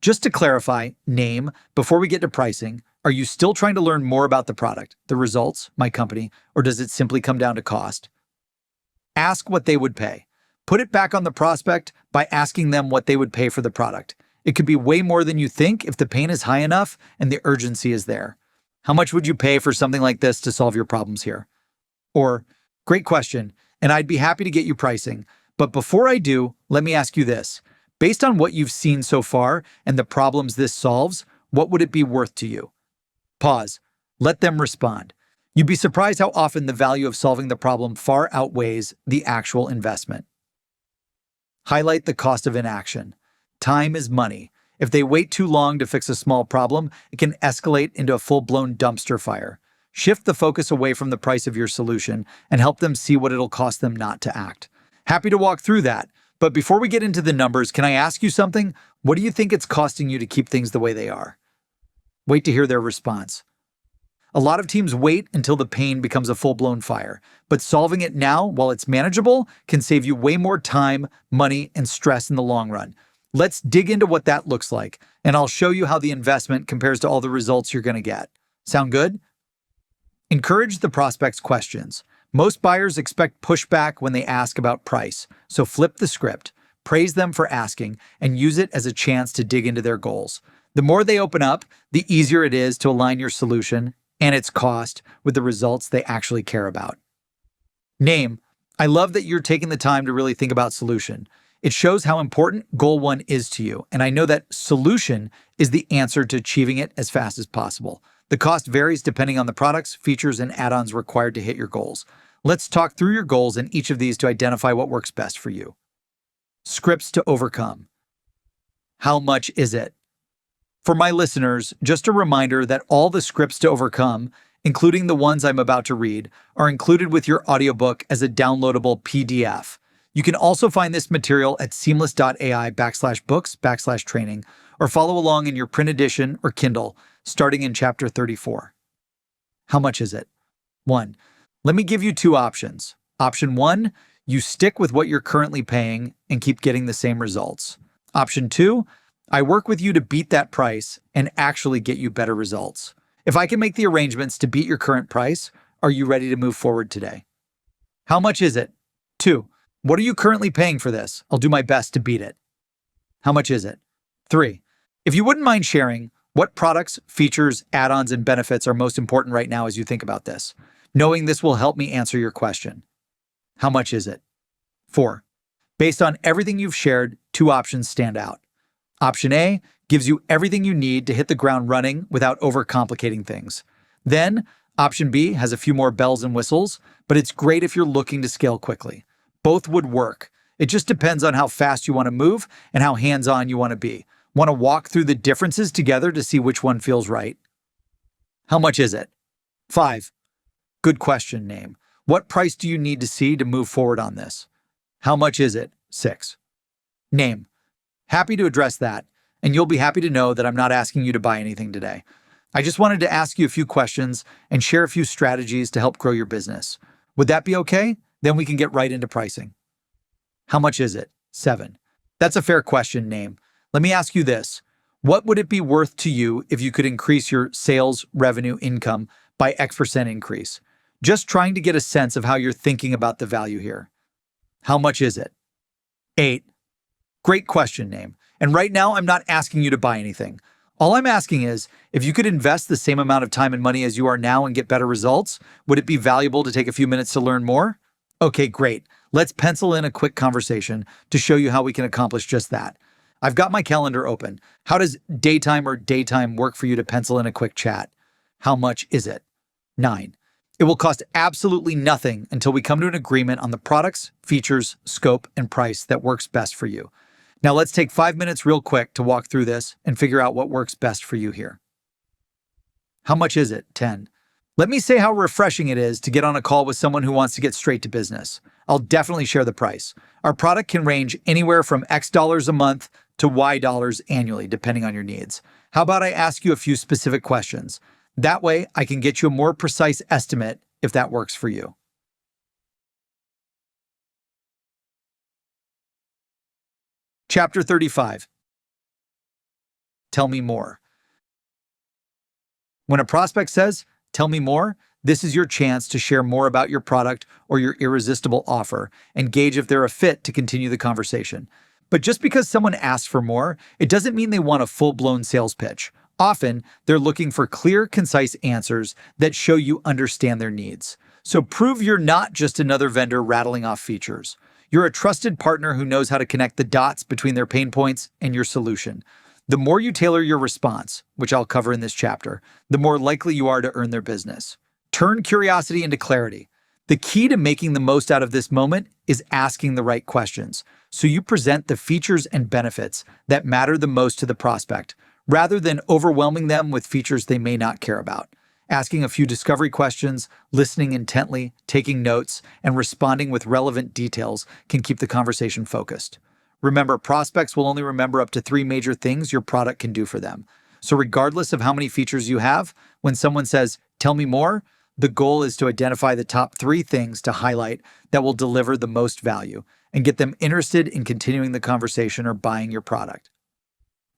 Just to clarify, name, before we get to pricing, are you still trying to learn more about the product, the results, my company, or does it simply come down to cost? Ask what they would pay. Put it back on the prospect by asking them what they would pay for the product. It could be way more than you think if the pain is high enough and the urgency is there. How much would you pay for something like this to solve your problems here? Or, great question, and I'd be happy to get you pricing, but before I do, let me ask you this. Based on what you've seen so far and the problems this solves, what would it be worth to you? Pause. Let them respond. You'd be surprised how often the value of solving the problem far outweighs the actual investment. Highlight the cost of inaction. Time is money. If they wait too long to fix a small problem, it can escalate into a full-blown dumpster fire. Shift the focus away from the price of your solution and help them see what it'll cost them not to act. Happy to walk through that, but before we get into the numbers, can I ask you something? What do you think it's costing you to keep things the way they are? Wait to hear their response. A lot of teams wait until the pain becomes a full-blown fire, but solving it now while it's manageable can save you way more time, money, and stress in the long run. Let's dig into what that looks like, and I'll show you how the investment compares to all the results you're going to get. Sound good? Encourage the prospect's questions. Most buyers expect pushback when they ask about price, so flip the script, praise them for asking, and use it as a chance to dig into their goals. The more they open up, the easier it is to align your solution and its cost with the results they actually care about. Name. I love that you're taking the time to really think about solution. It shows how important goal 1 is to you, and I know that solution is the answer to achieving it as fast as possible. The cost varies depending on the products, features, and add-ons required to hit your goals. Let's talk through your goals in each of these to identify what works best for you. Scripts to overcome. How much is it? For my listeners, just a reminder that all the scripts to overcome, including the ones I'm about to read, are included with your audiobook as a downloadable PDF. You can also find this material at seamless.ai/books/training or follow along in your print edition or Kindle, starting in chapter 34. How much is it? 1. Let me give you 2 options. Option 1, you stick with what you're currently paying and keep getting the same results. Option 2, I work with you to beat that price and actually get you better results. If I can make the arrangements to beat your current price, are you ready to move forward today? How much is it? 2. What are you currently paying for this? I'll do my best to beat it. How much is it? 3. If you wouldn't mind sharing, what products, features, add-ons, and benefits are most important right now as you think about this? Knowing this will help me answer your question. How much is it? 4. Based on everything you've shared, 2 options stand out. Option A gives you everything you need to hit the ground running without overcomplicating things. Then, option B has a few more bells and whistles, but it's great if you're looking to scale quickly. Both would work. It just depends on how fast you want to move and how hands-on you want to be. Want to walk through the differences together to see which one feels right? How much is it? 5. Good question, name. What price do you need to see to move forward on this? How much is it? 6. Name. Happy to address that, and you'll be happy to know that I'm not asking you to buy anything today. I just wanted to ask you a few questions and share a few strategies to help grow your business. Would that be okay? Then we can get right into pricing. How much is it? 7. That's a fair question, name. Let me ask you this. What would it be worth to you if you could increase your sales revenue income by X% increase? Just trying to get a sense of how you're thinking about the value here. How much is it? 8. Great question, name. And right now, I'm not asking you to buy anything. All I'm asking is, if you could invest the same amount of time and money as you are now and get better results, would it be valuable to take a few minutes to learn more? Okay, great. Let's pencil in a quick conversation to show you how we can accomplish just that. I've got my calendar open. How does daytime work for you to pencil in a quick chat? How much is it? 9. It will cost absolutely nothing until we come to an agreement on the products, features, scope, and price that works best for you. Now let's take 5 minutes real quick to walk through this and figure out what works best for you here. How much is it? 10. Let me say how refreshing it is to get on a call with someone who wants to get straight to business. I'll definitely share the price. Our product can range anywhere from X dollars a month to Y dollars annually, depending on your needs. How about I ask you a few specific questions? That way, I can get you a more precise estimate if that works for you. Chapter 35. Tell me more. When a prospect says, "Tell me more," this is your chance to share more about your product or your irresistible offer and gauge if they're a fit to continue the conversation. But just because someone asks for more, it doesn't mean they want a full-blown sales pitch. Often, they're looking for clear, concise answers that show you understand their needs. So prove you're not just another vendor rattling off features. You're a trusted partner who knows how to connect the dots between their pain points and your solution. The more you tailor your response, which I'll cover in this chapter, the more likely you are to earn their business. Turn curiosity into clarity. The key to making the most out of this moment is asking the right questions, so you present the features and benefits that matter the most to the prospect, rather than overwhelming them with features they may not care about. Asking a few discovery questions, listening intently, taking notes, and responding with relevant details can keep the conversation focused. Remember, prospects will only remember up to 3 major things your product can do for them. So regardless of how many features you have, when someone says, "Tell me more," the goal is to identify the top 3 things to highlight that will deliver the most value and get them interested in continuing the conversation or buying your product.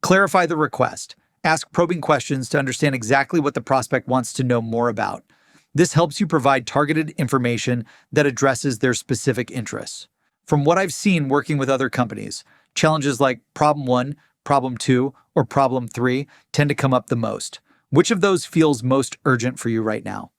Clarify the request. Ask probing questions to understand exactly what the prospect wants to know more about. This helps you provide targeted information that addresses their specific interests. From what I've seen working with other companies, challenges like problem 1, problem 2, or problem 3 tend to come up the most. Which of those feels most urgent for you right now?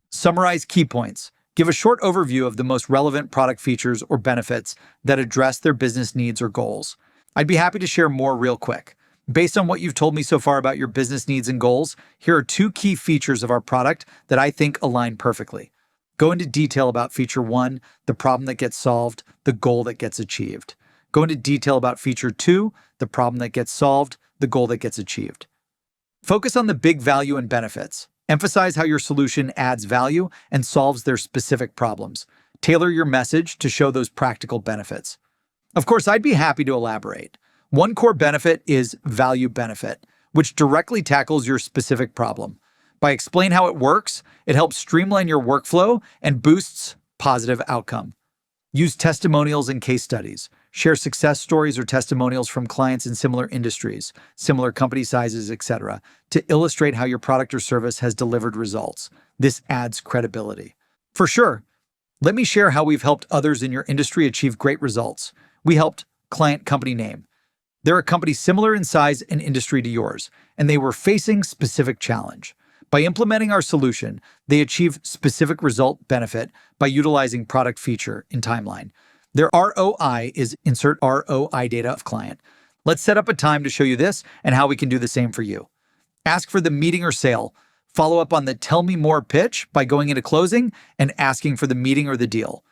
Summarize key points. Give a short overview of the most relevant product features or benefits that address their business needs or goals. I'd be happy to share more real quick. Based on what you've told me so far about your business needs and goals, here are 2 key features of our product that I think align perfectly. Go into detail about feature 1, the problem that gets solved, the goal that gets achieved. Go into detail about feature 2, the problem that gets solved, the goal that gets achieved. Focus on the big value and benefits. Emphasize how your solution adds value and solves their specific problems. Tailor your message to show those practical benefits. Of course, I'd be happy to elaborate. One core benefit is value benefit, which directly tackles your specific problem. By explaining how it works, it helps streamline your workflow and boosts positive outcome. Use testimonials and case studies. Share success stories or testimonials from clients in similar industries, similar company sizes, etc., to illustrate how your product or service has delivered results. This adds credibility. For sure, let me share how we've helped others in your industry achieve great results. We helped client company name. They're a company similar in size and industry to yours, and they were facing specific challenge. By implementing our solution, they achieve specific result benefit by utilizing product feature in timeline. Their ROI is insert ROI data of client. Let's set up a time to show you this and how we can do the same for you. Ask for the meeting or sale. Follow up on the tell me more pitch by going into closing and asking for the meeting or the deal.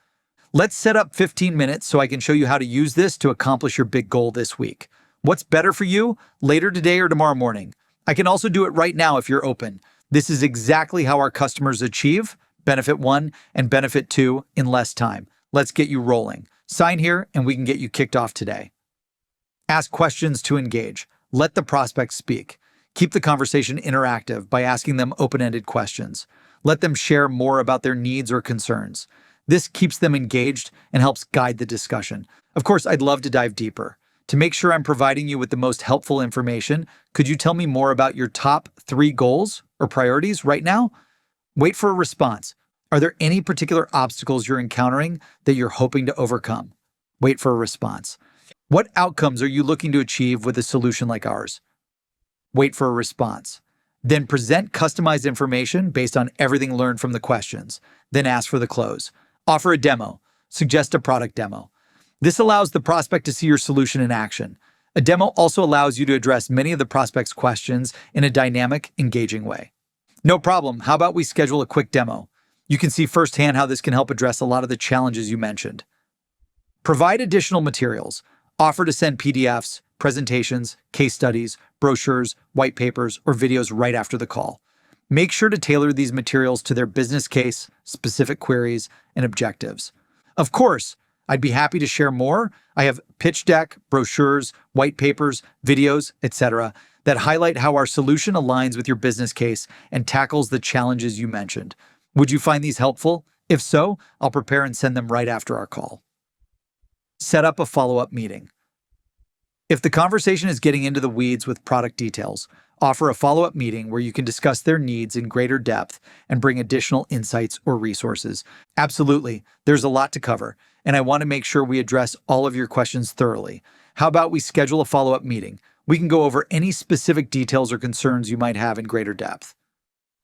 Let's set up 15 minutes so I can show you how to use this to accomplish your big goal this week. What's better for you, later today or tomorrow morning? I can also do it right now if you're open. This is exactly how our customers achieve benefit 1 and benefit 2 in less time. Let's get you rolling. Sign here and we can get you kicked off today. Ask questions to engage. Let the prospect speak. Keep the conversation interactive by asking them open-ended questions. Let them share more about their needs or concerns. This keeps them engaged and helps guide the discussion. Of course, I'd love to dive deeper. To make sure I'm providing you with the most helpful information, could you tell me more about your top 3 goals or priorities right now? Wait for a response. Are there any particular obstacles you're encountering that you're hoping to overcome? Wait for a response. What outcomes are you looking to achieve with a solution like ours? Wait for a response. Then present customized information based on everything learned from the questions. Then ask for the close. Offer a demo. Suggest a product demo. This allows the prospect to see your solution in action. A demo also allows you to address many of the prospect's questions in a dynamic, engaging way. No problem. How about we schedule a quick demo? You can see firsthand how this can help address a lot of the challenges you mentioned. Provide additional materials. Offer to send PDFs, presentations, case studies, brochures, white papers, or videos right after the call. Make sure to tailor these materials to their business case, specific queries, and objectives. Of course, I'd be happy to share more. I have pitch deck, brochures, white papers, videos, etc. that highlight how our solution aligns with your business case and tackles the challenges you mentioned. Would you find these helpful? If so, I'll prepare and send them right after our call. Set up a follow-up meeting. If the conversation is getting into the weeds with product details, offer a follow-up meeting where you can discuss their needs in greater depth and bring additional insights or resources. Absolutely, there's a lot to cover, and I want to make sure we address all of your questions thoroughly. How about we schedule a follow-up meeting? We can go over any specific details or concerns you might have in greater depth.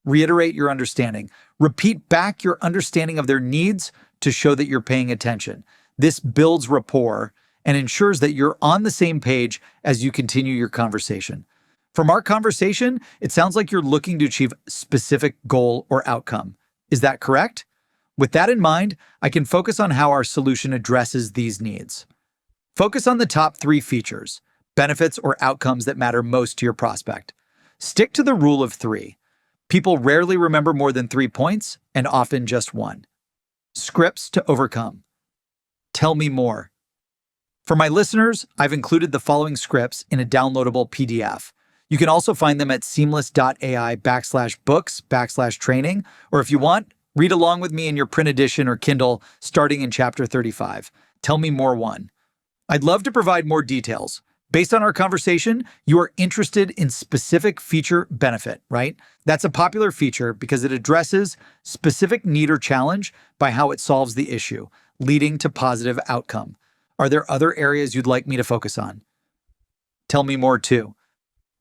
Reiterate your understanding. Repeat back your understanding of their needs to show that you're paying attention. This builds rapport and ensures that you're on the same page as you continue your conversation. From our conversation, it sounds like you're looking to achieve a specific goal or outcome. Is that correct? With that in mind, I can focus on how our solution addresses these needs. Focus on the top 3 features, benefits or outcomes that matter most to your prospect. Stick to the rule of 3. People rarely remember more than 3 points and often just 1. Scripts to overcome. Tell me more. For my listeners, I've included the following scripts in a downloadable PDF. You can also find them at seamless.ai/books/training, or if you want, read along with me in your print edition or Kindle starting in chapter 35. Tell me more 1. I'd love to provide more details. Based on our conversation, you are interested in specific feature benefit, right? That's a popular feature because it addresses specific need or challenge by how it solves the issue, leading to positive outcome. Are there other areas you'd like me to focus on? Tell me more too.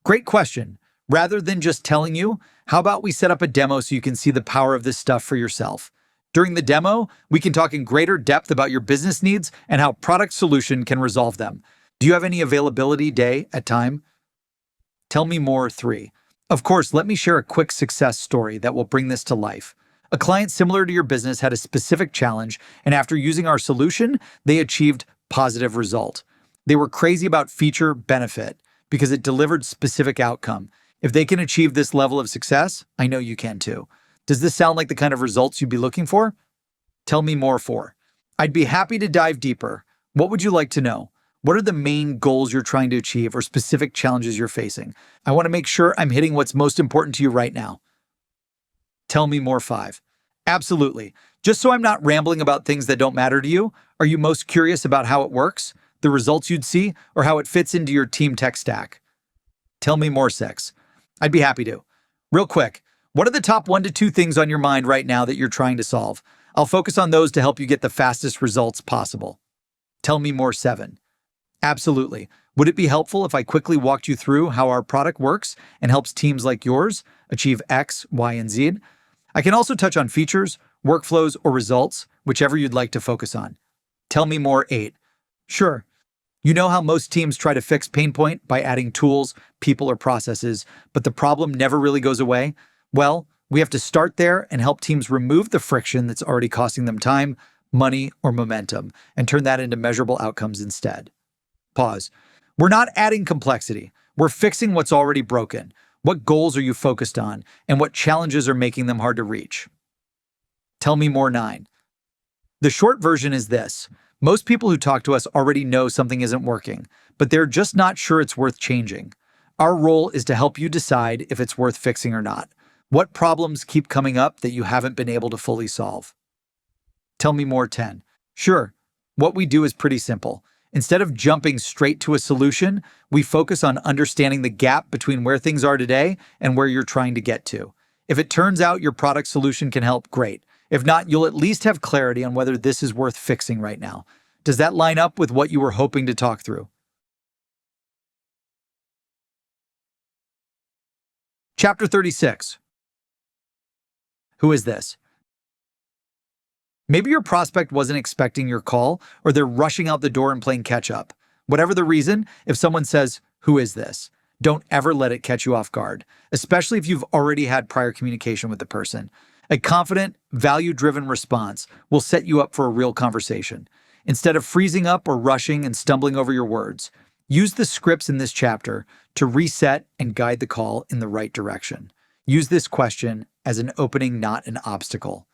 Great question. Rather than just telling you, how about we set up a demo so you can see the power of this stuff for yourself? During the demo, we can talk in greater depth about your business needs and how product solution can resolve them. Do you have any availability day at time? Tell me more 3. Of course, let me share a quick success story that will bring this to life. A client similar to your business had a specific challenge, and after using our solution, they achieved positive result. They were crazy about feature benefit because it delivered specific outcome. If they can achieve this level of success, I know you can too. Does this sound like the kind of results you'd be looking for? Tell me more 4. I'd be happy to dive deeper. What would you like to know? What are the main goals you're trying to achieve or specific challenges you're facing? I want to make sure I'm hitting what's most important to you right now. Tell me more 5. Absolutely. Just so I'm not rambling about things that don't matter to you, are you most curious about how it works, the results you'd see, or how it fits into your team tech stack? Tell me more 6. I'd be happy to. Real quick, what are the top 1 to 2 things on your mind right now that you're trying to solve? I'll focus on those to help you get the fastest results possible. Tell me more 7. Absolutely. Would it be helpful if I quickly walked you through how our product works and helps teams like yours achieve X, Y, and Z? I can also touch on features, workflows, or results, whichever you'd like to focus on. Tell me more. 8. Sure. You know how most teams try to fix pain point by adding tools, people, or processes, but the problem never really goes away? Well, we have to start there and help teams remove the friction that's already costing them time, money, or momentum, and turn that into measurable outcomes instead. Pause. We're not adding complexity. We're fixing what's already broken. What goals are you focused on, and what challenges are making them hard to reach? Tell me more. 9. The short version is this. Most people who talk to us already know something isn't working, but they're just not sure it's worth changing. Our role is to help you decide if it's worth fixing or not. What problems keep coming up that you haven't been able to fully solve? Tell me more. 10. Sure. What we do is pretty simple. Instead of jumping straight to a solution, we focus on understanding the gap between where things are today and where you're trying to get to. If it turns out your product solution can help, great. If not, you'll at least have clarity on whether this is worth fixing right now. Does that line up with what you were hoping to talk through? Chapter 36. Who is this? Maybe your prospect wasn't expecting your call, or they're rushing out the door and playing catch-up. Whatever the reason, if someone says, "Who is this?" don't ever let it catch you off guard, especially if you've already had prior communication with the person. A confident, value-driven response will set you up for a real conversation. Instead of freezing up or rushing and stumbling over your words, use the scripts in this chapter to reset and guide the call in the right direction. Use this question as an opening, not an obstacle.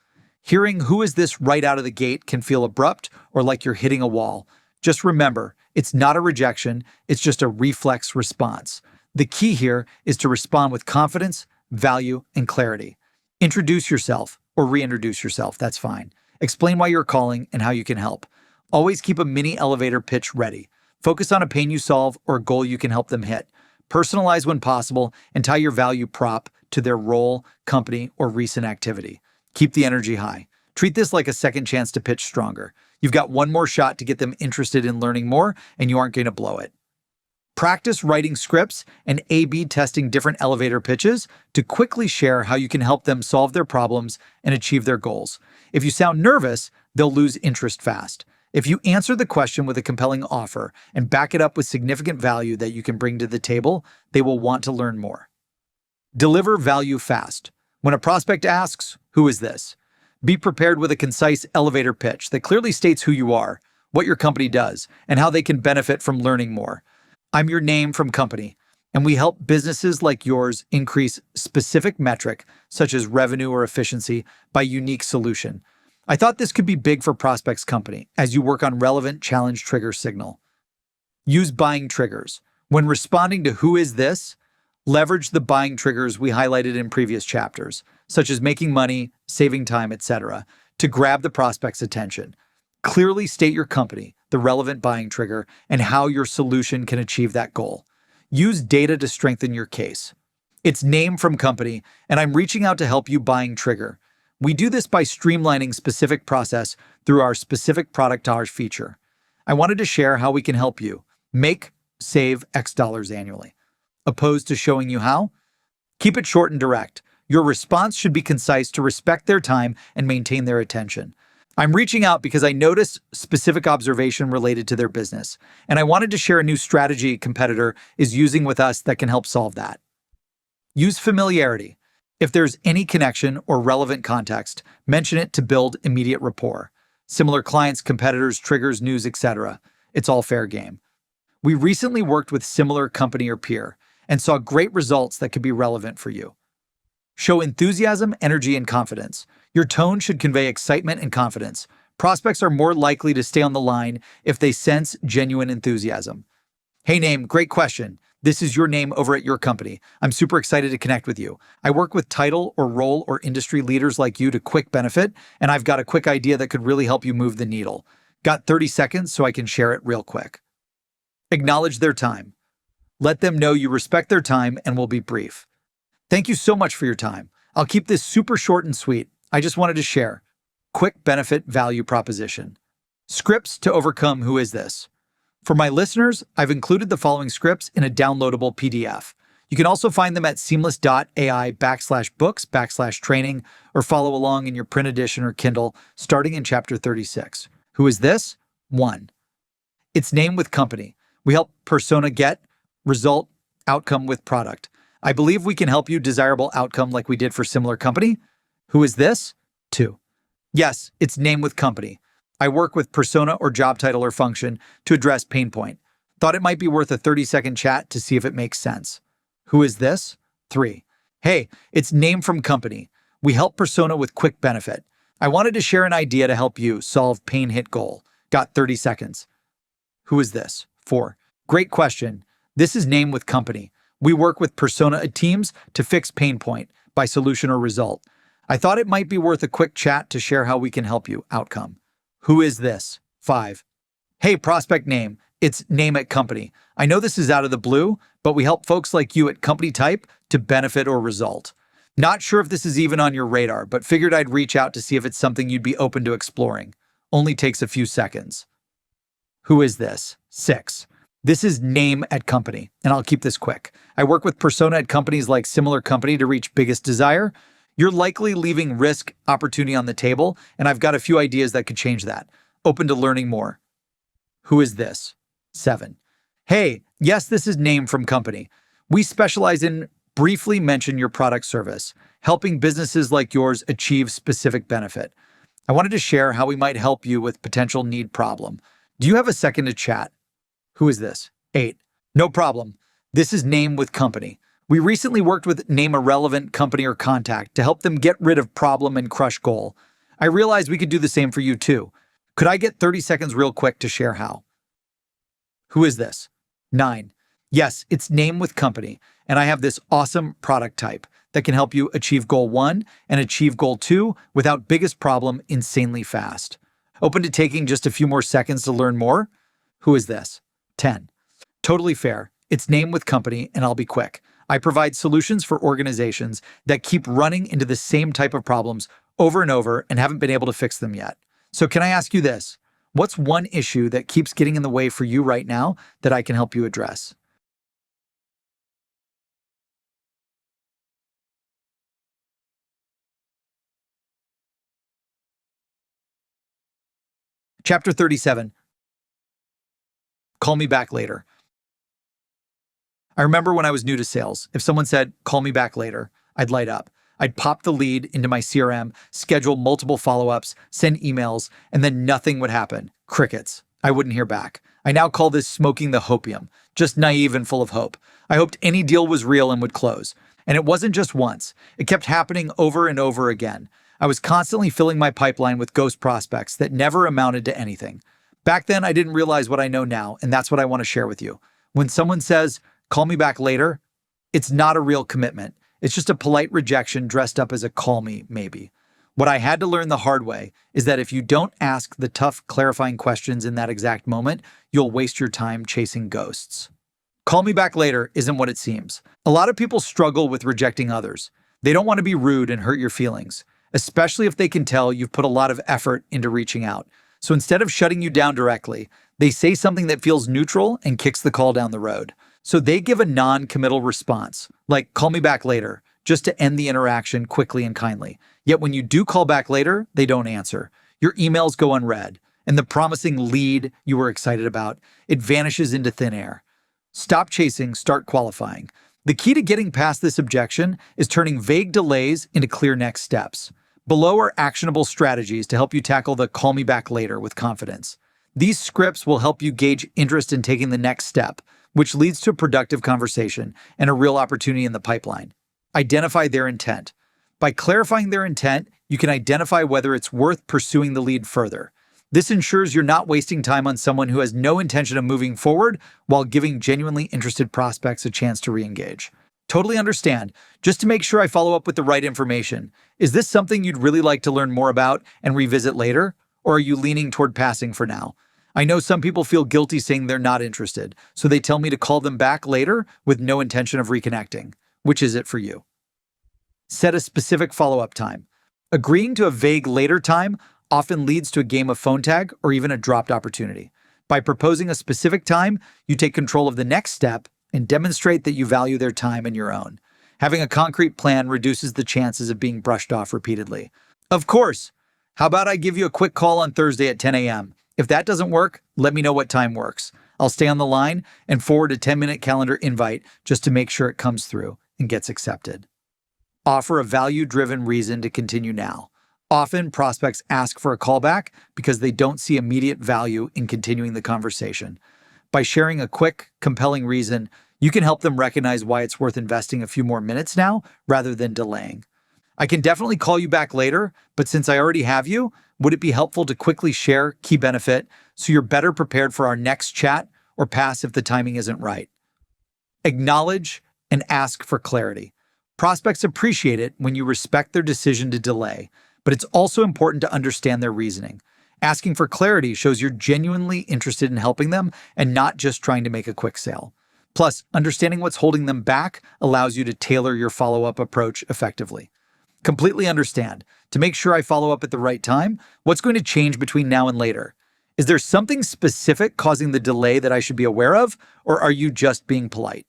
Hearing "who is this" right out of the gate can feel abrupt or like you're hitting a wall. Just remember, it's not a rejection, it's just a reflex response. The key here is to respond with confidence, value, and clarity. Introduce yourself or reintroduce yourself, that's fine. Explain why you're calling and how you can help. Always keep a mini elevator pitch ready. Focus on a pain you solve or a goal you can help them hit. Personalize when possible and tie your value prop to their role, company, or recent activity. Keep the energy high. Treat this like a second chance to pitch stronger. You've got one more shot to get them interested in learning more, and you aren't going to blow it. Practice writing scripts and A/B testing different elevator pitches to quickly share how you can help them solve their problems and achieve their goals. If you sound nervous, they'll lose interest fast. If you answer the question with a compelling offer and back it up with significant value that you can bring to the table, they will want to learn more. Deliver value fast. When a prospect asks, "Who is this?" be prepared with a concise elevator pitch that clearly states who you are, what your company does, and how they can benefit from learning more. I'm your name from company, and we help businesses like yours increase specific metric, such as revenue or efficiency, by unique solution. I thought this could be big for prospects' company as you work on relevant challenge trigger signal. Use buying triggers. When responding to "who is this?", leverage the buying triggers we highlighted in previous chapters, such as making money, saving time, etc., to grab the prospect's attention. Clearly state your company, the relevant buying trigger, and how your solution can achieve that goal. Use data to strengthen your case. It's name from company, and I'm reaching out to help you buying trigger. We do this by streamlining specific process through our specific productage feature. I wanted to share how we can help you make, save X dollars annually. Opposed to showing you how? Keep it short and direct. Your response should be concise to respect their time and maintain their attention. I'm reaching out because I noticed specific observation related to their business, and I wanted to share a new strategy a competitor is using with us that can help solve that. Use familiarity. If there's any connection or relevant context, mention it to build immediate rapport. Similar clients, competitors, triggers, news, etc. It's all fair game. We recently worked with similar company or peer and saw great results that could be relevant for you. Show enthusiasm, energy, and confidence. Your tone should convey excitement and confidence. Prospects are more likely to stay on the line if they sense genuine enthusiasm. "Hey name, great question. This is your name over at your company. I'm super excited to connect with you. I work with title or role or industry leaders like you to quick benefit, and I've got a quick idea that could really help you move the needle. Got 30 seconds so I can share it real quick." Acknowledge their time. Let them know you respect their time and will be brief. "Thank you so much for your time. I'll keep this super short and sweet. I just wanted to share. Quick benefit value proposition. Scripts to overcome "who is this?" For my listeners, I've included the following scripts in a downloadable PDF. You can also find them at seamless.ai/books/training or follow along in your print edition or Kindle, starting in chapter 36. Who is this? 1. It's name with company. We help persona get result outcome with product. I believe we can help you desirable outcome like we did for similar company. Who is this? 2. Yes, it's name with company. I work with persona or job title or function to address pain point. Thought it might be worth a 30-second chat to see if it makes sense. Who is this? 3. Hey, it's name from company. We help persona with quick benefit. I wanted to share an idea to help you solve pain hit goal. Got 30 seconds. Who is this? 4. Great question. This is name with company. We work with persona teams to fix pain point by solution or result. I thought it might be worth a quick chat to share how we can help you outcome. Who is this? 5. Hey, prospect name. It's name at company. I know this is out of the blue, but we help folks like you at company type to benefit or result. Not sure if this is even on your radar, but figured I'd reach out to see if it's something you'd be open to exploring. Only takes a few seconds. Who is this? 6. This is name at company, and I'll keep this quick. I work with persona at companies like similar company to reach biggest desire. You're likely leaving risk opportunity on the table, and I've got a few ideas that could change that. Open to learning more. Who is this? 7. Hey, yes, this is name from company. We specialize in briefly mention your product service, helping businesses like yours achieve specific benefit. I wanted to share how we might help you with potential need problem. Do you have a second to chat? Who is this? 8. No problem. This is name with company. We recently worked with name a relevant company or contact to help them get rid of problem and crush goal. I realized we could do the same for you too. Could I get 30 seconds real quick to share how? Who is this? 9. Yes, it's name with company, and I have this awesome product type that can help you achieve goal 1 and achieve goal 2 without biggest problem insanely fast. Open to taking just a few more seconds to learn more? Who is this? 10. Totally fair. It's name with company, and I'll be quick. I provide solutions for organizations that keep running into the same type of problems over and over and haven't been able to fix them yet. So can I ask you this? What's one issue that keeps getting in the way for you right now that I can help you address? Chapter 37. Call me back later. I remember when I was new to sales, if someone said, call me back later, I'd light up. I'd pop the lead into my CRM, schedule multiple follow-ups, send emails, and then nothing would happen. Crickets. I wouldn't hear back. I now call this smoking the hopium, just naive and full of hope. I hoped any deal was real and would close. And it wasn't just once. It kept happening over and over again. I was constantly filling my pipeline with ghost prospects that never amounted to anything. Back then, I didn't realize what I know now, and that's what I want to share with you. When someone says, call me back later, it's not a real commitment. It's just a polite rejection dressed up as a call me, maybe. What I had to learn the hard way is that if you don't ask the tough, clarifying questions in that exact moment, you'll waste your time chasing ghosts. Call me back later isn't what it seems. A lot of people struggle with rejecting others. They don't want to be rude and hurt your feelings, especially if they can tell you've put a lot of effort into reaching out. So instead of shutting you down directly, they say something that feels neutral and kicks the call down the road. So they give a non-committal response, like call me back later, just to end the interaction quickly and kindly. Yet when you do call back later, they don't answer. Your emails go unread, and the promising lead you were excited about, it vanishes into thin air. Stop chasing, start qualifying. The key to getting past this objection is turning vague delays into clear next steps. Below are actionable strategies to help you tackle the call me back later with confidence. These scripts will help you gauge interest in taking the next step, which leads to a productive conversation and a real opportunity in the pipeline. Identify their intent. By clarifying their intent, you can identify whether it's worth pursuing the lead further. This ensures you're not wasting time on someone who has no intention of moving forward while giving genuinely interested prospects a chance to re-engage. Totally understand. Just to make sure I follow up with the right information, is this something you'd really like to learn more about and revisit later? Or are you leaning toward passing for now? I know some people feel guilty saying they're not interested, so they tell me to call them back later with no intention of reconnecting. Which is it for you? Set a specific follow-up time. Agreeing to a vague later time often leads to a game of phone tag or even a dropped opportunity. By proposing a specific time, you take control of the next step and demonstrate that you value their time and your own. Having a concrete plan reduces the chances of being brushed off repeatedly. Of course, how about I give you a quick call on Thursday at 10 a.m.? If that doesn't work, let me know what time works. I'll stay on the line and forward a 10-minute calendar invite just to make sure it comes through and gets accepted. Offer a value-driven reason to continue now. Often, prospects ask for a callback because they don't see immediate value in continuing the conversation. By sharing a quick, compelling reason, you can help them recognize why it's worth investing a few more minutes now rather than delaying. I can definitely call you back later, but since I already have you, would it be helpful to quickly share key benefit so you're better prepared for our next chat, or pass if the timing isn't right? Acknowledge and ask for clarity. Prospects appreciate it when you respect their decision to delay, but it's also important to understand their reasoning. Asking for clarity shows you're genuinely interested in helping them and not just trying to make a quick sale. Plus, understanding what's holding them back allows you to tailor your follow-up approach effectively. Completely understand. To make sure I follow up at the right time, what's going to change between now and later? Is there something specific causing the delay that I should be aware of, or are you just being polite?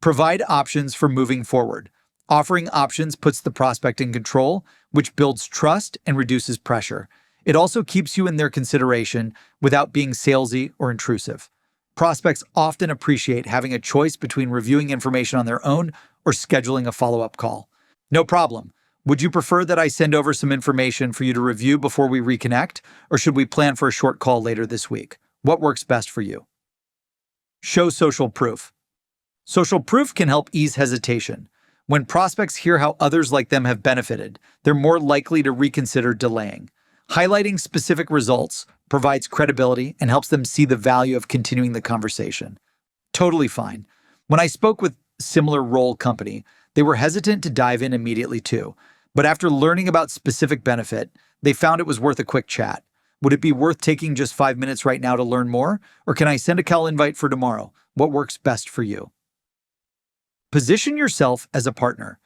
Provide options for moving forward. Offering options puts the prospect in control, which builds trust and reduces pressure. It also keeps you in their consideration without being salesy or intrusive. Prospects often appreciate having a choice between reviewing information on their own or scheduling a follow-up call. No problem. Would you prefer that I send over some information for you to review before we reconnect, or should we plan for a short call later this week? What works best for you? Show social proof. Social proof can help ease hesitation. When prospects hear how others like them have benefited, they're more likely to reconsider delaying. Highlighting specific results provides credibility and helps them see the value of continuing the conversation. Totally fine. When I spoke with a similar role company, they were hesitant to dive in immediately too, but after learning about specific benefit, they found it was worth a quick chat. Would it be worth taking just 5 minutes right now to learn more, or can I send a cal invite for tomorrow? What works best for you? Position yourself as a partner.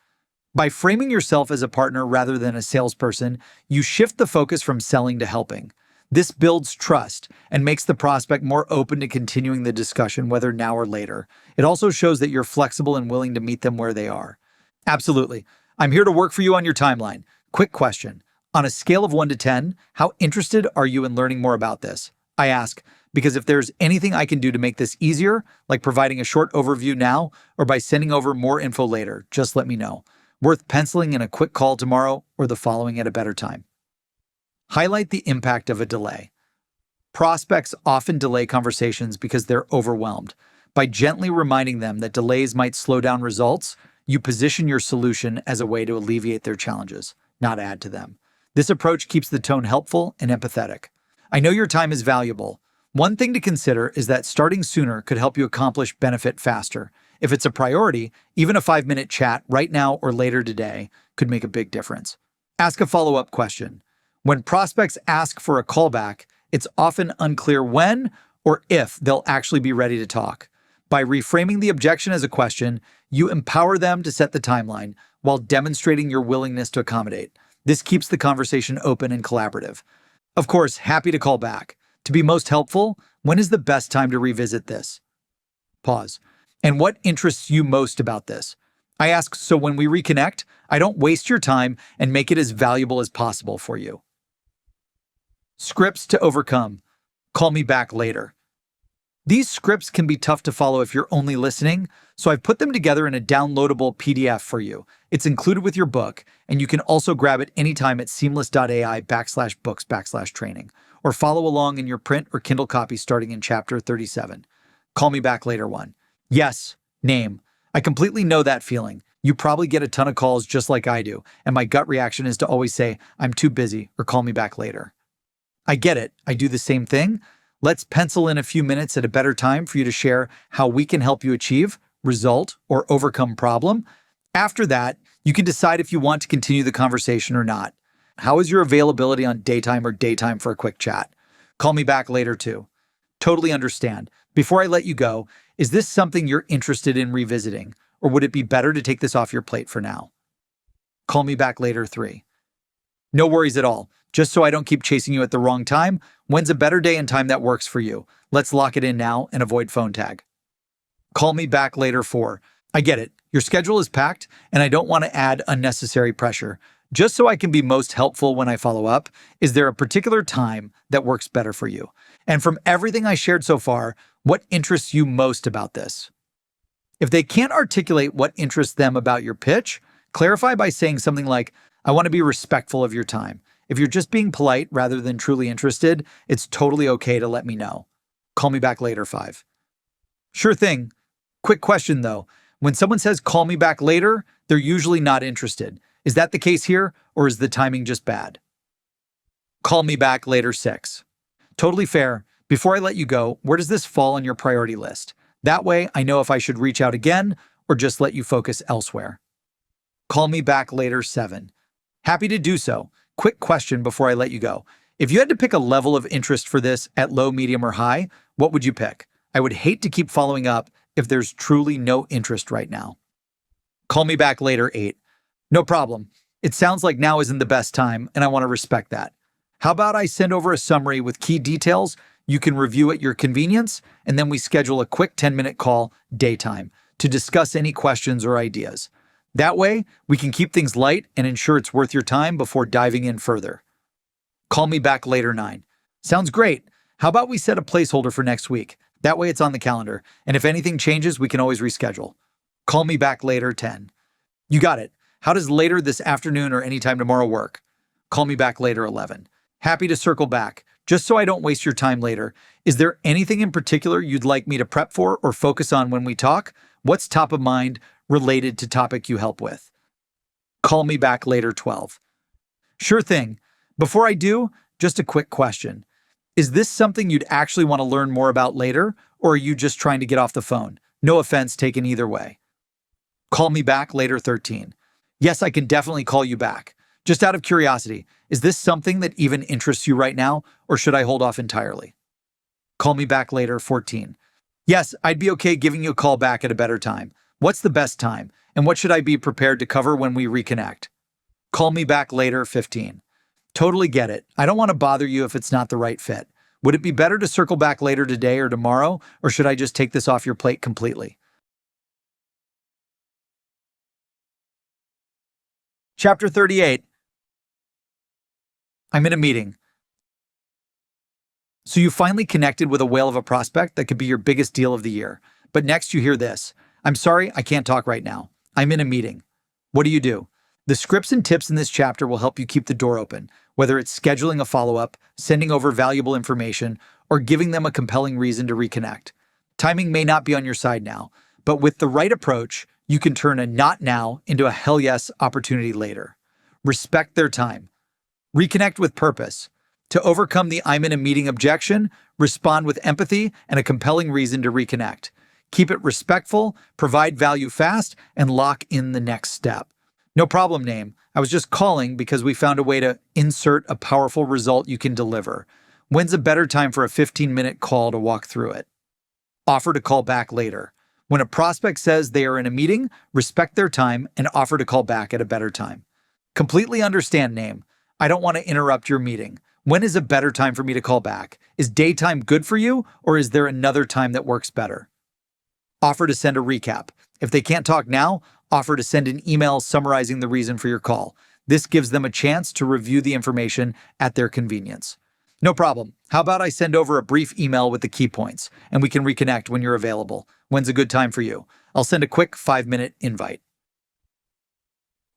By framing yourself as a partner rather than a salesperson, you shift the focus from selling to helping. This builds trust and makes the prospect more open to continuing the discussion, whether now or later. It also shows that you're flexible and willing to meet them where they are. Absolutely. I'm here to work for you on your timeline. Quick question. On a scale of 1 to 10, how interested are you in learning more about this? I ask because if there's anything I can do to make this easier, like providing a short overview now or by sending over more info later, just let me know. Worth penciling in a quick call tomorrow or the following at a better time. Highlight the impact of a delay. Prospects often delay conversations because they're overwhelmed. By gently reminding them that delays might slow down results, you position your solution as a way to alleviate their challenges, not add to them. This approach keeps the tone helpful and empathetic. I know your time is valuable. One thing to consider is that starting sooner could help you accomplish benefit faster. If it's a priority, even a 5-minute chat right now or later today could make a big difference. Ask a follow-up question. When prospects ask for a callback, it's often unclear when or if they'll actually be ready to talk. By reframing the objection as a question, you empower them to set the timeline while demonstrating your willingness to accommodate. This keeps the conversation open and collaborative. Of course, happy to call back. To be most helpful, when is the best time to revisit this? Pause. And what interests you most about this? I ask so when we reconnect, I don't waste your time and make it as valuable as possible for you. Scripts to overcome. Call me back later. These scripts can be tough to follow if you're only listening, so I've put them together in a downloadable PDF for you. It's included with your book, and you can also grab it anytime at seamless.ai/books/training, or follow along in your print or Kindle copy starting in chapter 37. Call me back later one. Yes, name. I completely know that feeling. You probably get a ton of calls just like I do, and my gut reaction is to always say, I'm too busy, or call me back later. I get it. I do the same thing. Let's pencil in a few minutes at a better time for you to share how we can help you achieve, result, or overcome problem. After that, you can decide if you want to continue the conversation or not. How is your availability on daytime for a quick chat? Call me back later too. Totally understand. Before I let you go, is this something you're interested in revisiting, or would it be better to take this off your plate for now? Call me back later 3. No worries at all. Just so I don't keep chasing you at the wrong time, when's a better day and time that works for you? Let's lock it in now and avoid phone tag. Call me back later 4. I get it. Your schedule is packed, and I don't want to add unnecessary pressure. Just so I can be most helpful when I follow up, is there a particular time that works better for you? And from everything I shared so far, what interests you most about this? If they can't articulate what interests them about your pitch, clarify by saying something like, I want to be respectful of your time. If you're just being polite rather than truly interested, it's totally okay to let me know. Call me back later 5. Sure thing. Quick question though. When someone says call me back later, they're usually not interested. Is that the case here, or is the timing just bad? Call me back later 6. Totally fair. Before I let you go, where does this fall on your priority list? That way, I know if I should reach out again or just let you focus elsewhere. Call me back later 7. Happy to do so. Quick question before I let you go. If you had to pick a level of interest for this at low, medium, or high, what would you pick? I would hate to keep following up if there's truly no interest right now. Call me back later 8. No problem. It sounds like now isn't the best time, and I want to respect that. How about I send over a summary with key details you can review at your convenience, and then we schedule a quick 10-minute call, daytime, to discuss any questions or ideas. That way, we can keep things light and ensure it's worth your time before diving in further. Call me back later 9. Sounds great. How about we set a placeholder for next week? That way it's on the calendar, and if anything changes, we can always reschedule. Call me back later 10. You got it. How does later this afternoon or anytime tomorrow work? Call me back later 11. Happy to circle back. Just so I don't waste your time later, is there anything in particular you'd like me to prep for or focus on when we talk? What's top of mind related to topic you help with? Call me back later 12. Sure thing. Before I do, just a quick question. Is this something you'd actually want to learn more about later, or are you just trying to get off the phone? No offense taken either way. Call me back later 13. Yes, I can definitely call you back. Just out of curiosity, is this something that even interests you right now, or should I hold off entirely? Call me back later 14. Yes, I'd be okay giving you a call back at a better time. What's the best time, and what should I be prepared to cover when we reconnect? Call me back later 15. Totally get it. I don't want to bother you if it's not the right fit. Would it be better to circle back later today or tomorrow, or should I just take this off your plate completely? Chapter 38. I'm in a meeting. So you finally connected with a whale of a prospect that could be your biggest deal of the year. But next you hear this. I'm sorry, I can't talk right now. I'm in a meeting. What do? The scripts and tips in this chapter will help you keep the door open, whether it's scheduling a follow-up, sending over valuable information, or giving them a compelling reason to reconnect. Timing may not be on your side now, but with the right approach, you can turn a not now into a hell yes opportunity later. Respect their time. Reconnect with purpose. To overcome the I'm in a meeting objection, respond with empathy and a compelling reason to reconnect. Keep it respectful, provide value fast, and lock in the next step. No problem, name. I was just calling because we found a way to insert a powerful result you can deliver. When's a better time for a 15-minute call to walk through it? Offer to call back later. When a prospect says they are in a meeting, respect their time and offer to call back at a better time. Completely understand, name. I don't want to interrupt your meeting. When is a better time for me to call back? Is daytime good for you, or is there another time that works better? Offer to send a recap. If they can't talk now, offer to send an email summarizing the reason for your call. This gives them a chance to review the information at their convenience. No problem. How about I send over a brief email with the key points, and we can reconnect when you're available. When's a good time for you? I'll send a quick 5-minute invite.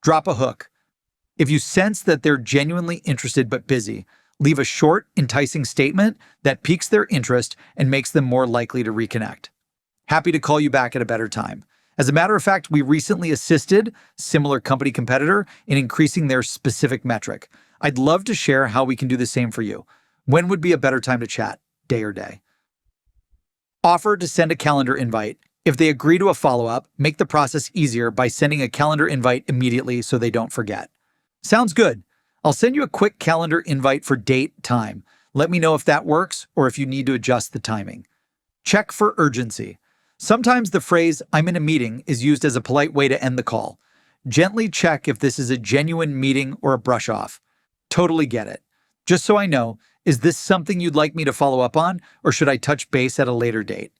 Drop a hook. If you sense that they're genuinely interested but busy, leave a short, enticing statement that piques their interest and makes them more likely to reconnect. Happy to call you back at a better time. As a matter of fact, we recently assisted similar company competitor in increasing their specific metric. I'd love to share how we can do the same for you. When would be a better time to chat, day or day? Offer to send a calendar invite. If they agree to a follow-up, make the process easier by sending a calendar invite immediately so they don't forget. Sounds good. I'll send you a quick calendar invite for date, time. Let me know if that works or if you need to adjust the timing. Check for urgency. Sometimes the phrase, I'm in a meeting, is used as a polite way to end the call. Gently check if this is a genuine meeting or a brush off. Totally get it. Just so I know, is this something you'd like me to follow up on, or should I touch base at a later date?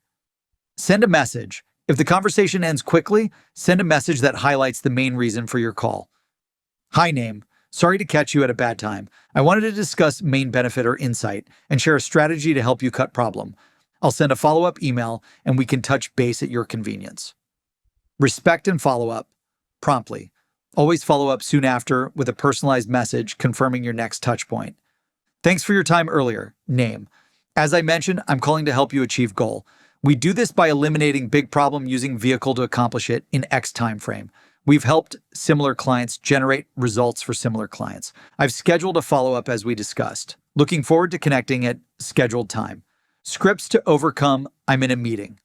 Send a message. If the conversation ends quickly, send a message that highlights the main reason for your call. Hi, name. Sorry to catch you at a bad time. I wanted to discuss main benefit or insight and share a strategy to help you cut problem. I'll send a follow-up email and we can touch base at your convenience. Respect and follow up promptly. Always follow up soon after with a personalized message confirming your next touch point. Thanks for your time earlier, name. As I mentioned, I'm calling to help you achieve goal. We do this by eliminating big problem using vehicle to accomplish it in X time frame. We've helped similar clients generate results for similar clients. I've scheduled a follow-up as we discussed. Looking forward to connecting at scheduled time. Scripts to overcome, I'm in a meeting.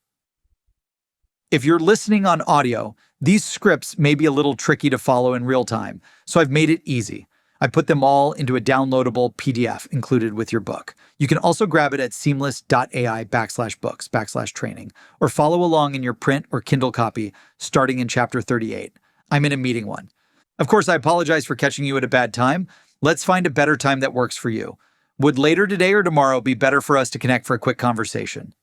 If you're listening on audio, these scripts may be a little tricky to follow in real time, so I've made it easy. I put them all into a downloadable PDF included with your book. You can also grab it at seamless.ai/books/training or follow along in your print or Kindle copy starting in chapter 38. I'm in a meeting 1. Of course, I apologize for catching you at a bad time. Let's find a better time that works for you. Would later today or tomorrow be better for us to connect for a quick conversation?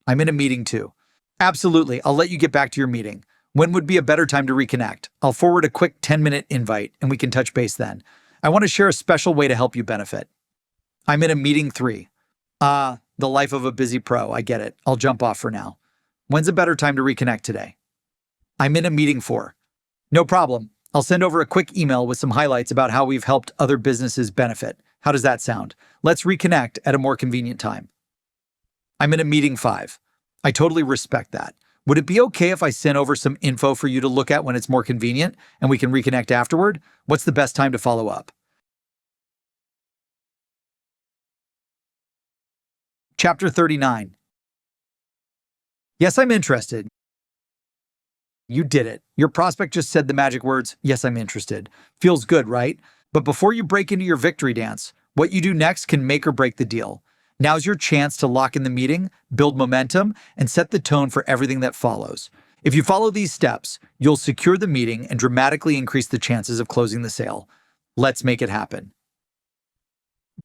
I'm in a meeting 2. Absolutely, I'll let you get back to your meeting. When would be a better time to reconnect? I'll forward a quick 10-minute invite and we can touch base then. I want to share a special way to help you benefit. I'm in a meeting 3. The life of a busy pro, I get it. I'll jump off for now. When's a better time to reconnect today? I'm in a meeting 4. No problem. I'll send over a quick email with some highlights about how we've helped other businesses benefit. How does that sound? Let's reconnect at a more convenient time. I'm in a meeting 5. I totally respect that. Would it be okay if I sent over some info for you to look at when it's more convenient and we can reconnect afterward? What's the best time to follow up? Chapter 39. Yes, I'm interested. You did it. Your prospect just said the magic words, yes, I'm interested. Feels good, right? But before you break into your victory dance, what you do next can make or break the deal. Now's your chance to lock in the meeting, build momentum, and set the tone for everything that follows. If you follow these steps, you'll secure the meeting and dramatically increase the chances of closing the sale. Let's make it happen.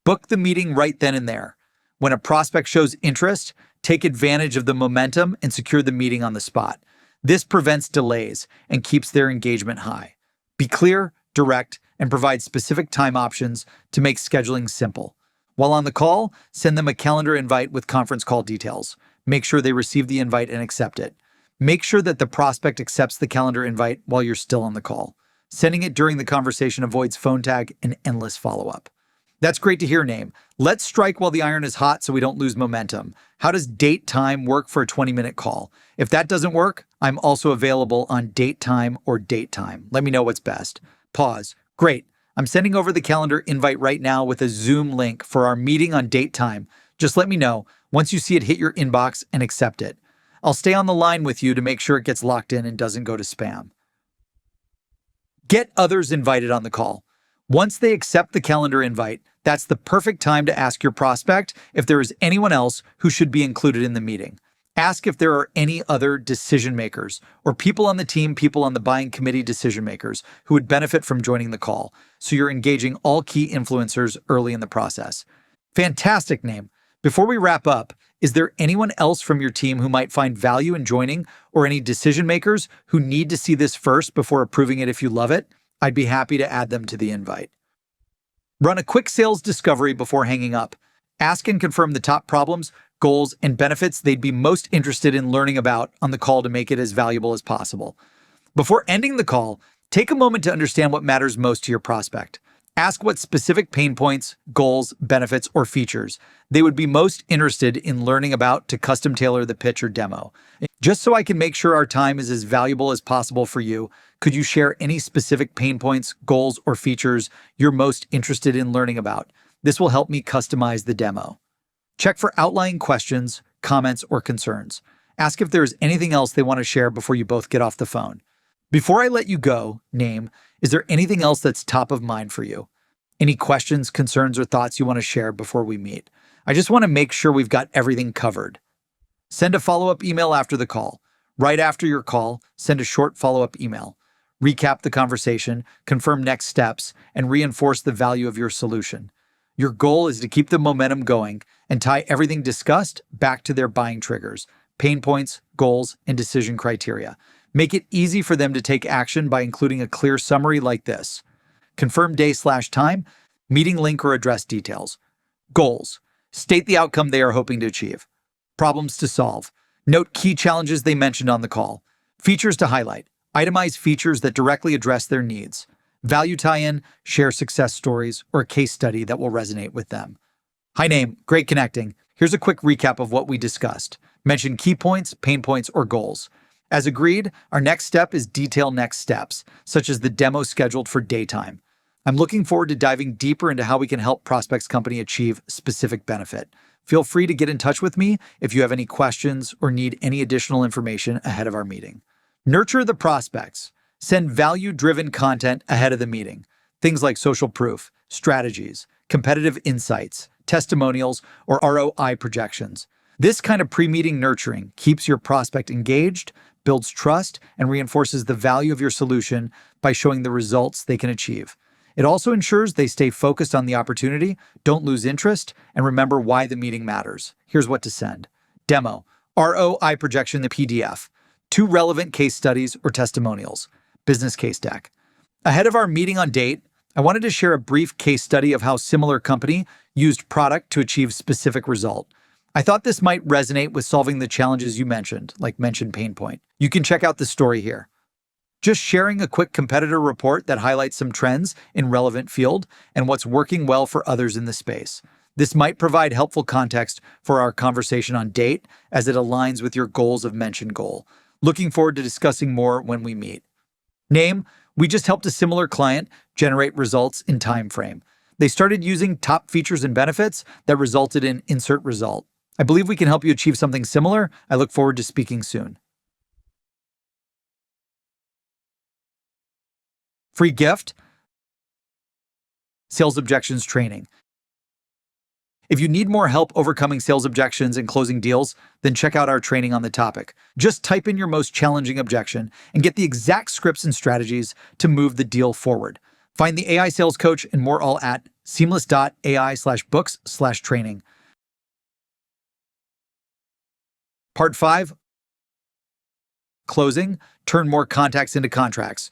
Book the meeting right then and there. When a prospect shows interest, take advantage of the momentum and secure the meeting on the spot. This prevents delays and keeps their engagement high. Be clear, direct, and provide specific time options to make scheduling simple. While on the call, send them a calendar invite with conference call details. Make sure they receive the invite and accept it. Make sure that the prospect accepts the calendar invite while you're still on the call. Sending it during the conversation avoids phone tag and endless follow-up. That's great to hear, name. Let's strike while the iron is hot so we don't lose momentum. How does date time work for a 20-minute call? If that doesn't work, I'm also available on date time or date time. Let me know what's best. Pause. Great. I'm sending over the calendar invite right now with a Zoom link for our meeting on date time. Just let me know once you see it hit your inbox and accept it. I'll stay on the line with you to make sure it gets locked in and doesn't go to spam. Get others invited on the call. Once they accept the calendar invite, that's the perfect time to ask your prospect if there is anyone else who should be included in the meeting. Ask if there are any other decision makers or people on the team, people on the buying committee decision makers who would benefit from joining the call, so you're engaging all key influencers early in the process. Fantastic, name. Before we wrap up, is there anyone else from your team who might find value in joining, or any decision makers who need to see this first before approving it if you love it? I'd be happy to add them to the invite. Run a quick sales discovery before hanging up. Ask and confirm the top problems, goals, and benefits they'd be most interested in learning about on the call to make it as valuable as possible. Before ending the call, take a moment to understand what matters most to your prospect. Ask what specific pain points, goals, benefits, or features they would be most interested in learning about to custom tailor the pitch or demo. Just so I can make sure our time is as valuable as possible for you, could you share any specific pain points, goals, or features you're most interested in learning about? This will help me customize the demo. Check for outlying questions, comments, or concerns. Ask if there is anything else they want to share before you both get off the phone. Before I let you go, name, is there anything else that's top of mind for you? Any questions, concerns, or thoughts you want to share before we meet? I just want to make sure we've got everything covered. Send a follow-up email after the call. Right after your call, send a short follow-up email. recap the conversation, confirm next steps, and reinforce the value of your solution. Your goal is to keep the momentum going and tie everything discussed back to their buying triggers, pain points, goals, and decision criteria. Make it easy for them to take action by including a clear summary like this. Confirm day/time, meeting link or address details. Goals. State the outcome they are hoping to achieve. Problems to solve. Note key challenges they mentioned on the call. Features to highlight. Itemize features that directly address their needs. Value tie-in, share success stories, or a case study that will resonate with them. Hi name, great connecting. Here's a quick recap of what we discussed. Mention key points, pain points, or goals. As agreed, our next step is detail next steps, such as the demo scheduled for daytime. I'm looking forward to diving deeper into how we can help Prospects Company achieve specific benefit. Feel free to get in touch with me if you have any questions or need any additional information ahead of our meeting. Nurture the prospects. Send value-driven content ahead of the meeting. Things like social proof, strategies, competitive insights, testimonials, or ROI projections. This kind of pre-meeting nurturing keeps your prospect engaged, builds trust, and reinforces the value of your solution by showing the results they can achieve. It also ensures they stay focused on the opportunity, don't lose interest, and remember why the meeting matters. Here's what to send. Demo, ROI projection, the PDF, 2 relevant case studies or testimonials, business case deck. Ahead of our meeting on date, I wanted to share a brief case study of how similar company used product to achieve specific result. I thought this might resonate with solving the challenges you mentioned, like mentioned pain point. You can check out the story here. Just sharing a quick competitor report that highlights some trends in relevant field and what's working well for others in the space. This might provide helpful context for our conversation on date as it aligns with your goals of mentioned goal. Looking forward to discussing more when we meet. Name, we just helped a similar client generate results in time frame. They started using top features and benefits that resulted in insert result. I believe we can help you achieve something similar. I look forward to speaking soon. Free gift, sales objections training. If you need more help overcoming sales objections and closing deals, then check out our training on the topic. Just type in your most challenging objection and get the exact scripts and strategies to move the deal forward. Find the AI Sales Coach and more all at seamless.ai/books/training. Part 5, closing, turn more contacts into contracts.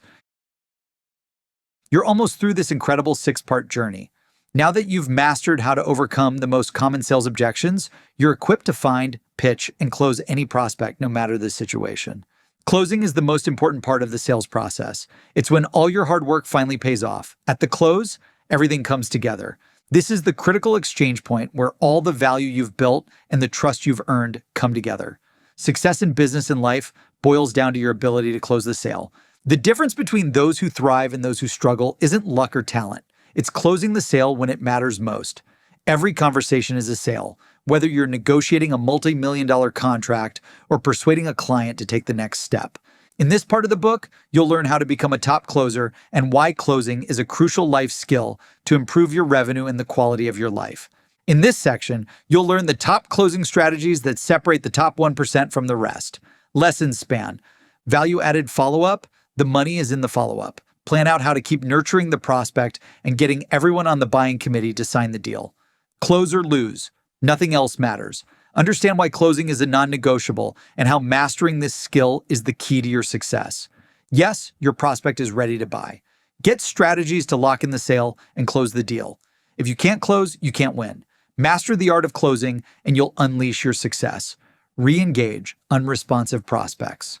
You're almost through this incredible 6-part journey. Now that you've mastered how to overcome the most common sales objections, you're equipped to find, pitch, and close any prospect no matter the situation. Closing is the most important part of the sales process. It's when all your hard work finally pays off. At the close, everything comes together. This is the critical exchange point where all the value you've built and the trust you've earned come together. Success in business and life boils down to your ability to close the sale. The difference between those who thrive and those who struggle isn't luck or talent. It's closing the sale when it matters most. Every conversation is a sale, whether you're negotiating a multi-million-dollar contract or persuading a client to take the next step. In this part of the book, you'll learn how to become a top closer and why closing is a crucial life skill to improve your revenue and the quality of your life. In this section, you'll learn the top closing strategies that separate the top 1% from the rest. Lessons span: value-added follow-up, the money is in the follow-up. Plan out how to keep nurturing the prospect and getting everyone on the buying committee to sign the deal. Close or lose. Nothing else matters. Understand why closing is a non-negotiable and how mastering this skill is the key to your success. Yes, your prospect is ready to buy. Get strategies to lock in the sale and close the deal. If you can't close, you can't win. Master the art of closing and you'll unleash your success. Re-engage unresponsive prospects.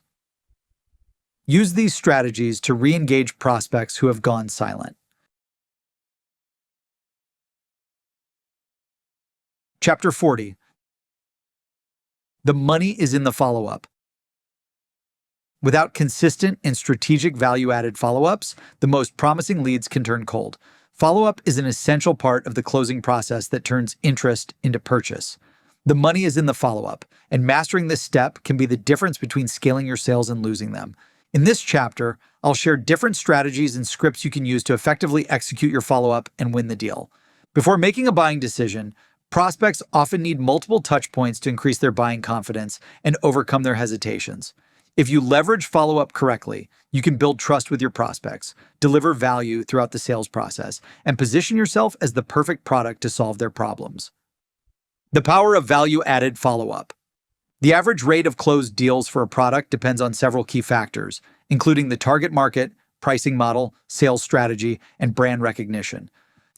Use these strategies to re-engage prospects who have gone silent. Chapter 40. The money is in the follow-up. Without consistent and strategic value-added follow-ups, the most promising leads can turn cold. Follow-up is an essential part of the closing process that turns interest into purchase. The money is in the follow-up, and mastering this step can be the difference between scaling your sales and losing them. In this chapter, I'll share different strategies and scripts you can use to effectively execute your follow-up and win the deal. Before making a buying decision, prospects often need multiple touch points to increase their buying confidence and overcome their hesitations. If you leverage follow-up correctly, you can build trust with your prospects, deliver value throughout the sales process, and position yourself as the perfect product to solve their problems. The power of value-added follow-up. The average rate of closed deals for a product depends on several key factors, including the target market, pricing model, sales strategy, and brand recognition.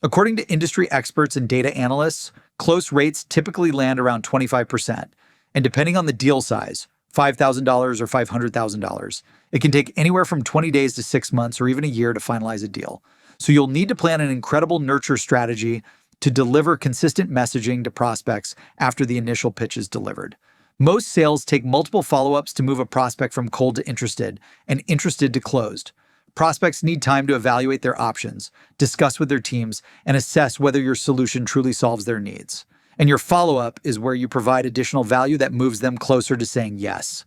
According to industry experts and data analysts, close rates typically land around 25%, and depending on the deal size, $5,000 or $500,000, it can take anywhere from 20 days to 6 months or even a year to finalize a deal. So you'll need to plan an incredible nurture strategy to deliver consistent messaging to prospects after the initial pitch is delivered. Most sales take multiple follow-ups to move a prospect from cold to interested and interested to closed. Prospects need time to evaluate their options, discuss with their teams, and assess whether your solution truly solves their needs. And your follow-up is where you provide additional value that moves them closer to saying yes.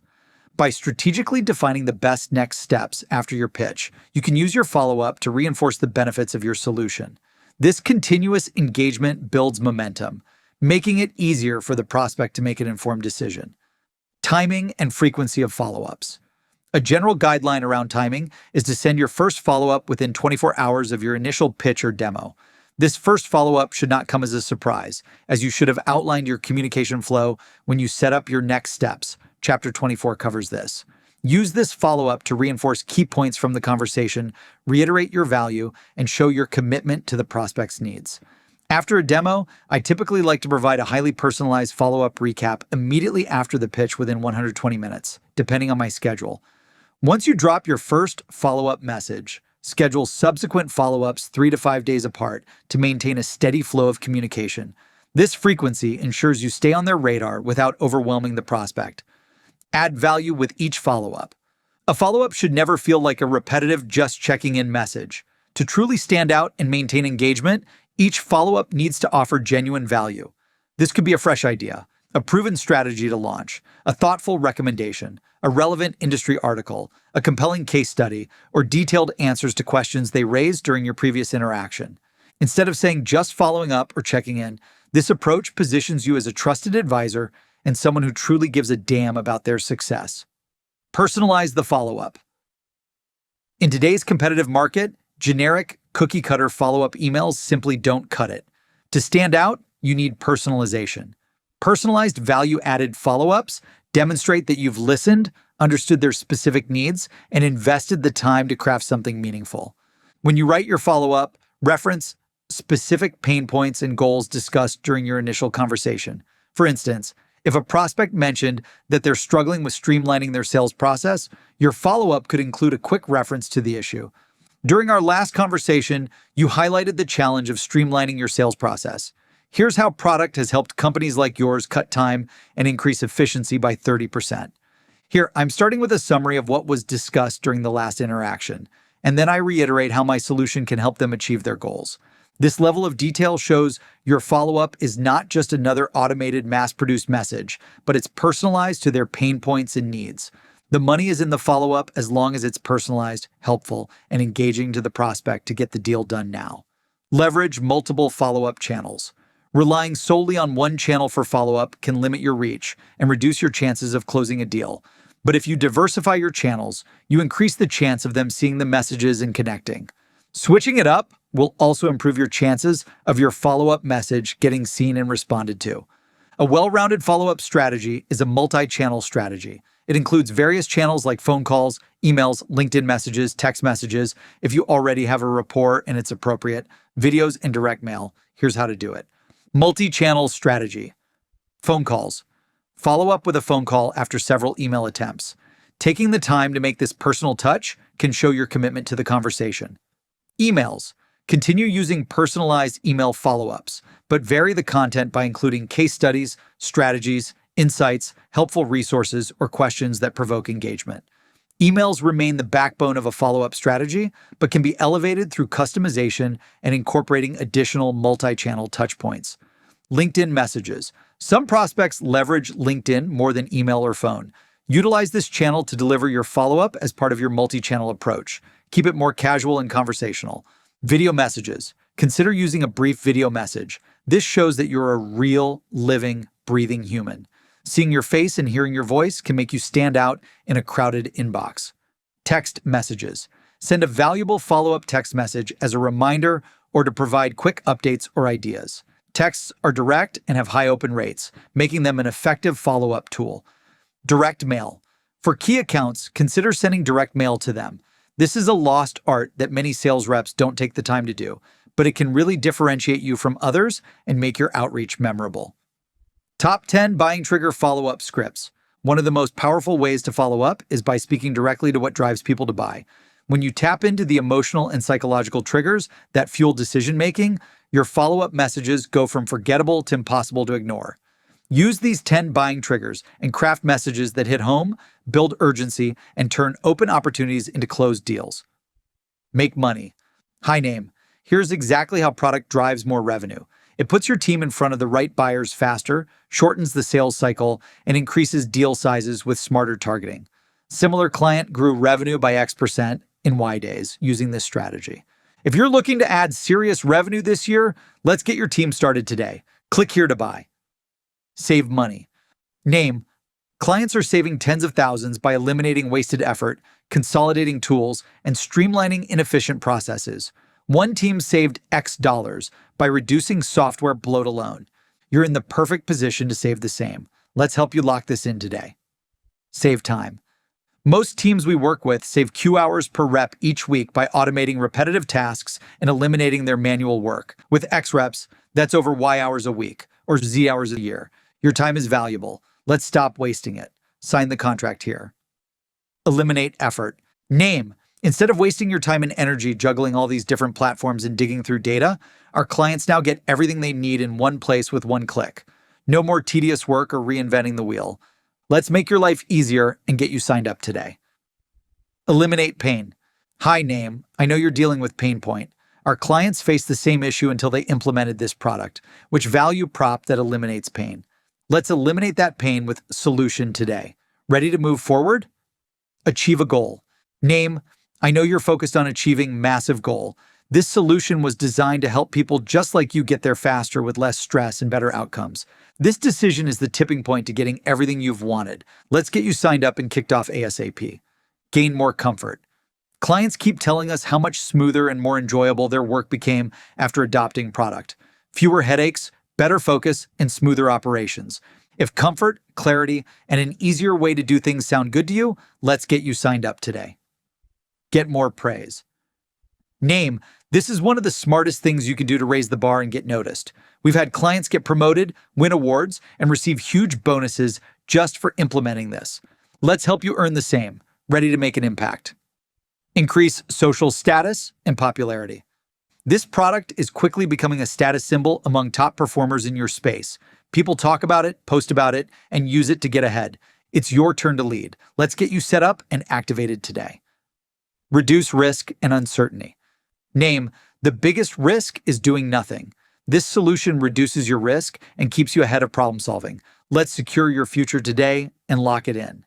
By strategically defining the best next steps after your pitch, you can use your follow-up to reinforce the benefits of your solution. This continuous engagement builds momentum, making it easier for the prospect to make an informed decision. Timing and frequency of follow-ups. A general guideline around timing is to send your first follow-up within 24 hours of your initial pitch or demo. This first follow-up should not come as a surprise, as you should have outlined your communication flow when you set up your next steps. Chapter 24 covers this. Use this follow-up to reinforce key points from the conversation, reiterate your value, and show your commitment to the prospect's needs. After a demo, I typically like to provide a highly personalized follow-up recap immediately after the pitch within 120 minutes, depending on my schedule. Once you drop your first follow-up message, schedule subsequent follow-ups 3 to 5 days apart to maintain a steady flow of communication. This frequency ensures you stay on their radar without overwhelming the prospect. Add value with each follow-up. A follow-up should never feel like a repetitive just checking in message. To truly stand out and maintain engagement, each follow-up needs to offer genuine value. This could be a fresh idea, a proven strategy to launch, a thoughtful recommendation, a relevant industry article, a compelling case study, or detailed answers to questions they raised during your previous interaction. Instead of saying just following up or checking in, this approach positions you as a trusted advisor and someone who truly gives a damn about their success. Personalize the follow-up. In today's competitive market, generic, cookie-cutter follow-up emails simply don't cut it. To stand out, you need personalization. Personalized value-added follow-ups demonstrate that you've listened, understood their specific needs, and invested the time to craft something meaningful. When you write your follow-up, reference specific pain points and goals discussed during your initial conversation. For instance, if a prospect mentioned that they're struggling with streamlining their sales process, your follow-up could include a quick reference to the issue. During our last conversation, you highlighted the challenge of streamlining your sales process. Here's how product has helped companies like yours cut time and increase efficiency by 30%. Here, I'm starting with a summary of what was discussed during the last interaction, and then I reiterate how my solution can help them achieve their goals. This level of detail shows your follow-up is not just another automated mass-produced message, but it's personalized to their pain points and needs. The money is in the follow-up as long as it's personalized, helpful, and engaging to the prospect to get the deal done now. Leverage multiple follow-up channels. Relying solely on one channel for follow-up can limit your reach and reduce your chances of closing a deal. But if you diversify your channels, you increase the chance of them seeing the messages and connecting. Switching it up will also improve your chances of your follow-up message getting seen and responded to. A well-rounded follow-up strategy is a multi-channel strategy. It includes various channels like phone calls, emails, LinkedIn messages, text messages, if you already have a rapport and it's appropriate, videos, and direct mail. Here's how to do it. Multi-channel strategy. Phone calls. Follow up with a phone call after several email attempts. Taking the time to make this personal touch can show your commitment to the conversation. Emails. Continue using personalized email follow-ups, but vary the content by including case studies, strategies, insights, helpful resources, or questions that provoke engagement. Emails remain the backbone of a follow-up strategy, but can be elevated through customization and incorporating additional multi-channel touchpoints. LinkedIn messages. Some prospects leverage LinkedIn more than email or phone. Utilize this channel to deliver your follow-up as part of your multi-channel approach. Keep it more casual and conversational. Video messages. Consider using a brief video message. This shows that you're a real, living, breathing human. Seeing your face and hearing your voice can make you stand out in a crowded inbox. Text messages. Send a valuable follow-up text message as a reminder or to provide quick updates or ideas. Texts are direct and have high open rates, making them an effective follow-up tool. Direct mail. For key accounts, consider sending direct mail to them. This is a lost art that many sales reps don't take the time to do, but it can really differentiate you from others and make your outreach memorable. Top 10 buying trigger follow-up scripts. One of the most powerful ways to follow up is by speaking directly to what drives people to buy. When you tap into the emotional and psychological triggers that fuel decision-making, your follow-up messages go from forgettable to impossible to ignore. Use these 10 buying triggers and craft messages that hit home, build urgency, and turn open opportunities into closed deals. Make money. Hi name. Here's exactly how product drives more revenue. It puts your team in front of the right buyers faster, shortens the sales cycle, and increases deal sizes with smarter targeting. Similar client grew revenue by X% in Y days using this strategy. If you're looking to add serious revenue this year, let's get your team started today. Click here to buy. Save money. Name. Clients are saving tens of thousands by eliminating wasted effort, consolidating tools, and streamlining inefficient processes. One team saved X dollars by reducing software bloat alone. You're in the perfect position to save the same. Let's help you lock this in today. Save time. Most teams we work with save Q hours per rep each week by automating repetitive tasks and eliminating their manual work. With X reps, that's over Y hours a week, or Z hours a year. Your time is valuable. Let's stop wasting it. Sign the contract here. Eliminate effort. Name. Instead of wasting your time and energy juggling all these different platforms and digging through data, our clients now get everything they need in one place with one click. No more tedious work or reinventing the wheel. Let's make your life easier and get you signed up today. Eliminate pain. Hi name. I know you're dealing with pain point. Our clients faced the same issue until they implemented this product, which value prop that eliminates pain. Let's eliminate that pain with solution today. Ready to move forward? Achieve a goal. Name. I know you're focused on achieving massive goal. This solution was designed to help people just like you get there faster with less stress and better outcomes. This decision is the tipping point to getting everything you've wanted. Let's get you signed up and kicked off ASAP. Gain more comfort. Clients keep telling us how much smoother and more enjoyable their work became after adopting product. Fewer headaches, better focus, and smoother operations. If comfort, clarity, and an easier way to do things sound good to you, let's get you signed up today. Get more praise. Name. This is one of the smartest things you can do to raise the bar and get noticed. We've had clients get promoted, win awards, and receive huge bonuses just for implementing this. Let's help you earn the same. Ready to make an impact. Increase social status and popularity. This product is quickly becoming a status symbol among top performers in your space. People talk about it, post about it, and use it to get ahead. It's your turn to lead. Let's get you set up and activated today. Reduce risk and uncertainty. Name. The biggest risk is doing nothing. This solution reduces your risk and keeps you ahead of problem solving. Let's secure your future today and lock it in.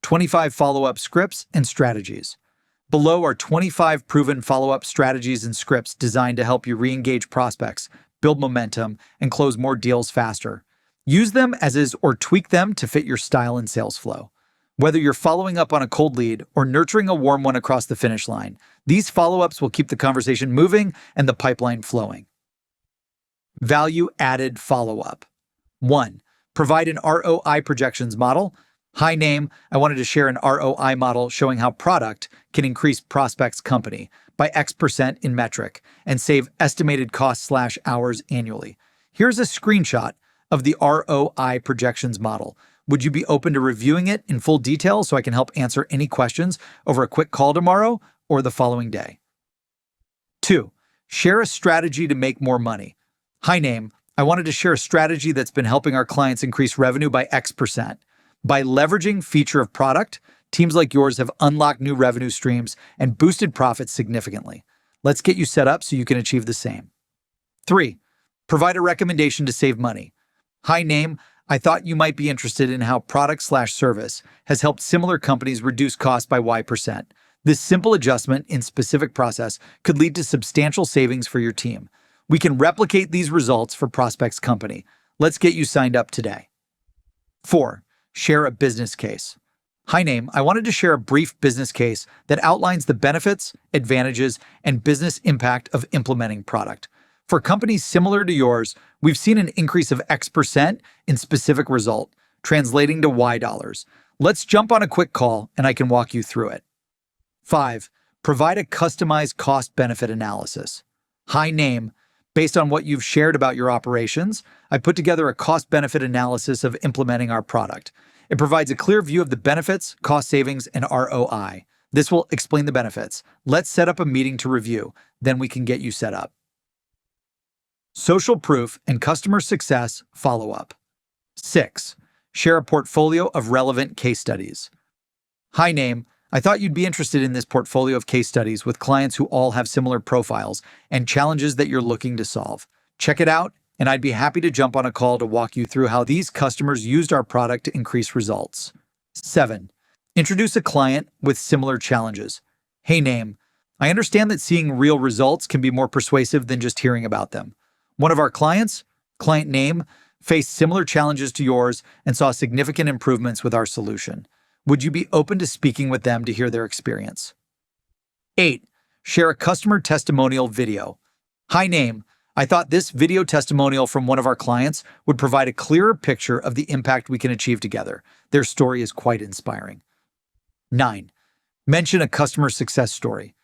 25 follow-up scripts and strategies. Below are 25 proven follow-up strategies and scripts designed to help you re-engage prospects, build momentum, and close more deals faster. Use them as is or tweak them to fit your style and sales flow. Whether you're following up on a cold lead or nurturing a warm one across the finish line, these follow-ups will keep the conversation moving and the pipeline flowing. Value-added follow-up. 1. Provide an ROI projections model. Hi name. I wanted to share an ROI model showing how product can increase prospect's company by X% in metric and save estimated costs/hours annually. Here's a screenshot of the ROI projections model. Would you be open to reviewing it in full detail so I can help answer any questions over a quick call tomorrow or the following day? 2. Share a strategy to make more money. Hi name. I wanted to share a strategy that's been helping our clients increase revenue by X%. By leveraging feature of product, teams like yours have unlocked new revenue streams and boosted profits significantly. Let's get you set up so you can achieve the same. 3. Provide a recommendation to save money. Hi name. I thought you might be interested in how product/service has helped similar companies reduce costs by Y%. This simple adjustment in specific process could lead to substantial savings for your team. We can replicate these results for prospect's company. Let's get you signed up today. 4. Share a business case. Hi, name. I wanted to share a brief business case that outlines the benefits, advantages, and business impact of implementing product. For companies similar to yours, we've seen an increase of X% in specific result, translating to Y dollars. Let's jump on a quick call and I can walk you through it. 5. Provide a customized cost-benefit analysis. Hi, name. Based on what you've shared about your operations, I put together a cost-benefit analysis of implementing our product. It provides a clear view of the benefits, cost savings, and ROI. This will explain the benefits. Let's set up a meeting to review, then we can get you set up. Social proof and customer success follow-up. 6. Share a portfolio of relevant case studies. Hi, name. I thought you'd be interested in this portfolio of case studies with clients who all have similar profiles and challenges that you're looking to solve. Check it out, and I'd be happy to jump on a call to walk you through how these customers used our product to increase results. 7. Introduce a client with similar challenges. Hey, name. I understand that seeing real results can be more persuasive than just hearing about them. One of our clients, client name, faced similar challenges to yours and saw significant improvements with our solution. Would you be open to speaking with them to hear their experience? 8. Share a customer testimonial video. Hi, name. I thought this video testimonial from one of our clients would provide a clearer picture of the impact we can achieve together. Their story is quite inspiring. 9. Mention a customer success story.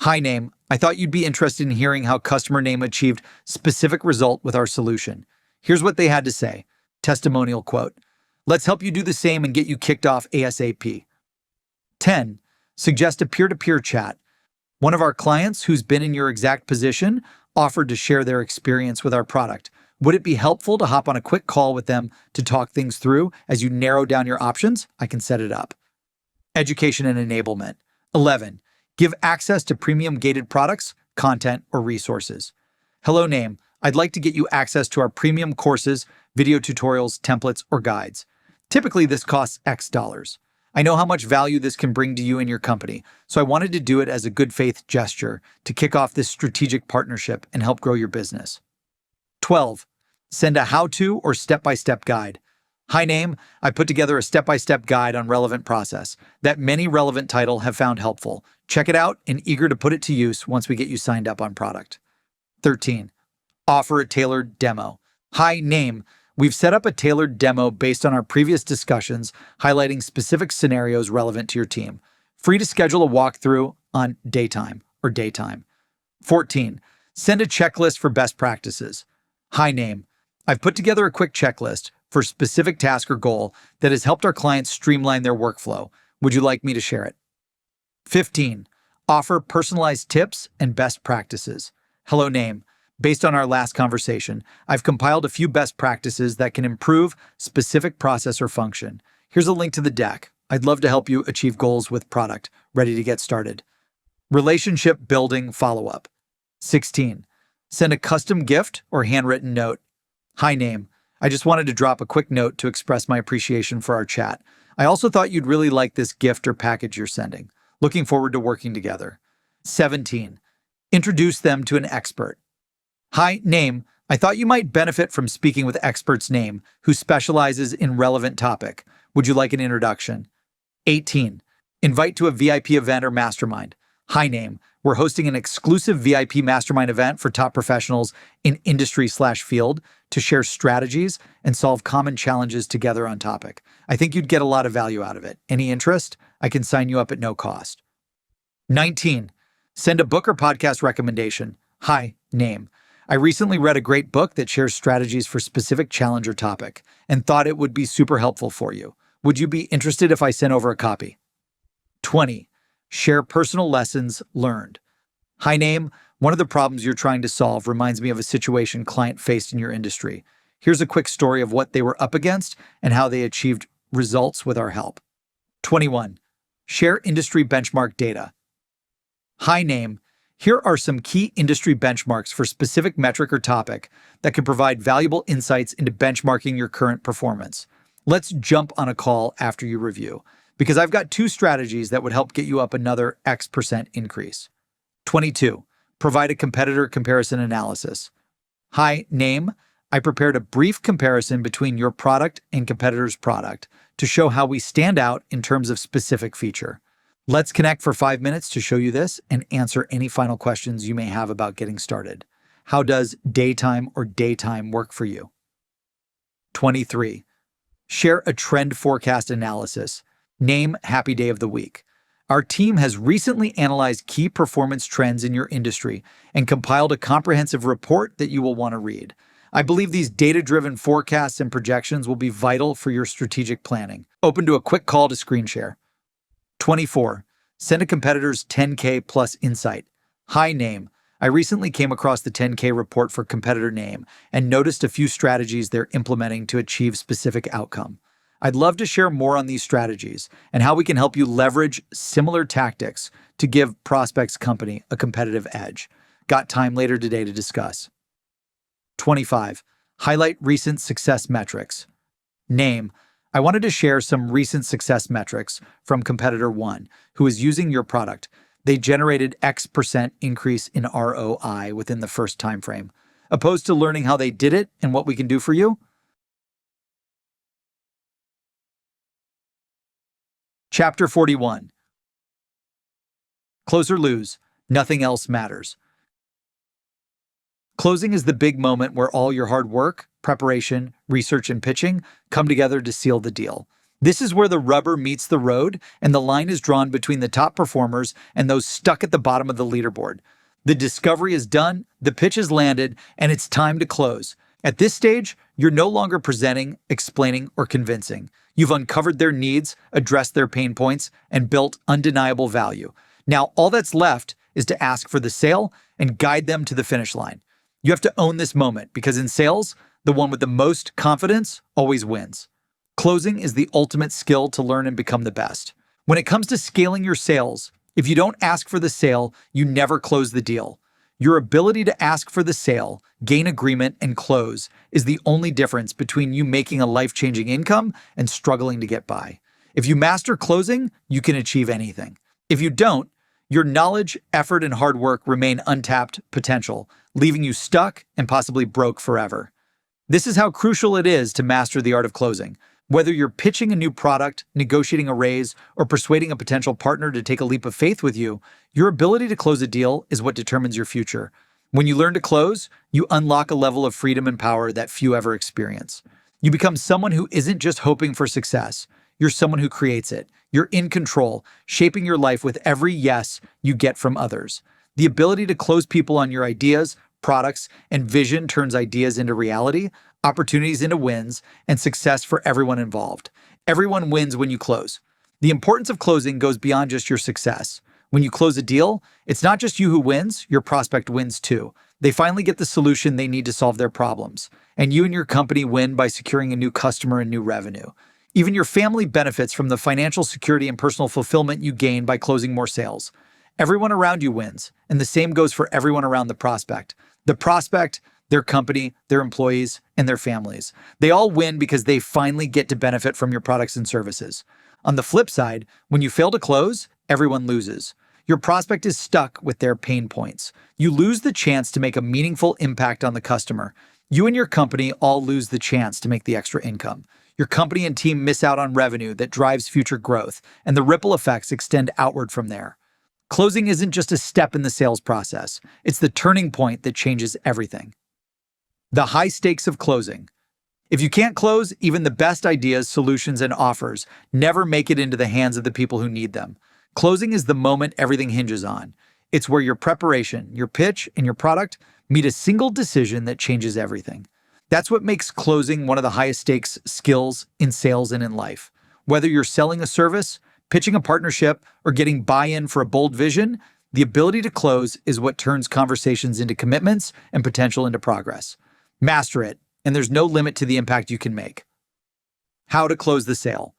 Hi, name. I thought you'd be interested in hearing how customer name achieved specific result with our solution. Here's what they had to say. Testimonial quote. Let's help you do the same and get you kicked off ASAP. 10. Suggest a peer-to-peer chat. One of our clients who's been in your exact position offered to share their experience with our product. Would it be helpful to hop on a quick call with them to talk things through as you narrow down your options? I can set it up. Education and enablement. 11. Give access to premium gated products, content, or resources. Hello, name. I'd like to get you access to our premium courses, video tutorials, templates, or guides. Typically, this costs X dollars. I know how much value this can bring to you and your company, so I wanted to do it as a good faith gesture to kick off this strategic partnership and help grow your business. 12. Send a how-to or step-by-step guide. Hi, name. I put together a step-by-step guide on relevant process that many relevant title have found helpful. Check it out and eager to put it to use once we get you signed up on product. 13. Offer a tailored demo. Hi, name. We've set up a tailored demo based on our previous discussions, highlighting specific scenarios relevant to your team. Free to schedule a walkthrough on daytime. 14. Send a checklist for best practices. Hi, name. I've put together a quick checklist for specific task or goal that has helped our clients streamline their workflow. Would you like me to share it? 15. Offer personalized tips and best practices. Hello, name. Based on our last conversation, I've compiled a few best practices that can improve specific process or function. Here's a link to the deck. I'd love to help you achieve goals with product. Ready to get started. Relationship building follow-up. 16. Send a custom gift or handwritten note. Hi, name. I just wanted to drop a quick note to express my appreciation for our chat. I also thought you'd really like this gift or package you're sending. Looking forward to working together. 17. Introduce them to an expert. Hi, name. I thought you might benefit from speaking with expert's name who specializes in relevant topic. Would you like an introduction? 18. Invite to a VIP event or mastermind. Hi, name. We're hosting an exclusive VIP mastermind event for top professionals in industry/field to share strategies and solve common challenges together on topic. I think you'd get a lot of value out of it. Any interest? I can sign you up at no cost. 19. Send a book or podcast recommendation. Hi, name. I recently read a great book that shares strategies for specific challenge or topic and thought it would be super helpful for you. Would you be interested if I sent over a copy? 20. Share personal lessons learned. Hi, name. One of the problems you're trying to solve reminds me of a situation client faced in your industry. Here's a quick story of what they were up against and how they achieved results with our help. 21. Share industry benchmark data. Hi, name. Here are some key industry benchmarks for specific metric or topic that can provide valuable insights into benchmarking your current performance. Let's jump on a call after you review, because I've got 2 strategies that would help get you up another X% increase. 22. Provide a competitor comparison analysis. Hi, name. I prepared a brief comparison between your product and competitor's product to show how we stand out in terms of specific feature. Let's connect for 5 minutes to show you this and answer any final questions you may have about getting started. How does daytime or daytime work for you? 23. Share a trend forecast analysis. Name happy day of the week. Our team has recently analyzed key performance trends in your industry and compiled a comprehensive report that you will want to read. I believe these data-driven forecasts and projections will be vital for your strategic planning. Open to a quick call to screen share. 24. Send a competitor's 10K plus insight. Hi, name. I recently came across the 10K report for competitor name and noticed a few strategies they're implementing to achieve specific outcome. I'd love to share more on these strategies and how we can help you leverage similar tactics to give prospects' company a competitive edge. Got time later today to discuss. 25. Highlight recent success metrics. Name. I wanted to share some recent success metrics from competitor 1, who is using your product. They generated X% increase in ROI within the first time frame. Opposed to learning how they did it and what we can do for you? Chapter 41. Close or lose, nothing else matters. Closing is the big moment where all your hard work, preparation, research, and pitching come together to seal the deal. This is where the rubber meets the road and the line is drawn between the top performers and those stuck at the bottom of the leaderboard. The discovery is done, the pitch is landed, and it's time to close. At this stage, you're no longer presenting, explaining, or convincing. You've uncovered their needs, addressed their pain points, and built undeniable value. Now, all that's left is to ask for the sale and guide them to the finish line. You have to own this moment because in sales, the one with the most confidence always wins. Closing is the ultimate skill to learn and become the best. When it comes to scaling your sales, if you don't ask for the sale, you never close the deal. Your ability to ask for the sale, gain agreement, and close is the only difference between you making a life-changing income and struggling to get by. If you master closing, you can achieve anything. If you don't, your knowledge, effort, and hard work remain untapped potential, leaving you stuck and possibly broke forever. This is how crucial it is to master the art of closing. Whether you're pitching a new product, negotiating a raise, or persuading a potential partner to take a leap of faith with you, your ability to close a deal is what determines your future. When you learn to close, you unlock a level of freedom and power that few ever experience. You become someone who isn't just hoping for success. You're someone who creates it. You're in control, shaping your life with every yes you get from others. The ability to close people on your ideas, products, and vision turns ideas into reality, opportunities into wins, and success for everyone involved. Everyone wins when you close. The importance of closing goes beyond just your success. When you close a deal, it's not just you who wins, your prospect wins too. They finally get the solution they need to solve their problems. And you and your company win by securing a new customer and new revenue. Even your family benefits from the financial security and personal fulfillment you gain by closing more sales. Everyone around you wins, and the same goes for everyone around the prospect. The prospect, their company, their employees, and their families. They all win because they finally get to benefit from your products and services. On the flip side, when you fail to close, everyone loses. Your prospect is stuck with their pain points. You lose the chance to make a meaningful impact on the customer. You and your company all lose the chance to make the extra income. Your company and team miss out on revenue that drives future growth, and the ripple effects extend outward from there. Closing isn't just a step in the sales process. It's the turning point that changes everything. The high stakes of closing. If you can't close, even the best ideas, solutions, and offers never make it into the hands of the people who need them. Closing is the moment everything hinges on. It's where your preparation, your pitch, and your product meet a single decision that changes everything. That's what makes closing one of the highest stakes skills in sales and in life. Whether you're selling a service, pitching a partnership, or getting buy-in for a bold vision, the ability to close is what turns conversations into commitments and potential into progress. Master it, and there's no limit to the impact you can make. How to close the sale.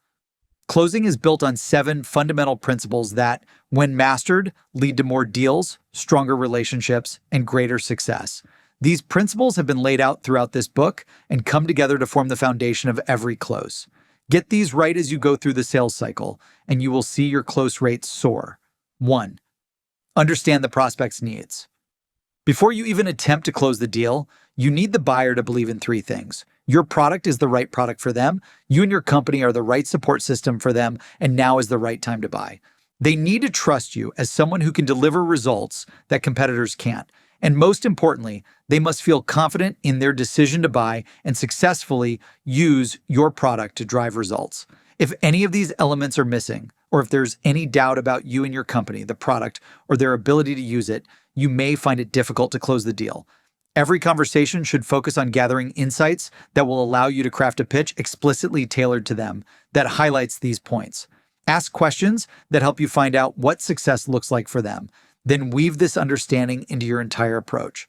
Closing is built on 7 fundamental principles that, when mastered, lead to more deals, stronger relationships, and greater success. These principles have been laid out throughout this book and come together to form the foundation of every close. Get these right as you go through the sales cycle, and you will see your close rates soar. 1. Understand the prospect's needs. Before you even attempt to close the deal, You need the buyer to believe in three things. Your product is the right product for them, you and your company are the right support system for them, and now is the right time to buy. They need to trust you as someone who can deliver results that competitors can't. And most importantly, they must feel confident in their decision to buy and successfully use your product to drive results. If any of these elements are missing, or if there's any doubt about you and your company, the product, or their ability to use it, you may find it difficult to close the deal. Every conversation should focus on gathering insights that will allow you to craft a pitch explicitly tailored to them that highlights these points. Ask questions that help you find out what success looks like for them. Then weave this understanding into your entire approach.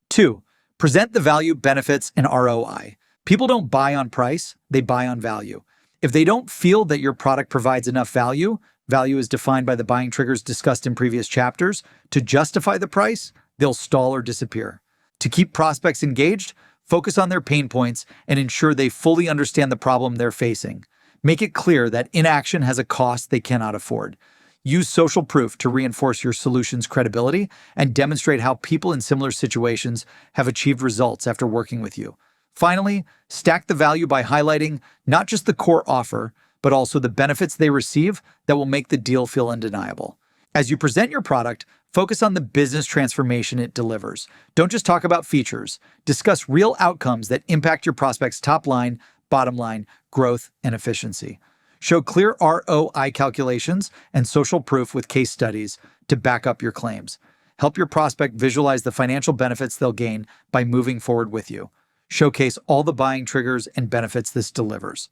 2. Present the value, benefits, and ROI. People don't buy on price, they buy on value. If they don't feel that your product provides enough value, value is defined by the buying triggers discussed in previous chapters, to justify the price, they'll stall or disappear. To keep prospects engaged, focus on their pain points and ensure they fully understand the problem they're facing. Make it clear that inaction has a cost they cannot afford. Use social proof to reinforce your solution's credibility and demonstrate how people in similar situations have achieved results after working with you. Finally, stack the value by highlighting not just the core offer, but also the benefits they receive that will make the deal feel undeniable. As you present your product, focus on the business transformation it delivers. Don't just talk about features. Discuss real outcomes that impact your prospect's top line, bottom line, growth, and efficiency. Show clear ROI calculations and social proof with case studies to back up your claims. Help your prospect visualize the financial benefits they'll gain by moving forward with you. Showcase all the buying triggers and benefits this delivers.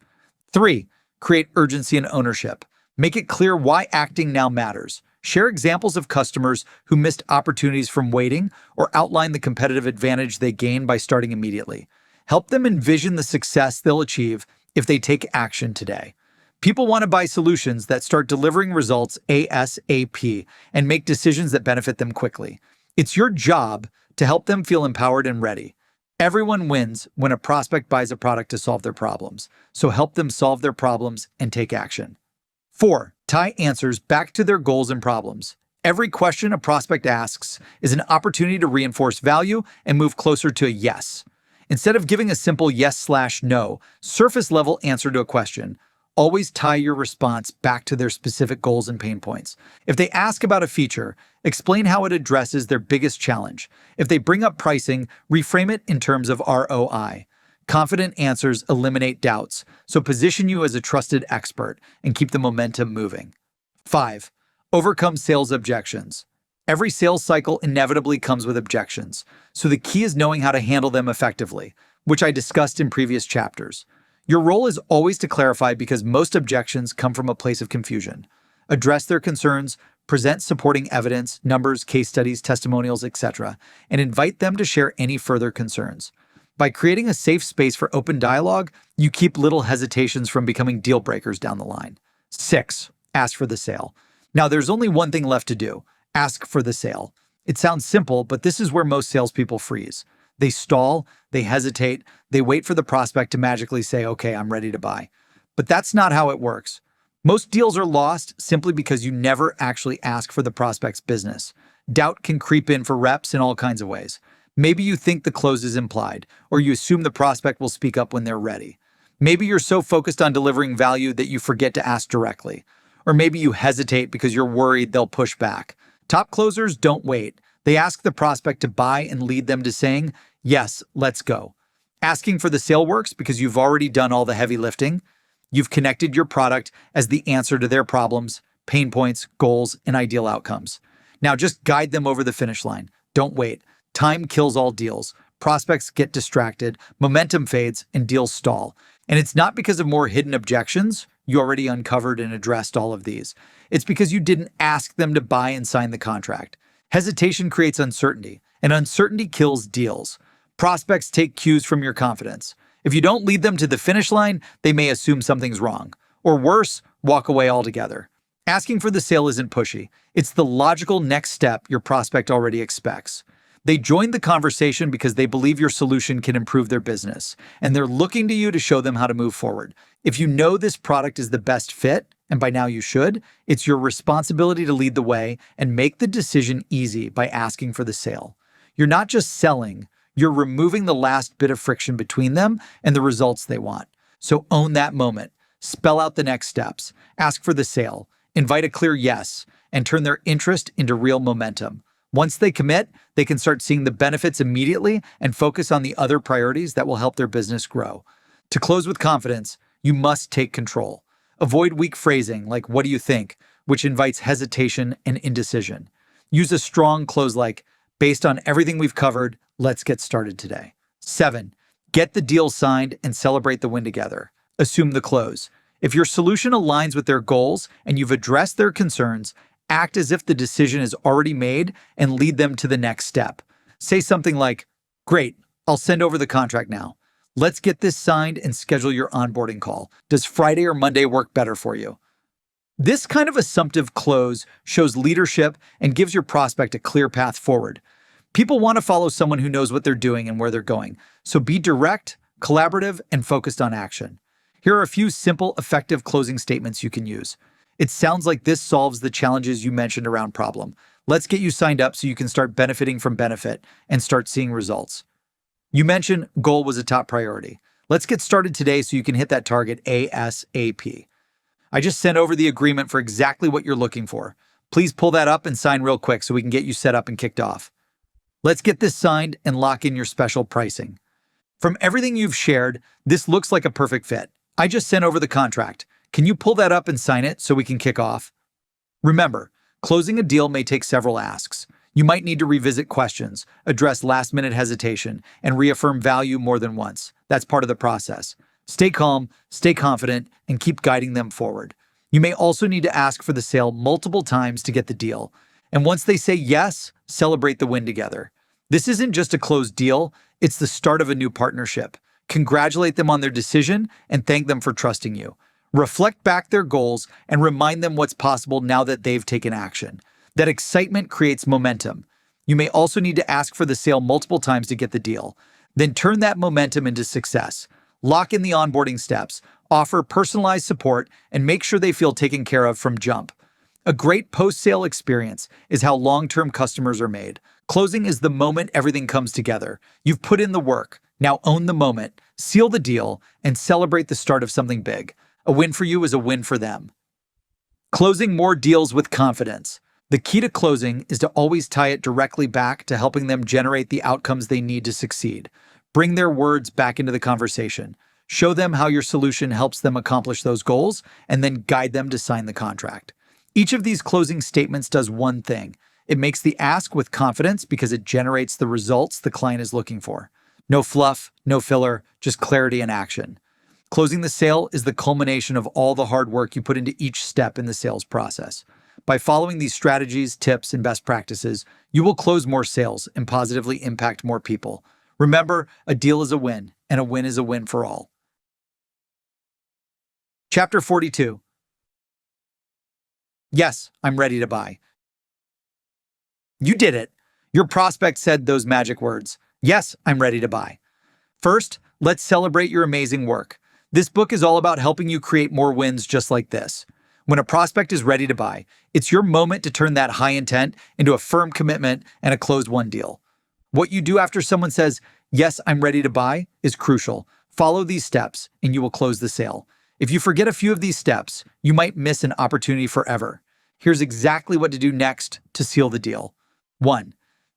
3. Create urgency and ownership. Make it clear why acting now matters. Share examples of customers who missed opportunities from waiting or outline the competitive advantage they gain by starting immediately. Help them envision the success they'll achieve if they take action today. People want to buy solutions that start delivering results ASAP and make decisions that benefit them quickly. It's your job to help them feel empowered and ready. Everyone wins when a prospect buys a product to solve their problems, so help them solve their problems and take action. 4. Tie answers back to their goals and problems. Every question a prospect asks is an opportunity to reinforce value and move closer to a yes. Instead of giving a simple yes/no, surface-level answer to a question, always tie your response back to their specific goals and pain points. If they ask about a feature, explain how it addresses their biggest challenge. If they bring up pricing, reframe it in terms of ROI. Confident answers eliminate doubts, so position you as a trusted expert and keep the momentum moving. 5. Overcome sales objections. Every sales cycle inevitably comes with objections, so the key is knowing how to handle them effectively, which I discussed in previous chapters. Your role is always to clarify because most objections come from a place of confusion. Address their concerns, present supporting evidence, numbers, case studies, testimonials, etc., and invite them to share any further concerns. By creating a safe space for open dialogue, you keep little hesitations from becoming deal breakers down the line. 6. Ask for the sale. Now, there's only one thing left to do. Ask for the sale. It sounds simple, but this is where most salespeople freeze. They stall, they hesitate, they wait for the prospect to magically say, okay, I'm ready to buy. But that's not how it works. Most deals are lost simply because you never actually ask for the prospect's business. Doubt can creep in for reps in all kinds of ways. Maybe you think the close is implied, or you assume the prospect will speak up when they're ready. Maybe you're so focused on delivering value that you forget to ask directly. Or maybe you hesitate because you're worried they'll push back. Top closers don't wait. They ask the prospect to buy and lead them to saying, yes, let's go. Asking for the sale works because you've already done all the heavy lifting. You've connected your product as the answer to their problems, pain points, goals, and ideal outcomes. Now just guide them over the finish line. Don't wait. Time kills all deals. Prospects get distracted, momentum fades, and deals stall. And it's not because of more hidden objections. You already uncovered and addressed all of these. It's because you didn't ask them to buy and sign the contract. Hesitation creates uncertainty, and uncertainty kills deals. Prospects take cues from your confidence. If you don't lead them to the finish line, they may assume something's wrong. Or worse, walk away altogether. Asking for the sale isn't pushy. It's the logical next step your prospect already expects. They joined the conversation because they believe your solution can improve their business, and they're looking to you to show them how to move forward. If you know this product is the best fit, and by now you should, it's your responsibility to lead the way and make the decision easy by asking for the sale. You're not just selling, You're removing the last bit of friction between them and the results they want. So own that moment. Spell out the next steps. Ask for the sale. Invite a clear yes, and turn their interest into real momentum. Once they commit, they can start seeing the benefits immediately and focus on the other priorities that will help their business grow. To close with confidence, you must take control. Avoid weak phrasing like, "What do you think?" which invites hesitation and indecision. Use a strong close like, "Based on everything we've covered, let's get started today." 7. Get the deal signed and celebrate the win together. Assume the close. If your solution aligns with their goals and you've addressed their concerns, act as if the decision is already made and lead them to the next step. Say something like, "Great, I'll send over the contract now. Let's get this signed and schedule your onboarding call. Does Friday or Monday work better for you?" This kind of assumptive close shows leadership and gives your prospect a clear path forward. People want to follow someone who knows what they're doing and where they're going, so be direct, collaborative, and focused on action. Here are a few simple, effective closing statements you can use. "It sounds like this solves the challenges you mentioned around problem. Let's get you signed up so you can start benefiting from benefit and start seeing results. You mentioned goal was a top priority. Let's get started today so you can hit that target ASAP. I just sent over the agreement for exactly what you're looking for. Please pull that up and sign real quick so we can get you set up and kicked off. Let's get this signed and lock in your special pricing." From everything you've shared, this looks like a perfect fit. I just sent over the contract. Can you pull that up and sign it so we can kick off? Remember, closing a deal may take several asks. You might need to revisit questions, address last-minute hesitation, and reaffirm value more than once. That's part of the process. Stay calm, stay confident, and keep guiding them forward. You may also need to ask for the sale multiple times to get the deal. And once they say yes, celebrate the win together. This isn't just a closed deal, it's the start of a new partnership. Congratulate them on their decision and thank them for trusting you. Reflect back their goals and remind them what's possible now that they've taken action. That excitement creates momentum. You may also need to ask for the sale multiple times to get the deal. Then turn that momentum into success. Lock in the onboarding steps, offer personalized support, and make sure they feel taken care of from jump. A great post-sale experience is how long-term customers are made. Closing is the moment everything comes together. You've put in the work. Now own the moment, seal the deal, and celebrate the start of something big. A win for you is a win for them. Closing more deals with confidence. The key to closing is to always tie it directly back to helping them generate the outcomes they need to succeed. Bring their words back into the conversation. Show them how your solution helps them accomplish those goals, and then guide them to sign the contract. Each of these closing statements does one thing. It makes the ask with confidence because it generates the results the client is looking for. No fluff, no filler, just clarity and action. Closing the sale is the culmination of all the hard work you put into each step in the sales process. By following these strategies, tips, and best practices, you will close more sales and positively impact more people. Remember, a deal is a win, and a win is a win for all. Chapter 42. Yes, I'm ready to buy. You did it. Your prospect said those magic words. Yes, I'm ready to buy. First, let's celebrate your amazing work. This book is all about helping you create more wins just like this. When a prospect is ready to buy, it's your moment to turn that high intent into a firm commitment and a closed-won deal. What you do after someone says, "Yes, I'm ready to buy," is crucial. Follow these steps, and you will close the sale. If you forget a few of these steps, you might miss an opportunity forever. Here's exactly what to do next to seal the deal. 1.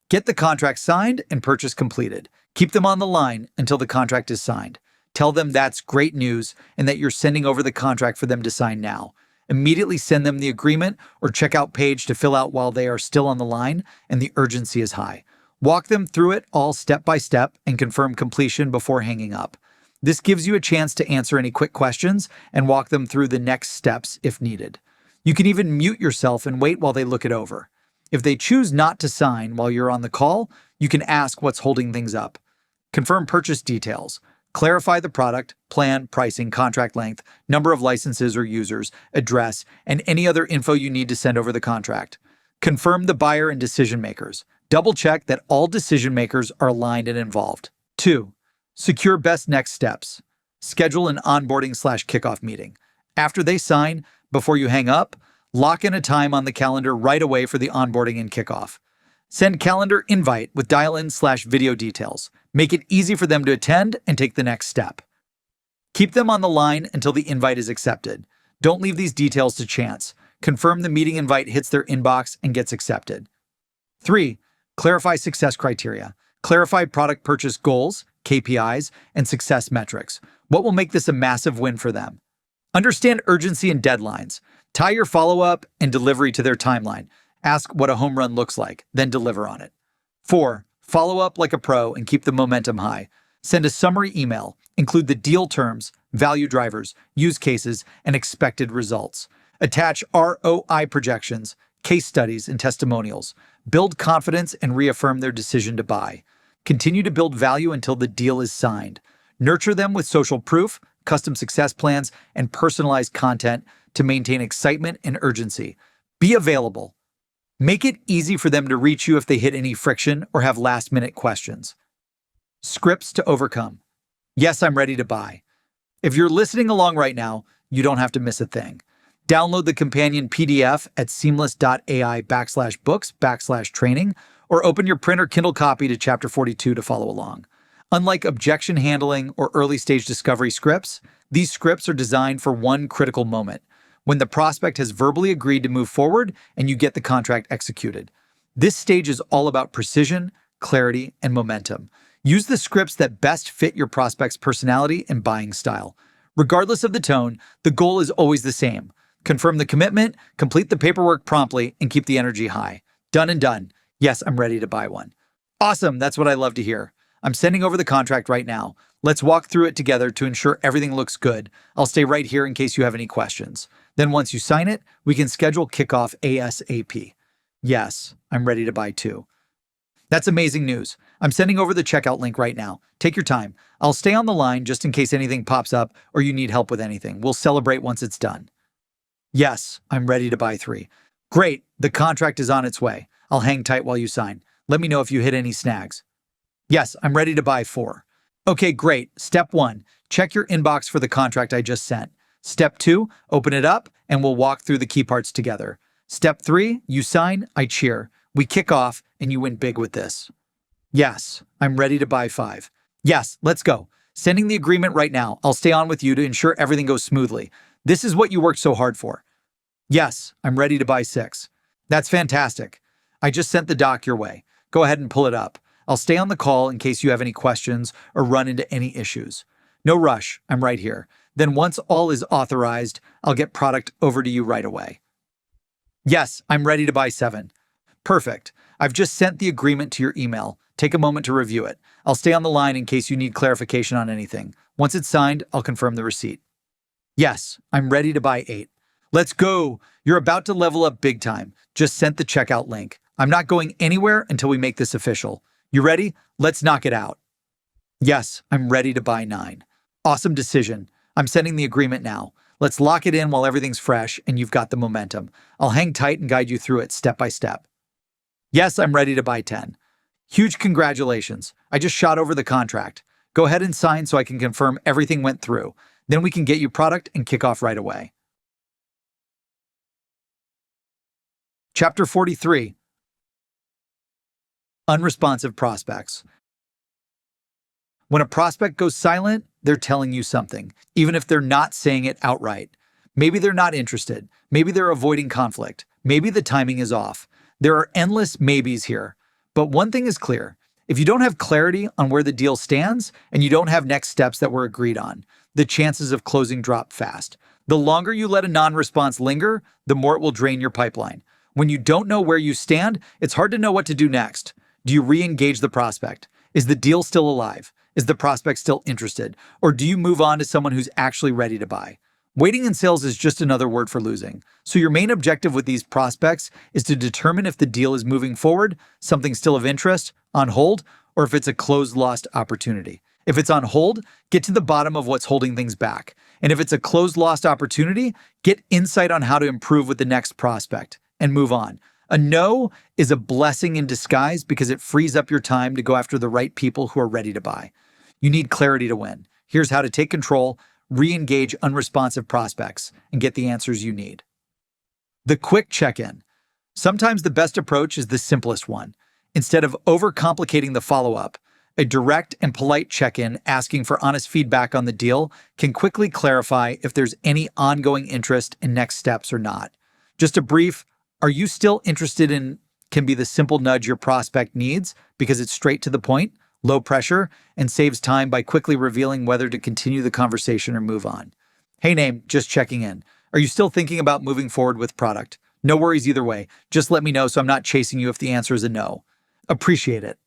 Get the contract signed and purchase completed. Keep them on the line until the contract is signed. Tell them that's great news and that you're sending over the contract for them to sign now. Immediately send them the agreement or checkout page to fill out while they are still on the line and the urgency is high. Walk them through it all step by step and confirm completion before hanging up. This gives you a chance to answer any quick questions and walk them through the next steps if needed. You can even mute yourself and wait while they look it over. If they choose not to sign while you're on the call, you can ask what's holding things up. Confirm purchase details. Clarify the product, plan, pricing, contract length, number of licenses or users, address, and any other info you need to send over the contract. Confirm the buyer and decision makers. Double check that all decision makers are aligned and involved. 2. Secure best next steps. Schedule an onboarding/kickoff meeting. After they sign, before you hang up, lock in a time on the calendar right away for the onboarding and kickoff. Send calendar invite with dial-in/video details. Make it easy for them to attend and take the next step. Keep them on the line until the invite is accepted. Don't leave these details to chance. Confirm the meeting invite hits their inbox and gets accepted. 3. Clarify success criteria. Clarify product purchase goals, KPIs, and success metrics. What will make this a massive win for them? Understand urgency and deadlines. Tie your follow-up and delivery to their timeline. Ask what a home run looks like, then deliver on it. 4. Follow up like a pro and keep the momentum high. Send a summary email. Include the deal terms, value drivers, use cases, and expected results. Attach ROI projections, case studies, and testimonials. Build confidence and reaffirm their decision to buy. Continue to build value until the deal is signed. Nurture them with social proof, custom success plans, and personalized content to maintain excitement and urgency. Be available. Make it easy for them to reach you if they hit any friction or have last-minute questions. Scripts to overcome. Yes, I'm ready to buy. If you're listening along right now, you don't have to miss a thing. Download the companion PDF at seamless.ai/books/training or open your print or Kindle copy to Chapter 42 to follow along. Unlike objection handling or early-stage discovery scripts, these scripts are designed for one critical moment, when the prospect has verbally agreed to move forward and you get the contract executed. This stage is all about precision, clarity, and momentum. Use the scripts that best fit your prospect's personality and buying style. Regardless of the tone, the goal is always the same. Confirm the commitment, complete the paperwork promptly, and keep the energy high. Done and done. Yes, I'm ready to buy one. Awesome, that's what I love to hear. I'm sending over the contract right now. Let's walk through it together to ensure everything looks good. I'll stay right here in case you have any questions. Then once you sign it, we can schedule kickoff ASAP. Yes, I'm ready to buy too. That's amazing news. I'm sending over the checkout link right now. Take your time. I'll stay on the line just in case anything pops up or you need help with anything. We'll celebrate once it's done. Yes, I'm ready to buy 3. Great, the contract is on its way. I'll hang tight while you sign. Let me know if you hit any snags. Yes, I'm ready to buy 4. Okay, great. Step 1, check your inbox for the contract I just sent. Step 2, open it up and we'll walk through the key parts together. Step 3, you sign, I cheer. We kick off and you win big with this. Yes, I'm ready to buy 5. Yes, let's go. Sending the agreement right now. I'll stay on with you to ensure everything goes smoothly. This is what you worked so hard for. Yes, I'm ready to buy 6. That's fantastic. I just sent the doc your way. Go ahead and pull it up. I'll stay on the call in case you have any questions or run into any issues. No rush, I'm right here. Then once all is authorized, I'll get product over to you right away. Yes, I'm ready to buy 7. Perfect. I've just sent the agreement to your email. Take a moment to review it. I'll stay on the line in case you need clarification on anything. Once it's signed, I'll confirm the receipt. Yes, I'm ready to buy 8. Let's go. You're about to level up big time. Just sent the checkout link. I'm not going anywhere until we make this official. You ready? Let's knock it out. Yes, I'm ready to buy 9. Awesome decision. I'm sending the agreement now. Let's lock it in while everything's fresh and you've got the momentum. I'll hang tight and guide you through it step by step. Yes, I'm ready to buy 10. Huge congratulations. I just shot over the contract. Go ahead and sign so I can confirm everything went through. Then we can get you product and kick off right away. Chapter 43. Unresponsive prospects. When a prospect goes silent, they're telling you something, even if they're not saying it outright. Maybe they're not interested. Maybe they're avoiding conflict. Maybe the timing is off. There are endless maybes here. But one thing is clear. If you don't have clarity on where the deal stands and you don't have next steps that were agreed on, the chances of closing drop fast. The longer you let a non-response linger, the more it will drain your pipeline. When you don't know where you stand, it's hard to know what to do next. Do you re-engage the prospect? Is the deal still alive? Is the prospect still interested? Or do you move on to someone who's actually ready to buy? Waiting in sales is just another word for losing. So your main objective with these prospects is to determine if the deal is moving forward, something still of interest, on hold, or if it's a closed lost opportunity. If it's on hold, get to the bottom of what's holding things back. And if it's a closed lost opportunity, get insight on how to improve with the next prospect and move on. A no is a blessing in disguise because it frees up your time to go after the right people who are ready to buy. You need clarity to win. Here's how to take control, re-engage unresponsive prospects, and get the answers you need. The quick check-in. Sometimes the best approach is the simplest one. Instead of overcomplicating the follow-up, a direct and polite check-in asking for honest feedback on the deal can quickly clarify if there's any ongoing interest in next steps or not. Just a brief, "Are you still interested in," can be the simple nudge your prospect needs because it's straight to the point, low pressure, and saves time by quickly revealing whether to continue the conversation or move on. "Hey name, just checking in. Are you still thinking about moving forward with product? No worries either way. Just let me know so I'm not chasing you if the answer is a no. Appreciate it."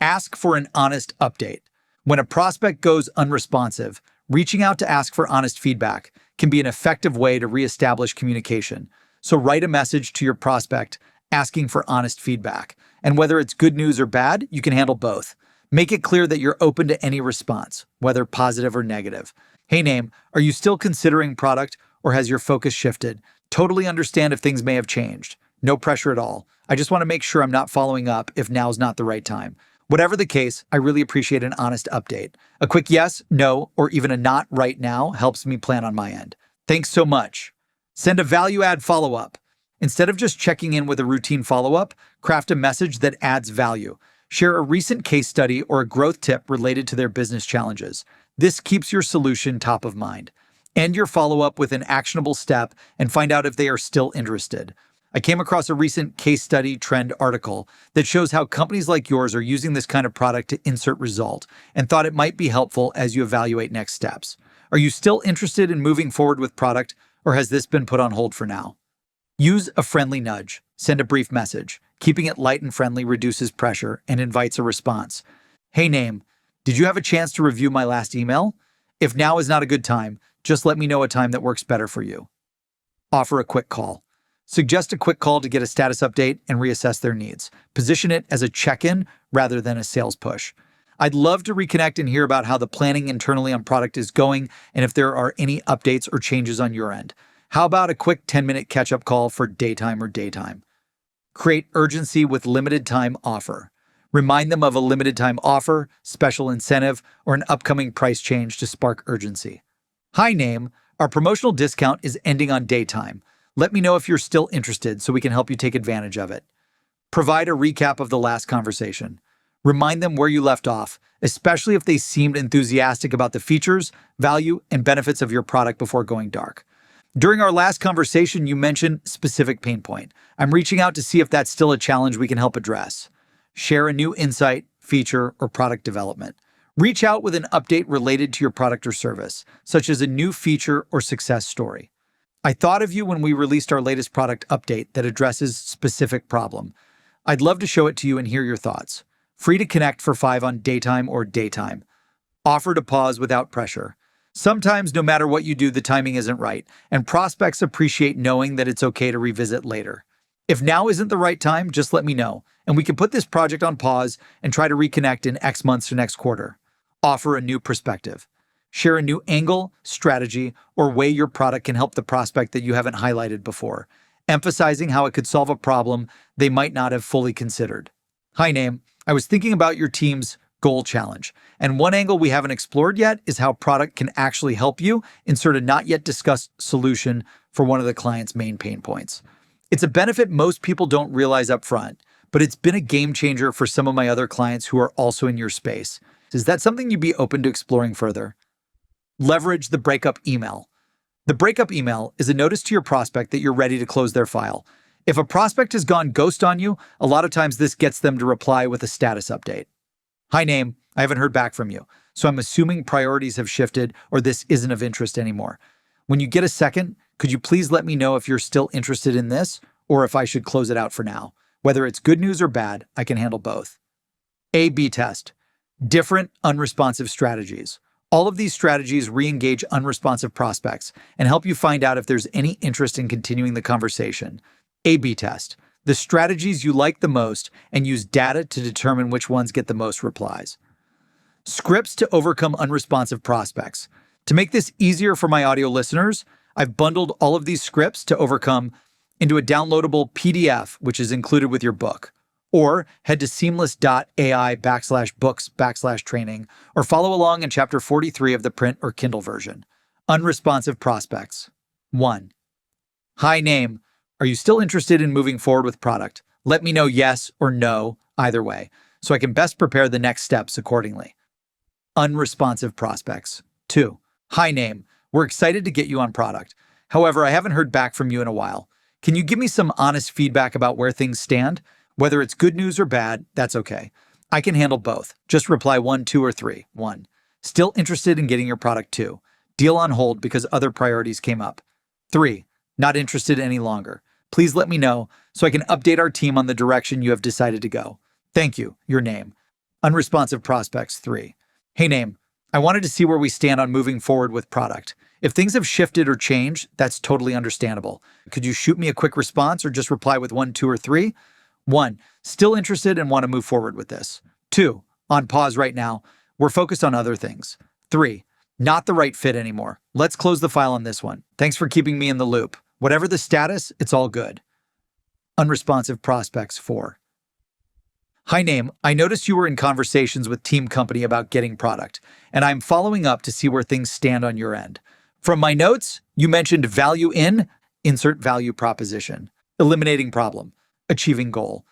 Ask for an honest update. When a prospect goes unresponsive, reaching out to ask for honest feedback can be an effective way to reestablish communication. So write a message to your prospect asking for honest feedback. And whether it's good news or bad, you can handle both. Make it clear that you're open to any response, whether positive or negative. "Hey name, are you still considering product or has your focus shifted? Totally understand if things may have changed. No pressure at all. I just want to make sure I'm not following up if now's not the right time. Whatever the case, I really appreciate an honest update. A quick yes, no, or even a not right now helps me plan on my end. Thanks so much." Send a value-add follow-up. Instead of just checking in with a routine follow-up, craft a message that adds value. Share a recent case study or a growth tip related to their business challenges. This keeps your solution top of mind. End your follow-up with an actionable step and find out if they are still interested. I came across a recent case study trend article that shows how companies like yours are using this kind of product to insert result and thought it might be helpful as you evaluate next steps. Are you still interested in moving forward with product, or has this been put on hold for now? Use a friendly nudge. Send a brief message. Keeping it light and friendly reduces pressure and invites a response. "Hey name, did you have a chance to review my last email? If now is not a good time, just let me know a time that works better for you." Offer a quick call. Suggest a quick call to get a status update and reassess their needs. Position it as a check-in rather than a sales push. "I'd love to reconnect and hear about how the planning internally on product is going and if there are any updates or changes on your end. How about a quick 10-minute catch-up call for daytime or daytime?" Create urgency with limited time offer. Remind them of a limited time offer, special incentive, or an upcoming price change to spark urgency. "Hi name, our promotional discount is ending on daytime. Let me know if you're still interested so we can help you take advantage of it." Provide a recap of the last conversation. Remind them where you left off, especially if they seemed enthusiastic about the features, value, and benefits of your product before going dark. "During our last conversation, you mentioned specific pain point. I'm reaching out to see if that's still a challenge we can help address." Share a new insight, feature, or product development. Reach out with an update related to your product or service, such as a new feature or success story. "I thought of you when we released our latest product update that addresses specific problem. I'd love to show it to you and hear your thoughts." Free to connect for 5 on daytime or daytime. Offer to pause without pressure. Sometimes, no matter what you do, the timing isn't right, and prospects appreciate knowing that it's okay to revisit later. "If now isn't the right time, just let me know, and we can put this project on pause and try to reconnect in X months or next quarter." Offer a new perspective. Share a new angle, strategy, or way your product can help the prospect that you haven't highlighted before, emphasizing how it could solve a problem they might not have fully considered. "Hi name, I was thinking about your team's goal challenge, and one angle we haven't explored yet is how product can actually help you insert a not yet discussed solution for one of the client's main pain points. It's a benefit most people don't realize up front, but it's been a game changer for some of my other clients who are also in your space. Is that something you'd be open to exploring further?" Leverage the breakup email. The breakup email is a notice to your prospect that you're ready to close their file. If a prospect has gone ghost on you, a lot of times this gets them to reply with a status update. "Hi name, I haven't heard back from you, so I'm assuming priorities have shifted or this isn't of interest anymore. When you get a second, could you please let me know if you're still interested in this or if I should close it out for now? Whether it's good news or bad, I can handle both." A/B test. Different unresponsive strategies. All of these strategies re-engage unresponsive prospects and help you find out if there's any interest in continuing the conversation. A/B test. The strategies you like the most and use data to determine which ones get the most replies. Scripts to overcome unresponsive prospects. To make this easier for my audio listeners, I've bundled all of these scripts to overcome into a downloadable PDF, which is included with your book. Or head to seamless.ai/books/training or follow along in chapter 43 of the print or Kindle version. Unresponsive prospects. 1. Hi name. Are you still interested in moving forward with product? Let me know yes or no. either way, so I can best prepare the next steps accordingly. Unresponsive prospects. 2. Hi, name. We're excited to get you on product. However, I haven't heard back from you in a while. Can you give me some honest feedback about where things stand? Whether it's good news or bad, that's okay. I can handle both. Just reply 1, 2, or 3. 1. Still interested in getting your product. 2. Deal on hold because other priorities came up. 3. Not interested any longer. Please let me know so I can update our team on the direction you have decided to go. Thank you. Your name. Unresponsive prospects. 3. Hey, name. I wanted to see where we stand on moving forward with product. If things have shifted or changed, that's totally understandable. Could you shoot me a quick response or just reply with 1, 2, or 3? 1. Still interested and want to move forward with this. 2. On pause right now. We're focused on other things. 3. Not the right fit anymore. Let's close the file on this one. Thanks for keeping me in the loop. Whatever the status, it's all good. Unresponsive prospects. 4. Hi, name. I noticed you were in conversations with Team Company about getting product, and I'm following up to see where things stand on your end. From my notes, you mentioned value in, insert value proposition, eliminating problem, achieving goal.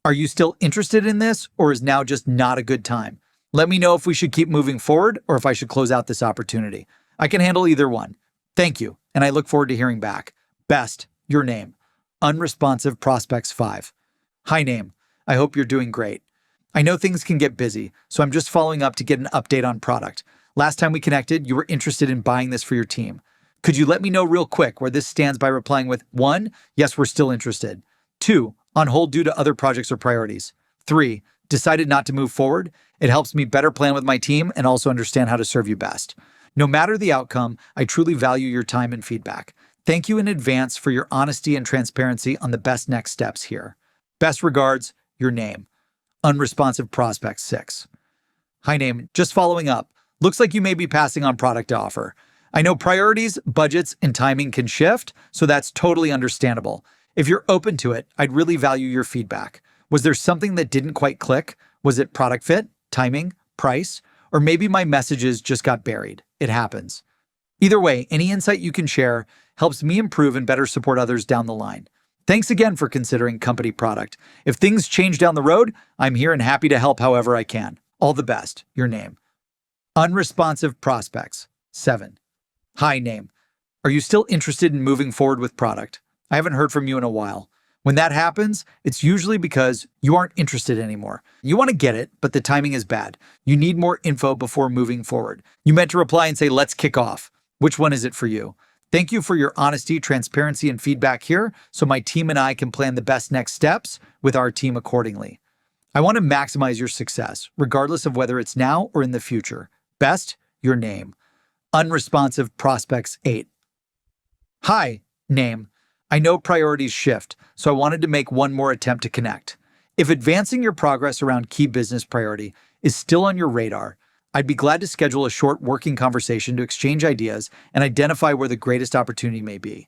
Are you still interested in this, or is now just not a good time? Let me know if we should keep moving forward or if I should close out this opportunity. I can handle either one. Thank you, and I look forward to hearing back. Best, your name. Unresponsive prospects. 5. Hi, name. I hope you're doing great. I know things can get busy, so I'm just following up to get an update on product. Last time we connected, you were interested in buying this for your team. Could you let me know real quick where this stands by replying with 1, yes, we're still interested. 2, on hold due to other projects or priorities. 3, decided not to move forward. It helps me better plan with my team and also understand how to serve you best. No matter the outcome, I truly value your time and feedback. Thank you in advance for your honesty and transparency on the best next steps here. Best regards, your name. Unresponsive prospect. 6. Hi, name. Just following up. Looks like you may be passing on product to offer. I know priorities, budgets, and timing can shift, so that's totally understandable. If you're open to it, I'd really value your feedback. Was there something that didn't quite click? Was it product fit, timing, price, or maybe my messages just got buried? It happens. Either way, any insight you can share helps me improve and better support others down the line. Thanks again for considering company product. If things change down the road, I'm here and happy to help however I can. All the best. Your name. Unresponsive prospects. 7. Hi, name. Are you still interested in moving forward with product? I haven't heard from you in a while. When that happens, it's usually because you aren't interested anymore. You want to get it, but the timing is bad. You need more info before moving forward. You meant to reply and say, let's kick off. Which one is it for you? Thank you for your honesty, transparency, and feedback here so my team and I can plan the best next steps with our team accordingly. I want to maximize your success, regardless of whether it's now or in the future. Best, your name. Unresponsive prospects. 8. Hi, name. I know priorities shift, so I wanted to make one more attempt to connect. If advancing your progress around key business priority is still on your radar, I'd be glad to schedule a short working conversation to exchange ideas and identify where the greatest opportunity may be.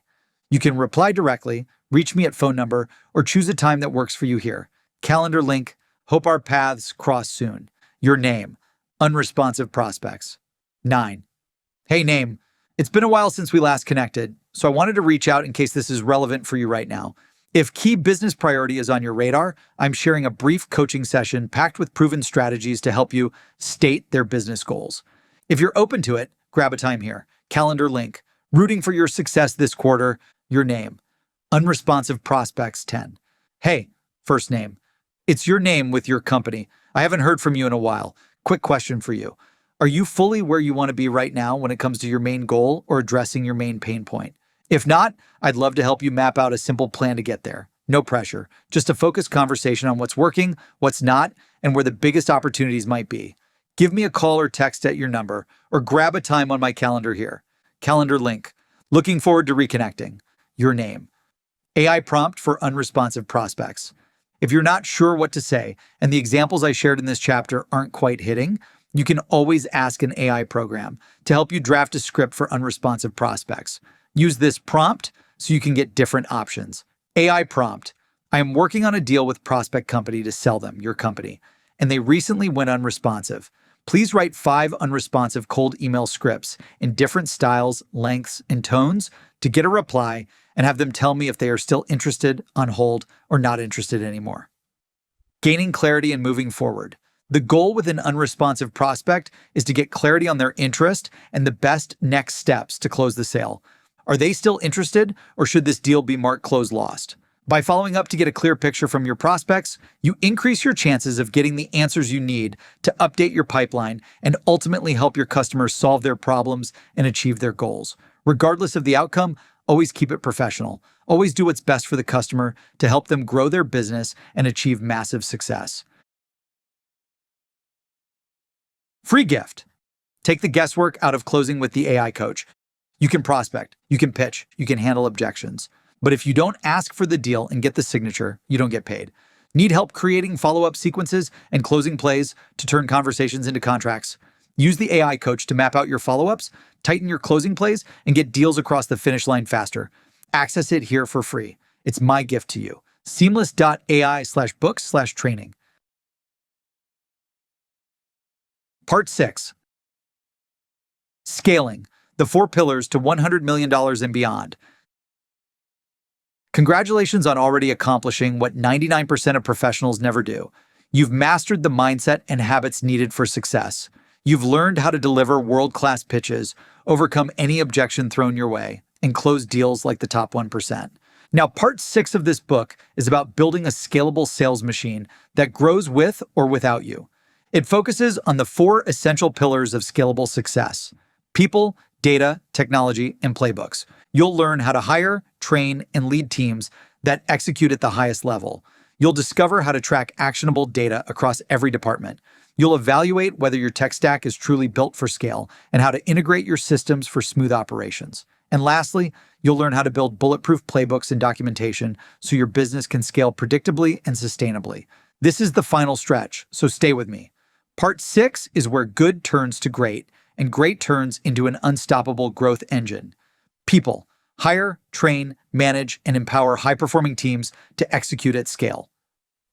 You can reply directly, reach me at phone number, or choose a time that works for you here. Calendar link. Hope our paths cross soon. Your name. Unresponsive prospects. 9. Hey, name. It's been a while since we last connected, so I wanted to reach out in case this is relevant for you right now. If key business priority is on your radar, I'm sharing a brief coaching session packed with proven strategies to help you state their business goals. If you're open to it, grab a time here. Calendar link. Rooting for your success this quarter. Your name. Unresponsive prospects. 10. Hey, first name. It's your name with your company. I haven't heard from you in a while. Quick question for you. Are you fully where you want to be right now when it comes to your main goal or addressing your main pain point? If not, I'd love to help you map out a simple plan to get there. No pressure, just a focused conversation on what's working, what's not, and where the biggest opportunities might be. Give me a call or text at your number, or grab a time on my calendar here. Calendar link. Looking forward to reconnecting. Your name. AI prompt for unresponsive prospects. If you're not sure what to say, and the examples I shared in this chapter aren't quite hitting, you can always ask an AI program to help you draft a script for unresponsive prospects. Use this prompt so you can get different options. AI prompt. I am working on a deal with prospect company to sell them, your company, and they recently went unresponsive. Please write 5 unresponsive cold email scripts in different styles, lengths, and tones to get a reply and have them tell me if they are still interested, on hold, or not interested anymore. Gaining clarity and moving forward. The goal with an unresponsive prospect is to get clarity on their interest and the best next steps to close the sale. Are they still interested, or should this deal be marked closed lost? By following up to get a clear picture from your prospects, you increase your chances of getting the answers you need to update your pipeline and ultimately help your customers solve their problems and achieve their goals. Regardless of the outcome, always keep it professional. Always do what's best for the customer to help them grow their business and achieve massive success. Free gift. Take the guesswork out of closing with the AI coach. You can prospect, you can pitch, you can handle objections. But if you don't ask for the deal and get the signature, you don't get paid. Need help creating follow-up sequences and closing plays to turn conversations into contracts? Use the AI coach to map out your follow-ups, tighten your closing plays, and get deals across the finish line faster. Access it here for free. It's my gift to you. Seamless.ai/books/training. Part 6. Scaling. The 4 pillars to $100 million and beyond. Congratulations on already accomplishing what 99% of professionals never do. You've mastered the mindset and habits needed for success. You've learned how to deliver world-class pitches, overcome any objection thrown your way, and close deals like the top 1%. Now, part 6 of this book is about building a scalable sales machine that grows with or without you. It focuses on the 4 essential pillars of scalable success: people, data, technology, and playbooks. You'll learn how to hire, train, and lead teams that execute at the highest level. You'll discover how to track actionable data across every department. You'll evaluate whether your tech stack is truly built for scale and how to integrate your systems for smooth operations. And lastly, you'll learn how to build bulletproof playbooks and documentation so your business can scale predictably and sustainably. This is the final stretch, so stay with me. Part 6 is where good turns to great, and great turns into an unstoppable growth engine. People. Hire, train, manage, and empower high-performing teams to execute at scale.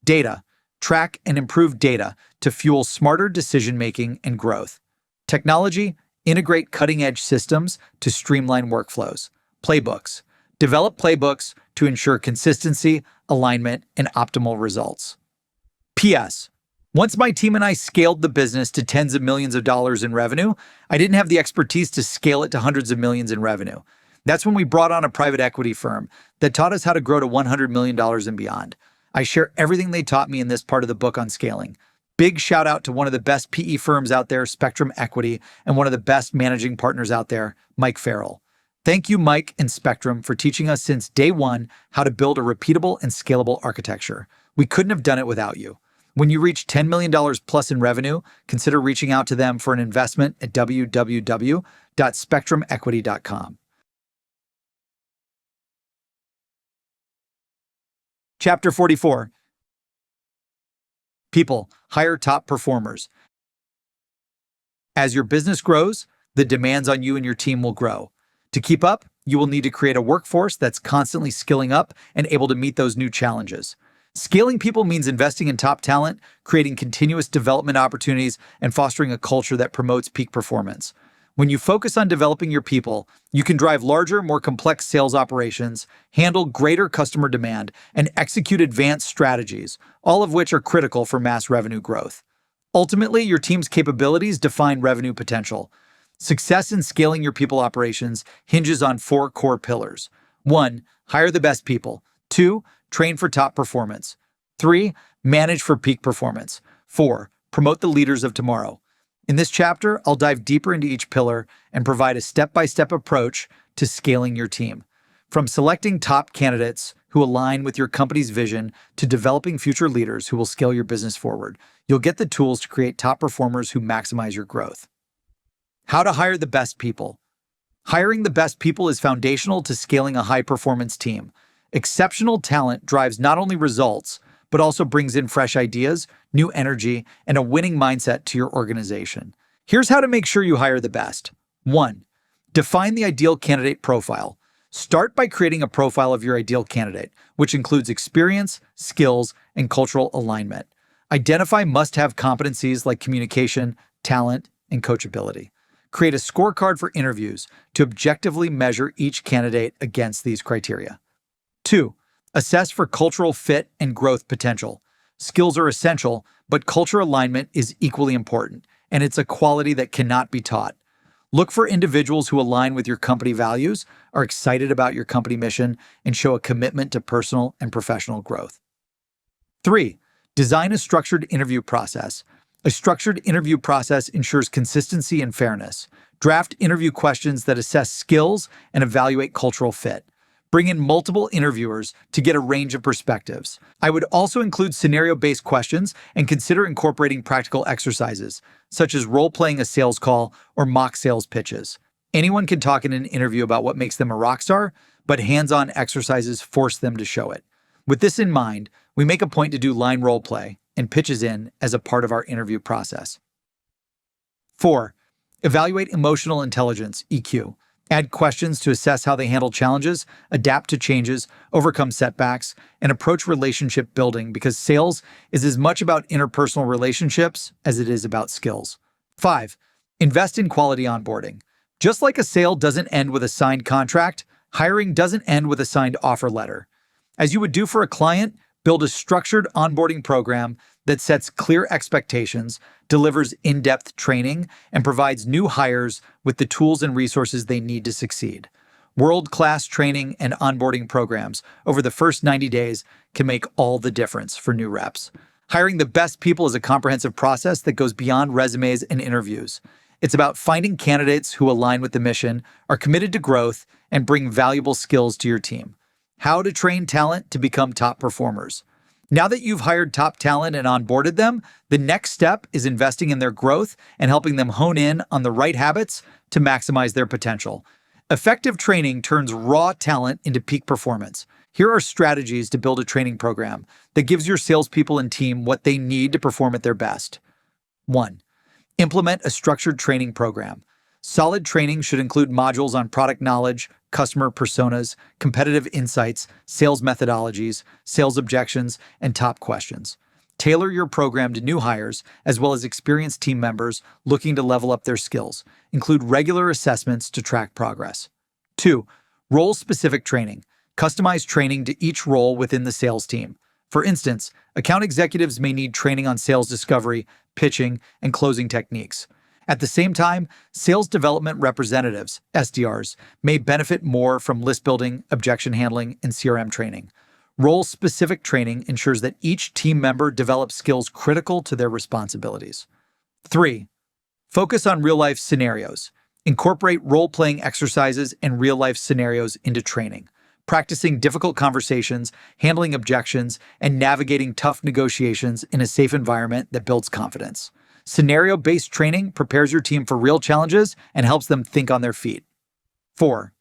Data. Track and improve data to fuel smarter decision-making and growth. Technology. Integrate cutting-edge systems to streamline workflows. Playbooks. Develop playbooks to ensure consistency, alignment, and optimal results. P.S. Once my team and I scaled the business to tens of millions of dollars in revenue, I didn't have the expertise to scale it to hundreds of millions in revenue. That's when we brought on a private equity firm that taught us how to grow to $100 million and beyond. I share everything they taught me in this part of the book on scaling. Big shout out to one of the best PE firms out there, Spectrum Equity, and one of the best managing partners out there, Mike Farrell. Thank you, Mike and Spectrum, for teaching us since day one how to build a repeatable and scalable architecture. We couldn't have done it without you. When you reach $10 million plus in revenue, consider reaching out to them for an investment at www.spectrumequity.com. Chapter 44. People. Hire top performers. As your business grows, the demands on you and your team will grow. To keep up, you will need to create a workforce that's constantly skilling up and able to meet those new challenges. Scaling people means investing in top talent, creating continuous development opportunities, and fostering a culture that promotes peak performance. When you focus on developing your people, you can drive larger, more complex sales operations, handle greater customer demand, and execute advanced strategies, all of which are critical for mass revenue growth. Ultimately, your team's capabilities define revenue potential. Success in scaling your people operations hinges on 4 core pillars. 1. Hire the best people. 2. Train for top performance. 3. Manage for peak performance. 4. Promote the leaders of tomorrow. In this chapter, I'll dive deeper into each pillar and provide a step-by-step approach to scaling your team. From selecting top candidates who align with your company's vision to developing future leaders who will scale your business forward, you'll get the tools to create top performers who maximize your growth. How to hire the best people. Hiring the best people is foundational to scaling a high-performance team. Exceptional talent drives not only results, but also brings in fresh ideas, new energy, and a winning mindset to your organization. Here's how to make sure you hire the best. 1. Define the ideal candidate profile. Start by creating a profile of your ideal candidate, which includes experience, skills, and cultural alignment. Identify must-have competencies like communication, talent, and coachability. Create a scorecard for interviews to objectively measure each candidate against these criteria. 2. Assess for cultural fit and growth potential. Skills are essential, but culture alignment is equally important, and it's a quality that cannot be taught. Look for individuals who align with your company values, are excited about your company mission, and show a commitment to personal and professional growth. 3. Design a structured interview process. A structured interview process ensures consistency and fairness. Draft interview questions that assess skills and evaluate cultural fit. Bring in multiple interviewers to get a range of perspectives. I would also include scenario-based questions and consider incorporating practical exercises, such as role-playing a sales call or mock sales pitches. Anyone can talk in an interview about what makes them a rock star, but hands-on exercises force them to show it. With this in mind, we make a point to do line role-play and pitches in as a part of our interview process. 4. Evaluate emotional intelligence, EQ. Add questions to assess how they handle challenges, adapt to changes, overcome setbacks, and approach relationship building, because sales is as much about interpersonal relationships as it is about skills. 5. Invest in quality onboarding. Just like a sale doesn't end with a signed contract, hiring doesn't end with a signed offer letter. As you would do for a client, build a structured onboarding program that sets clear expectations, delivers in-depth training, and provides new hires with the tools and resources they need to succeed. World-class training and onboarding programs over the first 90 days can make all the difference for new reps. Hiring the best people is a comprehensive process that goes beyond resumes and interviews. It's about finding candidates who align with the mission, are committed to growth, and bring valuable skills to your team. How to train talent to become top performers. Now that you've hired top talent and onboarded them, the next step is investing in their growth and helping them hone in on the right habits to maximize their potential. Effective training turns raw talent into peak performance. Here are strategies to build a training program that gives your salespeople and team what they need to perform at their best. 1. Implement a structured training program. Solid training should include modules on product knowledge, customer personas, competitive insights, sales methodologies, sales objections, and top questions. Tailor your program to new hires as well as experienced team members looking to level up their skills. Include regular assessments to track progress. 2. Role-specific training. Customize training to each role within the sales team. For instance, account executives may need training on sales discovery, pitching, and closing techniques. At the same time, sales development representatives, SDRs, may benefit more from list building, objection handling, and CRM training. Role-specific training ensures that each team member develops skills critical to their responsibilities. 3. Focus on real-life scenarios. Incorporate role-playing exercises and real-life scenarios into training. Practicing difficult conversations, handling objections, and navigating tough negotiations in a safe environment that builds confidence. Scenario-based training prepares your team for real challenges and helps them think on their feet. 4.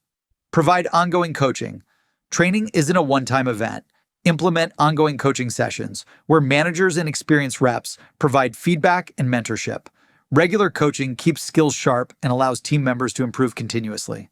Provide ongoing coaching. Training isn't a one-time event. Implement ongoing coaching sessions where managers and experienced reps provide feedback and mentorship. Regular coaching keeps skills sharp and allows team members to improve continuously.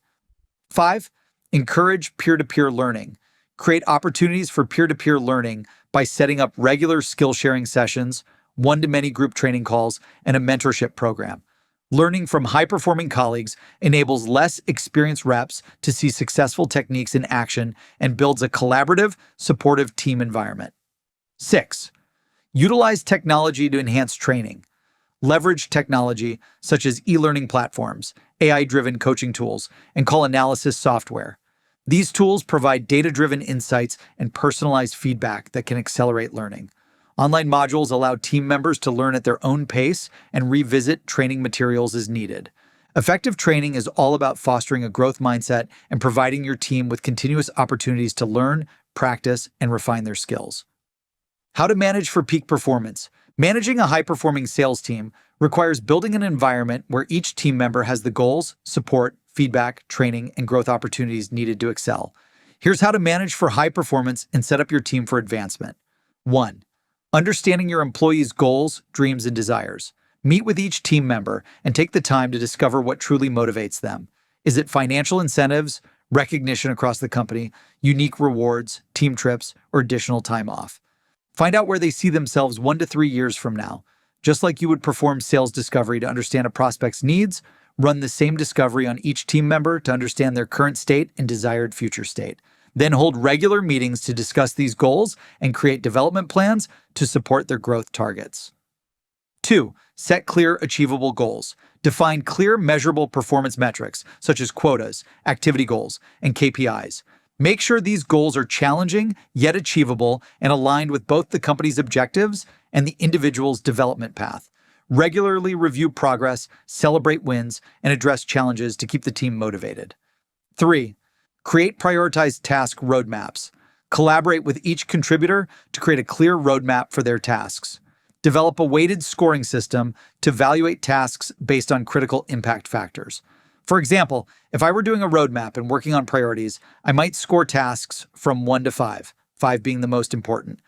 5. Encourage peer-to-peer learning. Create opportunities for peer-to-peer learning by setting up regular skill-sharing sessions, one-to-many group training calls, and a mentorship program. Learning from high-performing colleagues enables less experienced reps to see successful techniques in action and builds a collaborative, supportive team environment. 6. Utilize technology to enhance training. Leverage technology such as e-learning platforms, AI-driven coaching tools, and call analysis software. These tools provide data-driven insights and personalized feedback that can accelerate learning. Online modules allow team members to learn at their own pace and revisit training materials as needed. Effective training is all about fostering a growth mindset and providing your team with continuous opportunities to learn, practice, and refine their skills. How to manage for peak performance. Managing a high-performing sales team requires building an environment where each team member has the goals, support, feedback, training, and growth opportunities needed to excel. Here's how to manage for high performance and set up your team for advancement. 1. Understanding your employees' goals, dreams, and desires. Meet with each team member and take the time to discover what truly motivates them. Is it financial incentives, recognition across the company, unique rewards, team trips, or additional time off? Find out where they see themselves 1 to 3 years from now. Just like you would perform sales discovery to understand a prospect's needs, run the same discovery on each team member to understand their current state and desired future state. Then hold regular meetings to discuss these goals and create development plans to support their growth targets. 2. Set clear, achievable goals. Define clear, measurable performance metrics, such as quotas, activity goals, and KPIs. Make sure these goals are challenging, yet achievable, and aligned with both the company's objectives and the individual's development path. Regularly review progress, celebrate wins, and address challenges to keep the team motivated. 3. Create prioritized task roadmaps. Collaborate with each contributor to create a clear roadmap for their tasks. Develop a weighted scoring system to evaluate tasks based on critical impact factors. For example, if I were doing a roadmap and working on priorities, I might score tasks from 1 to 5, 5 being the most important.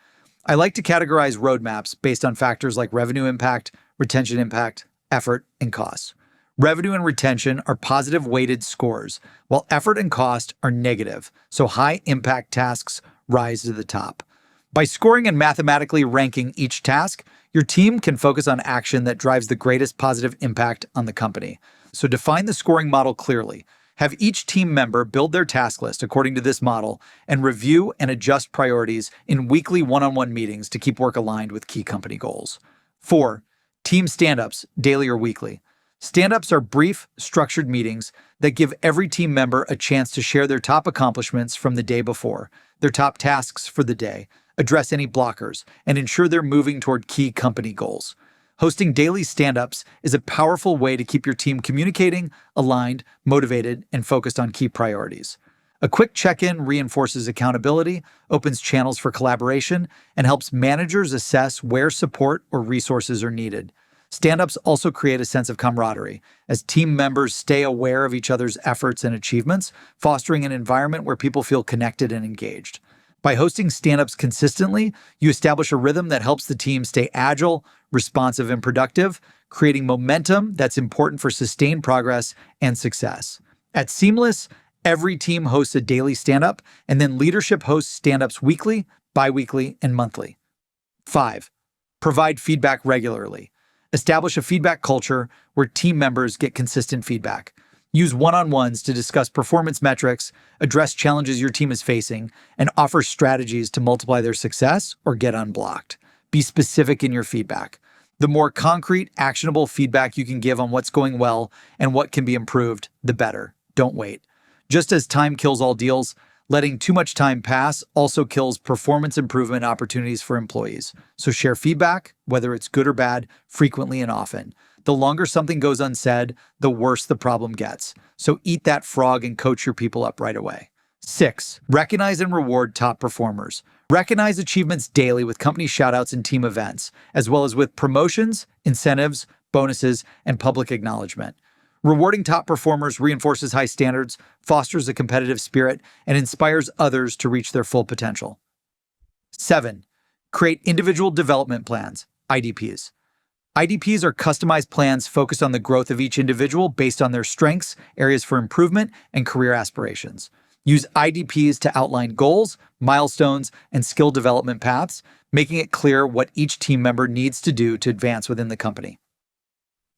I like to categorize roadmaps based on factors like revenue impact, retention impact, effort, and costs. Revenue and retention are positive weighted scores, while effort and cost are negative, so high impact tasks rise to the top. By scoring and mathematically ranking each task, your team can focus on action that drives the greatest positive impact on the company. So define the scoring model clearly. Have each team member build their task list according to this model and review and adjust priorities in weekly one-on-one meetings to keep work aligned with key company goals. 4. Team stand-ups, daily or weekly. Stand-ups are brief, structured meetings that give every team member a chance to share their top accomplishments from the day before, their top tasks for the day, address any blockers, and ensure they're moving toward key company goals. Hosting daily stand-ups is a powerful way to keep your team communicating, aligned, motivated, and focused on key priorities. A quick check-in reinforces accountability, opens channels for collaboration, and helps managers assess where support or resources are needed. Stand-ups also create a sense of camaraderie, as team members stay aware of each other's efforts and achievements, fostering an environment where people feel connected and engaged. By hosting stand-ups consistently, you establish a rhythm that helps the team stay agile, responsive, and productive, creating momentum that's important for sustained progress and success. At Seamless, every team hosts a daily stand-up, and then leadership hosts stand-ups weekly, bi-weekly, and monthly. 5. Provide feedback regularly. Establish a feedback culture where team members get consistent feedback. Use one-on-ones to discuss performance metrics, address challenges your team is facing, and offer strategies to multiply their success or get unblocked. Be specific in your feedback. The more concrete, actionable feedback you can give on what's going well and what can be improved, the better. Don't wait. Just as time kills all deals, letting too much time pass also kills performance improvement opportunities for employees. So share feedback, whether it's good or bad, frequently and often. The longer something goes unsaid, the worse the problem gets. So eat that frog and coach your people up right away. 6. Recognize and reward top performers. Recognize achievements daily with company shoutouts and team events, as well as with promotions, incentives, bonuses, and public acknowledgement. Rewarding top performers reinforces high standards, fosters a competitive spirit, and inspires others to reach their full potential. 7. Create individual development plans, IDPs. IDPs are customized plans focused on the growth of each individual based on their strengths, areas for improvement, and career aspirations. Use IDPs to outline goals, milestones, and skill development paths, making it clear what each team member needs to do to advance within the company.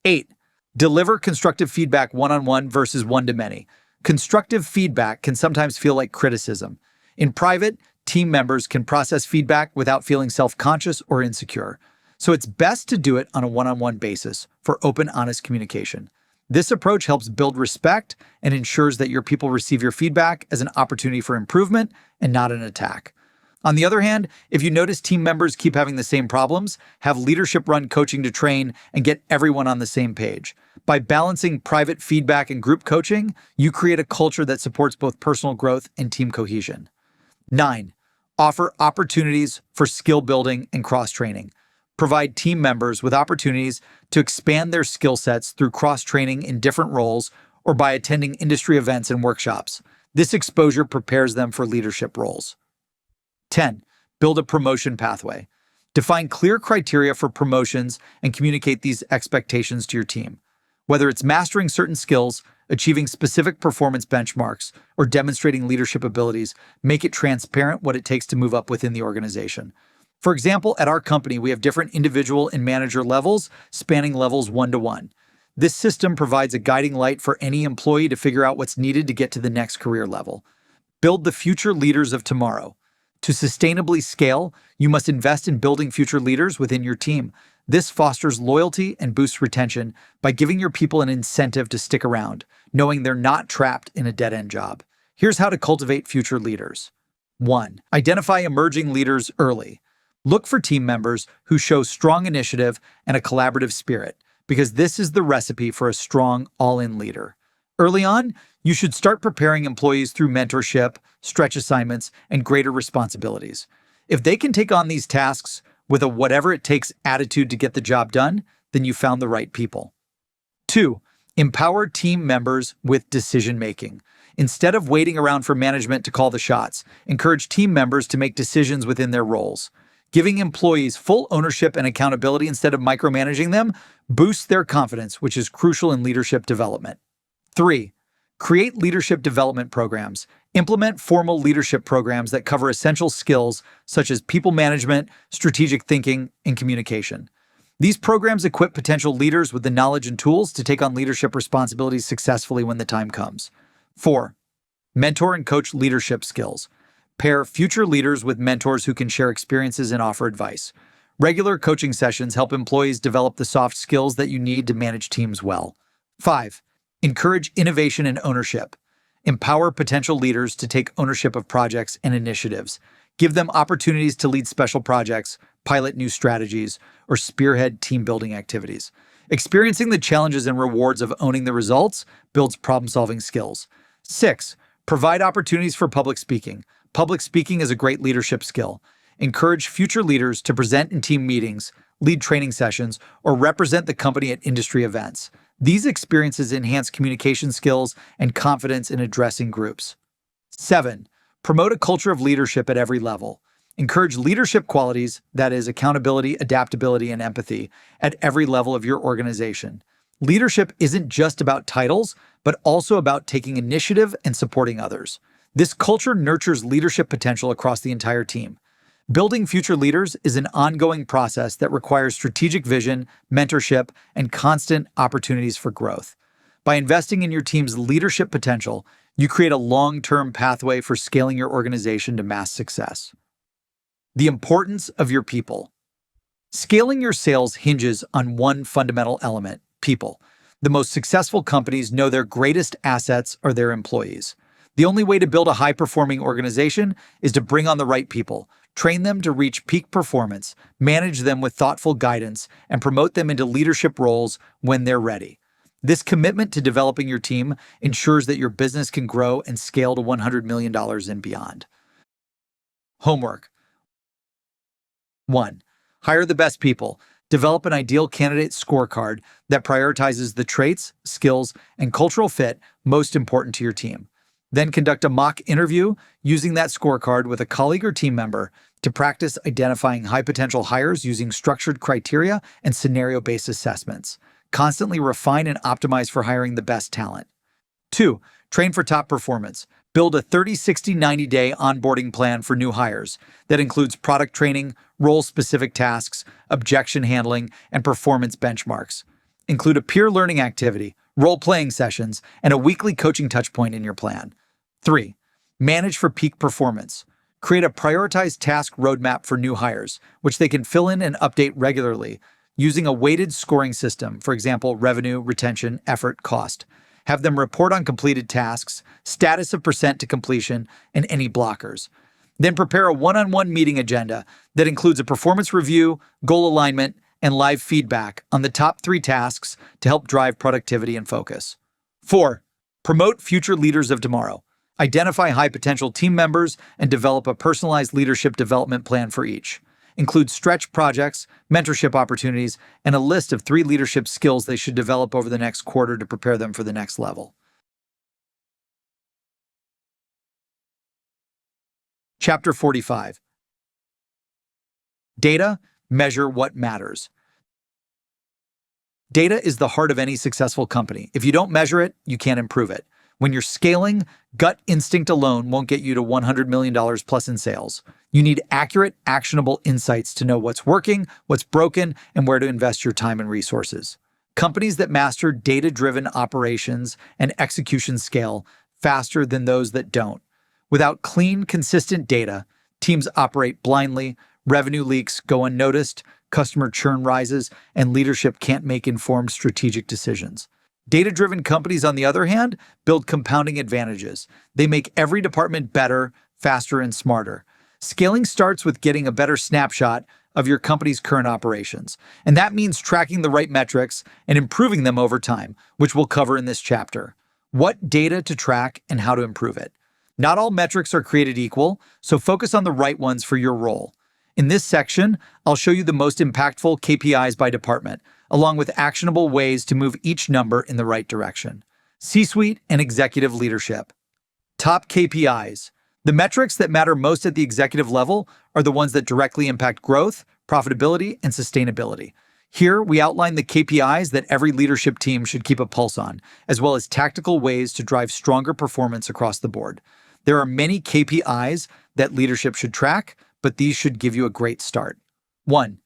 8. Deliver constructive feedback one-on-one versus one-to-many. Constructive feedback can sometimes feel like criticism. In private, team members can process feedback without feeling self-conscious or insecure. So it's best to do it on a one-on-one basis for open, honest communication. This approach helps build respect and ensures that your people receive your feedback as an opportunity for improvement and not an attack. On the other hand, if you notice team members keep having the same problems, have leadership run coaching to train and get everyone on the same page. By balancing private feedback and group coaching, you create a culture that supports both personal growth and team cohesion. 9. Offer opportunities for skill building and cross-training. Provide team members with opportunities to expand their skill sets through cross-training in different roles or by attending industry events and workshops. This exposure prepares them for leadership roles. 10. Build a promotion pathway. Define clear criteria for promotions and communicate these expectations to your team. Whether it's mastering certain skills, achieving specific performance benchmarks, or demonstrating leadership abilities, make it transparent what it takes to move up within the organization. For example, at our company, we have different individual and manager levels, spanning levels 1 to 1. This system provides a guiding light for any employee to figure out what's needed to get to the next career level. Build the future leaders of tomorrow. To sustainably scale, you must invest in building future leaders within your team. This fosters loyalty and boosts retention by giving your people an incentive to stick around, knowing they're not trapped in a dead-end job. Here's how to cultivate future leaders. 1. Identify emerging leaders early. Look for team members who show strong initiative and a collaborative spirit, because this is the recipe for a strong, all-in leader. Early on, you should start preparing employees through mentorship, stretch assignments, and greater responsibilities. If they can take on these tasks with a whatever-it-takes attitude to get the job done, then you found the right people. 2. Empower team members with decision-making. Instead of waiting around for management to call the shots, encourage team members to make decisions within their roles. Giving employees full ownership and accountability instead of micromanaging them boosts their confidence, which is crucial in leadership development. 3. Create leadership development programs. Implement formal leadership programs that cover essential skills such as people management, strategic thinking, and communication. These programs equip potential leaders with the knowledge and tools to take on leadership responsibilities successfully when the time comes. 4. Mentor and coach leadership skills. Pair future leaders with mentors who can share experiences and offer advice. Regular coaching sessions help employees develop the soft skills that you need to manage teams well. 5. Encourage innovation and ownership. Empower potential leaders to take ownership of projects and initiatives. Give them opportunities to lead special projects, pilot new strategies, or spearhead team-building activities. Experiencing the challenges and rewards of owning the results builds problem-solving skills. 6. Provide opportunities for public speaking. Public speaking is a great leadership skill. Encourage future leaders to present in team meetings, lead training sessions, or represent the company at industry events. These experiences enhance communication skills and confidence in addressing groups. 7. Promote a culture of leadership at every level. Encourage leadership qualities, that is, accountability, adaptability, and empathy, at every level of your organization. Leadership isn't just about titles, but also about taking initiative and supporting others. This culture nurtures leadership potential across the entire team. Building future leaders is an ongoing process that requires strategic vision, mentorship, and constant opportunities for growth. By investing in your team's leadership potential, you create a long-term pathway for scaling your organization to mass success. The importance of your people. Scaling your sales hinges on one fundamental element: people. The most successful companies know their greatest assets are their employees. The only way to build a high-performing organization is to bring on the right people, train them to reach peak performance, manage them with thoughtful guidance, and promote them into leadership roles when they're ready. This commitment to developing your team ensures that your business can grow and scale to $100 million and beyond. Homework. 1. Hire the best people. Develop an ideal candidate scorecard that prioritizes the traits, skills, and cultural fit most important to your team. Then conduct a mock interview using that scorecard with a colleague or team member to practice identifying high-potential hires using structured criteria and scenario-based assessments. Constantly refine and optimize for hiring the best talent. 2. Train for top performance. Build a 30, 60, 90-day onboarding plan for new hires that includes product training, role-specific tasks, objection handling, and performance benchmarks. Include a peer learning activity, role-playing sessions, and a weekly coaching touchpoint in your plan. 3. Manage for peak performance. Create a prioritized task roadmap for new hires, which they can fill in and update regularly, using a weighted scoring system, for example, revenue, retention, effort, cost. Have them report on completed tasks, status of percent to completion, and any blockers. Then prepare a one-on-one meeting agenda that includes a performance review, goal alignment, and live feedback on the top 3 tasks to help drive productivity and focus. 4. Promote future leaders of tomorrow. Identify high-potential team members and develop a personalized leadership development plan for each. Include stretch projects, mentorship opportunities, and a list of 3 leadership skills they should develop over the next quarter to prepare them for the next level. Chapter 45. Data. Measure what matters. Data is the heart of any successful company. If you don't measure it, you can't improve it. When you're scaling, gut instinct alone won't get you to $100 million plus in sales. You need accurate, actionable insights to know what's working, what's broken, and where to invest your time and resources. Companies that master data-driven operations and execution scale faster than those that don't. Without clean, consistent data, teams operate blindly, revenue leaks go unnoticed, customer churn rises, and leadership can't make informed strategic decisions. Data-driven companies, on the other hand, build compounding advantages. They make every department better, faster, and smarter. Scaling starts with getting a better snapshot of your company's current operations, and that means tracking the right metrics and improving them over time, which we'll cover in this chapter. What data to track and how to improve it. Not all metrics are created equal, so focus on the right ones for your role. In this section, I'll show you the most impactful KPIs by department, along with actionable ways to move each number in the right direction. C-suite and executive leadership. Top KPIs. The metrics that matter most at the executive level are the ones that directly impact growth, profitability, and sustainability. Here, we outline the KPIs that every leadership team should keep a pulse on, as well as tactical ways to drive stronger performance across the board. There are many KPIs that leadership should track, but these should give you a great start. 1.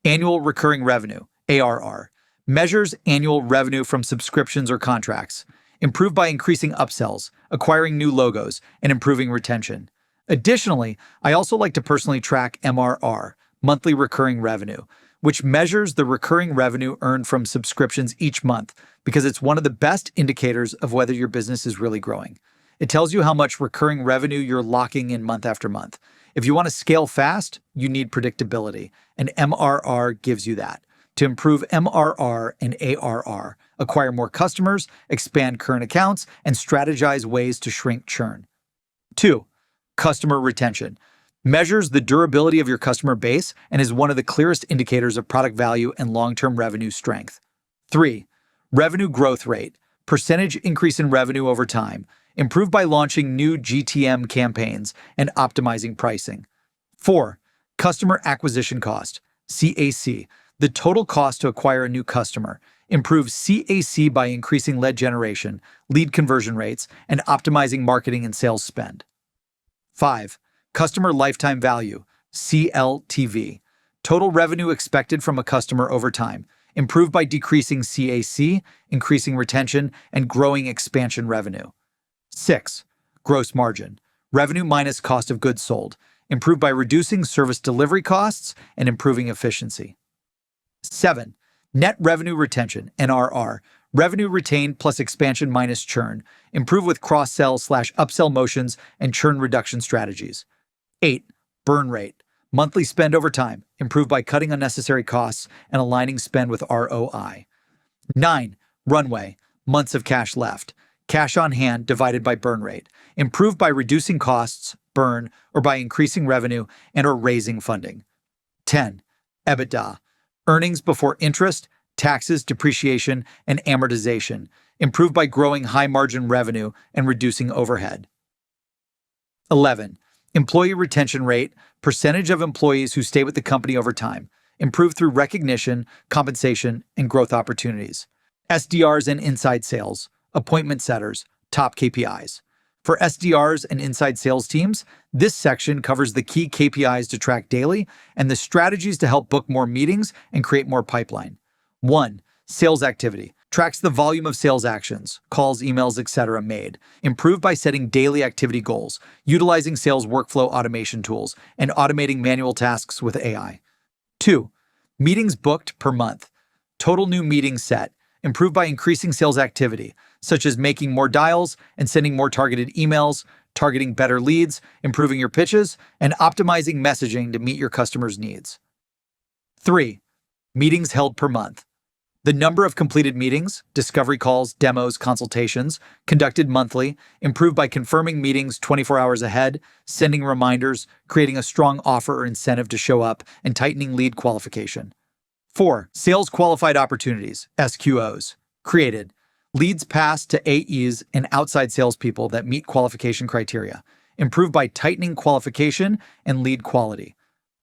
Annual recurring revenue, ARR. Measures annual revenue from subscriptions or contracts. Improved by increasing upsells, acquiring new logos, and improving retention. Additionally, I also like to personally track MRR, monthly recurring revenue, which measures the recurring revenue earned from subscriptions each month because it's one of the best indicators of whether your business is really growing. It tells you how much recurring revenue you're locking in month after month. If you want to scale fast, you need predictability, and MRR gives you that. To improve MRR and ARR, acquire more customers, expand current accounts, and strategize ways to shrink churn. 2. Customer retention. Measures the durability of your customer base and is one of the clearest indicators of product value and long-term revenue strength. 3. Revenue growth rate. Percentage increase in revenue over time. Improved by launching new GTM campaigns and optimizing pricing. 4. Customer acquisition cost, CAC. The total cost to acquire a new customer. Improve CAC by increasing lead generation, lead conversion rates, and optimizing marketing and sales spend. 5. Customer lifetime value, CLTV. Total revenue expected from a customer over time. Improved by decreasing CAC, increasing retention, and growing expansion revenue. 6. Gross margin. Revenue minus cost of goods sold. Improved by reducing service delivery costs and improving efficiency. 7. Net revenue retention, NRR. Revenue retained plus expansion minus churn. Improve with cross-sell/upsell motions and churn reduction strategies. 8. Burn rate. Monthly spend over time. Improved by cutting unnecessary costs and aligning spend with ROI. 9. Runway. Months of cash left. Cash on hand divided by burn rate. Improved by reducing costs, burn, or by increasing revenue and/or raising funding. 10. EBITDA. Earnings before interest, taxes, depreciation, and amortization. Improved by growing high-margin revenue and reducing overhead. 11. Employee retention rate. Percentage of employees who stay with the company over time. Improved through recognition, compensation, and growth opportunities. SDRs and inside sales. Appointment setters, top KPIs. For SDRs and inside sales teams, this section covers the key KPIs to track daily and the strategies to help book more meetings and create more pipeline. 1. Sales activity. Tracks the volume of sales actions, calls, emails, etc. made. Improved by setting daily activity goals, utilizing sales workflow automation tools, and automating manual tasks with AI. 2. Meetings booked per month. Total new meetings set. Improved by increasing sales activity, such as making more dials and sending more targeted emails, targeting better leads, improving your pitches, and optimizing messaging to meet your customers' needs. 3. Meetings held per month. The number of completed meetings, discovery calls, demos, consultations, conducted monthly, improved by confirming meetings 24 hours ahead, sending reminders, creating a strong offer or incentive to show up, and tightening lead qualification. 4. Sales qualified opportunities, SQOs. Created. Leads passed to AEs and outside salespeople that meet qualification criteria. Improved by tightening qualification and lead quality.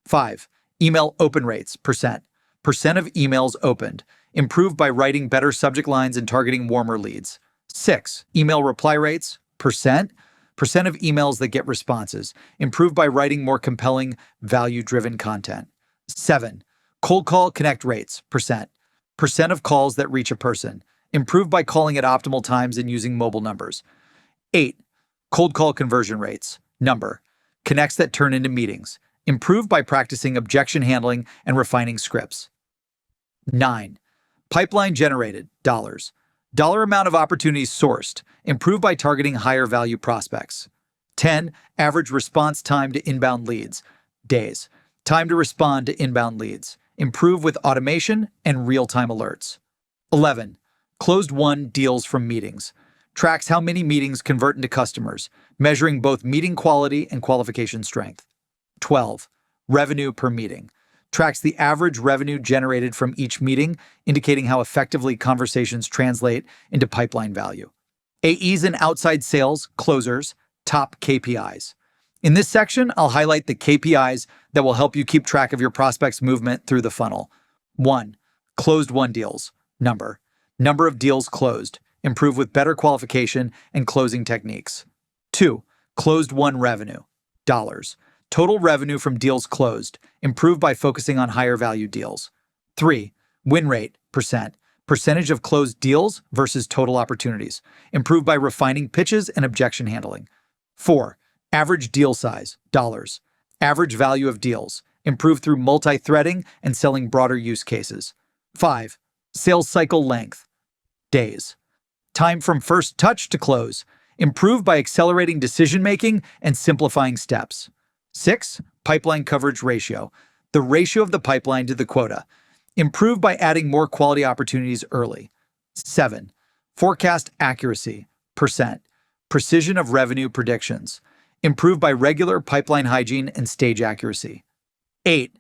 5. Email open rates, percent. Percent of emails opened. Improved by writing better subject lines and targeting warmer leads. 6. Email reply rates, percent. Percent of emails that get responses. Improved by writing more compelling, value-driven content. 7. Cold call connect rates, percent. Percent of calls that reach a person. Improved by calling at optimal times and using mobile numbers. 8. Cold call conversion rates, number. Connects that turn into meetings, improved by practicing objection handling and refining scripts. 9. Pipeline generated, dollars. Dollar amount of opportunities sourced, improved by targeting higher value prospects. 10. Average response time to inbound leads, days. Time to respond to inbound leads, improve with automation and real-time alerts. 11. Closed-won deals from meetings. Tracks how many meetings convert into customers, measuring both meeting quality and qualification strength. 12. Revenue per meeting. Tracks the average revenue generated from each meeting, indicating how effectively conversations translate into pipeline value. AEs and outside sales, closers, top KPIs. In this section, I'll highlight the KPIs that will help you keep track of your prospects' movement through the funnel. 1. Closed-won deals, number. Number of deals closed, improve with better qualification and closing techniques. 2. Closed-won revenue, dollars. Total revenue from deals closed, improved by focusing on higher value deals. 3. Win rate, percent. Percentage of closed deals versus total opportunities, improved by refining pitches and objection handling. 4. Average deal size, dollars. Average value of deals, improved through multi-threading and selling broader use cases. 5. Sales cycle length, days. Time from first touch to close, improved by accelerating decision-making and simplifying steps. 6. Pipeline coverage ratio, the ratio of the pipeline to the quota, improved by adding more quality opportunities early. 7. Forecast accuracy, percent. Precision of revenue predictions, improved by regular pipeline hygiene and stage accuracy. 8.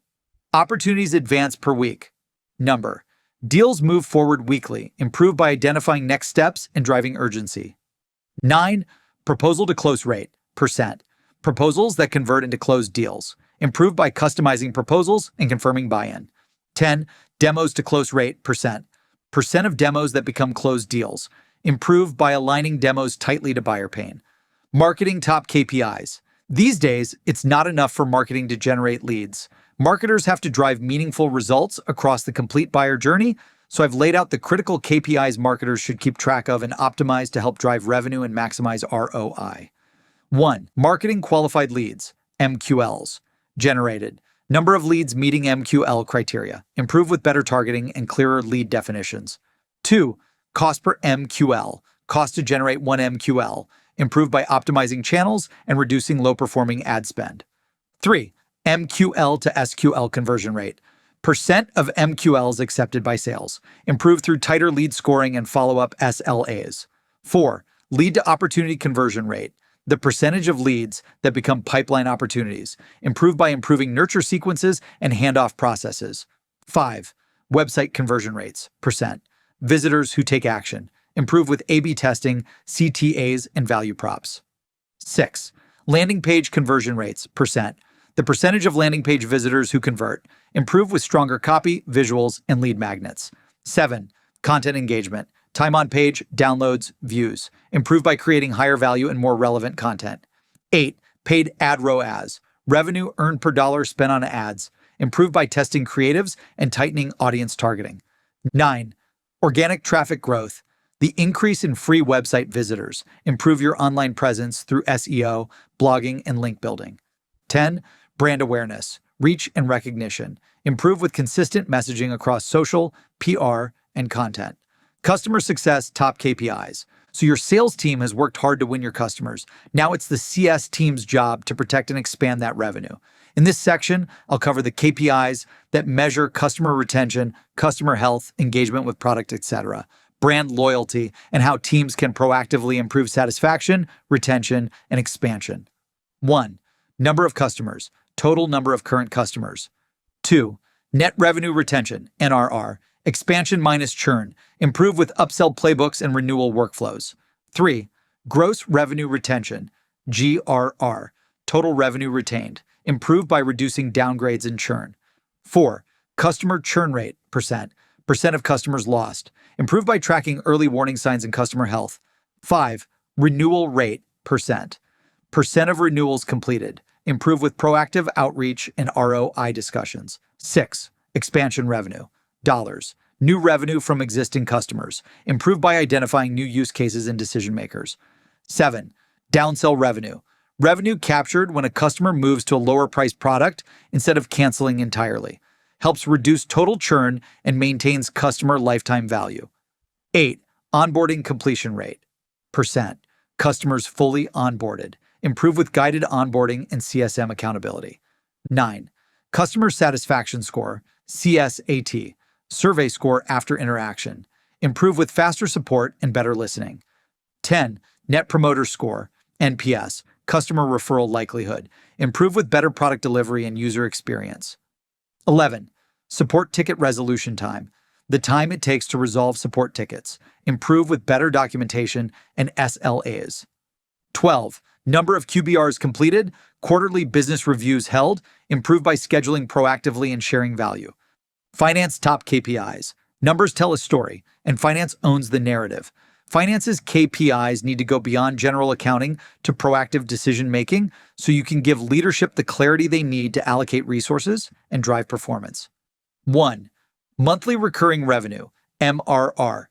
Opportunities advance per week, number. Deals move forward weekly, improved by identifying next steps and driving urgency. 9. Proposal to close rate, percent. Proposals that convert into closed deals, improved by customizing proposals and confirming buy-in. 10. Demos to close rate, percent. Percent of demos that become closed deals, improved by aligning demos tightly to buyer pain. Marketing top KPIs. These days, it's not enough for marketing to generate leads. Marketers have to drive meaningful results across the complete buyer journey, so I've laid out the critical KPIs marketers should keep track of and optimize to help drive revenue and maximize ROI. 1. Marketing qualified leads, MQLs, generated. Number of leads meeting MQL criteria, improve with better targeting and clearer lead definitions. 2. Cost per MQL, cost to generate one MQL, improved by optimizing channels and reducing low-performing ad spend. 3. MQL to SQL conversion rate, percent of MQLs accepted by sales, improved through tighter lead scoring and follow-up SLAs. 4. Lead to opportunity conversion rate, the percentage of leads that become pipeline opportunities, improved by improving nurture sequences and handoff processes. 5. Website conversion rates, percent. Visitors who take action, improve with A/B testing, CTAs, and value props. 6. Landing page conversion rates, percent. The percentage of landing page visitors who convert, improve with stronger copy, visuals, and lead magnets. 7. Content engagement, time on page, downloads, views, improved by creating higher value and more relevant content. 8. Paid ad ROAS, revenue earned per dollar spent on ads, improved by testing creatives and tightening audience targeting. 9. Organic traffic growth, the increase in free website visitors, improve your online presence through SEO, blogging, and link building. 10. Brand awareness, reach and recognition, improve with consistent messaging across social, PR, and content. Customer success top KPIs. So your sales team has worked hard to win your customers. Now it's the CS team's job to protect and expand that revenue. In this section, I'll cover the KPIs that measure customer retention, customer health, engagement with product, etc., brand loyalty, and how teams can proactively improve satisfaction, retention, and expansion. 1. Number of customers, total number of current customers. 2. Net revenue retention, NRR, expansion minus churn, improve with upsell playbooks and renewal workflows. 3. Gross revenue retention, GRR, total revenue retained, improved by reducing downgrades and churn. 4. Customer churn rate, percent of customers lost, improved by tracking early warning signs and customer health. 5. Renewal rate, percent of renewals completed, improve with proactive outreach and ROI discussions. 6. Expansion revenue, dollars, new revenue from existing customers, improved by identifying new use cases and decision makers. 7. Downsell revenue. Revenue captured when a customer moves to a lower priced product instead of canceling entirely. Helps reduce total churn and maintains customer lifetime value. 8. Onboarding completion rate. Percent. Customers fully onboarded. Improve with guided onboarding and CSM accountability. 9. Customer satisfaction score. CSAT. Survey score after interaction. Improve with faster support and better listening. 10. Net promoter score. NPS. Customer referral likelihood. Improve with better product delivery and user experience. 11. Support ticket resolution time. The time it takes to resolve support tickets. Improve with better documentation and SLAs. 12. Number of QBRs completed, quarterly business reviews held, improve by scheduling proactively and sharing value. Finance top KPIs. Numbers tell a story, and finance owns the narrative. Finance's KPIs need to go beyond general accounting to proactive decision-making so you can give leadership the clarity they need to allocate resources and drive performance. 1. Monthly recurring revenue, MRR.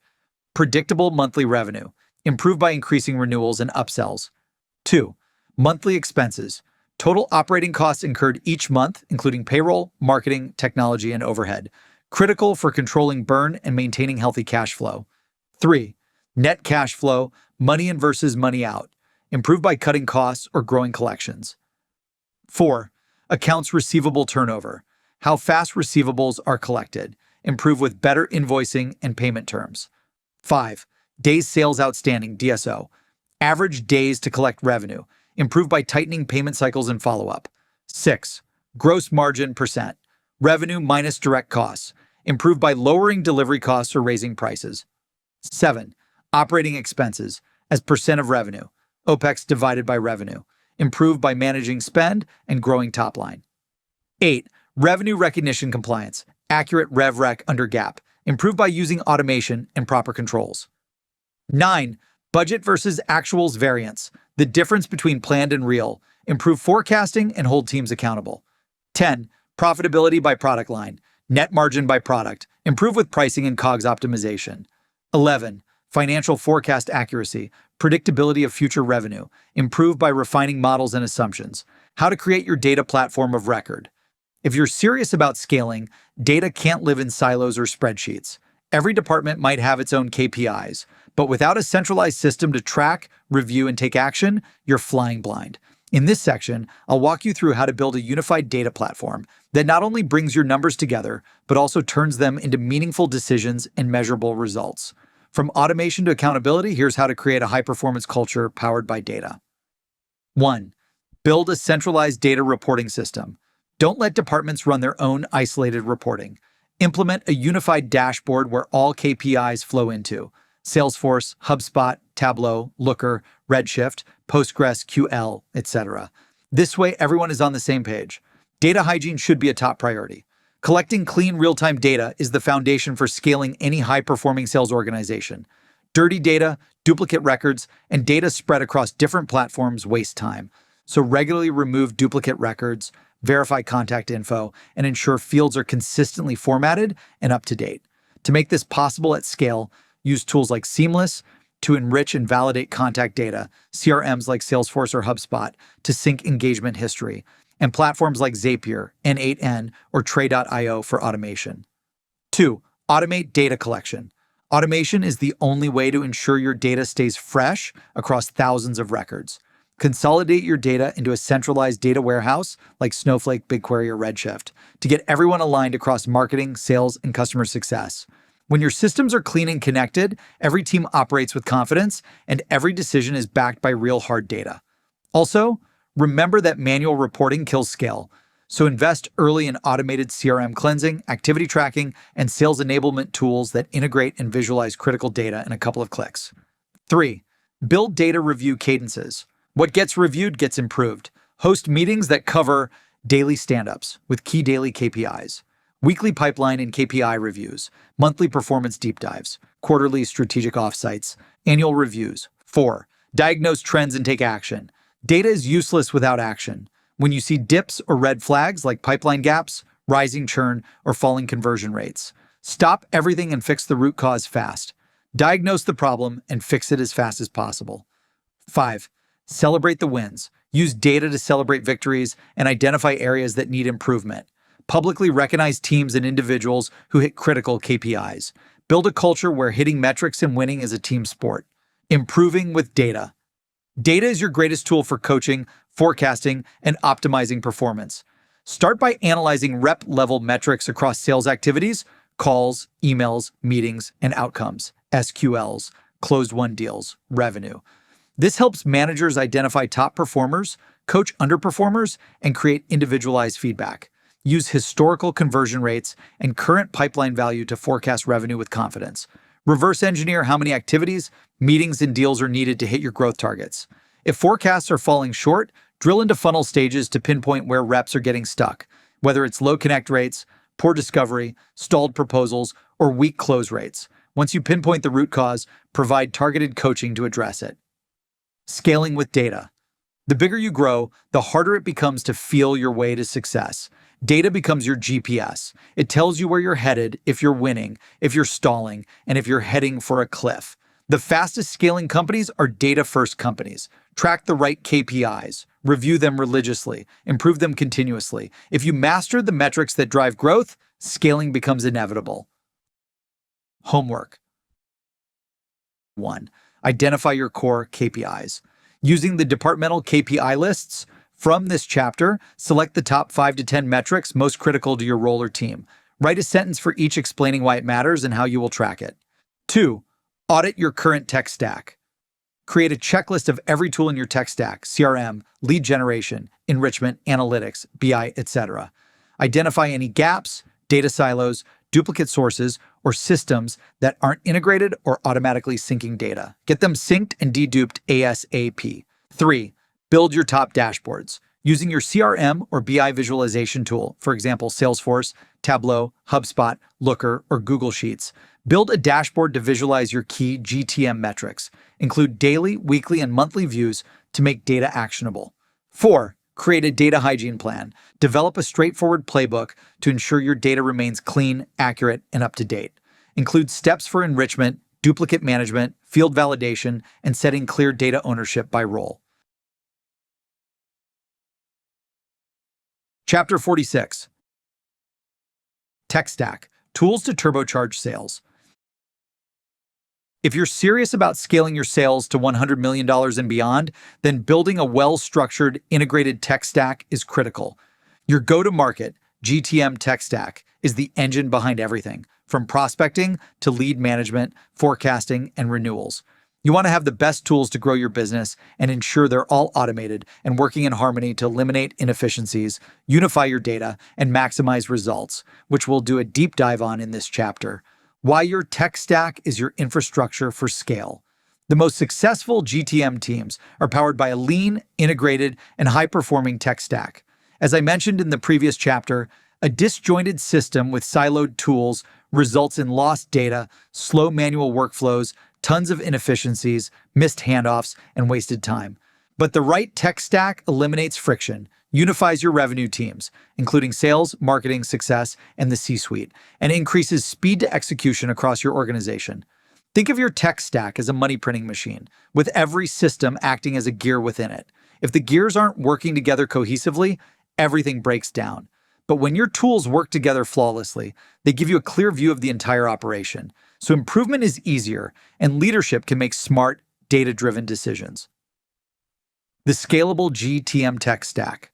Predictable monthly revenue. Improve by increasing renewals and upsells. 2. Monthly expenses. Total operating costs incurred each month, including payroll, marketing, technology, and overhead. Critical for controlling burn and maintaining healthy cash flow. 3. Net cash flow, money in versus money out. Improve by cutting costs or growing collections. 4. Accounts receivable turnover. How fast receivables are collected. Improve with better invoicing and payment terms. 5. Days sales outstanding, DSO. Average days to collect revenue. Improve by tightening payment cycles and follow-up. 6. Gross margin percent. Revenue minus direct costs. Improve by lowering delivery costs or raising prices. 7. Operating expenses as percent of revenue. OPEX divided by revenue. Improve by managing spend and growing top line. 8. Revenue recognition compliance. Accurate rev rec under GAAP. Improve by using automation and proper controls. 9. Budget versus actuals variance. The difference between planned and real. Improve forecasting and hold teams accountable. 10. Profitability by product line. Net margin by product. Improve with pricing and COGS optimization. 11. Financial forecast accuracy. Predictability of future revenue. Improve by refining models and assumptions. How to create your data platform of record. If you're serious about scaling, data can't live in silos or spreadsheets. Every department might have its own KPIs, but without a centralized system to track, review, and take action, you're flying blind. In this section, I'll walk you through how to build a unified data platform that not only brings your numbers together, but also turns them into meaningful decisions and measurable results. From automation to accountability, here's how to create a high-performance culture powered by data. 1. Build a centralized data reporting system. Don't let departments run their own isolated reporting. Implement a unified dashboard where all KPIs flow into Salesforce, HubSpot, Tableau, Looker, Redshift, PostgreSQL, etc. This way, everyone is on the same page. Data hygiene should be a top priority. Collecting clean, real-time data is the foundation for scaling any high-performing sales organization. Dirty data, duplicate records, and data spread across different platforms waste time. So regularly remove duplicate records, verify contact info, and ensure fields are consistently formatted and up to date. To make this possible at scale, use tools like Seamless to enrich and validate contact data, CRMs like Salesforce or HubSpot to sync engagement history, and platforms like Zapier, N8N, or Tray.io for automation. 2. Automate data collection. Automation is the only way to ensure your data stays fresh across thousands of records. Consolidate your data into a centralized data warehouse like Snowflake, BigQuery, or Redshift to get everyone aligned across marketing, sales, and customer success. When your systems are clean and connected, every team operates with confidence, and every decision is backed by real hard data. Also, remember that manual reporting kills scale, so invest early in automated CRM cleansing, activity tracking, and sales enablement tools that integrate and visualize critical data in a couple of clicks. 3. Build data review cadences. What gets reviewed gets improved. Host meetings that cover daily stand-ups with key daily KPIs, weekly pipeline and KPI reviews, monthly performance deep dives, quarterly strategic offsites, annual reviews. 4. Diagnose trends and take action. Data is useless without action. When you see dips or red flags like pipeline gaps, rising churn, or falling conversion rates, stop everything and fix the root cause fast. Diagnose the problem and fix it as fast as possible. 5. Celebrate the wins. Use data to celebrate victories and identify areas that need improvement. Publicly recognize teams and individuals who hit critical KPIs. Build a culture where hitting metrics and winning is a team sport. Improving with data. Data is your greatest tool for coaching, forecasting, and optimizing performance. Start by analyzing rep-level metrics across sales activities, calls, emails, meetings, and outcomes, SQLs, closed-won deals, revenue. This helps managers identify top performers, coach underperformers, and create individualized feedback. Use historical conversion rates and current pipeline value to forecast revenue with confidence. Reverse engineer how many activities, meetings, and deals are needed to hit your growth targets. If forecasts are falling short, drill into funnel stages to pinpoint where reps are getting stuck, whether it's low connect rates, poor discovery, stalled proposals, or weak close rates. Once you pinpoint the root cause, provide targeted coaching to address it. Scaling with data. The bigger you grow, the harder it becomes to feel your way to success. Data becomes your GPS. It tells you where you're headed, if you're winning, if you're stalling, and if you're heading for a cliff. The fastest scaling companies are data-first companies. Track the right KPIs, review them religiously, improve them continuously. If you master the metrics that drive growth, scaling becomes inevitable. Homework. 1. Identify your core KPIs. Using the departmental KPI lists from this chapter, select the top 5 to 10 metrics most critical to your role or team. Write a sentence for each explaining why it matters and how you will track it. 2. Audit your current tech stack. Create a checklist of every tool in your tech stack: CRM, lead generation, enrichment, analytics, BI, etc. Identify any gaps, data silos, duplicate sources, or systems that aren't integrated or automatically syncing data. Get them synced and deduped ASAP. 3. Build your top dashboards. Using your CRM or BI visualization tool, for example, Salesforce, Tableau, HubSpot, Looker, or Google Sheets, build a dashboard to visualize your key GTM metrics. Include daily, weekly, and monthly views to make data actionable. 4. Create a data hygiene plan. Develop a straightforward playbook to ensure your data remains clean, accurate, and up to date. Include steps for enrichment, duplicate management, field validation, and setting clear data ownership by role. Chapter 46. Tech Stack, Tools to Turbocharge Sales. If you're serious about scaling your sales to $100 million and beyond, then building a well-structured, integrated tech stack is critical. Your go-to-market, GTM tech stack, is the engine behind everything, from prospecting to lead management, forecasting, and renewals. You want to have the best tools to grow your business and ensure they're all automated and working in harmony to eliminate inefficiencies, unify your data, and maximize results, which we'll do a deep dive on in this chapter. Why your tech stack is your infrastructure for scale. The most successful GTM teams are powered by a lean, integrated, and high-performing tech stack. As I mentioned in the previous chapter, a disjointed system with siloed tools results in lost data, slow manual workflows, tons of inefficiencies, missed handoffs, and wasted time. But the right tech stack eliminates friction, unifies your revenue teams, including sales, marketing, success, and the C-suite, and increases speed to execution across your organization. Think of your tech stack as a money printing machine, with every system acting as a gear within it. If the gears aren't working together cohesively, everything breaks down. But when your tools work together flawlessly, they give you a clear view of the entire operation. So improvement is easier, and leadership can make smart, data-driven decisions. The scalable GTM tech stack.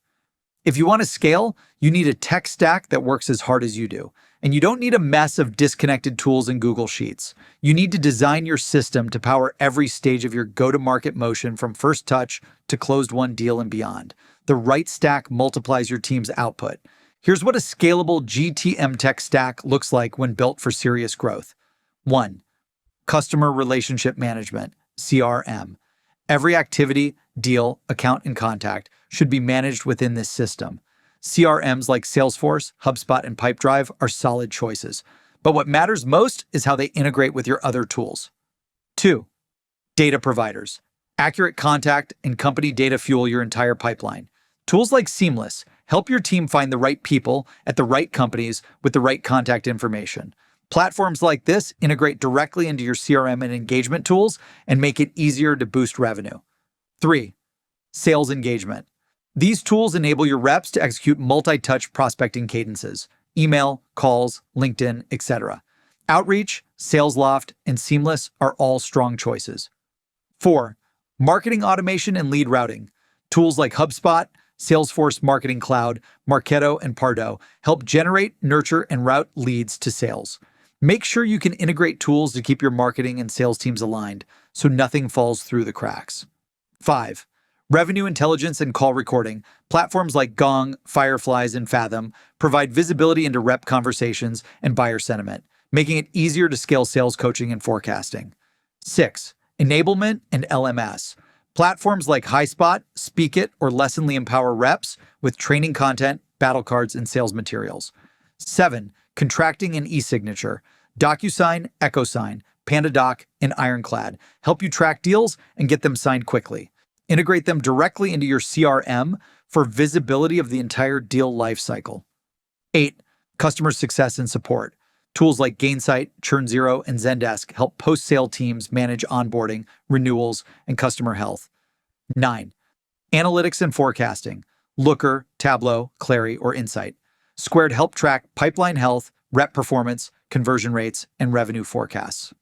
If you want to scale, you need a tech stack that works as hard as you do. And you don't need a mess of disconnected tools in Google Sheets. You need to design your system to power every stage of your go-to-market motion from first touch to closed-won deal and beyond. The right stack multiplies your team's output. Here's what a scalable GTM tech stack looks like when built for serious growth. 1. Customer Relationship Management, CRM. Every activity, deal, account, and contact should be managed within this system. CRMs like Salesforce, HubSpot, and Pipedrive are solid choices, but what matters most is how they integrate with your other tools. 2. Data providers. Accurate contact and company data fuel your entire pipeline. Tools like Seamless help your team find the right people at the right companies with the right contact information. Platforms like this integrate directly into your CRM and engagement tools and make it easier to boost revenue. 3. sales engagement. These tools enable your reps to execute multi-touch prospecting cadences: email, calls, LinkedIn, etc. Outreach, SalesLoft, and Seamless are all strong choices. 4. Marketing automation and lead routing. Tools like HubSpot, Salesforce Marketing Cloud, Marketo, and Pardo help generate, nurture, and route leads to sales. Make sure you can integrate tools to keep your marketing and sales teams aligned so nothing falls through the cracks. 5. Revenue intelligence and call recording. Platforms like Gong, Fireflies, and Fathom provide visibility into rep conversations and buyer sentiment, making it easier to scale sales coaching and forecasting. 6. Enablement and LMS. Platforms like HighSpot, Speakit, or Lessonly empower reps with training content, battle cards, and sales materials. 7. Contracting and e-signature. DocuSign, EchoSign, PandaDoc, and Ironclad help you track deals and get them signed quickly. Integrate them directly into your CRM for visibility of the entire deal lifecycle. 8. Customer success and support. Tools like Gainsight, ChurnZero, and Zendesk help post-sale teams manage onboarding, renewals, and customer health. 9. Analytics and forecasting. Looker, Tableau, Clary, or Insight. Squared help track pipeline health, rep performance, conversion rates, and revenue forecasts.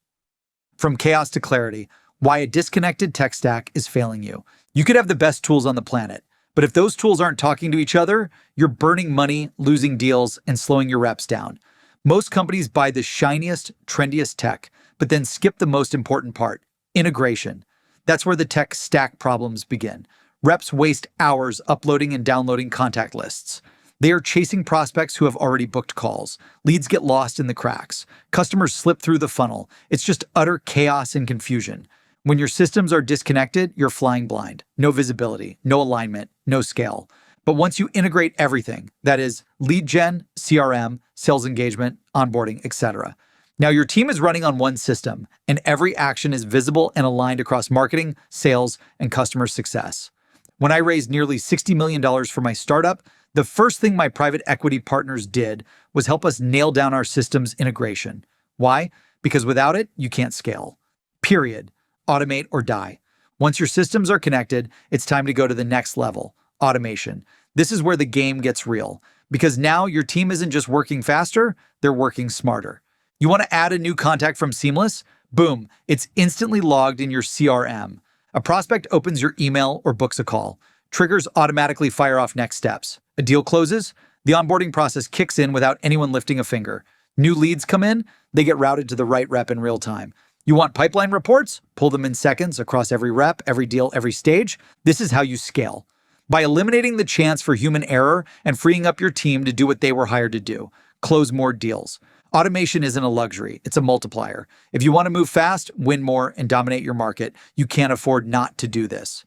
From chaos to clarity, why a disconnected tech stack is failing you. You could have the best tools on the planet, but if those tools aren't talking to each other, you're burning money, losing deals, and slowing your reps down. Most companies buy the shiniest, trendiest tech, but then skip the most important part: integration. That's where the tech stack problems begin. Reps waste hours uploading and downloading contact lists. They are chasing prospects who have already booked calls. Leads get lost in the cracks. Customers slip through the funnel. It's just utter chaos and confusion. When your systems are disconnected, you're flying blind. No visibility, no alignment, no scale. But once you integrate everything, that is lead gen, CRM, sales engagement, onboarding, etc., now your team is running on one system, and every action is visible and aligned across marketing, sales, and customer success. When I raised nearly $60 million for my startup, the first thing my private equity partners did was help us nail down our systems integration. Why? Because without it, you can't scale. Period. Automate or die. Once your systems are connected, it's time to go to the next level: automation. This is where the game gets real, because now your team isn't just working faster, they're working smarter. You want to add a new contact from Seamless? Boom, it's instantly logged in your CRM. A prospect opens your email or books a call. Triggers automatically fire off next steps. A deal closes, the onboarding process kicks in without anyone lifting a finger. New leads come in, they get routed to the right rep in real time. You want pipeline reports? Pull them in seconds across every rep, every deal, every stage. This is how you scale. By eliminating the chance for human error and freeing up your team to do what they were hired to do: close more deals. Automation isn't a luxury, it's a multiplier. If you want to move fast, win more, and dominate your market, you can't afford not to do this.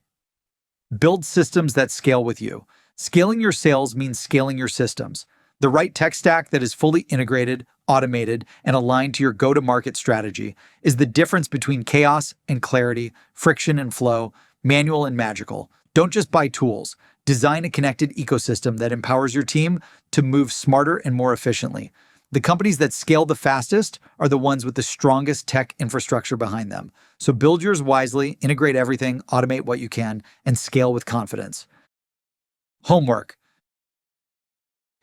Build systems that scale with you. Scaling your sales means scaling your systems. The right tech stack that is fully integrated, automated, and aligned to your go-to-market strategy is the difference between chaos and clarity, friction and flow, manual and magical. Don't just buy tools. Design a connected ecosystem that empowers your team to move smarter and more efficiently. The companies that scale the fastest are the ones with the strongest tech infrastructure behind them. So build yours wisely, integrate everything, automate what you can, and scale with confidence. Homework.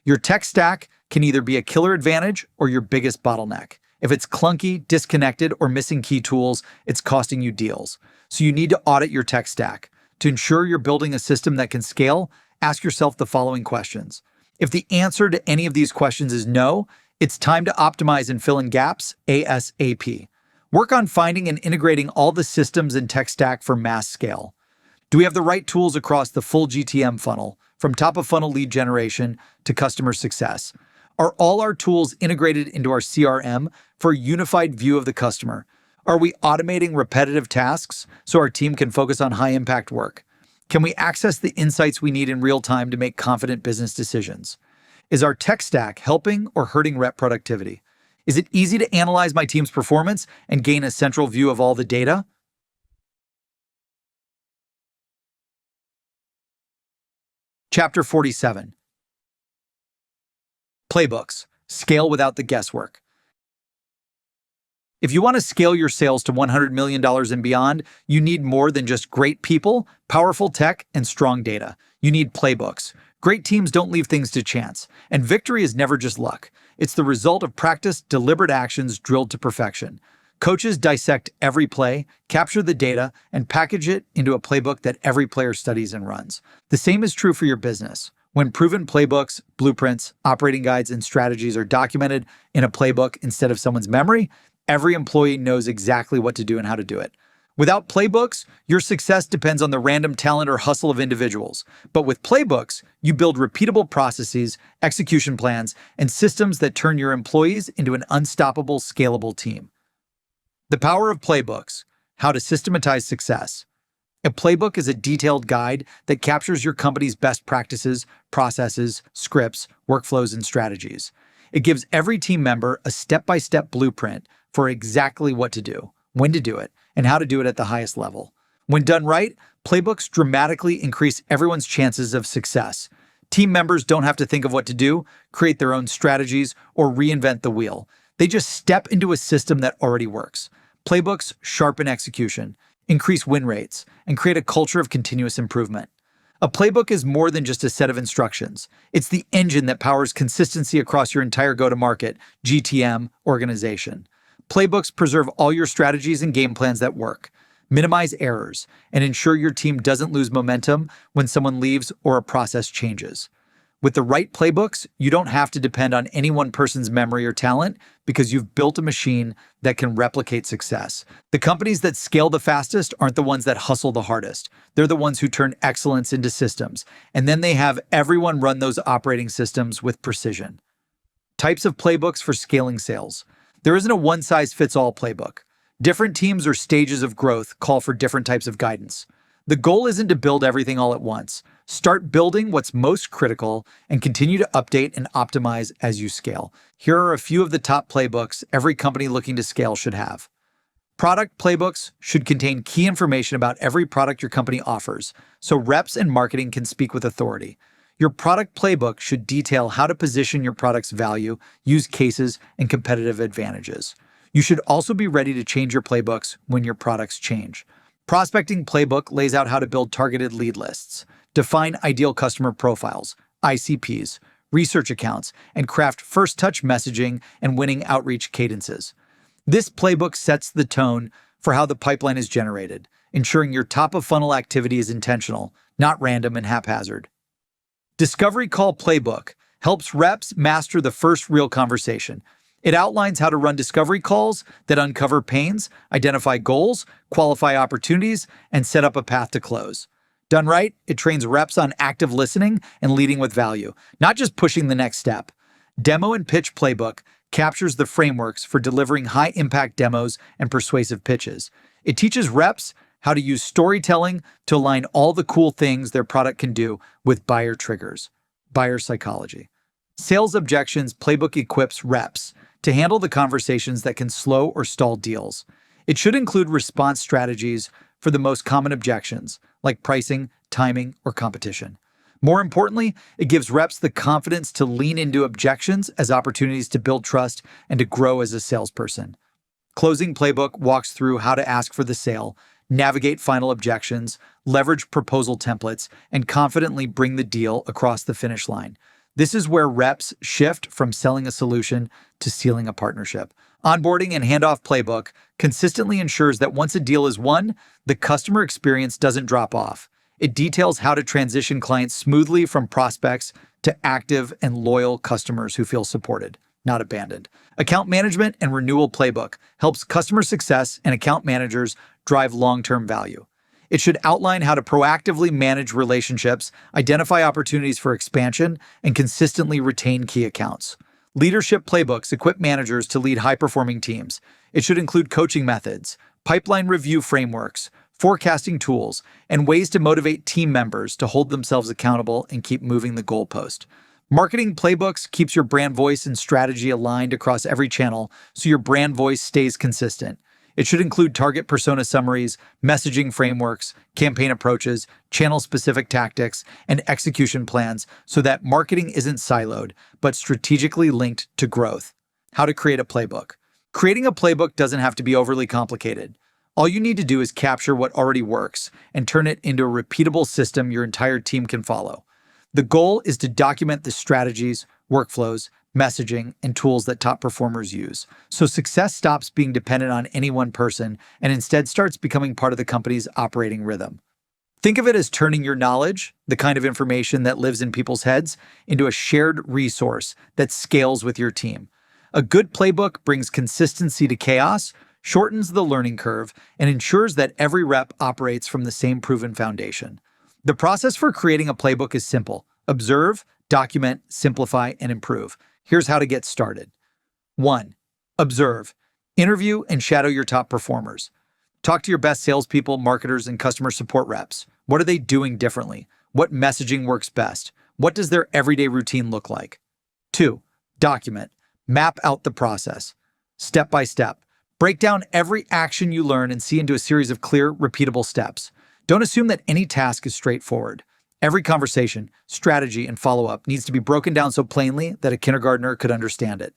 Your tech stack can either be a killer advantage or your biggest bottleneck. If it's clunky, disconnected, or missing key tools, it's costing you deals. So you need to audit your tech stack. To ensure you're building a system that can scale, ask yourself the following questions. If the answer to any of these questions is no, it's time to optimize and fill in gaps ASAP. Work on finding and integrating all the systems and tech stack for mass scale. Do we have the right tools across the full GTM funnel, from top-of-funnel lead generation to customer success? Are all our tools integrated into our CRM for a unified view of the customer? Are we automating repetitive tasks so our team can focus on high-impact work? Can we access the insights we need in real time to make confident business decisions? Is our tech stack helping or hurting rep productivity? Is it easy to analyze my team's performance and gain a central view of all the data? Chapter 47. Playbooks. Scale without the guesswork. If you want to scale your sales to $100 million and beyond, you need more than just great people, powerful tech, and strong data. You need playbooks. Great teams don't leave things to chance, and victory is never just luck. It's the result of practiced, deliberate actions drilled to perfection. Coaches dissect every play, capture the data, and package it into a playbook that every player studies and runs. The same is true for your business. When proven playbooks, blueprints, operating guides, and strategies are documented in a playbook instead of someone's memory, every employee knows exactly what to do and how to do it. Without playbooks, your success depends on the random talent or hustle of individuals. But with playbooks, you build repeatable processes, execution plans, and systems that turn your employees into an unstoppable, scalable team. The power of playbooks: how to systematize success. A playbook is a detailed guide that captures your company's best practices, processes, scripts, workflows, and strategies. It gives every team member a step-by-step blueprint for exactly what to do, when to do it, and how to do it at the highest level. When done right, playbooks dramatically increase everyone's chances of success. Team members don't have to think of what to do, create their own strategies, or reinvent the wheel. They just step into a system that already works. Playbooks sharpen execution, increase win rates, and create a culture of continuous improvement. A playbook is more than just a set of instructions. It's the engine that powers consistency across your entire go-to-market (GTM) organization. Playbooks preserve all your strategies and game plans that work, minimize errors, and ensure your team doesn't lose momentum when someone leaves or a process changes. With the right playbooks, you don't have to depend on any one person's memory or talent because you've built a machine that can replicate success. The companies that scale the fastest aren't the ones that hustle the hardest. They're the ones who turn excellence into systems, and then they have everyone run those operating systems with precision. Types of playbooks for scaling sales. There isn't a one-size-fits-all playbook. Different teams or stages of growth call for different types of guidance. The goal isn't to build everything all at once. Start building what's most critical and continue to update and optimize as you scale. Here are a few of the top playbooks every company looking to scale should have. Product playbooks should contain key information about every product your company offers, so reps and marketing can speak with authority. Your product playbook should detail how to position your product's value, use cases, and competitive advantages. You should also be ready to change your playbooks when your products change. Prospecting playbook lays out how to build targeted lead lists, define ideal customer profiles, ICPs, research accounts, and craft first-touch messaging and winning outreach cadences. This playbook sets the tone for how the pipeline is generated, ensuring your top-of-funnel activity is intentional, not random and haphazard. Discovery Call Playbook helps reps master the first real conversation. It outlines how to run discovery calls that uncover pains, identify goals, qualify opportunities, and set up a path to close. Done right, it trains reps on active listening and leading with value, not just pushing the next step. Demo and Pitch Playbook captures the frameworks for delivering high-impact demos and persuasive pitches. It teaches reps how to use storytelling to align all the cool things their product can do with buyer triggers, buyer psychology. Sales Objections Playbook equips reps to handle the conversations that can slow or stall deals. It should include response strategies for the most common objections, like pricing, timing, or competition. More importantly, it gives reps the confidence to lean into objections as opportunities to build trust and to grow as a salesperson. Closing Playbook walks through how to ask for the sale, navigate final objections, leverage proposal templates, and confidently bring the deal across the finish line. This is where reps shift from selling a solution to sealing a partnership. Onboarding and handoff playbook consistently ensures that once a deal is won, the customer experience doesn't drop off. It details how to transition clients smoothly from prospects to active and loyal customers who feel supported, not abandoned. Account management and renewal playbook helps customer success and account managers drive long-term value. It should outline how to proactively manage relationships, identify opportunities for expansion, and consistently retain key accounts. Leadership playbooks equip managers to lead high-performing teams. It should include coaching methods, pipeline review frameworks, forecasting tools, and ways to motivate team members to hold themselves accountable and keep moving the goalpost. Marketing playbooks keeps your brand voice and strategy aligned across every channel so your brand voice stays consistent. It should include target persona summaries, messaging frameworks, campaign approaches, channel-specific tactics, and execution plans so that marketing isn't siloed, but strategically linked to growth. How to create a playbook. Creating a playbook doesn't have to be overly complicated. All you need to do is capture what already works and turn it into a repeatable system your entire team can follow. The goal is to document the strategies, workflows, messaging, and tools that top performers use, so success stops being dependent on any one person and instead starts becoming part of the company's operating rhythm. Think of it as turning your knowledge, the kind of information that lives in people's heads, into a shared resource that scales with your team. A good playbook brings consistency to chaos, shortens the learning curve, and ensures that every rep operates from the same proven foundation. The process for creating a playbook is simple. Observe, document, simplify, and improve. Here's how to get started. 1. Observe. Interview and shadow your top performers. Talk to your best salespeople, marketers, and customer support reps. What are they doing differently? What messaging works best? What does their everyday routine look like? 2. Document. Map out the process. Step by step. Break down every action you learn and see into a series of clear, repeatable steps. Don't assume that any task is straightforward. Every conversation, strategy, and follow-up needs to be broken down so plainly that a kindergartner could understand it.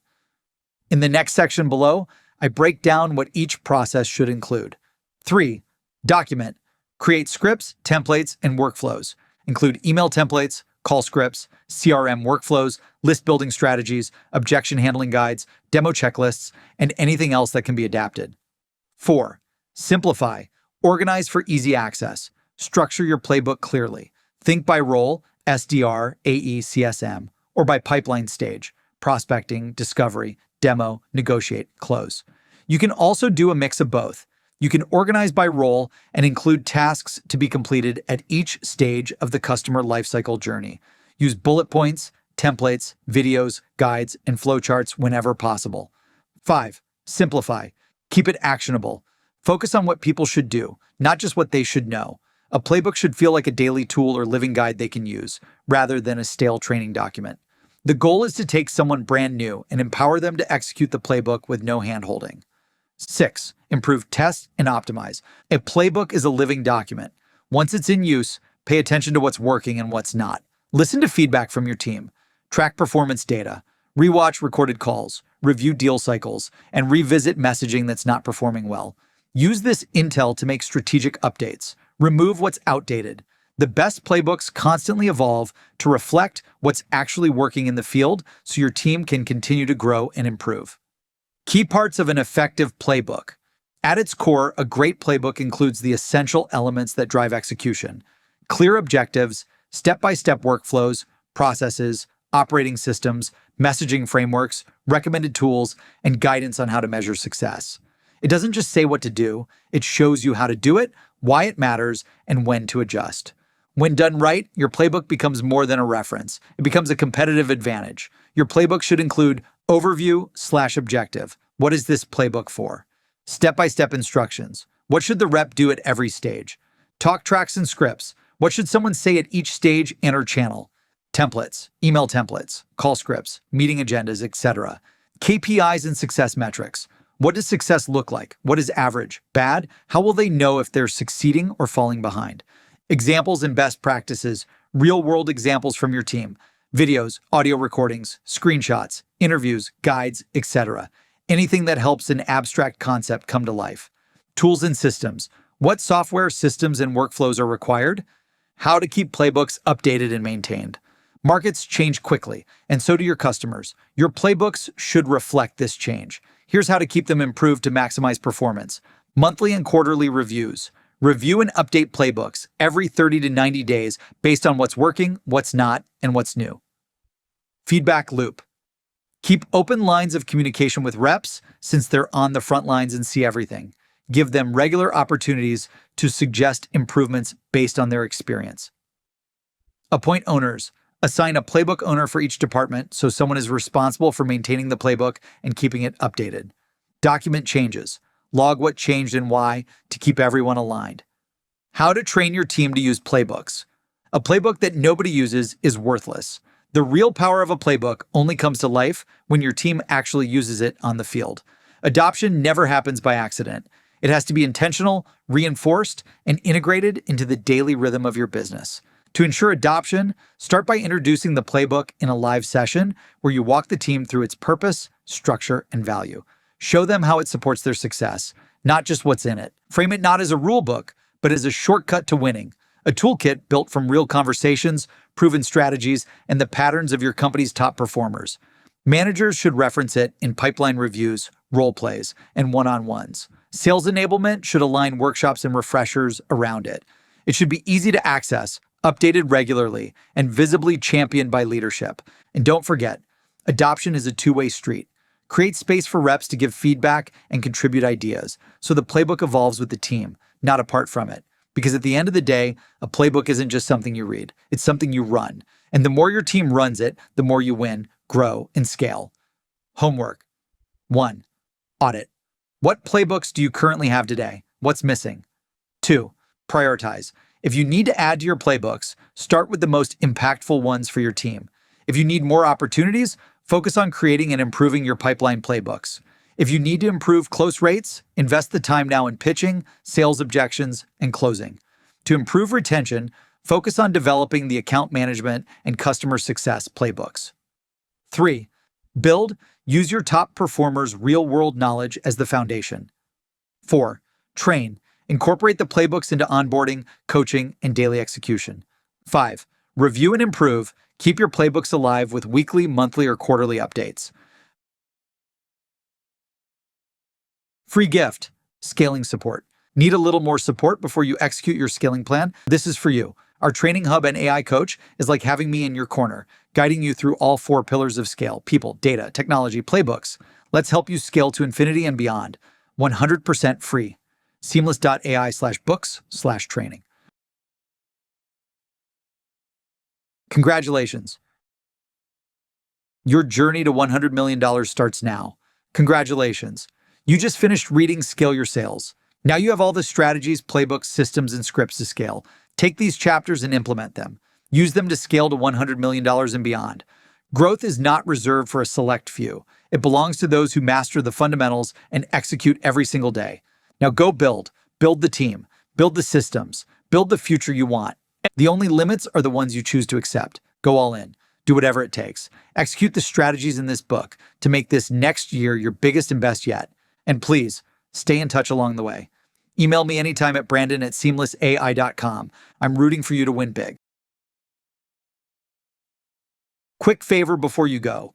In the next section below, I break down what each process should include. 3. Document. Create scripts, templates, and workflows. Include email templates, call scripts, CRM workflows, list building strategies, objection handling guides, demo checklists, and anything else that can be adapted. 4. Simplify. Organize for easy access. Structure your playbook clearly. Think by role, SDR, AE, CSM, or by pipeline stage, prospecting, discovery, demo, negotiate, close. You can also do a mix of both. You can organize by role and include tasks to be completed at each stage of the customer lifecycle journey. Use bullet points, templates, videos, guides, and flowcharts whenever possible. 5. Simplify. Keep it actionable. Focus on what people should do, not just what they should know. A playbook should feel like a daily tool or living guide they can use, rather than a stale training document. The goal is to take someone brand new and empower them to execute the playbook with no hand-holding. 6. Improve, test, and optimize. A playbook is a living document. Once it's in use, pay attention to what's working and what's not. Listen to feedback from your team. Track performance data. Rewatch recorded calls. Review deal cycles. And revisit messaging that's not performing well. Use this intel to make strategic updates. Remove what's outdated. The best playbooks constantly evolve to reflect what's actually working in the field so your team can continue to grow and improve. Key parts of an effective playbook. At its core, a great playbook includes the essential elements that drive execution: clear objectives, step-by-step workflows, processes, operating systems, messaging frameworks, recommended tools, and guidance on how to measure success. It doesn't just say what to do, it shows you how to do it, why it matters, and when to adjust. When done right, your playbook becomes more than a reference. It becomes a competitive advantage. Your playbook should include overview/objective. What is this playbook for? Step-by-step instructions. What should the rep do at every stage? Talk tracks and scripts. What should someone say at each stage and or channel? Templates, email templates, call scripts, meeting agendas, etc. KPIs and success metrics. What does success look like? What is average? Bad? How will they know if they're succeeding or falling behind? Examples and best practices. Real-world examples from your team. Videos, audio recordings, screenshots, interviews, guides, etc. Anything that helps an abstract concept come to life. Tools and systems. What software, systems, and workflows are required? How to keep playbooks updated and maintained. Markets change quickly, and so do your customers. Your playbooks should reflect this change. Here's how to keep them improved to maximize performance. Monthly and quarterly reviews. Review and update playbooks every 30 to 90 days based on what's working, what's not, and what's new. Feedback loop. Keep open lines of communication with reps since they're on the front lines and see everything. Give them regular opportunities to suggest improvements based on their experience. Appoint owners. Assign a playbook owner for each department so someone is responsible for maintaining the playbook and keeping it updated. Document changes. Log what changed and why to keep everyone aligned. How to train your team to use playbooks. A playbook that nobody uses is worthless. The real power of a playbook only comes to life when your team actually uses it on the field. Adoption never happens by accident. It has to be intentional, reinforced, and integrated into the daily rhythm of your business. To ensure adoption, start by introducing the playbook in a live session where you walk the team through its purpose, structure, and value. Show them how it supports their success, not just what's in it. Frame it not as a rule book, but as a shortcut to winning, a toolkit built from real conversations, proven strategies, and the patterns of your company's top performers. Managers should reference it in pipeline reviews, role plays, and one-on-ones. Sales enablement should align workshops and refreshers around it. It should be easy to access, updated regularly, and visibly championed by leadership. And don't forget, adoption is a two-way street. Create space for reps to give feedback and contribute ideas, so the playbook evolves with the team, not apart from it. Because at the end of the day, a playbook isn't just something you read, it's something you run. And the more your team runs it, the more you win, grow, and scale. Homework. 1. Audit. What playbooks do you currently have today? What's missing? 2. Prioritize. If you need to add to your playbooks, start with the most impactful ones for your team. If you need more opportunities, focus on creating and improving your pipeline playbooks. If you need to improve close rates, invest the time now in pitching, sales objections, and closing. To improve retention, focus on developing the account management and customer success playbooks. 3. Build. Use your top performers' real-world knowledge as the foundation. 4. Train. Incorporate the playbooks into onboarding, coaching, and daily execution. 5. Review and improve. Keep your playbooks alive with weekly, monthly, or quarterly updates. Free gift. Scaling support. Need a little more support before you execute your scaling plan? This is for you. Our training hub and AI coach is like having me in your corner, guiding you through all 4 pillars of scale: people, data, technology, playbooks. Let's help you scale to infinity and beyond. 100% free. Seamless.ai/books/training. Congratulations. Your journey to $100 million starts now. Congratulations. You just finished reading Scale Your Sales. Now you have all the strategies, playbooks, systems, and scripts to scale. Take these chapters and implement them. Use them to scale to $100 million and beyond. Growth is not reserved for a select few. It belongs to those who master the fundamentals and execute every single day. Now go build. Build the team. Build the systems. Build the future you want. The only limits are the ones you choose to accept. Go all in. Do whatever it takes. Execute the strategies in this book to make this next year your biggest and best yet. And please, stay in touch along the way. Email me anytime at brandon@seamlessai.com. I'm rooting for you to win big. Quick favor before you go.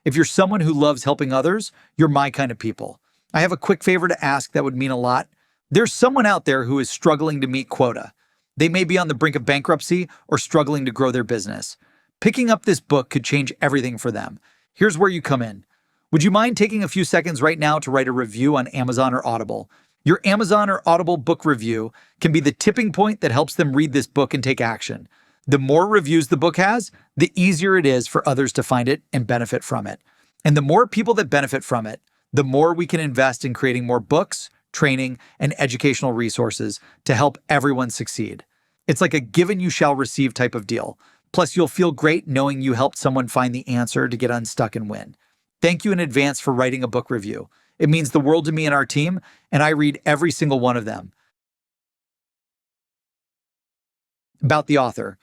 If you're someone who loves helping others, you're my kind of people. I have a quick favor to ask that would mean a lot. There's someone out there who is struggling to meet quota. They may be on the brink of bankruptcy or struggling to grow their business. Picking up this book could change everything for them. Here's where you come in. Would you mind taking a few seconds right now to write a review on Amazon or Audible? Your Amazon or Audible book review can be the tipping point that helps them read this book and take action. The more reviews the book has, the easier it is for others to find it and benefit from it. And the more people that benefit from it, the more we can invest in creating more books, training, and educational resources to help everyone succeed. It's like a given you shall receive type of deal. Plus, you'll feel great knowing you helped someone find the answer to get unstuck and win. Thank you in advance for writing a book review. It means the world to me and our team, and I read every single one of them. About the author.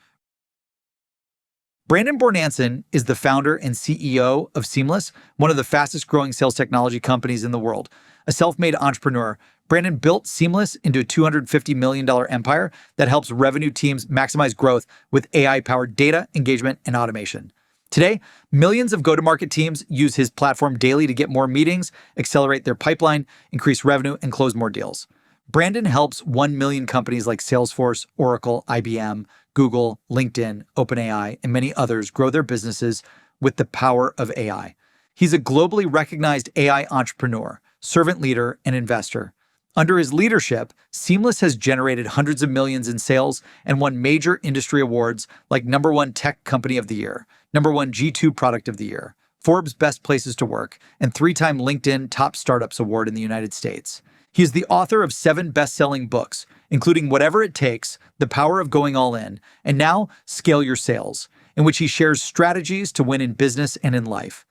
Brandon Bornancin is the founder and CEO of Seamless, one of the fastest growing sales technology companies in the world. A self-made entrepreneur, Brandon built Seamless into a $250 million empire that helps revenue teams maximize growth with AI-powered data, engagement, and automation. Today, millions of go-to-market teams use his platform daily to get more meetings, accelerate their pipeline, increase revenue, and close more deals. Brandon helps 1 million companies like Salesforce, Oracle, IBM, Google, LinkedIn, OpenAI, and many others grow their businesses with the power of AI. He's a globally recognized AI entrepreneur, servant leader, and investor. Under his leadership, Seamless has generated hundreds of millions in sales and won major industry awards like #1 Tech Company of the Year, #1 G2 Product of the Year, Forbes Best Places to Work, and 3-time LinkedIn Top Startups Award in the United States. He is the author of 7 best-selling books, including Whatever It Takes, The Power of Going All In, and now Scale Your Sales, in which he shares strategies to win in business and in life.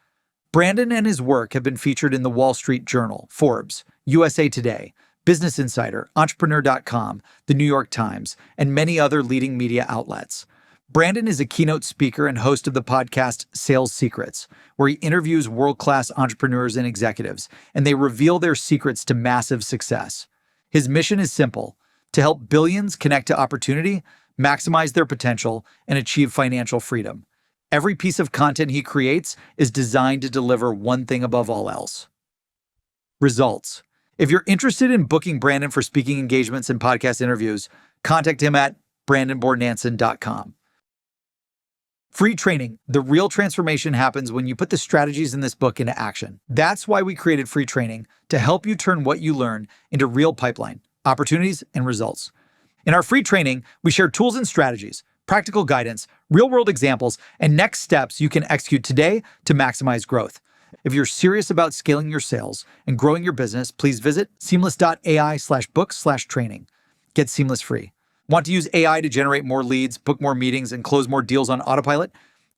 Brandon and his work have been featured in the Wall Street Journal, Forbes, USA Today, Business Insider, Entrepreneur.com, The New York Times, and many other leading media outlets. Brandon is a keynote speaker and host of the podcast Sales Secrets, where he interviews world-class entrepreneurs and executives, and they reveal their secrets to massive success. His mission is simple: to help billions connect to opportunity, maximize their potential, and achieve financial freedom. Every piece of content he creates is designed to deliver one thing above all else: results. If you're interested in booking Brandon for speaking engagements and podcast interviews, contact him at brandonbornancin.com. Free training. The real transformation happens when you put the strategies in this book into action. That's why we created free training, to help you turn what you learn into real pipeline, opportunities, and results. In our free training, we share tools and strategies, practical guidance, real-world examples, and next steps you can execute today to maximize growth. If you're serious about scaling your sales and growing your business, please visit seamless.ai/book/training. Get Seamless free. Want to use AI to generate more leads, book more meetings, and close more deals on autopilot?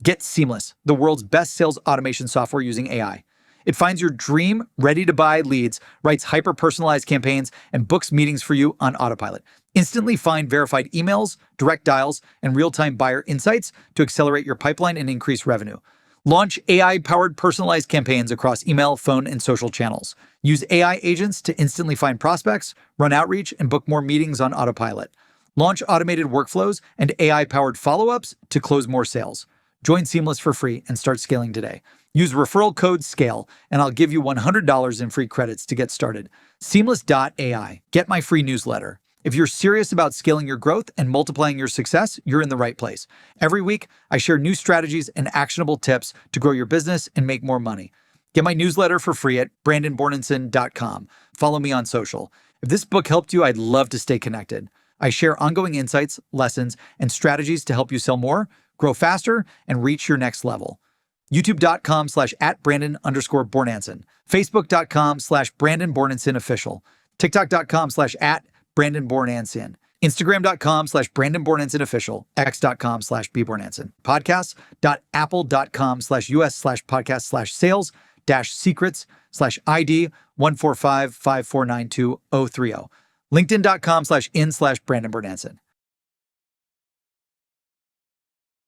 Get Seamless, the world's best sales automation software using AI. It finds your dream, ready-to-buy leads, writes hyper-personalized campaigns, and books meetings for you on autopilot. Instantly find verified emails, direct dials, and real-time buyer insights to accelerate your pipeline and increase revenue. Launch AI-powered personalized campaigns across email, phone, and social channels. Use AI agents to instantly find prospects, run outreach, and book more meetings on autopilot. Launch automated workflows and AI-powered follow-ups to close more sales. Join Seamless for free and start scaling today. Use referral code SCALE, and I'll give you $100 in free credits to get started. Seamless.ai. Get my free newsletter. If you're serious about scaling your growth and multiplying your success, you're in the right place. Every week, I share new strategies and actionable tips to grow your business and make more money. Get my newsletter for free at brandonbornancin.com. Follow me on social. If this book helped you, I'd love to stay connected. I share ongoing insights, lessons, and strategies to help you sell more, grow faster, and reach your next level. YouTube.com/@Brandon_Bornancin. Facebook.com/BrandonBornancin official. TikTok.com/@BrandonBornancin. Instagram.com/BrandonBornancin official. X.com/BBornancin. Podcast.apple.com/US/podcast/sales-secrets/ID 145549230. LinkedIn.com/in/Brandon Bornancin.